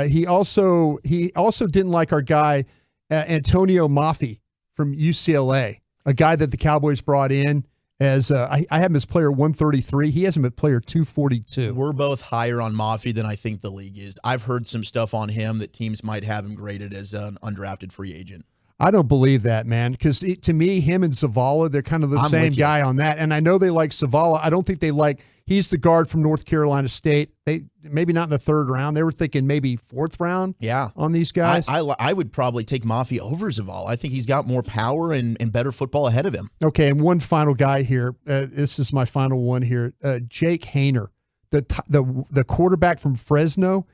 He also didn't like our guy Antonio Maffei from UCLA, a guy that the Cowboys brought in as I have him as player 133. He has him at player 242. We're both higher on Maffei than I think the league is. I've heard some stuff on him that teams might have him graded as an undrafted free agent. I don't believe that, man, because to me, him and Zavala, they're kind of the same guy on that. And I know they like Zavala. I don't think they like – he's the guard from North Carolina State. They maybe not in the third round. They were thinking maybe fourth round on these guys. I would probably take Maffei over Zavala. I think he's got more power and better football ahead of him. Okay, and one final guy here. This is my final one here. Jake Haener, the quarterback from Fresno.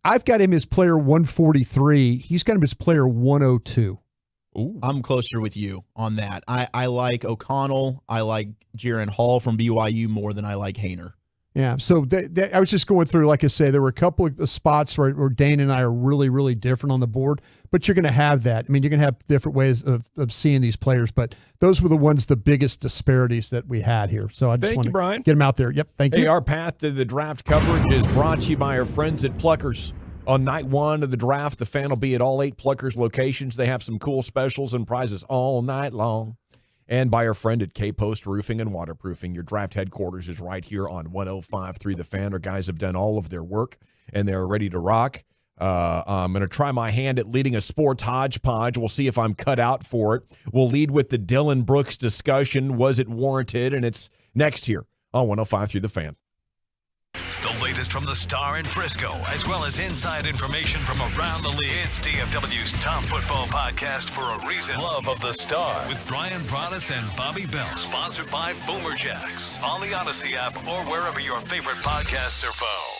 I've got him as player 143. He's got him as player 102. Ooh. I'm closer with you on that. I like O'Connell. I like Jaron Hall from BYU more than I like Haener. Yeah, so I was just going through, like I say, there were a couple of spots where Dane and I are really, really different on the board, but you're going to have that. I mean, you're going to have different ways of seeing these players, but those were the biggest disparities that we had here. So I just want to get them out there. Yep, thank you. Hey, our path to the draft coverage is brought to you by our friends at Pluckers. On night one of the draft, the fan will be at all 8 Pluckers locations. They have some cool specials and prizes all night long. and by our friend at K-Post Roofing and Waterproofing. Your draft headquarters is right here on 105.3 The Fan. Our guys have done all of their work, and they're ready to rock. I'm going to try my hand at leading a sports hodgepodge. We'll see if I'm cut out for it. We'll lead with the Dillon Brooks discussion. Was it warranted? And it's next here on 105.3 The Fan. The latest from the Star in Frisco, as well as inside information from around the league. It's DFW's top football podcast for a reason. Love of the Star with Brian Broaddus and Bobby Bell. Sponsored by Boomer Jacks on the Odyssey app or wherever your favorite podcasts are found.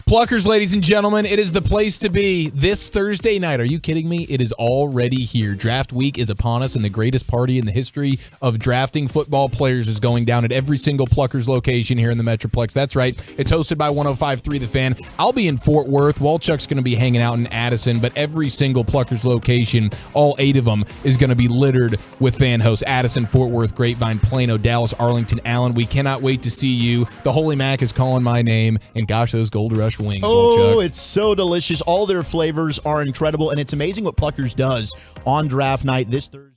Pluckers, ladies and gentlemen, it is the place to be this Thursday night. Are you kidding me? It is already here. Draft week is upon us, and the greatest party in the history of drafting football players is going down at every single Pluckers location here in the Metroplex. That's right. It's hosted by 105.3 The Fan. I'll be in Fort Worth. Walchuk's going to be hanging out in Addison, but every single Pluckers location, all 8 of them, is going to be littered with fan hosts. Addison, Fort Worth, Grapevine, Plano, Dallas, Arlington, Allen. We cannot wait to see you. The Holy Mac is calling my name, and gosh, those Gold Rush wings. Oh, it's so delicious. All their flavors are incredible, and it's amazing what Pluckers does on draft night this Thursday.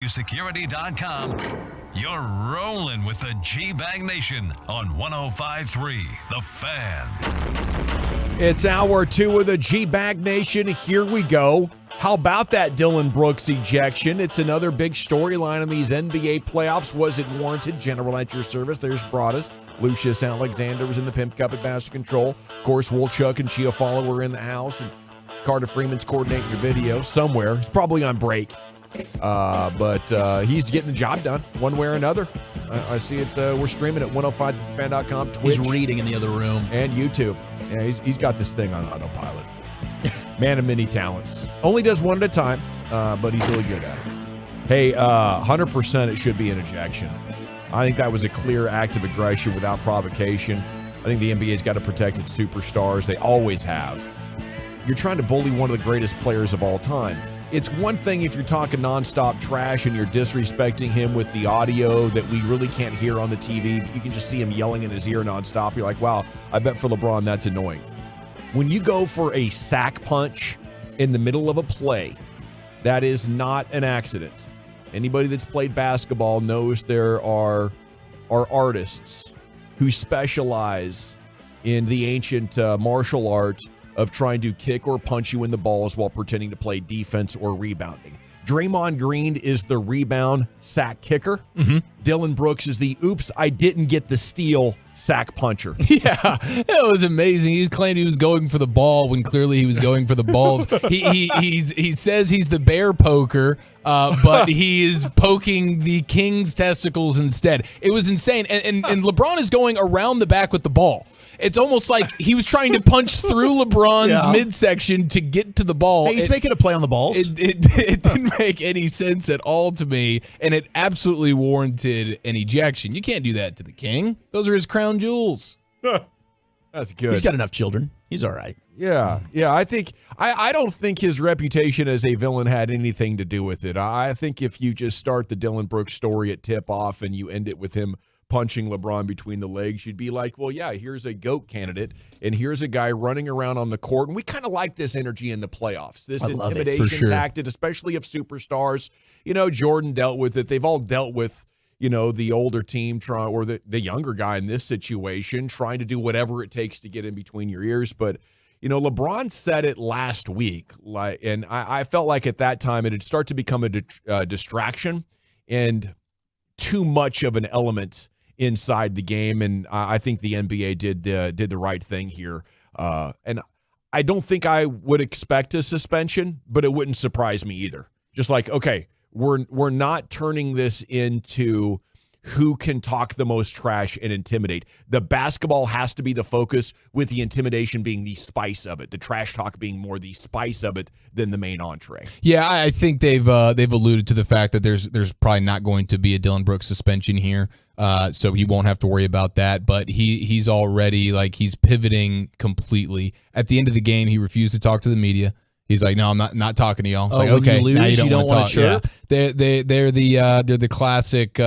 GWSecurity.com. You're rolling with the G-Bag Nation on 105.3 The Fan. It's hour 2 of the G-Bag Nation. Here we go. How about that Dillon Brooks ejection? It's another big storyline in these NBA playoffs. Was it warranted? General at your service. There's Broadus. Lucius Alexander was in the Pimp Cup at Master Control. Of course, Wolchuk and Chia Follow were in the house. And Carter Freeman's coordinating your video somewhere. He's probably on break. But he's getting the job done one way or another. I see it. We're streaming at 105thefan.com, Twitch. He's reading in the other room. And YouTube. Yeah, he's got this thing on autopilot. Man of many talents. Only does one at a time, but he's really good at it. Hey, 100% it should be an ejection. I think that was a clear act of aggression without provocation. I think the NBA's got to protect its superstars. They always have. You're trying to bully one of the greatest players of all time. It's one thing if you're talking nonstop trash and you're disrespecting him with the audio that we really can't hear on the TV, but you can just see him yelling in his ear nonstop. You're like, wow, I bet for LeBron that's annoying. When you go for a sack punch in the middle of a play, that is not an accident. Anybody that's played basketball knows there are artists who specialize in the ancient martial art of trying to kick or punch you in the balls while pretending to play defense or rebounding. Draymond Green is the rebound sack kicker. Mm-hmm. Dillon Brooks is the oops, I didn't get the steal sack puncher. Yeah, it was amazing. He claimed he was going for the ball when clearly he was going for the balls. He says he's the bear poker, but he is poking the king's testicles instead. It was insane. And LeBron is going around the back with the ball. It's almost like he was trying to punch through LeBron's midsection to get to the ball. Hey, he's making a play on the balls. It didn't make any sense at all to me, and it absolutely warranted an ejection. You can't do that to the king. Those are his crown jewels. That's good. He's got enough children. He's all right. Yeah. I don't think his reputation as a villain had anything to do with it. I think if you just start the Dillon Brooks story at tip-off and you end it with him punching LeBron between the legs, you'd be like, well, yeah, here's a GOAT candidate, and here's a guy running around on the court, and we kind of like this energy in the playoffs, this intimidation tactic, especially of superstars. You know, Jordan dealt with it. They've all dealt with, you know, the older team or the younger guy in this situation trying to do whatever it takes to get in between your ears. But, you know, LeBron said it last week, and I felt like at that time it had started to become a distraction and too much of an element inside the game, and I think the NBA did the right thing here. And I don't think I would expect a suspension, but it wouldn't surprise me either. Just like, okay, we're not turning this into who can talk the most trash and intimidate. The basketball has to be the focus, with the intimidation being the spice of it, the trash talk being more the spice of it than the main entree. Yeah, I think they've alluded to the fact that there's probably not going to be a Dillon Brooks suspension here, so he won't have to worry about that. But he's already he's pivoting completely. At the end of the game, he refused to talk to the media. He's like, no, I'm not talking to y'all. It's like, okay, when you lose, now you don't want to talk. Yeah. They're the classic.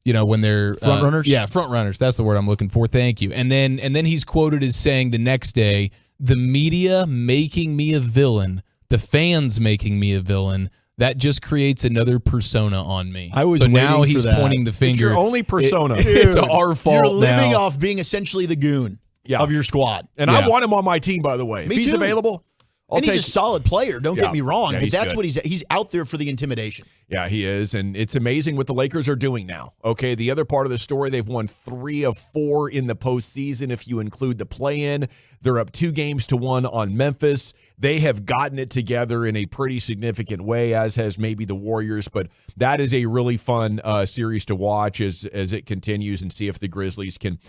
When they're front runners. Yeah, front runners. That's the word I'm looking for. Thank you. And then he's quoted as saying the next day, the media making me a villain, the fans making me a villain. That just creates another persona on me. So now he's pointing the finger. It's your only persona. It's our fault. You're living now. off being essentially the goon of your squad. And I want him on my team, by the way. Me if he's too. available. He's a solid player. Don't get me wrong, Yeah, but that's good. what he's out there for the intimidation. Yeah, he is, and it's amazing what the Lakers are doing now. Okay, the other part of the story, they've won 3 of 4 in the postseason if you include the play-in. They're up 2-1 on Memphis. They have gotten it together in a pretty significant way, as has maybe the Warriors, but that is a really fun series to watch as it continues, and see if the Grizzlies can,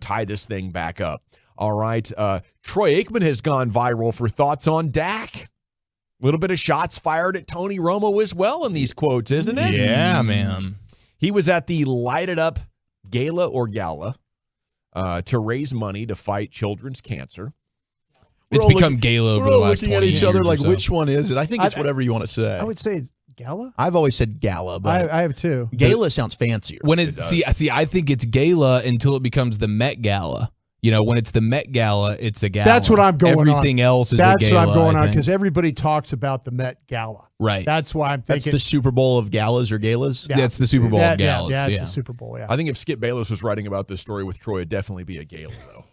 tie this thing back up. All right. Troy Aikman has gone viral for thoughts on Dak. A little bit of shots fired at Tony Romo as well in these quotes, isn't it? Yeah, man. He was at the Light It Up Gala to raise money to fight children's cancer. It's become gala over the last 20 years. We're looking at each other like, or so. which one is it? I think it's whatever you want to say. I would say gala. I've always said gala, but I have too. Gala sounds fancier. When see, I think it's gala until it becomes the Met Gala. When it's the Met Gala, it's a gala. That's what I'm going on. Everything else is That's a gala. what I'm going on because everybody talks about the Met Gala. Right. That's why I'm thinking. That's the Super Bowl of galas or galas? Yeah. That's the Super Bowl of galas. Yeah, it's the Super Bowl, yeah. I think if Skip Bayless was writing about this story with Troy, it'd definitely be a gala, though.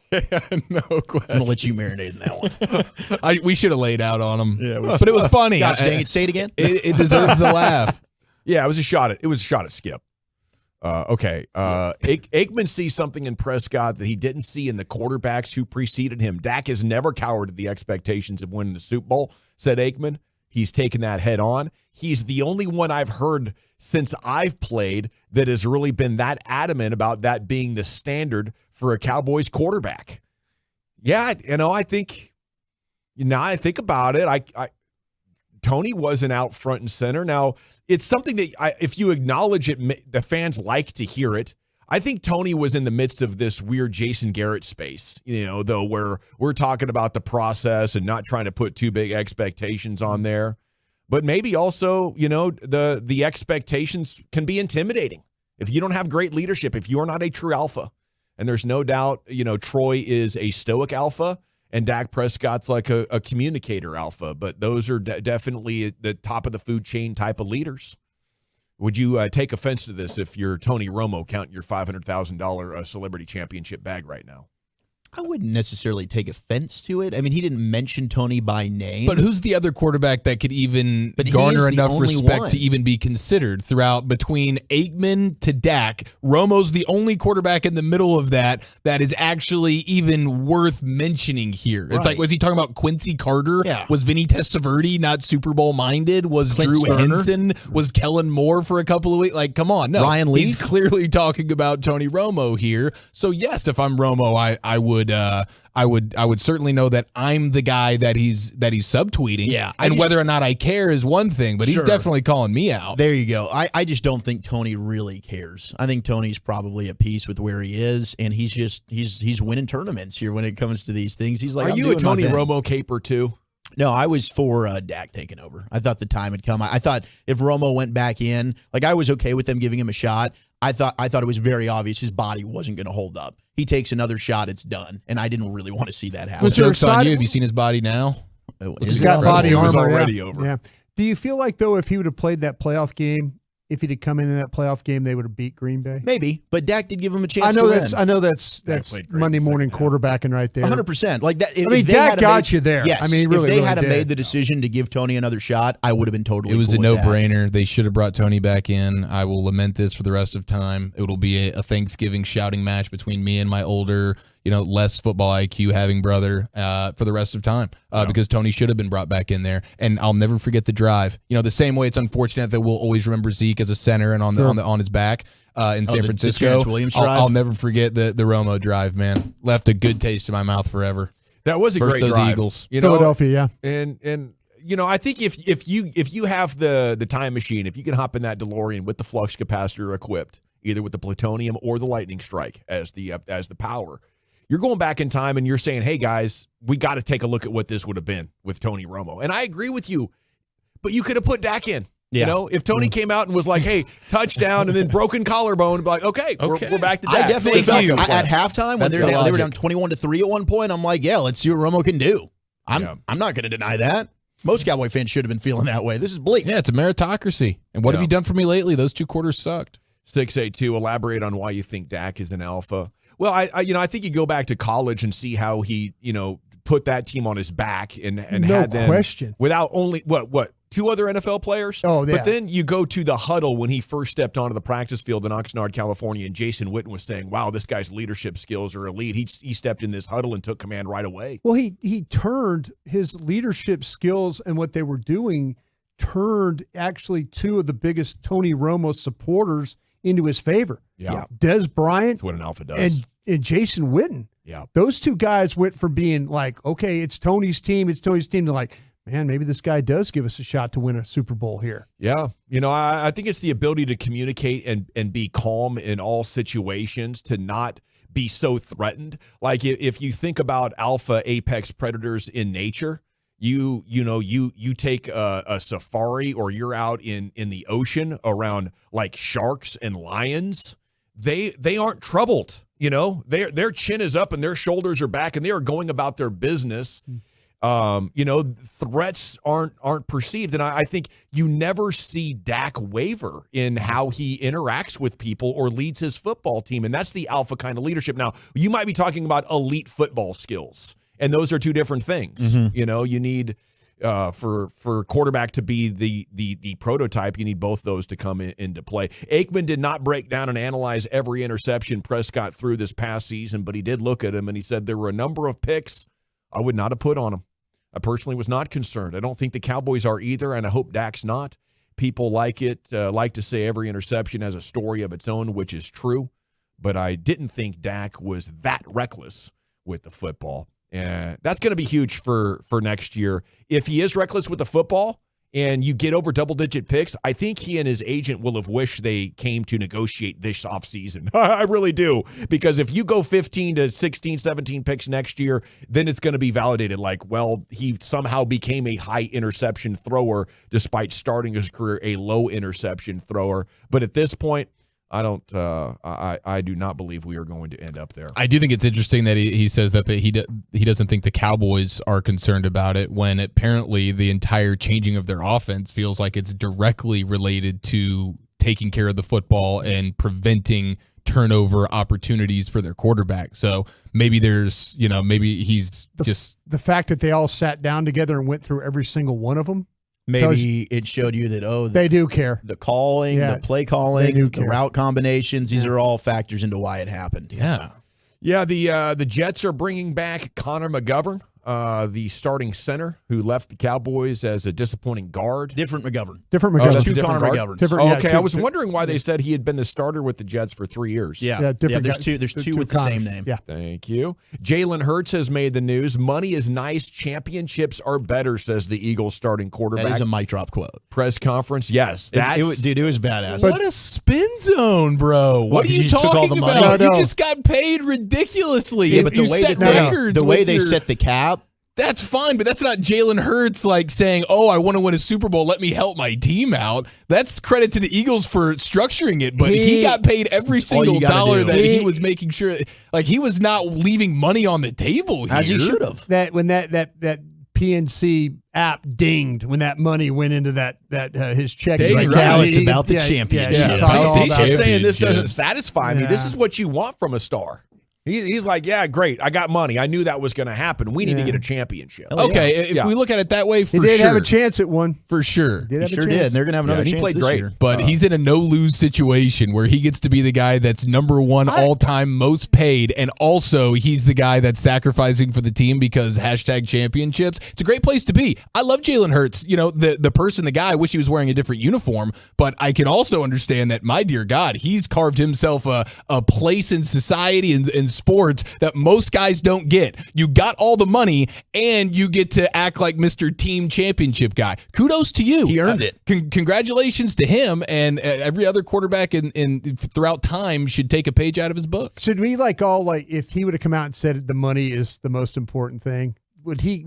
No question. I'm going to let you marinate in that one. We should have laid out on him. Yeah, but it was funny. Gosh dang it, say it again. It deserves the laugh. Yeah, it was a shot at Skip. Okay. Aikman sees something in Prescott that he didn't see in the quarterbacks who preceded him. Dak has never cowered to the expectations of winning the Super Bowl, said Aikman. He's taken that head on. He's the only one I've heard since I've played that has really been that adamant about that being the standard for a Cowboys quarterback. Yeah, I think about it, Tony wasn't out front and center. Now, it's something that if you acknowledge it, the fans like to hear it. I think Tony was in the midst of this weird Jason Garrett space, though, where we're talking about the process and not trying to put too big expectations on there. But maybe also, the expectations can be intimidating. If you don't have great leadership, if you're not a true alpha, and there's no doubt, Troy is a stoic alpha, and Dak Prescott's like a communicator alpha, but those are definitely the top of the food chain type of leaders. Would you take offense to this if you're Tony Romo counting your $500,000 celebrity championship bag right now? I wouldn't necessarily take offense to it. I mean, he didn't mention Tony by name. But who's the other quarterback that could even garner enough respect to even be considered throughout between Aikman to Dak? Romo's the only quarterback in the middle of that is actually even worth mentioning here. It's like, was he talking about Quincy Carter? Yeah. Was Vinny Testaverde not Super Bowl minded? Was Clint Drew Sterner? Henson? Was Kellen Moore for a couple of weeks? Like, come on. No, Ryan Leaf? he's clearly talking about Tony Romo here. So yes, if I'm Romo, I would certainly know that I'm the guy that he's subtweeting. Yeah, and whether or not I care is one thing, but he's definitely calling me out. There you go. I just don't think Tony really cares. I think Tony's probably at peace with where he is, and he's winning tournaments here when it comes to these things. He's like, are you a Tony Romo caper too? No, I was for Dak taking over. I thought the time had come. I thought if Romo went back in, I was okay with them giving him a shot. I thought it was very obvious his body wasn't going to hold up. He takes another shot, it's done, and I didn't really want to see that happen. Joke's on you. Have you seen his body now? He's got body armor. It was already over. Yeah. Do you feel like, though, if he would have played that playoff game, if he'd have come in that playoff game, they would have beat Green Bay? Maybe, but Dak did give him a chance I know to win. that's Monday morning quarterbacking right there. 100%. Like that. Dak got you there. Yes. I mean, if they really had did. made the decision to give Tony another shot, I would have been totally. It was cool a with that. no-brainer. They should have brought Tony back in. I will lament this for the rest of time. It will be a Thanksgiving shouting match between me and my older, less football IQ having brother for the rest of time because Tony should have been brought back in there. And I'll never forget the drive. The same way it's unfortunate that we'll always remember Zeke as a center and on his back in San Francisco. The Terrence Williams drive? I'll never forget the Romo drive, man. Left a good taste in my mouth forever. That was a Versus great those drive. Eagles. Philadelphia, yeah. And I think if you have the time machine, if you can hop in that DeLorean with the flux capacitor equipped, either with the plutonium or the lightning strike as the power, you're going back in time and you're saying, hey guys, we got to take a look at what this would have been with Tony Romo. And I agree with you, but you could have put Dak in. Yeah. If Tony came out and was like, hey, touchdown and then broken collarbone, be like, okay. We're back to Dak. I definitely Thank felt you. at halftime when they were down 21-3 at one point. I'm like, yeah, let's see what Romo can do. I'm not going to deny that. Most Cowboy fans should have been feeling that way. This is bleak. Yeah, it's a meritocracy. And what have you done for me lately? Those 2 quarters sucked. 682, elaborate on why you think Dak is an alpha. Well, I think you go back to college and see how he, put that team on his back and had them question. Without only what 2 other NFL players. Oh, yeah. But then you go to the huddle when he first stepped onto the practice field in Oxnard, California, and Jason Witten was saying, "Wow, this guy's leadership skills are elite." He stepped in this huddle and took command right away. Well, he turned his leadership skills and what they were doing turned actually 2 of the biggest Tony Romo supporters into his favor. Yeah. Des Bryant. That's what an alpha does. And Jason Witten. Yeah. Those 2 guys went from being like, okay, it's Tony's team, to like, man, maybe this guy does give us a shot to win a Super Bowl here. Yeah. I think it's the ability to communicate and be calm in all situations, to not be so threatened. Like if you think about alpha apex predators in nature, you take a safari or you're out in the ocean around like sharks and lions. they aren't troubled. You know, their chin is up and their shoulders are back, and they are going about their business. You know, threats aren't perceived, and I think you never see Dak waver in how he interacts with people or leads his football team, and that's the alpha kind of leadership. Now, you might be talking about elite football skills, and those are two different things. You know, you need for quarterback to be the prototype, you need both those to come into play. Aikman did not break down and analyze every interception Prescott threw this past season, but he did look at him, and he said there were a number of picks I would not have put on him. I personally was not concerned. I don't think the Cowboys are either, and I hope Dak's not. People like to say every interception has a story of its own, which is true, but I didn't think Dak was that reckless with the football. That's going to be huge for next year. If he is reckless with the football and you get over double-digit picks, I think he and his agent will have wished they came to negotiate this offseason. I really do. Because if you go 15 to 16, 17 picks next year, then it's going to be validated like, well, he somehow became a high interception thrower despite starting his career a low interception thrower. But at this point, I do not believe we are going to end up there. I do think it's interesting that he says that he doesn't think the Cowboys are concerned about it, when apparently the entire changing of their offense feels like it's directly related to taking care of the football and preventing turnover opportunities for their quarterback. So maybe there's, maybe he's just the fact that they all sat down together and went through every single one of them. Maybe it showed you that, they do care. The calling, the play calling, the route combinations, these are all factors into why it happened. Yeah. Yeah, the Jets are bringing back Connor McGovern, the starting center who left the Cowboys as a disappointing guard. Different McGovern. Two Connor McGoverns. Okay, I was wondering why they said he had been the starter with the Jets for 3 years. There's two with the same name. Yeah. Thank you. Jalen Hurts has made the news. Money is nice. Championships are better, says the Eagles starting quarterback. That is a mic drop quote. Press conference. Yes. It was badass. What a spin zone, bro. What are you talking about? You just got paid ridiculously. Yeah, but the way they set the cap. That's fine, but that's not Jalen Hurts like saying, "Oh, I want to win a Super Bowl. Let me help my team out." That's credit to the Eagles for structuring it, but he got paid every single dollar that he was making sure. Like, he was not leaving money on the table here. As he should have. That when that PNC app dinged when that money went into that his check. Right now it's about the championship. He's just saying this doesn't satisfy me. This is what you want from a star. He's like, yeah, great. I got money. I knew that was going to happen. We need to get a championship. Okay, if we look at it that way, for he did sure. have a chance at one. For sure. He sure did. And they're going to have another chance he played this great. year. But he's in a no-lose situation where he gets to be the guy that's number one all-time most paid, and also he's the guy that's sacrificing for the team because #championships. It's a great place to be. I love Jalen Hurts. The person, the guy, I wish he was wearing a different uniform, but I can also understand that, my dear God, he's carved himself a place in society and in sports that most guys don't get. You got all the money, and you get to act like Mr. Team Championship guy. Kudos to you. He earned it. Congratulations to him, and every other quarterback in throughout time should take a page out of his book. Should we if he would have come out and said the money is the most important thing, would he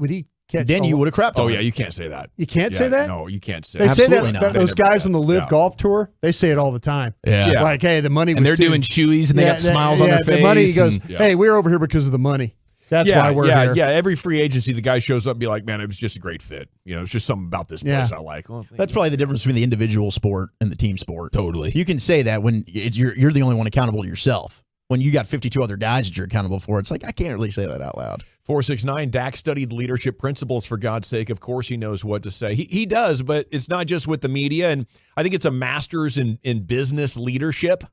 catch? Then you would have crapped on him. Yeah, you can't say that. You can't say that? No, you can't say They that. say Absolutely that not. those guys on the Live Golf Tour, they say it all the time. Yeah. Like, hey, the money was And they're doing shoeys, and they got smiles on their face. The money, he goes, and- hey, we're over here because of the money. That's why we're here. Yeah, every free agency, the guy shows up and be like, man, it was just a great fit. It's just something about this place I like. Well, that's probably the difference between the individual sport and the team sport. Totally. You can say that when you're the only one accountable to yourself. When you got 52 other guys that you're accountable for, it's like, I can't really say that out loud. 469, Dak studied leadership principles, for God's sake. Of course he knows what to say. He does, but it's not just with the media. And I think it's a master's in business leadership.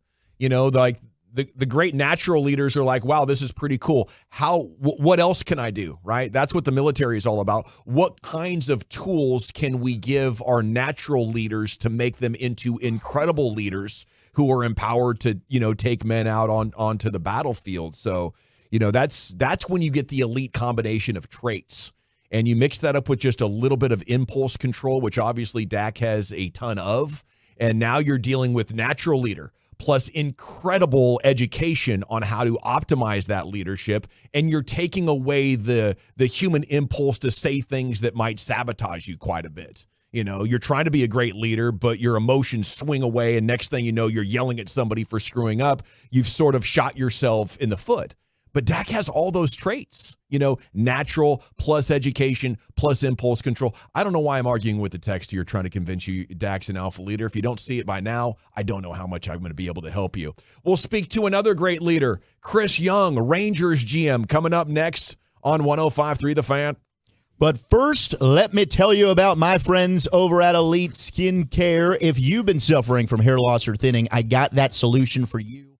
Like the great natural leaders are like, wow, this is pretty cool. What else can I do, right? That's what the military is all about. What kinds of tools can we give our natural leaders to make them into incredible leaders who are empowered to, take men out onto the battlefield? So, that's when you get the elite combination of traits. And you mix that up with just a little bit of impulse control, which obviously Dak has a ton of. And now you're dealing with natural leader plus incredible education on how to optimize that leadership. And you're taking away the human impulse to say things that might sabotage you quite a bit. You know, you're trying to be a great leader, but your emotions swing away, and next thing you know, you're yelling at somebody for screwing up. You've sort of shot yourself in the foot. But Dak has all those traits, you know, natural plus education plus impulse control. I don't know why I'm arguing with the text here trying to convince you Dak's an alpha leader. If you don't see it by now, I don't know how much I'm going to be able to help you. We'll speak to another great leader, Chris Young, Rangers GM, coming up next on 105.3 The Fan. But first, let me tell you about my friends over at Elite Skincare. If you've been suffering from hair loss or thinning, I got that solution for you.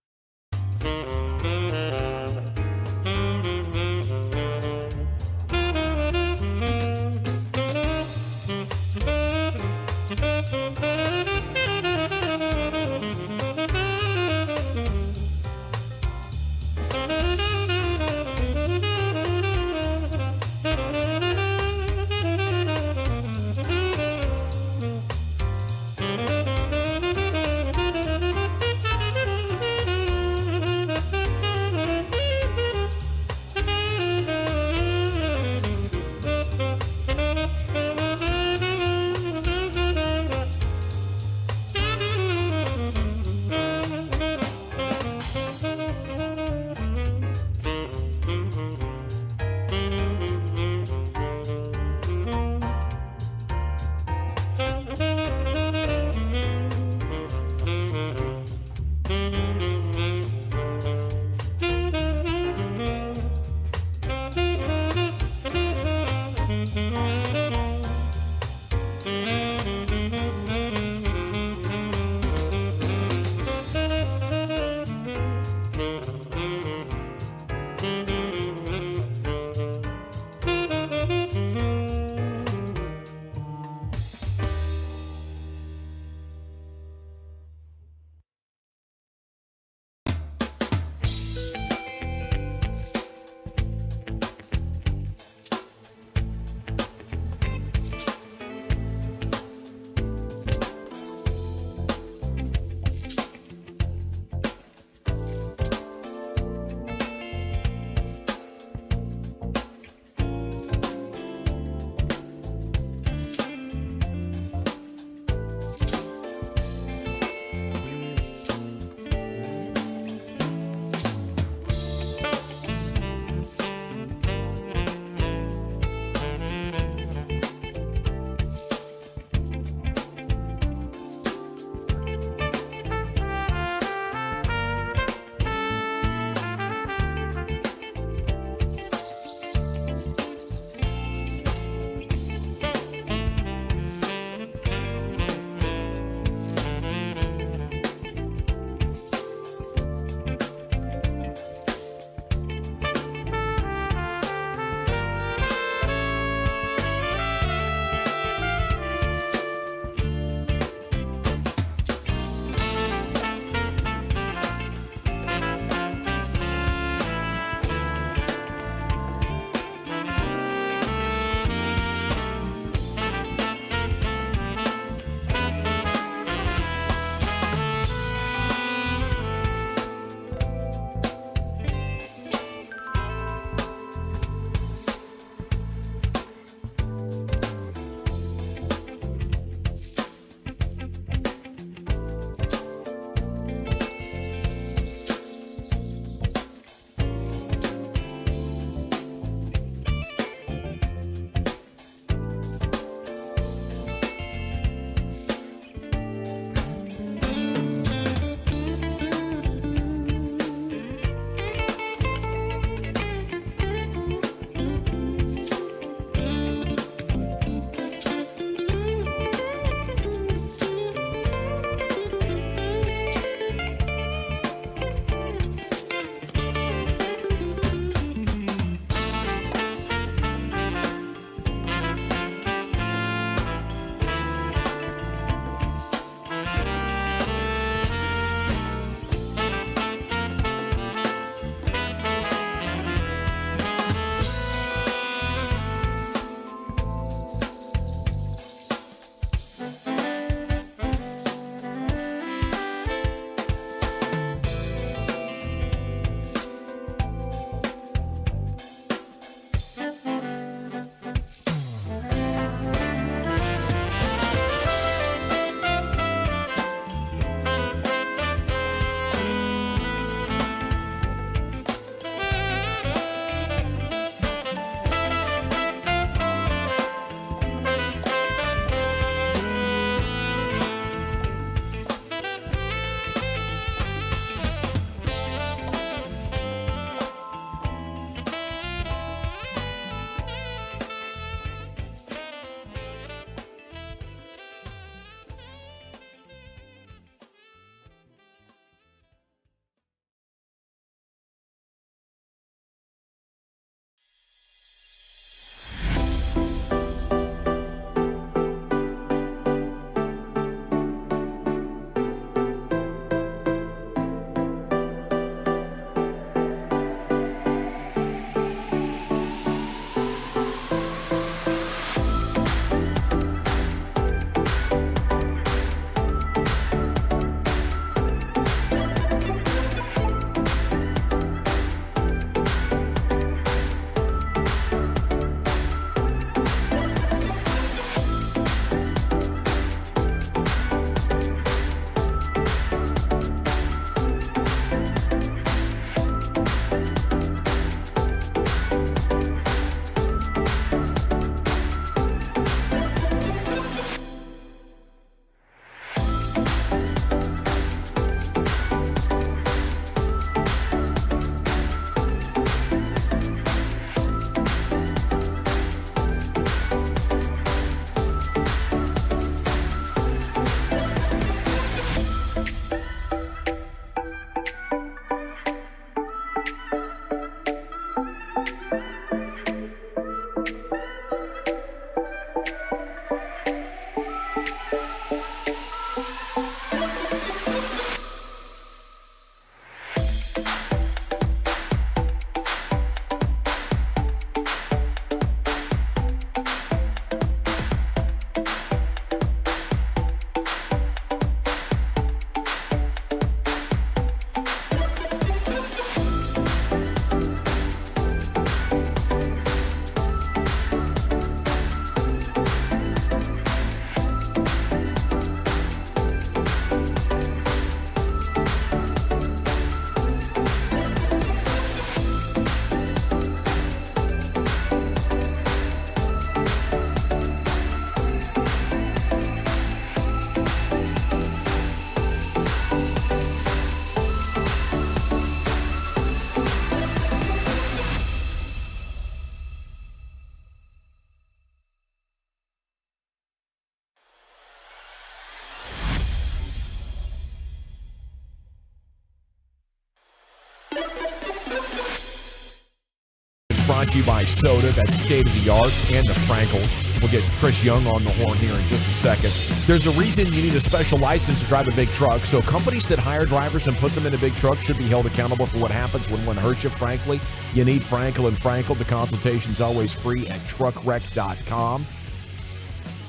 brought to you by Soda, that's state-of-the-art, and the Frankels. We'll get Chris Young on the horn here in just a second. There's a reason you need a special license to drive a big truck, so companies that hire drivers and put them in a big truck should be held accountable for what happens when one hurts you, frankly. You need Frankel and Frankel. The consultation's always free at truckwreck.com.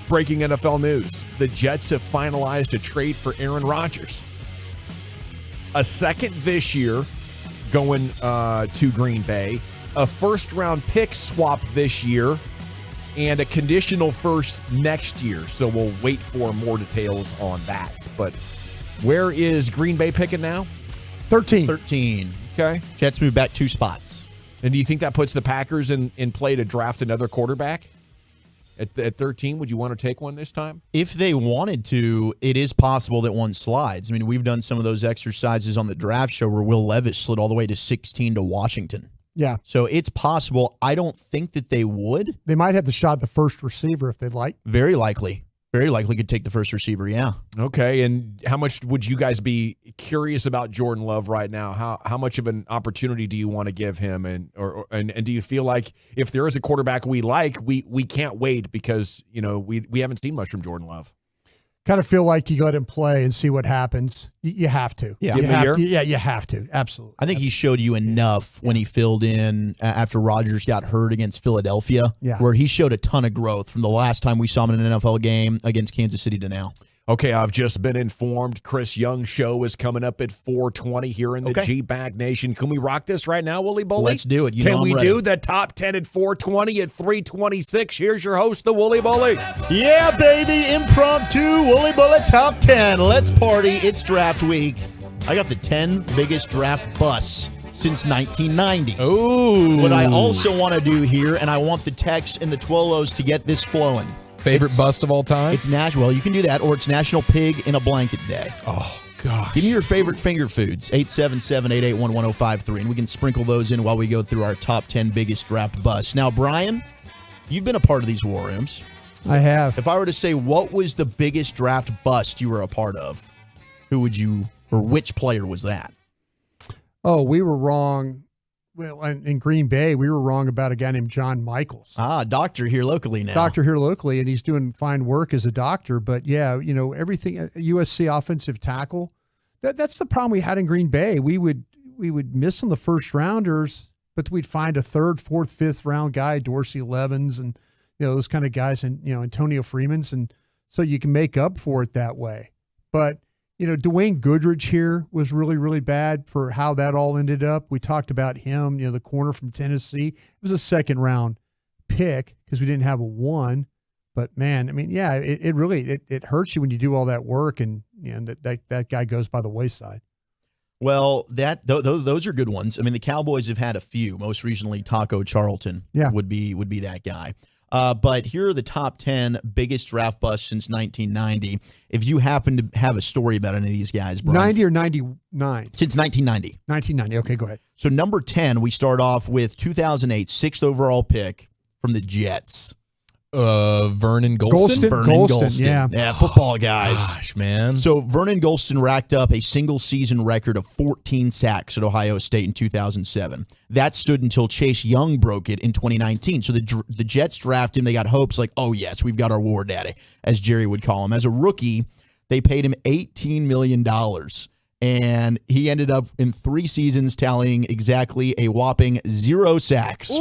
Breaking NFL news. The Jets have finalized a trade for Aaron Rodgers. A second this year going to Green Bay. A first-round pick swap this year. And a conditional first next year. So we'll wait for more details on that. But where is Green Bay picking now? 13. Okay. Jets move back 2 spots. And do you think that puts the Packers in play to draft another quarterback? At 13, would you want to take one this time? If they wanted to, it is possible that one slides. I mean, we've done some of those exercises on the draft show where Will Levis slid all the way to 16 to Washington. Yeah. So it's possible. I don't think that they would. They might have the shot at the first receiver if they'd like. Very likely. Very likely could take the first receiver, yeah. Okay, and how much would you guys be curious about Jordan Love right now? How much of an opportunity do you want to give him, and do you feel like if there is a quarterback we like, we can't wait because we haven't seen much from Jordan Love? Kind of feel like you let him play and see what happens. You have to. Yeah. You have to. Absolutely. I think he showed you enough when he filled in after Rodgers got hurt against Philadelphia, where he showed a ton of growth from the last time we saw him in an NFL game against Kansas City to now. Okay, I've just been informed Chris Young's show is coming up at 4:20 here in the G-Bag Nation. Can we rock this right now, Wooly Bully? Let's do it. Can we do the top 10 at 4:20 at 3:26? Here's your host, the Wooly Bully. Yeah, baby. Impromptu Wooly Bully top 10. Let's party. It's draft week. I got the 10 biggest draft busts since 1990. Ooh. What I also want to do here, and I want the texts and the Twolos to get this flowing. Favorite bust of all time? It's Well, you can do that, or it's National Pig in a Blanket Day. Oh, gosh. Give me your favorite finger foods, 877-881-1053, and we can sprinkle those in while we go through our top 10 biggest draft busts. Now, Brian, you've been a part of these war rooms. I have. If I were to say what was the biggest draft bust you were a part of, who would you, or which player was that? Oh, we were wrong. Well, in Green Bay, we were wrong about a guy named John Michaels. Doctor here locally now. Doctor here locally, and he's doing fine work as a doctor. But, yeah, everything, USC offensive tackle, that's the problem we had in Green Bay. We would miss on the first rounders, but we'd find a third, fourth, fifth round guy, Dorsey Levens and, those kind of guys, and, Antonio Freeman's. And so you can make up for it that way. But, Dwayne Goodrich here was really, really bad for how that all ended up. We talked about him, the corner from Tennessee. It was a second round pick because we didn't have a 1. But, man, I mean, yeah, it really hurts you when you do all that work and that guy goes by the wayside. Well, those are good ones. I mean, the Cowboys have had a few. Most recently, Taco Charlton would be that guy. But here are the top 10 biggest draft busts since 1990. If you happen to have a story about any of these guys, Brian. 90 or 99? Since 1990. 1990. Okay, go ahead. So number 10, we start off with 2008, 6th overall pick from the Jets. Vernon Golston? Vernon Golston. Yeah, football guys. Gosh, man. So Vernon Golston racked up a single season record of 14 sacks at Ohio State in 2007. That stood until Chase Young broke it in 2019. So the Jets drafted him. They got hopes like, oh, yes, we've got our war daddy, as Jerry would call him. As a rookie, they paid him $18 million. And he ended up in 3 seasons tallying exactly a whopping 0 sacks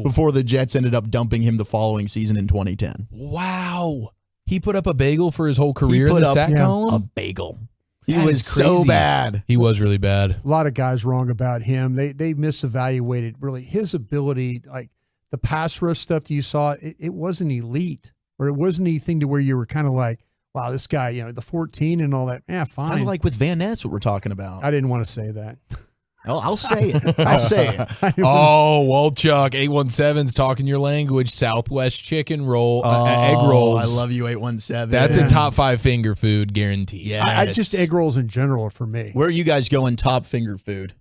before the Jets ended up dumping him the following season in 2010. Wow. He put up a bagel for his whole career in the sack column? A bagel. He was so bad. He was really bad. A lot of guys wrong about him. They misevaluated really his ability, like the pass rush stuff that you saw. It wasn't elite, or it wasn't anything to where you were kind of like, wow, this guy, the 14 and all that. Yeah, fine. Kind of like with Van Ness, what we're talking about. I didn't want to say that. I'll say it. I'll say it. Oh, well, Chuck, 817's talking your language. Southwest chicken roll, egg rolls. I love you, 817. That's a top 5 finger food, guaranteed. Yeah, I just egg rolls in general are for me. Where are you guys going top finger food?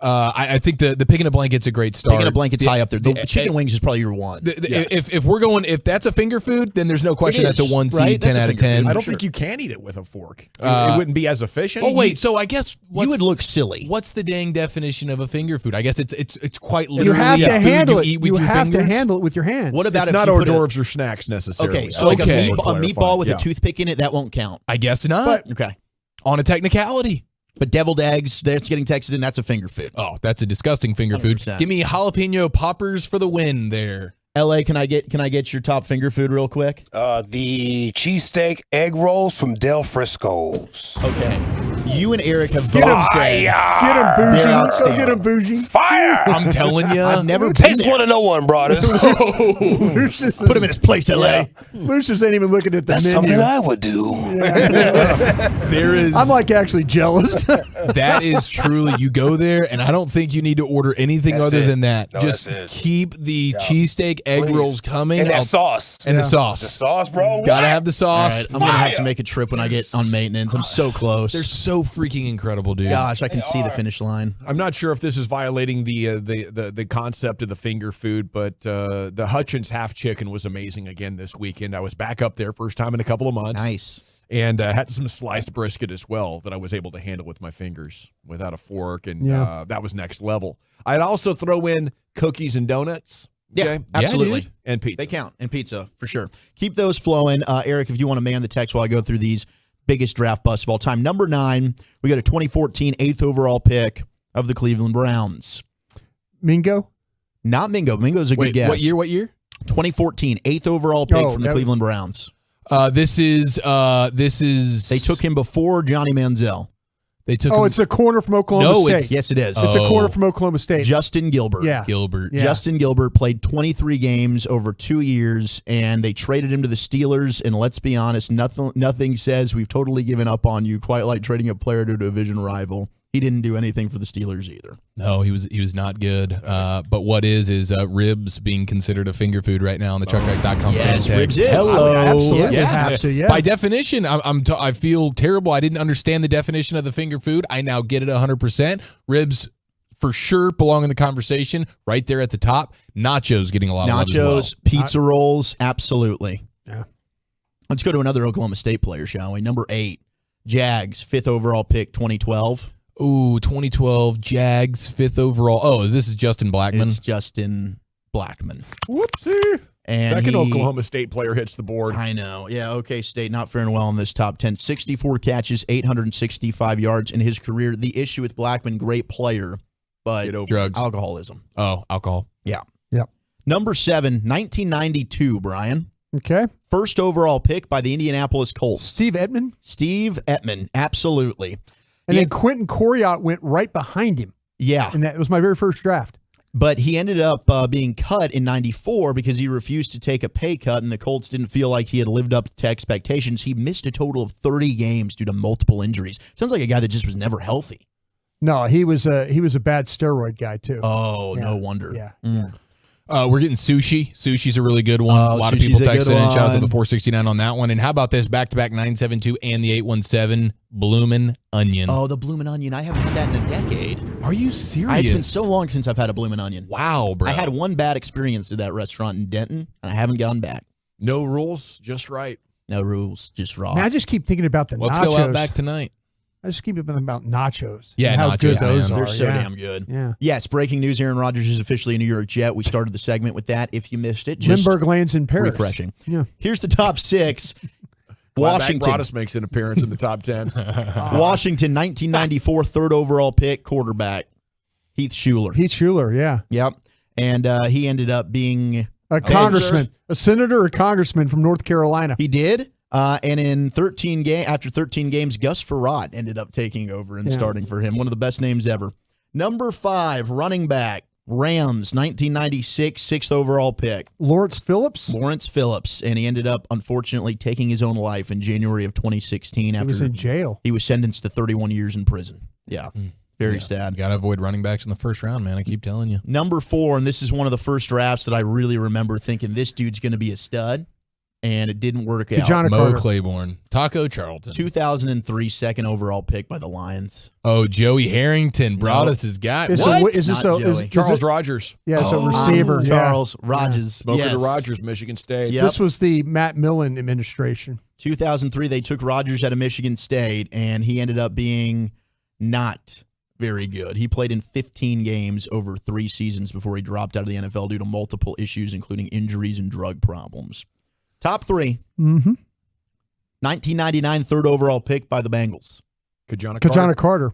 I think the pig in a blanket's a great start. Pig in a blanket's high up there. The chicken wings is probably your one. If we're going, if that's a finger food, then there's no question that's a 1 seed, right? 10 out of 10. I don't think you can eat it with a fork. It wouldn't be as efficient. Oh wait, so I guess you would look silly. What's the dang definition of a finger food? I guess it's quite You literally have to a food handle it. you eat with You your have to fingers. handle it with your hands. What about it's if not you hors put d'oeuvres or snacks necessarily? Okay, so like a Okay. meatball with Yeah. a toothpick in it, that won't count. I guess not. Okay. On a technicality. But deviled eggs, that's getting texted in, that's a finger food. Oh, that's a disgusting finger food. 100%. Give me jalapeno poppers for the win there. LA, can I get your top finger food real quick? The cheesesteak egg rolls from Del Frisco's. Okay. You and Eric have Get him, both said get him bougie. Go get him bougie. Fire! I'm telling you. I've never Taste been one of no one, brothers. Lucius Put him in his place, LA. Lucius ain't even looking at the That's menu. something I would do. There is. I'm like actually jealous. That is truly, you go there, and I don't think you need to order anything That's other it. than that. No, Just that's it. keep the cheesesteak egg Please. rolls coming. And that sauce. And the sauce. The sauce, bro. Gotta have the All sauce. right, I'm going to have to make a trip when I get on maintenance. I'm so close. They're so freaking incredible, dude. Gosh, I can see the finish line. I'm not sure if this is violating the concept of the finger food, but the Hutchins half chicken was amazing again this weekend. I was back up there first time in a couple of months. Nice. And had some sliced brisket as well that I was able to handle with my fingers without a fork, and that was next level. I'd also throw in cookies and donuts. Yeah, Okay? absolutely. And pizza. They count. And pizza, for sure. Keep those flowing. Eric, if you want to man the text while I go through these biggest draft busts of all time. Number 9, we got a 2014 8th overall pick of the Cleveland Browns. Mingo? Not Mingo. Mingo's a good guess. What year? 2014 8th overall pick from the Cleveland Browns. This is. They took him before Johnny Manziel. They took. Oh, it's a corner from Oklahoma State. Yes, it is. It's a corner from Oklahoma State. Justin Gilbert. Yeah. Gilbert. Yeah. Justin Gilbert played 23 games over 2 years, and they traded him to the Steelers. And let's be honest, nothing says we've totally given up on you quite like trading a player to a division rival. He didn't do anything for the Steelers either. No, he was not good. But what is ribs being considered a finger food right now on the truckrack.com Yes, fan ribs text. is. Hello. Absolutely Yeah. have to, yeah. By definition, I feel terrible. I didn't understand the definition of the finger food. I now get it 100%. Ribs for sure belong in the conversation right there at the top. Nachos getting a lot of love as well. Nachos, pizza rolls, absolutely. Yeah. Let's go to another Oklahoma State player, shall we? Number 8, Jags, 5th overall pick, 2012. Ooh, 2012 Jags, 5th overall. Oh, this is Justin Blackman. It's Justin Blackman. Whoopsie. And Second Oklahoma State player hits the board. I know. Yeah, OK State not faring well in this top 10. 64 catches, 865 yards in his career. The issue with Blackman, great player, but drugs, alcoholism. Oh, alcohol. Yeah. Yep. Number 7, 1992, Brian. Okay. First overall pick by the Indianapolis Colts. Steve Edman. Steve Ettman, absolutely. And then Quentin Coriat went right behind him. Yeah. And that was my very first draft. But he ended up being cut in 94 because he refused to take a pay cut, and the Colts didn't feel like he had lived up to expectations. He missed a total of 30 games due to multiple injuries. Sounds like a guy that just was never healthy. No, he was a bad steroid guy too. Oh, no wonder. Yeah. We're getting sushi. Sushi's a really good one. A lot of people texting in. Shout out to the 469 on that one. And how about this? Back-to-back 972 and the 817 Bloomin' Onion. Oh, the Bloomin' Onion. I haven't had that in a decade. Are you serious? It's been so long since I've had a Bloomin' Onion. Wow, bro. I had one bad experience at that restaurant in Denton, and I haven't gone back. No rules, just right. No rules, just raw. Man, I just keep thinking about the Let's nachos. go out back tonight. I just keep thinking about nachos. Yeah, and how nachos, good those man. are. They're so yeah. damn good. Yeah. Yes, breaking news. Aaron Rodgers is officially a New York Jet. We started the segment with that. If you missed it, just Lindbergh lands in Paris. refreshing. Yeah. Here's the top 6. Washington. Broadus makes an appearance in the top 10. Washington, 1994, 3rd overall pick, quarterback, Heath Shuler. Heath Shuler, yeah. Yep. And he ended up being a congressman, a senator or congressman from North Carolina. He did. And in after 13 games, Gus Frerotte ended up taking over and starting for him. One of the best names ever. Number 5, running back, Rams, 1996, 6th overall pick. Lawrence Phillips? Lawrence Phillips. And he ended up, unfortunately, taking his own life in January of 2016. He was in jail. He was sentenced to 31 years in prison. Yeah. Very sad. You got to avoid running backs in the first round, man. I keep telling you. Number 4, and this is one of the first drafts that I really remember thinking this dude's going to be a stud. and it didn't work out. DeJohn Mo Carter. Claiborne, Taco Charlton, 2003 second overall pick by the Lions. Oh, Joey Harrington brought us his guy. Is What? this Not is Joey. Charles it- Rogers. Yeah, it's a receiver. Charles Rogers. Smoker yes. to Rogers, Michigan State. Yep. This was the Matt Millen administration. 2003, they took Rogers out of Michigan State, and he ended up being not very good. He played in 15 games over 3 seasons before he dropped out of the NFL due to multiple issues, including injuries and drug problems. Top 3. Mm-hmm. 1999 third overall pick by the Bengals. Kajana Carter.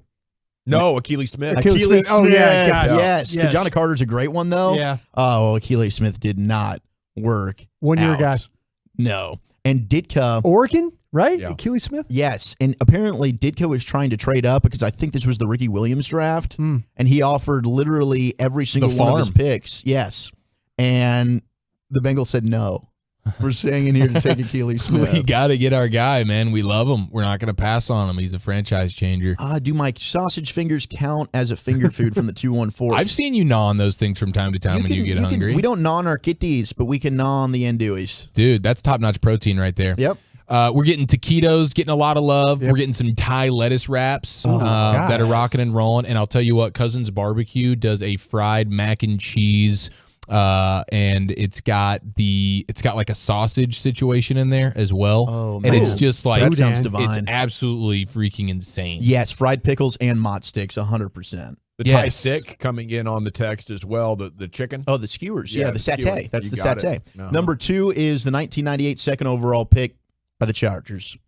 No, Achilles Smith. Achilles Smith. Oh, yeah, gotcha. Yes. Yes. Kajana Carter's a great one, though. Yeah. Oh, Achilles Smith did not work. 1 year out. guy. No. And Ditka. Oregon, right? Yeah. Achilles Smith? Yes, and apparently Ditka was trying to trade up because I think this was the Ricky Williams draft, and he offered literally every single one of his picks. Yes, and the Bengals said no. We're staying in here to take Achilles Smith. We got to get our guy, man. We love him. We're not going to pass on him. He's a franchise changer. Do my sausage fingers count as a finger food from the 214? I've seen you gnaw on those things from time to time when you get hungry. We don't gnaw on our kitties, but we can gnaw on the andouilles. Dude, that's top-notch protein right there. Yep. We're getting taquitos, getting a lot of love. Yep. We're getting some Thai lettuce wraps that are rocking and rolling. And I'll tell you what, Cousins Barbecue does a fried mac and cheese, and it's got like a sausage situation in there as well. Oh, and man. it's just like That sounds divine. It's absolutely freaking insane. Yes, fried pickles and mott sticks, 100%. The Thai stick coming in on the text as well. The chicken. Oh, the skewers. Yeah, the satay. skewer. That's You the got satay. it. Uh-huh. Number 2 is the 1998 second overall pick by the Chargers.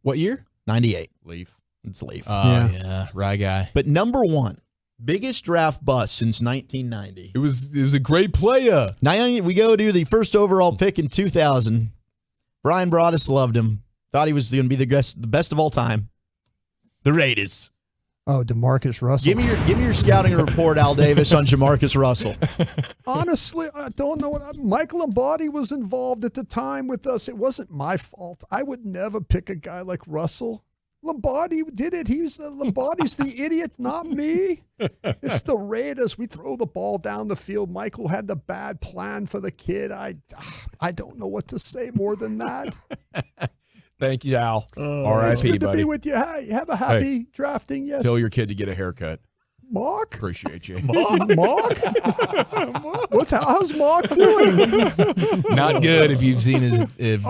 What year? 98. Leaf. It's Leaf. Oh, yeah. Right guy. But number 1, biggest draft bust since 1990. It was a great player. Now we go to the first overall pick in 2000. Brian Broaddus loved him. Thought he was going to be the best of all time. The Raiders. Oh, DeMarcus Russell. Give me your scouting report, Al Davis, on Jamarcus Russell. Honestly, I don't know what Mike Lombardi was involved at the time with us. It wasn't my fault. I would never pick a guy like Russell. Lombardi did it. Lombardi's the idiot, not me. It's the Raiders. We throw the ball down the field. Michael had the bad plan for the kid. I don't know what to say more than that. Thank you, Al. R.I.P., It's good to buddy. be with you. Hey, have a happy drafting. Yes. Tell your kid to get a haircut. Mark? Appreciate you. Mark? How's Mark doing? Not good if you've seen his if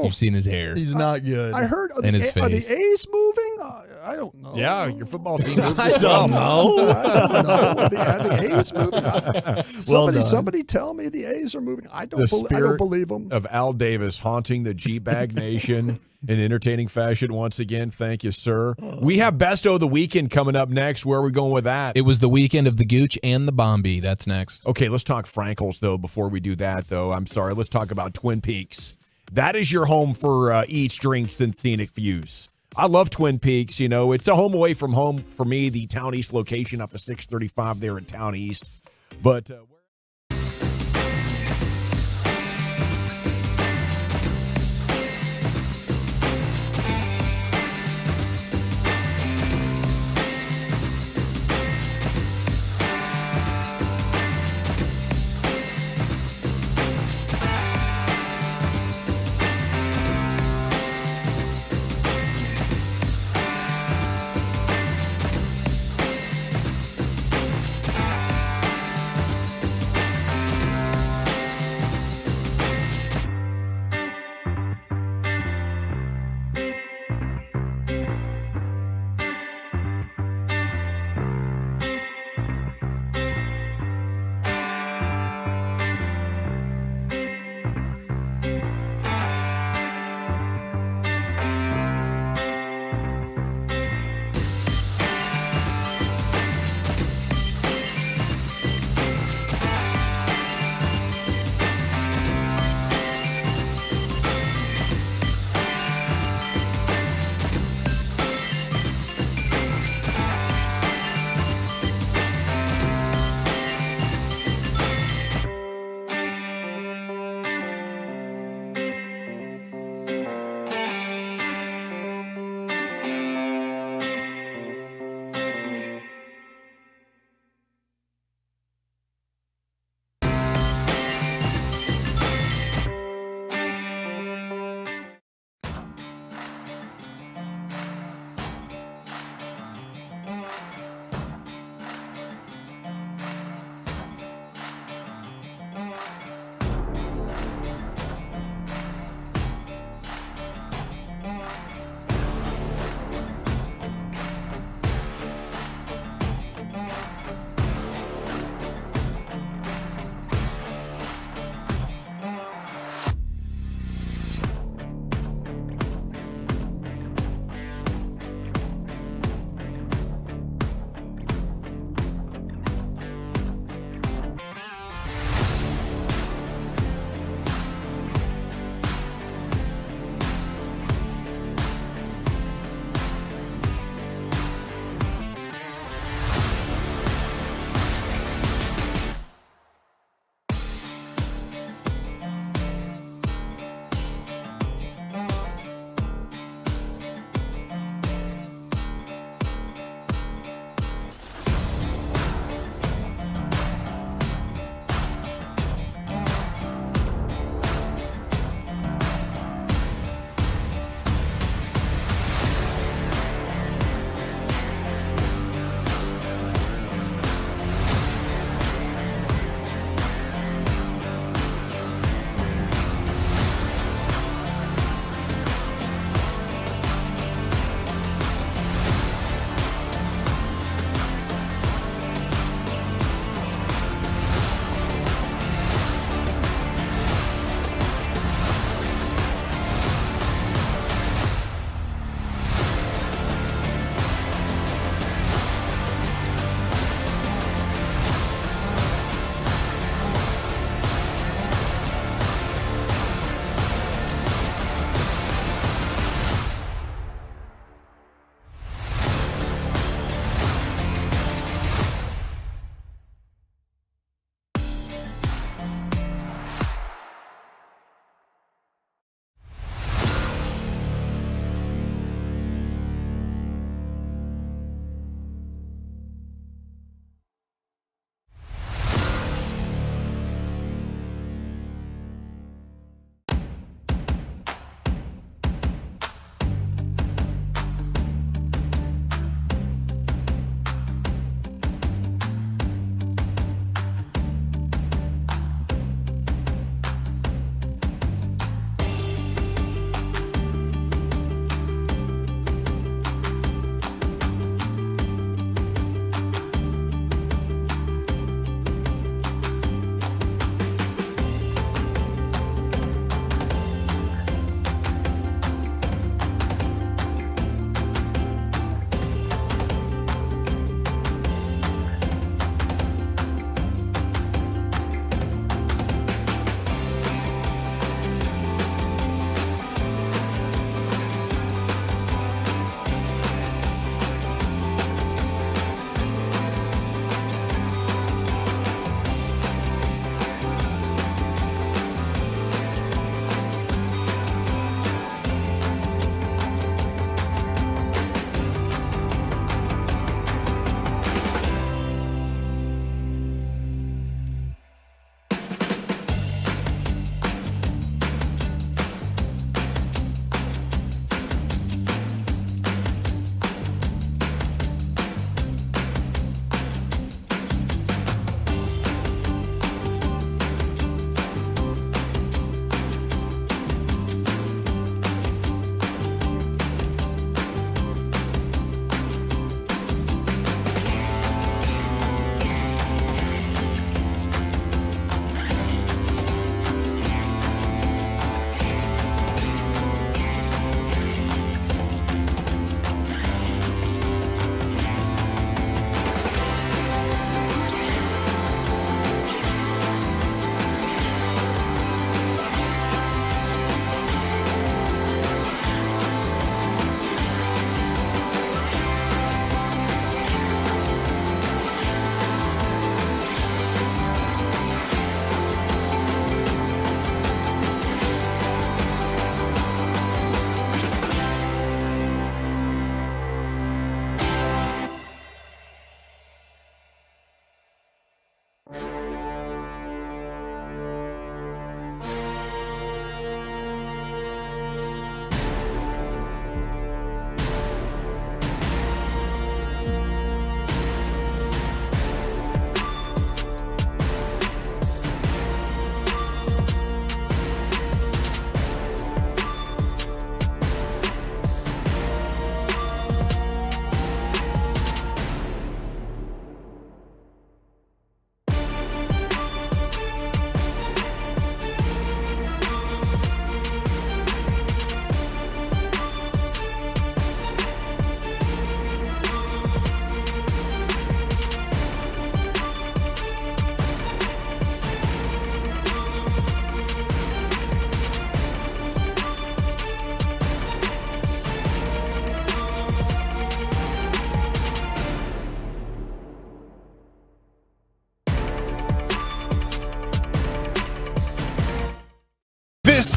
you've seen his hair. He's not good. I heard. And his Are the face. A's moving? I don't know. Yeah, your football team moved I as well. don't know. Are the A's moving? Somebody tell me the A's are moving. I don't believe them. Of Al Davis haunting the G-Bag Nation in entertaining fashion once again. Thank you, sir. We have Best of the Weekend coming up next. Where are we going with that? It was the weekend of the Gooch and the Bombi. That's next. Okay, let's talk Frankels, though, before we do that, though. I'm sorry. Let's talk about Twin Peaks. That is your home for eats, drinks, and scenic views. I love Twin Peaks. You know, it's a home away from home for me, the Town East location up at 635 there in Town East. But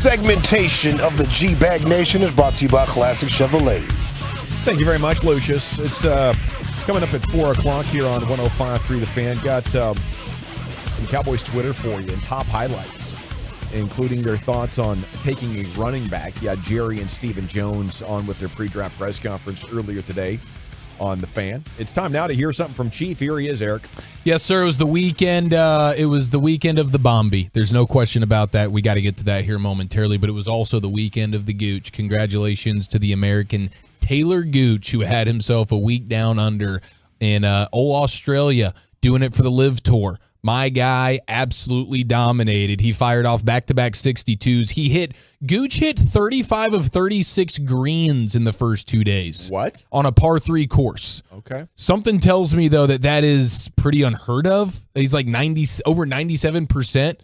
segmentation of the G-Bag Nation is brought to you by Classic Chevrolet. Thank you very much, Lucius. It's coming up at 4 o'clock here on 105.3 The Fan. Got some Cowboys Twitter for you and top highlights, including their thoughts on taking a running back. You had Jerry and Stephen Jones on with their pre-draft press conference earlier today on The Fan. It's time now to hear something from Chief. Here he is, Eric. Yes, sir. It was the weekend. It was the weekend of the Bombi. There's no question about that. We got to get to that here momentarily, but it was also the weekend of the Gooch. Congratulations to the American Taylor Gooch, who had himself a week down under in old Australia, doing it for the Live Tour. My guy absolutely dominated. He fired off back-to-back 62s. Gooch hit 35 of 36 greens in the first 2 days. What? On a par 3 course. Okay. Something tells me, though, that is pretty unheard of. He's like over 97%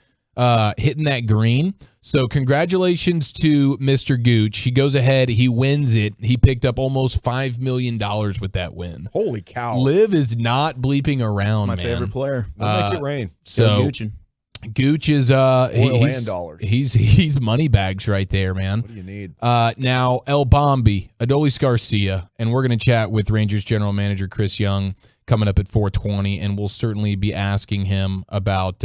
hitting that green. So congratulations to Mr. Gooch. He goes ahead. He wins it. He picked up almost $5 million with that win. Holy cow. Liv is not bleeping around, My man. favorite player. We'll make it rain. So Gooch is Oil and dollars. He's money bags right there, man. What do you need? Now El Bombi, Adolis Garcia, and we're going to chat with Rangers general manager Chris Young coming up at 4:20, and we'll certainly be asking him about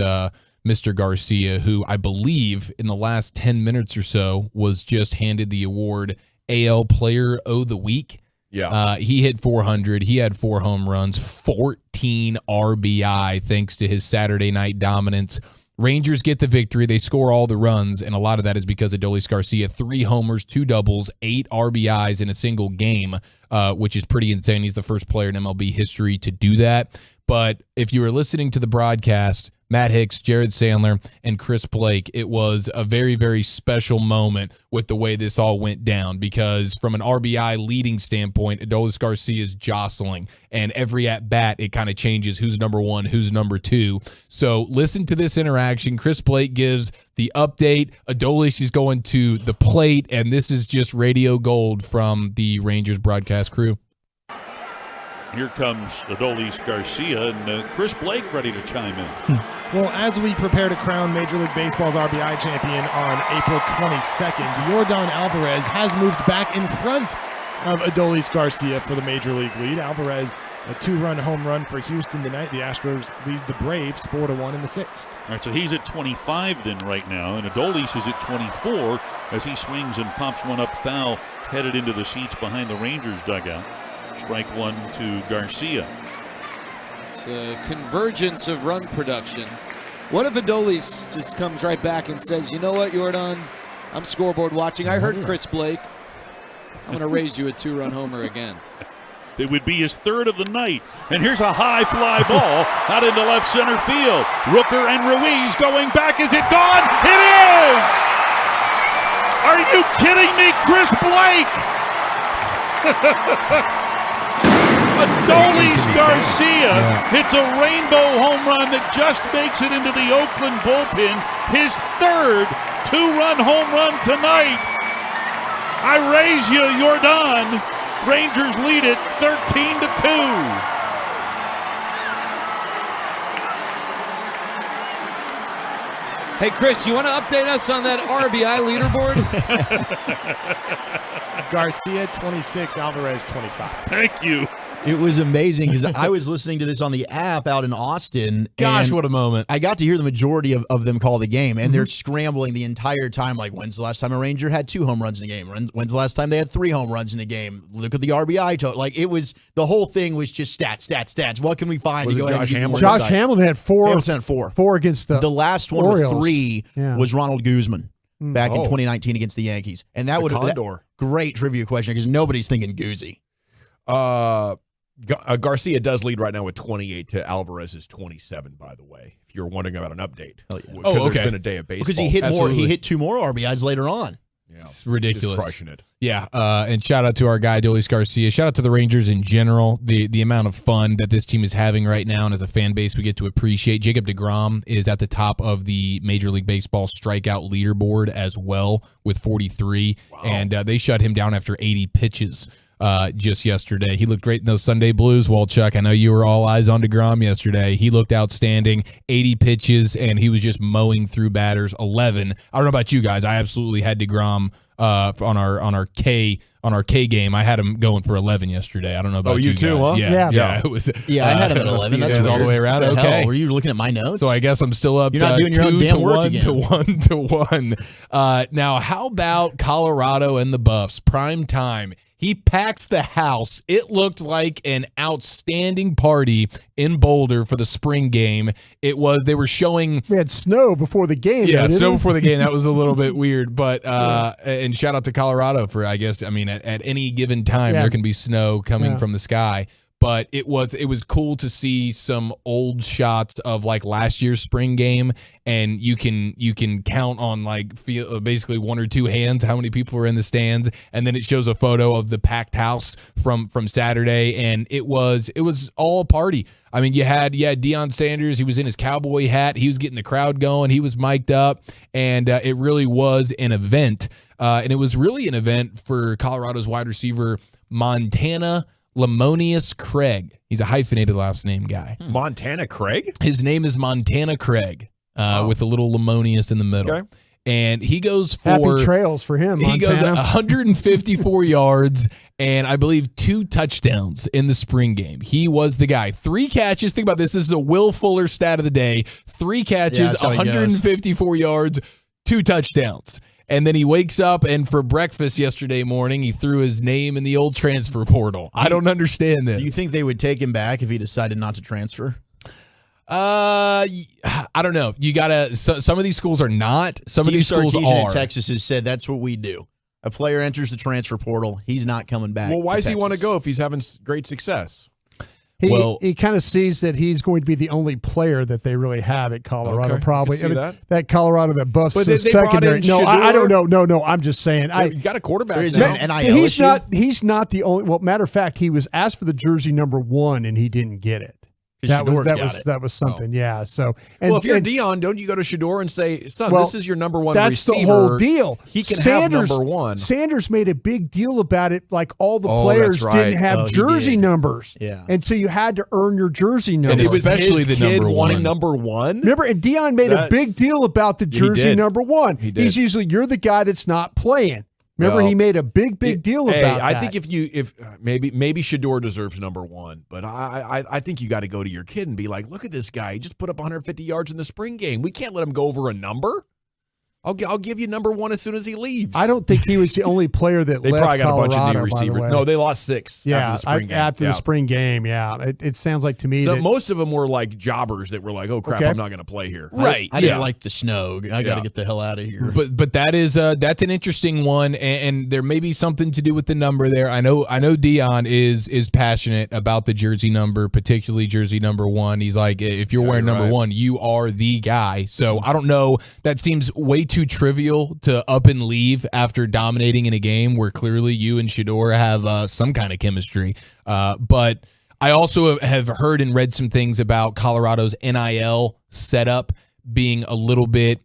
Mr. Garcia, who I believe in the last 10 minutes or so was just handed the award AL Player of the Week. Yeah. He hit 400. He had 4 home runs, 14 RBI thanks to his Saturday night dominance. Rangers get the victory. They score all the runs, and a lot of that is because of Adolis Garcia. 3 homers, 2 doubles, 8 RBIs in a single game, which is pretty insane. He's the first player in MLB history to do that. But if you were listening to the broadcast, Matt Hicks, Jared Sandler, and Chris Blake, it was a very, very special moment with the way this all went down because from an RBI leading standpoint, Adolis Garcia is jostling, and every at-bat, it kind of changes who's number 1, who's number 2. So listen to this interaction. Chris Blake gives the update. Adolis is going to the plate, and this is just radio gold from the Rangers broadcast crew. Here comes Adolis Garcia and Chris Blake ready to chime in. Well, as we prepare to crown Major League Baseball's RBI champion on April 22nd, Yordan Alvarez has moved back in front of Adolis Garcia for the Major League lead. Alvarez, a 2-run home run for Houston tonight. The Astros lead the Braves 4-1 in the 6th. All right, so he's at 25 then right now, and Adolis is at 24 as he swings and pops one up foul, headed into the seats behind the Rangers dugout. Strike 1 to Garcia. It's a convergence of run production. What if Adolis just comes right back and says, you know what, Yordan, I'm scoreboard watching. I heard Chris Blake. I'm going to raise you a 2-run homer again. It would be his 3rd of the night. And here's a high fly ball out into left center field. Rooker and Ruiz going back. Is it gone? It is! Are you kidding me, Chris Blake? Adolis Garcia hits a rainbow home run that just makes it into the Oakland bullpen. His 3rd 2-run home run tonight. I raise you, Yordan. Rangers lead it 13-2. Hey, Chris, you want to update us on that RBI leaderboard? Garcia 26, Alvarez 25. Thank you. It was amazing because I was listening to this on the app out in Austin. Gosh, what a moment. I got to hear the majority of them call the game, and they're scrambling the entire time. Like, when's the last time a Ranger had 2 home runs in a game? When's the last time they had 3 home runs in a game? Look at the RBI total. Like, it was, the whole thing was just stats. What can we find to go ahead and give you more Josh insight? Hamilton had 4. Hamilton had 4. 4 against the last one Orioles. with 3 was Ronald Guzman back in Oh. 2019 against the Yankees. And that would have great trivia question because nobody's thinking Guzzi. Garcia does lead right now with 28 to Alvarez's 27, by the way, if you're wondering about an update. Because there's been a day of baseball. Because he hit more. He hit 2 more RBIs later on. It's ridiculous. Just crushing it. Yeah, and shout out to our guy, Adolis Garcia. Shout out to the Rangers in general. The amount of fun that this team is having right now, and as a fan base, we get to appreciate. Jacob deGrom is at the top of the Major League Baseball strikeout leaderboard as well with 43, and they shut him down after 80 pitches. just yesterday. He looked great in those Sunday blues. Walchuk, I know you were all eyes on deGrom yesterday. He looked outstanding, 80 pitches, and he was just mowing through batters. 11. I don't know about you guys. I absolutely had deGrom on our K game. I had him going for 11 yesterday. I don't know about you too, guys. huh? Yeah. It was. Yeah, I had him at 11. That's all the way around. What the Okay. hell? Were you looking at my notes? So I guess I'm still up. You're not doing your own 2 damn to work 1 again. to 1 to 1. Now, how about Colorado and the Buffs? Prime time. He packs the house. It looked like an outstanding party in Boulder for the spring game. They were showing. We had snow before the game. Yeah, snow before the game. That was a little bit weird, but and shout out to Colorado for, I guess, I mean, at any given time there can be snow coming from the sky. But it was cool to see some old shots of like last year's spring game, and you can count on like basically one or two hands how many people were in the stands, and then it shows a photo of the packed house from Saturday, and it was all a party. I mean, you had Deion Sanders. He was in his cowboy hat. He was getting the crowd going. He was mic'd up, and it really was an event. And it was really an event for Colorado's wide receiver Montana Lamonius Craig. He's a hyphenated last name guy. Montana Craig? His name is Montana Craig, with a little Lamonius in the middle. Okay. And he goes for happy trails for him. Montana. He goes 154 yards and I believe 2 touchdowns in the spring game. He was the guy. 3 catches. Think about this. This is a Will Fuller stat of the day. 3 catches, 154 yards, 2 touchdowns. And then he wakes up, and for breakfast yesterday morning, he threw his name in the old transfer portal. I don't understand this. Do you think they would take him back if he decided not to transfer? I don't know. You gotta. Some of these schools are not. Some of these schools are. At Texas has said that's what we do. A player enters the transfer portal. He's not coming back. Well, why does he want to go if he's having great success? He kind of sees that he's going to be the only player that they really have at Colorado. Okay, probably I can see that Colorado that buffs But the they secondary. brought in No, I don't Shedeur. know. No. I'm just saying. You got a quarterback. Is now. that an NIL He's issue? not. He's not the only. Well, matter of fact, he was asked for the jersey number 1 and he didn't get it. That was something. Yeah. So Well, if you're Dion, don't you go to Shedeur and say, "Son, Well, this is your number 1 that's receiver. the whole deal. He can have number 1." Sanders made a big deal about it. Like all the Oh, players that's right. didn't have he jersey did. numbers. Yeah. And so you had to earn your jersey number. And It was especially his the kid number wanting 1. number 1. Remember, and Dion made a big deal about the jersey did. number 1. He did. He's usually, you're the guy that's not playing. Remember, Well, he made a big deal about I that. think if maybe Shedeur deserves number 1, but I think you got to go to your kid and be like, look at this guy. He just put up 150 yards in the spring game. We can't let him go over a number. I'll give you number 1 as soon as he leaves. I don't think he was the only player that They left probably got Colorado, a bunch of new by the receivers. way. No, they lost 6 Yeah, after the spring game. after the spring game, yeah. It sounds like to me So that most of them were like jobbers that were like, "Oh crap, Okay. I'm not going to play here." Right. I didn't like the snow. I got to get the hell out of here. But that is that's an interesting one, and there may be something to do with the number there. I know Dion is passionate about the jersey number, particularly jersey number 1. He's like, if you're wearing number 1, you are the guy. So I don't know. That seems way too trivial to up and leave after dominating in a game where clearly you and Shedeur have some kind of chemistry. But I also have heard and read some things about Colorado's NIL setup being a little bit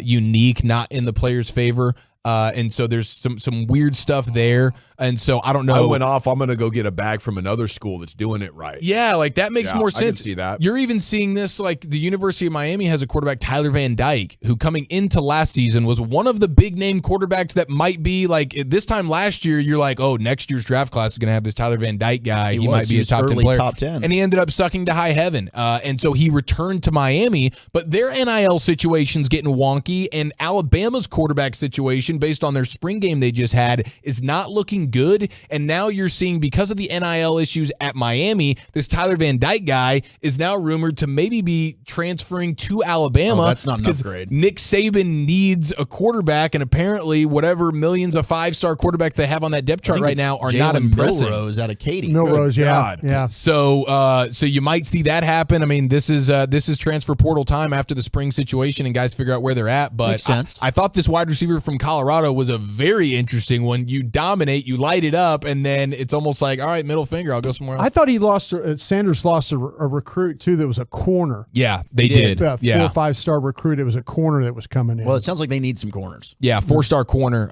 unique, not in the player's favor. And so there's some weird stuff there. And so I don't know. I went off. I'm going to go get a bag from another school that's doing it right. Yeah, like that makes more sense. I can see that. You're even seeing this, like the University of Miami has a quarterback, Tyler Van Dyke, who coming into last season was one of the big name quarterbacks that might be like this time last year. You're like, oh, next year's draft class is going to have this Tyler Van Dyke guy. He might be a top 10 player. Top 10. And he ended up sucking to high heaven. And so he returned to Miami, but their NIL situation's getting wonky, and Alabama's quarterback situation, based on their spring game they just had, is not looking good. And now you're seeing, because of the NIL issues at Miami, this Tyler Van Dyke guy is now rumored to maybe be transferring to Alabama. Oh, that's not an upgrade. Nick Saban needs a quarterback, and apparently whatever millions of 5-star quarterback they have on that depth chart right now are not impressive. Milrose out of Katy. Milrose, yeah. So you might see that happen. I mean, this is transfer portal time after the spring situation, and guys figure out where they're at. But Makes sense. I thought this wide receiver from Colorado was a very interesting one. You dominate, you light it up, and then it's almost like, all right, middle finger, I'll go somewhere else. I thought Sanders lost a recruit too that was a corner. Yeah, they did. 4 or 5-star recruit. It was a corner that was coming in. Well, it sounds like they need some corners. Yeah, 4-star corner.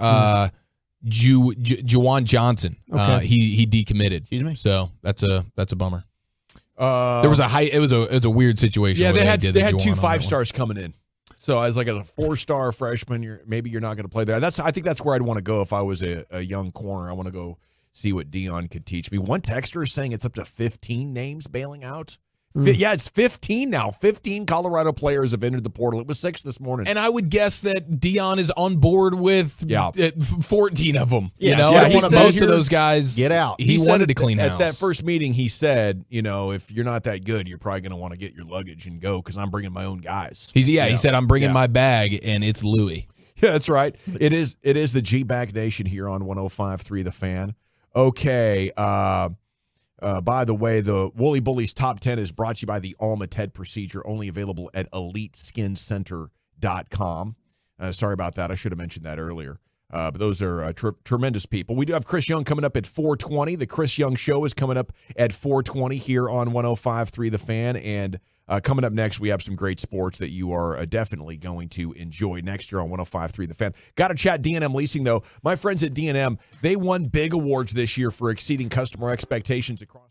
Juwan Johnson. Okay. He decommitted. Excuse me. So that's a bummer. There was it was a weird situation. Yeah, where they had Juwan 2 on that 5-stars coming in. So I was like, as a 4-star freshman, you're not going to play there. I think that's where I'd want to go if I was a young corner. I want to go see what Dion could teach me. One texter is saying it's up to 15 names bailing out. Yeah, it's 15 now. 15 Colorado players have entered the portal. It was 6 this morning. And I would guess that Dion is on board with 14 of them. Yeah, you know, yeah, I want most of those guys get out. He wanted to clean house. At that first meeting, he said, if you're not that good, you're probably going to want to get your luggage and go because I'm bringing my own guys. He said, I'm bringing my bag, and it's Louis. Yeah, that's right. It is the G-Bag Nation here on 105.3 The Fan. Okay, by the way, the Woolly Bullies Top 10 is brought to you by the Alma TED procedure, only available at EliteSkinCenter.com. Sorry about that. I should have mentioned that earlier. But those are tremendous people. We do have Chris Young coming up at 4:20. The Chris Young Show is coming up at 4:20 here on 105.3 The Fan. And coming up next, we have some great sports that you are definitely going to enjoy next year on 105.3 The Fan. Got to chat D&M Leasing, though. My friends at D&M, they won big awards this year for exceeding customer expectations across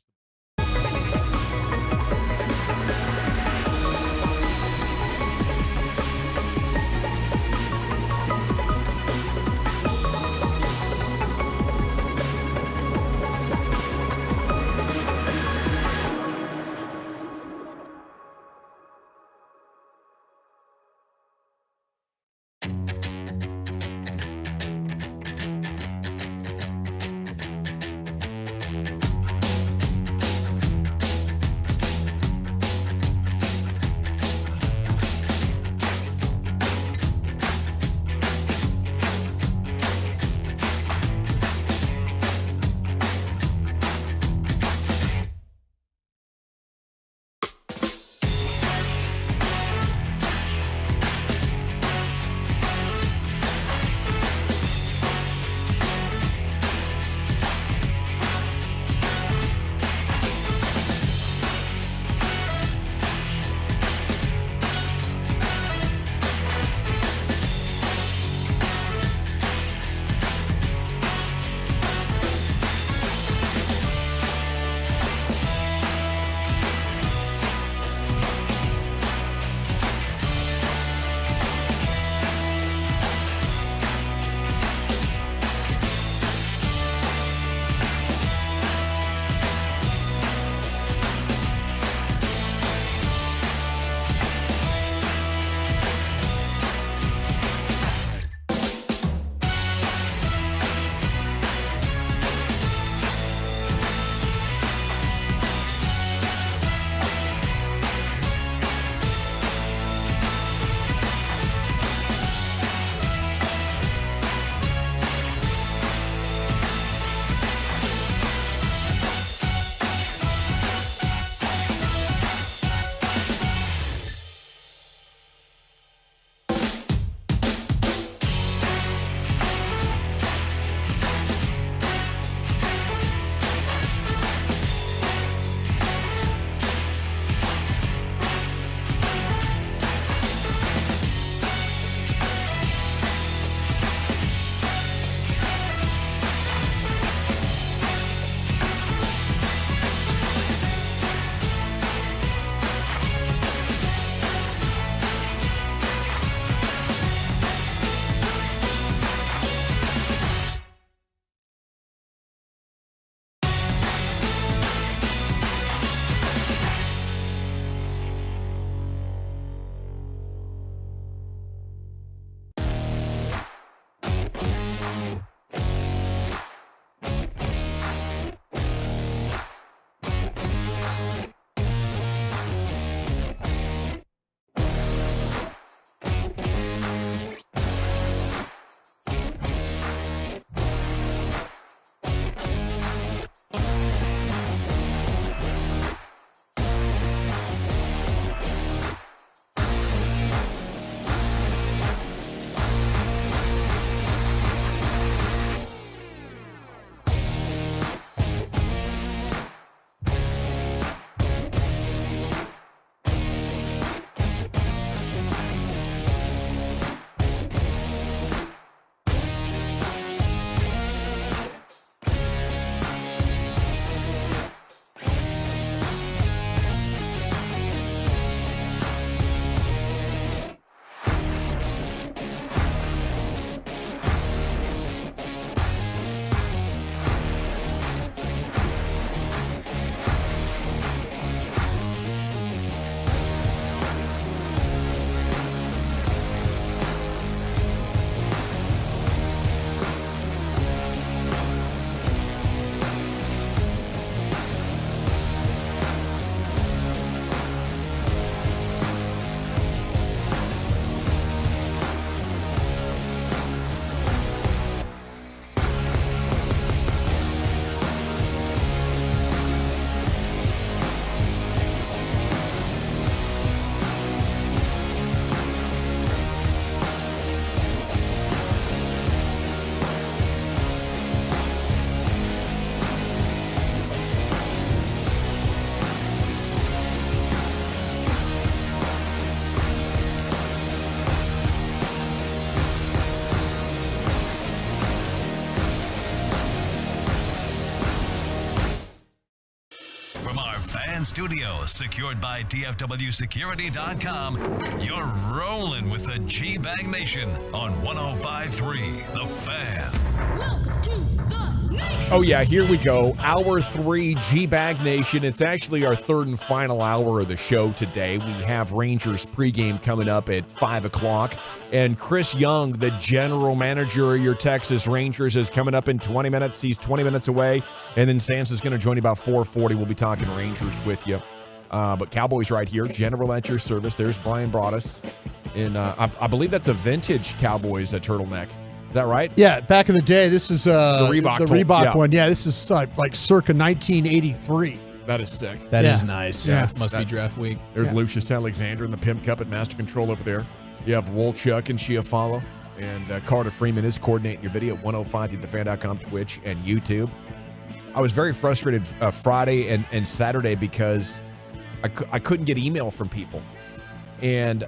From our fan studios, secured by DFWsecurity.com, you're rolling with the G-Bag Nation on 105.3 The Fan. Welcome to the Nation. Oh, yeah, here we go. Hour 3, G-Bag Nation. It's actually our third and final hour of the show today. We have Rangers pregame coming up at 5 o'clock. And Chris Young, the general manager of your Texas Rangers, is coming up in 20 minutes. He's 20 minutes away. And then Sans is going to join you about 4:40. We'll be talking Rangers with you. But Cowboys right here, general at your service. There's Brian Broaddus. And I believe that's a vintage Cowboys turtleneck. Is that right? Yeah, back in the day. This is the Reebok one. Yeah, this is like circa 1983. That is sick. That is nice. Yeah, it must be draft week. There's Lucius Alexander in the Pimp Cup at Master Control over there. You have Wolchuk and Chiafalo. And Carter Freeman is coordinating your video at 105thefan.com, Twitch, and YouTube. I was very frustrated Friday and Saturday because I couldn't get email from people. And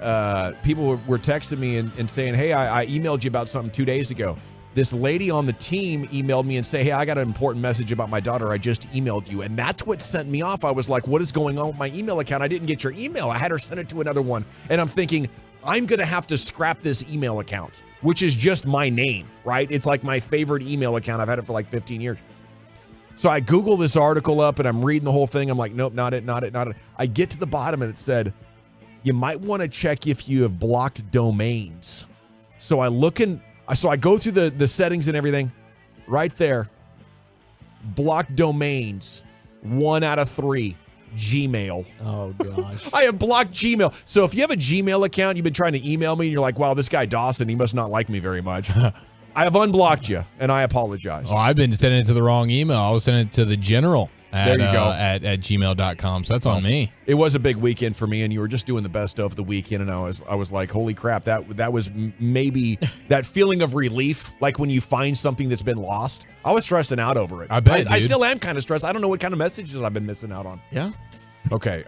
people were texting me and saying, hey, I emailed you about something 2 days ago. This lady on the team emailed me and say, hey, I got an important message about my daughter. I just emailed you. And that's what sent me off. I was like, what is going on with my email account? I didn't get your email. I had her send it to another one. And I'm thinking, I'm going to have to scrap this email account, which is just my name, right? It's like my favorite email account. I've had it for like 15 years. So I Google this article up and I'm reading the whole thing. I'm like, nope, not it. I get to the bottom and it said, you might want to check if you have blocked domains. So I go through the settings and everything right there. Blocked domains, 1 out of 3. Gmail. Oh, gosh. I have blocked Gmail. So if you have a Gmail account, you've been trying to email me, and you're like, wow, this guy Dawson, he must not like me very much. I have unblocked you, and I apologize. Oh, I've been sending it to the wrong email. I was sending it to the general at gmail.com, so that's on me. It was a big weekend for me, and you were just doing the best of the weekend, and I was like, holy crap, that was maybe that feeling of relief, like when you find something that's been lost. I was stressing out over it. I bet, I still am kind of stressed. I don't know what kind of messages I've been missing out on. Yeah. Okay,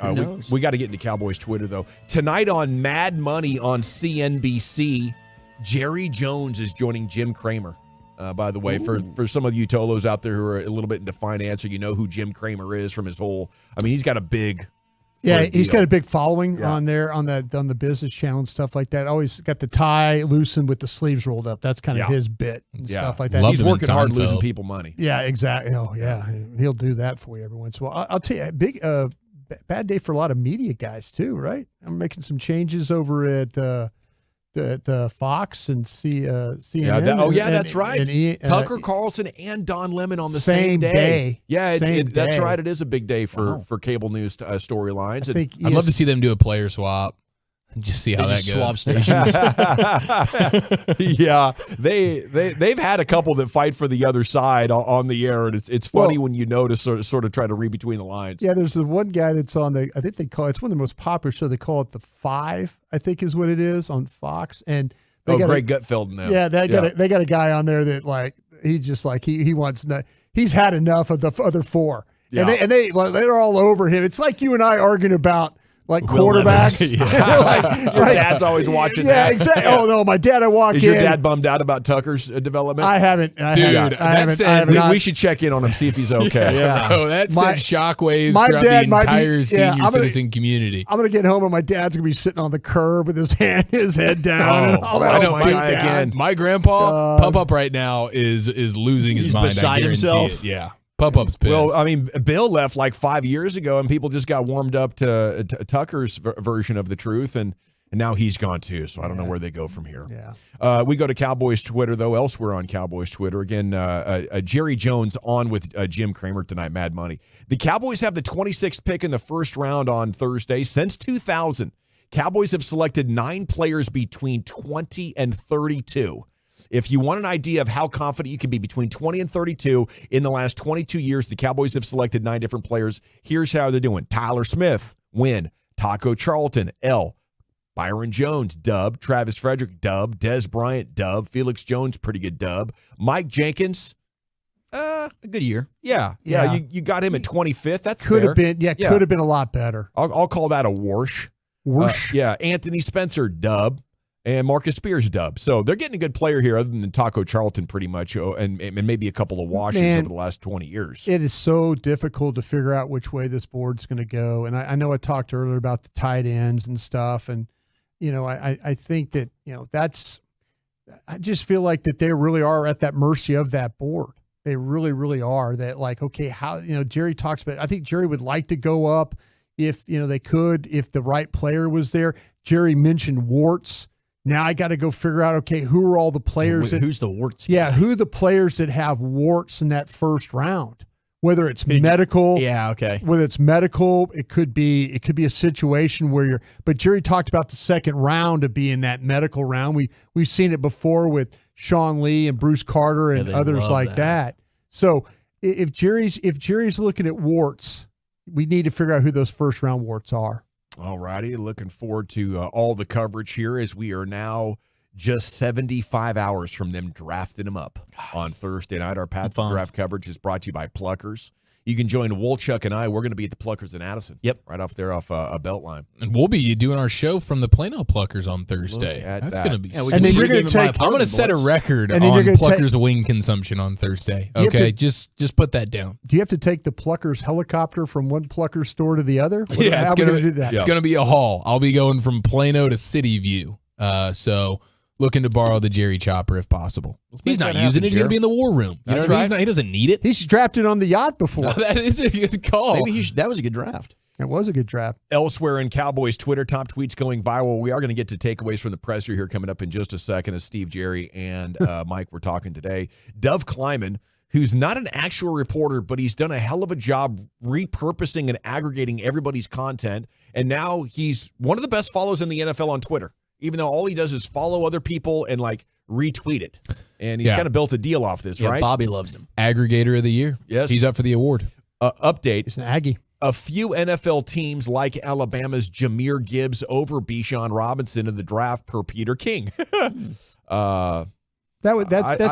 we got to get into Cowboys Twitter, though. Tonight on Mad Money on CNBC, Jerry Jones is joining Jim Cramer. By the way, for some of you Tolos out there who are a little bit into finance, or you know who Jim Cramer is from his whole. I mean, he's got a big. Yeah, he's got a big following on there on the business channel and stuff like that. Always got the tie loosened with the sleeves rolled up. That's kind of his bit and stuff like that. He's working hard losing people money. Yeah, exactly. Oh, yeah, he'll do that for you every once in a while. I'll tell you, bad day for a lot of media guys too, right? I'm making some changes over at Fox and CNN. That's right. Tucker Carlson and Don Lemon on the same day. Yeah, that's right. It is a big day for cable news storylines. I'd love to see them do a player swap. Just see how that goes. Swap stations. Yeah, they've had a couple that fight for the other side on the air, and it's funny when you notice sort of try to read between the lines. Yeah, there's the one guy that's on I think they call it's one of the most popular shows. They call it The Five, I think is what it is on Fox, and Greg Gutfeld now. Yeah, they got a guy on there that like he just like he wants he's had enough of the other four, and they're all over him. It's like you and I arguing about. Like quarterbacks. Your dad's always watching that. Yeah, exactly. Oh, no, my dad, I walk in. Is your dad bummed out about Tucker's development? I haven't. We should check in on him, see if he's okay. Yeah. Oh, that sent shockwaves throughout the entire senior citizen community. I'm going to get home and my dad's going to be sitting on the curb with his head down. My grandpa, Pump Up right now, is losing his mind. He's beside himself. Yeah. Pump-Up's pissed. Well, I mean, Bill left like 5 years ago, and people just got warmed up to Tucker's version of the truth, and now he's gone too. So I don't know where they go from here. Yeah. We go to Cowboys Twitter, though. Elsewhere on Cowboys Twitter, again, Jerry Jones on with Jim Cramer tonight, Mad Money. The Cowboys have the 26th pick in the first round on Thursday. Since 2000, Cowboys have selected 9 players between 20 and 32. If you want an idea of how confident you can be between 20 and 32, in the last 22 years, the Cowboys have selected 9 different players. Here's how they're doing. Tyler Smith, win. Taco Charlton, L. Byron Jones, dub. Travis Frederick, dub. Dez Bryant, dub. Felix Jones, pretty good dub. Mike Jenkins, a good year. Yeah. You got him at 25th. That's could fair. have been. Yeah, could have been a lot better. I'll call that a wash. Whoosh. Anthony Spencer, dub. and Marcus Spears dub. So they're getting a good player here other than Taco Charlton pretty much, and maybe a couple of washes over the last 20 years. It is so difficult to figure out which way this board's going to go. And I know I talked earlier about the tight ends and stuff. And, I think that, I just feel like that they really are at that mercy of that board. They really, really are. That okay, how, Jerry talks about, I think Jerry would like to go up if, they could, if the right player was there. Jerry mentioned warts. Now I got to go figure out, okay, who are all the players? Who's the warts guy? Yeah, who are the players that have warts in that first round? Whether it's medical, whether it's medical, it could be a situation where but Jerry talked about the second round of being that medical round. We've seen it before with Sean Lee and Bruce Carter and others like that. So if Jerry's looking at warts, we need to figure out who those first round warts are. All righty. Looking forward to all the coverage here as we are now just 75 hours from them drafting them up on Thursday night. Our Path to Draft coverage is brought to you by Pluckers. You can join Wolchuk and I. We're going to be at the Pluckers in Addison. Yep. Right off there off a Beltline. And we'll be doing our show from the Plano Pluckers on Thursday. That's going to be and then you're going to take. I'm going to set a record on Pluckers wing consumption on Thursday. Okay, just put that down. Do you have to take the Pluckers helicopter from one Pluckers store to the other? Yeah, it's going to do that. It's going to be a haul. I'll be going from Plano to City View. So looking to borrow the Jerry chopper if possible. He's not using it. He's going to be in the war room. You know what I mean? He doesn't need it. He's drafted on the yacht before. That is a good call. Maybe that was a good draft. It was a good draft. Elsewhere in Cowboys Twitter, top tweets going viral. We are going to get to takeaways from the presser here coming up in just a second as Steve, Jerry, and Mike were talking today. Dov Kleiman, who's not an actual reporter, but he's done a hell of a job repurposing and aggregating everybody's content. And now he's one of the best follows in the NFL on Twitter, even though all he does is follow other people and retweet it. And he's kind of built a deal off this, right? Bobby loves him. Aggregator of the year. Yes. He's up for the award. Update. He's an Aggie. A few NFL teams like Alabama's Jahmyr Gibbs over Bijan Robinson in the draft per Peter King. That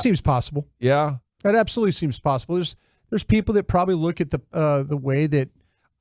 seems possible. Yeah. That absolutely seems possible. There's people that probably look at the way that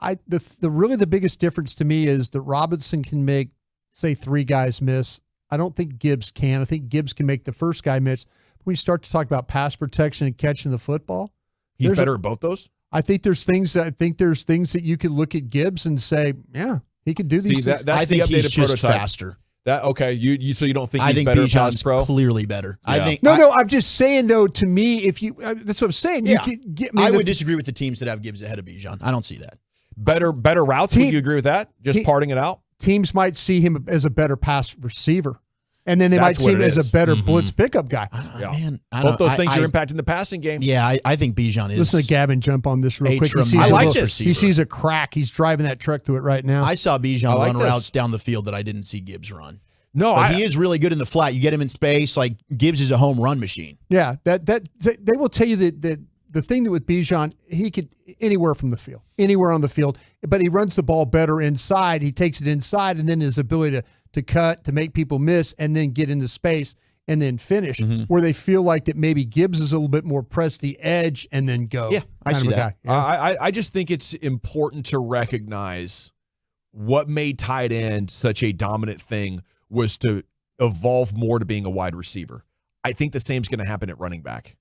the biggest difference to me is that Robinson can make, say, 3 guys miss. I don't think Gibbs can. I think Gibbs can make the first guy miss. When you start to talk about pass protection and catching the football, he's better at both those. I think there's things that you could look at Gibbs and say, yeah, he could do these things. I think he's just faster. So you don't think I he's think better? Bijan's clearly better. Yeah. I think no. I'm just saying though. To me, if you that's what I'm saying. Yeah. You could get. I would disagree with the teams that have Gibbs ahead of Bijan. I don't see that. Better routes. Would you agree with that? Just parting it out. Teams might see him as a better pass receiver, and then they might see him as a better blitz pickup guy. Man, both those things are impacting the passing game. Yeah, I think Bijan is. Listen to Gavin jump on this real quick. He sees a crack. He's driving that truck through it right now. I saw Bijan run routes down the field that I didn't see Gibbs run. No, but he is really good in the flat. You get him in space. Like Gibbs is a home run machine. Yeah, that they will tell you that the thing that with Bijan, he could anywhere from the field, anywhere on the field, but he runs the ball better inside. He takes it inside, and then his ability to cut, to make people miss, and then get into space and then finish. Where they feel like that maybe Gibbs is a little bit more press the edge and then go. Yeah, I see that. I just think it's important to recognize what made tight end such a dominant thing was to evolve more to being a wide receiver. I think the same is going to happen at running back.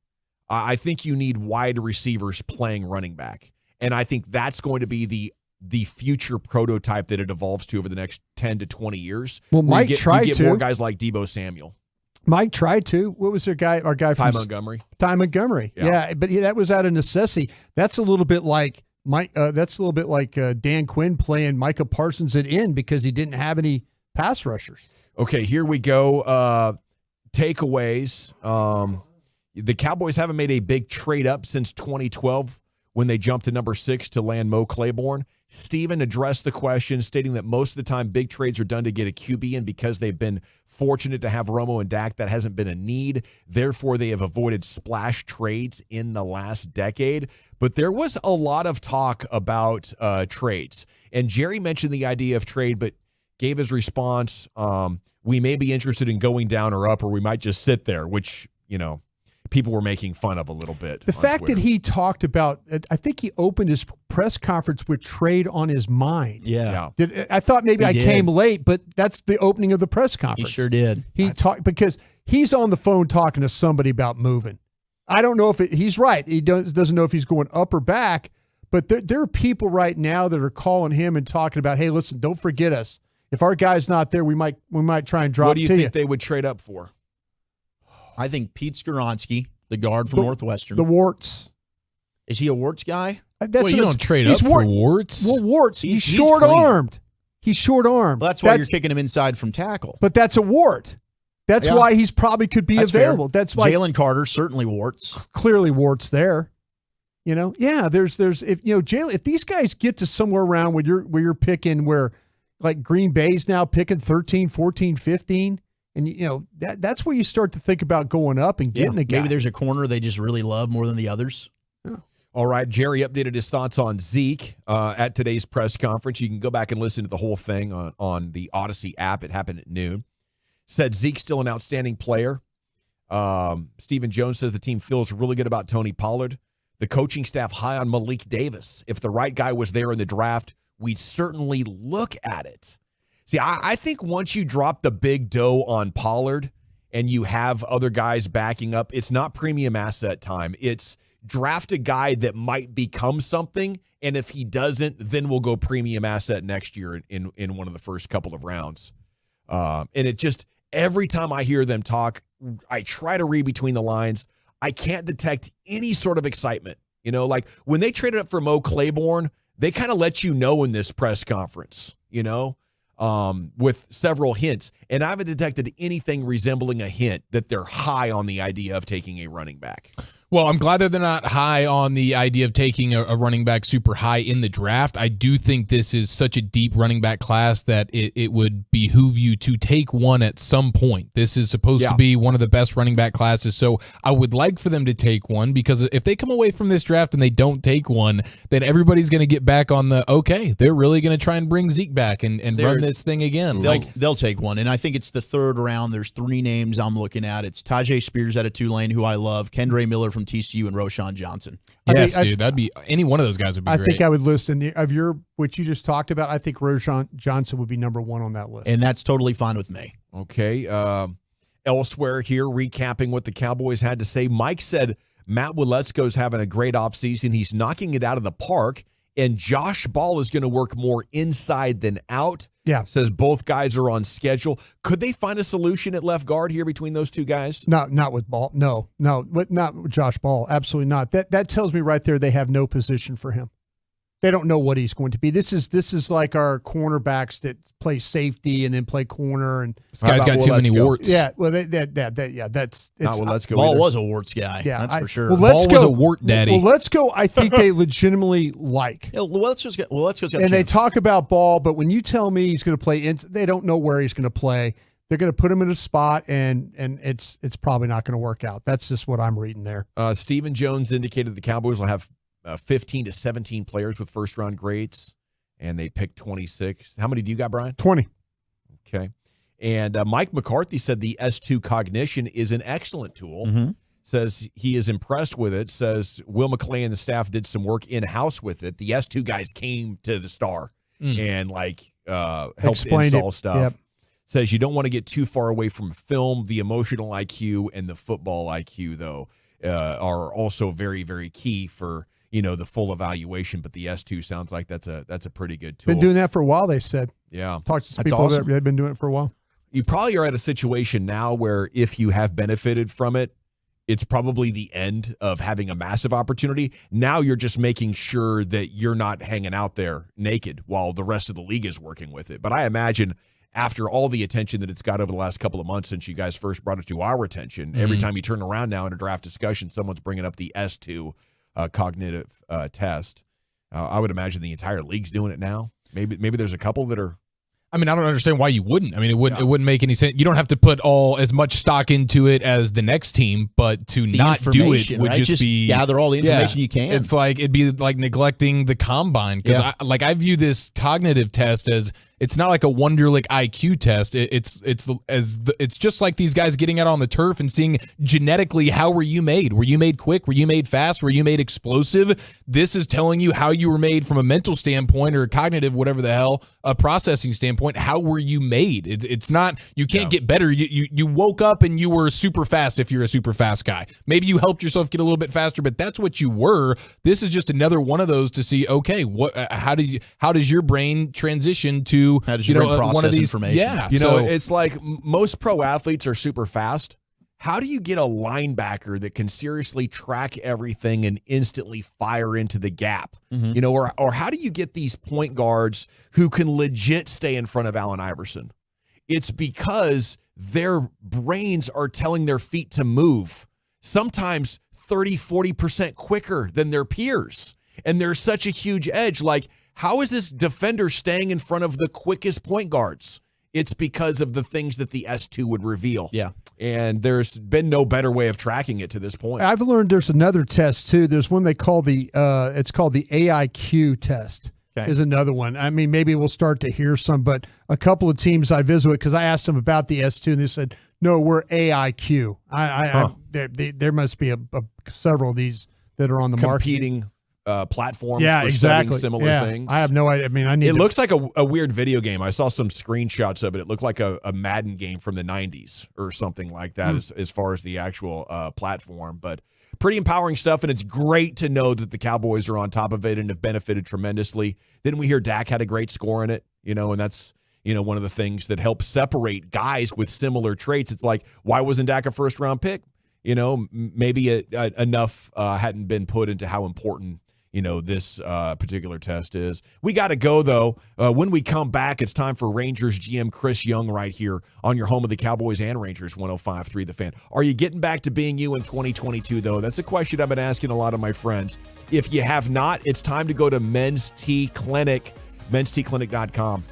I think you need wide receivers playing running back. And I think that's going to be the future prototype that it evolves to over the next 10 to 20 years. Well, Mike tried you get to. more guys like Deebo Samuel. Mike tried to. What was our guy from Ty Montgomery? Ty Montgomery. Yeah, but that was out of necessity. That's a little bit like Mike. That's a little bit like Dan Quinn playing Micah Parsons at end because he didn't have any pass rushers. Okay, here we go. Takeaways. The Cowboys haven't made a big trade up since 2012 when they jumped to number 6 to land Mo Claiborne. Steven addressed the question, stating that most of the time big trades are done to get a QB, and because they've been fortunate to have Romo and Dak, that hasn't been a need. Therefore, they have avoided splash trades in the last decade. But there was a lot of talk about trades. And Jerry mentioned the idea of trade, but gave his response, we may be interested in going down or up, or we might just sit there, which, people were making fun of a little bit. The fact that he talked about, I think he opened his press conference with trade on his mind. Yeah. I thought maybe I did. came late, but that's the opening of the press conference. He sure did. He talked because he's on the phone talking to somebody about moving. I don't know if he's right. He doesn't know if he's going up or back, but there are people right now that are calling him and talking about, hey, listen, don't forget us. If our guy's not there, we might try and drop. What do you think they would trade up for? I think Pete Skoronski, the guard from Northwestern. The Warts. Is he a Warts guy? Well, you don't trade up for Warts. Well, Warts. He's short-armed. He's short-armed. Well, that's why you're kicking him inside from tackle. But that's a Wart. That's why he's probably could be available. Fair. That's why Jalen Carter, certainly Warts. Clearly Warts there. There's if Jalen, if these guys get to somewhere around where you're picking where like Green Bay's now picking 13, 14, 15. And, that's where you start to think about going up and getting a guy. Maybe there's a corner they just really love more than the others. Yeah. All right. Jerry updated his thoughts on Zeke at today's press conference. You can go back and listen to the whole thing on the Odyssey app. It happened at noon. Said Zeke's still an outstanding player. Stephen Jones says the team feels really good about Tony Pollard. The coaching staff high on Malik Davis. If the right guy was there in the draft, we'd certainly look at it. See, I think once you drop the big dough on Pollard and you have other guys backing up, it's not premium asset time. It's draft a guy that might become something, and if he doesn't, then we'll go premium asset next year in one of the first couple of rounds. And it just, every time I hear them talk, I try to read between the lines. I can't detect any sort of excitement. Like when they traded up for Mo Claiborne, they kind of let you know in this press conference, with several hints. And I haven't detected anything resembling a hint that they're high on the idea of taking a running back. Well, I'm glad that they're not high on the idea of taking a running back super high in the draft. I do think this is such a deep running back class that it would behoove you to take one at some point. This is supposed to be one of the best running back classes, so I would like for them to take one, because if they come away from this draft and they don't take one, then everybody's going to get back on they're really going to try and bring Zeke back and run this thing again. They'll take one, and I think it's the third round. There's 3 names I'm looking at. It's Tajay Spears out of Tulane, who I love, Kendre Miller from TCU, and Roshan Johnson. Yes, that'd be any one of those guys would be great. I think I would list what you just talked about. I think Roshan Johnson would be number 1 on that list. And that's totally fine with me. Okay. Elsewhere here, recapping what the Cowboys had to say. Mike said Matt Waletzko's having a great offseason. He's knocking it out of the park. And Josh Ball is going to work more inside than out. Yeah. Says both guys are on schedule. Could they find a solution at left guard here between those two guys? Not with Ball. No, not with Josh Ball. Absolutely not. That tells me right there they have no position for him. They don't know what he's going to be. This is like our cornerbacks that play safety and then play corner. And this guy's got too many warts. Yeah, well, that's let's go. Ball was a warts guy. Yeah, that's for sure. Well, Ball was a wart daddy. Well, let's go. I think they legitimately like. Yeah, let's go. And they talk about Ball, but when you tell me he's going to play, they don't know where he's going to play. They're going to put him in a spot, and it's probably not going to work out. That's just what I'm reading there. Stephen Jones indicated the Cowboys will have 15 to 17 players with first-round grades, and they picked 26. How many do you got, Brian? 20. Okay. And Mike McCarthy said the S2 cognition is an excellent tool. Mm-hmm. Says he is impressed with it. Says Will McClay and the staff did some work in-house with it. The S2 guys came to the Star and, helped Explained install it. stuff. Yep. Says you don't want to get too far away from film. The emotional IQ and the football IQ, though, are also very, very key for – the full evaluation, but the S2 sounds like that's a pretty good tool. Been doing that for a while, they said. Yeah. Talked to some That's people awesome. that have been doing it for a while. You probably are at a situation now where if you have benefited from it, it's probably the end of having a massive opportunity. Now you're just making sure that you're not hanging out there naked while the rest of the league is working with it. But I imagine after all the attention that it's got over the last couple of months since you guys first brought it to our attention, every time you turn around now in a draft discussion, someone's bringing up the S2 cognitive test. I would imagine the entire league's doing it now. Maybe there's a couple that are. I mean, I don't understand why you wouldn't. I mean, it wouldn't make any sense. You don't have to put as much stock into it as the next team, but to not do it would just be gather all the information you can. It's like it'd be like neglecting the combine, because I view this cognitive test as It's not like a Wonderlic IQ test. It's just like these guys getting out on the turf and seeing genetically how were you made? Were you made quick? Were you made fast? Were you made explosive? This is telling you how you were made from a mental standpoint or a cognitive, whatever the hell, a processing standpoint. How were you made? It's not, you can't get better. You woke up and you were super fast if you're a super fast guy. Maybe you helped yourself get a little bit faster, but that's what you were. This is just another one of those to see, okay, how does your brain transition to, how does your brain process one of these information? Yeah. It's like most pro athletes are super fast. How do you get a linebacker that can seriously track everything and instantly fire into the gap? Mm-hmm. Or how do you get these point guards who can legit stay in front of Allen Iverson? It's because their brains are telling their feet to move, sometimes 30, 40% quicker than their peers. And there's such a huge edge. Like, how is this defender staying in front of the quickest point guards? It's because of the things that the S2 would reveal. Yeah. And there's been no better way of tracking it to this point. I've learned there's another test too. There's one they call it's called the AIQ test. Okay. Is another one. I mean, maybe we'll start to hear some, but a couple of teams I visit with, because I asked them about the S2 and they said, no, we're AIQ. There must be several of these that are on the competing platforms yeah, for exactly. studying similar things. I have no idea. I mean, it looks like a weird video game. I saw some screenshots of it. It looked like a Madden game from the 90s or something like that as far as the actual platform. But pretty empowering stuff, and it's great to know that the Cowboys are on top of it and have benefited tremendously. Didn't we hear Dak had a great score in it? And that's one of the things that helps separate guys with similar traits. It's like, why wasn't Dak a first-round pick? Maybe enough hadn't been put into how important this particular test is. We got to go, though. When we come back, it's time for Rangers GM Chris Young right here on your home of the Cowboys and Rangers, 105.3 The Fan. Are you getting back to being you in 2022, though? That's a question I've been asking a lot of my friends. If you have not, it's time to go to Men's T Clinic, mensteclinic.com.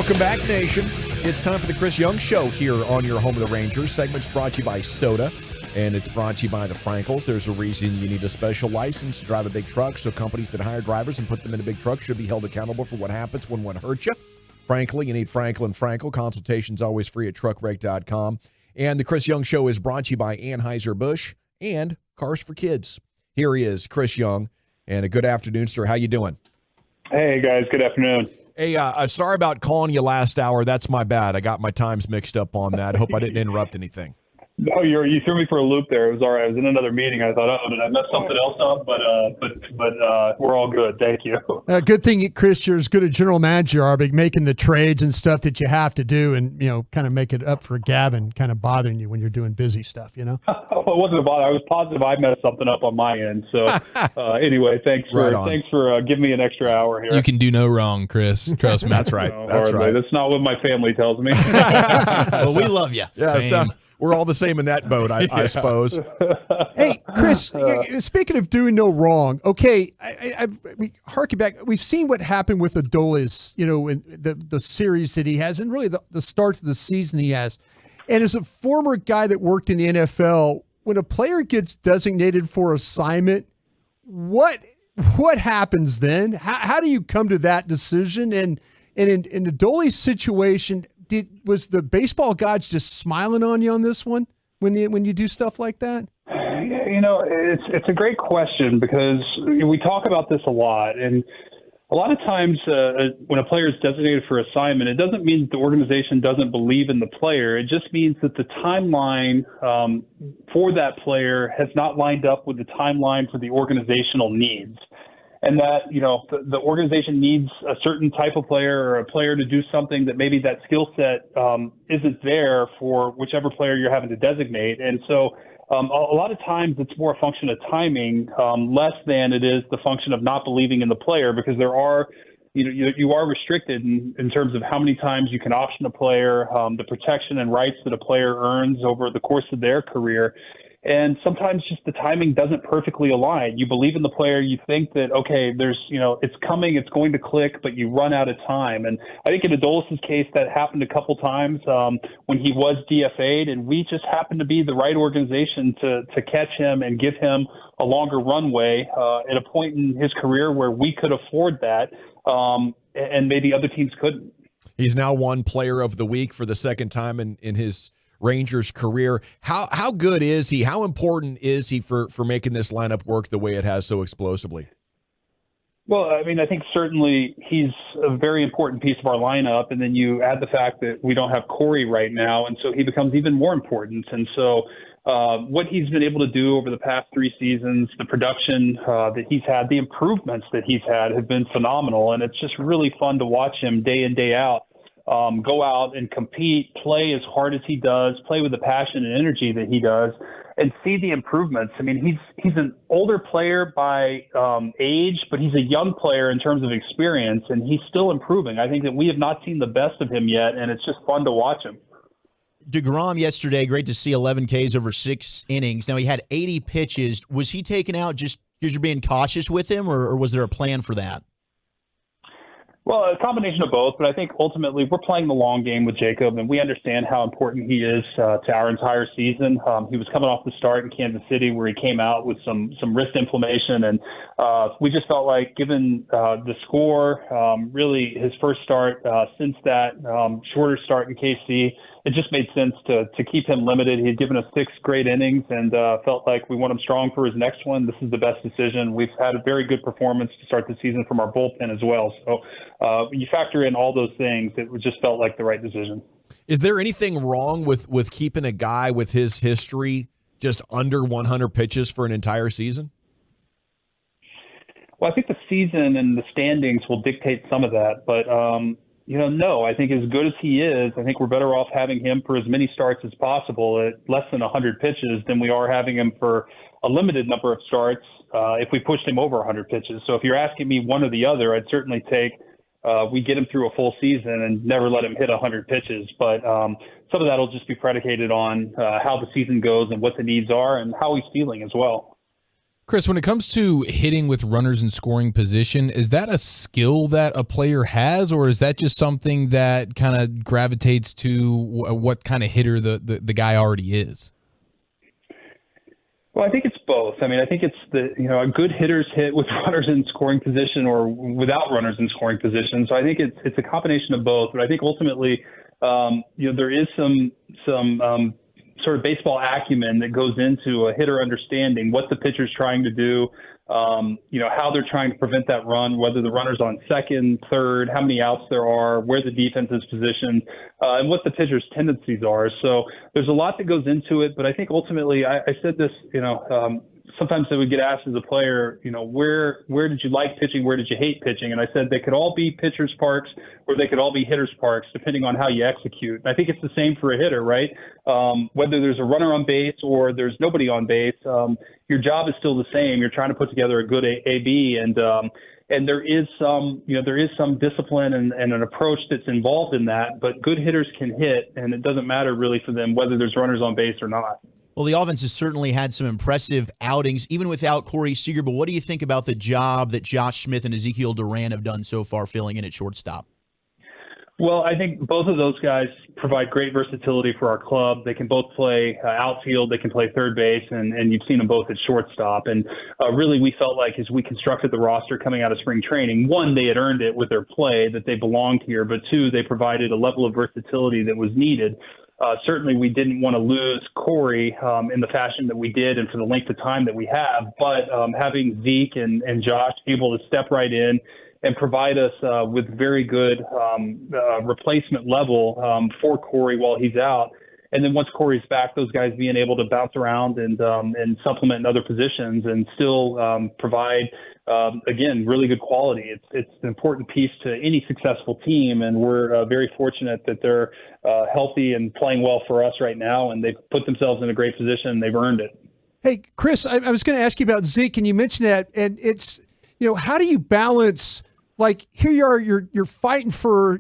Welcome back, Nation. It's time for the Chris Young Show here on your home of the Rangers. Segment's brought to you by Soda, and it's brought to you by the Frankels. There's a reason you need a special license to drive a big truck, so companies that hire drivers and put them in a big truck should be held accountable for what happens when one hurts you. Frankly, you need Franklin Frankel. Consultation's always free at truckwreck.com. And the Chris Young Show is brought to you by Anheuser-Busch and Cars for Kids. Here he is, Chris Young, and a good afternoon, sir. How you doing? Hey, guys. Good afternoon. Hey, sorry about calling you last hour. That's my bad. I got my times mixed up on that. Hope I didn't interrupt anything. No, you threw me for a loop there. It was all right. I was in another meeting. I thought, did I mess something else up? But we're all good. Thank you. Good thing, Chris, you're as good a general manager are, but making the trades and stuff that you have to do, and kind of make it up for Gavin, kind of bothering you when you're doing busy stuff. It wasn't a bother. I was positive I messed something up on my end. So anyway, thanks for giving me an extra hour here. You can do no wrong, Chris. Trust me. That's right. That's hardly. right. That's not what my family tells me. Well, we love you. Yeah, so we're all the same in that boat, I suppose. Hey, Chris, speaking of doing no wrong, okay, we harken back. We've seen what happened with Adolis, in the series that he has, and really the start of the season he has. And as a former guy that worked in the NFL, when a player gets designated for assignment, what happens then? How do you come to that decision? And in Adolis' situation, was the baseball gods just smiling on you on this one when you do stuff like that? It's a great question because we talk about this a lot, and a lot of times when a player is designated for assignment, it doesn't mean that the organization doesn't believe in the player. It just means that the timeline for that player has not lined up with the timeline for the organizational needs. And that, the organization needs a certain type of player or a player to do something that maybe that skill set isn't there for whichever player you're having to designate. And so a lot of times it's more a function of timing, less than it is the function of not believing in the player, because there are, you are restricted in terms of how many times you can option a player, the protection and rights that a player earns over the course of their career. And sometimes just the timing doesn't perfectly align. You believe in the player, you think that, okay, there's, it's coming, it's going to click, but you run out of time. And I think in Adolis' case, that happened a couple times when he was DFA'd, and we just happened to be the right organization to catch him and give him a longer runway at a point in his career where we could afford that, and maybe other teams couldn't. He's now won Player of the Week for the second time in his Rangers career. How good is he? How important is he for making this lineup work the way it has so explosively? Well, I mean, I think certainly he's a very important piece of our lineup, and then you add the fact that we don't have Corey right now, and so he becomes even more important. And so what he's been able to do over the past 3 seasons, the production that he's had, the improvements that he's had have been phenomenal, and it's just really fun to watch him day in, day out. Go out and compete, play as hard as he does, play with the passion and energy that he does, and see the improvements. I mean, he's an older player by age, but he's a young player in terms of experience, and he's still improving. I think that we have not seen the best of him yet, and it's just fun to watch him. deGrom yesterday, great to see 11 Ks over 6 innings. Now, he had 80 pitches. Was he taken out just because you're being cautious with him, or was there a plan for that? Well, a combination of both, but I think ultimately we're playing the long game with Jacob, and we understand how important he is to our entire season. He was coming off the start in Kansas City where he came out with some wrist inflammation, and we just felt like given the score, really his first start since that shorter start in KC, it just made sense to keep him limited. He had given us 6 great innings and felt like we want him strong for his next one. This is the best decision. We've had a very good performance to start the season from our bullpen as well. So when you factor in all those things, it just felt like the right decision. Is there anything wrong with keeping a guy with his history just under 100 pitches for an entire season? Well, I think the season and the standings will dictate some of that, but no, I think as good as he is, I think we're better off having him for as many starts as possible at less than 100 pitches than we are having him for a limited number of starts if we pushed him over 100 pitches. So if you're asking me one or the other, I'd certainly take we get him through a full season and never let him hit 100 pitches. But some of that will just be predicated on how the season goes and what the needs are and how he's feeling as well. Chris, when it comes to hitting with runners in scoring position, is that a skill that a player has, or is that just something that kind of gravitates to what kind of hitter the guy already is? Well, I think it's both. I mean, I think it's a good hitters hit with runners in scoring position or without runners in scoring position. So I think it's a combination of both. But I think ultimately, there is some sort of baseball acumen that goes into a hitter understanding what the pitcher's trying to do, how they're trying to prevent that run, whether the runner's on second, third, how many outs there are, where the defense is positioned, and what the pitcher's tendencies are. So there's a lot that goes into it, but I think ultimately, I said this, sometimes I would get asked as a player, where did you like pitching? Where did you hate pitching? And I said they could all be pitchers' parks or they could all be hitters' parks, depending on how you execute. And I think it's the same for a hitter, right? Whether there's a runner on base or there's nobody on base, your job is still the same. You're trying to put together a good AB, and there is some discipline and an approach that's involved in that. But good hitters can hit, and it doesn't matter really for them whether there's runners on base or not. Well, the offense has certainly had some impressive outings, even without Corey Seager. But what do you think about the job that Josh Smith and Ezekiel Duran have done so far filling in at shortstop? Well, I think both of those guys provide great versatility for our club. They can both play outfield, they can play third base, and you've seen them both at shortstop. And really, we felt like as we constructed the roster coming out of spring training, one, they had earned it with their play, that they belonged here, but two, they provided a level of versatility that was needed. Certainly, we didn't want to lose Corey in the fashion that we did and for the length of time that we have. But having Zeke and Josh able to step right in and provide us with very good replacement level for Corey while he's out. And then once Corey's back, those guys being able to bounce around and supplement in other positions and still provide, again, really good quality. It's an important piece to any successful team, and we're very fortunate that they're healthy and playing well for us right now, and they've put themselves in a great position, and they've earned it. Hey, Chris, I was going to ask you about Zeke, and you mentioned that, and it's, how do you balance, like, here you are, you're fighting for,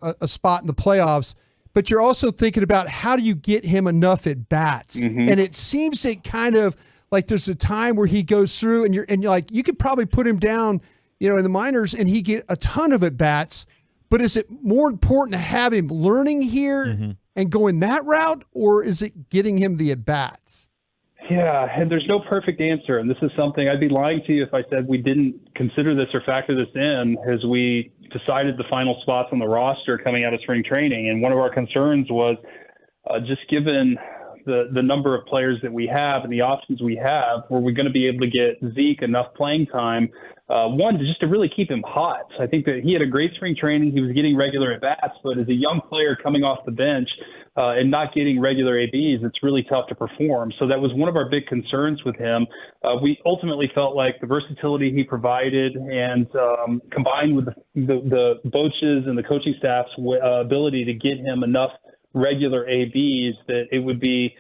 a spot in the playoffs, but you're also thinking about how do you get him enough at bats. Mm-hmm. And it seems that kind of like there's a time where he goes through and you're like, you could probably put him down, in the minors and he get a ton of at bats, but is it more important to have him learning here and going that route, or is it getting him the at bats? Yeah, and there's no perfect answer. And this is something I'd be lying to you if I said we didn't consider this or factor this in as we decided the final spots on the roster coming out of spring training. And one of our concerns was just given the number of players that we have and the options we have, were we going to be able to get Zeke enough playing time, just to really keep him hot. I think that he had a great spring training. He was getting regular at-bats, but as a young player coming off the bench and not getting regular ABs, it's really tough to perform. So that was one of our big concerns with him. We ultimately felt like the versatility he provided and combined with the coaches and the coaching staff's ability to get him enough regular ABs that it would be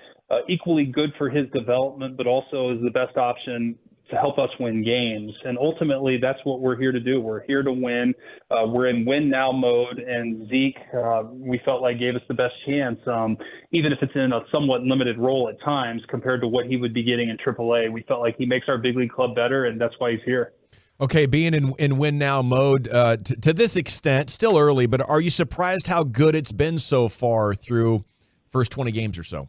equally good for his development, but also is the best option to help us win games. And ultimately, that's what we're here to do. We're here to win. We're in win now mode, and Zeke, we felt like gave us the best chance, even if it's in a somewhat limited role at times compared to what he would be getting in AAA. We felt like he makes our big league club better, and that's why he's here. Okay, being in win now mode, to this extent, still early, but are you surprised how good it's been so far through first 20 games or so?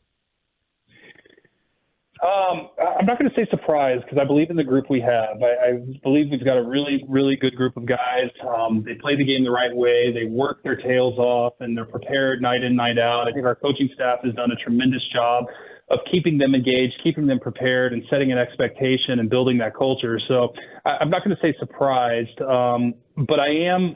I'm not going to say surprised because I believe in the group we have. I believe we've got a really, really good group of guys. They play the game the right way. They work their tails off, and they're prepared night in, night out. I think our coaching staff has done a tremendous job of keeping them engaged, keeping them prepared, and setting an expectation and building that culture. So I'm not going to say surprised, but I am.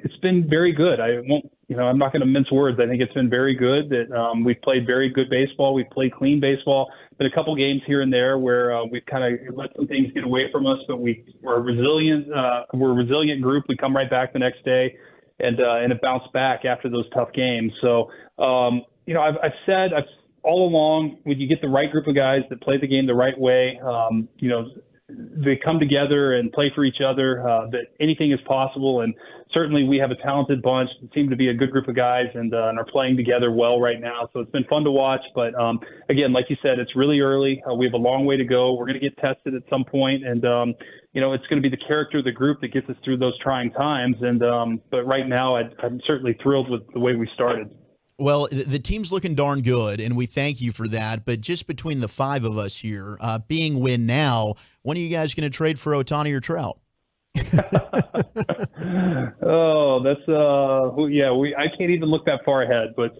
It's been very good. I'm not going to mince words. I think it's been very good that we've played very good baseball. We've played clean baseball. Been a couple games here and there where we've kind of let some things get away from us, but we're resilient. We're a resilient group. We come right back the next day and it bounced back after those tough games. So, I've said all along, when you get the right group of guys that play the game the right way, they come together and play for each other, that anything is possible. And certainly we have a talented bunch, seem to be a good group of guys, and are playing together well right now. So it's been fun to watch. But again, like you said, it's really early. We have a long way to go. We're going to get tested at some point, and it's going to be the character of the group that gets us through those trying times. And but right now, I'm certainly thrilled with the way we started. Well, the team's looking darn good, and we thank you for that. But just between the five of us here, being win now, when are you guys going to trade for Ohtani or Trout? Oh, that's I can't even look that far ahead, but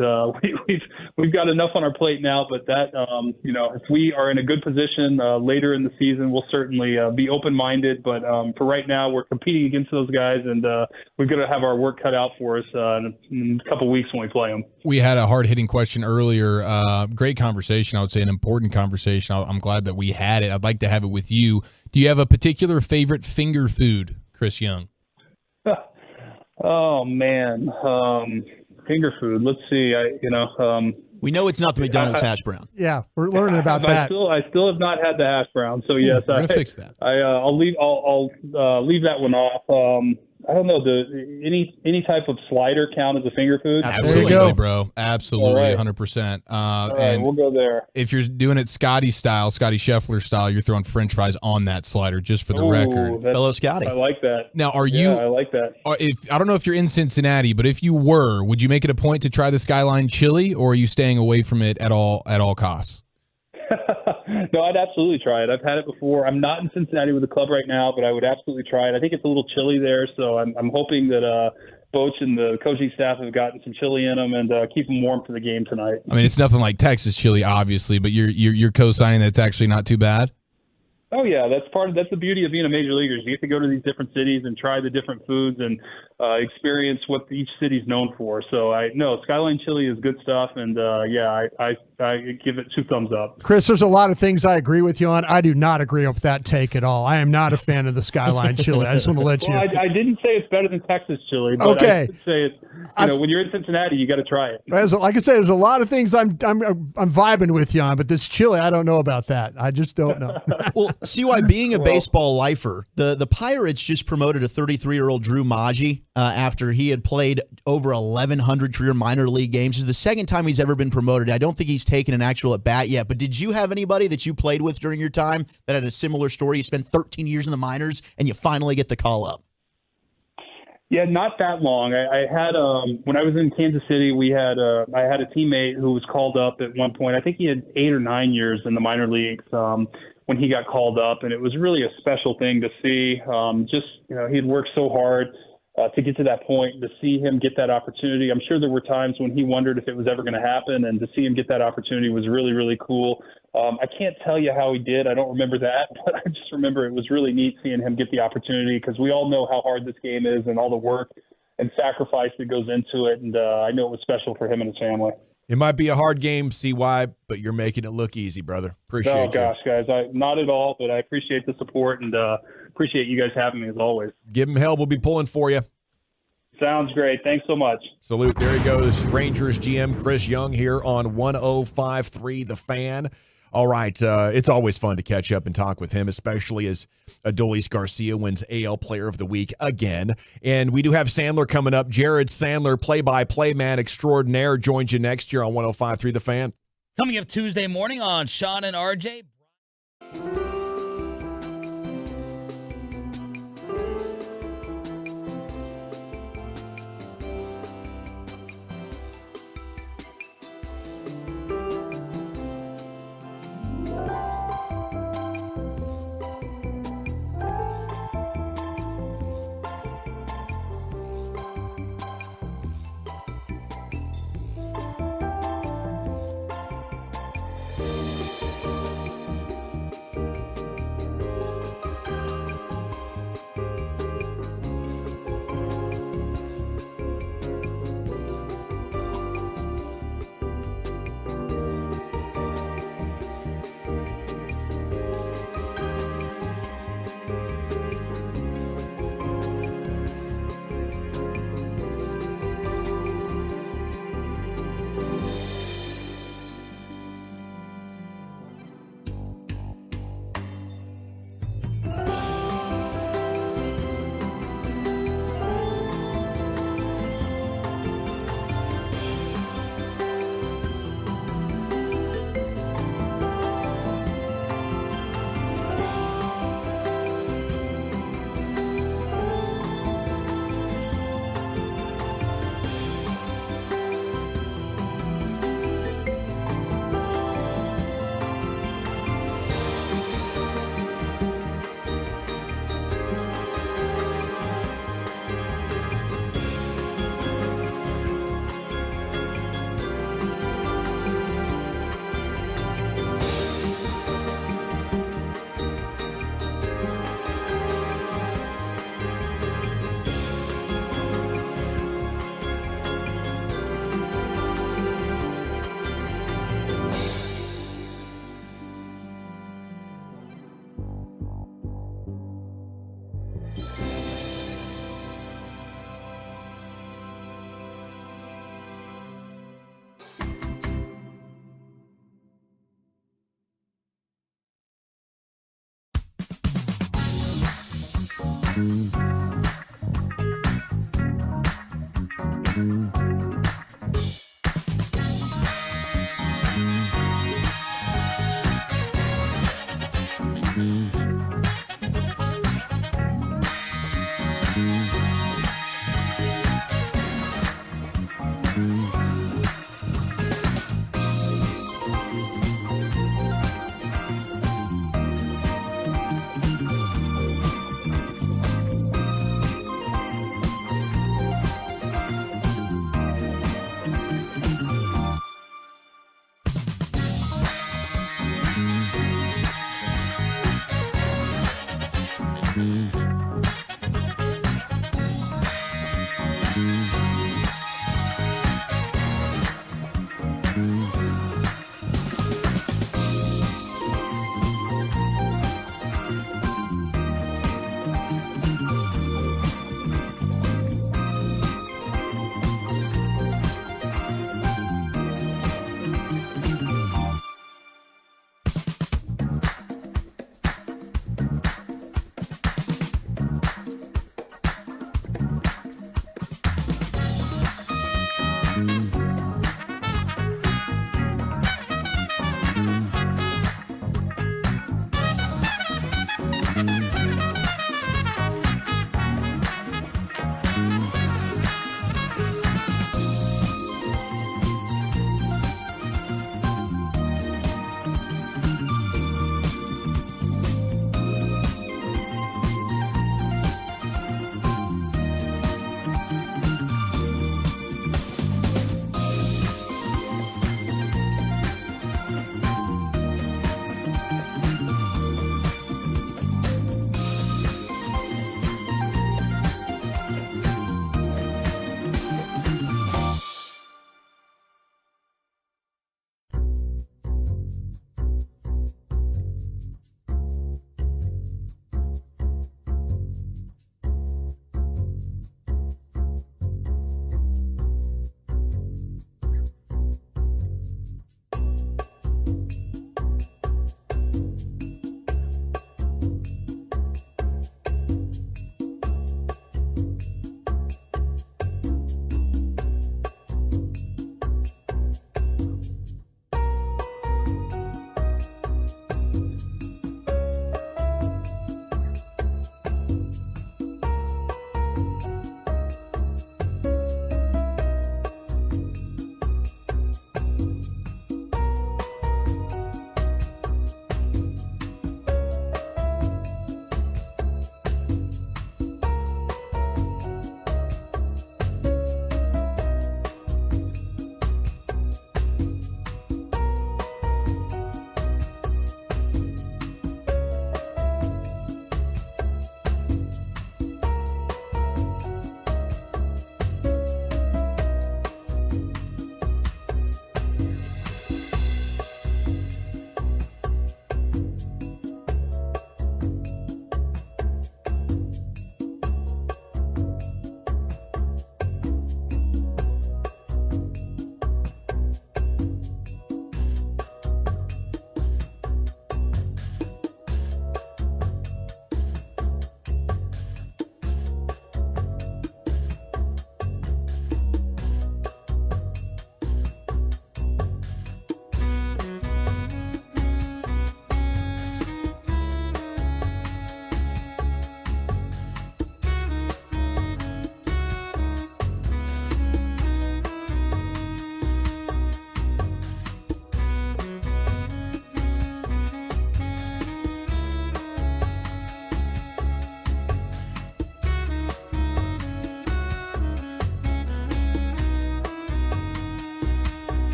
we've got enough on our plate now. But that if we are in a good position later in the season, we'll certainly be open-minded. But for right now, we're competing against those guys, and we're going to have our work cut out for us in a couple of weeks when we play them. We had a hard-hitting question earlier. Great conversation, I would say, an important conversation. I'm glad that we had it. I'd like to have it with you. Do you have a particular favorite finger food, Chris Young? Oh man, finger food. Let's see. We know it's not the McDonald's hash brown. Yeah, we're learning about that. I still have not had the hash brown. So yes, we're gonna fix that. I'll leave that one off. I don't know. Any type of slider count as a finger food? Absolutely, bro. Absolutely, All right. 100%. All right, And we'll go there. if you're doing it Scotty Scheffler style, you're throwing French fries on that slider, just for the Ooh, record. Hello, Scotty. I like that. Now, I like that. I don't know if you're in Cincinnati, but if you were, would you make it a point to try the Skyline chili, or are you staying away from it at all costs? No, I'd absolutely try it. I've had it before. I'm not in Cincinnati with the club right now, but I would absolutely try it. I think it's a little chilly there, so I'm hoping that Boach and the coaching staff have gotten some chili in them and keep them warm for the game tonight. I mean, it's nothing like Texas chili, obviously, but you're co-signing that it's actually not too bad. Oh yeah, that's the beauty of being a major leaguer. You get to go to these different cities and try the different foods and experience what each city's known for. So Skyline chili is good stuff, and I give it 2 thumbs up. Chris, there's a lot of things I agree with you on. I do not agree with that take at all. I am not a fan of the Skyline chili. I just want to let you. Well, I didn't say it's better than Texas chili, but okay. I did say it's. When you're in Cincinnati, you got to try it. Like I said, there's a lot of things I'm vibing with you on, but this chili, I don't know about that. I just don't know. Well, CY, being a baseball lifer, the Pirates just promoted a 33-year-old Drew Maggi after he had played over 1,100 career minor league games. This is the second time he's ever been promoted. I don't think he's taken an actual at-bat yet, but did you have anybody that you played with during your time that had a similar story? You spent 13 years in the minors, and you finally get the call up. Yeah, not that long. I had when I was in Kansas City, I had a teammate who was called up at one point. I think he had 8 or 9 years in the minor leagues when he got called up, and it was really a special thing to see. He had worked so hard to get to that point, to see him get that opportunity. I'm sure there were times when he wondered if it was ever going to happen, and to see him get that opportunity was really, really cool. I can't tell you how he did. I don't remember that, but I just remember it was really neat seeing him get the opportunity, because we all know how hard this game is and all the work and sacrifice that goes into it, and I know it was special for him and his family. It might be a hard game, CY, but you're making it look easy, brother. Appreciate you. Oh, gosh, guys. Not at all, but I appreciate the support and appreciate you guys having me as always. Give him hell. We'll be pulling for you. Sounds great. Thanks so much. Salute. There he goes. Rangers GM Chris Young here on 105.3 The Fan. All right. It's always fun to catch up and talk with him, especially as Adolis Garcia wins AL Player of the Week again. And we do have Sandler coming up. Jared Sandler, play-by-play man extraordinaire, joins you next year on 105.3 The Fan. Coming up Tuesday morning on Sean and RJ.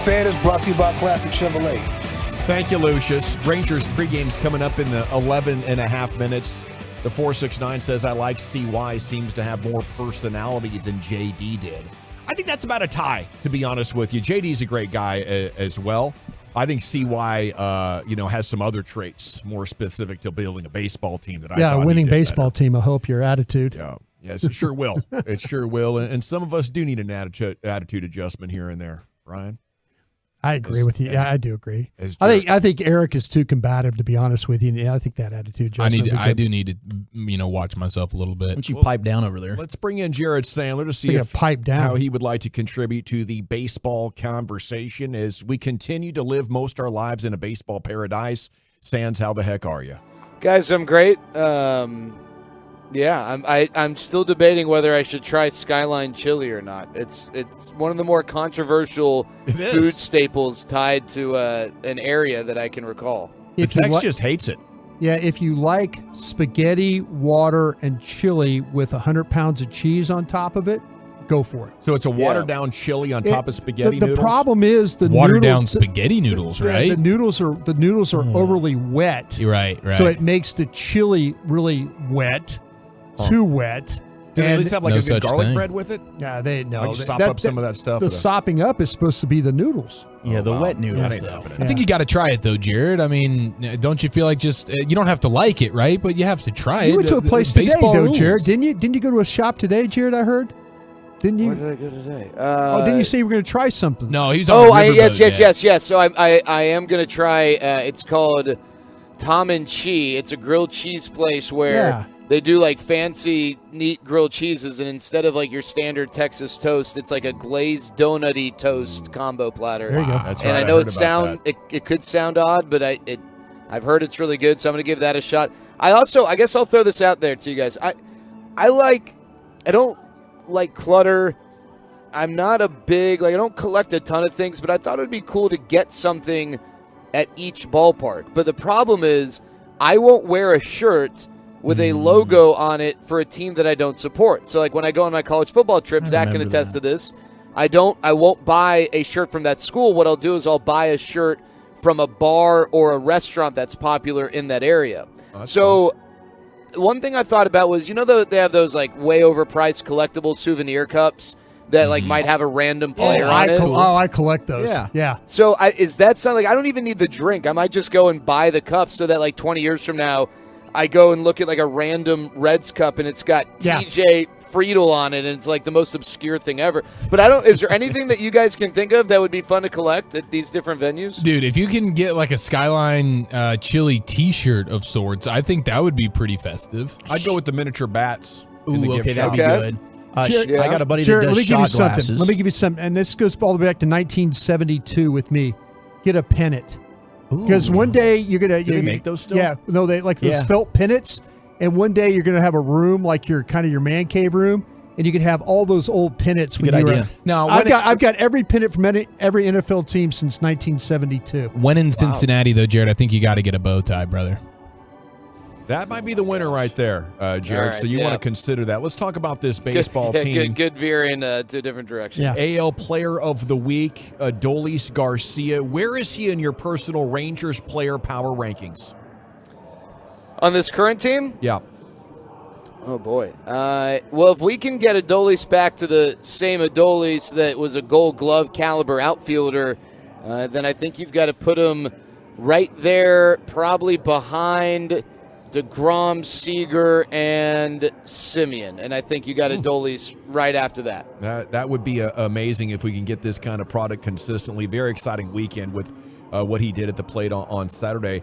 Fan is brought to you by Classic Chevrolet. Thank you, Lucius. Rangers pregame's coming up in the 11 and a half minutes. The 469 says, I like CY, seems to have more personality than JD did. I think that's about a tie, to be honest with you. JD's a great guy as well. I think CY, has some other traits more specific to building a baseball team that I thought a winning he did baseball better. team will help your attitude. Yeah. Yes, it sure will. It sure will. And some of us do need an attitude adjustment here and there, Ryan. I agree with you. Yeah, I do agree. I think Eric is too combative, to be honest with you. And yeah, I think that attitude adjustment. I do need to, watch myself a little bit. Why don't you pipe down over there? Let's bring in Jared Sandler to see how he would like to contribute to the baseball conversation as we continue to live most our lives in a baseball paradise. Sands, how the heck are you? Guys, I'm great. I'm still debating whether I should try Skyline chili or not. It's one of the more controversial food staples tied to an area that I can recall. The text just hates it. Yeah, if you like spaghetti, water, and chili with 100 pounds of cheese on top of it, go for it. So it's a watered-down chili on top of spaghetti the noodles? The problem is the watered-down spaghetti noodles, right? The noodles are overly wet. You're right. So it makes the chili really wet. Too wet. Do they at least have like a good garlic bread with it? Yeah, they know. Like sop up some of that stuff. The sopping up is supposed to be the noodles. Yeah, the wet noodles. I think you got to try it though, Jared. I mean, don't you feel like you don't have to like it, right? But you have to try it. You went to a place today, Baseball though, rules. Jared. Didn't you? Didn't you go to a shop today, Jared? I heard. Didn't you? Where did I go today? Didn't you say you were going to try something? No, he was on the riverboat, yes. So I am going to try. It's called Tom and Chi. It's a grilled cheese place where they do like fancy, neat grilled cheeses, and instead of like your standard Texas toast, it's like a glazed donutty toast combo platter. There you go. That's and right. I know it could sound odd, but I've heard it's really good, so I'm going to give that a shot. I guess I'll throw this out there to you guys. I don't like clutter. I'm not a big, I don't collect a ton of things, but I thought it would be cool to get something at each ballpark. But the problem is I won't wear a shirt with a logo on it for a team that I don't support. So like when I go on my college football trip, Zach can attest to this. I won't buy a shirt from that school. What I'll do is I'll buy a shirt from a bar or a restaurant that's popular in that area. So one thing I thought about was, they have those like way overpriced collectible souvenir cups that like might have a random player on it. I collect those. Yeah. So is that something, I don't even need the drink. I might just go and buy the cup so that like 20 years from now, I go and look at like a random Reds cup and it's got TJ Friedel on it and it's like the most obscure thing ever. But is there anything that you guys can think of that would be fun to collect at these different venues? Dude, if you can get like a Skyline chili t-shirt of sorts, I think that would be pretty festive. I'd go with the miniature bats. Ooh, okay, that'd be good. I got a buddy that does shot glasses. Let me give you something, and this goes all the way back to 1972 with me. Get a pennant. Because one day you're gonna. Do they make those still? Yeah, no, they like those felt pennants, and one day you're gonna have a room like your man cave room, and you can have all those old pennants. Good idea. Now I've got every pennant from every NFL team since 1972. When in Cincinnati, though, Jared, I think you got to get a bow tie, brother. That might be the winner right there, Jared. Right, so you want to consider that. Let's talk about this baseball team. Good veering to a different direction. Yeah. AL Player of the Week, Adolis Garcia. Where is he in your personal Rangers player power rankings? On this current team? Yeah. Oh, boy. Well, if we can get Adolis back to the same Adolis that was a Gold Glove caliber outfielder, then I think you've got to put him right there, probably behind deGrom, Seager, and Simeon. And I think you got Adolis right after that. That would be amazing if we can get this kind of product consistently. Very exciting weekend with what he did at the plate on Saturday.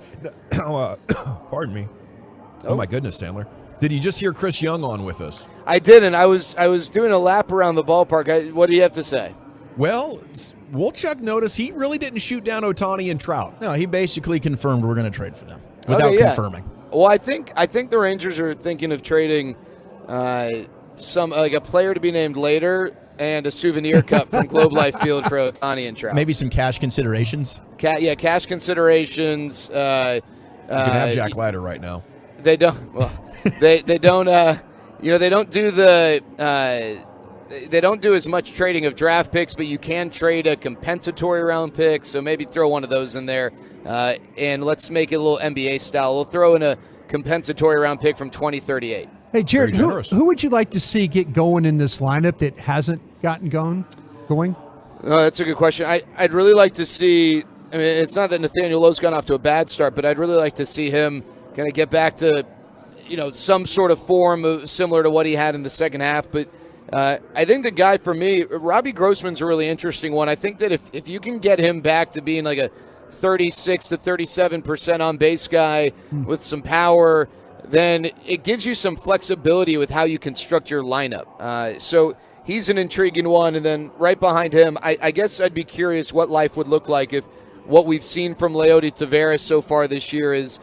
Pardon me. Oh, my goodness, Sandler. Did you just hear Chris Young on with us? I didn't. I was doing a lap around the ballpark. What do you have to say? Well, Wolchuk noticed he really didn't shoot down Ohtani and Trout. No, he basically confirmed we're going to trade for them without confirming. Well, I think the Rangers are thinking of trading some like a player to be named later and a souvenir cup from Globe Life Field for Ohtani and Trout. Maybe some cash considerations. Cash considerations. You can have Jack Leiter right now. They don't. Well, they don't. They don't do the they don't do as much trading of draft picks, but you can trade a compensatory round pick. So maybe throw one of those in there, and let's make it a little NBA style. We'll throw in a compensatory round pick from 2038. Hey, Jared, who would you like to see get going in this lineup that hasn't gotten going? That's a good question. I'd really like to see. I mean, it's not that Nathaniel Lowe's gone off to a bad start, but I'd really like to see him kind of get back to, some sort of form similar to what he had in the second half. But I think the guy for me, Robbie Grossman's a really interesting one. I think that if you can get him back to being like a 36 to 37% on base guy with some power, then it gives you some flexibility with how you construct your lineup. So he's an intriguing one. And then right behind him, I guess I'd be curious what life would look like if what we've seen from Leody Taveras so far this year is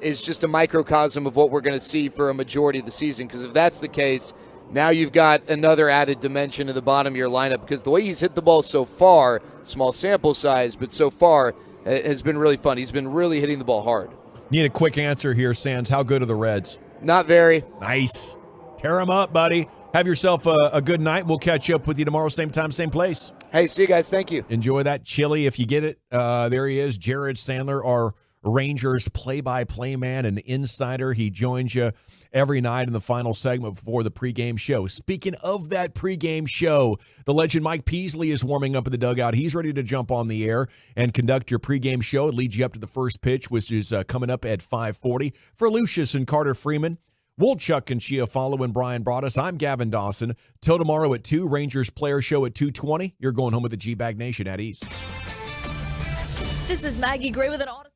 just a microcosm of what we're going to see for a majority of the season. Because if that's the case, now you've got another added dimension at the bottom of your lineup. Because the way he's hit the ball so far, small sample size, but so far has been really fun. He's been really hitting the ball hard. Need a quick answer here, Sands. How good are the Reds? Not very. Nice. Tear them up, buddy. Have yourself a good night. We'll catch up with you tomorrow, same time, same place. Hey, see you guys. Thank you. Enjoy that chili if you get it. There he is, Jared Sandler, our Rangers play-by-play man and insider. He joins you every night in the final segment before the pregame show. Speaking of that pregame show, the legend Mike Peasley is warming up in the dugout. He's ready to jump on the air and conduct your pregame show. It leads you up to the first pitch, which is coming up at 5:40. For Lucius and Carter Freeman, Wolchuk and Chiafalo and Brian Broaddus, I'm Gavin Dawson. Till tomorrow at 2, Rangers Player Show at 2:20. You're going home with the G-Bag Nation at East. This is Maggie Gray with an auto.